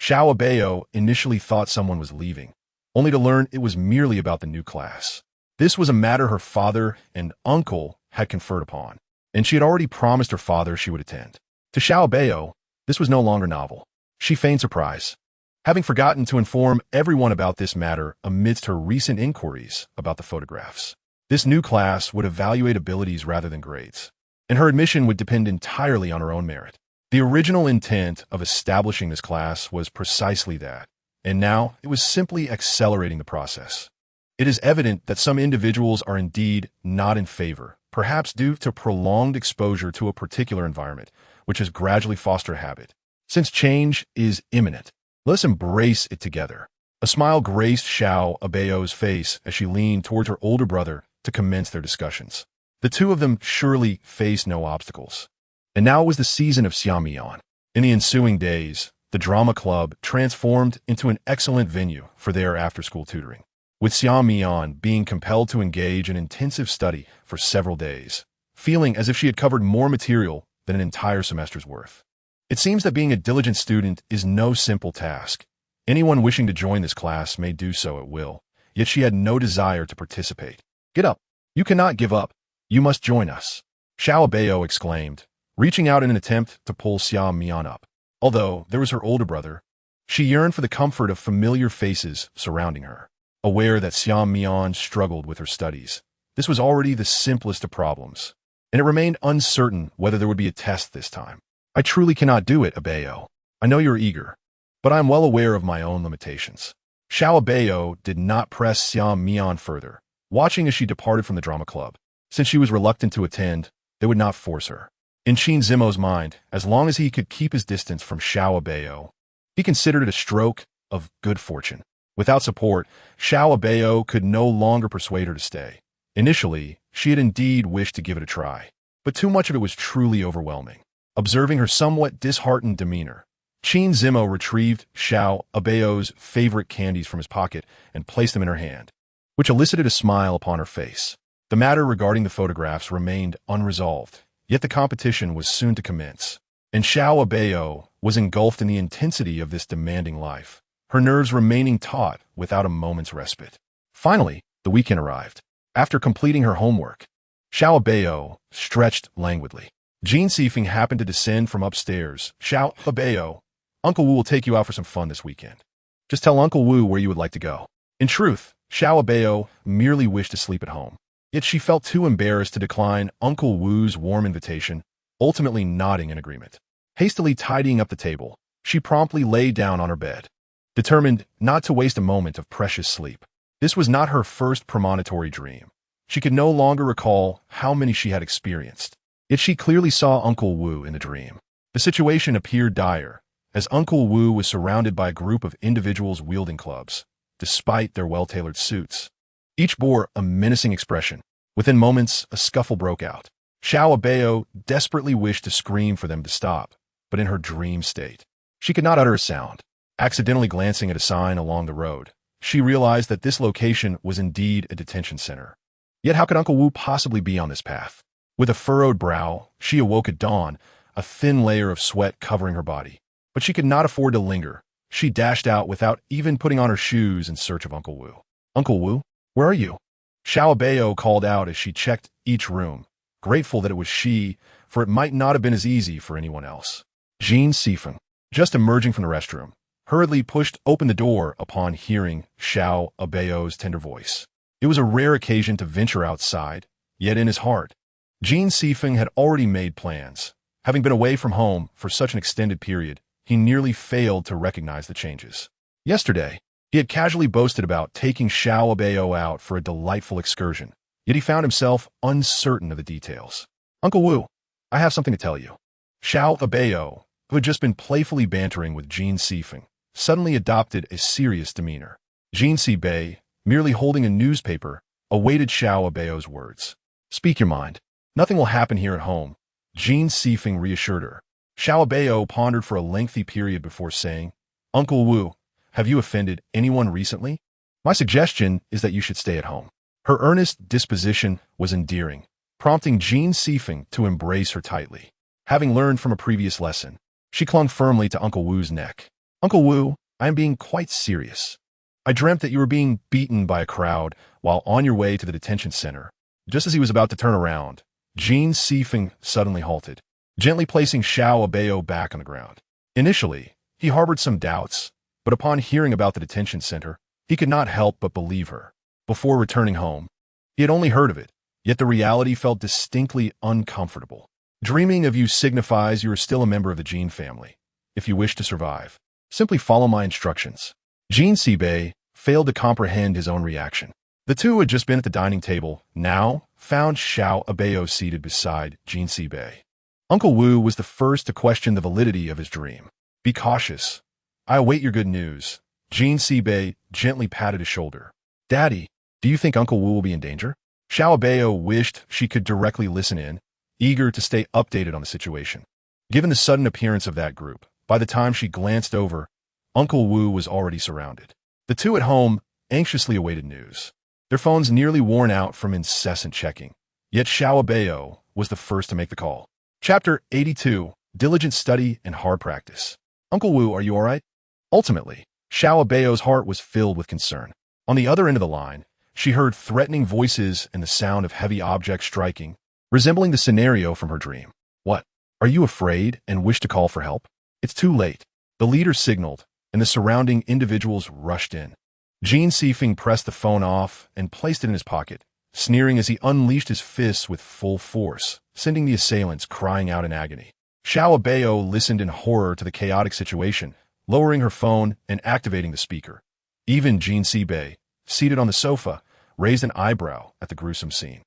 Xiao Abao initially thought someone was leaving, only to learn it was merely about the new class. This was a matter her father and uncle had conferred upon, and she had already promised her father she would attend. To Xiao Abao, this was no longer novel. She feigned surprise, having forgotten to inform everyone about this matter amidst her recent inquiries about the photographs. This new class would evaluate abilities rather than grades. and her admission would depend entirely on her own merit. The original intent of establishing this class was precisely that, and now it was simply accelerating the process. It is evident that some individuals are indeed not in favor, perhaps due to prolonged exposure to a particular environment, which has gradually fostered a habit. Since change is imminent, let us embrace it together. A smile graced Abao's face as she leaned towards her older brother to commence their discussions. The two of them surely faced no obstacles. And now was the season of Xiamian. In the ensuing days, the drama club transformed into an excellent venue for their after-school tutoring, with Xiamian being compelled to engage in intensive study for several days, feeling as if she had covered more material than an entire semester's worth. It seems that being a diligent student is no simple task. Anyone wishing to join this class may do so at will, yet she had no desire to participate. "Get up! You cannot give up! You must join us!" Abao exclaimed, reaching out in an attempt to pull Xiamian up. Although there was her older brother, she yearned for the comfort of familiar faces surrounding her. Aware that Xiamian struggled with her studies, this was already the simplest of problems, and it remained uncertain whether there would be a test this time. "I truly cannot do it, Abao. I know you're eager, but I am well aware of my own limitations." Abao did not press Xiamian further, watching as she departed from the drama club. Since she was reluctant to attend, they would not force her. In Qin Zimo's mind, as long as he could keep his distance from Abao, he considered it a stroke of good fortune. Without support, Abao could no longer persuade her to stay. Initially, she had indeed wished to give it a try, but too much of it was truly overwhelming. Observing her somewhat disheartened demeanor, Qin Zimo retrieved Abao's favorite candies from his pocket and placed them in her hand, which elicited a smile upon her face. The matter regarding the photographs remained unresolved, yet the competition was soon to commence, and Abao was engulfed in the intensity of this demanding life, her nerves remaining taut without a moment's respite. Finally, the weekend arrived. After completing her homework, Abao stretched languidly. Jean Sifeng happened to descend from upstairs. "Abao, Uncle Wu will take you out for some fun this weekend. Just tell Uncle Wu where you would like to go." In truth, Abao merely wished to sleep at home. Yet she felt too embarrassed to decline Uncle Wu's warm invitation, ultimately nodding in agreement. Hastily tidying up the table, she promptly lay down on her bed, determined not to waste a moment of precious sleep. This was not her first premonitory dream. She could no longer recall how many she had experienced. Yet she clearly saw Uncle Wu in the dream. The situation appeared dire, as Uncle Wu was surrounded by a group of individuals wielding clubs, despite their well-tailored suits. Each bore a menacing expression. Within moments, a scuffle broke out. Abao desperately wished to scream for them to stop, but in her dream state, she could not utter a sound. Accidentally glancing at a sign along the road, she realized that this location was indeed a detention center. Yet how could Uncle Wu possibly be on this path? With a furrowed brow, she awoke at dawn, a thin layer of sweat covering her body. But she could not afford to linger. She dashed out without even putting on her shoes in search of Uncle Wu. "Uncle Wu, where are you?" Abao called out as she checked each room, grateful that it was she, for it might not have been as easy for anyone else. Jean Sifeng, just emerging from the restroom, hurriedly pushed open the door upon hearing Abao's tender voice. It was a rare occasion to venture outside, yet in his heart, Jean Sifeng had already made plans. Having been away from home for such an extended period, he nearly failed to recognize the changes. Yesterday, he had casually boasted about taking Abao out for a delightful excursion, yet he found himself uncertain of the details. "Uncle Wu, I have something to tell you." Abao, who had just been playfully bantering with Jean Sifeng, suddenly adopted a serious demeanor. Jean Sifeng, merely holding a newspaper, awaited Abao's words. "Speak your mind. Nothing will happen here at home," Jean Sifeng reassured her. Abao pondered for a lengthy period before saying, "Uncle Wu, have you offended anyone recently? My suggestion is that you should stay at home." Her earnest disposition was endearing, prompting Jean Sifeng to embrace her tightly. Having learned from a previous lesson, she clung firmly to Uncle Wu's neck. "Uncle Wu, I am being quite serious. I dreamt that you were being beaten by a crowd while on your way to the detention center." Just as he was about to turn around, Jean Sifeng suddenly halted, gently placing Abao back on the ground. Initially, he harbored some doubts, but upon hearing about the detention center, he could not help but believe her. Before returning home, he had only heard of it, yet the reality felt distinctly uncomfortable. Dreaming of you signifies you are still a member of the Jin family. If you wish to survive, simply follow my instructions. Jin Sibei failed to comprehend his own reaction. The two had just been at the dining table, now found Xiao Abao seated beside Jin Sibei. Uncle Wu was the first to question the validity of his dream. Be cautious. I await your good news. Jin Sibei gently patted his shoulder. Daddy, do you think Uncle Wu will be in danger? Xiao Abao wished she could directly listen in, eager to stay updated on the situation. Given the sudden appearance of that group, by the time she glanced over, Uncle Wu was already surrounded. The two at home anxiously awaited news, their phones nearly worn out from incessant checking. Yet Xiao Abao was the first to make the call. Chapter 82, Diligent Study and Hard Practice. Uncle Wu, are you all right? Ultimately, Xiao Abao's heart was filled with concern. On the other end of the line, she heard threatening voices and the sound of heavy objects striking, resembling the scenario from her dream. What? Are you afraid and wish to call for help? It's too late. The leader signaled, and the surrounding individuals rushed in. Jin Sifeng pressed the phone off and placed it in his pocket, sneering as he unleashed his fists with full force, sending the assailants crying out in agony. Xiao Abao listened in horror to the chaotic situation, lowering her phone and activating the speaker. Even Jin Sibei, seated on the sofa, raised an eyebrow at the gruesome scene.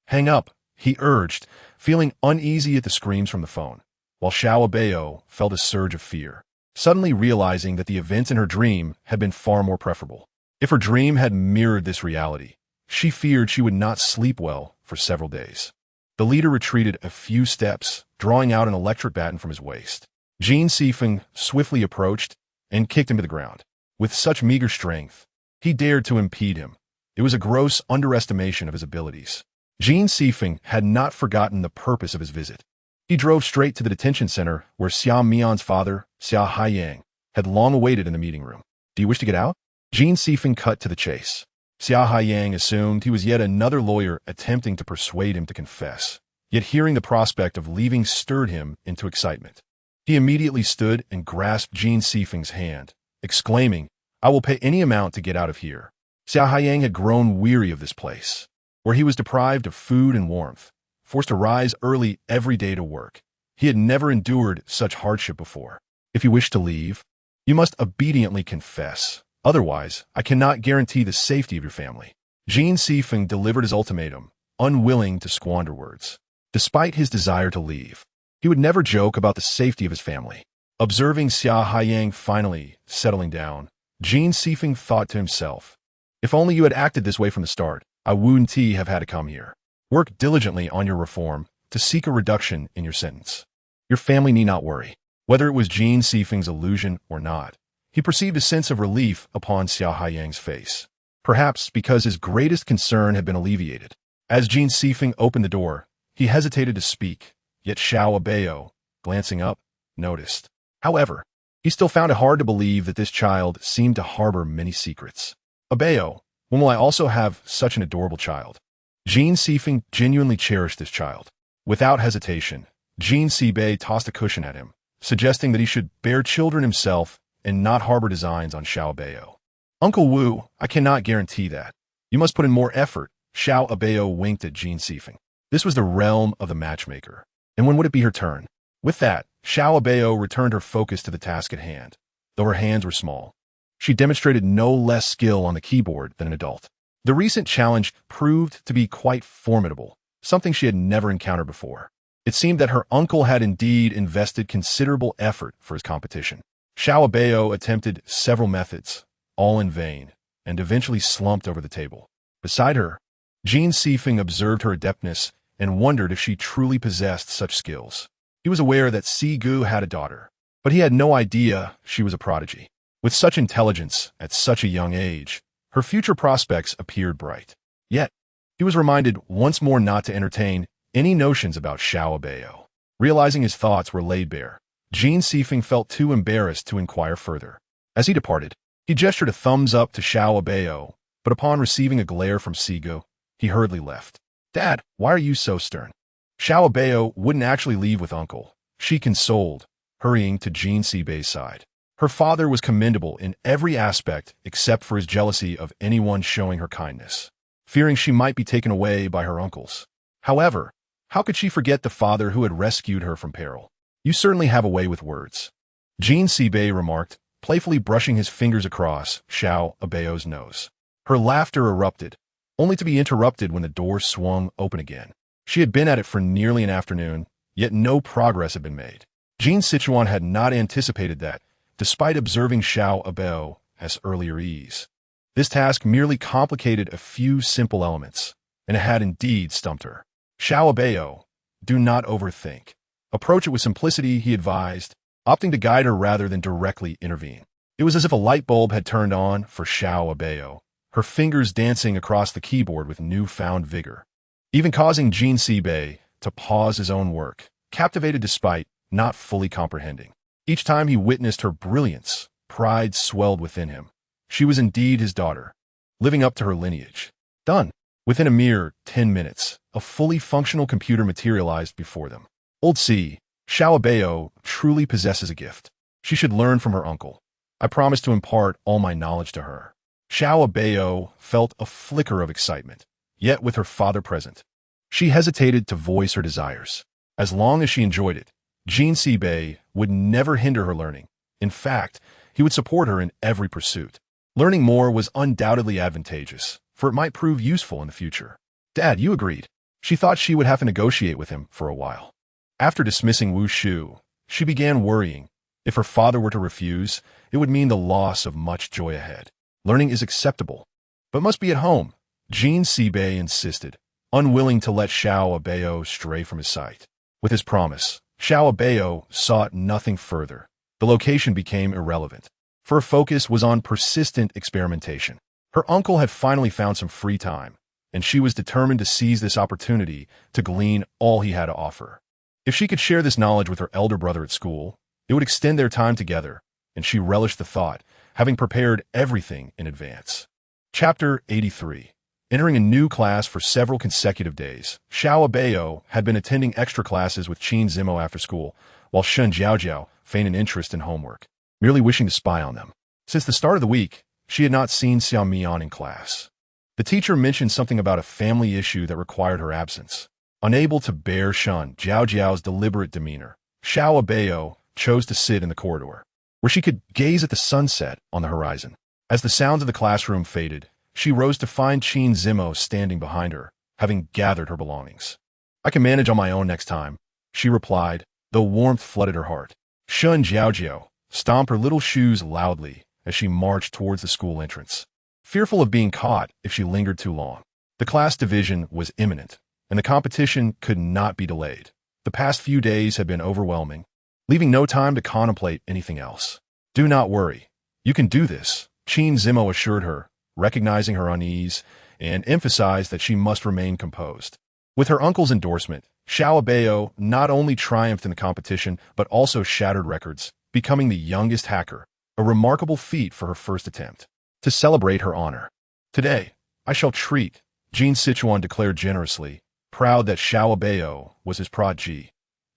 Hang up, he urged, feeling uneasy at the screams from the phone, while Xiao Abao felt a surge of fear, suddenly realizing that the events in her dream had been far more preferable. If her dream had mirrored this reality, she feared she would not sleep well for several days. The leader retreated a few steps, drawing out an electric baton from his waist. Jin Sifeng swiftly approached and kicked him to the ground. With such meager strength, he dared to impede him. It was a gross underestimation of his abilities. Jin Sifeng had not forgotten the purpose of his visit. He drove straight to the detention center where Xia Mian's father, Xia Haiyang, had long awaited in the meeting room. Do you wish to get out? Jin Sifeng cut to the chase. Xia Haiyang assumed he was yet another lawyer attempting to persuade him to confess. Yet hearing the prospect of leaving stirred him into excitement. He immediately stood and grasped Jin Sifeng's hand, exclaiming, I will pay any amount to get out of here. Xia Haiyang had grown weary of this place, where he was deprived of food and warmth, forced to rise early every day to work. He had never endured such hardship before. If you wish to leave, you must obediently confess. Otherwise, I cannot guarantee the safety of your family. Jin Sifeng delivered his ultimatum, unwilling to squander words. Despite his desire to leave, he would never joke about the safety of his family. Observing Xia Haiyang finally settling down, Jin Sifeng thought to himself, if only you had acted this way from the start, I wouldn't have had to come here. Work diligently on your reform to seek a reduction in your sentence. Your family need not worry. Whether it was Jin Sifeng's illusion or not, he perceived a sense of relief upon Xia Haiyang's face, perhaps because his greatest concern had been alleviated. As Jin Sifeng opened the door, he hesitated to speak, yet Xiao Abao, glancing up, noticed. However, he still found it hard to believe that this child seemed to harbor many secrets. Abao, when will I also have such an adorable child? Jin Sifeng genuinely cherished this child. Without hesitation, Jin Sibei tossed a cushion at him, suggesting that he should bear children himself and not harbor designs on Xiao Abao. Uncle Wu, I cannot guarantee that. You must put in more effort. Xiao Abao winked at Jin Sifeng. This was the realm of the matchmaker. And when would it be her turn? With that, Xiao Abao returned her focus to the task at hand, though her hands were small. She demonstrated no less skill on the keyboard than an adult. The recent challenge proved to be quite formidable, something she had never encountered before. It seemed that her uncle had indeed invested considerable effort for his competition. Xiao Abao attempted several methods, all in vain, and eventually slumped over the table. Beside her, Jin Sifeng observed her adeptness and wondered if she truly possessed such skills. He was aware that Si Gu had a daughter, but he had no idea she was a prodigy. With such intelligence at such a young age, her future prospects appeared bright. Yet, he was reminded once more not to entertain any notions about Xiao Abao. Realizing his thoughts were laid bare, Jin Sifeng felt too embarrassed to inquire further. As he departed, he gestured a thumbs up to Xiao Abao, but upon receiving a glare from Si Gu, he hurriedly left. Dad, why are you so stern? Xiao Abao wouldn't actually leave with Uncle, she consoled, hurrying to Jin Sibei's side. Her father was commendable in every aspect except for his jealousy of anyone showing her kindness, fearing she might be taken away by her uncles. However, How could she forget the father who had rescued her from peril? You certainly have a way with words, Jean Sibei remarked, playfully brushing his fingers across Xiao Abao's nose. Her laughter erupted, only to be interrupted when the door swung open again. She had been at it for nearly an afternoon, yet no progress had been made. Jean Sichuan had not anticipated that, despite observing Xiao Abao as earlier ease. This task merely complicated a few simple elements, and it had indeed stumped her. Xiao Abao, do not overthink. Approach it with simplicity, he advised, opting to guide her rather than directly intervene. It was as if a light bulb had turned on for Xiao Abao, her fingers dancing across the keyboard with newfound vigor, even causing Jean Sibei to pause his own work, captivated despite not fully comprehending. Each time he witnessed her brilliance, pride swelled within him. She was indeed his daughter, living up to her lineage. Done. Within a mere 10 minutes, a fully functional computer materialized before them. Old C, Xiao Abao truly possesses a gift. She should learn from her uncle. I promise to impart all my knowledge to her. Xiao Abao felt a flicker of excitement, yet with her father present, she hesitated to voice her desires. As long as she enjoyed it, Jean Sibei would never hinder her learning. In fact, he would support her in every pursuit. Learning more was undoubtedly advantageous, for it might prove useful in the future. Dad, you agreed. She thought she would have to negotiate with him for a while. After dismissing Wu Shu, she began worrying. If her father were to refuse, it would mean the loss of much joy ahead. Learning is acceptable, but must be at home, Jean Sibei insisted, unwilling to let Xiao Abao stray from his sight. With his promise, Xiao Abao sought nothing further. The location became irrelevant, for her focus was on persistent experimentation. Her uncle had finally found some free time, and she was determined to seize this opportunity to glean all he had to offer. If she could share this knowledge with her elder brother at school, it would extend their time together, and she relished the thought, having prepared everything in advance. Chapter 83. Entering a new class for several consecutive days, Xiao Abao had been attending extra classes with Qin Zimo after school, while Shun Jiaojiao feigned an interest in homework, merely wishing to spy on them. Since the start of the week, she had not seen Xiao Mian in class. The teacher mentioned something about a family issue that required her absence. Unable to bear Shun Jiaojiao's deliberate demeanor, Xiao Abao chose to sit in the corridor, where she could gaze at the sunset on the horizon. As the sounds of the classroom faded, she rose to find Qin Zimo standing behind her, having gathered her belongings. I can manage on my own next time, she replied, though warmth flooded her heart. Shun Jiaojiao stomped her little shoes loudly as she marched towards the school entrance, fearful of being caught if she lingered too long. The class division was imminent, and the competition could not be delayed. The past few days had been overwhelming, leaving no time to contemplate anything else. Do not worry. You can do this, Qin Zimo assured her, recognizing her unease, and emphasized that she must remain composed. With her uncle's endorsement, Xiao Abao not only triumphed in the competition, but also shattered records, becoming the youngest hacker, a remarkable feat for her first attempt. To celebrate her honor, today, I shall treat, Jean Sichuan declared generously, proud that Xiao Abao was his prodigy.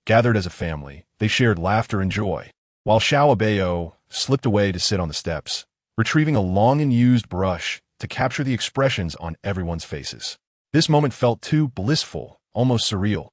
Gathered as a family, they shared laughter and joy, while Xiao Abao slipped away to sit on the steps, retrieving a long and used brush to capture the expressions on everyone's faces. This moment felt too blissful, almost surreal.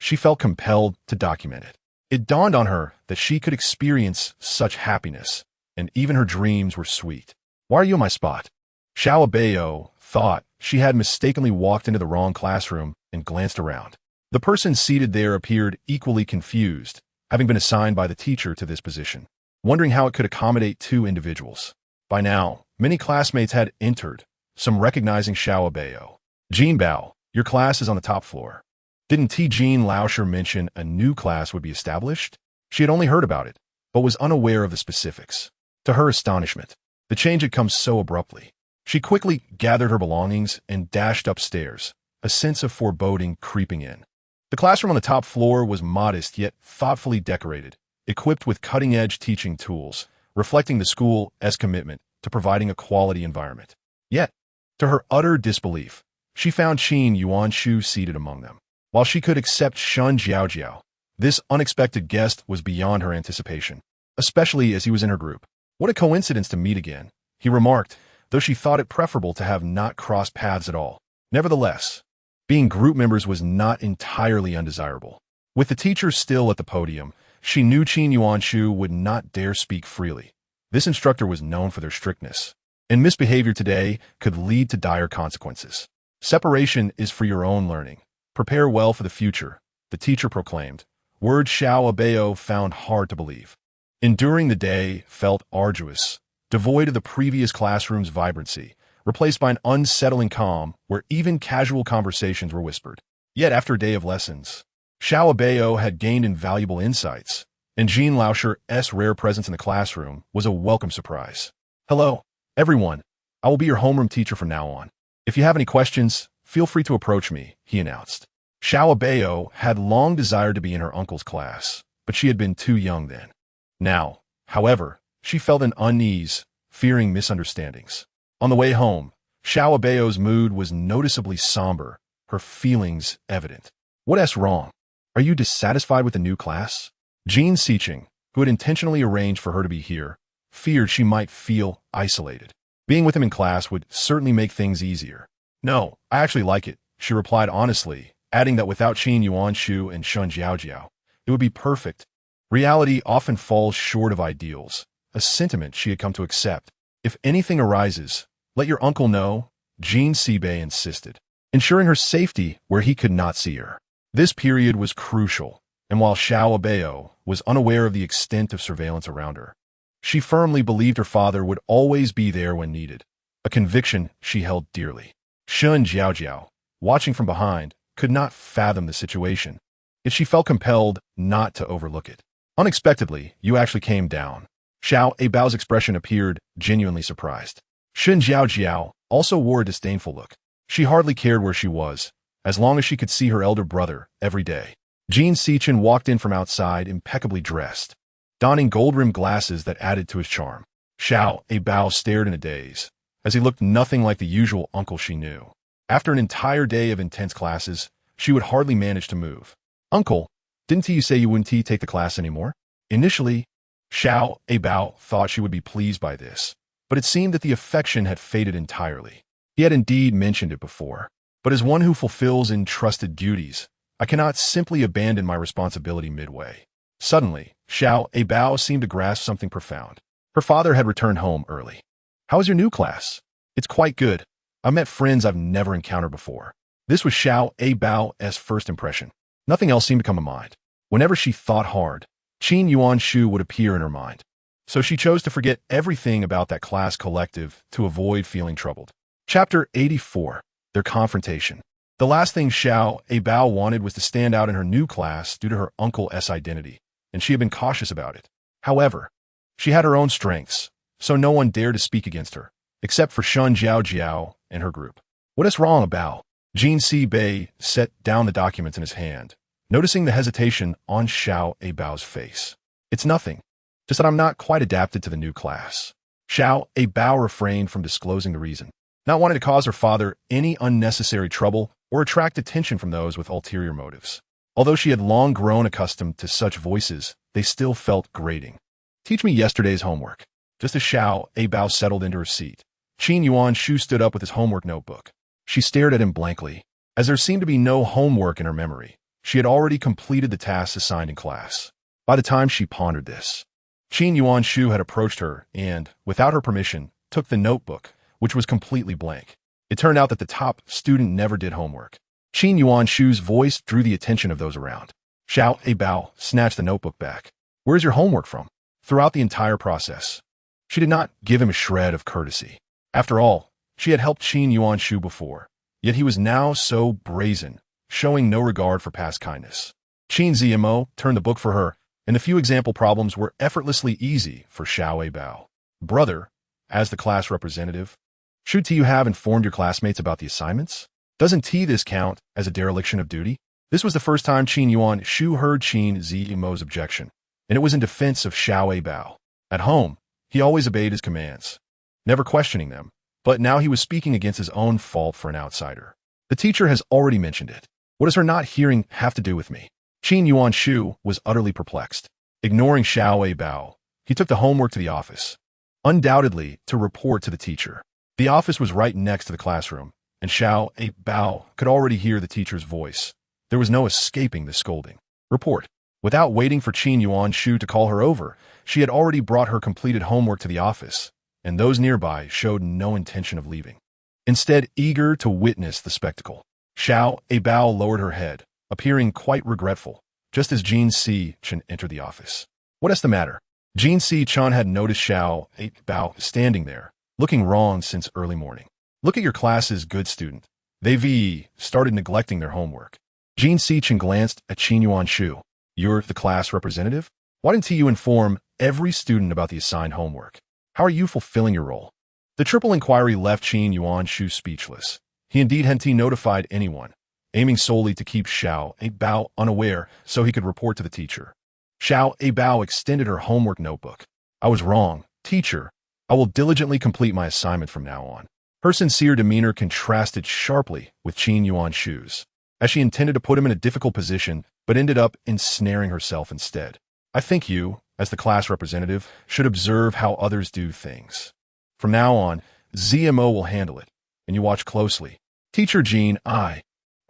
She felt compelled to document it. It dawned on her that she could experience such happiness, and even her dreams were sweet. Why are you in my spot? Xiao Abao thought she had mistakenly walked into the wrong classroom and glanced around. The person seated there appeared equally confused, having been assigned by the teacher to this position, wondering how it could accommodate two individuals. By now, many classmates had entered, some recognizing Xiao Abao. Jean Bao, your class is on the top floor. Didn't Jean Lauscher mention a new class would be established? She had only heard about it, but was unaware of the specifics. To her astonishment, the change had come so abruptly. She quickly gathered her belongings and dashed upstairs, a sense of foreboding creeping in. The classroom on the top floor was modest yet thoughtfully decorated, equipped with cutting-edge teaching tools, reflecting the school's commitment to providing a quality environment. Yet, to her utter disbelief, she found Qin Yuanshu seated among them. While she could accept Shun Jiaojiao, this unexpected guest was beyond her anticipation, especially as he was in her group. What a coincidence to meet again, he remarked, though she thought it preferable to have not crossed paths at all. Nevertheless, Being group members was not entirely undesirable. With the teacher still at the podium, she knew Qin Yuanshu would not dare speak freely. This instructor was known for their strictness, and misbehavior today could lead to dire consequences. Separation is for your own learning. Prepare well for the future, the teacher proclaimed. Words Abao found hard to believe. Enduring the day felt arduous, devoid of the previous classroom's vibrancy, replaced by an unsettling calm where even casual conversations were whispered. Yet after a day of lessons, Abao had gained invaluable insights, and Jean Lauscher's rare presence in the classroom was a welcome surprise. Hello, everyone. I will be your homeroom teacher from now on. If you have any questions, feel free to approach me, he announced. Abao had long desired to be in her uncle's class, but she had been too young then. Now, however, she felt an unease, fearing misunderstandings. On the way home, Abao's mood was noticeably somber, her feelings evident. What's wrong? Are you dissatisfied with the new class? Jean Sicheng, who had intentionally arranged for her to be here, feared she might feel isolated. Being with him in class would certainly make things easier. No, I actually like it, she replied honestly, adding that without Qin Yuanshu and Shun Jiaojiao, it would be perfect. Reality often falls short of ideals, a sentiment she had come to accept. If anything arises, let your uncle know, Jean Sibei insisted, ensuring her safety where he could not see her. This period was crucial, and while Abao was unaware of the extent of surveillance around her, she firmly believed her father would always be there when needed, a conviction she held dearly. Shun Jiaojiao, watching from behind, could not fathom the situation, yet she felt compelled not to overlook it. Unexpectedly, you actually came down. Abao's expression appeared genuinely surprised. Shun Jiaojiao also wore a disdainful look. She hardly cared where she was, as long as she could see her elder brother every day. Jean Sicheng walked in from outside impeccably dressed, donning gold-rimmed glasses that added to his charm. Abao stared in a daze, as he looked nothing like the usual uncle she knew. After an entire day of intense classes, she would hardly manage to move. Uncle, didn't you say you wouldn't take the class anymore? Initially, Abao thought she would be pleased by this, but it seemed that the affection had faded entirely. He had indeed mentioned it before, but as one who fulfills entrusted duties, I cannot simply abandon my responsibility midway. Suddenly, Abao seemed to grasp something profound. Her father had returned home early. How is your new class? It's quite good. I met friends I've never encountered before. This was Abao's first impression. Nothing else seemed to come to mind. Whenever she thought hard, Qin Yuanshu would appear in her mind. So she chose to forget everything about that class collective to avoid feeling troubled. Chapter 84. Their confrontation. The last thing Abao wanted was to stand out in her new class due to her uncle's identity, and she had been cautious about it. However, she had her own strengths, so no one dared to speak against her, except for Shun Jiaojiao and her group. What is wrong, Abao? Jean Sibei set down the documents in his hand, noticing the hesitation on Abao's face. It's nothing, just that I'm not quite adapted to the new class. Abao refrained from disclosing the reason, not wanting to cause her father any unnecessary trouble or attract attention from those with ulterior motives. Although she had long grown accustomed to such voices, they still felt grating. Teach me yesterday's homework. Just as Abao settled into her seat, Qin Yuanshu stood up with his homework notebook. She stared at him blankly, as there seemed to be no homework in her memory. She had already completed the tasks assigned in class. By the time she pondered this, Qin Yuanshu had approached her and, without her permission, took the notebook, which was completely blank. It turned out that the top student never did homework. Qin Yuanshu's voice drew the attention of those around. Abao snatched the notebook back. Where's your homework from? Throughout the entire process, she did not give him a shred of courtesy. After all, she had helped Qin Yuanshu before, yet he was now so brazen, showing no regard for past kindness. Qin Zimo turned the book for her, and the few example problems were effortlessly easy for Abao. Brother, as the class representative, should you have informed your classmates about the assignments? Doesn't this count as a dereliction of duty? This was the first time Qin Yuanshu heard Qin Zimo's objection, and it was in defense of Abao. At home, he always obeyed his commands, never questioning them, but now he was speaking against his own fault for an outsider. The teacher has already mentioned it. What does her not hearing have to do with me? Qin Yuanshu was utterly perplexed. Ignoring Abao, he took the homework to the office, undoubtedly to report to the teacher. The office was right next to the classroom, and Abao could already hear the teacher's voice. There was no escaping the scolding. Report. Without waiting for Qin Yuanshu to call her over, she had already brought her completed homework to the office, and those nearby showed no intention of leaving. Instead, eager to witness the spectacle, Abao lowered her head, appearing quite regretful, just as Jin Si-chan entered the office. What is the matter? Jin Si-chan had noticed Abao standing there, looking wrong since early morning. Look at your class's good student. They've started neglecting their homework. Jin Si-chan glanced at Qin Yuanshu. You're the class representative? Why didn't you inform every student about the assigned homework? How are you fulfilling your role? The triple inquiry left Qin Yuanshu speechless. He indeed hadn't notified anyone, aiming solely to keep Abao unaware so he could report to the teacher. Abao extended her homework notebook. I was wrong, teacher. I will diligently complete my assignment from now on. Her sincere demeanor contrasted sharply with Qin Yuanshu's, as she intended to put him in a difficult position, but ended up ensnaring herself instead. I think you, as the class representative, should observe how others do things. From now on, ZMO will handle it, and you watch closely. Teacher Jin, are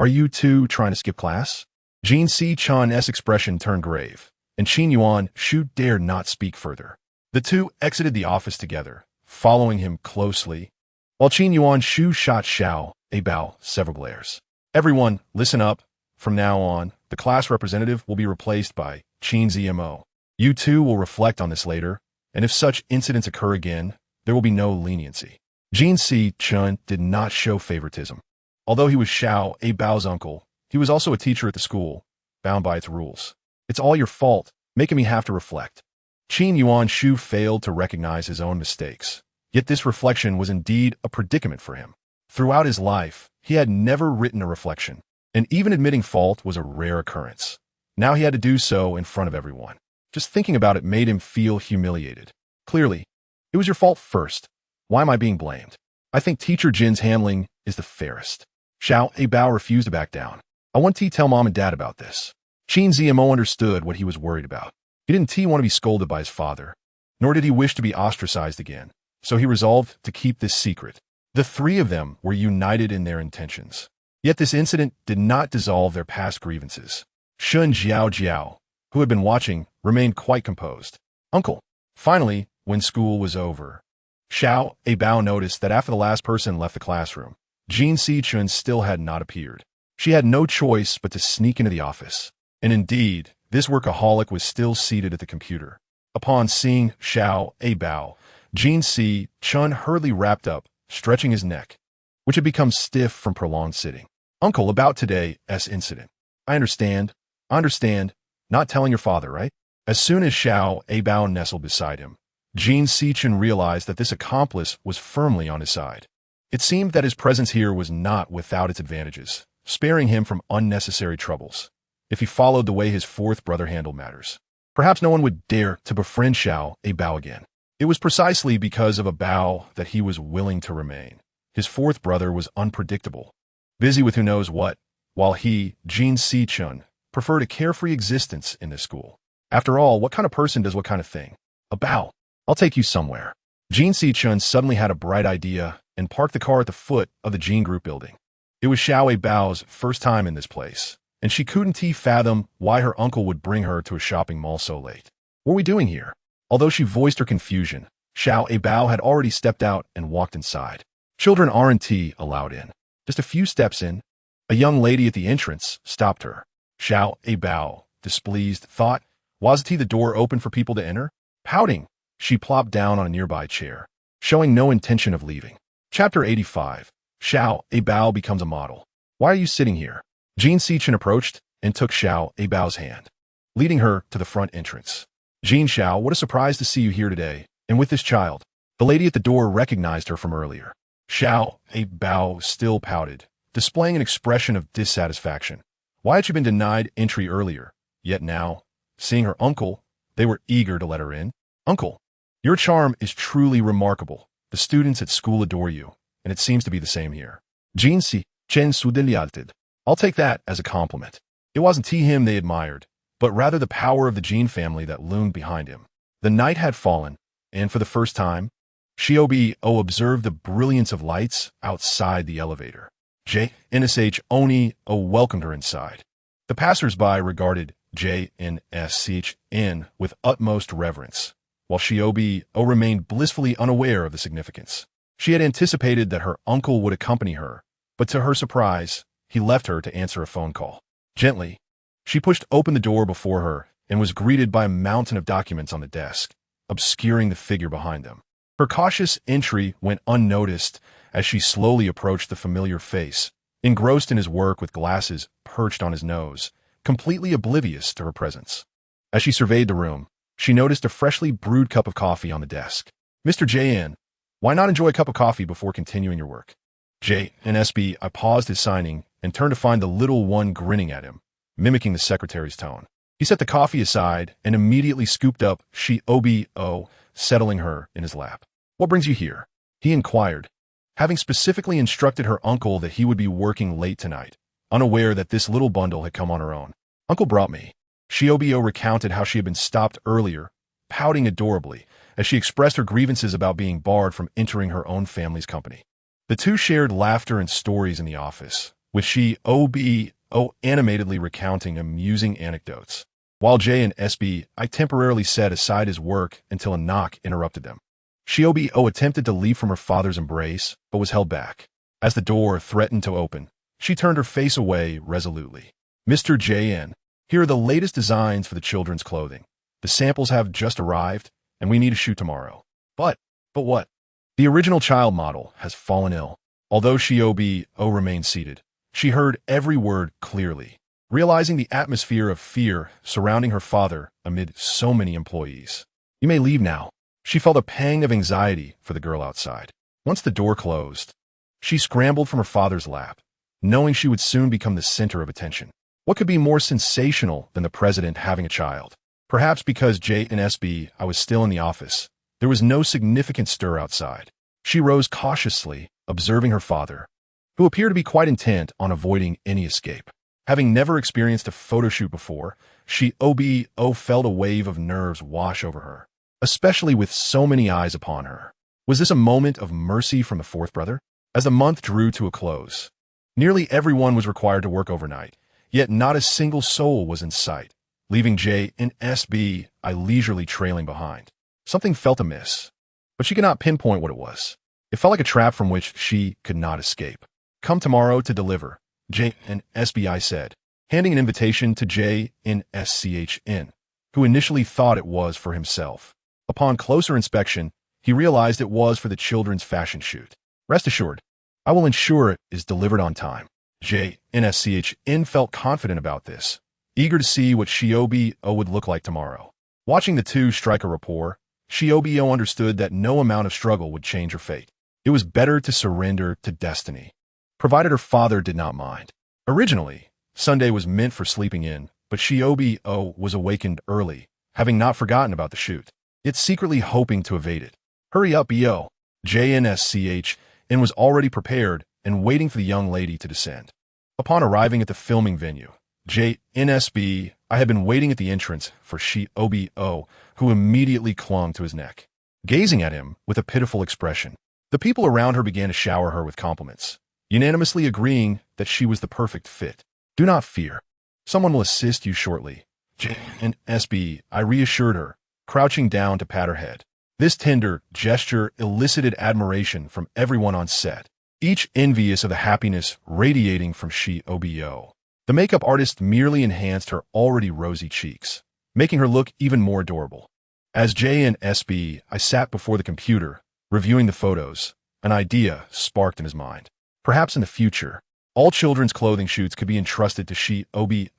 you two trying to skip class? Jin Si-chan's expression turned grave, and Qin Yuanshu dared not speak further. The two exited the office together, following him closely, while Qin Yuanshu shot Abao several glares. Everyone, listen up. From now on, the class representative will be replaced by Qin ZMO. You two will reflect on this later, and if such incidents occur again, there will be no leniency. Jin Si-chan did not show favoritism. Although he was Abao's uncle, he was also a teacher at the school, bound by its rules. It's all your fault, making me have to reflect. Qin Yuanshu failed to recognize his own mistakes, yet this reflection was indeed a predicament for him. Throughout his life, he had never written a reflection, and even admitting fault was a rare occurrence. Now he had to do so in front of everyone. Just thinking about it made him feel humiliated. Clearly, it was your fault first. Why am I being blamed? I think Teacher Jin's handling is the fairest. Abao refused to back down. I want to tell Mom and Dad about this. Qin ZMO understood what he was worried about. He didn't want to be scolded by his father, nor did he wish to be ostracized again, so he resolved to keep this secret. The three of them were united in their intentions. Yet this incident did not dissolve their past grievances. Shun Jiao, who had been watching, remained quite composed. Uncle. Finally, when school was over, Abao noticed that after the last person left the classroom, Jin Si-chun still had not appeared. She had no choice but to sneak into the office. And indeed, this workaholic was still seated at the computer. Upon seeing Abao, Jin Si-chun hurriedly wrapped up, stretching his neck, which had become stiff from prolonged sitting. Uncle, about today's incident. I understand. Not telling your father, right? As soon as Abao nestled beside him, Jin Si-chun realized that this accomplice was firmly on his side. It seemed that his presence here was not without its advantages, sparing him from unnecessary troubles, if he followed the way his fourth brother handled matters. Perhaps no one would dare to befriend Abao again. It was precisely because of Abao that he was willing to remain. His fourth brother was unpredictable, busy with who knows what, while he, Jin Si-chun, preferred a carefree existence in this school. After all, what kind of person does what kind of thing? Abao, I'll take you somewhere. Jin Si-chun suddenly had a bright idea and parked the car at the foot of the Jin Group building. It was Abao's first time in this place, and she couldn't fathom why her uncle would bring her to a shopping mall so late. What are we doing here? Although she voiced her confusion, Abao had already stepped out and walked inside. Children aren't allowed in. Just a few steps in, a young lady at the entrance stopped her. Abao, displeased, thought, wasn't the door open for people to enter? Pouting, she plopped down on a nearby chair, showing no intention of leaving. Chapter 85. Abao becomes a model. Why are you sitting here? Jin Si-chun approached and took Abao's hand, leading her to the front entrance. Jin Xiao, what a surprise to see you here today, and with this child. The lady at the door recognized her from earlier. Abao still pouted, displaying an expression of dissatisfaction. Why had she been denied entry earlier? Yet now, seeing her uncle, they were eager to let her in. Uncle, your charm is truly remarkable. The students at school adore you, and it seems to be the same here. Jin Si-chen sudelialted. I'll take that as a compliment. It wasn't him they admired, but rather the power of the Jin family that loomed behind him. The night had fallen, and for the first time, Abao observed the brilliance of lights outside the elevator. JNSH Oni welcomed her inside. The passers-by regarded JNSHN with utmost reverence, while Shiobi remained blissfully unaware of the significance. She had anticipated that her uncle would accompany her, but to her surprise, he left her to answer a phone call. Gently, she pushed open the door before her and was greeted by a mountain of documents on the desk, obscuring the figure behind them. Her cautious entry went unnoticed as she slowly approached the familiar face, engrossed in his work with glasses perched on his nose, completely oblivious to her presence. As she surveyed the room, she noticed a freshly brewed cup of coffee on the desk. Mr. J.N., why not enjoy a cup of coffee before continuing your work? J.N.S.B. I paused his signing and turned to find the little one grinning at him, mimicking the secretary's tone. He set the coffee aside and immediately scooped up Shiobi, settling her in his lap. What brings you here? He inquired, having specifically instructed her uncle that he would be working late tonight, unaware that this little bundle had come on her own. Uncle brought me. Shiobi recounted how she had been stopped earlier, pouting adorably, as she expressed her grievances about being barred from entering her own family's company. The two shared laughter and stories in the office, with Shiobi animatedly recounting amusing anecdotes, while J&SB temporarily set aside his work until a knock interrupted them. Shiobi attempted to leap from her father's embrace, but was held back. As the door threatened to open, she turned her face away resolutely. Mr. J.N., here are the latest designs for the children's clothing. The samples have just arrived, and we need to shoot tomorrow. But what? The original child model has fallen ill. Although Shiobi remained seated, she heard every word clearly, realizing the atmosphere of fear surrounding her father amid so many employees. You may leave now. She felt a pang of anxiety for the girl outside. Once the door closed, she scrambled from her father's lap, knowing she would soon become the center of attention. What could be more sensational than the president having a child? Perhaps because J&SB was still in the office, there was no significant stir outside. She rose cautiously, observing her father, who appeared to be quite intent on avoiding any escape. Having never experienced a photo shoot before, Shiobi felt a wave of nerves wash over her, especially with so many eyes upon her. Was this a moment of mercy from the fourth brother? As the month drew to a close, nearly everyone was required to work overnight, yet not a single soul was in sight, leaving J&SB leisurely trailing behind. Something felt amiss, but she could not pinpoint what it was. It felt like a trap from which she could not escape. Come tomorrow to deliver, J&SB said, handing an invitation to J&SCHN, who initially thought it was for himself. Upon closer inspection, he realized it was for the children's fashion shoot. Rest assured, I will ensure it is delivered on time. J&SCHN felt confident about this, eager to see what Shiobi would look like tomorrow. Watching the two strike a rapport, Shiobi understood that no amount of struggle would change her fate. It was better to surrender to destiny, provided her father did not mind. Originally, Sunday was meant for sleeping in, but Shiobi was awakened early, having not forgotten about the shoot, yet secretly hoping to evade it. Hurry up, B.O. JNSCH and was already prepared and waiting for the young lady to descend. Upon arriving at the filming venue, JNSB had been waiting at the entrance for Shiobi, who immediately clung to his neck, gazing at him with a pitiful expression. The people around her began to shower her with compliments, unanimously agreeing that she was the perfect fit. Do not fear. Someone will assist you shortly. JNSB, I reassured her, crouching down to pat her head. This tender gesture elicited admiration from everyone on set, each envious of the happiness radiating from Shiobi. The makeup artist merely enhanced her already rosy cheeks, making her look even more adorable. As JNSB sat before the computer, reviewing the photos, an idea sparked in his mind. Perhaps in the future, all children's clothing shoots could be entrusted to Shiobi.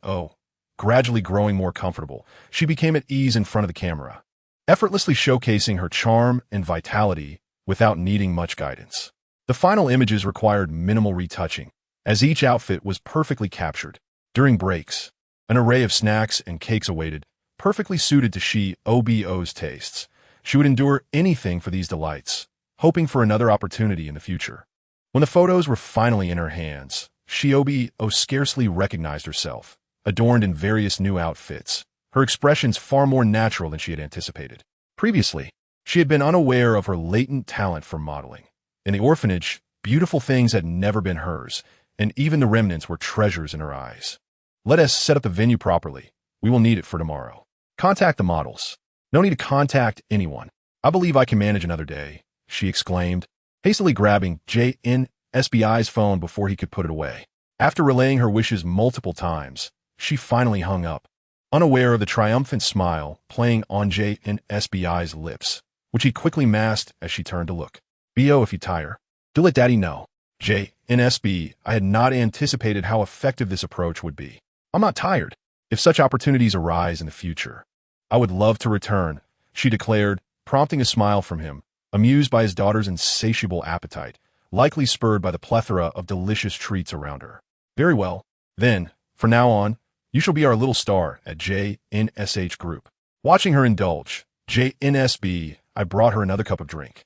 Gradually growing more comfortable, she became at ease in front of the camera, effortlessly showcasing her charm and vitality without needing much guidance. The final images required minimal retouching, as each outfit was perfectly captured. During breaks, an array of snacks and cakes awaited, perfectly suited to Shiobi's tastes. She would endure anything for these delights, hoping for another opportunity in the future. When the photos were finally in her hands, Shiobi scarcely recognized herself, adorned in various new outfits, her expressions far more natural than she had anticipated. Previously, she had been unaware of her latent talent for modeling. In the orphanage, beautiful things had never been hers, and even the remnants were treasures in her eyes. Let us set up the venue properly. We will need it for tomorrow. Contact the models. No need to contact anyone. I believe I can manage another day, she exclaimed, hastily grabbing JNSBI's phone before he could put it away. After relaying her wishes multiple times, she finally hung up, unaware of the triumphant smile playing on JNSBI's lips, which he quickly masked as she turned to look. "Bo, if you tire, do let Daddy know." JNSB, I had not anticipated how effective this approach would be. "I'm not tired. If such opportunities arise in the future, I would love to return," she declared, prompting a smile from him, amused by his daughter's insatiable appetite, likely spurred by the plethora of delicious treats around her. "Very well. Then, from now on, you shall be our little star at JNSH Group." Watching her indulge, JNSB, I brought her another cup of drink.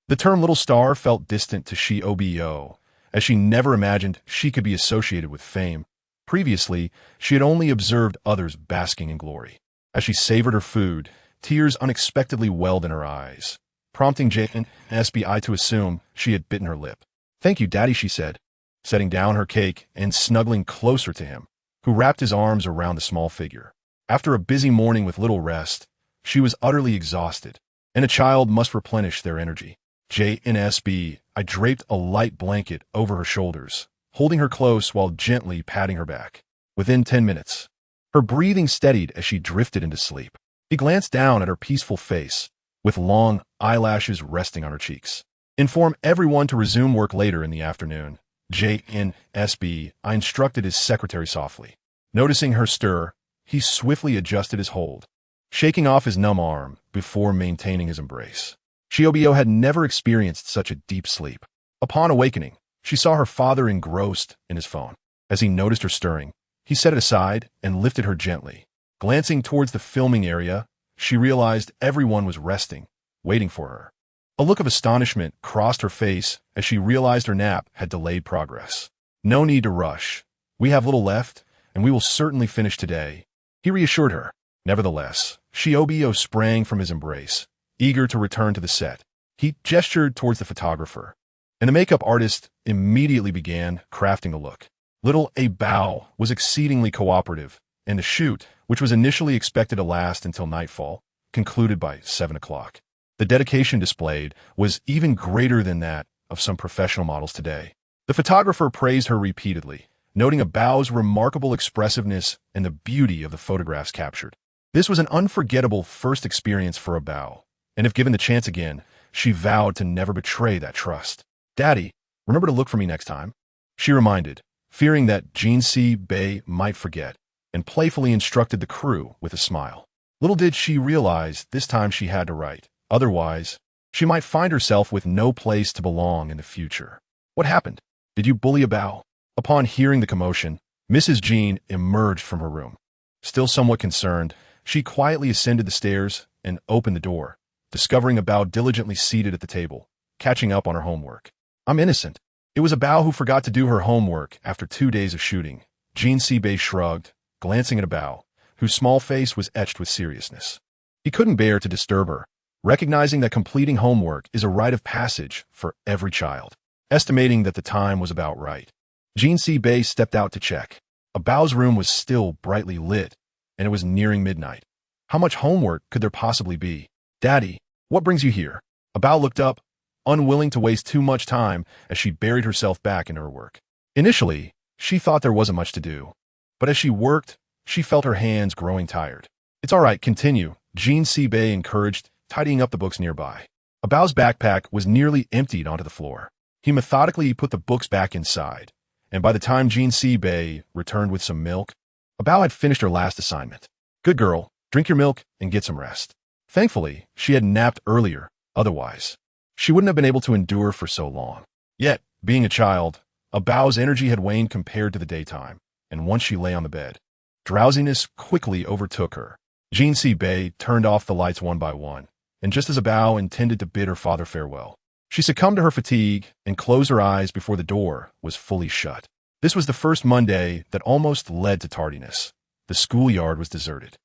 The term little star felt distant to Obo, as she never imagined she could be associated with fame. Previously, she had only observed others basking in glory. As she savored her food, tears unexpectedly welled in her eyes, prompting JNSBI to assume she had bitten her lip. "Thank you, Daddy," she said, setting down her cake and snuggling closer to him, who wrapped his arms around the small figure. After a busy morning with little rest, she was utterly exhausted, and a child must replenish their energy. JNSB, I draped a light blanket over her shoulders, holding her close while gently patting her back. Within 10 minutes, her breathing steadied as she drifted into sleep. He glanced down at her peaceful face, with long eyelashes resting on her cheeks. "Inform everyone to resume work later in the afternoon." JNSB, I instructed his secretary softly. Noticing her stir, he swiftly adjusted his hold, shaking off his numb arm before maintaining his embrace. Shiobio had never experienced such a deep sleep. Upon awakening, she saw her father engrossed in his phone. As he noticed her stirring, he set it aside and lifted her gently. Glancing towards the filming area, she realized everyone was resting, waiting for her. A look of astonishment crossed her face as she realized her nap had delayed progress. "No need to rush. We have little left, and we will certainly finish today," he reassured her. Nevertheless, Shiobio sprang from his embrace, eager to return to the set. He gestured towards the photographer, and the makeup artist immediately began crafting the look. Little Abao was exceedingly cooperative, and the shoot, which was initially expected to last until nightfall, concluded by 7 o'clock. The dedication displayed was even greater than that of some professional models today. The photographer praised her repeatedly, noting Abao's remarkable expressiveness and the beauty of the photographs captured. This was an unforgettable first experience for Abao, and if given the chance again, she vowed to never betray that trust. "Daddy, remember to look for me next time," she reminded, fearing that Jinsi-Bei might forget, and playfully instructed the crew with a smile. Little did she realize this time she had to write. Otherwise, she might find herself with no place to belong in the future. "What happened? Did you bully Abao?" Upon hearing the commotion, Mrs. Jean emerged from her room. Still somewhat concerned, she quietly ascended the stairs and opened the door, discovering Abao diligently seated at the table, catching up on her homework. "I'm innocent. It was Abao who forgot to do her homework after 2 days of shooting." Jinsi-Bei shrugged, glancing at Abao, whose small face was etched with seriousness. He couldn't bear to disturb her, recognizing that completing homework is a rite of passage for every child. Estimating that the time was about right, Jinsi-Bei stepped out to check. Abao's room was still brightly lit, and it was nearing midnight. How much homework could there possibly be? "Daddy, what brings you here?" Abao looked up, unwilling to waste too much time as she buried herself back in her work. Initially, she thought there wasn't much to do, but as she worked, she felt her hands growing tired. "It's all right, continue," Jinsi-Bei encouraged, tidying up the books nearby. Abao's backpack was nearly emptied onto the floor. He methodically put the books back inside, and by the time Jinsi-Bei returned with some milk, Abao had finished her last assignment. "Good girl, drink your milk and get some rest." Thankfully, she had napped earlier, otherwise, she wouldn't have been able to endure for so long. Yet, being a child, Abao's energy had waned compared to the daytime, and once she lay on the bed, drowsiness quickly overtook her. Jinsi-Bei turned off the lights one by one, and just as Abao intended to bid her father farewell, she succumbed to her fatigue and closed her eyes before the door was fully shut. This was the first Monday that almost led to tardiness. The schoolyard was deserted.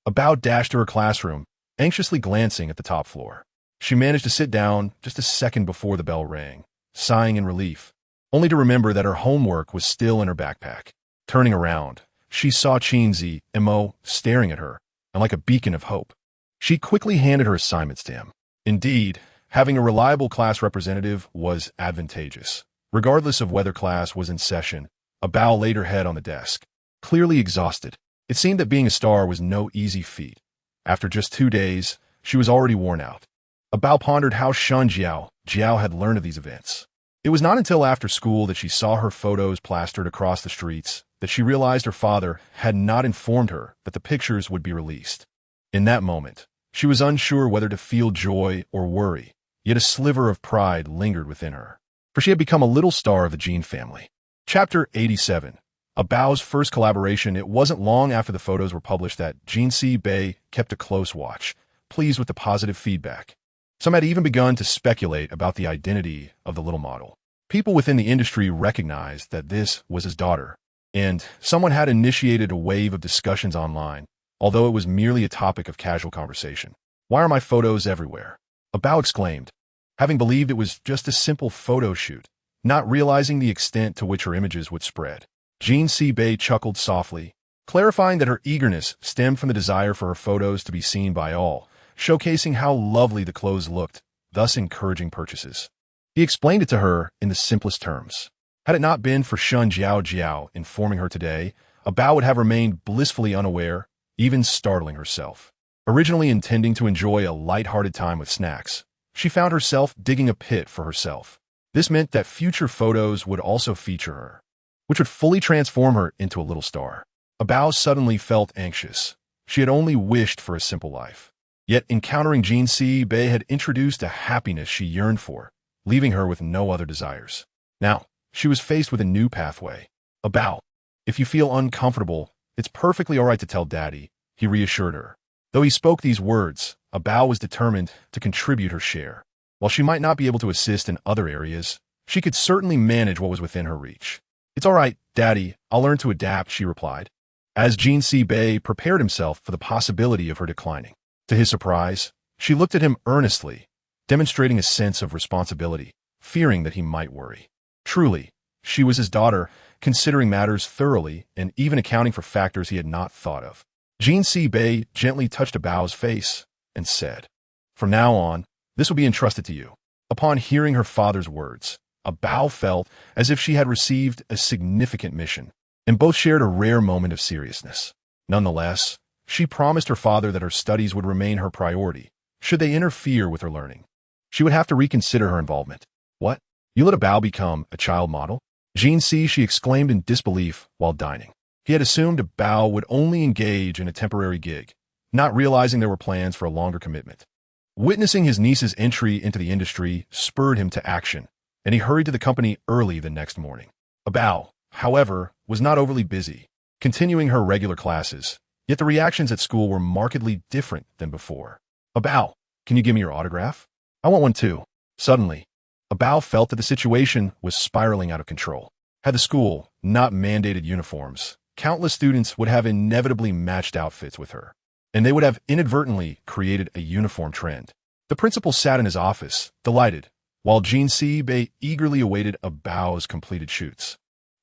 Abao dashed to her classroom, anxiously glancing at the top floor. She managed to sit down just a second before the bell rang, sighing in relief, only to remember that her homework was still in her backpack. Turning around, she saw Chinzi Mo staring at her, and like a beacon of hope. She quickly handed her assignments to him. Indeed, having a reliable class representative was advantageous. Regardless of whether class was in session, Abao laid her head on the desk. Clearly exhausted, it seemed that being a star was no easy feat. After just 2 days, she was already worn out. Abao pondered how Shun Jiao had learned of these events. It was not until after school that she saw her photos plastered across the streets that she realized her father had not informed her that the pictures would be released. In that moment, she was unsure whether to feel joy or worry, yet a sliver of pride lingered within her, for she had become a little star of the Jean family. Chapter 87. Abao's first collaboration. It wasn't long after the photos were published that Jinsi Bei kept a close watch, pleased with the positive feedback. Some had even begun to speculate about the identity of the little model. People within the industry recognized that this was his daughter, and someone had initiated a wave of discussions online, although it was merely a topic of casual conversation. "Why are my photos everywhere?" Abao exclaimed, having believed it was just a simple photo shoot, not realizing the extent to which her images would spread. Jean C. Bei chuckled softly, clarifying that her eagerness stemmed from the desire for her photos to be seen by all, showcasing how lovely the clothes looked, thus encouraging purchases. He explained it to her in the simplest terms. Had it not been for Shun Jiao informing her today, Abao would have remained blissfully unaware, even startling herself. Originally intending to enjoy a light-hearted time with snacks, she found herself digging a pit for herself. This meant that future photos would also feature her, which would fully transform her into a little star. Abao suddenly felt anxious. She had only wished for a simple life. Yet encountering Jean C. Bei had introduced a happiness she yearned for, leaving her with no other desires. Now, she was faced with a new pathway. "Abao, if you feel uncomfortable, it's perfectly all right to tell Daddy," he reassured her. Though he spoke these words, Abao was determined to contribute her share. While she might not be able to assist in other areas, she could certainly manage what was within her reach. "It's all right, Daddy, I'll learn to adapt," she replied, as Jean C. Bei prepared himself for the possibility of her declining. To his surprise, she looked at him earnestly, demonstrating a sense of responsibility, fearing that he might worry. Truly, she was his daughter, considering matters thoroughly and even accounting for factors he had not thought of. Jean C. Bei gently touched Abao's face and said, "From now on, this will be entrusted to you." Upon hearing her father's words, Abao felt as if she had received a significant mission, and both shared a rare moment of seriousness. Nonetheless, she promised her father that her studies would remain her priority, should they interfere with her learning. She would have to reconsider her involvement. "What? You let Abao become a child model?" Jean C. she exclaimed in disbelief while dining. He had assumed Abao would only engage in a temporary gig, not realizing there were plans for a longer commitment. Witnessing his niece's entry into the industry spurred him to action, and he hurried to the company early the next morning. Abao, however, was not overly busy, continuing her regular classes, yet the reactions at school were markedly different than before. "Abao, can you give me your autograph? I want one too." Suddenly, Abao felt that the situation was spiraling out of control. Had the school not mandated uniforms, countless students would have inevitably matched outfits with her, and they would have inadvertently created a uniform trend. The principal sat in his office, delighted, while Jean C. Bei eagerly awaited Abao's completed shoots.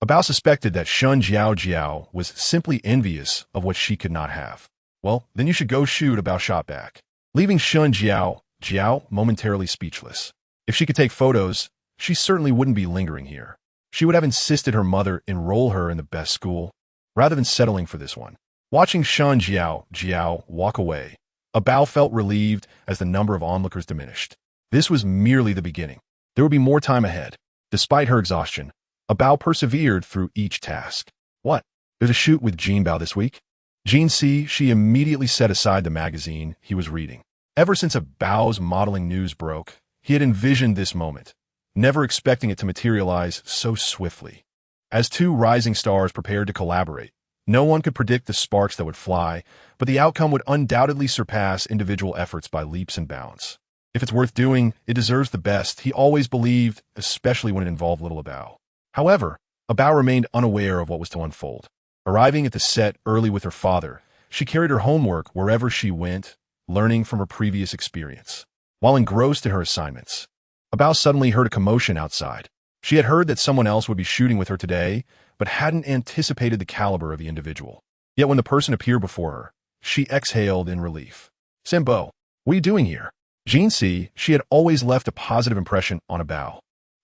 Abao suspected that Shun Jiao was simply envious of what she could not have. "Well, then you should go shoot," Abao shot back, leaving Shun Jiao momentarily speechless. If she could take photos, she certainly wouldn't be lingering here. She would have insisted her mother enroll her in the best school, rather than settling for this one. Watching Shun Jiao walk away, Abao felt relieved as the number of onlookers diminished. This was merely the beginning. There would be more time ahead. Despite her exhaustion, Abao persevered through each task. "What? There's a shoot with Jean Bao this week?" Jean C. she immediately set aside the magazine he was reading. Ever since Abao's modeling news broke, he had envisioned this moment, never expecting it to materialize so swiftly. As two rising stars prepared to collaborate, no one could predict the sparks that would fly, but the outcome would undoubtedly surpass individual efforts by leaps and bounds. If it's worth doing, it deserves the best, he always believed, especially when it involved little Abao. However, Abao remained unaware of what was to unfold. Arriving at the set early with her father, she carried her homework wherever she went, learning from her previous experience. While engrossed in her assignments, Abao suddenly heard a commotion outside. She had heard that someone else would be shooting with her today, but hadn't anticipated the caliber of the individual. Yet when the person appeared before her, she exhaled in relief. "Simbo, what are you doing here?" She had always left a positive impression on Abao,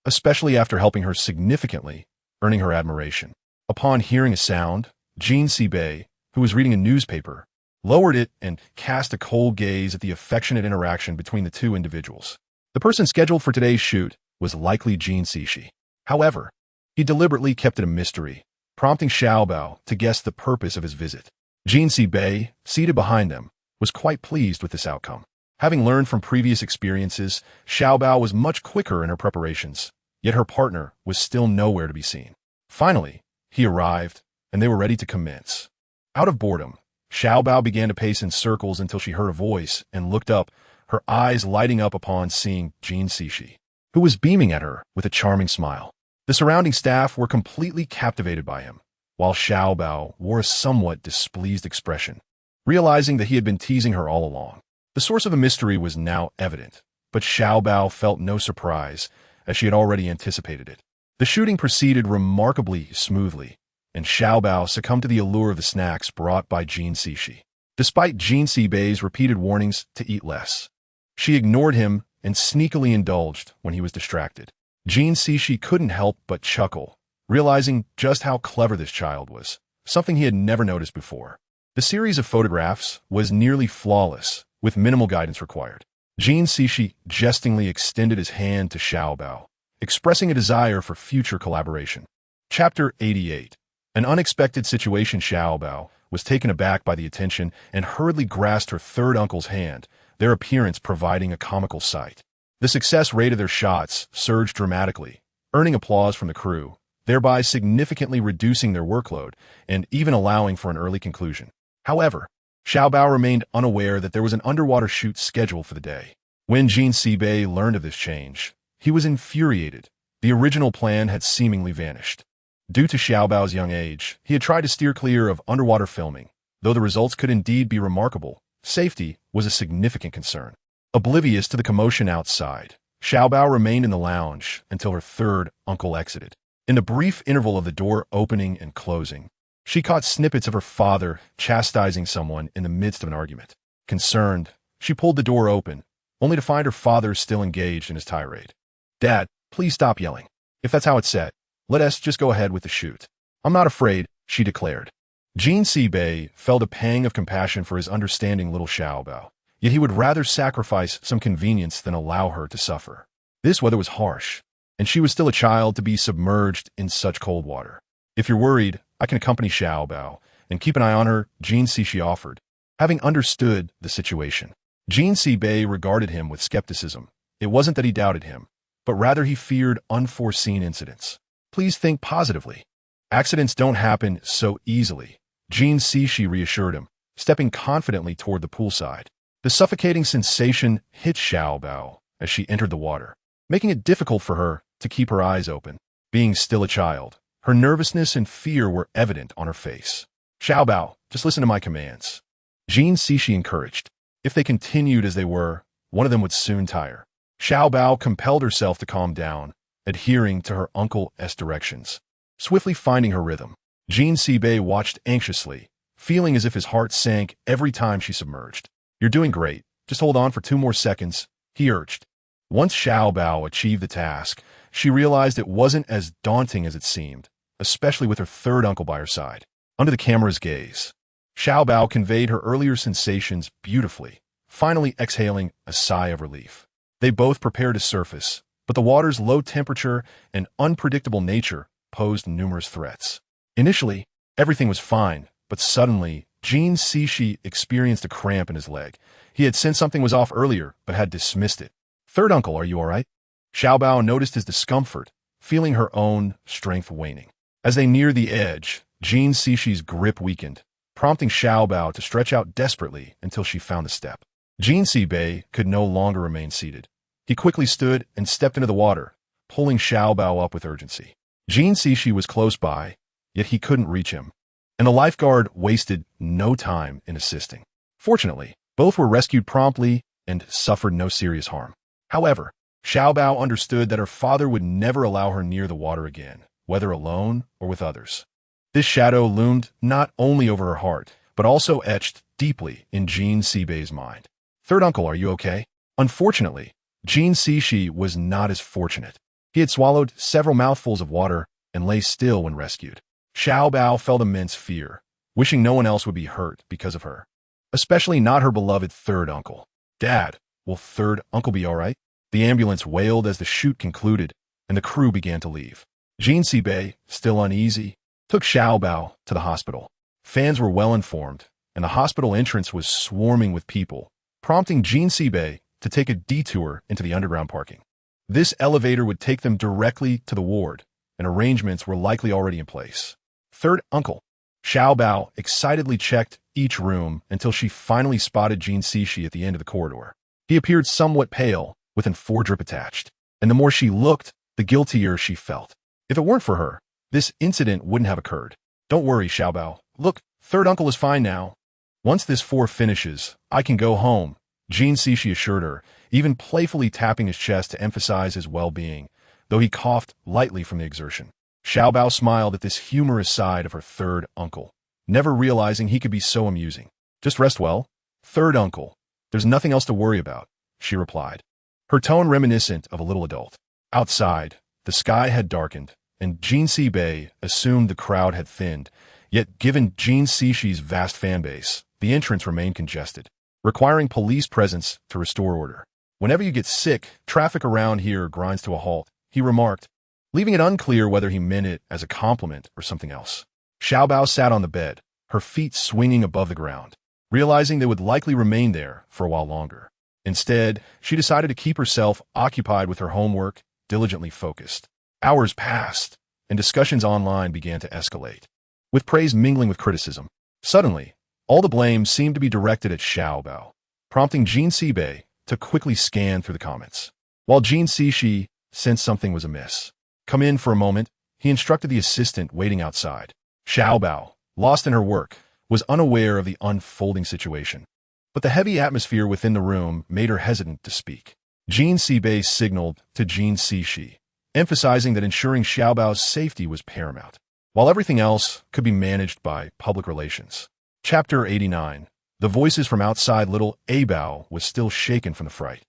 especially after helping her significantly, earning her admiration. Upon hearing a sound, Bay, who was reading a newspaper, lowered it and cast a cold gaze at the affectionate interaction between the two individuals. The person scheduled for today's shoot was likely Shi. However, he deliberately kept it a mystery, prompting Bao to guess the purpose of his visit. Bay, seated behind them, was quite pleased with this outcome. Having learned from previous experiences, Bao was much quicker in her preparations, yet her partner was still nowhere to be seen. Finally, he arrived, and they were ready to commence. Out of boredom, Bao began to pace in circles until she heard a voice and looked up, her eyes lighting up upon seeing Shi, who was beaming at her with a charming smile. The surrounding staff were completely captivated by him, while Bao wore a somewhat displeased expression, realizing that he had been teasing her all along. The source of the mystery was now evident, but Bao felt no surprise, as she had already anticipated it. The shooting proceeded remarkably smoothly, and Bao succumbed to the allure of the snacks brought by Shi. Despite Bay's repeated warnings to eat less, she ignored him and sneakily indulged when he was distracted. Shi couldn't help but chuckle, realizing just how clever this child was, something he had never noticed before. The series of photographs was nearly flawless, with minimal guidance required. Shi jestingly extended his hand to Bao, expressing a desire for future collaboration. Chapter 88. An unexpected situation. Bao was taken aback by the attention and hurriedly grasped her third uncle's hand, their appearance providing a comical sight. The success rate of their shots surged dramatically, earning applause from the crew, thereby significantly reducing their workload and even allowing for an early conclusion. However, Bao remained unaware that there was an underwater shoot scheduled for the day. When Bay learned of this change, he was infuriated. The original plan had seemingly vanished. Due to Bao's young age, he had tried to steer clear of underwater filming. Though the results could indeed be remarkable, safety was a significant concern. Oblivious to the commotion outside, Bao remained in the lounge until her third uncle exited. In the brief interval of the door opening and closing, she caught snippets of her father chastising someone in the midst of an argument. Concerned, she pulled the door open, only to find her father still engaged in his tirade. "Dad, please stop yelling. If that's how it's set, let us just go ahead with the shoot." "I'm not afraid," she declared. Bay felt a pang of compassion for his understanding little Bao, yet he would rather sacrifice some convenience than allow her to suffer. This weather was harsh, and she was still a child to be submerged in such cold water. "If you're worried, I can accompany Bao and keep an eye on her," Shi offered. Having understood the situation, Bay regarded him with skepticism. It wasn't that he doubted him, but rather he feared unforeseen incidents. "Please think positively. Accidents don't happen so easily," Shi reassured him, stepping confidently toward the poolside. The suffocating sensation hit Bao as she entered the water, making it difficult for her to keep her eyes open. Being still a child, her nervousness and fear were evident on her face. "Bao, just listen to my commands," Shi encouraged. If they continued as they were, one of them would soon tire. Bao compelled herself to calm down, adhering to her uncle's directions. Swiftly finding her rhythm, Bay watched anxiously, feeling as if his heart sank every time she submerged. "You're doing great. Just hold on for 2 more seconds," he urged. Once Bao achieved the task, she realized it wasn't as daunting as it seemed, especially with her third uncle by her side. Under the camera's gaze, Bao conveyed her earlier sensations beautifully, finally exhaling a sigh of relief. They both prepared to surface, but the water's low temperature and unpredictable nature posed numerous threats. Initially, everything was fine, but suddenly, Shi experienced a cramp in his leg. He had sensed something was off earlier, but had dismissed it. "Third uncle, are you all right?" Bao noticed his discomfort, feeling her own strength waning. As they neared the edge, Shi's grip weakened, prompting Bao to stretch out desperately until she found the step. Bay could no longer remain seated. He quickly stood and stepped into the water, pulling Bao up with urgency. Shi was close by, yet he couldn't reach him, and the lifeguard wasted no time in assisting. Fortunately, both were rescued promptly and suffered no serious harm. However, Xiaobao understood that her father would never allow her near the water again, whether alone or with others. This shadow loomed not only over her heart, but also etched deeply in Jean Sibei's mind. Third uncle, are you okay? Unfortunately, Jean Sishi was not as fortunate. He had swallowed several mouthfuls of water and lay still when rescued. Xiaobao felt immense fear, wishing no one else would be hurt because of her, especially not her beloved third uncle. Dad, will third uncle be all right? The ambulance wailed as the shoot concluded, and the crew began to leave. Jean Sibei, still uneasy, took Xiaobao to the hospital. Fans were well informed, and the hospital entrance was swarming with people, prompting Jean Sibei to take a detour into the underground parking. This elevator would take them directly to the ward, and arrangements were likely already in place. Third uncle. Xiaobao excitedly checked each room until she finally spotted Jean Sishi at the end of the corridor. He appeared somewhat pale, with an 4 drip attached, and the more she looked, the guiltier she felt. If it weren't for her, this incident wouldn't have occurred. Don't worry, Xiaobao. Look, third uncle is fine now. Once this 4 finishes, I can go home, Jean Sishi assured her, even playfully tapping his chest to emphasize his well-being, though he coughed lightly from the exertion. Xiaobao smiled at this humorous side of her third uncle, never realizing he could be so amusing. Just rest well, third uncle. There's nothing else to worry about, she replied, her tone reminiscent of a little adult. Outside, the sky had darkened, and Jean Sibei assumed the crowd had thinned, yet given Jean Sishi's vast fan base, the entrance remained congested, requiring police presence to restore order. Whenever you get sick, traffic around here grinds to a halt, he remarked, leaving it unclear whether he meant it as a compliment or something else. Xiaobao sat on the bed, her feet swinging above the ground, realizing they would likely remain there for a while longer. Instead, she decided to keep herself occupied with her homework, diligently focused. Hours passed, and discussions online began to escalate, with praise mingling with criticism. Suddenly, all the blame seemed to be directed at Xiaobao, prompting Jean Sibei to quickly scan through the comments. While Jean Sishi sensed something was amiss. Come in for a moment, he instructed the assistant waiting outside. Xiaobao, lost in her work, was unaware of the unfolding situation. But the heavy atmosphere within the room made her hesitant to speak. Jean Sibei signaled to Jean Sishi, emphasizing that ensuring Xiaobao's safety was paramount, while everything else could be managed by public relations. Chapter 89. The voices from outside little Abao was still shaken from the fright.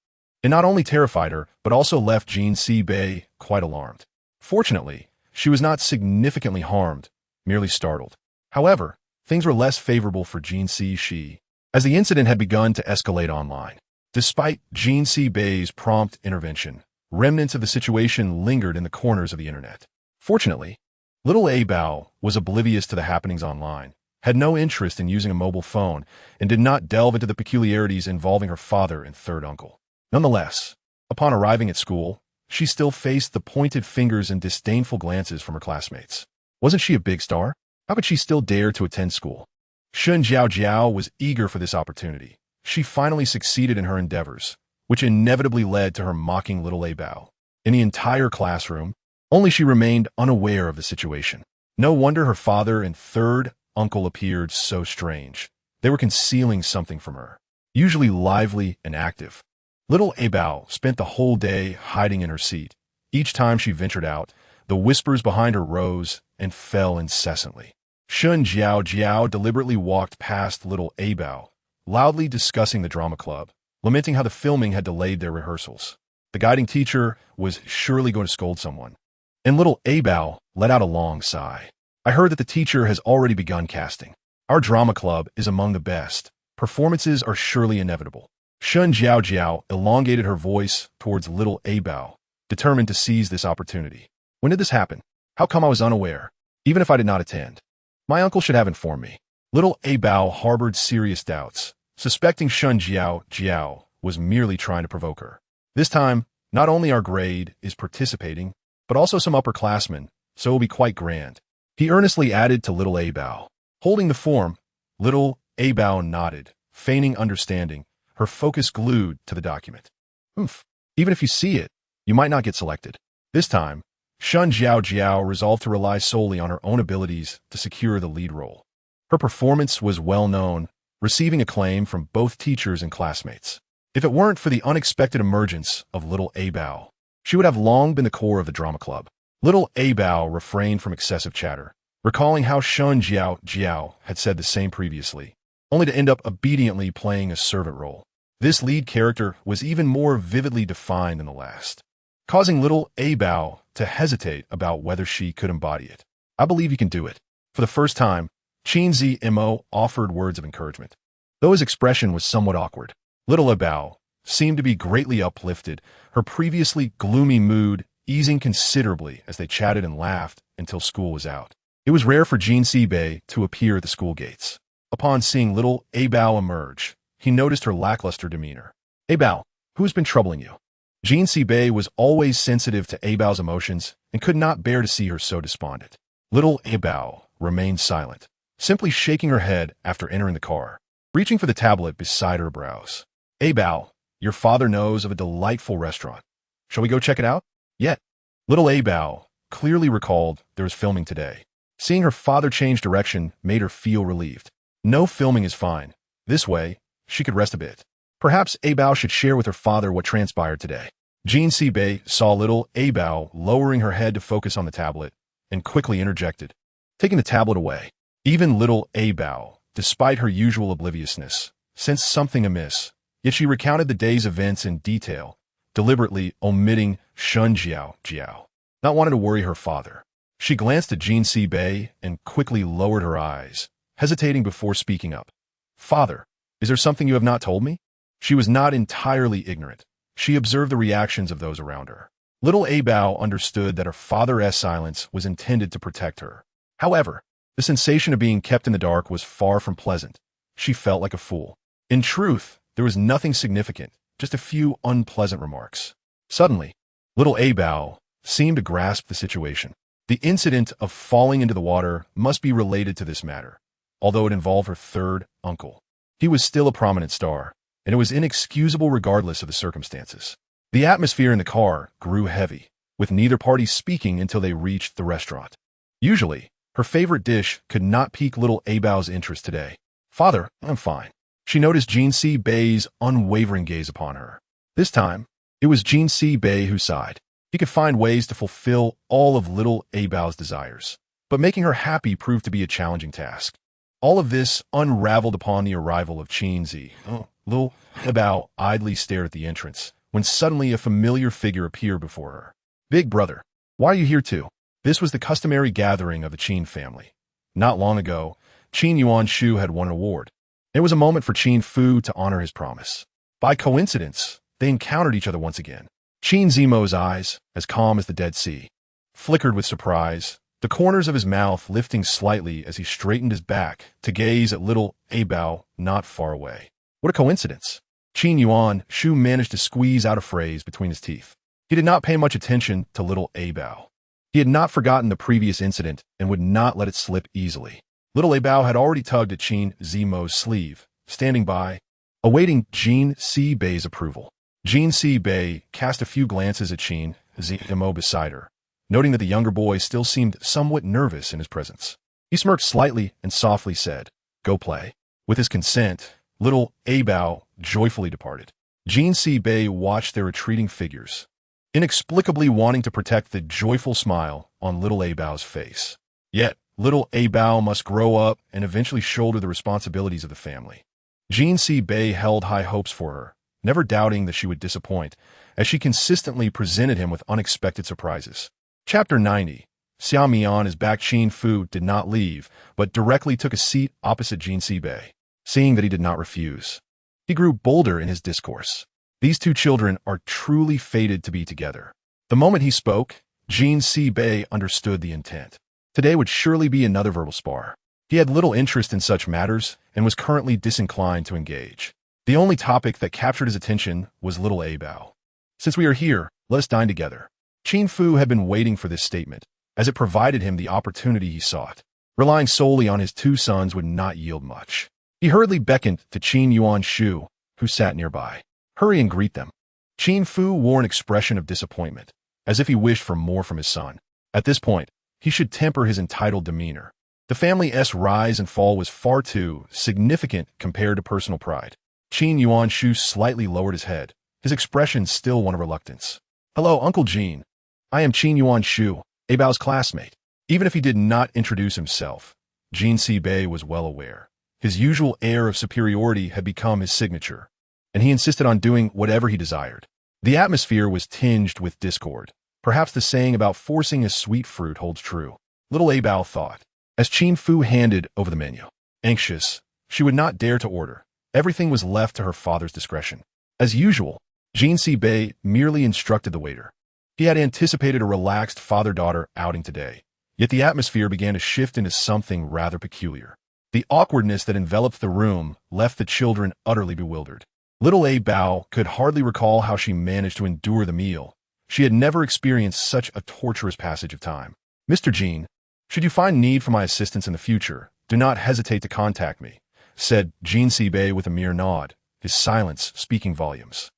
It not only terrified her, but also left Jean Sibei quite alarmed. Fortunately, she was not significantly harmed, merely startled. However, things were less favorable for Jean Sishi, as the incident had begun to escalate online. Despite Jean Sibei's prompt intervention, remnants of the situation lingered in the corners of the internet. Fortunately, little Abao was oblivious to the happenings online, had no interest in using a mobile phone, and did not delve into the peculiarities involving her father and third uncle. Nonetheless, upon arriving at school, she still faced the pointed fingers and disdainful glances from her classmates. Wasn't she a big star? How could she still dare to attend school? Shun Jiao was eager for this opportunity. She finally succeeded in her endeavors, which inevitably led to her mocking little Abao. In the entire classroom, only she remained unaware of the situation. No wonder her father and third uncle appeared so strange. They were concealing something from her, usually lively and active. Little Abao spent the whole day hiding in her seat. Each time she ventured out, the whispers behind her rose and fell incessantly. Shun Jiao deliberately walked past little Abao, loudly discussing the drama club, lamenting how the filming had delayed their rehearsals. The guiding teacher was surely going to scold someone. And little Abao let out a long sigh. I heard that the teacher has already begun casting. Our drama club is among the best. Performances are surely inevitable. Shun Jiao elongated her voice towards little Abao, determined to seize this opportunity. When did this happen? How come I was unaware, even if I did not attend? My uncle should have informed me. Little Abao harbored serious doubts, suspecting Shun Jiao was merely trying to provoke her. This time, not only our grade is participating, but also some upperclassmen, so it will be quite grand. He earnestly added to little Abao. Holding the form, little Abao nodded, feigning understanding, her focus glued to the document. Even if you see it, you might not get selected. This time, Shun Jiao resolved to rely solely on her own abilities to secure the lead role. Her performance was well known, receiving acclaim from both teachers and classmates. If it weren't for the unexpected emergence of little Abao, she would have long been the core of the drama club. Little Abao refrained from excessive chatter, recalling how Shun Jiao had said the same previously, only to end up obediently playing a servant role. This lead character was even more vividly defined than the last, causing little Abao to hesitate about whether she could embody it. I believe you can do it. For the first time, Qin Zmo offered words of encouragement. Though his expression was somewhat awkward, little Abao seemed to be greatly uplifted, her previously gloomy mood easing considerably as they chatted and laughed until school was out. It was rare for Jin Bei to appear at the school gates. Upon seeing little Abao emerge, he noticed her lackluster demeanor. Abao, who has been troubling you? Jin Bei was always sensitive to Abao's emotions and could not bear to see her so despondent. Little Abao remained silent, simply shaking her head after entering the car, reaching for the tablet beside her brows. Abao, your father knows of a delightful restaurant. Shall we go check it out? Yet, little Abao clearly recalled there was filming today. Seeing her father change direction made her feel relieved. No filming is fine. This way, she could rest a bit. Perhaps Abao should share with her father what transpired today. Jin Bei saw little Abao lowering her head to focus on the tablet and quickly interjected, taking the tablet away. Even little Abao, despite her usual obliviousness, sensed something amiss, yet she recounted the day's events in detail, deliberately omitting Shun Jiao, not wanting to worry her father. She glanced at Jin Bei and quickly lowered her eyes, hesitating before speaking up. Father, is there something you have not told me? She was not entirely ignorant. She observed the reactions of those around her. Little Abao understood that her father's silence was intended to protect her. However, the sensation of being kept in the dark was far from pleasant. She felt like a fool. In truth, there was nothing significant, just a few unpleasant remarks. Suddenly, little Abao seemed to grasp the situation. The incident of falling into the water must be related to this matter, although it involved her third uncle. He was still a prominent star, and it was inexcusable regardless of the circumstances. The atmosphere in the car grew heavy, with neither party speaking until they reached the restaurant. Usually, her favorite dish could not pique little Abao's interest today. Father, I'm fine. She noticed Jin Bei's unwavering gaze upon her. This time, it was Jin Bei who sighed. He could find ways to fulfill all of little Abao's desires, but making her happy proved to be a challenging task. All of this unraveled upon the arrival of Qin. Little Abao idly stared at the entrance, when suddenly a familiar figure appeared before her. Big brother, why are you here too? This was the customary gathering of the Qin family. Not long ago, Qin Yuanshu had won an award. It was a moment for Qin Fu to honor his promise. By coincidence, they encountered each other once again. Qin Zimo's eyes, as calm as the Dead Sea, flickered with surprise, the corners of his mouth lifting slightly as he straightened his back to gaze at little Abao not far away. What a coincidence! Qin Yuanshu managed to squeeze out a phrase between his teeth. He did not pay much attention to little Abao. He had not forgotten the previous incident and would not let it slip easily. Little Abao had already tugged at Qin Zimo's sleeve, standing by, awaiting Jin Bei's approval. Jin Bei cast a few glances at Qin Zimo beside her, noting that the younger boy still seemed somewhat nervous in his presence. He smirked slightly and softly said, "Go play." With his consent, little Abao joyfully departed. Jin Bei watched their retreating figures, inexplicably wanting to protect the joyful smile on little Abao's face. Yet, little Abao must grow up and eventually shoulder the responsibilities of the family. Jin Bei held high hopes for her, never doubting that she would disappoint, as she consistently presented him with unexpected surprises. Chapter 90. Xiao Mian is back. Qin Fu did not leave, but directly took a seat opposite Jin Bei. Seeing that he did not refuse, he grew bolder in his discourse. These two children are truly fated to be together. The moment he spoke, Jin Bei understood the intent. Today would surely be another verbal spar. He had little interest in such matters and was currently disinclined to engage. The only topic that captured his attention was little Abao. Since we are here, let us dine together. Qin Fu had been waiting for this statement, as it provided him the opportunity he sought. Relying solely on his two sons would not yield much. He hurriedly beckoned to Qin Yuanshu, who sat nearby. Hurry and greet them. Qin Fu wore an expression of disappointment, as if he wished for more from his son. At this point, he should temper his entitled demeanor. The family's rise and fall was far too significant compared to personal pride. Qin Yuan-shu slightly lowered his head, his expression still one of reluctance. "Hello, Uncle Jin. I am Qin Yuan-shu, Abao's classmate." Even if he did not introduce himself, Jin Si-bei was well aware. His usual air of superiority had become his signature, and he insisted on doing whatever he desired. The atmosphere was tinged with discord. Perhaps the saying about forcing a sweet fruit holds true. Little Abao thought, as Qin Fu handed over the menu. Anxious, she would not dare to order. Everything was left to her father's discretion. As usual, Jin Si-bei merely instructed the waiter. He had anticipated a relaxed father-daughter outing today, yet the atmosphere began to shift into something rather peculiar. The awkwardness that enveloped the room left the children utterly bewildered. Little Abao could hardly recall how she managed to endure the meal. She had never experienced such a torturous passage of time. "Mr. Jin, should you find need for my assistance in the future, do not hesitate to contact me," said Jin Si-bei with a mere nod, his silence speaking volumes.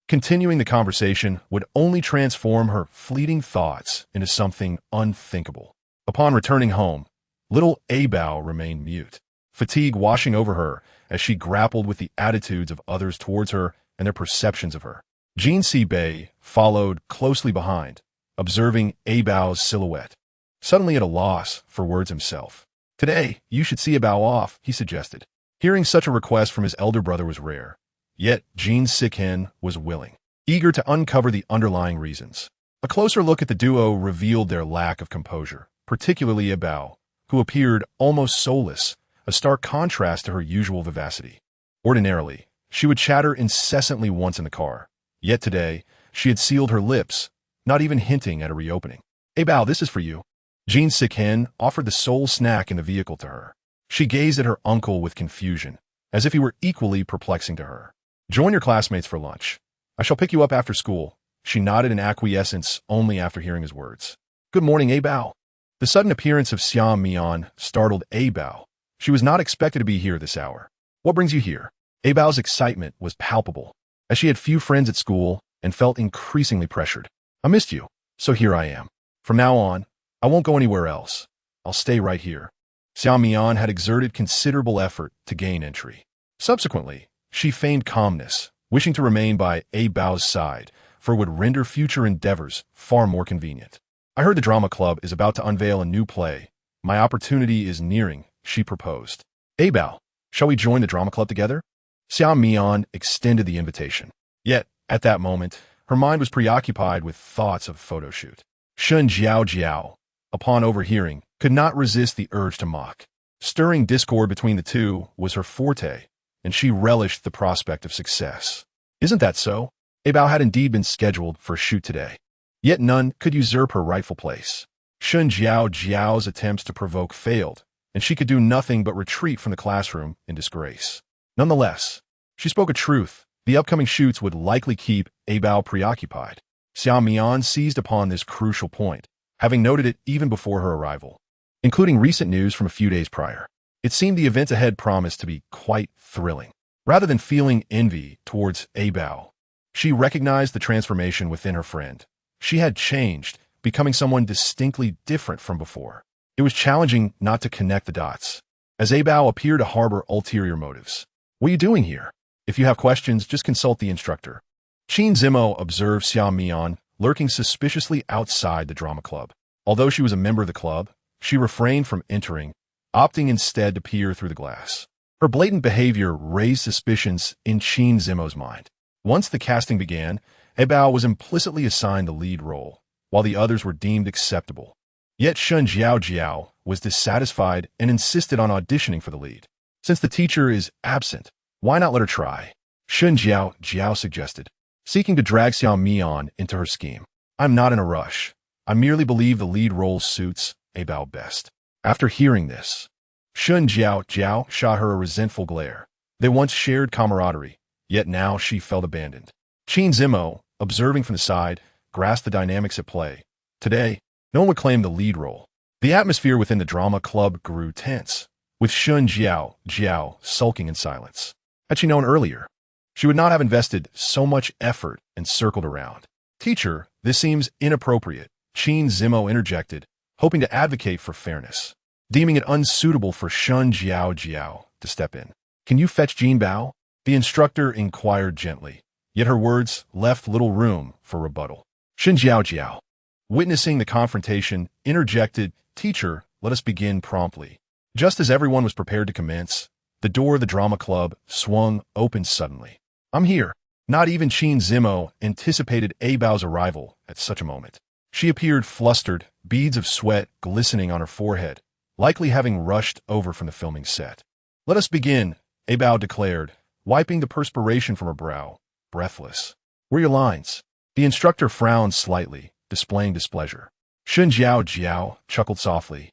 Continuing the conversation would only transform her fleeting thoughts into something unthinkable. Upon returning home, little Abao remained mute, fatigue washing over her as she grappled with the attitudes of others towards her and their perceptions of her. Jin Si-bei followed closely behind, observing Abao's silhouette, suddenly at a loss for words himself. "Today, you should see Abao off," he suggested. Hearing such a request from his elder brother was rare, yet Jin Si-ken was willing, eager to uncover the underlying reasons. A closer look at the duo revealed their lack of composure, particularly Abao, who appeared almost soulless, a stark contrast to her usual vivacity. Ordinarily, she would chatter incessantly once in the car, yet today, she had sealed her lips, not even hinting at a reopening. "Abao, this is for you." Jin Si-ken offered the sole snack in the vehicle to her. She gazed at her uncle with confusion, as if he were equally perplexing to her. "Join your classmates for lunch. I shall pick you up after school." She nodded in acquiescence only after hearing his words. "Good morning, Abao." The sudden appearance of Xiao Mian startled Abao. She was not expected to be here this hour. "What brings you here?" Abao's excitement was palpable, as she had few friends at school and felt increasingly pressured. "I missed you, so here I am. From now on, I won't go anywhere else. I'll stay right here." Xiao Mian had exerted considerable effort to gain entry. Subsequently, she feigned calmness, wishing to remain by Abao's side, for it would render future endeavors far more convenient. "I heard the drama club is about to unveil a new play. My opportunity is nearing," she proposed. "Abao, shall we join the drama club together?" Xiao Mian extended the invitation. Yet, at that moment, her mind was preoccupied with thoughts of a photo shoot. Shun Jiao, upon overhearing, could not resist the urge to mock. Stirring discord between the two was her forte, and she relished the prospect of success. "Isn't that so?" Abao had indeed been scheduled for a shoot today. Yet none could usurp her rightful place. Shun Jiao's attempts to provoke failed, and she could do nothing but retreat from the classroom in disgrace. Nonetheless, she spoke a truth. The upcoming shoots would likely keep Abao preoccupied. Xiao Mian seized upon this crucial point, having noted it even before her arrival, including recent news from a few days prior. It seemed the event ahead promised to be quite thrilling. Rather than feeling envy towards Abao, she recognized the transformation within her friend. She had changed, becoming someone distinctly different from before. It was challenging not to connect the dots, as Abao appeared to harbor ulterior motives. "What are you doing here? If you have questions, just consult the instructor." Qin Zimo observed Xiao Mian lurking suspiciously outside the drama club. Although she was a member of the club, she refrained from entering, opting instead to peer through the glass. Her blatant behavior raised suspicions in Qin Zimo's mind. Once the casting began, Abao was implicitly assigned the lead role, while the others were deemed acceptable. Yet Shun Jiao was dissatisfied and insisted on auditioning for the lead. "Since the teacher is absent, why not let her try?" Shun Jiao suggested, seeking to drag Xiao Mian into her scheme. "I'm not in a rush. I merely believe the lead role suits Abao best." After hearing this, Shun Jiao shot her a resentful glare. They once shared camaraderie, yet now she felt abandoned. Qin Zimo, observing from the side, grasped the dynamics at play. Today, no one would claim the lead role. The atmosphere within the drama club grew tense, with Shun Jiao sulking in silence. Had she known earlier, she would not have invested so much effort and circled around. "Teacher, this seems inappropriate," Qin Zimo interjected, hoping to advocate for fairness, deeming it unsuitable for Shun Jiao to step in. "Can you fetch Jin Bao?" The instructor inquired gently, yet her words left little room for rebuttal. Shen Jiao, witnessing the confrontation, interjected, "Teacher, let us begin promptly." Just as everyone was prepared to commence, the door of the drama club swung open suddenly. "I'm here." Not even Qin Zimo anticipated Abao's arrival at such a moment. She appeared flustered, beads of sweat glistening on her forehead, likely having rushed over from the filming set. "Let us begin," Abao declared, wiping the perspiration from her brow, breathless. "Where are your lines?" The instructor frowned slightly, displaying displeasure. Shun Jiao chuckled softly,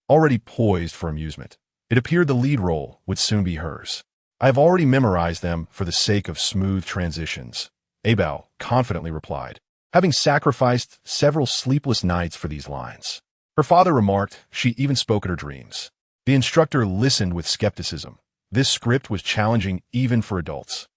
already poised for amusement. It appeared the lead role would soon be hers. "I have already memorized them for the sake of smooth transitions," Abao confidently replied, having sacrificed several sleepless nights for these lines. Her father remarked she even spoke in her dreams. The instructor listened with skepticism. This script was challenging even for adults,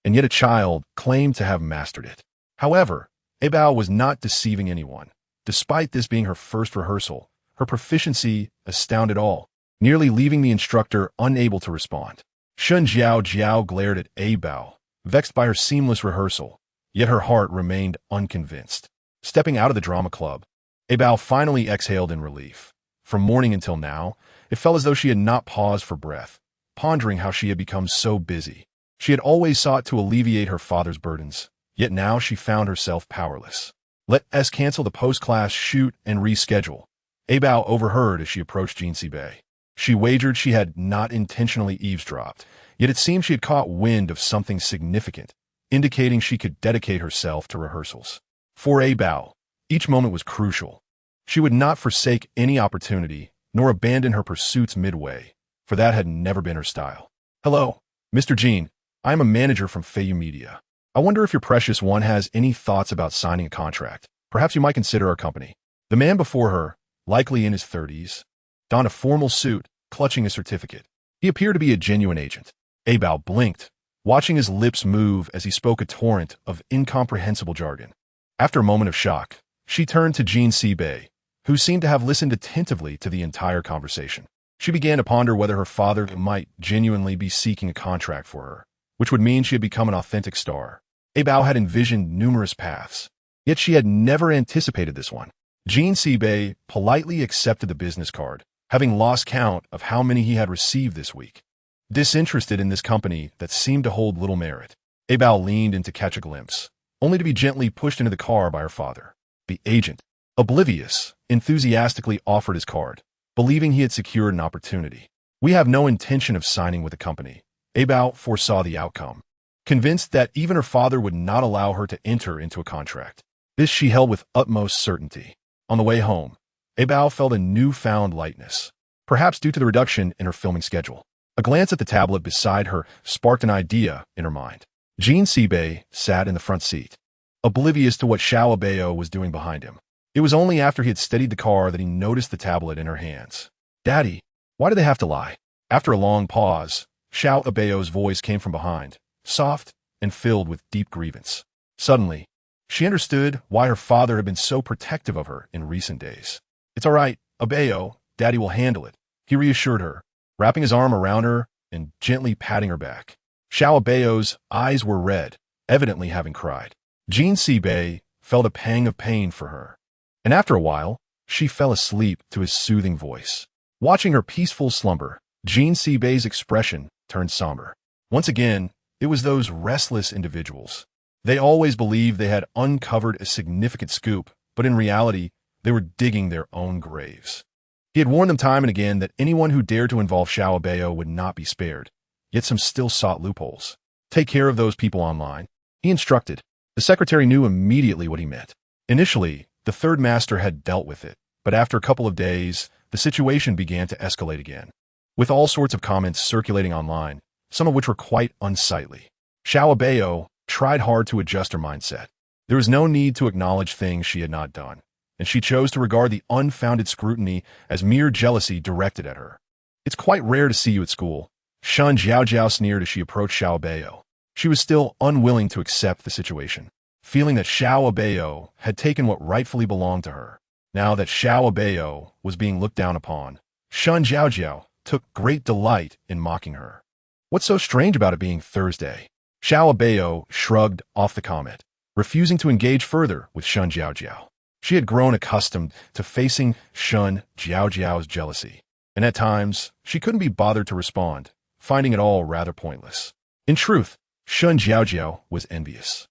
and yet a child claimed to have mastered it. However, Abao was not deceiving anyone. Despite this being her first rehearsal, her proficiency astounded all, nearly leaving the instructor unable to respond. Shun Jiao glared at Abao, vexed by her seamless rehearsal, yet her heart remained unconvinced. Stepping out of the drama club, Abao finally exhaled in relief. From morning until now, it felt as though she had not paused for breath, pondering how she had become so busy. She had always sought to alleviate her father's burdens, yet now she found herself powerless. "Let us cancel the post-class shoot and reschedule," Abao overheard as she approached Jin Sibei. She wagered she had not intentionally eavesdropped, yet it seemed she had caught wind of something significant, indicating she could dedicate herself to rehearsals. For Abao, each moment was crucial. She would not forsake any opportunity, nor abandon her pursuits midway, for that had never been her style. "Hello, Mr. Jean. I am a manager from Feiyu Media. I wonder if your precious one has any thoughts about signing a contract. Perhaps you might consider our company." The man before her, likely in his 30s, donned a formal suit, clutching a certificate. He appeared to be a genuine agent. Abao blinked, watching his lips move as he spoke a torrent of incomprehensible jargon. After a moment of shock, she turned to Jin Sibei, who seemed to have listened attentively to the entire conversation. She began to ponder whether her father might genuinely be seeking a contract for her, which would mean she had become an authentic star. Abao had envisioned numerous paths, yet she had never anticipated this one. Jin Sibei politely accepted the business card, having lost count of how many he had received this week. Disinterested in this company that seemed to hold little merit, Abao leaned in to catch a glimpse, only to be gently pushed into the car by her father. The agent, oblivious, enthusiastically offered his card, believing he had secured an opportunity. "We have no intention of signing with the company." Abao foresaw the outcome, convinced that even her father would not allow her to enter into a contract. This she held with utmost certainty. On the way home, Abao felt a newfound lightness, perhaps due to the reduction in her filming schedule. A glance at the tablet beside her sparked an idea in her mind. Jin Sibei sat in the front seat, oblivious to what Abao was doing behind him. It was only after he had steadied the car that he noticed the tablet in her hands. "Daddy, why do they have to lie?" After a long pause, Abao's voice came from behind, soft and filled with deep grievance. Suddenly, she understood why her father had been so protective of her in recent days. "It's all right, Abao, Daddy will handle it," he reassured her, wrapping his arm around her and gently patting her back. Abao's eyes were red, evidently having cried. Jin Sibei felt a pang of pain for her, and after a while, she fell asleep to his soothing voice. Watching her peaceful slumber, Jin Sibei's expression turned somber. Once again, it was those restless individuals. They always believed they had uncovered a significant scoop, but in reality, they were digging their own graves. He had warned them time and again that anyone who dared to involve Abao would not be spared, yet some still sought loopholes. "Take care of those people online," he instructed. The secretary knew immediately what he meant. Initially, the third master had dealt with it, but after a couple of days, the situation began to escalate again, with all sorts of comments circulating online, some of which were quite unsightly. Abao tried hard to adjust her mindset. There was no need to acknowledge things she had not done, and she chose to regard the unfounded scrutiny as mere jealousy directed at her. "It's quite rare to see you at school," Shun Jiao sneered as she approached Abao. She was still unwilling to accept the situation, feeling that Abao had taken what rightfully belonged to her. Now that Abao was being looked down upon, Shun Jiao took great delight in mocking her. "What's so strange about it being Thursday?" Xiao Abao shrugged off the comment, refusing to engage further with Shun Jiaojiao. She had grown accustomed to facing Shun Jiaojiao's jealousy, and at times she couldn't be bothered to respond, finding it all rather pointless. In truth, Shun Jiaojiao was envious.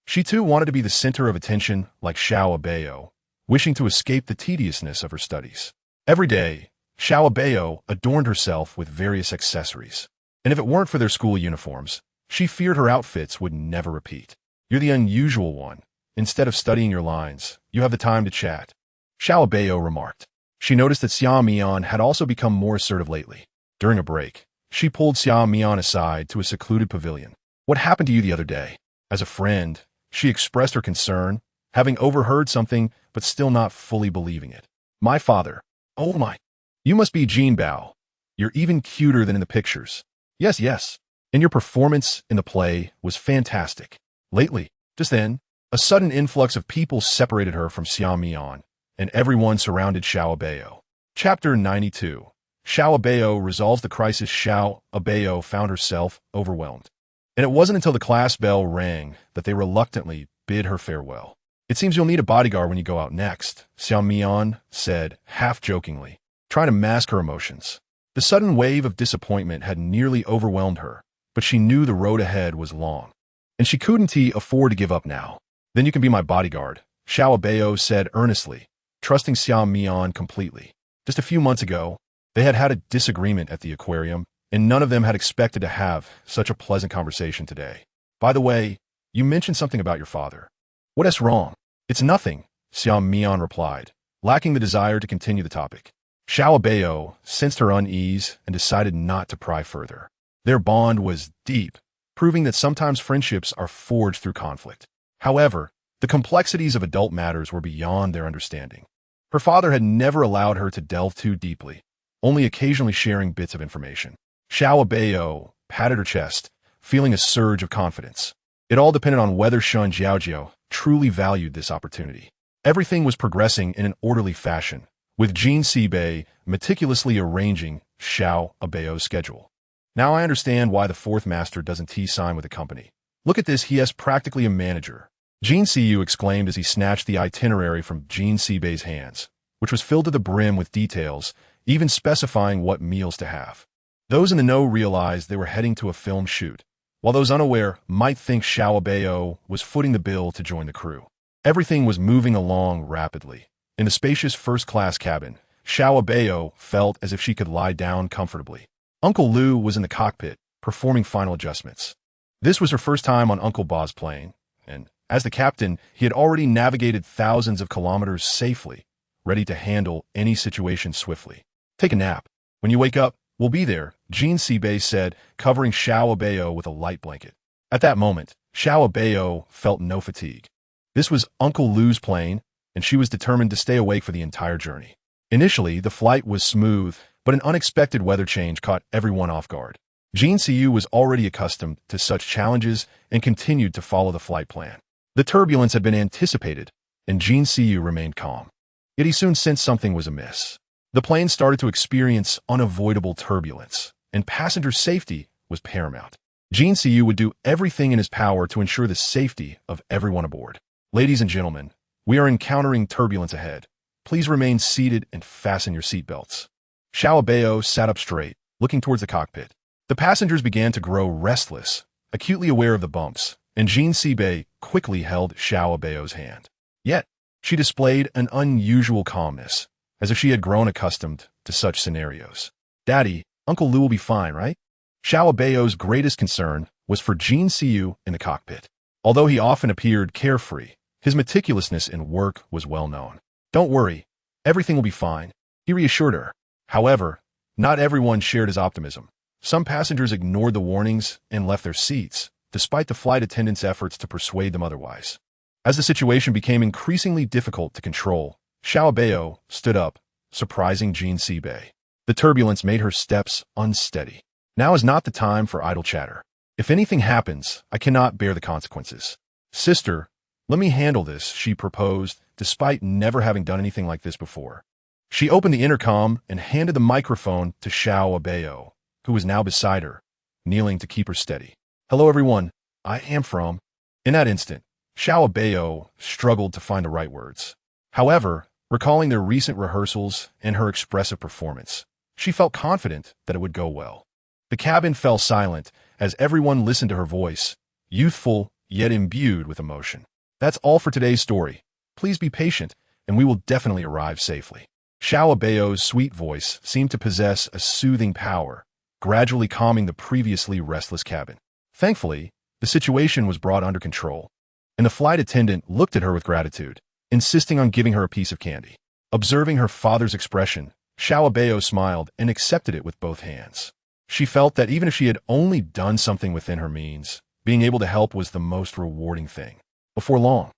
She too wanted to be the center of attention like Xiao Abao, wishing to escape the tediousness of her studies. Every day, Xiao Abao adorned herself with various accessories, and if it weren't for their school uniforms, she feared her outfits would never repeat. "You're the unusual one. Instead of studying your lines, you have the time to chat," Xiao Abao remarked. She noticed that Xia Mian had also become more assertive lately. During a break, she pulled Xia Mian aside to a secluded pavilion. "What happened to you the other day?" As a friend, she expressed her concern, having overheard something but still not fully believing it. "My father. Oh my. You must be Jin Bao. You're even cuter than in the pictures." Yes, yes. And your performance in the play was fantastic. Lately, just then, a sudden influx of people separated her from Xia Mian, and everyone surrounded Xiao Abao. Chapter 92. Xiao Abao resolves the crisis. Xiao Abao found herself overwhelmed. And it wasn't until the class bell rang that they reluctantly bid her farewell. "It seems you'll need a bodyguard when you go out next," Xia Mian said, half-jokingly, trying to mask her emotions. The sudden wave of disappointment had nearly overwhelmed her, but she knew the road ahead was long, and she couldn't afford to give up now. "Then you can be my bodyguard," Xiao Abao said earnestly, trusting Xia Mian completely. Just a few months ago, they had had a disagreement at the aquarium, and none of them had expected to have such a pleasant conversation today. "By the way, you mentioned something about your father." "What's wrong?" "It's nothing," Xia Mian replied, lacking the desire to continue the topic. Xiao Abao sensed her unease and decided not to pry further. Their bond was deep, proving that sometimes friendships are forged through conflict. However, the complexities of adult matters were beyond their understanding. Her father had never allowed her to delve too deeply, only occasionally sharing bits of information. Xiao Abao patted her chest, feeling a surge of confidence. It all depended on whether Shun Jiaojiao truly valued this opportunity. Everything was progressing in an orderly fashion, with Jin Sibei meticulously arranging Xiao Abao's schedule. "Now I understand why the fourth master doesn't sign with the company. Look at this, he is practically a manager," Jin Siyu exclaimed as he snatched the itinerary from Jin Sibei's hands, which was filled to the brim with details, even specifying what meals to have. Those in the know realized they were heading to a film shoot, while those unaware might think Xiao Abao was footing the bill to join the crew. Everything was moving along rapidly. In the spacious first-class cabin, Xiao Abao felt as if she could lie down comfortably. Uncle Lu was in the cockpit, performing final adjustments. This was her first time on Uncle Ba's plane, and as the captain, he had already navigated thousands of kilometers safely, ready to handle any situation swiftly. "Take a nap. When you wake up, we'll be there," Jin Sibei said, covering Xiao Abao with a light blanket. At that moment, Xiao Abao felt no fatigue. This was Uncle Lu's plane, and she was determined to stay awake for the entire journey. Initially, the flight was smooth, but an unexpected weather change caught everyone off guard. Jin Siyu was already accustomed to such challenges and continued to follow the flight plan. The turbulence had been anticipated, and Jin Siyu remained calm. Yet he soon sensed something was amiss. The plane started to experience unavoidable turbulence, and passenger safety was paramount. Jin Siyu would do everything in his power to ensure the safety of everyone aboard. "Ladies and gentlemen, we are encountering turbulence ahead. Please remain seated and fasten your seatbelts." Xiao Abao sat up straight, looking towards the cockpit. The passengers began to grow restless, acutely aware of the bumps, and Jin Sibei quickly held Xiao Abao's hand. Yet, she displayed an unusual calmness, as if she had grown accustomed to such scenarios. "Daddy, Uncle Lu will be fine, right?" Xiao Abao's greatest concern was for Jin Siyu in the cockpit. Although he often appeared carefree, his meticulousness in work was well known. "Don't worry, everything will be fine," he reassured her. However, not everyone shared his optimism. Some passengers ignored the warnings and left their seats, despite the flight attendants' efforts to persuade them otherwise. As the situation became increasingly difficult to control, Xiao Abao stood up, surprising Jin Sibei. The turbulence made her steps unsteady. "Now is not the time for idle chatter. If anything happens, I cannot bear the consequences. Sister, let me handle this," she proposed, despite never having done anything like this before. She opened the intercom and handed the microphone to Xiao Abao, who was now beside her, kneeling to keep her steady. "Hello everyone, I am from. In that instant, Abao struggled to find the right words. However, recalling their recent rehearsals and her expressive performance, she felt confident that it would go well. The cabin fell silent as everyone listened to her voice, youthful yet imbued with emotion. That's all for today's story. Please be patient, and we will definitely arrive safely. Abao's sweet voice seemed to possess a soothing power, gradually calming the previously restless cabin. Thankfully, the situation was brought under control, and the flight attendant looked at her with gratitude, insisting on giving her a piece of candy. Observing her father's expression, Abao smiled and accepted it with both hands. She felt that even if she had only done something within her means, being able to help was the most rewarding thing. Before long,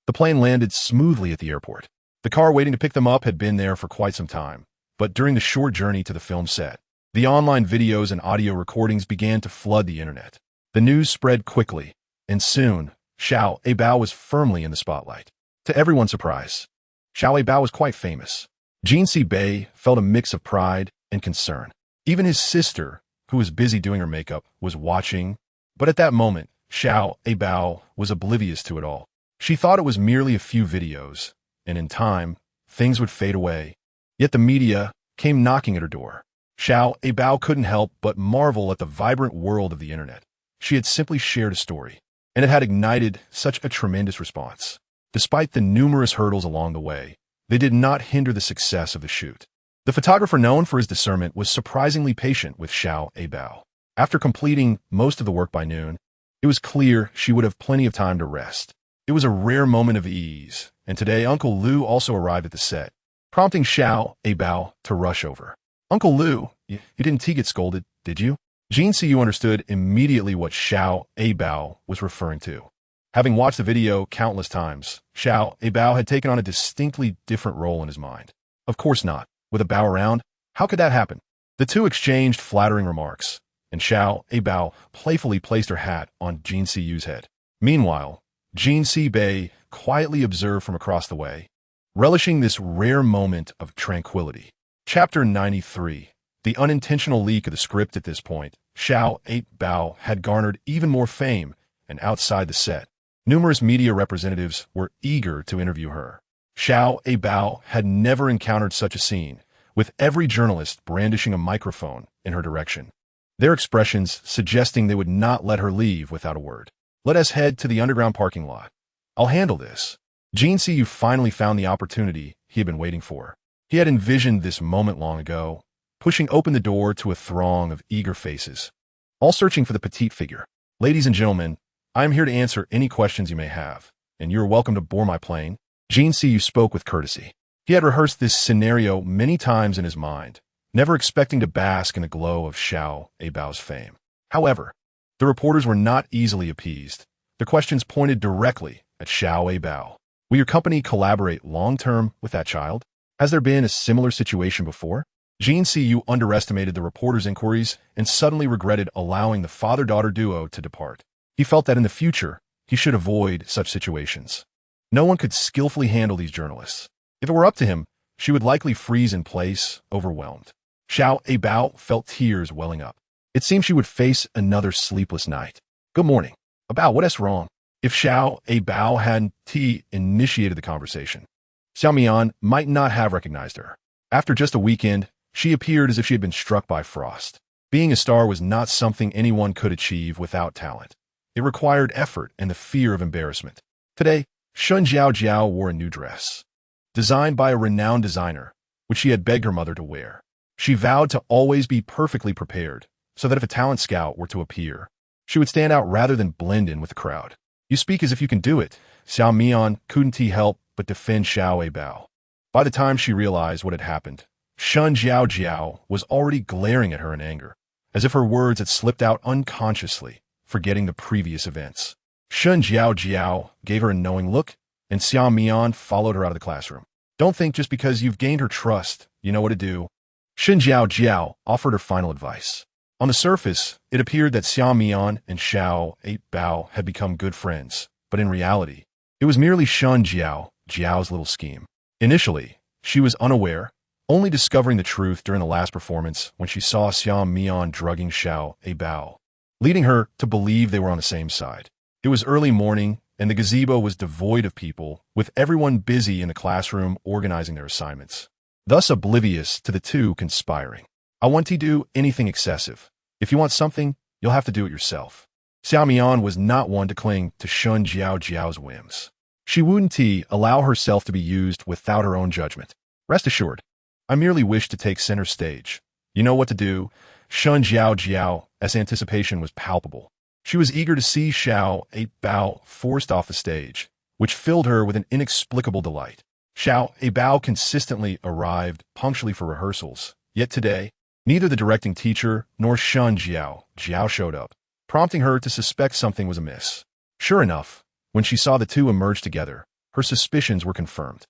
the plane landed smoothly at the airport. The car waiting to pick them up had been there for quite some time, but during the short journey to the film set, the online videos and audio recordings began to flood the internet. The news spread quickly, and soon, Abao was firmly in the spotlight. To everyone's surprise, Abao was quite famous. Jinsi Bei felt a mix of pride and concern. Even his sister, who was busy doing her makeup, was watching, but at that moment, Abao was oblivious to it all. She thought it was merely a few videos, and in time, things would fade away. Yet the media came knocking at her door. Abao couldn't help but marvel at the vibrant world of the internet. She had simply shared a story, and it had ignited such a tremendous response. Despite the numerous hurdles along the way, they did not hinder the success of the shoot. The photographer, known for his discernment, was surprisingly patient with Abao. After completing most of the work by noon, it was clear she would have plenty of time to rest. It was a rare moment of ease, and today Uncle Lu also arrived at the set, prompting Abao to rush over. Uncle Lu, you didn't get scolded, did you? Jinsi understood immediately what Abao was referring to. Having watched the video countless times, Abao had taken on a distinctly different role in his mind. Of course not. With Abao around, how could that happen? The two exchanged flattering remarks, and Abao playfully placed her hat on Jinsi's head. Meanwhile, Jinsi Bei quietly observed from across the way, relishing this rare moment of tranquility. Chapter 93. The unintentional leak of the script. At this point, Abao had garnered even more fame, and outside the set, numerous media representatives were eager to interview her. Abao had never encountered such a scene, with every journalist brandishing a microphone in her direction, their expressions suggesting they would not let her leave without a word. Let us head to the underground parking lot. I'll handle this. Jinsi finally found the opportunity he had been waiting for. He had envisioned this moment long ago, pushing open the door to a throng of eager faces, all searching for the petite figure. Ladies and gentlemen, I am here to answer any questions you may have, and you're welcome to board my plane. Jinsi spoke with courtesy. He had rehearsed this scenario many times in his mind, never expecting to bask in the glow of Abao's fame. However, the reporters were not easily appeased. The questions pointed directly at Abao. Will your company collaborate long-term with that child? Has there been a similar situation before? Jinsi underestimated the reporters' inquiries and suddenly regretted allowing the father-daughter duo to depart. He felt that in the future, he should avoid such situations. No one could skillfully handle these journalists. If it were up to him, she would likely freeze in place, overwhelmed. Abao felt tears welling up. It seemed she would face another sleepless night. Good morning. Abao, what is wrong? If Abao hadn't initiated the conversation, Xiaomian might not have recognized her. After just a weekend, she appeared as if she had been struck by frost. Being a star was not something anyone could achieve without talent. It required effort and the fear of embarrassment. Today, Shun Jiao wore a new dress, designed by a renowned designer, which she had begged her mother to wear. She vowed to always be perfectly prepared, so that if a talent scout were to appear, she would stand out rather than blend in with the crowd. You speak as if you can do it. Xiaomian couldn't help but defend Abao. By the time she realized what had happened, Shun Jiao was already glaring at her in anger, as if her words had slipped out unconsciously, forgetting the previous events. Shun Jiao gave her a knowing look, and Xiaomian followed her out of the classroom. Don't think just because you've gained her trust, you know what to do. Shun Jiao offered her final advice. On the surface, it appeared that Xiaomian and Abao had become good friends, but in reality, it was merely Shun Jiao's little scheme. Initially, she was unaware, only discovering the truth during the last performance when she saw Xiaomian drugging Abao. leading her to believe they were on the same side. It was early morning, and the gazebo was devoid of people, with everyone busy in the classroom organizing their assignments, thus oblivious to the two conspiring. I want to do anything excessive. If you want something, you'll have to do it yourself. Xiao Mian was not one to cling to Shun Jiao Jiao's whims. She wouldn't allow herself to be used without her own judgment. Rest assured, I merely wish to take center stage. You know what to do. Shun Jiao Jiao, as anticipation was palpable. She was eager to see Abao forced off the stage, which filled her with an inexplicable delight. Abao consistently arrived punctually for rehearsals, yet today, neither the directing teacher nor Shun Jiao showed up, prompting her to suspect something was amiss. Sure enough, when she saw the two emerge together, her suspicions were confirmed.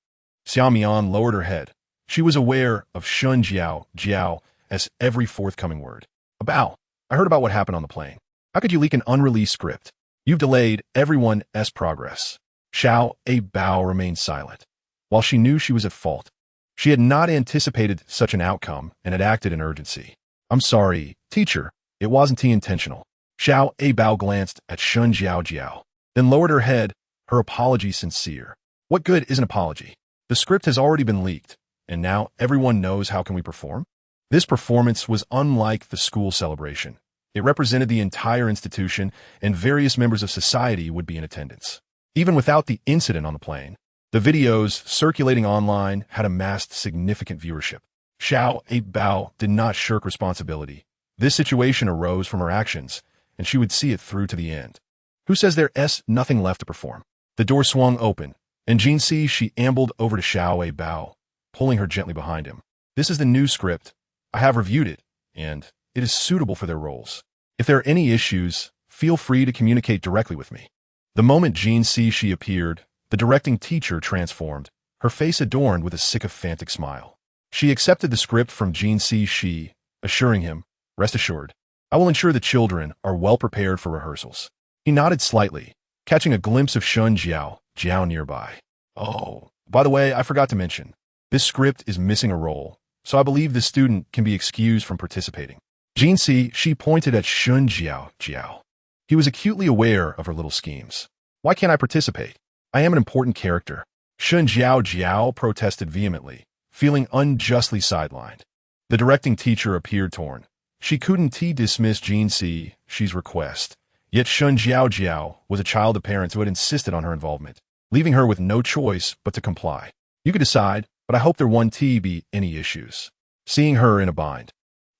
Xiao Mian lowered her head. She was aware of Shun Jiao as every forthcoming word. Abao, I heard about what happened on the plane. How could you leak an unreleased script? You've delayed everyone's progress. Abao remained silent. While she knew she was at fault, she had not anticipated such an outcome and had acted in urgency. I'm sorry, teacher. It wasn't intentional. Abao glanced at Shun Jiao, then lowered her head, her apology sincere. What good is an apology? The script has already been leaked, and now everyone knows. How can we perform? This performance was unlike the school celebration. It represented the entire institution, and various members of society would be in attendance. Even without the incident on the plane, the videos circulating online had amassed significant viewership. Abao did not shirk responsibility. This situation arose from her actions, and she would see it through to the end. Who says there's nothing left to perform? The door swung open, and she ambled over to Abao, pulling her gently behind him. This is the new script. I have reviewed it, and it is suitable for their roles. If there are any issues, feel free to communicate directly with me. The moment she appeared, the directing teacher transformed, her face adorned with a sycophantic smile. She accepted the script from she, assuring him, rest assured, I will ensure the children are well prepared for rehearsals. He nodded slightly, catching a glimpse of Shun Jiao nearby. Oh, by the way, I forgot to mention, this script is missing a role, so I believe the student can be excused from participating. She pointed at Shun Jiao. He was acutely aware of her little schemes. Why can't I participate? I am an important character. Shun Jiao protested vehemently, feeling unjustly sidelined. The directing teacher appeared torn. She couldn't dismiss she's request, yet Shun Jiao was a child of parents who had insisted on her involvement, leaving her with no choice but to comply. You could decide, but I hope there won't be any issues. Seeing her in a bind,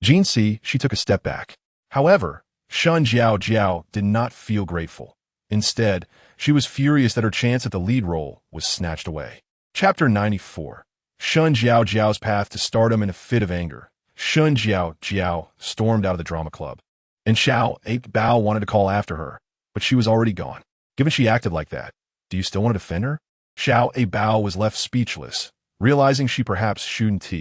she took a step back. However, Shun Jiao did not feel grateful. Instead, she was furious that her chance at the lead role was snatched away. Chapter 94. Shun Jiao's path to stardom. In a fit of anger, Shun Jiao stormed out of the drama club, and Abao wanted to call after her, but she was already gone. Given she acted like that, do you still want to defend her? Abao was left speechless, realizing she perhaps shouldn't.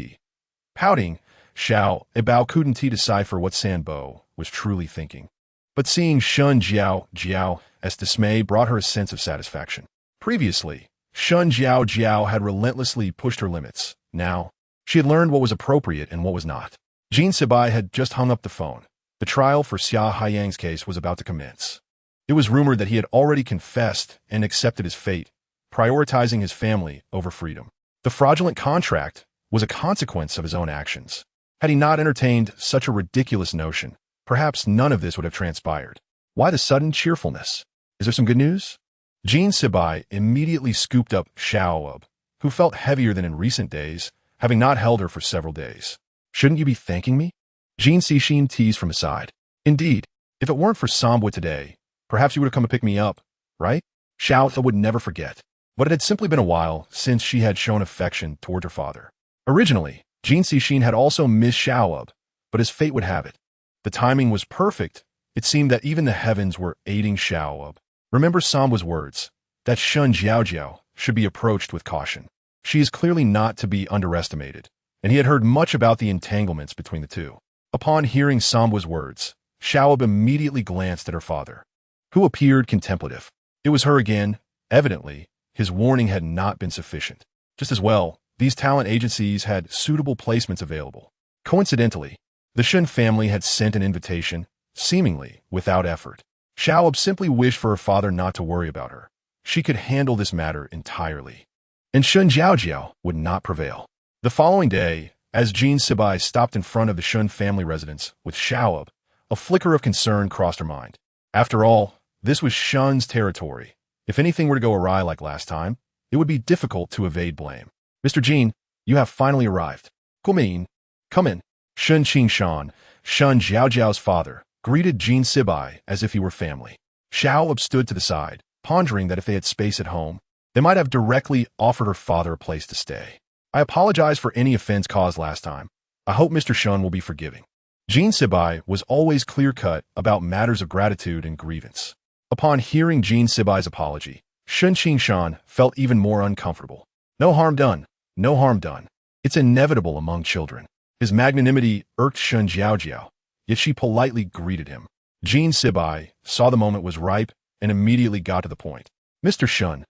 Pouting, Abao couldn't decipher what Sanbo was truly thinking. But seeing Shun Jiao's dismay brought her a sense of satisfaction. Previously, Shun Jiao had relentlessly pushed her limits. Now, she had learned what was appropriate and what was not. Sibai had just hung up the phone. The trial for Xia Haiyang's case was about to commence. It was rumored that he had already confessed and accepted his fate, prioritizing his family over freedom. The fraudulent contract was a consequence of his own actions. Had he not entertained such a ridiculous notion, perhaps none of this would have transpired. Why the sudden cheerfulness? Is there some good news? Sibai immediately scooped up Xiaoab, who felt heavier than in recent days, having not held her for several days. Shouldn't you be thanking me? Xin teased from his side. Indeed, if it weren't for Sambwa today, perhaps you would have come to pick me up, right? Xiaoab would never forget. But it had simply been a while since she had shown affection toward her father. Originally, Xin had also missed Xiaoab, but as fate would have it, the timing was perfect. It seemed that even the heavens were aiding Xiaoab. Remember Sambwa's words, that Shun Jiao should be approached with caution. She is clearly not to be underestimated, and he had heard much about the entanglements between the two. Upon hearing Sambwa's words, Xiaoab immediately glanced at her father, who appeared contemplative. It was her again. Evidently, his warning had not been sufficient. Just as well, these talent agencies had suitable placements available. Coincidentally, the Shun family had sent an invitation, seemingly without effort. Xiaob simply wished for her father not to worry about her. She could handle this matter entirely. And Shun Jiaojiao would not prevail. The following day, as Jean Sibai stopped in front of the Shun family residence with Xiaob, a flicker of concern crossed her mind. After all, this was Shun's territory. If anything were to go awry like last time, it would be difficult to evade blame. Mr. Jean, you have finally arrived. Guomein, come in. Shun Qingshan, Shun Jiaojiao's father, greeted Jean Sibai as if he were family. Xiaob stood to the side, pondering that if they had space at home, they might have directly offered her father a place to stay. I apologize for any offense caused last time. I hope Mr. Shun will be forgiving. Jean Sibai was always clear-cut about matters of gratitude and grievance. Upon hearing Jean Sibai's apology, Shun Qingshan felt even more uncomfortable. No harm done. No harm done. It's inevitable among children. His magnanimity irked Shun Jiaojiao, yet she politely greeted him. Jean Sibai saw the moment was ripe and immediately got to the point. Mr. Shun,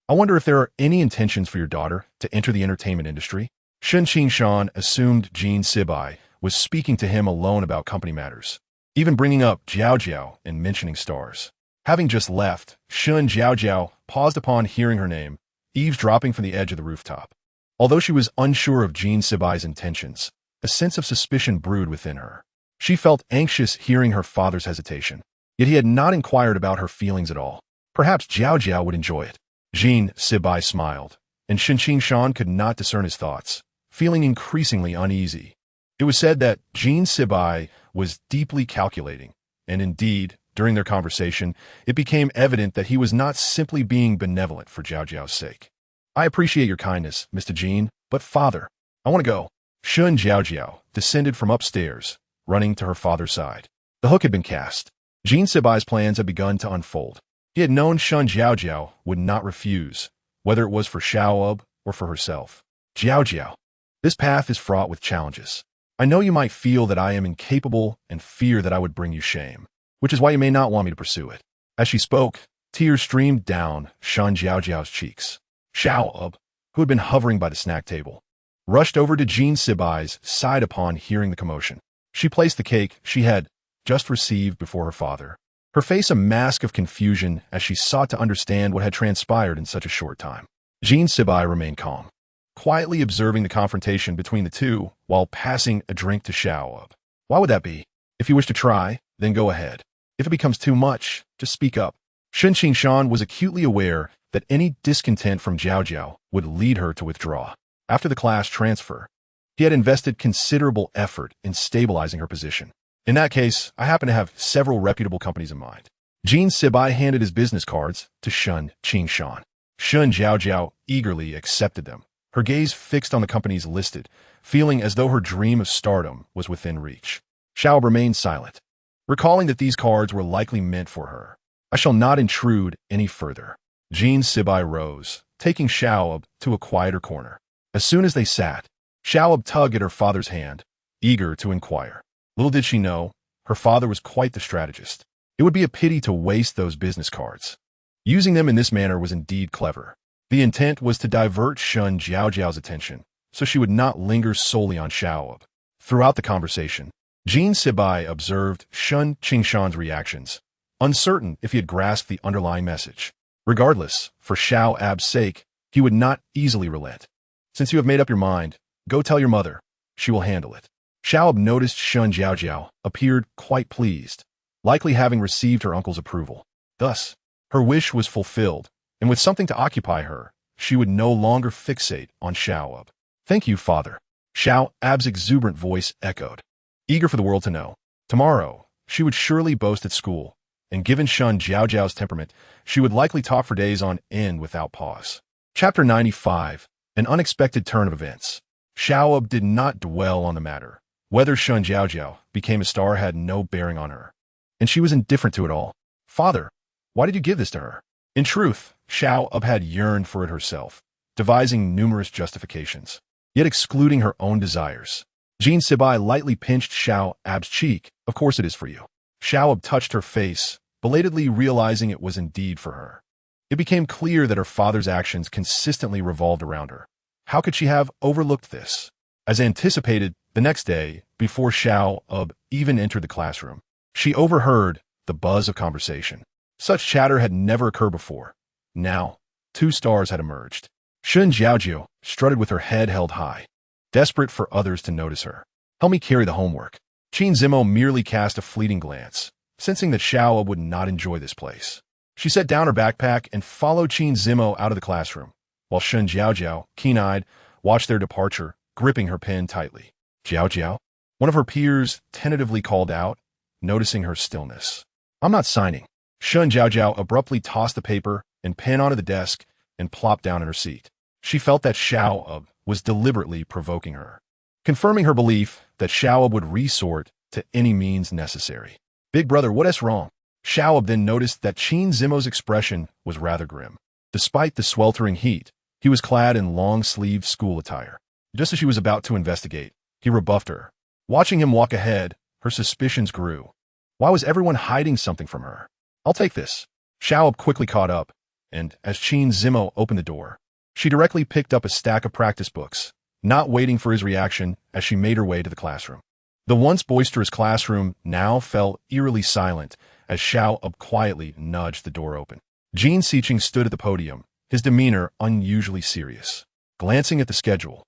I wonder if there are any intentions for your daughter to enter the entertainment industry? Shun Qingshan assumed Jean Sibai was speaking to him alone about company matters, even bringing up Jiaojiao and mentioning stars. Having just left, Shun Jiaojiao paused upon hearing her name, eavesdropping from the edge of the rooftop. Although she was unsure of Jean Sibai's intentions, a sense of suspicion brewed within her. She felt anxious hearing her father's hesitation, yet he had not inquired about her feelings at all. Perhaps Jiaojiao would enjoy it. Jean Sibai smiled, and Shun Qingshan could not discern his thoughts, feeling increasingly uneasy. It was said that Jean Sibai was deeply calculating, and indeed, during their conversation, it became evident that he was not simply being benevolent for Jiaojiao's sake. I appreciate your kindness, Mr. Jean, but father, I want to go. Shun Jiaojiao descended from upstairs, running to her father's side. The hook had been cast. Jean Sibai's plans had begun to unfold. He had known Shun Jiaojiao would not refuse, whether it was for Xiaob or for herself. Jiaojiao, this path is fraught with challenges. I know you might feel that I am incapable and fear that I would bring you shame, which is why you may not want me to pursue it. As she spoke, tears streamed down Shun Jiaojiao's cheeks. Xiaob, who had been hovering by the snack table, rushed over to Jean Sibai's side upon hearing the commotion. She placed the cake she had just received before her father, her face a mask of confusion as she sought to understand what had transpired in such a short time. Jean Sibai remained calm, quietly observing the confrontation between the two while passing a drink to Xiaob. Why would that be? If you wish to try, then go ahead. If it becomes too much, just speak up. Shun Qingshan was acutely aware that any discontent from Jiaojiao would lead her to withdraw. After the class transfer, he had invested considerable effort in stabilizing her position. In that case, I happen to have several reputable companies in mind. Jean Sibai handed his business cards to Shun Qingshan. Shun Jiaojiao eagerly accepted them, her gaze fixed on the companies listed, feeling as though her dream of stardom was within reach. Xiao remained silent, recalling that these cards were likely meant for her. I shall not intrude any further. Jean Sibai rose, taking Xiaob to a quieter corner. As soon as they sat, Xiaob tugged at her father's hand, eager to inquire. Little did she know, her father was quite the strategist. It would be a pity to waste those business cards. Using them in this manner was indeed clever. The intent was to divert Shun Jiaojiao's attention, so she would not linger solely on Xiaob. Throughout the conversation, Jean Sibai observed Shun Qingshan's reactions, uncertain if he had grasped the underlying message. Regardless, for Xiaob's sake, he would not easily relent. Since you have made up your mind, go tell your mother. She will handle it. Xiaob noticed Shun Jiaojiao appeared quite pleased, likely having received her uncle's approval. Thus, her wish was fulfilled, and with something to occupy her, she would no longer fixate on Xiaob. Thank you, father. Xiaob's exuberant voice echoed, eager for the world to know. Tomorrow, she would surely boast at school, and given Shun Jiaojiao's temperament, she would likely talk for days on end without pause. Chapter 95, An Unexpected Turn of Events. Xiaob did not dwell on the matter. Whether Shun Jiaojiao became a star had no bearing on her, and she was indifferent to it all. Father, why did you give this to her? In truth, Xiaob had yearned for it herself, devising numerous justifications, yet excluding her own desires. Jean Sibai lightly pinched Xiaob's cheek. Of course it is for you. Xiaob touched her face, belatedly realizing it was indeed for her. It became clear that her father's actions consistently revolved around her. How could she have overlooked this? As anticipated, the next day, before Xiaob even entered the classroom, She overheard the buzz of conversation. Such chatter had never occurred before. Now, two stars had emerged. Shun Jiaojiao strutted with her head held high, desperate for others to notice her. Help me carry the homework. Qin Zimo merely cast a fleeting glance, sensing that Xiao would not enjoy this place. She set down her backpack and followed Qin Zimo out of the classroom, while Shun Jiaojiao, keen-eyed, watched their departure, gripping her pen tightly. Jiaojiao, one of her peers tentatively called out, noticing her stillness. I'm not signing. Shun Jiaojiao abruptly tossed the paper and pen onto the desk and plopped down in her seat. She felt that Xiao was deliberately provoking her, confirming her belief that Xiao would resort to any means necessary. Big brother, what's wrong? Xiao then noticed that Qin Zimo's expression was rather grim. Despite the sweltering heat, he was clad in long-sleeved school attire. Just as she was about to investigate, he rebuffed her. Watching him walk ahead, her suspicions grew. Why was everyone hiding something from her? I'll take this. Xiao quickly caught up, and as Qin Zimo opened the door, she directly picked up a stack of practice books, not waiting for his reaction as she made her way to the classroom. The once boisterous classroom now fell eerily silent as Xiao quietly nudged the door open. Jin Siqing stood at the podium, his demeanor unusually serious. Glancing at the schedule,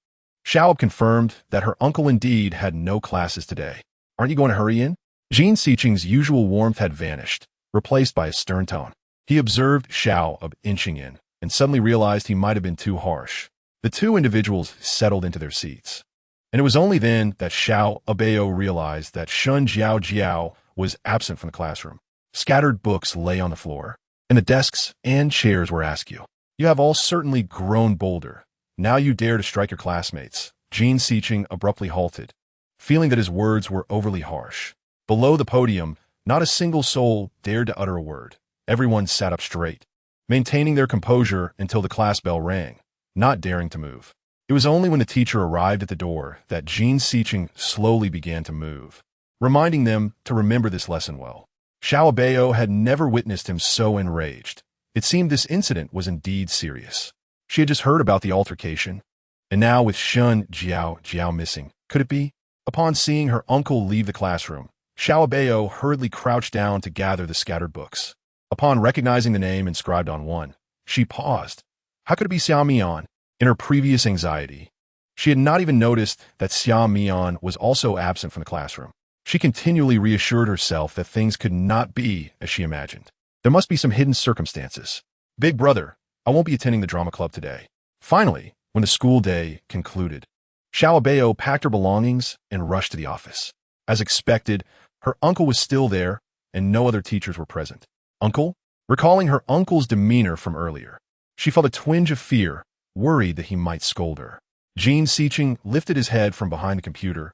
Xiao confirmed that her uncle indeed had no classes today. Aren't you going to hurry in? Jin Siqing's usual warmth had vanished, replaced by a stern tone. He observed Xiao inching in, and suddenly realized he might have been too harsh. The two individuals settled into their seats. And it was only then that Abao realized that Shun Jiaojiao was absent from the classroom. Scattered books lay on the floor, and the desks and chairs were askew. You have all certainly grown bolder. Now you dare to strike your classmates. Jin Siqing abruptly halted, feeling that his words were overly harsh. Below the podium, not a single soul dared to utter a word. Everyone sat up straight, maintaining their composure until the class bell rang, not daring to move. It was only when the teacher arrived at the door that Jin Siqing slowly began to move, reminding them to remember this lesson well. Abao had never witnessed him so enraged. It seemed this incident was indeed serious. She had just heard about the altercation, and now with Shun Jiaojiao missing, could it be? Upon seeing her uncle leave the classroom, Abao hurriedly crouched down to gather the scattered books. Upon recognizing the name inscribed on one, she paused. How could it be Xiao Mian? In her previous anxiety, she had not even noticed that Xiao Mian was also absent from the classroom. She continually reassured herself that things could not be as she imagined. There must be some hidden circumstances. Big brother, I won't be attending the drama club today. Finally, when the school day concluded, Abao packed her belongings and rushed to the office. As expected, her uncle was still there, and no other teachers were present. Uncle? Recalling her uncle's demeanor from earlier, she felt a twinge of fear, worried that he might scold her. Jin Siqing lifted his head from behind the computer,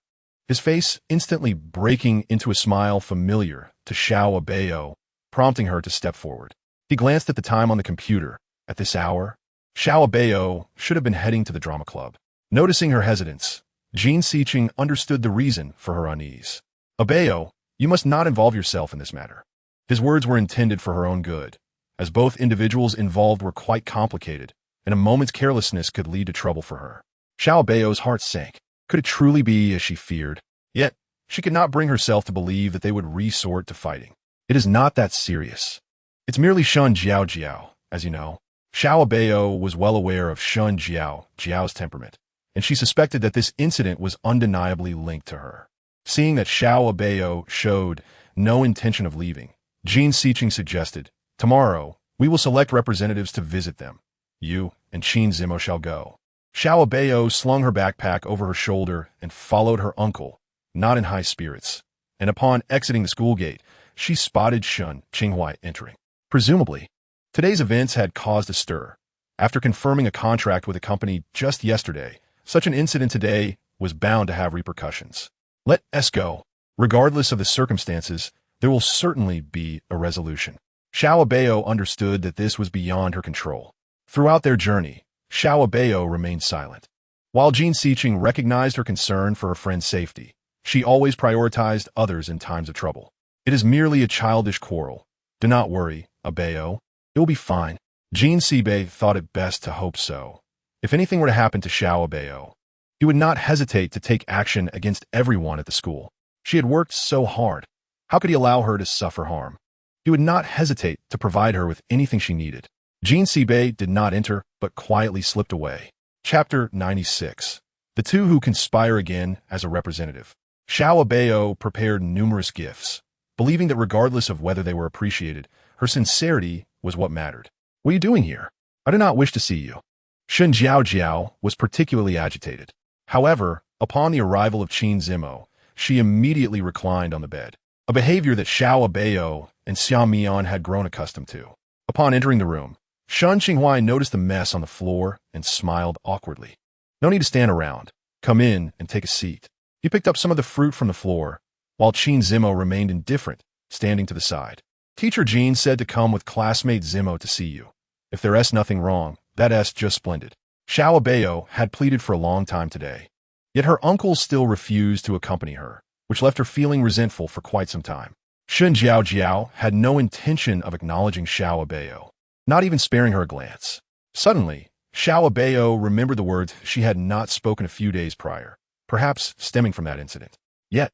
his face instantly breaking into a smile familiar to Abao, prompting her to step forward. He glanced at the time on the computer. At this hour, Abao should have been heading to the drama club. Noticing her hesitance, Jin Siqing understood the reason for her unease. Abao, you must not involve yourself in this matter. His words were intended for her own good, as both individuals involved were quite complicated, and a moment's carelessness could lead to trouble for her. Abao's heart sank. Could it truly be as she feared? Yet, she could not bring herself to believe that they would resort to fighting. It is not that serious. It's merely Shun Jiaojiao, as you know. Abao was well aware of Shun Jiao's temperament, and she suspected that this incident was undeniably linked to her. Seeing that Abao showed no intention of leaving, Jin Siqing suggested, tomorrow, we will select representatives to visit them. You and Qin Zimo shall go. Abao slung her backpack over her shoulder and followed her uncle, not in high spirits. And upon exiting the school gate, she spotted Shun Qinghuai entering. Presumably, today's events had caused a stir. After confirming a contract with a company just yesterday, such an incident today was bound to have repercussions. Let us go. Regardless of the circumstances, there will certainly be a resolution. Abao understood that this was beyond her control. Throughout their journey, Abao remained silent. While Jin Siqing recognized her concern for her friend's safety, she always prioritized others in times of trouble. It is merely a childish quarrel. Do not worry, Abao. It will be fine. Jin Sibai thought it best to hope so. If anything were to happen to Abao, he would not hesitate to take action against everyone at the school. She had worked so hard. How could he allow her to suffer harm? He would not hesitate to provide her with anything she needed. Jean Sibei did not enter, but quietly slipped away. Chapter 96. The two who conspire again as a representative. Xiao Abao prepared numerous gifts, believing that regardless of whether they were appreciated, her sincerity was what mattered. What are you doing here? I do not wish to see you. Shun Jiao was particularly agitated. However, upon the arrival of Qin Zimo, she immediately reclined on the bed, a behavior that Xiao Abao and Xiao Mian had grown accustomed to. Upon entering the room, Shun Qinghuai noticed the mess on the floor and smiled awkwardly. No need to stand around. Come in and take a seat. He picked up some of the fruit from the floor, while Qin Zimo remained indifferent, standing to the side. Teacher Jean said to come with classmate Zimo to see you. If there's nothing wrong, that's just splendid. Xiao Abao had pleaded for a long time today. Yet her uncle still refused to accompany her, which left her feeling resentful for quite some time. Shun Jiao had no intention of acknowledging Xiao Abao, not even sparing her a glance. Suddenly, Xiao Abao remembered the words she had not spoken a few days prior, perhaps stemming from that incident. Yet,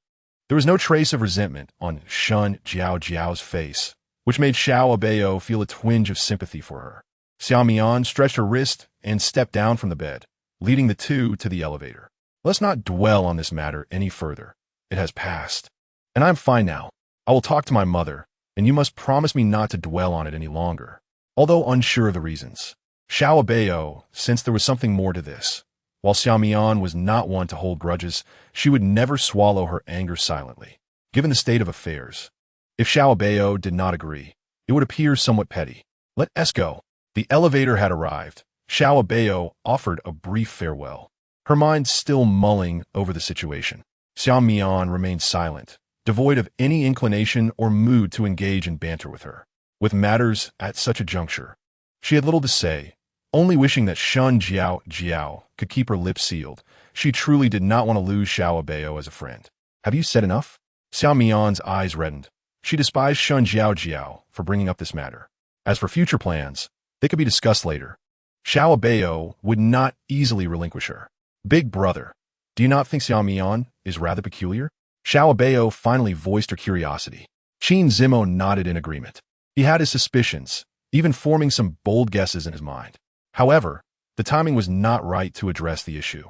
there was no trace of resentment on Shun Jiao's face, which made Xiao Abao feel a twinge of sympathy for her. Xiao Mian stretched her wrist and stepped down from the bed, leading the two to the elevator. Let's not dwell on this matter any further. It has passed. And I'm fine now. I will talk to my mother, and you must promise me not to dwell on it any longer. Although unsure of the reasons, Xiao Abao sensed there was something more to this. While Xiao Mian was not one to hold grudges, she would never swallow her anger silently, given the state of affairs. If Xiao Abao did not agree, it would appear somewhat petty. Let us go. The elevator had arrived. Xiao Abao offered a brief farewell, her mind still mulling over the situation. Xiao Mian remained silent, devoid of any inclination or mood to engage in banter with her. With matters at such a juncture, she had little to say, only wishing that Shun Jiao could keep her lips sealed. She truly did not want to lose Xiao Abao as a friend. Have you said enough? Xiao Mian's eyes reddened. She despised Shun Jiao for bringing up this matter. As for future plans, they could be discussed later. Xiao Abao would not easily relinquish her. Big brother, do you not think Xiao Mian is rather peculiar? Xiao Abao finally voiced her curiosity. Qin Zimo nodded in agreement. He had his suspicions, even forming some bold guesses in his mind. However, the timing was not right to address the issue.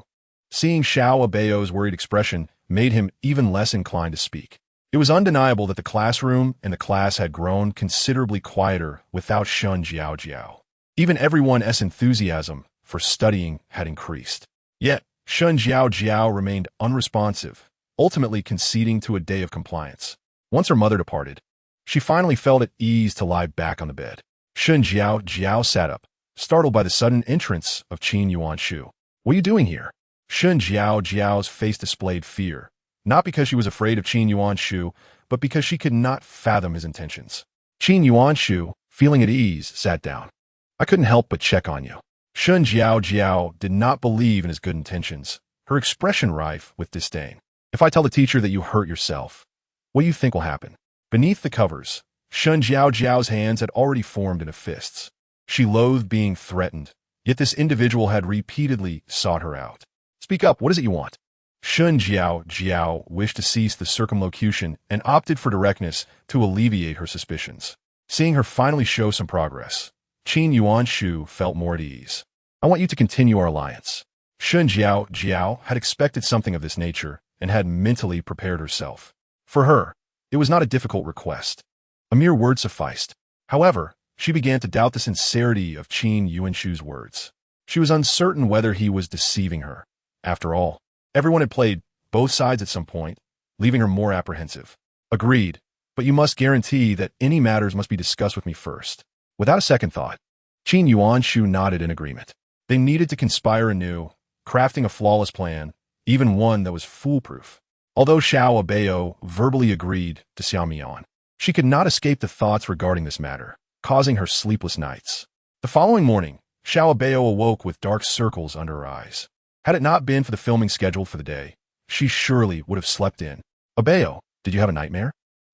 Seeing Xiao Abao's worried expression made him even less inclined to speak. It was undeniable that the classroom and the class had grown considerably quieter without Shun Jiao. Even everyone's enthusiasm for studying had increased. Yet, Shun Jiao remained unresponsive, ultimately conceding to a day of compliance. Once her mother departed, she finally felt at ease to lie back on the bed. Shun Jiao sat up, startled by the sudden entrance of Qin Yuanshu. What are you doing here? Shun Jiao's face displayed fear, not because she was afraid of Qin Yuanshu, but because she could not fathom his intentions. Qin Yuanshu, feeling at ease, sat down. I couldn't help but check on you. Shun Jiao did not believe in his good intentions, her expression rife with disdain. If I tell the teacher that you hurt yourself, what do you think will happen? Beneath the covers, Shun Jiao's hands had already formed into fists. She loathed being threatened, yet this individual had repeatedly sought her out. Speak up, what is it you want? Shun Jiao wished to cease the circumlocution and opted for directness to alleviate her suspicions. Seeing her finally show some progress, Qin Yuanshu felt more at ease. I want you to continue our alliance. Shun Jiao had expected something of this nature and had mentally prepared herself. For her, it was not a difficult request. A mere word sufficed. However, she began to doubt the sincerity of Qin Yuanshu's words. She was uncertain whether he was deceiving her. After all, everyone had played both sides at some point, leaving her more apprehensive. Agreed, but you must guarantee that any matters must be discussed with me first. Without a second thought, Qin Yuanshu nodded in agreement. They needed to conspire anew, crafting a flawless plan, even one that was foolproof. Although Xiao Abao verbally agreed to Xiao Mian, she could not escape the thoughts regarding this matter, causing her sleepless nights. The following morning, Xiao Abao awoke with dark circles under her eyes. Had it not been for the filming scheduled for the day, she surely would have slept in. Abao, did you have a nightmare?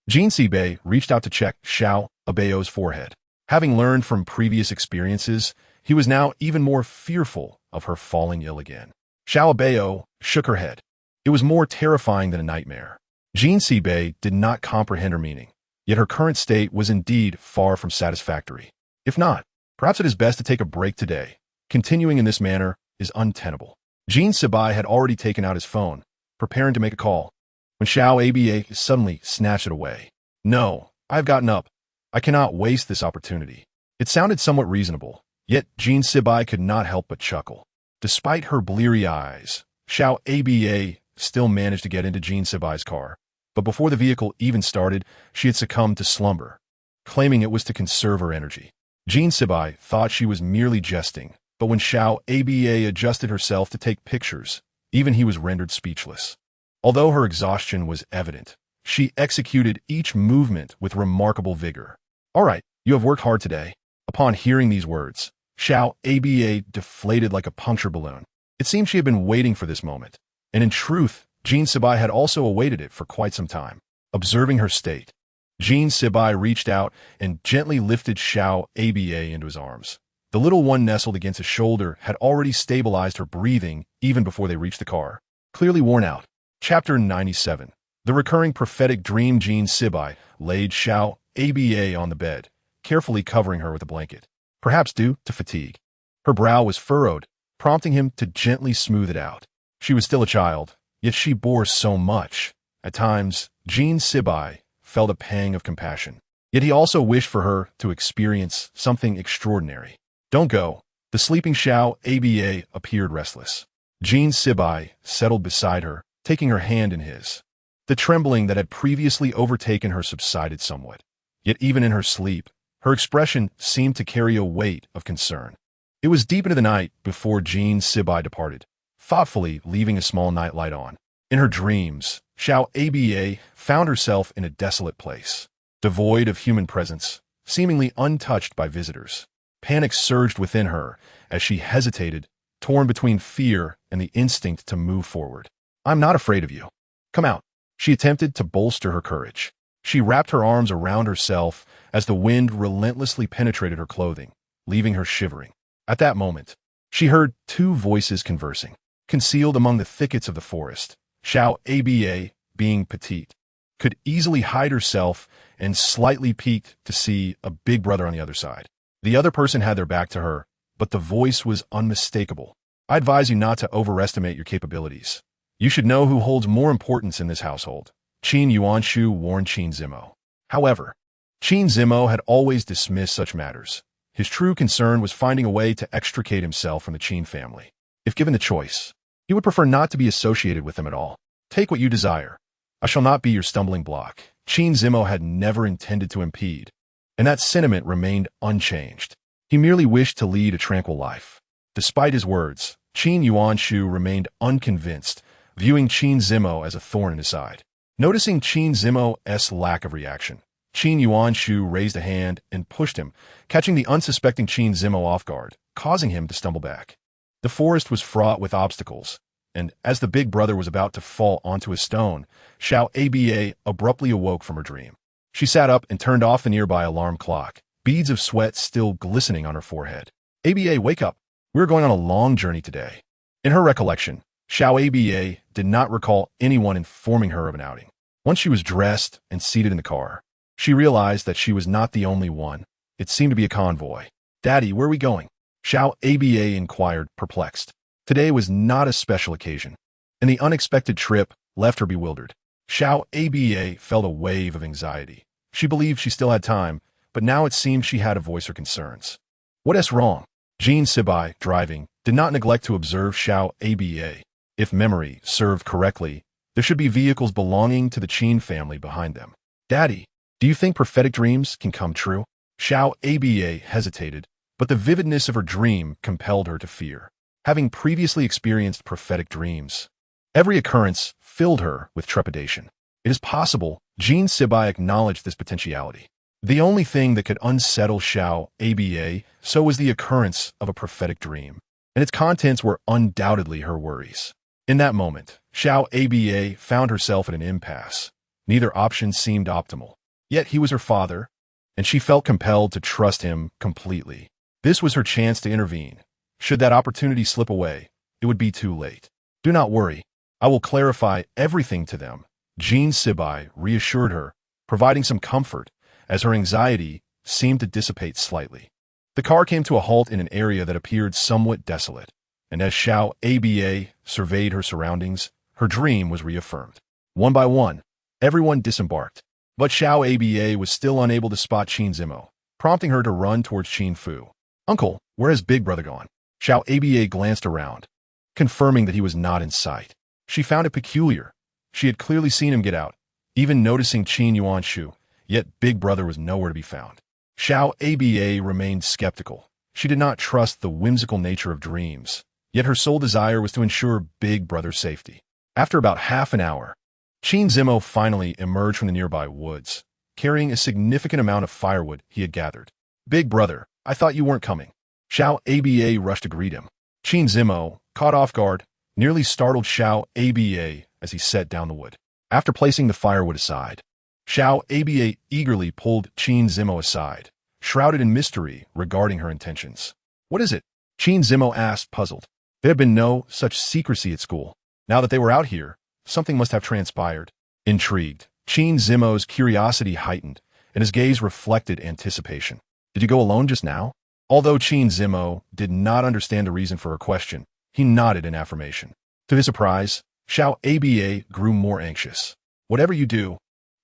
Jean Sibei reached out to check Xiao Abao's forehead. Having learned from previous experiences, he was now even more fearful of her falling ill again. Xiao Abao shook her head. It was more terrifying than a nightmare. Jean Sibei did not comprehend her meaning, yet her current state was indeed far from satisfactory. If not, perhaps it is best to take a break today. Continuing in this manner is untenable. Jean Sibei had already taken out his phone, preparing to make a call, when Xiao Aba suddenly snatched it away. No, I've gotten up. I cannot waste this opportunity. It sounded somewhat reasonable, yet Jean Sibei could not help but chuckle. Despite her bleary eyes, Xiao Aba still managed to get into Jean Sibei's car, but before the vehicle even started, she had succumbed to slumber, claiming it was to conserve her energy. Jean Sibei thought she was merely jesting, but when Xiao Aba adjusted herself to take pictures, even he was rendered speechless. Although her exhaustion was evident, she executed each movement with remarkable vigor. All right, you have worked hard today. Upon hearing these words, Xiao Aba deflated like a puncture balloon. It seemed she had been waiting for this moment, and in truth, Jean Sibei had also awaited it for quite some time. Observing her state, Jean Sibei reached out and gently lifted Xiao Aba into his arms. The little one nestled against his shoulder had already stabilized her breathing even before they reached the car. Clearly worn out. Chapter 97. The recurring prophetic dream. Jean Sibei laid Xiao Aba on the bed, carefully covering her with a blanket, perhaps due to fatigue. Her brow was furrowed, prompting him to gently smooth it out. She was still a child, yet she bore so much. At times, Jean Sibei felt a pang of compassion, yet he also wished for her to experience something extraordinary. Don't go. The sleeping Xiao Aba appeared restless. Jean Sibei settled beside her, taking her hand in his. The trembling that had previously overtaken her subsided somewhat, yet even in her sleep, her expression seemed to carry a weight of concern. It was deep into the night before Jean Sibei departed, thoughtfully leaving a small nightlight on. In her dreams, Xiao Aba found herself in a desolate place, devoid of human presence, seemingly untouched by visitors. Panic surged within her as she hesitated, torn between fear and the instinct to move forward. I'm not afraid of you. Come out. She attempted to bolster her courage. She wrapped her arms around herself as the wind relentlessly penetrated her clothing, leaving her shivering. At that moment, she heard two voices conversing. Concealed among the thickets of the forest, Xiao Aba, being petite, could easily hide herself and slightly peeked to see a big brother on the other side. The other person had their back to her, but the voice was unmistakable. I advise you not to overestimate your capabilities. You should know who holds more importance in this household. Qin Yuanshu warned Qin Zimo. However, Qin Zimo had always dismissed such matters. His true concern was finding a way to extricate himself from the Qin family. If given the choice, he would prefer not to be associated with them at all. Take what you desire. I shall not be your stumbling block. Qin Zimo had never intended to impede, and that sentiment remained unchanged. He merely wished to lead a tranquil life. Despite his words, Qin Yuanshu remained unconvinced, viewing Qin Zimo as a thorn in his side. Noticing Qin Zimo's lack of reaction, Qin Yuanshu raised a hand and pushed him, catching the unsuspecting Qin Zimo off guard, causing him to stumble back. The forest was fraught with obstacles, and as the big brother was about to fall onto a stone, Xiao Aba abruptly awoke from her dream. She sat up and turned off the nearby alarm clock, beads of sweat still glistening on her forehead. Aba, wake up. We're going on a long journey today. In her recollection, Xiao Aba did not recall anyone informing her of an outing. Once she was dressed and seated in the car, she realized that she was not the only one. It seemed to be a convoy. Daddy, where are we going? Xiao Aba inquired, perplexed. Today was not a special occasion, and the unexpected trip left her bewildered. Xiao Aba felt a wave of anxiety. She believed she still had time, but now it seemed she had to voice her concerns. What's wrong? Jean Sibei, driving, did not neglect to observe Xiao Aba. If memory served correctly, there should be vehicles belonging to the Qin family behind them. Daddy, do you think prophetic dreams can come true? Xiao Aba hesitated, but the vividness of her dream compelled her to fear. Having previously experienced prophetic dreams, every occurrence filled her with trepidation. It is possible Jean Sibei acknowledged this potentiality. The only thing that could unsettle Xiao Aba so was the occurrence of a prophetic dream, and its contents were undoubtedly her worries. In that moment, Xiao Aba found herself at an impasse. Neither option seemed optimal. Yet he was her father, and she felt compelled to trust him completely. This was her chance to intervene. Should that opportunity slip away, it would be too late. Do not worry. I will clarify everything to them. Jean Sibai reassured her, providing some comfort, as her anxiety seemed to dissipate slightly. The car came to a halt in an area that appeared somewhat desolate, and as Xiao Aba surveyed her surroundings, her dream was reaffirmed. One by one, everyone disembarked, but Xiao Aba was still unable to spot Qin Zimo, prompting her to run towards Qin Fu. "Uncle, where has Big Brother gone?" Xiao Aba glanced around, confirming that he was not in sight. She found it peculiar. She had clearly seen him get out, even noticing Qin Yuanshu, yet Big Brother was nowhere to be found. Xiao Aba remained skeptical. She did not trust the whimsical nature of dreams, yet her sole desire was to ensure Big Brother's safety. After about half an hour, Qin Zimo finally emerged from the nearby woods, carrying a significant amount of firewood he had gathered. "Big Brother, I thought you weren't coming." Xiao Aba rushed to greet him. Qin Zimo, caught off guard, nearly startled Xiao Aba as he set down the wood. After placing the firewood aside, Xiao Aba eagerly pulled Qin Zimo aside, shrouded in mystery regarding her intentions. "What is it?" Qin Zimo asked, puzzled. There had been no such secrecy at school. Now that they were out here, something must have transpired. Intrigued, Qin Zimo's curiosity heightened, and his gaze reflected anticipation. "Did you go alone just now?" Although Qin Zimo did not understand the reason for her question, he nodded in affirmation. To his surprise, Xiao Aba grew more anxious. "Whatever you do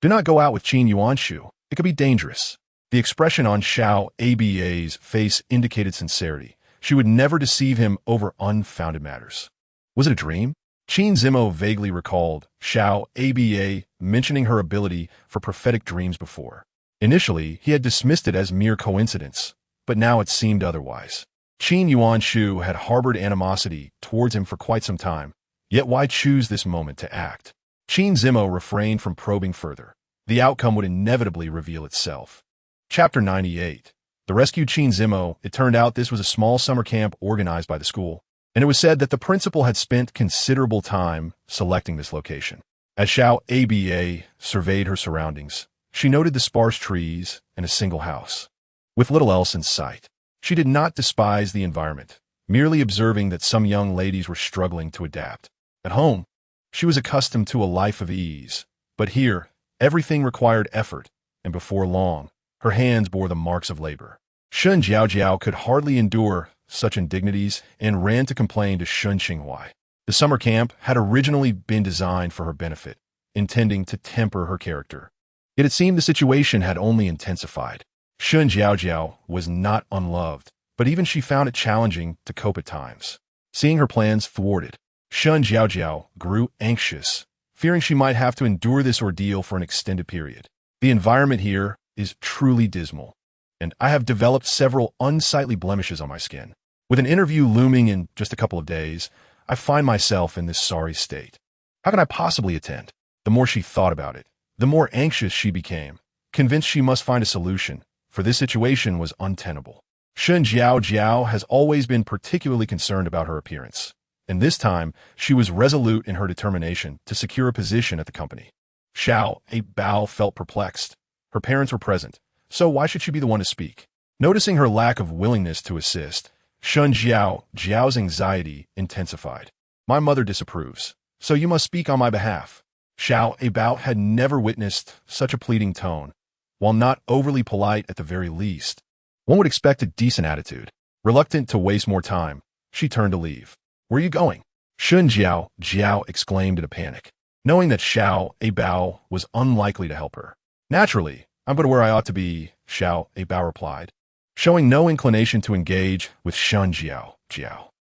not go out with Qin Yuanshu. It could be dangerous." The expression on Xiao Aba's face indicated sincerity. She would never deceive him over unfounded matters. Was it a dream? Qin Zimo vaguely recalled Xiao Aba mentioning her ability for prophetic dreams before. Initially, he had dismissed it as mere coincidence, but now it seemed otherwise. Qin Yuanshu had harbored animosity towards him for quite some time, yet why choose this moment to act? Qin Zimo refrained from probing further. The outcome would inevitably reveal itself. Chapter 98. The rescued Qin Zimo. It turned out this was a small summer camp organized by the school, and it was said that the principal had spent considerable time selecting this location. As Xiao Aba surveyed her surroundings, she noted the sparse trees and a single house, with little else in sight. She did not despise the environment, merely observing that some young ladies were struggling to adapt. At home, she was accustomed to a life of ease, but here, everything required effort, and before long, her hands bore the marks of labor. Shun Jiaojiao could hardly endure such indignities and ran to complain to Shun Xinghuai. The summer camp had originally been designed for her benefit, intending to temper her character. Yet it seemed the situation had only intensified. Shun Jiaojiao was not unloved, but even she found it challenging to cope at times. Seeing her plans thwarted, Shun Jiaojiao grew anxious, fearing she might have to endure this ordeal for an extended period. The environment here is truly dismal, and I have developed several unsightly blemishes on my skin. With an interview looming in just a couple of days, I find myself in this sorry state. How can I possibly attend? The more she thought about it, the more anxious she became, convinced she must find a solution, for this situation was untenable. Shun Jiaojiao has always been particularly concerned about her appearance, and this time she was resolute in her determination to secure a position at the company. Xiao Abao felt perplexed. Her parents were present, so why should she be the one to speak? Noticing her lack of willingness to assist, Shun Jiao's anxiety intensified. "My mother disapproves, so you must speak on my behalf." Xiao Abao had never witnessed such a pleading tone. While not overly polite at the very least, one would expect a decent attitude. Reluctant to waste more time, she turned to leave. "Where are you going?" Shun Jiao exclaimed in a panic, knowing that Xiao Abao was unlikely to help her. "Naturally, I'm but where I ought to be," Xiao Abao replied, showing no inclination to engage with Shun Jiao.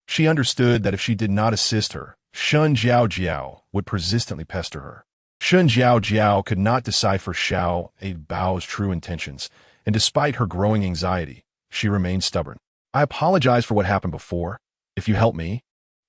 She understood that if she did not assist her, Shun Jiao would persistently pester her. Shun Jiao could not decipher Xiao Abao's true intentions, and despite her growing anxiety, she remained stubborn. "I apologize for what happened before. If you help me,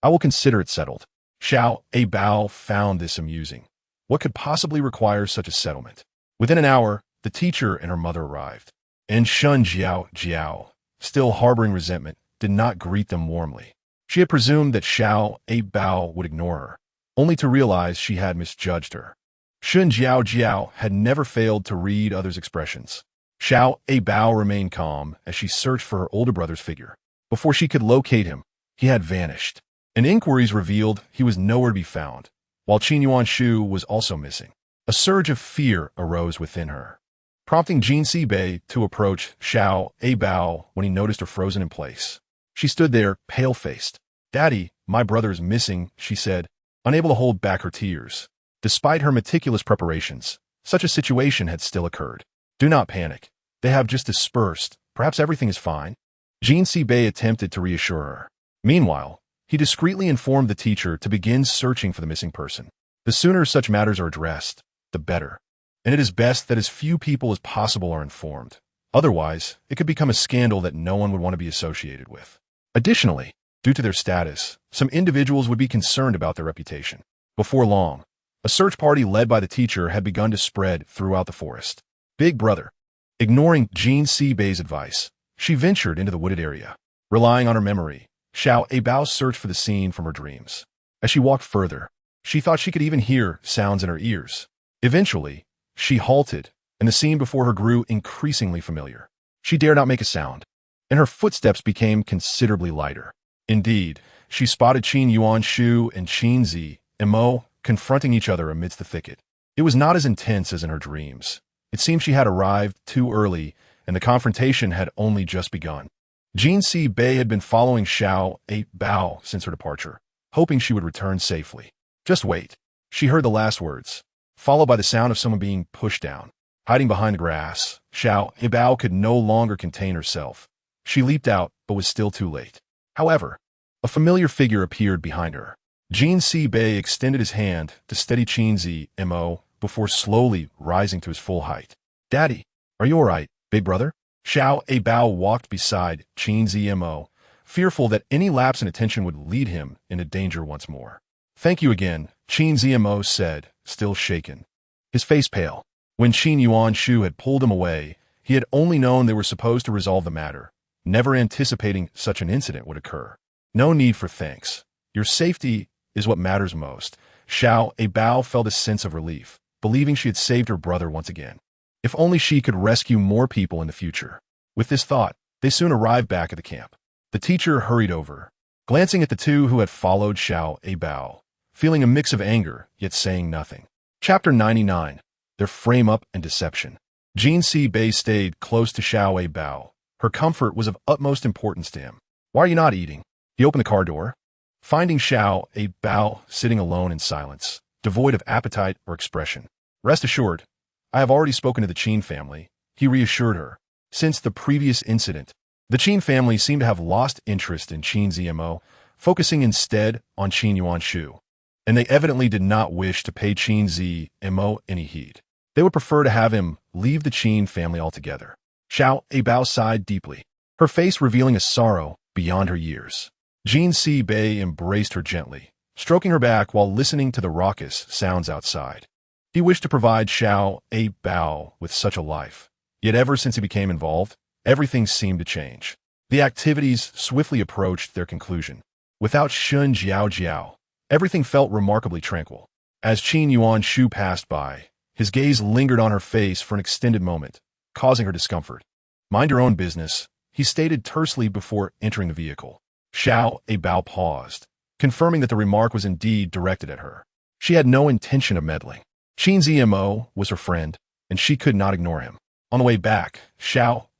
I will consider it settled." Xiao Abao found this amusing. What could possibly require such a settlement? Within an hour, the teacher and her mother arrived, and Shun Jiao, still harboring resentment, did not greet them warmly. She had presumed that Xiao Abao would ignore her, only to realize she had misjudged her. Shun Jiao had never failed to read others' expressions. Xiao Abao remained calm as she searched for her older brother's figure. Before she could locate him, he had vanished, and inquiries revealed he was nowhere to be found, while Qin Yuanshu was also missing. A surge of fear arose within her, prompting Jean Bei to approach Abao when he noticed her frozen in place. She stood there, pale-faced. "Daddy, my brother is missing," she said, unable to hold back her tears. Despite her meticulous preparations, such a situation had still occurred. "Do not panic. They have just dispersed. Perhaps everything is fine." Jean Bei attempted to reassure her. Meanwhile, he discreetly informed the teacher to begin searching for the missing person. The sooner such matters are addressed, the better. And it is best that as few people as possible are informed. Otherwise, it could become a scandal that no one would want to be associated with. Additionally, due to their status, some individuals would be concerned about their reputation. Before long, a search party led by the teacher had begun to spread throughout the forest. Big Brother. Ignoring Jean Bei's advice, she ventured into the wooded area. Relying on her memory, Abao searched for the scene from her dreams. As she walked further, she thought she could even hear sounds in her ears. Eventually, she halted, and the scene before her grew increasingly familiar. She dared not make a sound, and her footsteps became considerably lighter. Indeed, she spotted Qin Yuan Shu and Qin Zi Mo confronting each other amidst the thicket. It was not as intense as in her dreams. It seemed she had arrived too early, and the confrontation had only just begun. Jean Bei had been following Abao since her departure, hoping she would return safely. "Just wait." She heard the last words, followed by the sound of someone being pushed down. Hiding behind the grass, Abao could no longer contain herself. She leaped out, but was still too late. However, a familiar figure appeared behind her. Jean Bei extended his hand to steady Qin Zi Mo before slowly rising to his full height. "Daddy, are you all right, big brother?" Abao walked beside Qin Zi Mo, fearful that any lapse in attention would lead him into danger once more. "Thank you again," Qin Zi Mo said, still shaken, his face pale. When Qin Yuan Shu had pulled him away, he had only known they were supposed to resolve the matter, never anticipating such an incident would occur. "No need for thanks. Your safety is what matters most." Abao felt a sense of relief, believing she had saved her brother once again. If only she could rescue more people in the future. With this thought, they soon arrived back at the camp. The teacher hurried over, glancing at the two who had followed Abao, feeling a mix of anger, yet saying nothing. Chapter 99. Their frame-up and deception. Jean Bei stayed close to Abao. Her comfort was of utmost importance to him. "Why are you not eating?" He opened the car door, finding Abao sitting alone in silence, devoid of appetite or expression. "Rest assured, I have already spoken to the Qin family," he reassured her. Since the previous incident, the Qin family seemed to have lost interest in Qin Zi Mo, focusing instead on Qin Yuan Shu, and they evidently did not wish to pay Qin Zi Mo any heed. They would prefer to have him leave the Qin family altogether. Abao sighed deeply, her face revealing a sorrow beyond her years. Jean Bei embraced her gently, stroking her back while listening to the raucous sounds outside. He wished to provide Abao with such a life. Yet ever since he became involved, everything seemed to change. The activities swiftly approached their conclusion. Without Shun Jiao, everything felt remarkably tranquil. As Qin Yuan Shu passed by, his gaze lingered on her face for an extended moment, causing her discomfort. "Mind your own business," he stated tersely before entering the vehicle. Abao paused, confirming that the remark was indeed directed at her. She had no intention of meddling. Qin Zi Mo was her friend, and she could not ignore him. On the way back,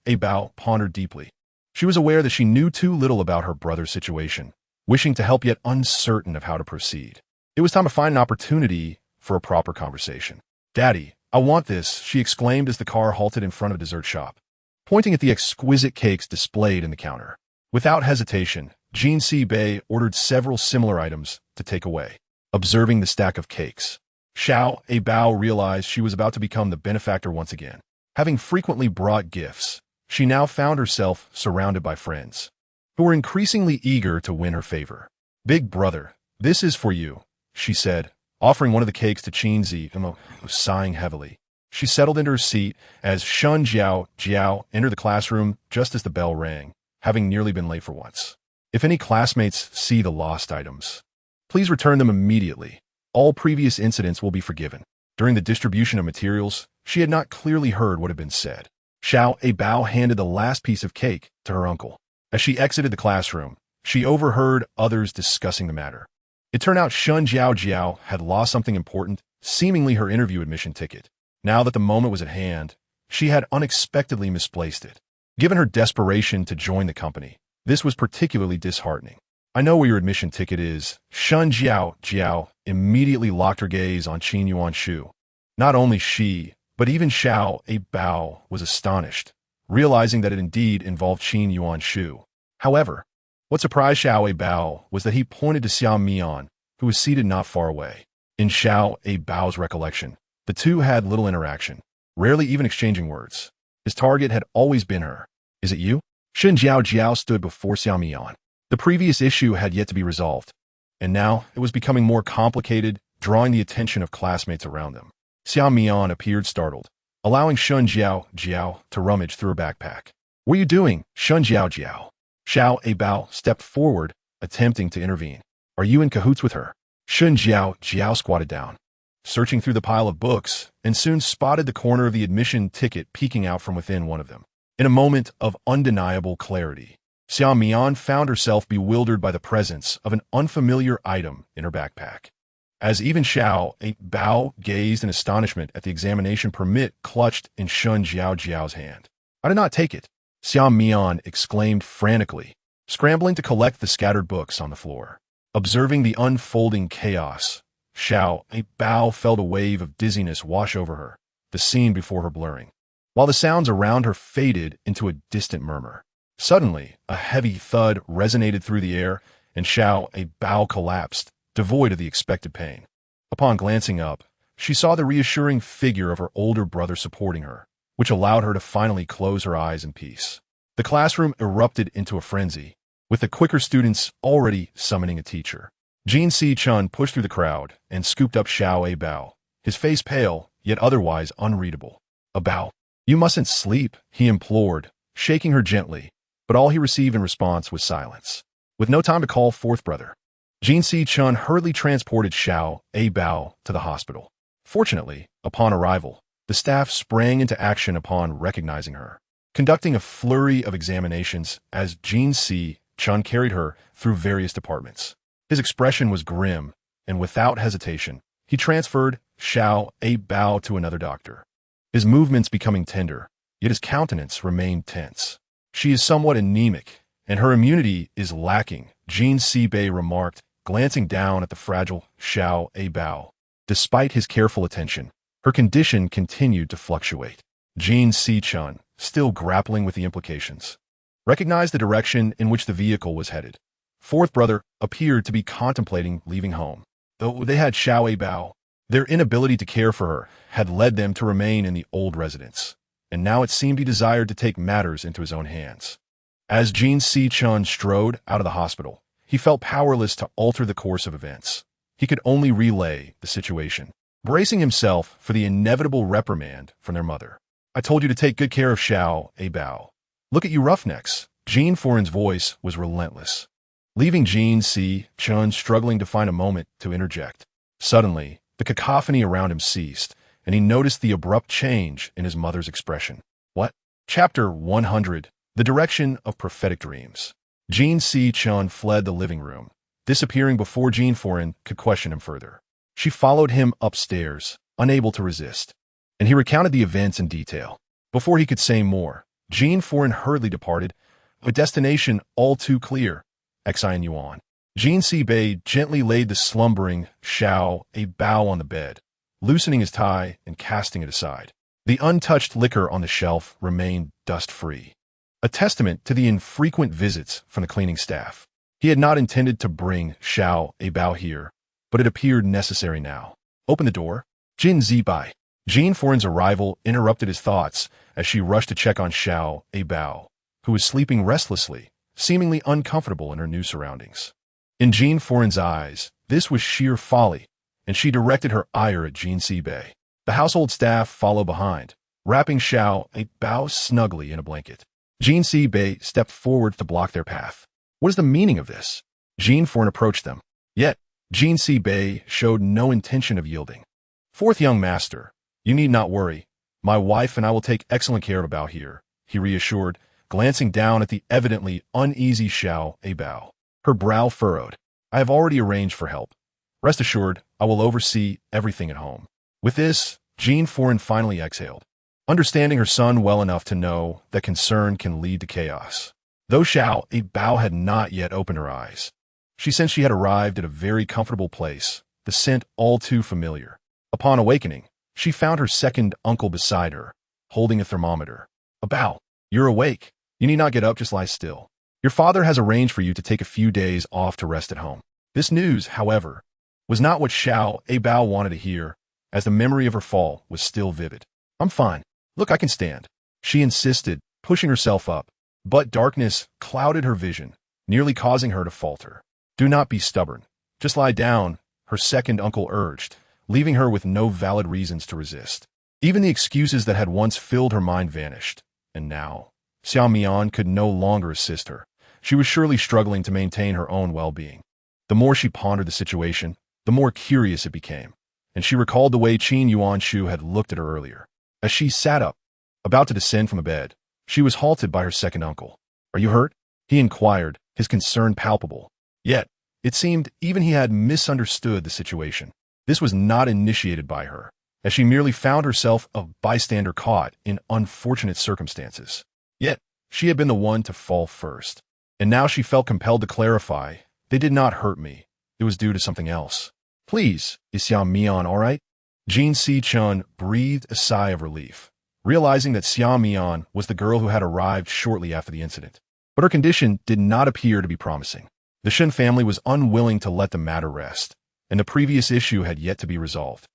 Abao pondered deeply. She was aware that she knew too little about her brother's situation, wishing to help yet uncertain of how to proceed. It was time to find an opportunity for a proper conversation. "Daddy, I want this," she exclaimed as the car halted in front of a dessert shop, pointing at the exquisite cakes displayed in the counter. Without hesitation, Jean Bei ordered several similar items to take away. Observing the stack of cakes, Abao realized she was about to become the benefactor once again. Having frequently brought gifts, she now found herself surrounded by friends, who were increasingly eager to win her favor. "Big brother, this is for you," she said, offering one of the cakes to Qin Zi Mo, sighing heavily. She settled into her seat as Shun Jiao entered the classroom just as the bell rang, having nearly been late for once. "If any classmates see the lost items, please return them immediately. All previous incidents will be forgiven." During the distribution of materials, she had not clearly heard what had been said. Abao handed the last piece of cake to her uncle. As she exited the classroom, she overheard others discussing the matter. It turned out Shun Jiao had lost something important seemingly her interview admission ticket. Now that the moment was at hand, she had unexpectedly misplaced it. Given her desperation to join the company, this was particularly disheartening. I know where your admission ticket is. Shun Jiao immediately locked her gaze on Qin Yuan Shu. Not only she, but even Abao was astonished, realizing that it indeed involved Qin Yuan Shu. However, what surprised Abao was that he pointed to Xiao Mian, who was seated not far away. In Abao's recollection, the two had little interaction, rarely even exchanging words. His target had always been her. Is it you? Shen Jiao stood before Xiao Mian. The previous issue had yet to be resolved, and now it was becoming more complicated, drawing the attention of classmates around them. Xiao Mian appeared startled, allowing Shun Jiao to rummage through her backpack. What are you doing, Shun Jiao? Abao stepped forward, attempting to intervene. Are you in cahoots with her? Shun Jiao squatted down, searching through the pile of books, and soon spotted the corner of the admission ticket peeking out from within one of them. In a moment of undeniable clarity, Xiao Mian found herself bewildered by the presence of an unfamiliar item in her backpack. As even Abao gazed in astonishment at the examination permit clutched in Shun Jiao's hand. I did not take it, Xiao Mian exclaimed frantically, scrambling to collect the scattered books on the floor. Observing the unfolding chaos, Abao felt a wave of dizziness wash over her, the scene before her blurring, while the sounds around her faded into a distant murmur. Suddenly, a heavy thud resonated through the air, and Abao collapsed, devoid of the expected pain. Upon glancing up, she saw the reassuring figure of her older brother supporting her, which allowed her to finally close her eyes in peace. The classroom erupted into a frenzy, with the quicker students already summoning a teacher. Jin Si-chun pushed through the crowd and scooped up Abao, his face pale, yet otherwise unreadable. Abao, you mustn't sleep, he implored, shaking her gently, but all he received in response was silence. With no time to call fourth brother, Jin Si-chun hurriedly transported Abao to the hospital. Fortunately, upon arrival, the staff sprang into action upon recognizing her, conducting a flurry of examinations as Jin Si-chun carried her through various departments. His expression was grim, and without hesitation, he transferred Abao to another doctor, his movements becoming tender, yet his countenance remained tense. She is somewhat anemic, and her immunity is lacking, Jin Si-bei remarked, glancing down at the fragile Abao. Despite his careful attention, her condition continued to fluctuate. Jin Si-chun, still grappling with the implications, recognized the direction in which the vehicle was headed. Fourth brother appeared to be contemplating leaving home. Though they had Abao, their inability to care for her had led them to remain in the old residence, and now it seemed he desired to take matters into his own hands. As Jin Si-chun strode out of the hospital, he felt powerless to alter the course of events. He could only relay the situation, bracing himself for the inevitable reprimand from their mother. I told you to take good care of Abao. Look at you roughnecks. Jin Foren's voice was relentless, leaving Jin Si-chun struggling to find a moment to interject. Suddenly, the cacophony around him ceased, and he noticed the abrupt change in his mother's expression. What? Chapter 100. The Direction of Prophetic Dreams. Jin Si-chun fled the living room, disappearing before Jin Foren could question him further. She followed him upstairs, unable to resist, and he recounted the events in detail. Before he could say more, Jin Foren hurriedly departed, a destination all too clear, Xian Yuan. Jin Si-bei gently laid the slumbering Abao on the bed, loosening his tie and casting it aside. The untouched liquor on the shelf remained dust-free, a testament to the infrequent visits from the cleaning staff. He had not intended to bring Abao here, but it appeared necessary now. Open the door. Jin Si-bei. Jin Foren's arrival interrupted his thoughts as she rushed to check on Abao, who was sleeping restlessly, seemingly uncomfortable in her new surroundings. In Jin Foren's eyes, this was sheer folly, and she directed her ire at Jin Si-bei. The household staff followed behind, wrapping Abao snugly in a blanket. Jin Si-bei stepped forward to block their path. What is the meaning of this? Jin Foren approached them. Yet, Jin Si-bei showed no intention of yielding. Fourth young master, you need not worry. My wife and I will take excellent care of Abao here, he reassured, glancing down at the evidently uneasy Abao. Her brow furrowed. I have already arranged for help. Rest assured, I will oversee everything at home. With this, Jean Foreign finally exhaled, understanding her son well enough to know that concern can lead to chaos. Though Abao had not yet opened her eyes, she sensed she had arrived at a very comfortable place, the scent all too familiar. Upon awakening, she found her second uncle beside her, holding a thermometer. Abao, you're awake. You need not get up, just lie still. Your father has arranged for you to take a few days off to rest at home. This news, however, was not what Abao wanted to hear, as the memory of her fall was still vivid. I'm fine. Look, I can stand, she insisted, pushing herself up. But darkness clouded her vision, nearly causing her to falter. Do not be stubborn. Just lie down, her second uncle urged, leaving her with no valid reasons to resist. Even the excuses that had once filled her mind vanished, and now, Xiaomian could no longer assist her. She was surely struggling to maintain her own well-being. The more she pondered the situation, the more curious it became, and she recalled the way Qin Yuanshu had looked at her earlier. As she sat up, about to descend from the bed, she was halted by her second uncle. Are you hurt? He inquired, his concern palpable. Yet, it seemed even he had misunderstood the situation. This was not initiated by her, as she merely found herself a bystander caught in unfortunate circumstances. Yet, she had been the one to fall first. And now she felt compelled to clarify, they did not hurt me. It was due to something else. Please, is Xiaomian all right? Jin Si-chun breathed a sigh of relief, realizing that Xiaomian was the girl who had arrived shortly after the incident. But her condition did not appear to be promising. The Shen family was unwilling to let the matter rest, and the previous issue had yet to be resolved,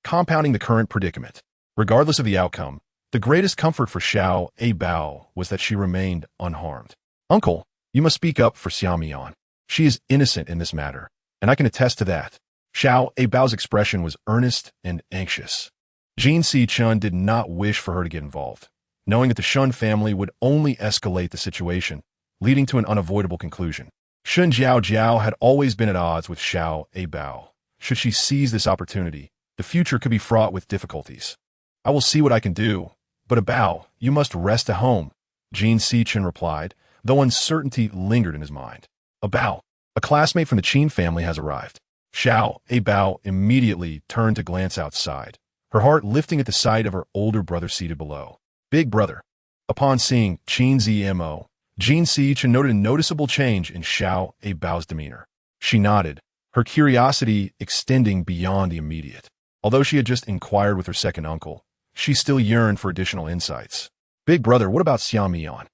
compounding the current predicament. Regardless of the outcome, the greatest comfort for Abao was that she remained unharmed. Uncle, you must speak up for Xiaomian. She is innocent in this matter, and I can attest to that. Abao's expression was earnest and anxious. Jin Si-chun did not wish for her to get involved, knowing that the Shun family would only escalate the situation, leading to an unavoidable conclusion. Shun Jiao had always been at odds with Abao. Should she seize this opportunity, the future could be fraught with difficulties. I will see what I can do, but Abao, you must rest at home, Jin Si-chun replied, though uncertainty lingered in his mind. Abao, a classmate from the Qin family has arrived. Abao immediately turned to glance outside, her heart lifting at the sight of her older brother seated below. Big brother. Upon seeing Qin Zmo, Jin Si-chun noted a noticeable change in Abao's demeanor. She nodded, her curiosity extending beyond the immediate. Although she had just inquired with her second uncle, she still yearned for additional insights. Big brother, what about Xiaomian?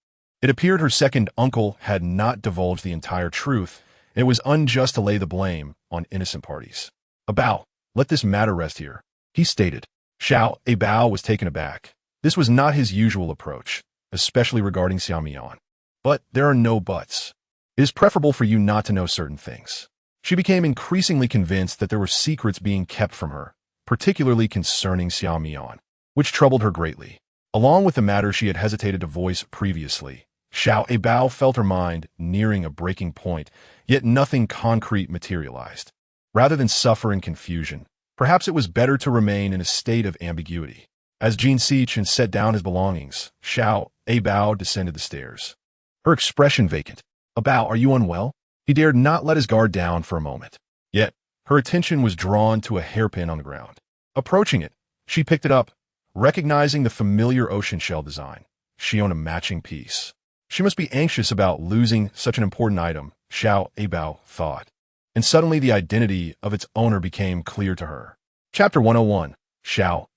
It appeared her second uncle had not divulged the entire truth, and it was unjust to lay the blame on innocent parties. Abao, let this matter rest here, he stated. Abao was taken aback. This was not his usual approach, especially regarding Xiaomian. But there are no buts. It is preferable for you not to know certain things. She became increasingly convinced that there were secrets being kept from her, particularly concerning Xiaomian, which troubled her greatly. Along with the matter she had hesitated to voice previously, Abao felt her mind nearing a breaking point, yet nothing concrete materialized. Rather than suffer in confusion, perhaps it was better to remain in a state of ambiguity. As Jin Si-chun set down his belongings, Abao descended the stairs, her expression vacant. Abao, are you unwell? He dared not let his guard down for a moment. Yet, her attention was drawn to a hairpin on the ground. Approaching it, she picked it up, recognizing the familiar ocean shell design. She owned a matching piece. She must be anxious about losing such an important item, Abao thought. And suddenly the identity of its owner became clear to her. Chapter 101,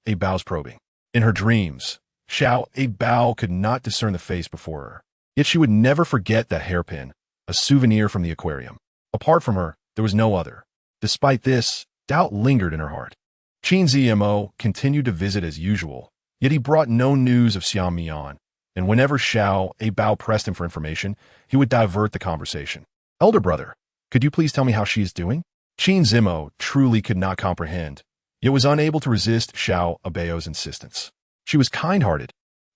Abao's probing. In her dreams, Abao could not discern the face before her. Yet she would never forget that hairpin, a souvenir from the aquarium. Apart from her, there was no other. Despite this, doubt lingered in her heart. Qin Zmo continued to visit as usual, yet he brought no news of Xiaomian, and whenever Abao pressed him for information, he would divert the conversation. Elder brother, could you please tell me how she is doing? Qin Zmo truly could not comprehend, yet was unable to resist Abao's insistence. She was kind-hearted,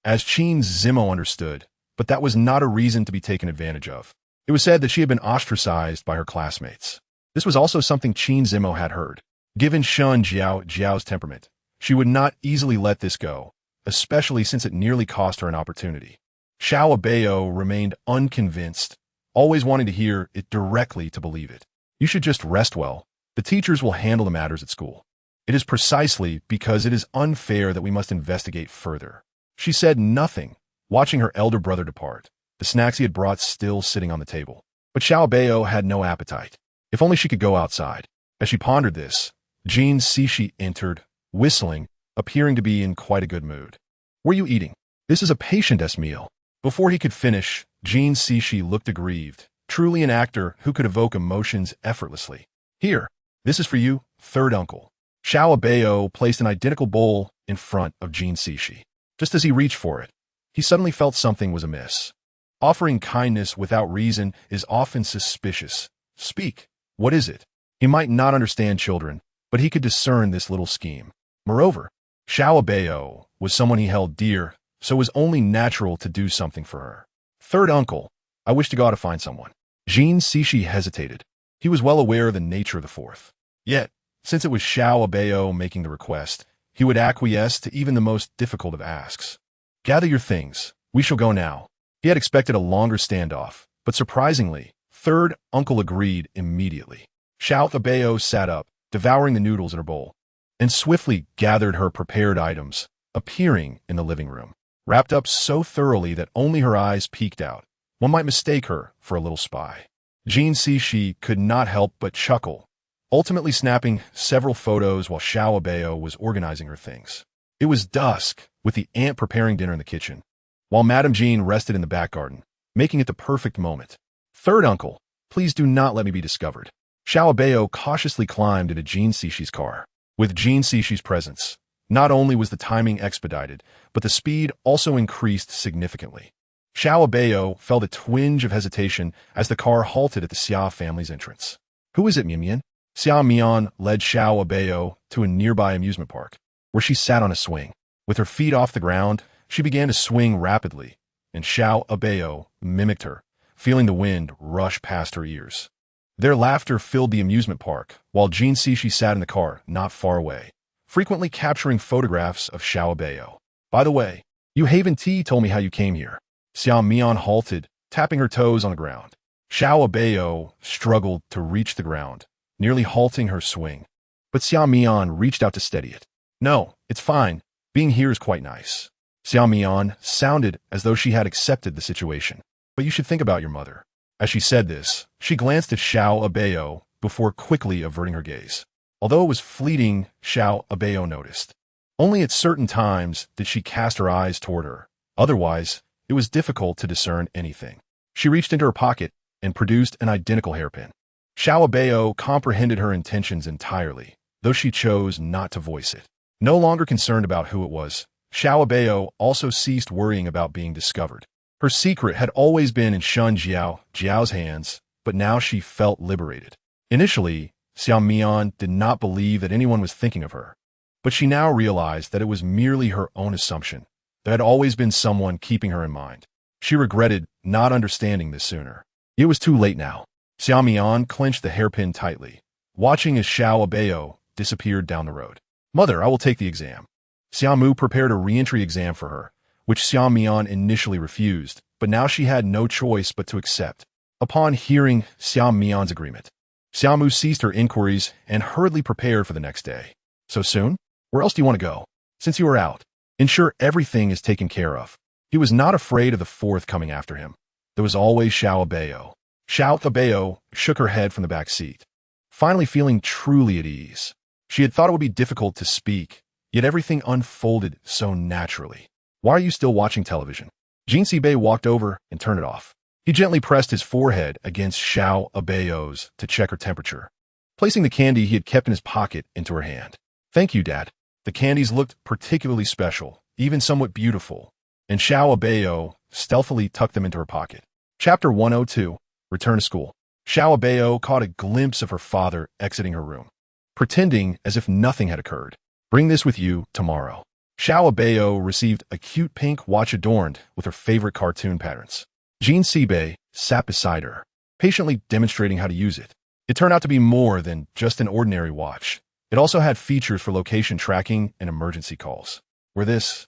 as Qin Zmo understood, but that was not a reason to be taken advantage of. It was said that she had been ostracized by her classmates. This was also something Qin Zmo had heard. Given Shun Jiao's temperament, she would not easily let this go, especially since it nearly cost her an opportunity. Abao remained unconvinced, always wanting to hear it directly to believe it. You should just rest well, The teachers will handle the matters at school. It is precisely because it is unfair that we must investigate further. She said nothing, watching her elder brother depart, the snacks he had brought still sitting on the table. But Abao had no appetite. If only she could go outside. As she pondered this, Jean Sishi entered, whistling, appearing to be in quite a good mood. "Were you eating? This is a patient-est meal." Before he could finish, Jean Sishi looked aggrieved, truly an actor who could evoke emotions effortlessly. "Here, this is for you, third uncle." Abao placed an identical bowl in front of Jean Sishi. Just as he reached for it, he suddenly felt something was amiss. Offering kindness without reason is often suspicious. "Speak. What is it?" He might not understand children, but he could discern this little scheme. Moreover, Abao was someone he held dear, so it was only natural to do something for her. "Third uncle, I wish to go out to find someone." Jean Sishi hesitated. He was well aware of the nature of the fourth. Yet, since it was Abao making the request, he would acquiesce to even the most difficult of asks. "Gather your things. We shall go now." He had expected a longer standoff, but surprisingly, third uncle agreed immediately. Abao sat up, devouring the noodles in her bowl, and swiftly gathered her prepared items, appearing in the living room, wrapped up so thoroughly that only her eyes peeked out. One might mistake her for a little spy. Jean Sishi could not help but chuckle, ultimately snapping several photos while Abao was organizing her things. It was dusk, with the aunt preparing dinner in the kitchen, while Madame Jean rested in the back garden, making it the perfect moment. "Third uncle, please do not let me be discovered." Abao cautiously climbed into Jean Sishi's car. With Jean Sishi's presence, not only was the timing expedited, but the speed also increased significantly. Abao felt a twinge of hesitation as the car halted at the Xia family's entrance. "Who is it, Mian?" Xia Mian led Abao to a nearby amusement park, where she sat on a swing. With her feet off the ground, she began to swing rapidly, and Abao mimicked her, feeling the wind rush past her ears. Their laughter filled the amusement park, while Jean Sishi sat in the car not far away, frequently capturing photographs of Abao. "By the way, you Haven Tea told me how you came here." Xia Mian halted, tapping her toes on the ground. Abao struggled to reach the ground, nearly halting her swing. But Xia Mian reached out to steady it. "No, it's fine. Being here is quite nice." Xia Mian sounded as though she had accepted the situation. "But you should think about your mother." As she said this, she glanced at Abao before quickly averting her gaze. Although it was fleeting, Abao noticed. Only at certain times did she cast her eyes toward her. Otherwise, it was difficult to discern anything. She reached into her pocket and produced an identical hairpin. Abao comprehended her intentions entirely, though she chose not to voice it. No longer concerned about who it was, Abao also ceased worrying about being discovered. Her secret had always been in Shun Jiao's hands, but now she felt liberated. Initially, Xia Mian did not believe that anyone was thinking of her, but she now realized that it was merely her own assumption. There had always been someone keeping her in mind. She regretted not understanding this sooner. It was too late now. Xia Mian clenched the hairpin tightly, watching as Abao disappeared down the road. "Mother, I will take the exam." Xiaomu prepared a re-entry exam for her, which Xia Mian initially refused, but now she had no choice but to accept. Upon hearing Xia Mian's agreement, Xiaomu ceased her inquiries and hurriedly prepared for the next day. "So soon? Where else do you want to go? Since you are out, ensure everything is taken care of." He was not afraid of the fourth coming after him. There was always Abao. Abao shook her head from the back seat, finally feeling truly at ease. She had thought it would be difficult to speak, yet everything unfolded so naturally. "Why are you still watching television?" Jean Sibai walked over and turned it off. He gently pressed his forehead against Abao's to check her temperature, placing the candy he had kept in his pocket into her hand. "Thank you, Dad." The candies looked particularly special, even somewhat beautiful, and Abao stealthily tucked them into her pocket. Chapter 102, Return to School. Abao caught a glimpse of her father exiting her room, pretending as if nothing had occurred. "Bring this with you tomorrow." Abao received a cute pink watch adorned with her favorite cartoon patterns. Jean Sibai sat beside her, patiently demonstrating how to use it. It turned out to be more than just an ordinary watch. It also had features for location tracking and emergency calls. "Wear this,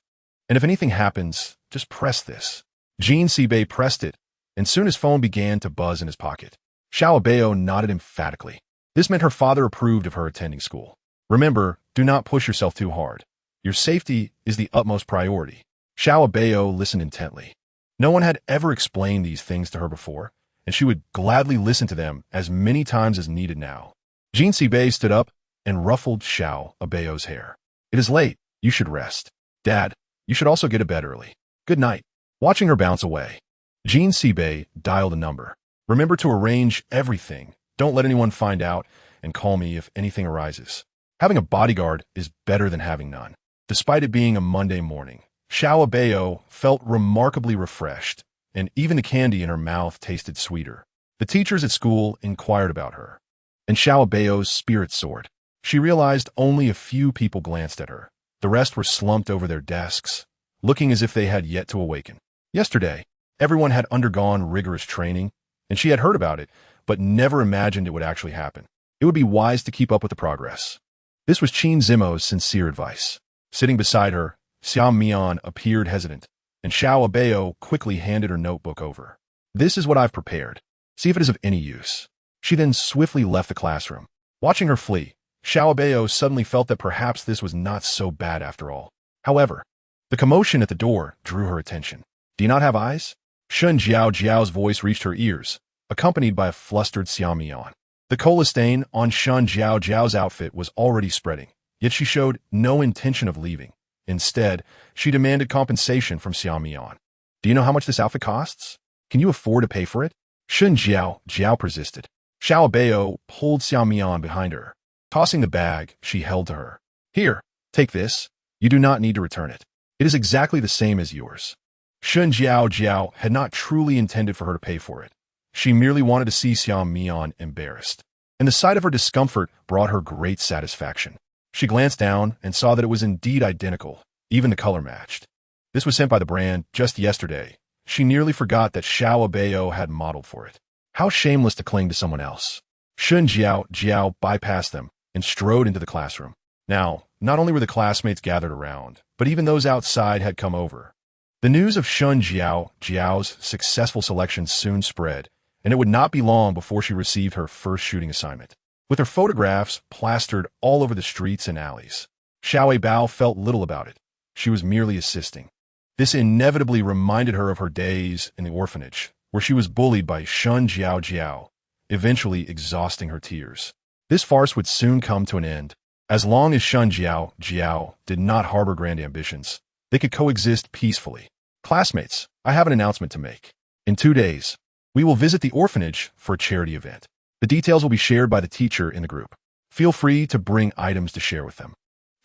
and if anything happens, just press this." Jean Sibai pressed it, and soon his phone began to buzz in his pocket. Abao nodded emphatically. This meant her father approved of her attending school. Remember, do not push yourself too hard. Your safety is the utmost priority. Abao listened intently. No one had ever explained these things to her before, and she would gladly listen to them as many times as needed now. Jean Bei stood up and ruffled Abao's hair. It is late. You should rest. Dad, you should also get to bed early. Good night. Watching her bounce away, Jean Bei dialed a number. Remember to arrange everything. Don't let anyone find out, and call me if anything arises. Having a bodyguard is better than having none. Despite it being a Monday morning, Abao felt remarkably refreshed, and even the candy in her mouth tasted sweeter. The teachers at school inquired about her, and Abao's spirit soared. She realized only a few people glanced at her. The rest were slumped over their desks, looking as if they had yet to awaken. Yesterday, everyone had undergone rigorous training, and she had heard about it, but never imagined it would actually happen. It would be wise to keep up with the progress. This was Qin Zimo's sincere advice. Sitting beside her, Xiao Mian appeared hesitant, and Abao quickly handed her notebook over. This is what I've prepared. See if it is of any use. She then swiftly left the classroom. Watching her flee, Abao suddenly felt that perhaps this was not so bad after all. However, the commotion at the door drew her attention. Do you not have eyes? Shun Jiao's voice reached her ears, accompanied by a flustered Xiao Mian. The cola stain on Shun Jiao's outfit was already spreading, yet she showed no intention of leaving. Instead, she demanded compensation from Xiao Mian. Do you know how much this outfit costs? Can you afford to pay for it? Shun Jiao persisted. Abao pulled Xiao Mian behind her. Tossing the bag, she held to her. Here, take this. You do not need to return it. It is exactly the same as yours. Shun Jiao had not truly intended for her to pay for it. She merely wanted to see Xiao Mian embarrassed, and the sight of her discomfort brought her great satisfaction. She glanced down and saw that it was indeed identical, even the color matched. This was sent by the brand just yesterday. She nearly forgot that Abao had modeled for it. How shameless to cling to someone else. Shun Jiao bypassed them and strode into the classroom. Now, not only were the classmates gathered around, but even those outside had come over. The news of Shun Jiao's successful selection soon spread, and it would not be long before she received her first shooting assignment. With her photographs plastered all over the streets and alleys, Abao felt little about it. She was merely assisting. This inevitably reminded her of her days in the orphanage, where she was bullied by Shun Jiao, eventually exhausting her tears. This farce would soon come to an end. As long as Shun Jiao did not harbor grand ambitions, they could coexist peacefully. Classmates, I have an announcement to make. In 2 days, we will visit the orphanage for a charity event. The details will be shared by the teacher in the group. Feel free to bring items to share with them.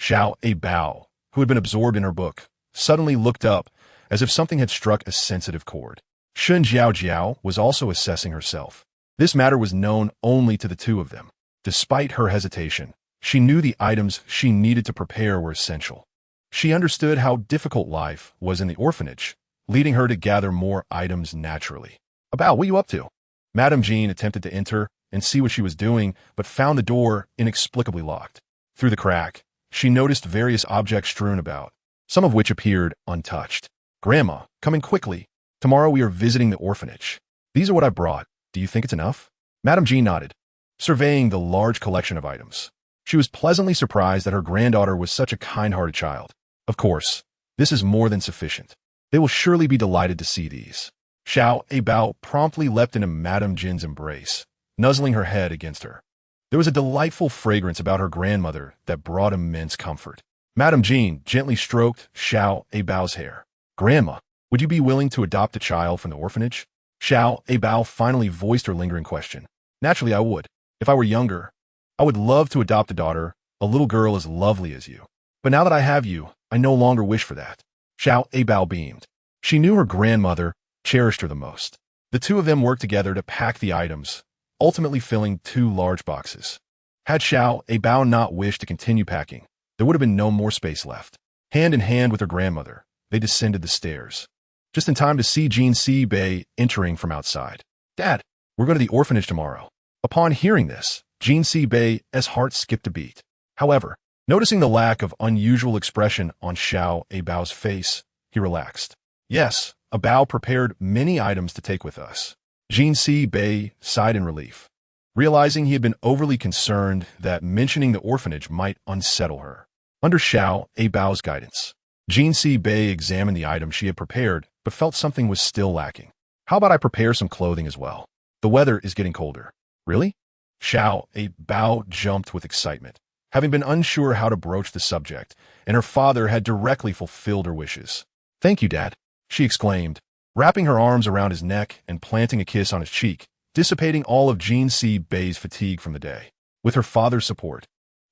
Abao, who had been absorbed in her book, suddenly looked up as if something had struck a sensitive chord. Shun Jiao was also assessing herself. This matter was known only to the two of them. Despite her hesitation, she knew the items she needed to prepare were essential. She understood how difficult life was in the orphanage, leading her to gather more items naturally. Abao, what are you up to? Madame Jean attempted to enter and see what she was doing, but found the door inexplicably locked. Through the crack, she noticed various objects strewn about, some of which appeared untouched. Grandma, come in quickly. Tomorrow we are visiting the orphanage. These are what I brought. Do you think it's enough? Madame Jean nodded, surveying the large collection of items. She was pleasantly surprised that her granddaughter was such a kind-hearted child. Of course, this is more than sufficient. They will surely be delighted to see these. Abao promptly leapt into Madame Jean's embrace, nuzzling her head against her. There was a delightful fragrance about her grandmother that brought immense comfort. Madame Jean gently stroked Abao's hair. Grandma, would you be willing to adopt a child from the orphanage? Abao finally voiced her lingering question. Naturally, I would. If I were younger, I would love to adopt a daughter, a little girl as lovely as you. But now that I have you, I no longer wish for that. Abao beamed. She knew her grandmother cherished her the most. The two of them worked together to pack the items, ultimately filling 2 large boxes. Had Abao not wished to continue packing, there would have been no more space left. Hand in hand with her grandmother, they descended the stairs, just in time to see Jean Bei entering from outside. Dad, we're going to the orphanage tomorrow. Upon hearing this, Jean Bei's heart skipped a beat. However, noticing the lack of unusual expression on Abao's face, he relaxed. Yes, Abao prepared many items to take with us. Jean Bei sighed in relief. realizing he had been overly concerned that mentioning the orphanage might unsettle her. Under Abao's guidance, Jean C. Bei examined the item she had prepared, but felt something was still lacking. How about I prepare some clothing as well? The weather is getting colder. Really? Abao jumped with excitement, having been unsure how to broach the subject, and her father had directly fulfilled her wishes. Thank you, Dad, she exclaimed, wrapping her arms around his neck and planting a kiss on his cheek, dissipating all of Jean C. Bei's fatigue from the day. With her father's support,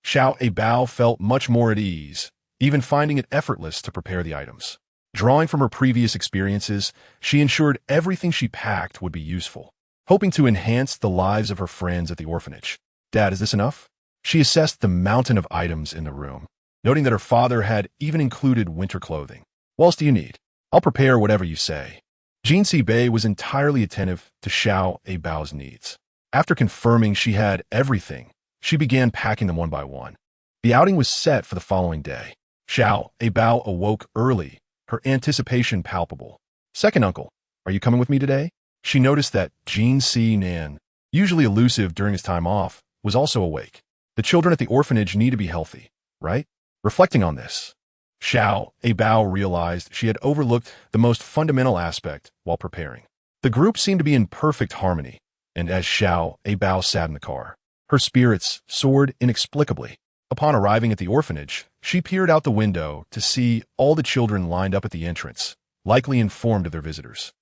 Abao felt much more at ease, even finding it effortless to prepare the items. Drawing from her previous experiences, she ensured everything she packed would be useful, hoping to enhance the lives of her friends at the orphanage. Dad, is this enough? She assessed the mountain of items in the room, noting that her father had even included winter clothing. What else do you need? I'll prepare whatever you say. Jean C. Bei was entirely attentive to Abao's needs. After confirming she had everything, she began packing them one by one. The outing was set for the following day. Abao awoke early, her anticipation palpable. Second uncle, are you coming with me today? She noticed that Jean C. Nan, usually elusive during his time off, was also awake. The children at the orphanage need to be healthy, right? Reflecting on this, Abao realized she had overlooked the most fundamental aspect while preparing. The group seemed to be in perfect harmony, and as Abao sat in the car, her spirits soared inexplicably. Upon arriving at the orphanage, she peered out the window to see all the children lined up at the entrance, likely informed of their visitors.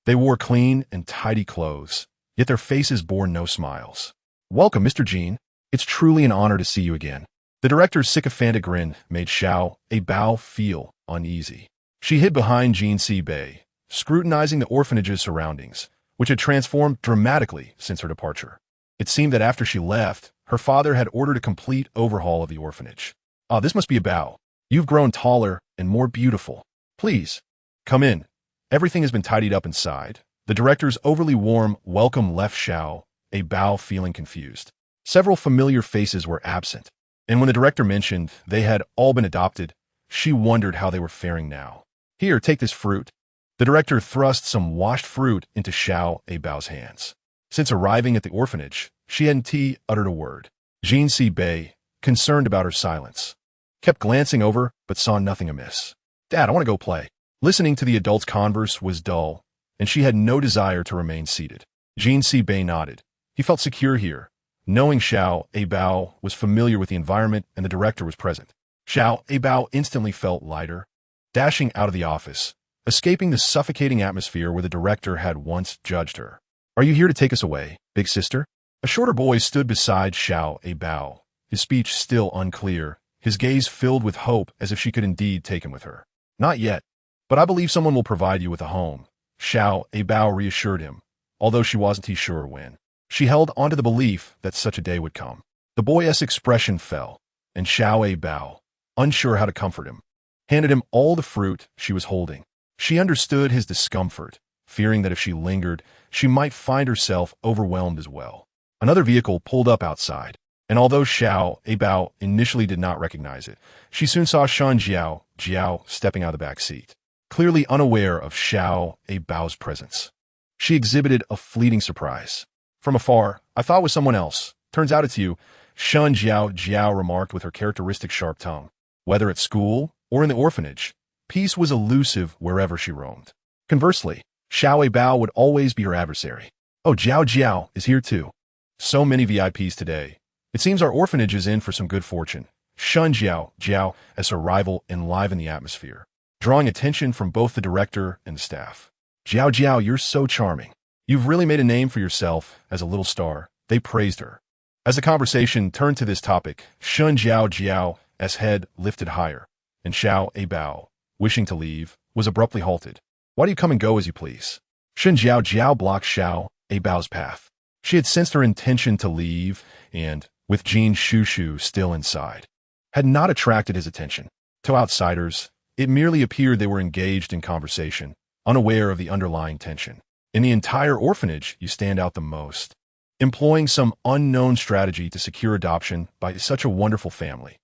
They wore clean and tidy clothes, yet their faces bore no smiles. Welcome, Mr. Jean. It's truly an honor to see you again. The director's sycophantic grin made Abao feel uneasy. She hid behind Jean C. Bei, scrutinizing the orphanage's surroundings, which had transformed dramatically since her departure. It seemed that after she left, her father had ordered a complete overhaul of the orphanage. Ah, this must be Abao. You've grown taller and more beautiful. Please, come in. Everything has been tidied up inside. The director's overly warm welcome left Abao feeling confused. Several familiar faces were absent, and when the director mentioned they had all been adopted, she wondered how they were faring now. Here, take this fruit. The director thrust some washed fruit into Abao's hands. Since arriving at the orphanage, she hadn't uttered a word. Jean C. Bei, concerned about her silence, kept glancing over but saw nothing amiss. Dad, I want to go play. Listening to the adults' converse was dull, and she had no desire to remain seated. Jean C. Bei nodded. He felt secure here, knowing Abao was familiar with the environment and the director was present. Abao instantly felt lighter, dashing out of the office, escaping the suffocating atmosphere where the director had once judged her. Are you here to take us away, big sister? A shorter boy stood beside Abao, his speech still unclear, his gaze filled with hope as if she could indeed take him with her. Not yet, but I believe someone will provide you with a home, Abao reassured him, although she wasn't sure when. She held onto the belief that such a day would come. The boy's expression fell, and Abao, unsure how to comfort him, handed him all the fruit she was holding. She understood his discomfort, fearing that if she lingered, she might find herself overwhelmed as well. Another vehicle pulled up outside, and although Abao initially did not recognize it, she soon saw Shan Jiao stepping out of the back seat, clearly unaware of Abao's presence. She exhibited a fleeting surprise. From afar, I thought it was someone else. Turns out it's you, Shan Jiao remarked with her characteristic sharp tongue. Whether at school or in the orphanage, peace was elusive wherever she roamed. Conversely, Abao would always be her adversary. Oh, Jiao is here too. So many VIPs today. It seems our orphanage is in for some good fortune. Shan Jiao as her rival enlivened the atmosphere, drawing attention from both the director and the staff. Jiao, you're so charming. You've really made a name for yourself as a little star. They praised her. As the conversation turned to this topic, Shan Jiao's head lifted higher, and Abao, wishing to leave, was abruptly halted. Why do you come and go as you please? Shan Jiao blocked Abao's path. She had sensed her intention to leave, and, with Jean Shushu still inside, had not attracted his attention. To outsiders, it merely appeared they were engaged in conversation, unaware of the underlying tension. In the entire orphanage, you stand out the most, employing some unknown strategy to secure adoption by such a wonderful family.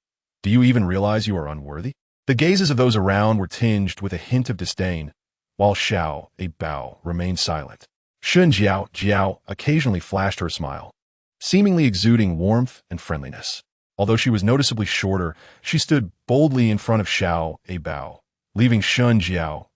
Do you even realize you are unworthy? The gazes of those around were tinged with a hint of disdain, while Abao remained silent. Shan Jiao occasionally flashed her a smile, seemingly exuding warmth and friendliness. Although she was noticeably shorter, she stood boldly in front of Abao, leaving Jiao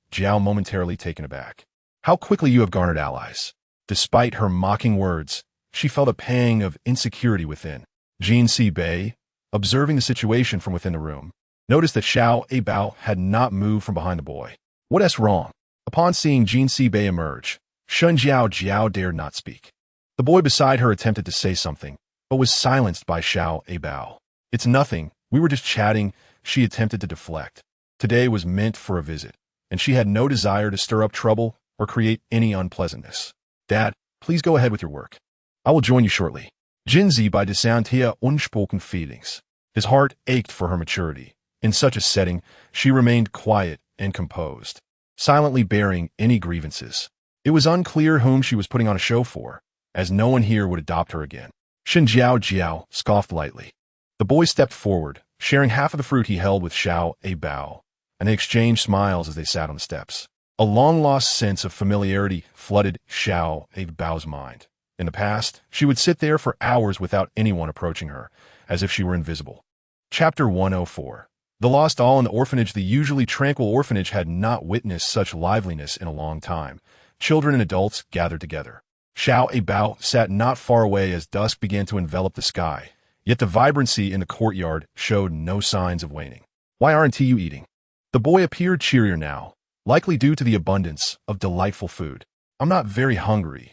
momentarily taken aback. How quickly you have garnered allies. Despite her mocking words, she felt a pang of insecurity within. Bei, observing the situation from within the room, noticed that Abao had not moved from behind the boy. What's wrong? Upon seeing Bei emerge, Jiao dared not speak. The boy beside her attempted to say something, but was silenced by Abao. It's nothing, we were just chatting, she attempted to deflect. Today was meant for a visit, and she had no desire to stir up trouble or create any unpleasantness. Dad, please go ahead with your work. I will join you shortly. Bei discernte hier unspoken feelings. His heart ached for her maturity. In such a setting, she remained quiet and composed, silently bearing any grievances. It was unclear whom she was putting on a show for, as no one here would adopt her again. Jiao scoffed lightly. The boy stepped forward, sharing half of the fruit he held with Abao, and they exchanged smiles as they sat on the steps. A long-lost sense of familiarity flooded Abao's mind. In the past, she would sit there for hours without anyone approaching her, as if she were invisible. Chapter 104. The lost all in the orphanage. The usually tranquil orphanage had not witnessed such liveliness in a long time. Children and adults gathered together. Abao sat not far away as dusk began to envelop the sky, yet the vibrancy in the courtyard showed no signs of waning. Why aren't you eating? The boy appeared cheerier now, likely due to the abundance of delightful food. I'm not very hungry,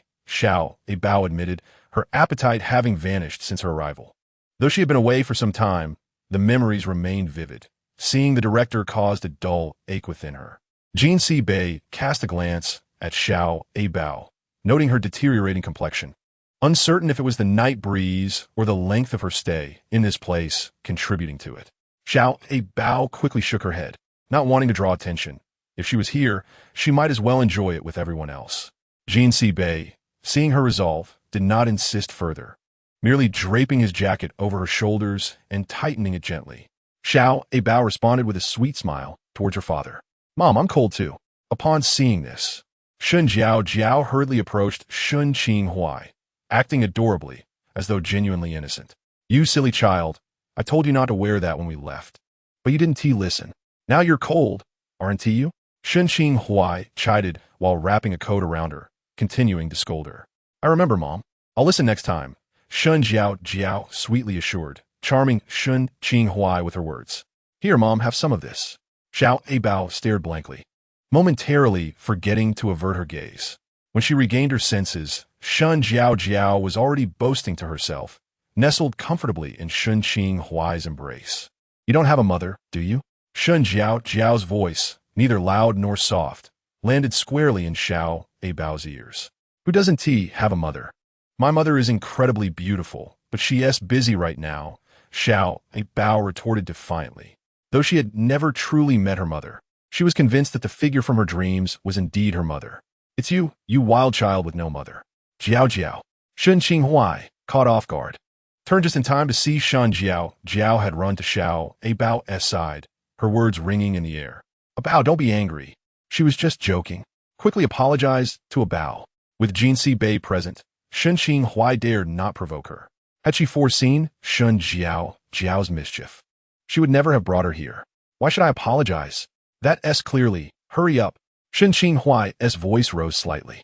Abao admitted, her appetite having vanished since her arrival. Though she had been away for some time, the memories remained vivid. Seeing the director caused a dull ache within her. Bei cast a glance at Abao, noting her deteriorating complexion. Uncertain if it was the night breeze or the length of her stay in this place contributing to it. Abao quickly shook her head, not wanting to draw attention. If she was here, she might as well enjoy it with everyone else. Bei, seeing her resolve, did not insist further, merely draping his jacket over her shoulders and tightening it gently. Abao responded with a sweet smile towards her father. Mom, I'm cold too. Upon seeing this, Jiao hurriedly approached Huai, acting adorably, as though genuinely innocent. You silly child, I told you not to wear that when we left. But you didn't listen. Now you're cold, aren't you? Huai chided while wrapping a coat around her, continuing to scold her. I remember, Mom. I'll listen next time, Jiao sweetly assured, charming Huai with her words. Here, Mom, have some of this. Abao stared blankly, momentarily forgetting to avert her gaze. When she regained her senses, Jiao was already boasting to herself, nestled comfortably in Huai's embrace. You don't have a mother, do you? Jiao's voice, neither loud nor soft, landed squarely in Abao's ears. Who doesn't have a mother? My mother is incredibly beautiful, but she's busy right now, Abao retorted defiantly. Though she had never truly met her mother, she was convinced that the figure from her dreams was indeed her mother. It's you wild child with no mother. Jiao. Huai, caught off guard, turned just in time to see Jiao. Jiao had run to Abao's side, her words ringing in the air. Abao, don't be angry. She was just joking. Quickly apologized to Abao. With Bei present, Huai dared not provoke her. Had she foreseen Jiao's mischief, she would never have brought her here. Why should I apologize? That's clearly. Hurry up. Huai's voice rose slightly.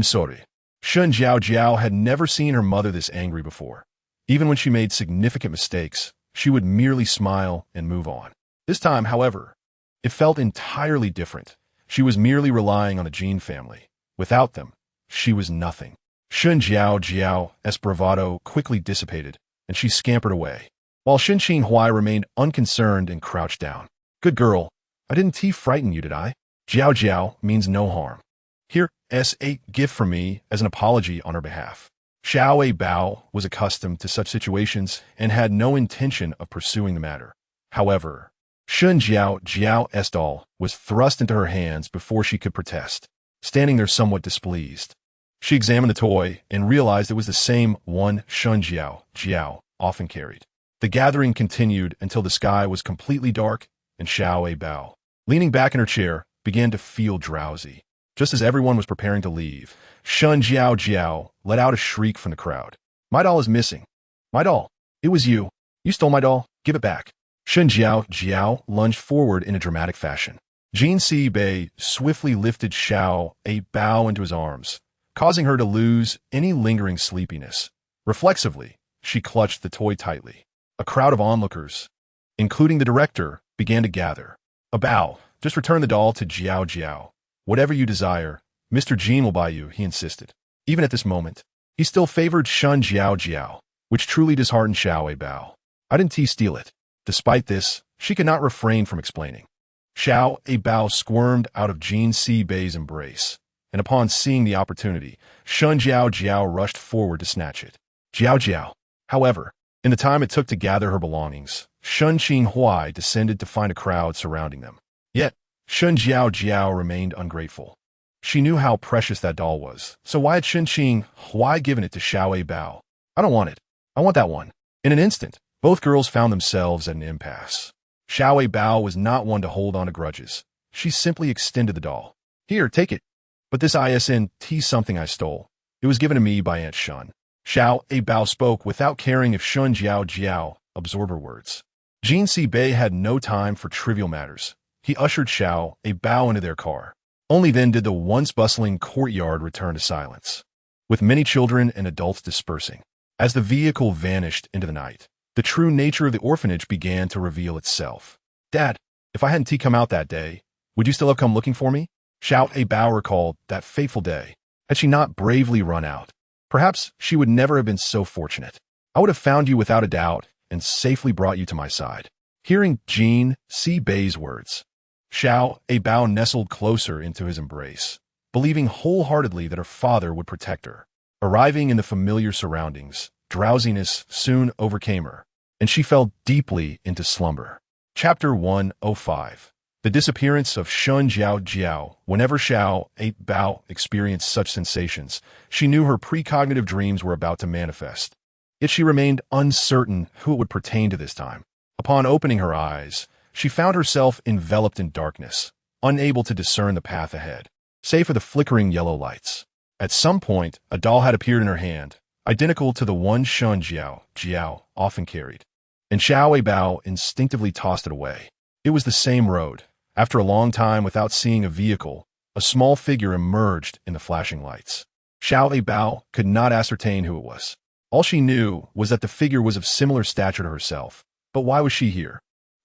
Sorry. Jiao had never seen her mother this angry before. Even when she made significant mistakes, she would merely smile and move on. This time, however, it felt entirely different. She was merely relying on the Jean family. Without them, she was nothing. Jiao's bravado quickly dissipated, and she scampered away, while Huai remained unconcerned and crouched down. Good girl. I didn't frighten you, did I? Jiao means no harm. Here's a gift from me as an apology on her behalf. Abao was accustomed to such situations and had no intention of pursuing the matter. However, Jiao's doll was thrust into her hands before she could protest, standing there somewhat displeased. She examined the toy and realized it was the same one Jiao often carried. The gathering continued until the sky was completely dark and Abao, leaning back in her chair, began to feel drowsy. Just as everyone was preparing to leave, Jiao let out a shriek from the crowd. My doll is missing. My doll. It was you. You stole my doll. Give it back. Shen Jiao lunged forward in a dramatic fashion. Jin Si Bei swiftly lifted Abao into his arms, causing her to lose any lingering sleepiness. Reflexively, she clutched the toy tightly. A crowd of onlookers, including the director, began to gather. Abao, just return the doll to Jiao. Whatever you desire, Mr. Jin will buy you, he insisted. Even at this moment, he still favored Shun Jiao, which truly disheartened Abao. I didn't steal it. Despite this, she could not refrain from explaining. Abao squirmed out of Jin Si Bei's embrace, and upon seeing the opportunity, Shun Jiao rushed forward to snatch it. Jiao. However, in the time it took to gather her belongings, Shun Qinghuai descended to find a crowd surrounding them. Yet, Shun Jiao remained ungrateful. She knew how precious that doll was, so why had Shun Qinghuai given it to Abao? I don't want it. I want that one. In an instant, both girls found themselves at an impasse. Abao was not one to hold on to grudges. She simply extended the doll. Here, take it. But this isn't something I stole. It was given to me by Aunt Shun. Abao spoke without caring if Shun Jiao absorbed her words. Jin Si Bei had no time for trivial matters. He ushered Abao into their car. Only then did the once bustling courtyard return to silence, with many children and adults dispersing. As the vehicle vanished into the night, the true nature of the orphanage began to reveal itself. Dad, if I hadn't come out that day, would you still have come looking for me? Abao recalled that fateful day. Had she not bravely run out, perhaps she would never have been so fortunate. I would have found you without a doubt and safely brought you to my side. Hearing Jin Si Bei's words, Abao nestled closer into his embrace, believing wholeheartedly that her father would protect her. Arriving in the familiar surroundings, drowsiness soon overcame her, and she fell deeply into slumber. Chapter 105. The disappearance of Shun Jiao. Whenever Abao experienced such sensations, she knew her precognitive dreams were about to manifest. Yet she remained uncertain who it would pertain to this time. Upon opening her eyes, she found herself enveloped in darkness, unable to discern the path ahead, save for the flickering yellow lights. At some point, a doll had appeared in her hand, identical to the one Shun Jiao often carried, and Abao instinctively tossed it away. It was the same road. After a long time without seeing a vehicle, a small figure emerged in the flashing lights. Abao could not ascertain who it was. All she knew was that the figure was of similar stature to herself. But why was she here?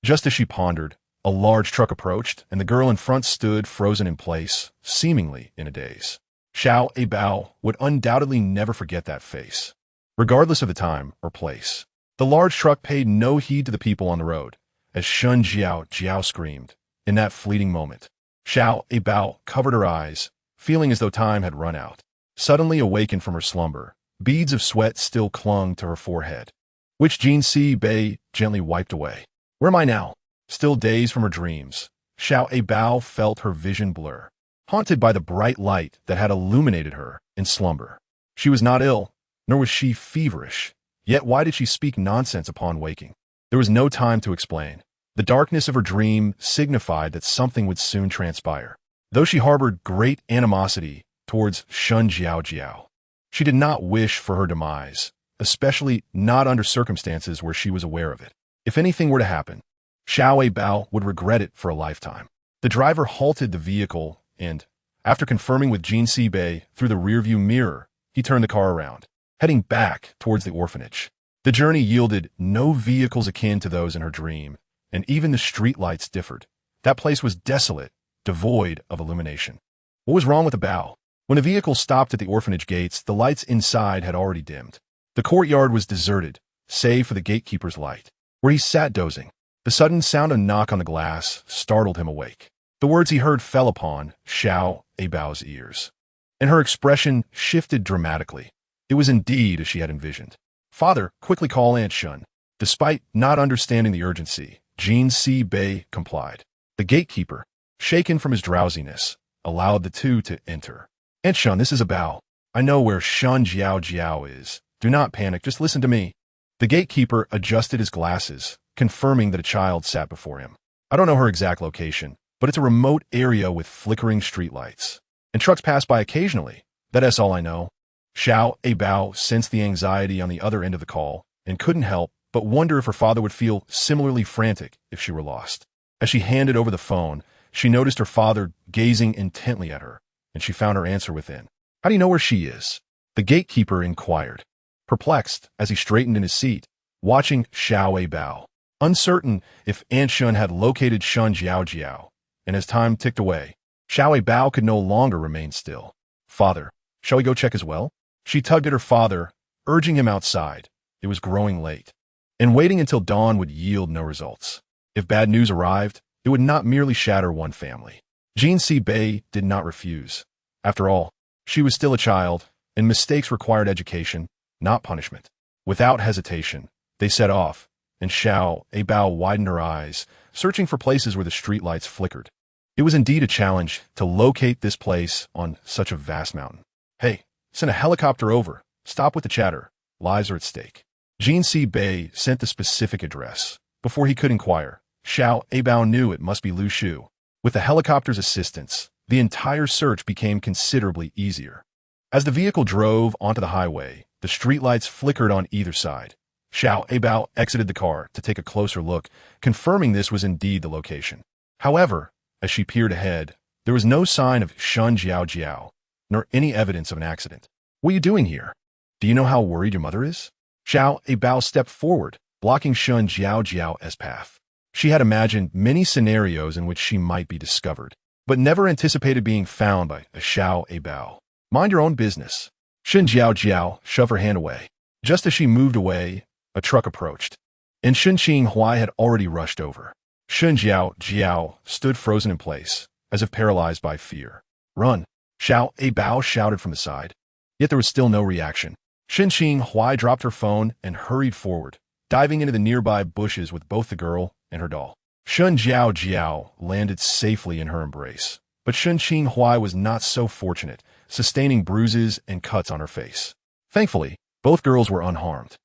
Just as she pondered, a large truck approached, and the girl in front stood frozen in place, seemingly in a daze. Abao would undoubtedly never forget that face, regardless of the time or place. The large truck paid no heed to the people on the road, as Shun Jiao screamed. In that fleeting moment, Abao covered her eyes, feeling as though time had run out. Suddenly awakened from her slumber, beads of sweat still clung to her forehead, which Jin Si Bei gently wiped away. Where am I now? Still dazed from her dreams, Abao felt her vision blur, haunted by the bright light that had illuminated her in slumber. She was not ill, nor was she feverish. Yet why did she speak nonsense upon waking? There was no time to explain. The darkness of her dream signified that something would soon transpire. Though she harbored great animosity towards Shun Jiao, she did not wish for her demise, especially not under circumstances where she was aware of it. If anything were to happen, Abao would regret it for a lifetime. The driver halted the vehicle and, after confirming with Jin Si Bei through the rearview mirror, he turned the car around, heading back towards the orphanage. The journey yielded no vehicles akin to those in her dream, and even the streetlights differed. That place was desolate, devoid of illumination. What was wrong with Abao? When the vehicle stopped at the orphanage gates, the lights inside had already dimmed. The courtyard was deserted, save for the gatekeeper's light, where he sat dozing. The sudden sound of a knock on the glass startled him awake. The words he heard fell upon Abao's ears, and her expression shifted dramatically. It was indeed as she had envisioned. Father, quickly call Aunt Shun. Despite not understanding the urgency, Jin Si Bei complied. The gatekeeper, shaken from his drowsiness, allowed the two to enter. Aunt Shun, this is Abao. I know where Shun Jiao is. Do not panic, just listen to me. The gatekeeper adjusted his glasses, confirming that a child sat before him. I don't know her exact location, but it's a remote area with flickering streetlights, and trucks pass by occasionally. That's all I know. Abao sensed the anxiety on the other end of the call and couldn't help but wonder if her father would feel similarly frantic if she were lost. As she handed over the phone, she noticed her father gazing intently at her, and she found her answer within. "How do you know where she is?" the gatekeeper inquired, perplexed as he straightened in his seat, watching Abao. Uncertain if Aunt Shun had located Shun Jiao, and as time ticked away, Abao could no longer remain still. "Father, shall we go check as well?" She tugged at her father, urging him outside. It was growing late, and waiting until dawn would yield no results. If bad news arrived, it would not merely shatter one family. Jean C. Bei did not refuse. After all, she was still a child, and mistakes required education, not punishment. Without hesitation, they set off, and Abao widened her eyes, searching for places where the streetlights flickered. It was indeed a challenge to locate this place on such a vast mountain. "Hey, send a helicopter over. Stop with the chatter. Lives are at stake." Jean C. Bei sent the specific address. Before he could inquire, Abao knew it must be Lu Shu. With the helicopter's assistance, the entire search became considerably easier. As the vehicle drove onto the highway, the streetlights flickered on either side. Abao exited the car to take a closer look, confirming this was indeed the location. However, as she peered ahead, there was no sign of Shun Jiao, nor any evidence of an accident. "What are you doing here? Do you know how worried your mother is?" Abao stepped forward, blocking Shun Jiao's path. She had imagined many scenarios in which she might be discovered, but never anticipated being found by Abao. "Mind your own business." Shun Jiao shoved her hand away. Just as she moved away, a truck approached, and Shun Qinghai had already rushed over. Shun Jiao stood frozen in place, as if paralyzed by fear. "Run!" Abao shouted from the side. Yet there was still no reaction. Shun Qinghai dropped her phone and hurried forward, diving into the nearby bushes with both the girl and her doll. Shun Jiao landed safely in her embrace, but Shun Qinghai was not so fortunate, sustaining bruises and cuts on her face. Thankfully, both girls were unharmed,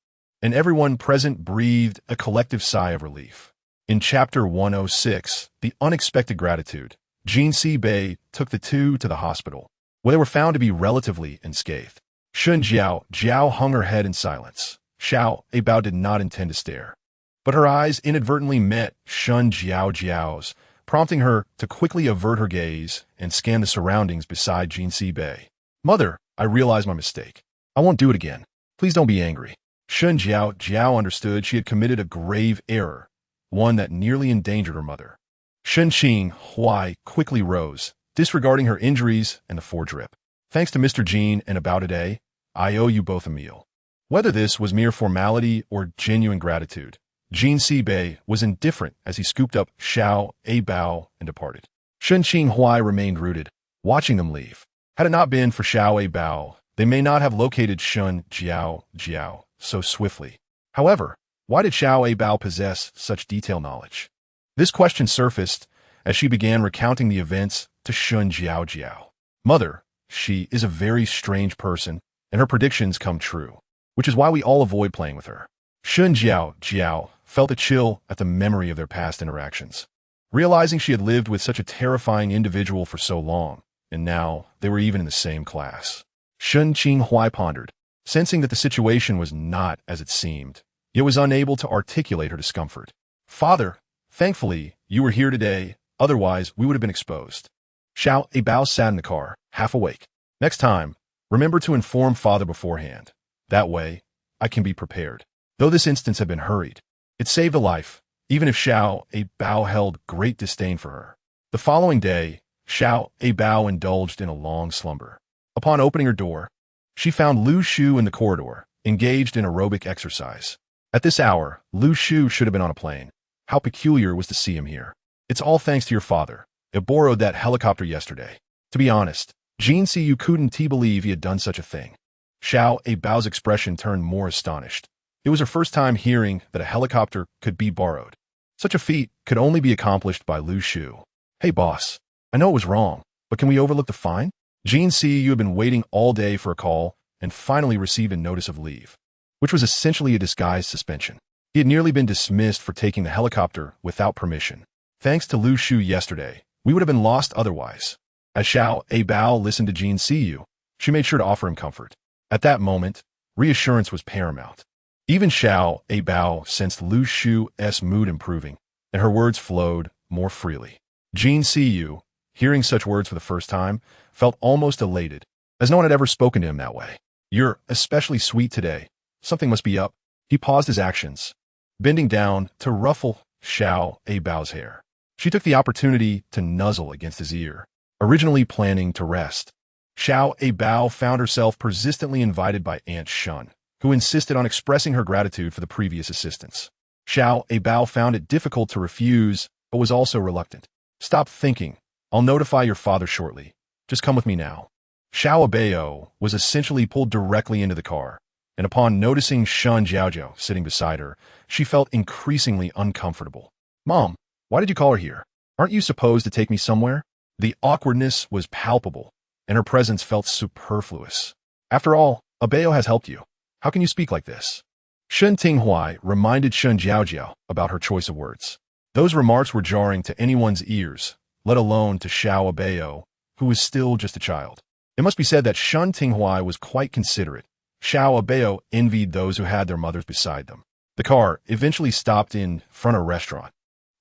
and everyone present breathed a collective sigh of relief. In Chapter 106, The Unexpected Gratitude, Jean C. Bei took the two to the hospital, where they were found to be relatively unscathed. Shun Jiao hung her head in silence. Abao did not intend to stare, but her eyes inadvertently met Shun Jiao's, prompting her to quickly avert her gaze and scan the surroundings beside Jean C. Bei. "Mother, I realize my mistake. I won't do it again. Please don't be angry." Shun Jiao understood she had committed a grave error, one that nearly endangered her mother. Shun Qinghai quickly rose, disregarding her injuries and the foredrip. "Thanks to Mr. Jean and Abao today, I owe you both a meal." Whether this was mere formality or genuine gratitude, Jean C. Bei was indifferent as he scooped up Abao and departed. Shun Qinghai remained rooted, watching them leave. Had it not been for Abao, they may not have located Shun Jiao so swiftly. However, why did Abao possess such detailed knowledge? This question surfaced as she began recounting the events to Shun Jiao. "Mother, she is a very strange person, and her predictions come true, which is why we all avoid playing with her." Shun Jiao felt a chill at the memory of their past interactions, realizing she had lived with such a terrifying individual for so long, and now they were even in the same class. Shun Qinghai pondered, sensing that the situation was not as it seemed, yet was unable to articulate her discomfort. "Father, thankfully, you were here today, otherwise we would have been exposed." Abao sat in the car, half awake. "Next time, remember to inform father beforehand. That way, I can be prepared." Though this instance had been hurried, it saved a life, even if Abao held great disdain for her. The following day, Abao indulged in a long slumber. Upon opening her door, she found Lu Shu in the corridor, engaged in aerobic exercise. At this hour, Lu Shu should have been on a plane. How peculiar it was to see him here. "It's all thanks to your father. It borrowed that helicopter yesterday." To be honest, Jean C. couldn't believe he had done such a thing. Abao's expression turned more astonished. It was her first time hearing that a helicopter could be borrowed. Such a feat could only be accomplished by Lu Shu. "Hey boss, I know it was wrong, but can we overlook the fine?" Jean C. had been waiting all day for a call and finally received a notice of leave, which was essentially a disguised suspension. He had nearly been dismissed for taking the helicopter without permission. Thanks to Lu Shu yesterday, we would have been lost otherwise. As Abao listened to Jean C., she made sure to offer him comfort. At that moment, reassurance was paramount. Even Abao sensed Lu Shu's mood improving, and her words flowed more freely. Jean Siyu, hearing such words for the first time, felt almost elated, as no one had ever spoken to him that way. "You're especially sweet today. Something must be up." He paused his actions, bending down to ruffle Abao's hair. She took the opportunity to nuzzle against his ear, originally planning to rest. Abao found herself persistently invited by Aunt Shun, who insisted on expressing her gratitude for the previous assistance. Abao found it difficult to refuse, but was also reluctant. "Stop thinking. I'll notify your father shortly. Just come with me now." Abao was essentially pulled directly into the car, and upon noticing Shun Jiaojiao sitting beside her, she felt increasingly uncomfortable. "Mom, why did you call her here? Aren't you supposed to take me somewhere?" The awkwardness was palpable, and her presence felt superfluous. "After all, Abao has helped you. How can you speak like this?" Shen Tinghuai reminded Shun Jiaojiao about her choice of words. Those remarks were jarring to anyone's ears, let alone to Abao, who was still just a child. It must be said that Shun Tinghuai was quite considerate. Abao envied those who had their mothers beside them. The car eventually stopped in front of a restaurant,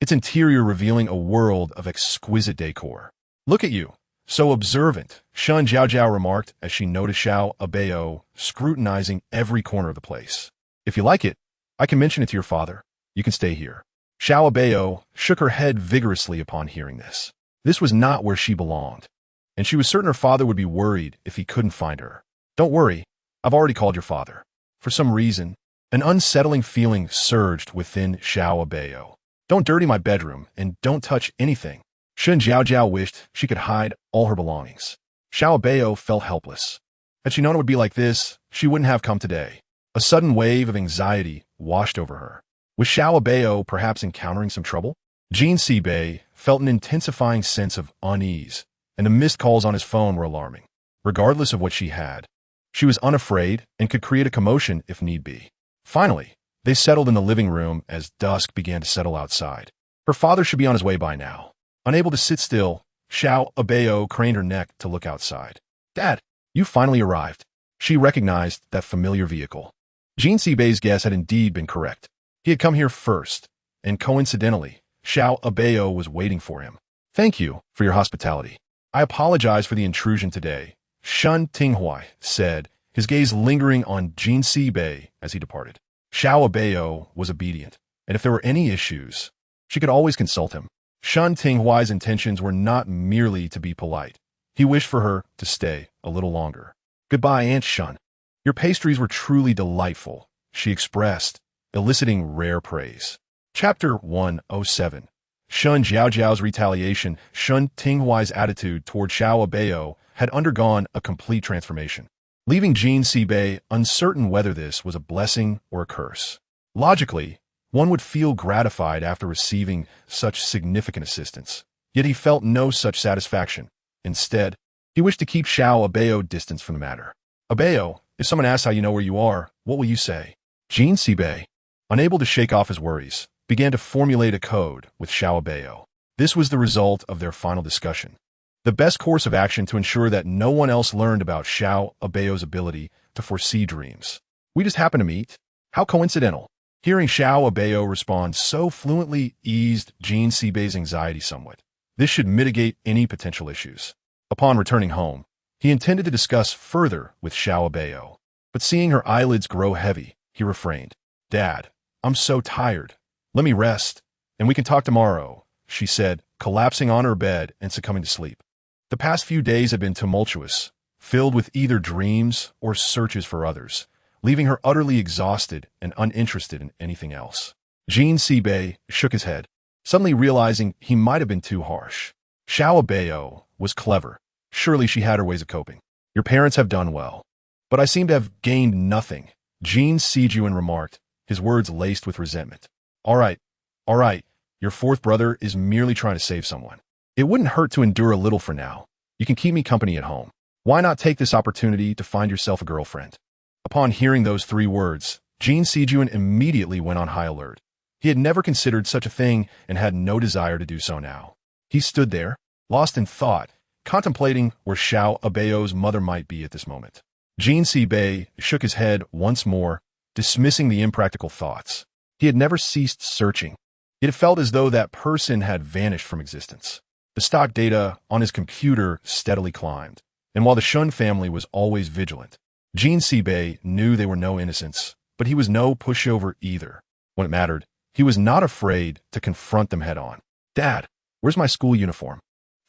its interior revealing a world of exquisite decor. "Look at you, so observant," Shun Jiaojiao remarked as she noticed Abao scrutinizing every corner of the place. "If you like it, I can mention it to your father. You can stay here." Abao shook her head vigorously upon hearing this. This was not where she belonged, and she was certain her father would be worried if he couldn't find her. "Don't worry, I've already called your father." For some reason, an unsettling feeling surged within Abao. "Don't dirty my bedroom, and don't touch anything." Shun Jiaojiao wished she could hide all her belongings. Abao felt helpless. Had she known it would be like this, she wouldn't have come today. A sudden wave of anxiety washed over her. Was Abao perhaps encountering some trouble? Jean Sibei felt an intensifying sense of unease, and the missed calls on his phone were alarming. Regardless of what she had, she was unafraid and could create a commotion if need be. Finally, they settled in the living room as dusk began to settle outside. Her father should be on his way by now. Unable to sit still, Abao craned her neck to look outside. "Dad, you finally arrived." She recognized that familiar vehicle. Jean Sibei's guess had indeed been correct. He had come here first, and coincidentally, Abao was waiting for him. "Thank you for your hospitality. I apologize for the intrusion today," Shun Tinghuai said, his gaze lingering on Jean Sibei as he departed. Abao was obedient, and if there were any issues, she could always consult him. Shun Tinghuai's intentions were not merely to be polite. He wished for her to stay a little longer. "Goodbye, Aunt Shun. Your pastries were truly delightful," she expressed, eliciting rare praise. Chapter 107. Shun Jiaojiao's retaliation. Shun Tinghuai's attitude toward Abao had undergone a complete transformation, leaving Jean Sibei uncertain whether this was a blessing or a curse. Logically, one would feel gratified after receiving such significant assistance, yet he felt no such satisfaction. Instead, he wished to keep Abao distant from the matter. "Abao, if someone asks how you know where you are, what will you say?" Jean Sibei, unable to shake off his worries, began to formulate a code with Abao. This was the result of their final discussion. The best course of action to ensure that no one else learned about Abao's ability to foresee dreams. "We just happened to meet. How coincidental." Hearing Abao respond so fluently eased Jean Sibei's anxiety somewhat. This should mitigate any potential issues. Upon returning home, he intended to discuss further with Abao, but seeing her eyelids grow heavy, he refrained. "Dad, I'm so tired. Let me rest, and we can talk tomorrow," she said, collapsing on her bed and succumbing to sleep. The past few days had been tumultuous, filled with either dreams or searches for others, leaving her utterly exhausted and uninterested in anything else. Jean Sibei shook his head, suddenly realizing he might have been too harsh. Abao was clever. Surely she had her ways of coping. "Your parents have done well, but I seem to have gained nothing," Jean Sijuan remarked, his words laced with resentment. All right, your fourth brother is merely trying to save someone. It wouldn't hurt to endure a little for now. You can keep me company at home. Why not take this opportunity to find yourself a girlfriend?" Upon hearing those 3 words, Jean Sijuan immediately went on high alert. He had never considered such a thing and had no desire to do so now. He stood there, lost in thought, contemplating where Abao's mother might be at this moment. Jean Bei shook his head once more, dismissing the impractical thoughts. He had never ceased searching. It felt as though that person had vanished from existence. The stock data on his computer steadily climbed, and while the Shun family was always vigilant, Jean Bei knew they were no innocents, but he was no pushover either. When it mattered, he was not afraid to confront them head-on. "Dad, where's my school uniform?"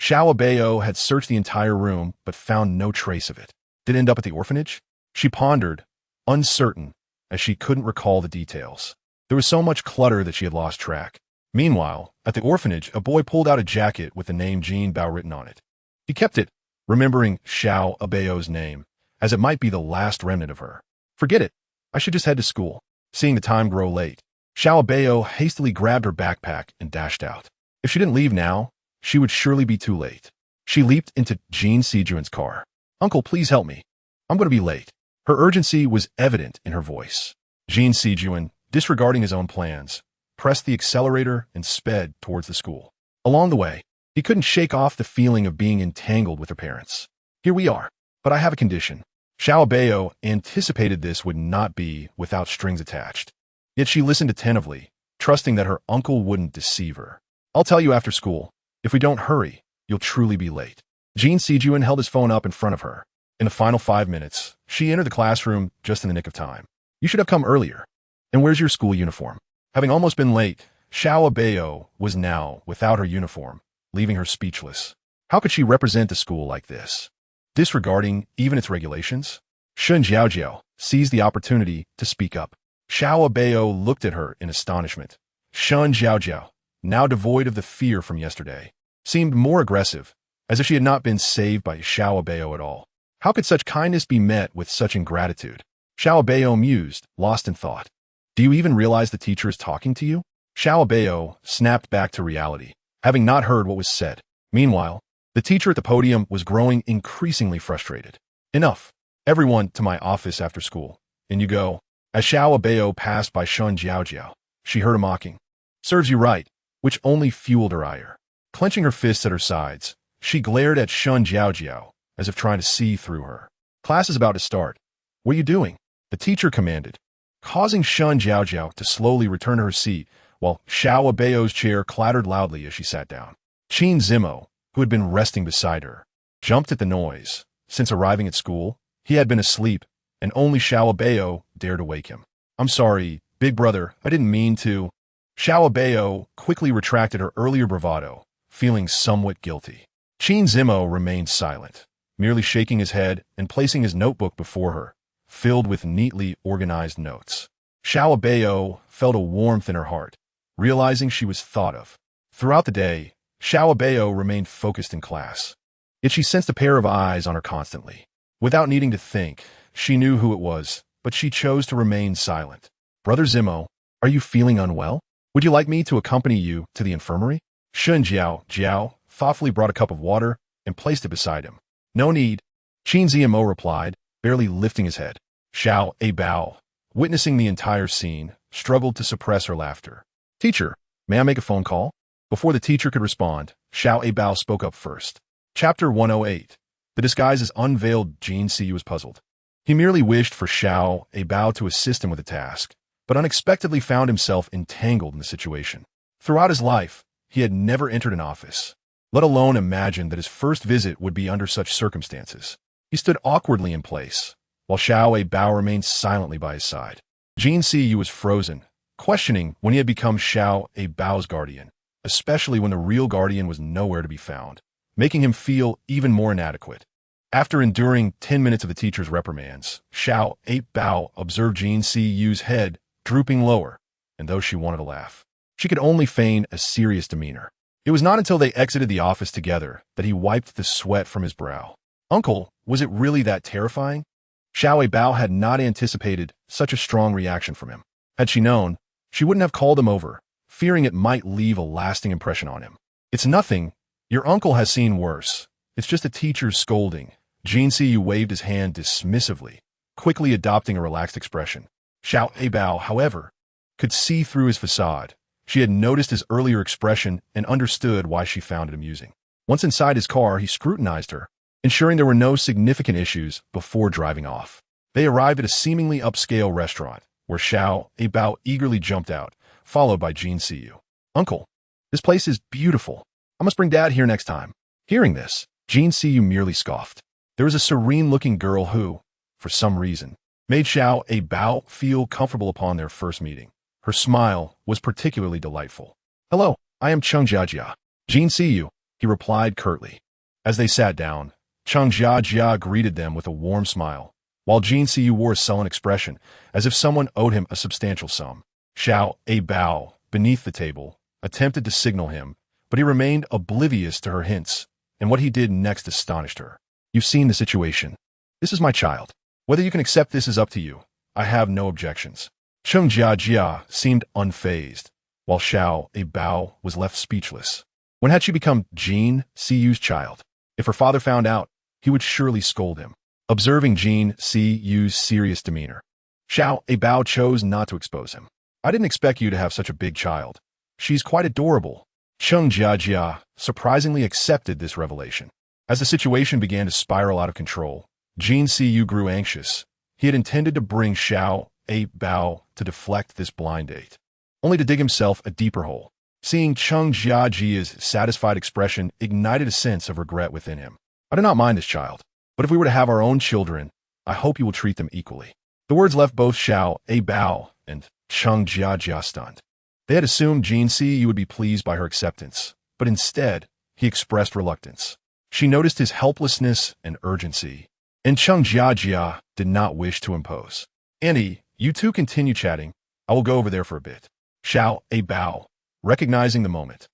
Abao had searched the entire room, but found no trace of it. Did it end up at the orphanage? She pondered, uncertain, as she couldn't recall the details. There was so much clutter that she had lost track. Meanwhile, at the orphanage, a boy pulled out a jacket with the name Jean Bao written on it. He kept it, remembering Abao's name, as it might be the last remnant of her. "Forget it. I should just head to school." Seeing the time grow late, Abao hastily grabbed her backpack and dashed out. If she didn't leave now, she would surely be too late. She leaped into Jean Sijuan's car. "Uncle, please help me. I'm going to be late." Her urgency was evident in her voice. Jean Sijuan, disregarding his own plans, pressed the accelerator and sped towards the school. Along the way, he couldn't shake off the feeling of being entangled with her parents. "Here we are, but I have a condition." Abao anticipated this would not be without strings attached. Yet she listened attentively, trusting that her uncle wouldn't deceive her. "I'll tell you after school. If we don't hurry, you'll truly be late." Jean Sijuan held his phone up in front of her. In the final 5 minutes, she entered the classroom just in the nick of time. "You should have come earlier. And where's your school uniform?" Having almost been late, Abao was now without her uniform, leaving her speechless. How could she represent the school like this, disregarding even its regulations? Shun Jiaojiao seized the opportunity to speak up. Abao looked at her in astonishment. Shun Jiaojiao, now devoid of the fear from yesterday, seemed more aggressive, as if she had not been saved by Abao at all. How could such kindness be met with such ingratitude? Abao mused, lost in thought. "Do you even realize the teacher is talking to you?" Abao snapped back to reality, having not heard what was said. Meanwhile, the teacher at the podium was growing increasingly frustrated. "Enough. Everyone to my office after school. In you go." As Abao passed by Shun Jiaojiao, she heard him mocking. "Serves you right," which only fueled her ire. Clenching her fists at her sides, she glared at Shun Jiaojiao, as if trying to see through her. "Class is about to start. What are you doing?" the teacher commanded, causing Shun Jiaojiao to slowly return to her seat, while Abao's chair clattered loudly as she sat down. Qin Zimo, who had been resting beside her, jumped at the noise. Since arriving at school, he had been asleep, and only Abao dared to wake him. "I'm sorry, big brother, I didn't mean to." Abao quickly retracted her earlier bravado, feeling somewhat guilty. Qin Zimo remained silent, merely shaking his head and placing his notebook before her, filled with neatly organized notes. Abao felt a warmth in her heart, realizing she was thought of. Throughout the day, Abao remained focused in class. Yet she sensed a pair of eyes on her constantly. Without needing to think, she knew who it was, but she chose to remain silent. "Brother Zimo, are you feeling unwell? Would you like me to accompany you to the infirmary?" Shun Jiao thoughtfully brought a cup of water and placed it beside him. "No need," Qin Zimo replied, barely lifting his head. Abao, witnessing the entire scene, struggled to suppress her laughter. "Teacher, may I make a phone call?" Before the teacher could respond, Abao spoke up first. Chapter 108. The disguises unveiled. Jean Siyu was puzzled. He merely wished for Abao to assist him with the task, but unexpectedly found himself entangled in the situation. Throughout his life, he had never entered an office, let alone imagined that his first visit would be under such circumstances. He stood awkwardly in place, while Abao remained silently by his side. Jean Siyu was frozen, questioning when he had become Abao's guardian, especially when the real guardian was nowhere to be found, making him feel even more inadequate. After enduring 10 minutes of the teacher's reprimands, Abao observed Jean Siyu's head drooping lower, and though she wanted to laugh, she could only feign a serious demeanor. It was not until they exited the office together that he wiped the sweat from his brow. "Uncle, was it really that terrifying?" Abao had not anticipated such a strong reaction from him. Had she known, she wouldn't have called him over, fearing it might leave a lasting impression on him. "It's nothing. Your uncle has seen worse. It's just a teacher's scolding." Jean Siyu waved his hand dismissively, quickly adopting a relaxed expression. Abao, however, could see through his facade. She had noticed his earlier expression and understood why she found it amusing. Once inside his car, he scrutinized her, ensuring there were no significant issues before driving off. They arrived at a seemingly upscale restaurant, where Abao eagerly jumped out, followed by Jean Siyu. "Uncle, this place is beautiful. I must bring Dad here next time." Hearing this, Jean Siyu merely scoffed. There was a serene-looking girl who, for some reason, made Abao feel comfortable upon their first meeting. Her smile was particularly delightful. "Hello, I am Chung Jiajia." "Jean Siyu," he replied curtly. As they sat down, Chung Jiajia greeted them with a warm smile, while Jean Siyu wore a sullen expression, as if someone owed him a substantial sum. Abao, beneath the table, attempted to signal him, but he remained oblivious to her hints, and what he did next astonished her. "You've seen the situation. This is my child. Whether you can accept this is up to you. I have no objections." Chung Jiajia seemed unfazed, while Abao was left speechless. When had she become Jean Siyu's child? If her father found out, he would surely scold him. Observing Jean Siyu's serious demeanor, Abao chose not to expose him. "I didn't expect you to have such a big child. She's quite adorable." Chung Jiajia surprisingly accepted this revelation. As the situation began to spiral out of control, Jean Siyu grew anxious. He had intended to bring Abao to deflect this blind date, only to dig himself a deeper hole. Seeing Chung Jiajia's satisfied expression ignited a sense of regret within him. "I do not mind this child, but if we were to have our own children, I hope you will treat them equally." The words left both Abao and Chung Jiajia stunned. They had assumed Jean Siyu would be pleased by her acceptance, but instead, he expressed reluctance. She noticed his helplessness and urgency, and Chung Jiajia did not wish to impose. "Auntie, you two continue chatting. I will go over there for a bit." Abao, recognizing the moment,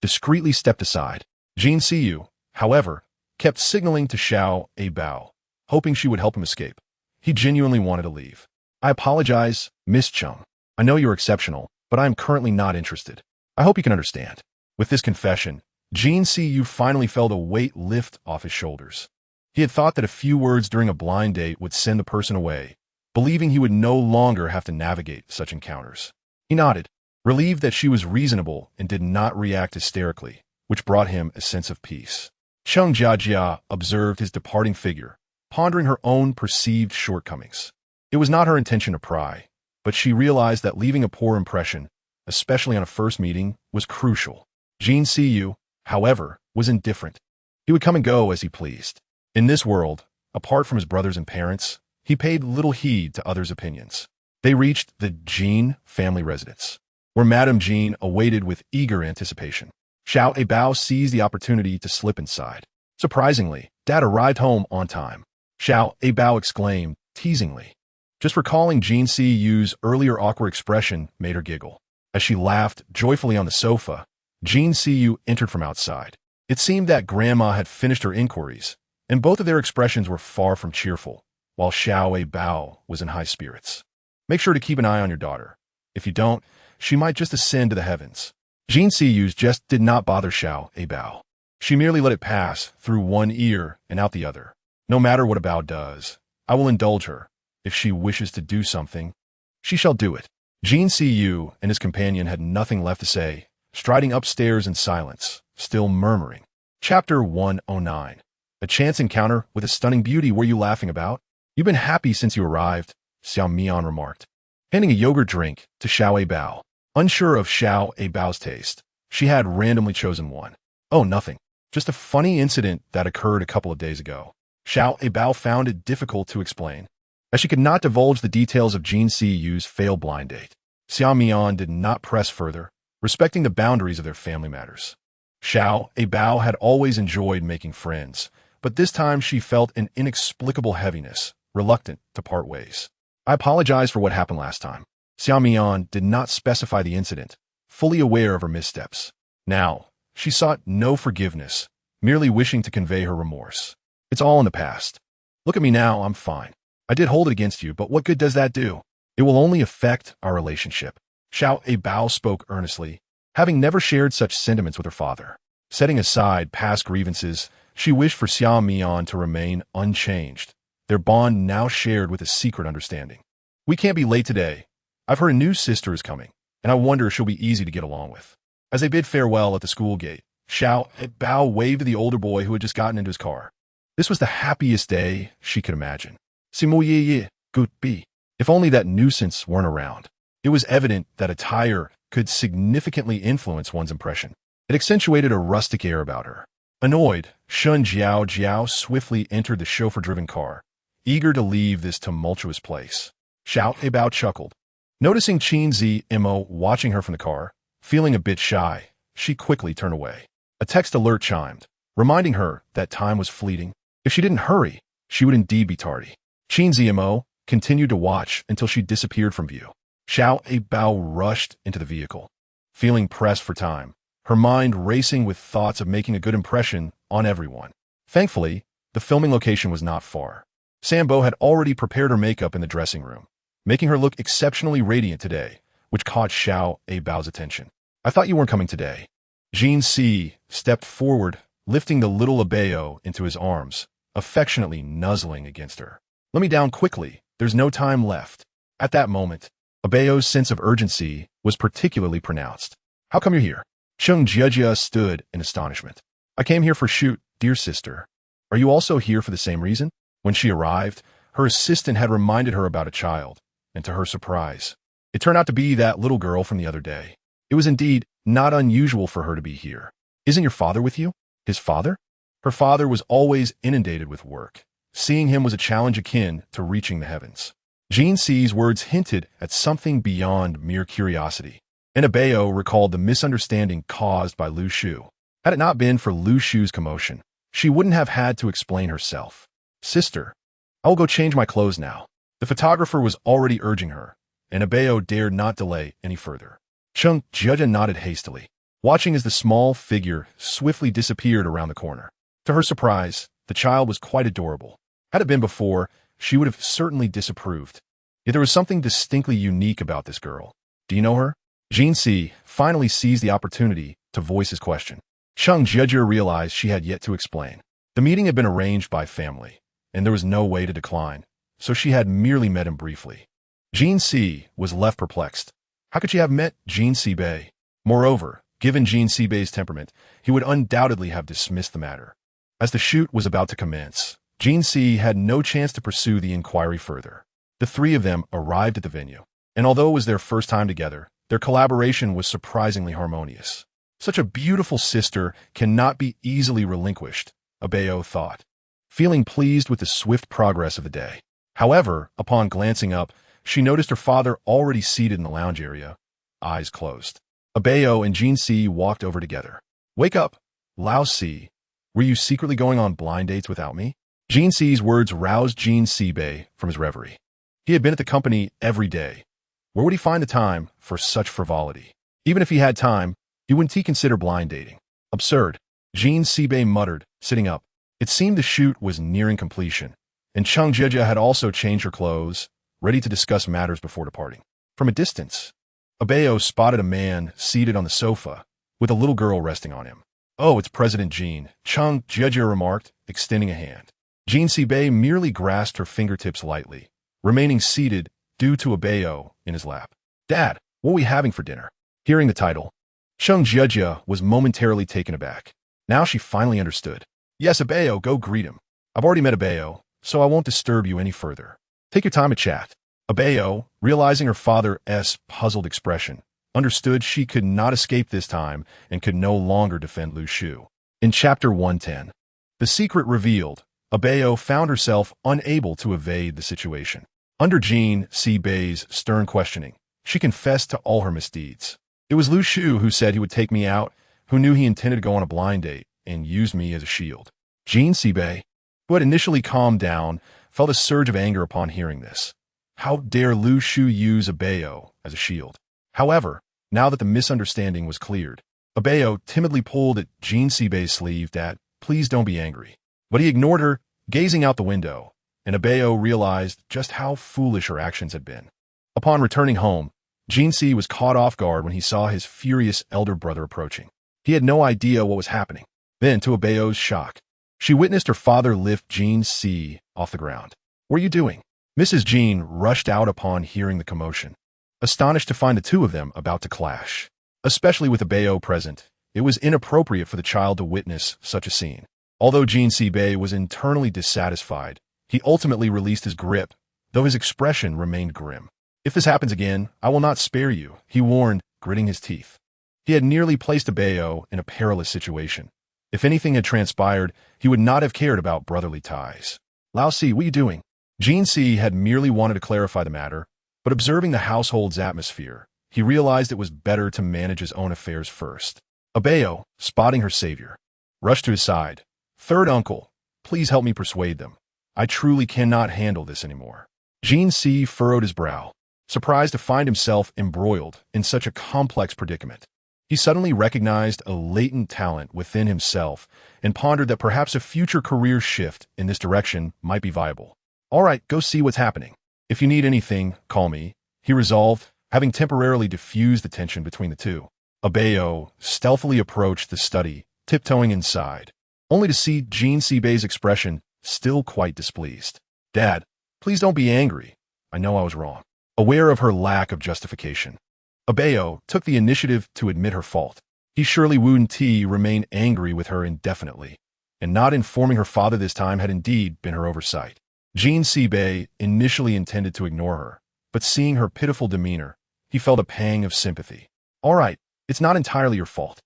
discreetly stepped aside. Jean Siyu, however, kept signaling to Abao, hoping she would help him escape. He genuinely wanted to leave. "I apologize, Miss Chung. I know you're exceptional, but I am currently not interested. I hope you can understand." With this confession, Jean Siyu finally felt a weight lift off his shoulders. He had thought that a few words during a blind date would send the person away, believing he would no longer have to navigate such encounters. He nodded, relieved that she was reasonable and did not react hysterically, which brought him a sense of peace. Chung Jiajia observed his departing figure, pondering her own perceived shortcomings. It was not her intention to pry, but she realized that leaving a poor impression, especially on a first meeting, was crucial. Jean Siyu, however, was indifferent. He would come and go as he pleased. In this world, apart from his brothers and parents, he paid little heed to others' opinions. They reached the Jean family residence, where Madame Jean awaited with eager anticipation. Abao seized the opportunity to slip inside. Surprisingly, Dad arrived home on time. Abao exclaimed, teasingly. Just recalling Jean Siyu's earlier awkward expression made her giggle. As she laughed joyfully on the sofa, Jean Siyu entered from outside. It seemed that Grandma had finished her inquiries, and both of their expressions were far from cheerful, while Abao was in high spirits. "Make sure to keep an eye on your daughter. If you don't, she might just ascend to the heavens." Jean Siyu's jest did not bother Abao. She merely let it pass through one ear and out the other. "No matter what Abao does, I will indulge her. If she wishes to do something, she shall do it." Jean Siyu and his companion had nothing left to say, striding upstairs in silence, still murmuring. Chapter 109. A chance encounter with a stunning beauty. Were you laughing about? "You've been happy since you arrived," Xiao Mian remarked, handing a yogurt drink to Abao. Unsure of Abao's taste, she had randomly chosen one. "Oh, nothing. Just a funny incident that occurred a couple of days ago." Abao found it difficult to explain, as she could not divulge the details of Jean Siyu's failed blind date. Xiao Mian did not press further, respecting the boundaries of their family matters. Abao had always enjoyed making friends, but this time she felt an inexplicable heaviness, reluctant to part ways. "I apologize for what happened last time." Xiao Mian did not specify the incident, fully aware of her missteps. Now, she sought no forgiveness, merely wishing to convey her remorse. "It's all in the past. Look at me now, I'm fine. I did hold it against you, but what good does that do? It will only affect our relationship." Abao spoke earnestly, having never shared such sentiments with her father. Setting aside past grievances, she wished for Xiao Mian to remain unchanged, their bond now shared with a secret understanding. "We can't be late today. I've heard a new sister is coming, and I wonder if she'll be easy to get along with." As they bid farewell at the school gate, Abao waved to the older boy who had just gotten into his car. This was the happiest day she could imagine. Simoyeye, good be. If only that nuisance weren't around. It was evident that attire could significantly influence one's impression. It accentuated a rustic air about her. Annoyed, Shun Jiao swiftly entered the chauffeur-driven car, eager to leave this tumultuous place. Abao chuckled. Noticing Qin Zi Mo watching her from the car, feeling a bit shy, she quickly turned away. A text alert chimed, reminding her that time was fleeting. If she didn't hurry, she would indeed be tardy. Qin Zi Mo continued to watch until she disappeared from view. Abao rushed into the vehicle, feeling pressed for time, her mind racing with thoughts of making a good impression on everyone. Thankfully, the filming location was not far. Sambo had already prepared her makeup in the dressing room, making her look exceptionally radiant today, which caught Abao's attention. I thought you weren't coming today. Jean C. stepped forward, lifting the little Abao into his arms, affectionately nuzzling against her. Let me down quickly, there's no time left. At that moment, Abao's sense of urgency was particularly pronounced. How come you're here? Chung Jiejia stood in astonishment. I came here for shoot, dear sister. Are you also here for the same reason? When she arrived, her assistant had reminded her about a child, and to her surprise, it turned out to be that little girl from the other day. It was indeed not unusual for her to be here. Isn't your father with you? His father? Her father was always inundated with work. Seeing him was a challenge akin to reaching the heavens. Jean C's words hinted at something beyond mere curiosity, and Abao recalled the misunderstanding caused by Lu Shu. Had it not been for Lu Shu's commotion, she wouldn't have had to explain herself. Sister, I will go change my clothes now. The photographer was already urging her, and Abao dared not delay any further. Chung Jia nodded hastily, watching as the small figure swiftly disappeared around the corner. To her surprise, the child was quite adorable. Had it been before, she would have certainly disapproved. Yet there was something distinctly unique about this girl. Do you know her? Jean C finally seized the opportunity to voice his question. Chung Jia realized she had yet to explain. The meeting had been arranged by family, and there was no way to decline, so she had merely met him briefly. Jean C was left perplexed. How could she have met Jean Bei? Moreover, given Jean Bei's temperament, he would undoubtedly have dismissed the matter. As the shoot was about to commence, Jean C had no chance to pursue the inquiry further. The three of them arrived at the venue, and although it was their first time together, their collaboration was surprisingly harmonious. Such a beautiful sister cannot be easily relinquished, Abao thought, feeling pleased with the swift progress of the day. However, upon glancing up, she noticed her father already seated in the lounge area, eyes closed. Abao and Jean C walked over together. Wake up, Lao C. Were you secretly going on blind dates without me? Jean C's words roused Jean Bei from his reverie. He had been at the company every day. Where would he find the time for such frivolity? Even if he had time, wouldn't he consider blind dating? Absurd, Jean Bei muttered, sitting up. It seemed the shoot was nearing completion, and Chung Jia had also changed her clothes, ready to discuss matters before departing. From a distance, Abao spotted a man seated on the sofa, with a little girl resting on him. Oh, it's President Jean, Chung Jia remarked, extending a hand. Jean Bei merely grasped her fingertips lightly, remaining seated due to Abao in his lap. Dad, what are we having for dinner? Hearing the title, Chung Jia was momentarily taken aback. Now she finally understood. Yes, Abao, go greet him. I've already met Abao, so I won't disturb you any further. Take your time to chat. Abao, realizing her father's puzzled expression, understood she could not escape this time and could no longer defend Lu Shu. In Chapter 110, the secret revealed, Abao found herself unable to evade the situation. Under Jean Bei's stern questioning, she confessed to all her misdeeds. It was Lu Shu who said he would take me out, who knew he intended to go on a blind date, and used me as a shield. Jean Bei, who had initially calmed down, felt a surge of anger upon hearing this. How dare Lu Shu use Abao as a shield? However, now that the misunderstanding was cleared, Abao timidly pulled at Jean Bei's sleeve that, please don't be angry. But he ignored her, gazing out the window, and Abao realized just how foolish her actions had been. Upon returning home, Jean was caught off guard when he saw his furious elder brother approaching. He had no idea what was happening. Then, to Abao's shock, she witnessed her father lift Jean off the ground. What are you doing? Mrs. Jean rushed out upon hearing the commotion, astonished to find the two of them about to clash. Especially with Abao present, it was inappropriate for the child to witness such a scene. Although Jin Si-bei was internally dissatisfied, he ultimately released his grip, though his expression remained grim. "If this happens again, I will not spare you," he warned, gritting his teeth. He had nearly placed Abao in a perilous situation. If anything had transpired, he would not have cared about brotherly ties. "Lao Si, what are you doing?" Jin Si had merely wanted to clarify the matter, but observing the household's atmosphere, he realized it was better to manage his own affairs first. Abao, spotting her savior, rushed to his side. "Third uncle, please help me persuade them. I truly cannot handle this anymore." Jin Si furrowed his brow, surprised to find himself embroiled in such a complex predicament. He suddenly recognized a latent talent within himself and pondered that perhaps a future career shift in this direction might be viable. "All right, go see what's happening. If you need anything, call me," he resolved, having temporarily diffused the tension between the two. Abao stealthily approached the study, tiptoeing inside, only to see Jin Si-bei's expression still quite displeased. "Dad, please don't be angry. I know I was wrong." Aware of her lack of justification, Abao took the initiative to admit her fault. He surely wouldn't remain angry with her indefinitely, and not informing her father this time had indeed been her oversight. Jin Si-bei initially intended to ignore her, but seeing her pitiful demeanor, he felt a pang of sympathy. "All right, it's not entirely your fault,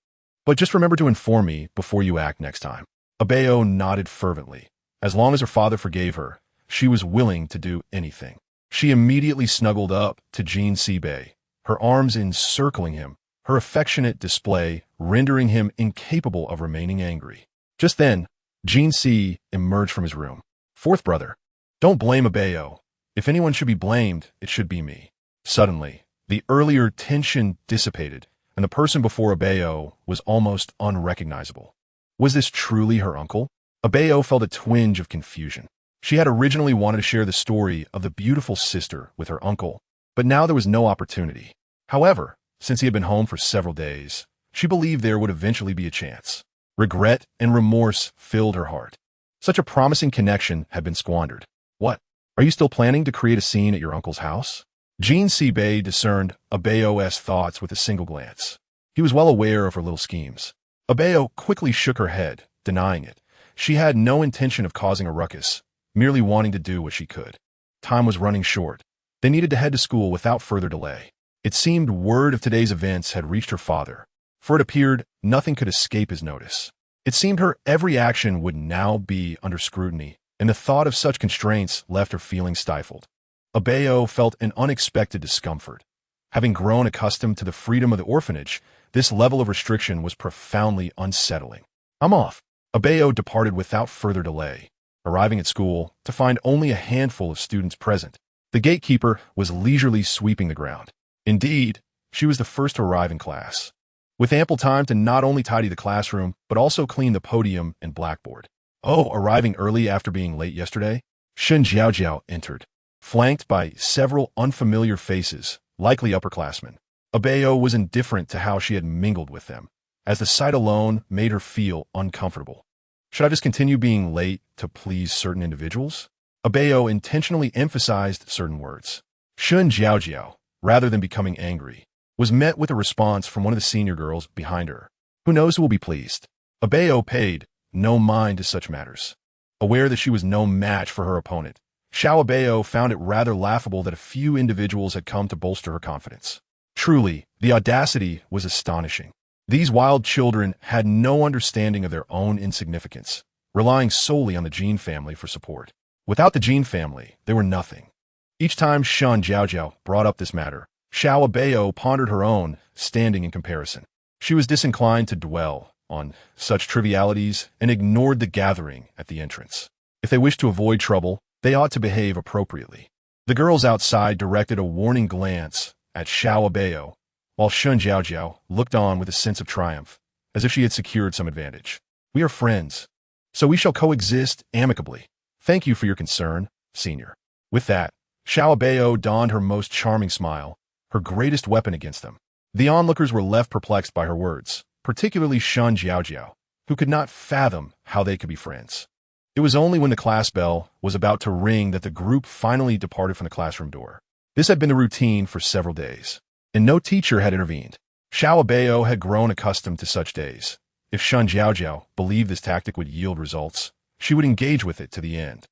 but just remember to inform me before you act next time." Abao nodded fervently. As long as her father forgave her, she was willing to do anything. She immediately snuggled up to Jin Si-bei, her arms encircling him, her affectionate display rendering him incapable of remaining angry. Just then, Jin Si emerged from his room. "Fourth brother, don't blame Abao. If anyone should be blamed, it should be me." Suddenly, the earlier tension dissipated, and the person before Abao was almost unrecognizable. Was this truly her uncle? Abao felt a twinge of confusion. She had originally wanted to share the story of the beautiful sister with her uncle, but now there was no opportunity. However, since he had been home for several days, she believed there would eventually be a chance. Regret and remorse filled her heart. Such a promising connection had been squandered. "What? Are you still planning to create a scene at your uncle's house?" Jin Si-bei discerned Abao's thoughts with a single glance. He was well aware of her little schemes. Abao quickly shook her head, denying it. She had no intention of causing a ruckus, merely wanting to do what she could. Time was running short. They needed to head to school without further delay. It seemed word of today's events had reached her father, for it appeared nothing could escape his notice. It seemed her every action would now be under scrutiny, and the thought of such constraints left her feeling stifled. Abao felt an unexpected discomfort. Having grown accustomed to the freedom of the orphanage, this level of restriction was profoundly unsettling. "I'm off." Abao departed without further delay, arriving at school to find only a handful of students present. The gatekeeper was leisurely sweeping the ground. Indeed, she was the first to arrive in class, with ample time to not only tidy the classroom, but also clean the podium and blackboard. "Oh, arriving early after being late yesterday?" Shun Jiaojiao entered, flanked by several unfamiliar faces, likely upperclassmen. Abao was indifferent to how she had mingled with them, as the sight alone made her feel uncomfortable. Should I just continue being late to please certain individuals? Abao intentionally emphasized certain words. Shun Jiaojiao, rather than becoming angry, was met with a response from one of the senior girls behind her. "Who knows who will be pleased?" Abao paid no mind to such matters. Aware that she was no match for her opponent, Xiao Abao found it rather laughable that a few individuals had come to bolster her confidence. Truly, the audacity was astonishing. These wild children had no understanding of their own insignificance, relying solely on the Jin family for support. Without the Jin family, they were nothing. Each time Shun Jiaojiao brought up this matter, Xiao Abao pondered her own standing in comparison. She was disinclined to dwell on such trivialities and ignored the gathering at the entrance. If they wished to avoid trouble, they ought to behave appropriately. The girls outside directed a warning glance at Xiao Abao, while Shun Jiaojiao looked on with a sense of triumph, as if she had secured some advantage. "We are friends, so we shall coexist amicably. Thank you for your concern, senior." With that, Xiao Abao donned her most charming smile, her greatest weapon against them. The onlookers were left perplexed by her words, particularly Shun Jiaojiao, who could not fathom how they could be friends. It was only when the class bell was about to ring that the group finally departed from the classroom door. This had been the routine for several days, and no teacher had intervened. Xiao Abao had grown accustomed to such days, If Shun Jiaojiao believed this tactic would yield results, she would engage with it to the end.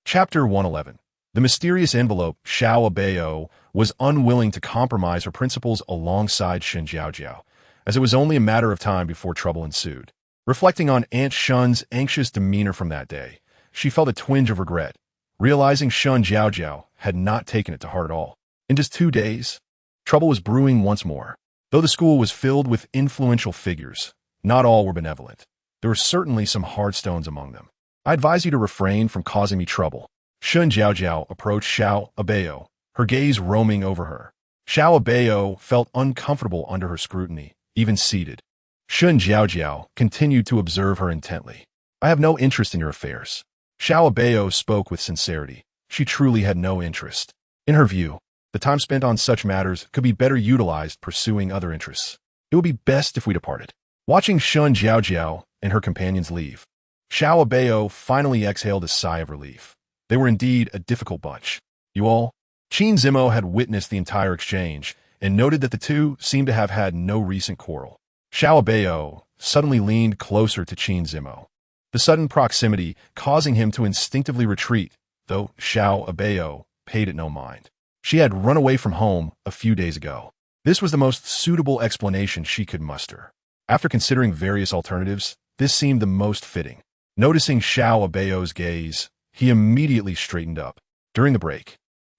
Chapter 111. The mysterious envelope. Abao was unwilling to compromise her principles alongside Shun Jiaojiao, as it was only a matter of time before trouble ensued. Reflecting on Aunt Shun's anxious demeanor from that day, she felt a twinge of regret, realizing Shun Jiaojiao had not taken it to heart at all. In just 2 days, trouble was brewing once more. Though the school was filled with influential figures, not all were benevolent. There were certainly some hard stones among them. I advise you to refrain from causing me trouble. Shun Jiaojiao approached Abao, her gaze roaming over her. Abao felt uncomfortable under her scrutiny, even seated. Shun Jiaojiao continued to observe her intently. I have no interest in your affairs. Abao spoke with sincerity. She truly had no interest. In her view, the time spent on such matters could be better utilized pursuing other interests. It would be best if we departed. Watching Shun Jiaojiao and her companions leave, Abao finally exhaled a sigh of relief. They were indeed a difficult bunch. You all? Qin Zimo had witnessed the entire exchange and noted that the two seemed to have had no recent quarrel. Abao suddenly leaned closer to Qin Zimo, the sudden proximity causing him to instinctively retreat, though Abao paid it no mind. She had run away from home a few days ago. This was the most suitable explanation she could muster. After considering various alternatives, this seemed the most fitting. Noticing Abao's gaze, he immediately straightened up. During the break,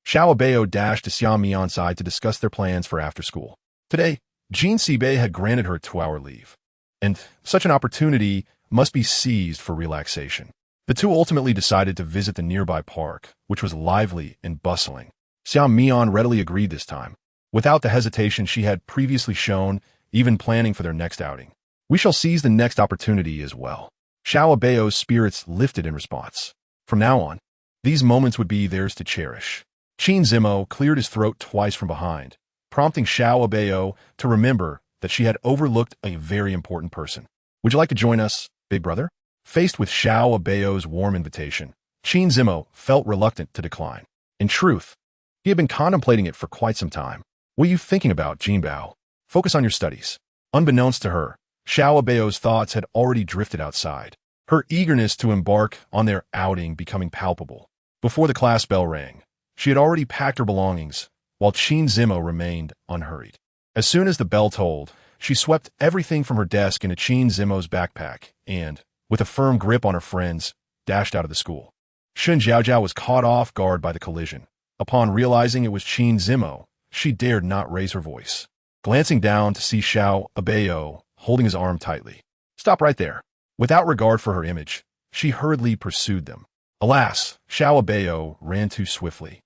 Abao dashed to Xiao Mian's side to discuss their plans for after school. Today, Jean Sibei had granted her a 2-hour leave, and such an opportunity must be seized for relaxation. The two ultimately decided to visit the nearby park, which was lively and bustling. Xiao Mian readily agreed this time, without the hesitation she had previously shown, even planning for their next outing. We shall seize the next opportunity as well. Abao's spirits lifted in response. From now on, these moments would be theirs to cherish. Qin Zimo cleared his throat twice from behind, prompting Abao to remember that she had overlooked a very important person. Would you like to join us, big brother? Faced with Abao's warm invitation, Qin Zimo felt reluctant to decline. In truth, he had been contemplating it for quite some time. What are you thinking about, Jinbao? Focus on your studies. Unbeknownst to her, Abao's thoughts had already drifted outside, her eagerness to embark on their outing becoming palpable. Before the class bell rang, she had already packed her belongings, while Qin Zimo remained unhurried. As soon as the bell tolled, she swept everything from her desk into Qin Zimo's backpack and, with a firm grip on her friends, dashed out of the school. Shun Jiaojiao was caught off guard by the collision. Upon realizing it was Qin Zimo, she dared not raise her voice. Glancing down to see Abao holding his arm tightly. Stop right there. Without regard for her image, she hurriedly pursued them. Alas, Abao ran too swiftly.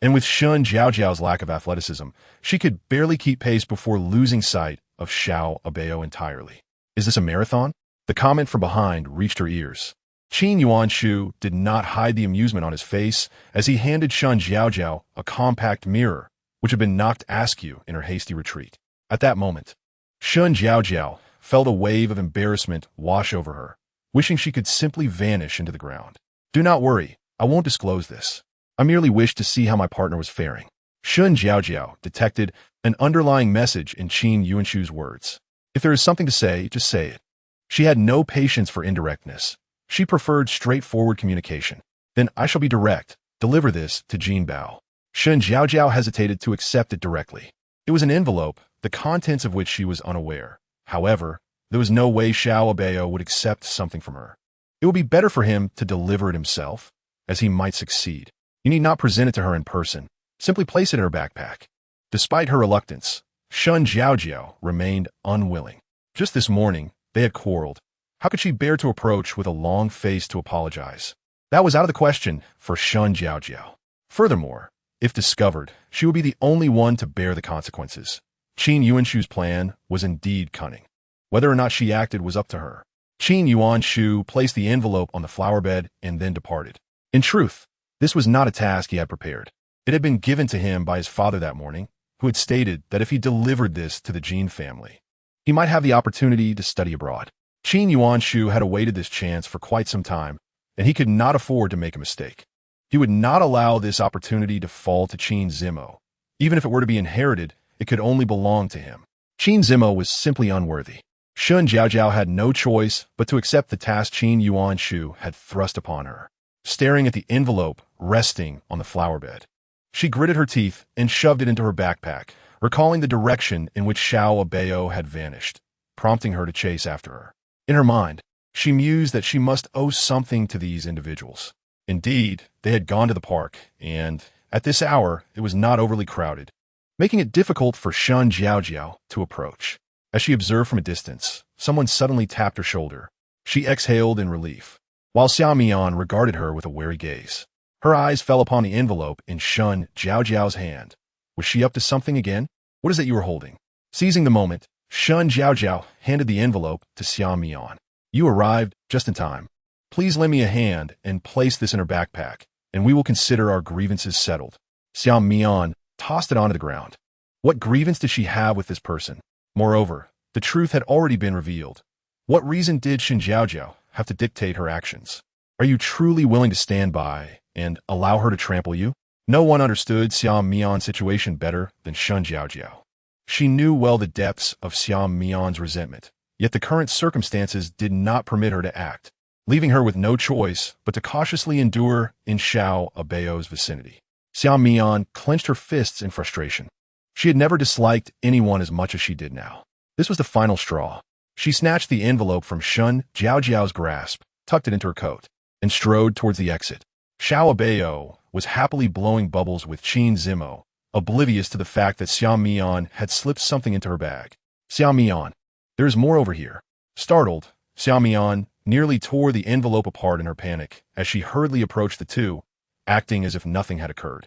And with Shun Jiaojiao's lack of athleticism, she could barely keep pace before losing sight of Abao entirely. Is this a marathon? The comment from behind reached her ears. Qin Yuanshu did not hide the amusement on his face as he handed Shun Jiaojiao a compact mirror, which had been knocked askew in her hasty retreat. At that moment, Shun Jiaojiao felt a wave of embarrassment wash over her, wishing she could simply vanish into the ground. Do not worry, I won't disclose this. I merely wished to see how my partner was faring. Shun Jiaojiao detected an underlying message in Qin Yuanshu's words. If there is something to say, just say it. She had no patience for indirectness. She preferred straightforward communication. Then I shall be direct. Deliver this to Jinbao. Shun Jiaojiao hesitated to accept it directly. It was an envelope, the contents of which she was unaware. However, there was no way Abao would accept something from her. It would be better for him to deliver it himself, as he might succeed. You need not present it to her in person. Simply place it in her backpack. Despite her reluctance, Shun Jiaojiao remained unwilling. Just this morning, they had quarreled. How could she bear to approach with a long face to apologize? That was out of the question for Shun Jiaojiao. Furthermore, if discovered, she would be the only one to bear the consequences. Qin Yuanshu's plan was indeed cunning. Whether or not she acted was up to her. Qin Yuanshu placed the envelope on the flower bed and then departed. In truth, this was not a task he had prepared. It had been given to him by his father that morning, who had stated that if he delivered this to the Jin family, he might have the opportunity to study abroad. Qin Yuanshu had awaited this chance for quite some time, and he could not afford to make a mistake. He would not allow this opportunity to fall to Qin Zimo. Even if it were to be inherited, it could only belong to him. Qin Zimo was simply unworthy. Shun Jiaojiao had no choice but to accept the task Qin Yuan Shu had thrust upon her, staring at the envelope resting on the flower bed. She gritted her teeth and shoved it into her backpack, recalling the direction in which Abao had vanished, prompting her to chase after her. In her mind, she mused that she must owe something to these individuals. Indeed, they had gone to the park, and at this hour it was not overly crowded, making it difficult for Shun Jiaojiao to approach. As she observed from a distance, someone suddenly tapped her shoulder. She exhaled in relief, while Xiao Mian regarded her with a wary gaze. Her eyes fell upon the envelope in Shun Jiaojiao's hand. Was she up to something again? What is it you are holding? Seizing the moment, Shun Jiaojiao handed the envelope to Xiao Mian. You arrived just in time. Please lend me a hand and place this in her backpack, and we will consider our grievances settled. Xiao Mian tossed it onto the ground. What grievance did she have with this person? Moreover, the truth had already been revealed. What reason did Shun Jiaojiao have to dictate her actions? Are you truly willing to stand by and allow her to trample you? No one understood Xiao Mian's situation better than Shun Jiaojiao. She knew well the depths of Xiao Mian's resentment, yet the current circumstances did not permit her to act, leaving her with no choice but to cautiously endure in Abao's vicinity. Xiao Mian clenched her fists in frustration. She had never disliked anyone as much as she did now. This was the final straw. She snatched the envelope from Shun Jiaojiao's grasp, tucked it into her coat, and strode towards the exit. Abao was happily blowing bubbles with Qin Zimo, oblivious to the fact that Xiao Mian had slipped something into her bag. Xiao Mian, there is more over here. Startled, Xiao Mian nearly tore the envelope apart in her panic as she hurriedly approached the two, acting as if nothing had occurred.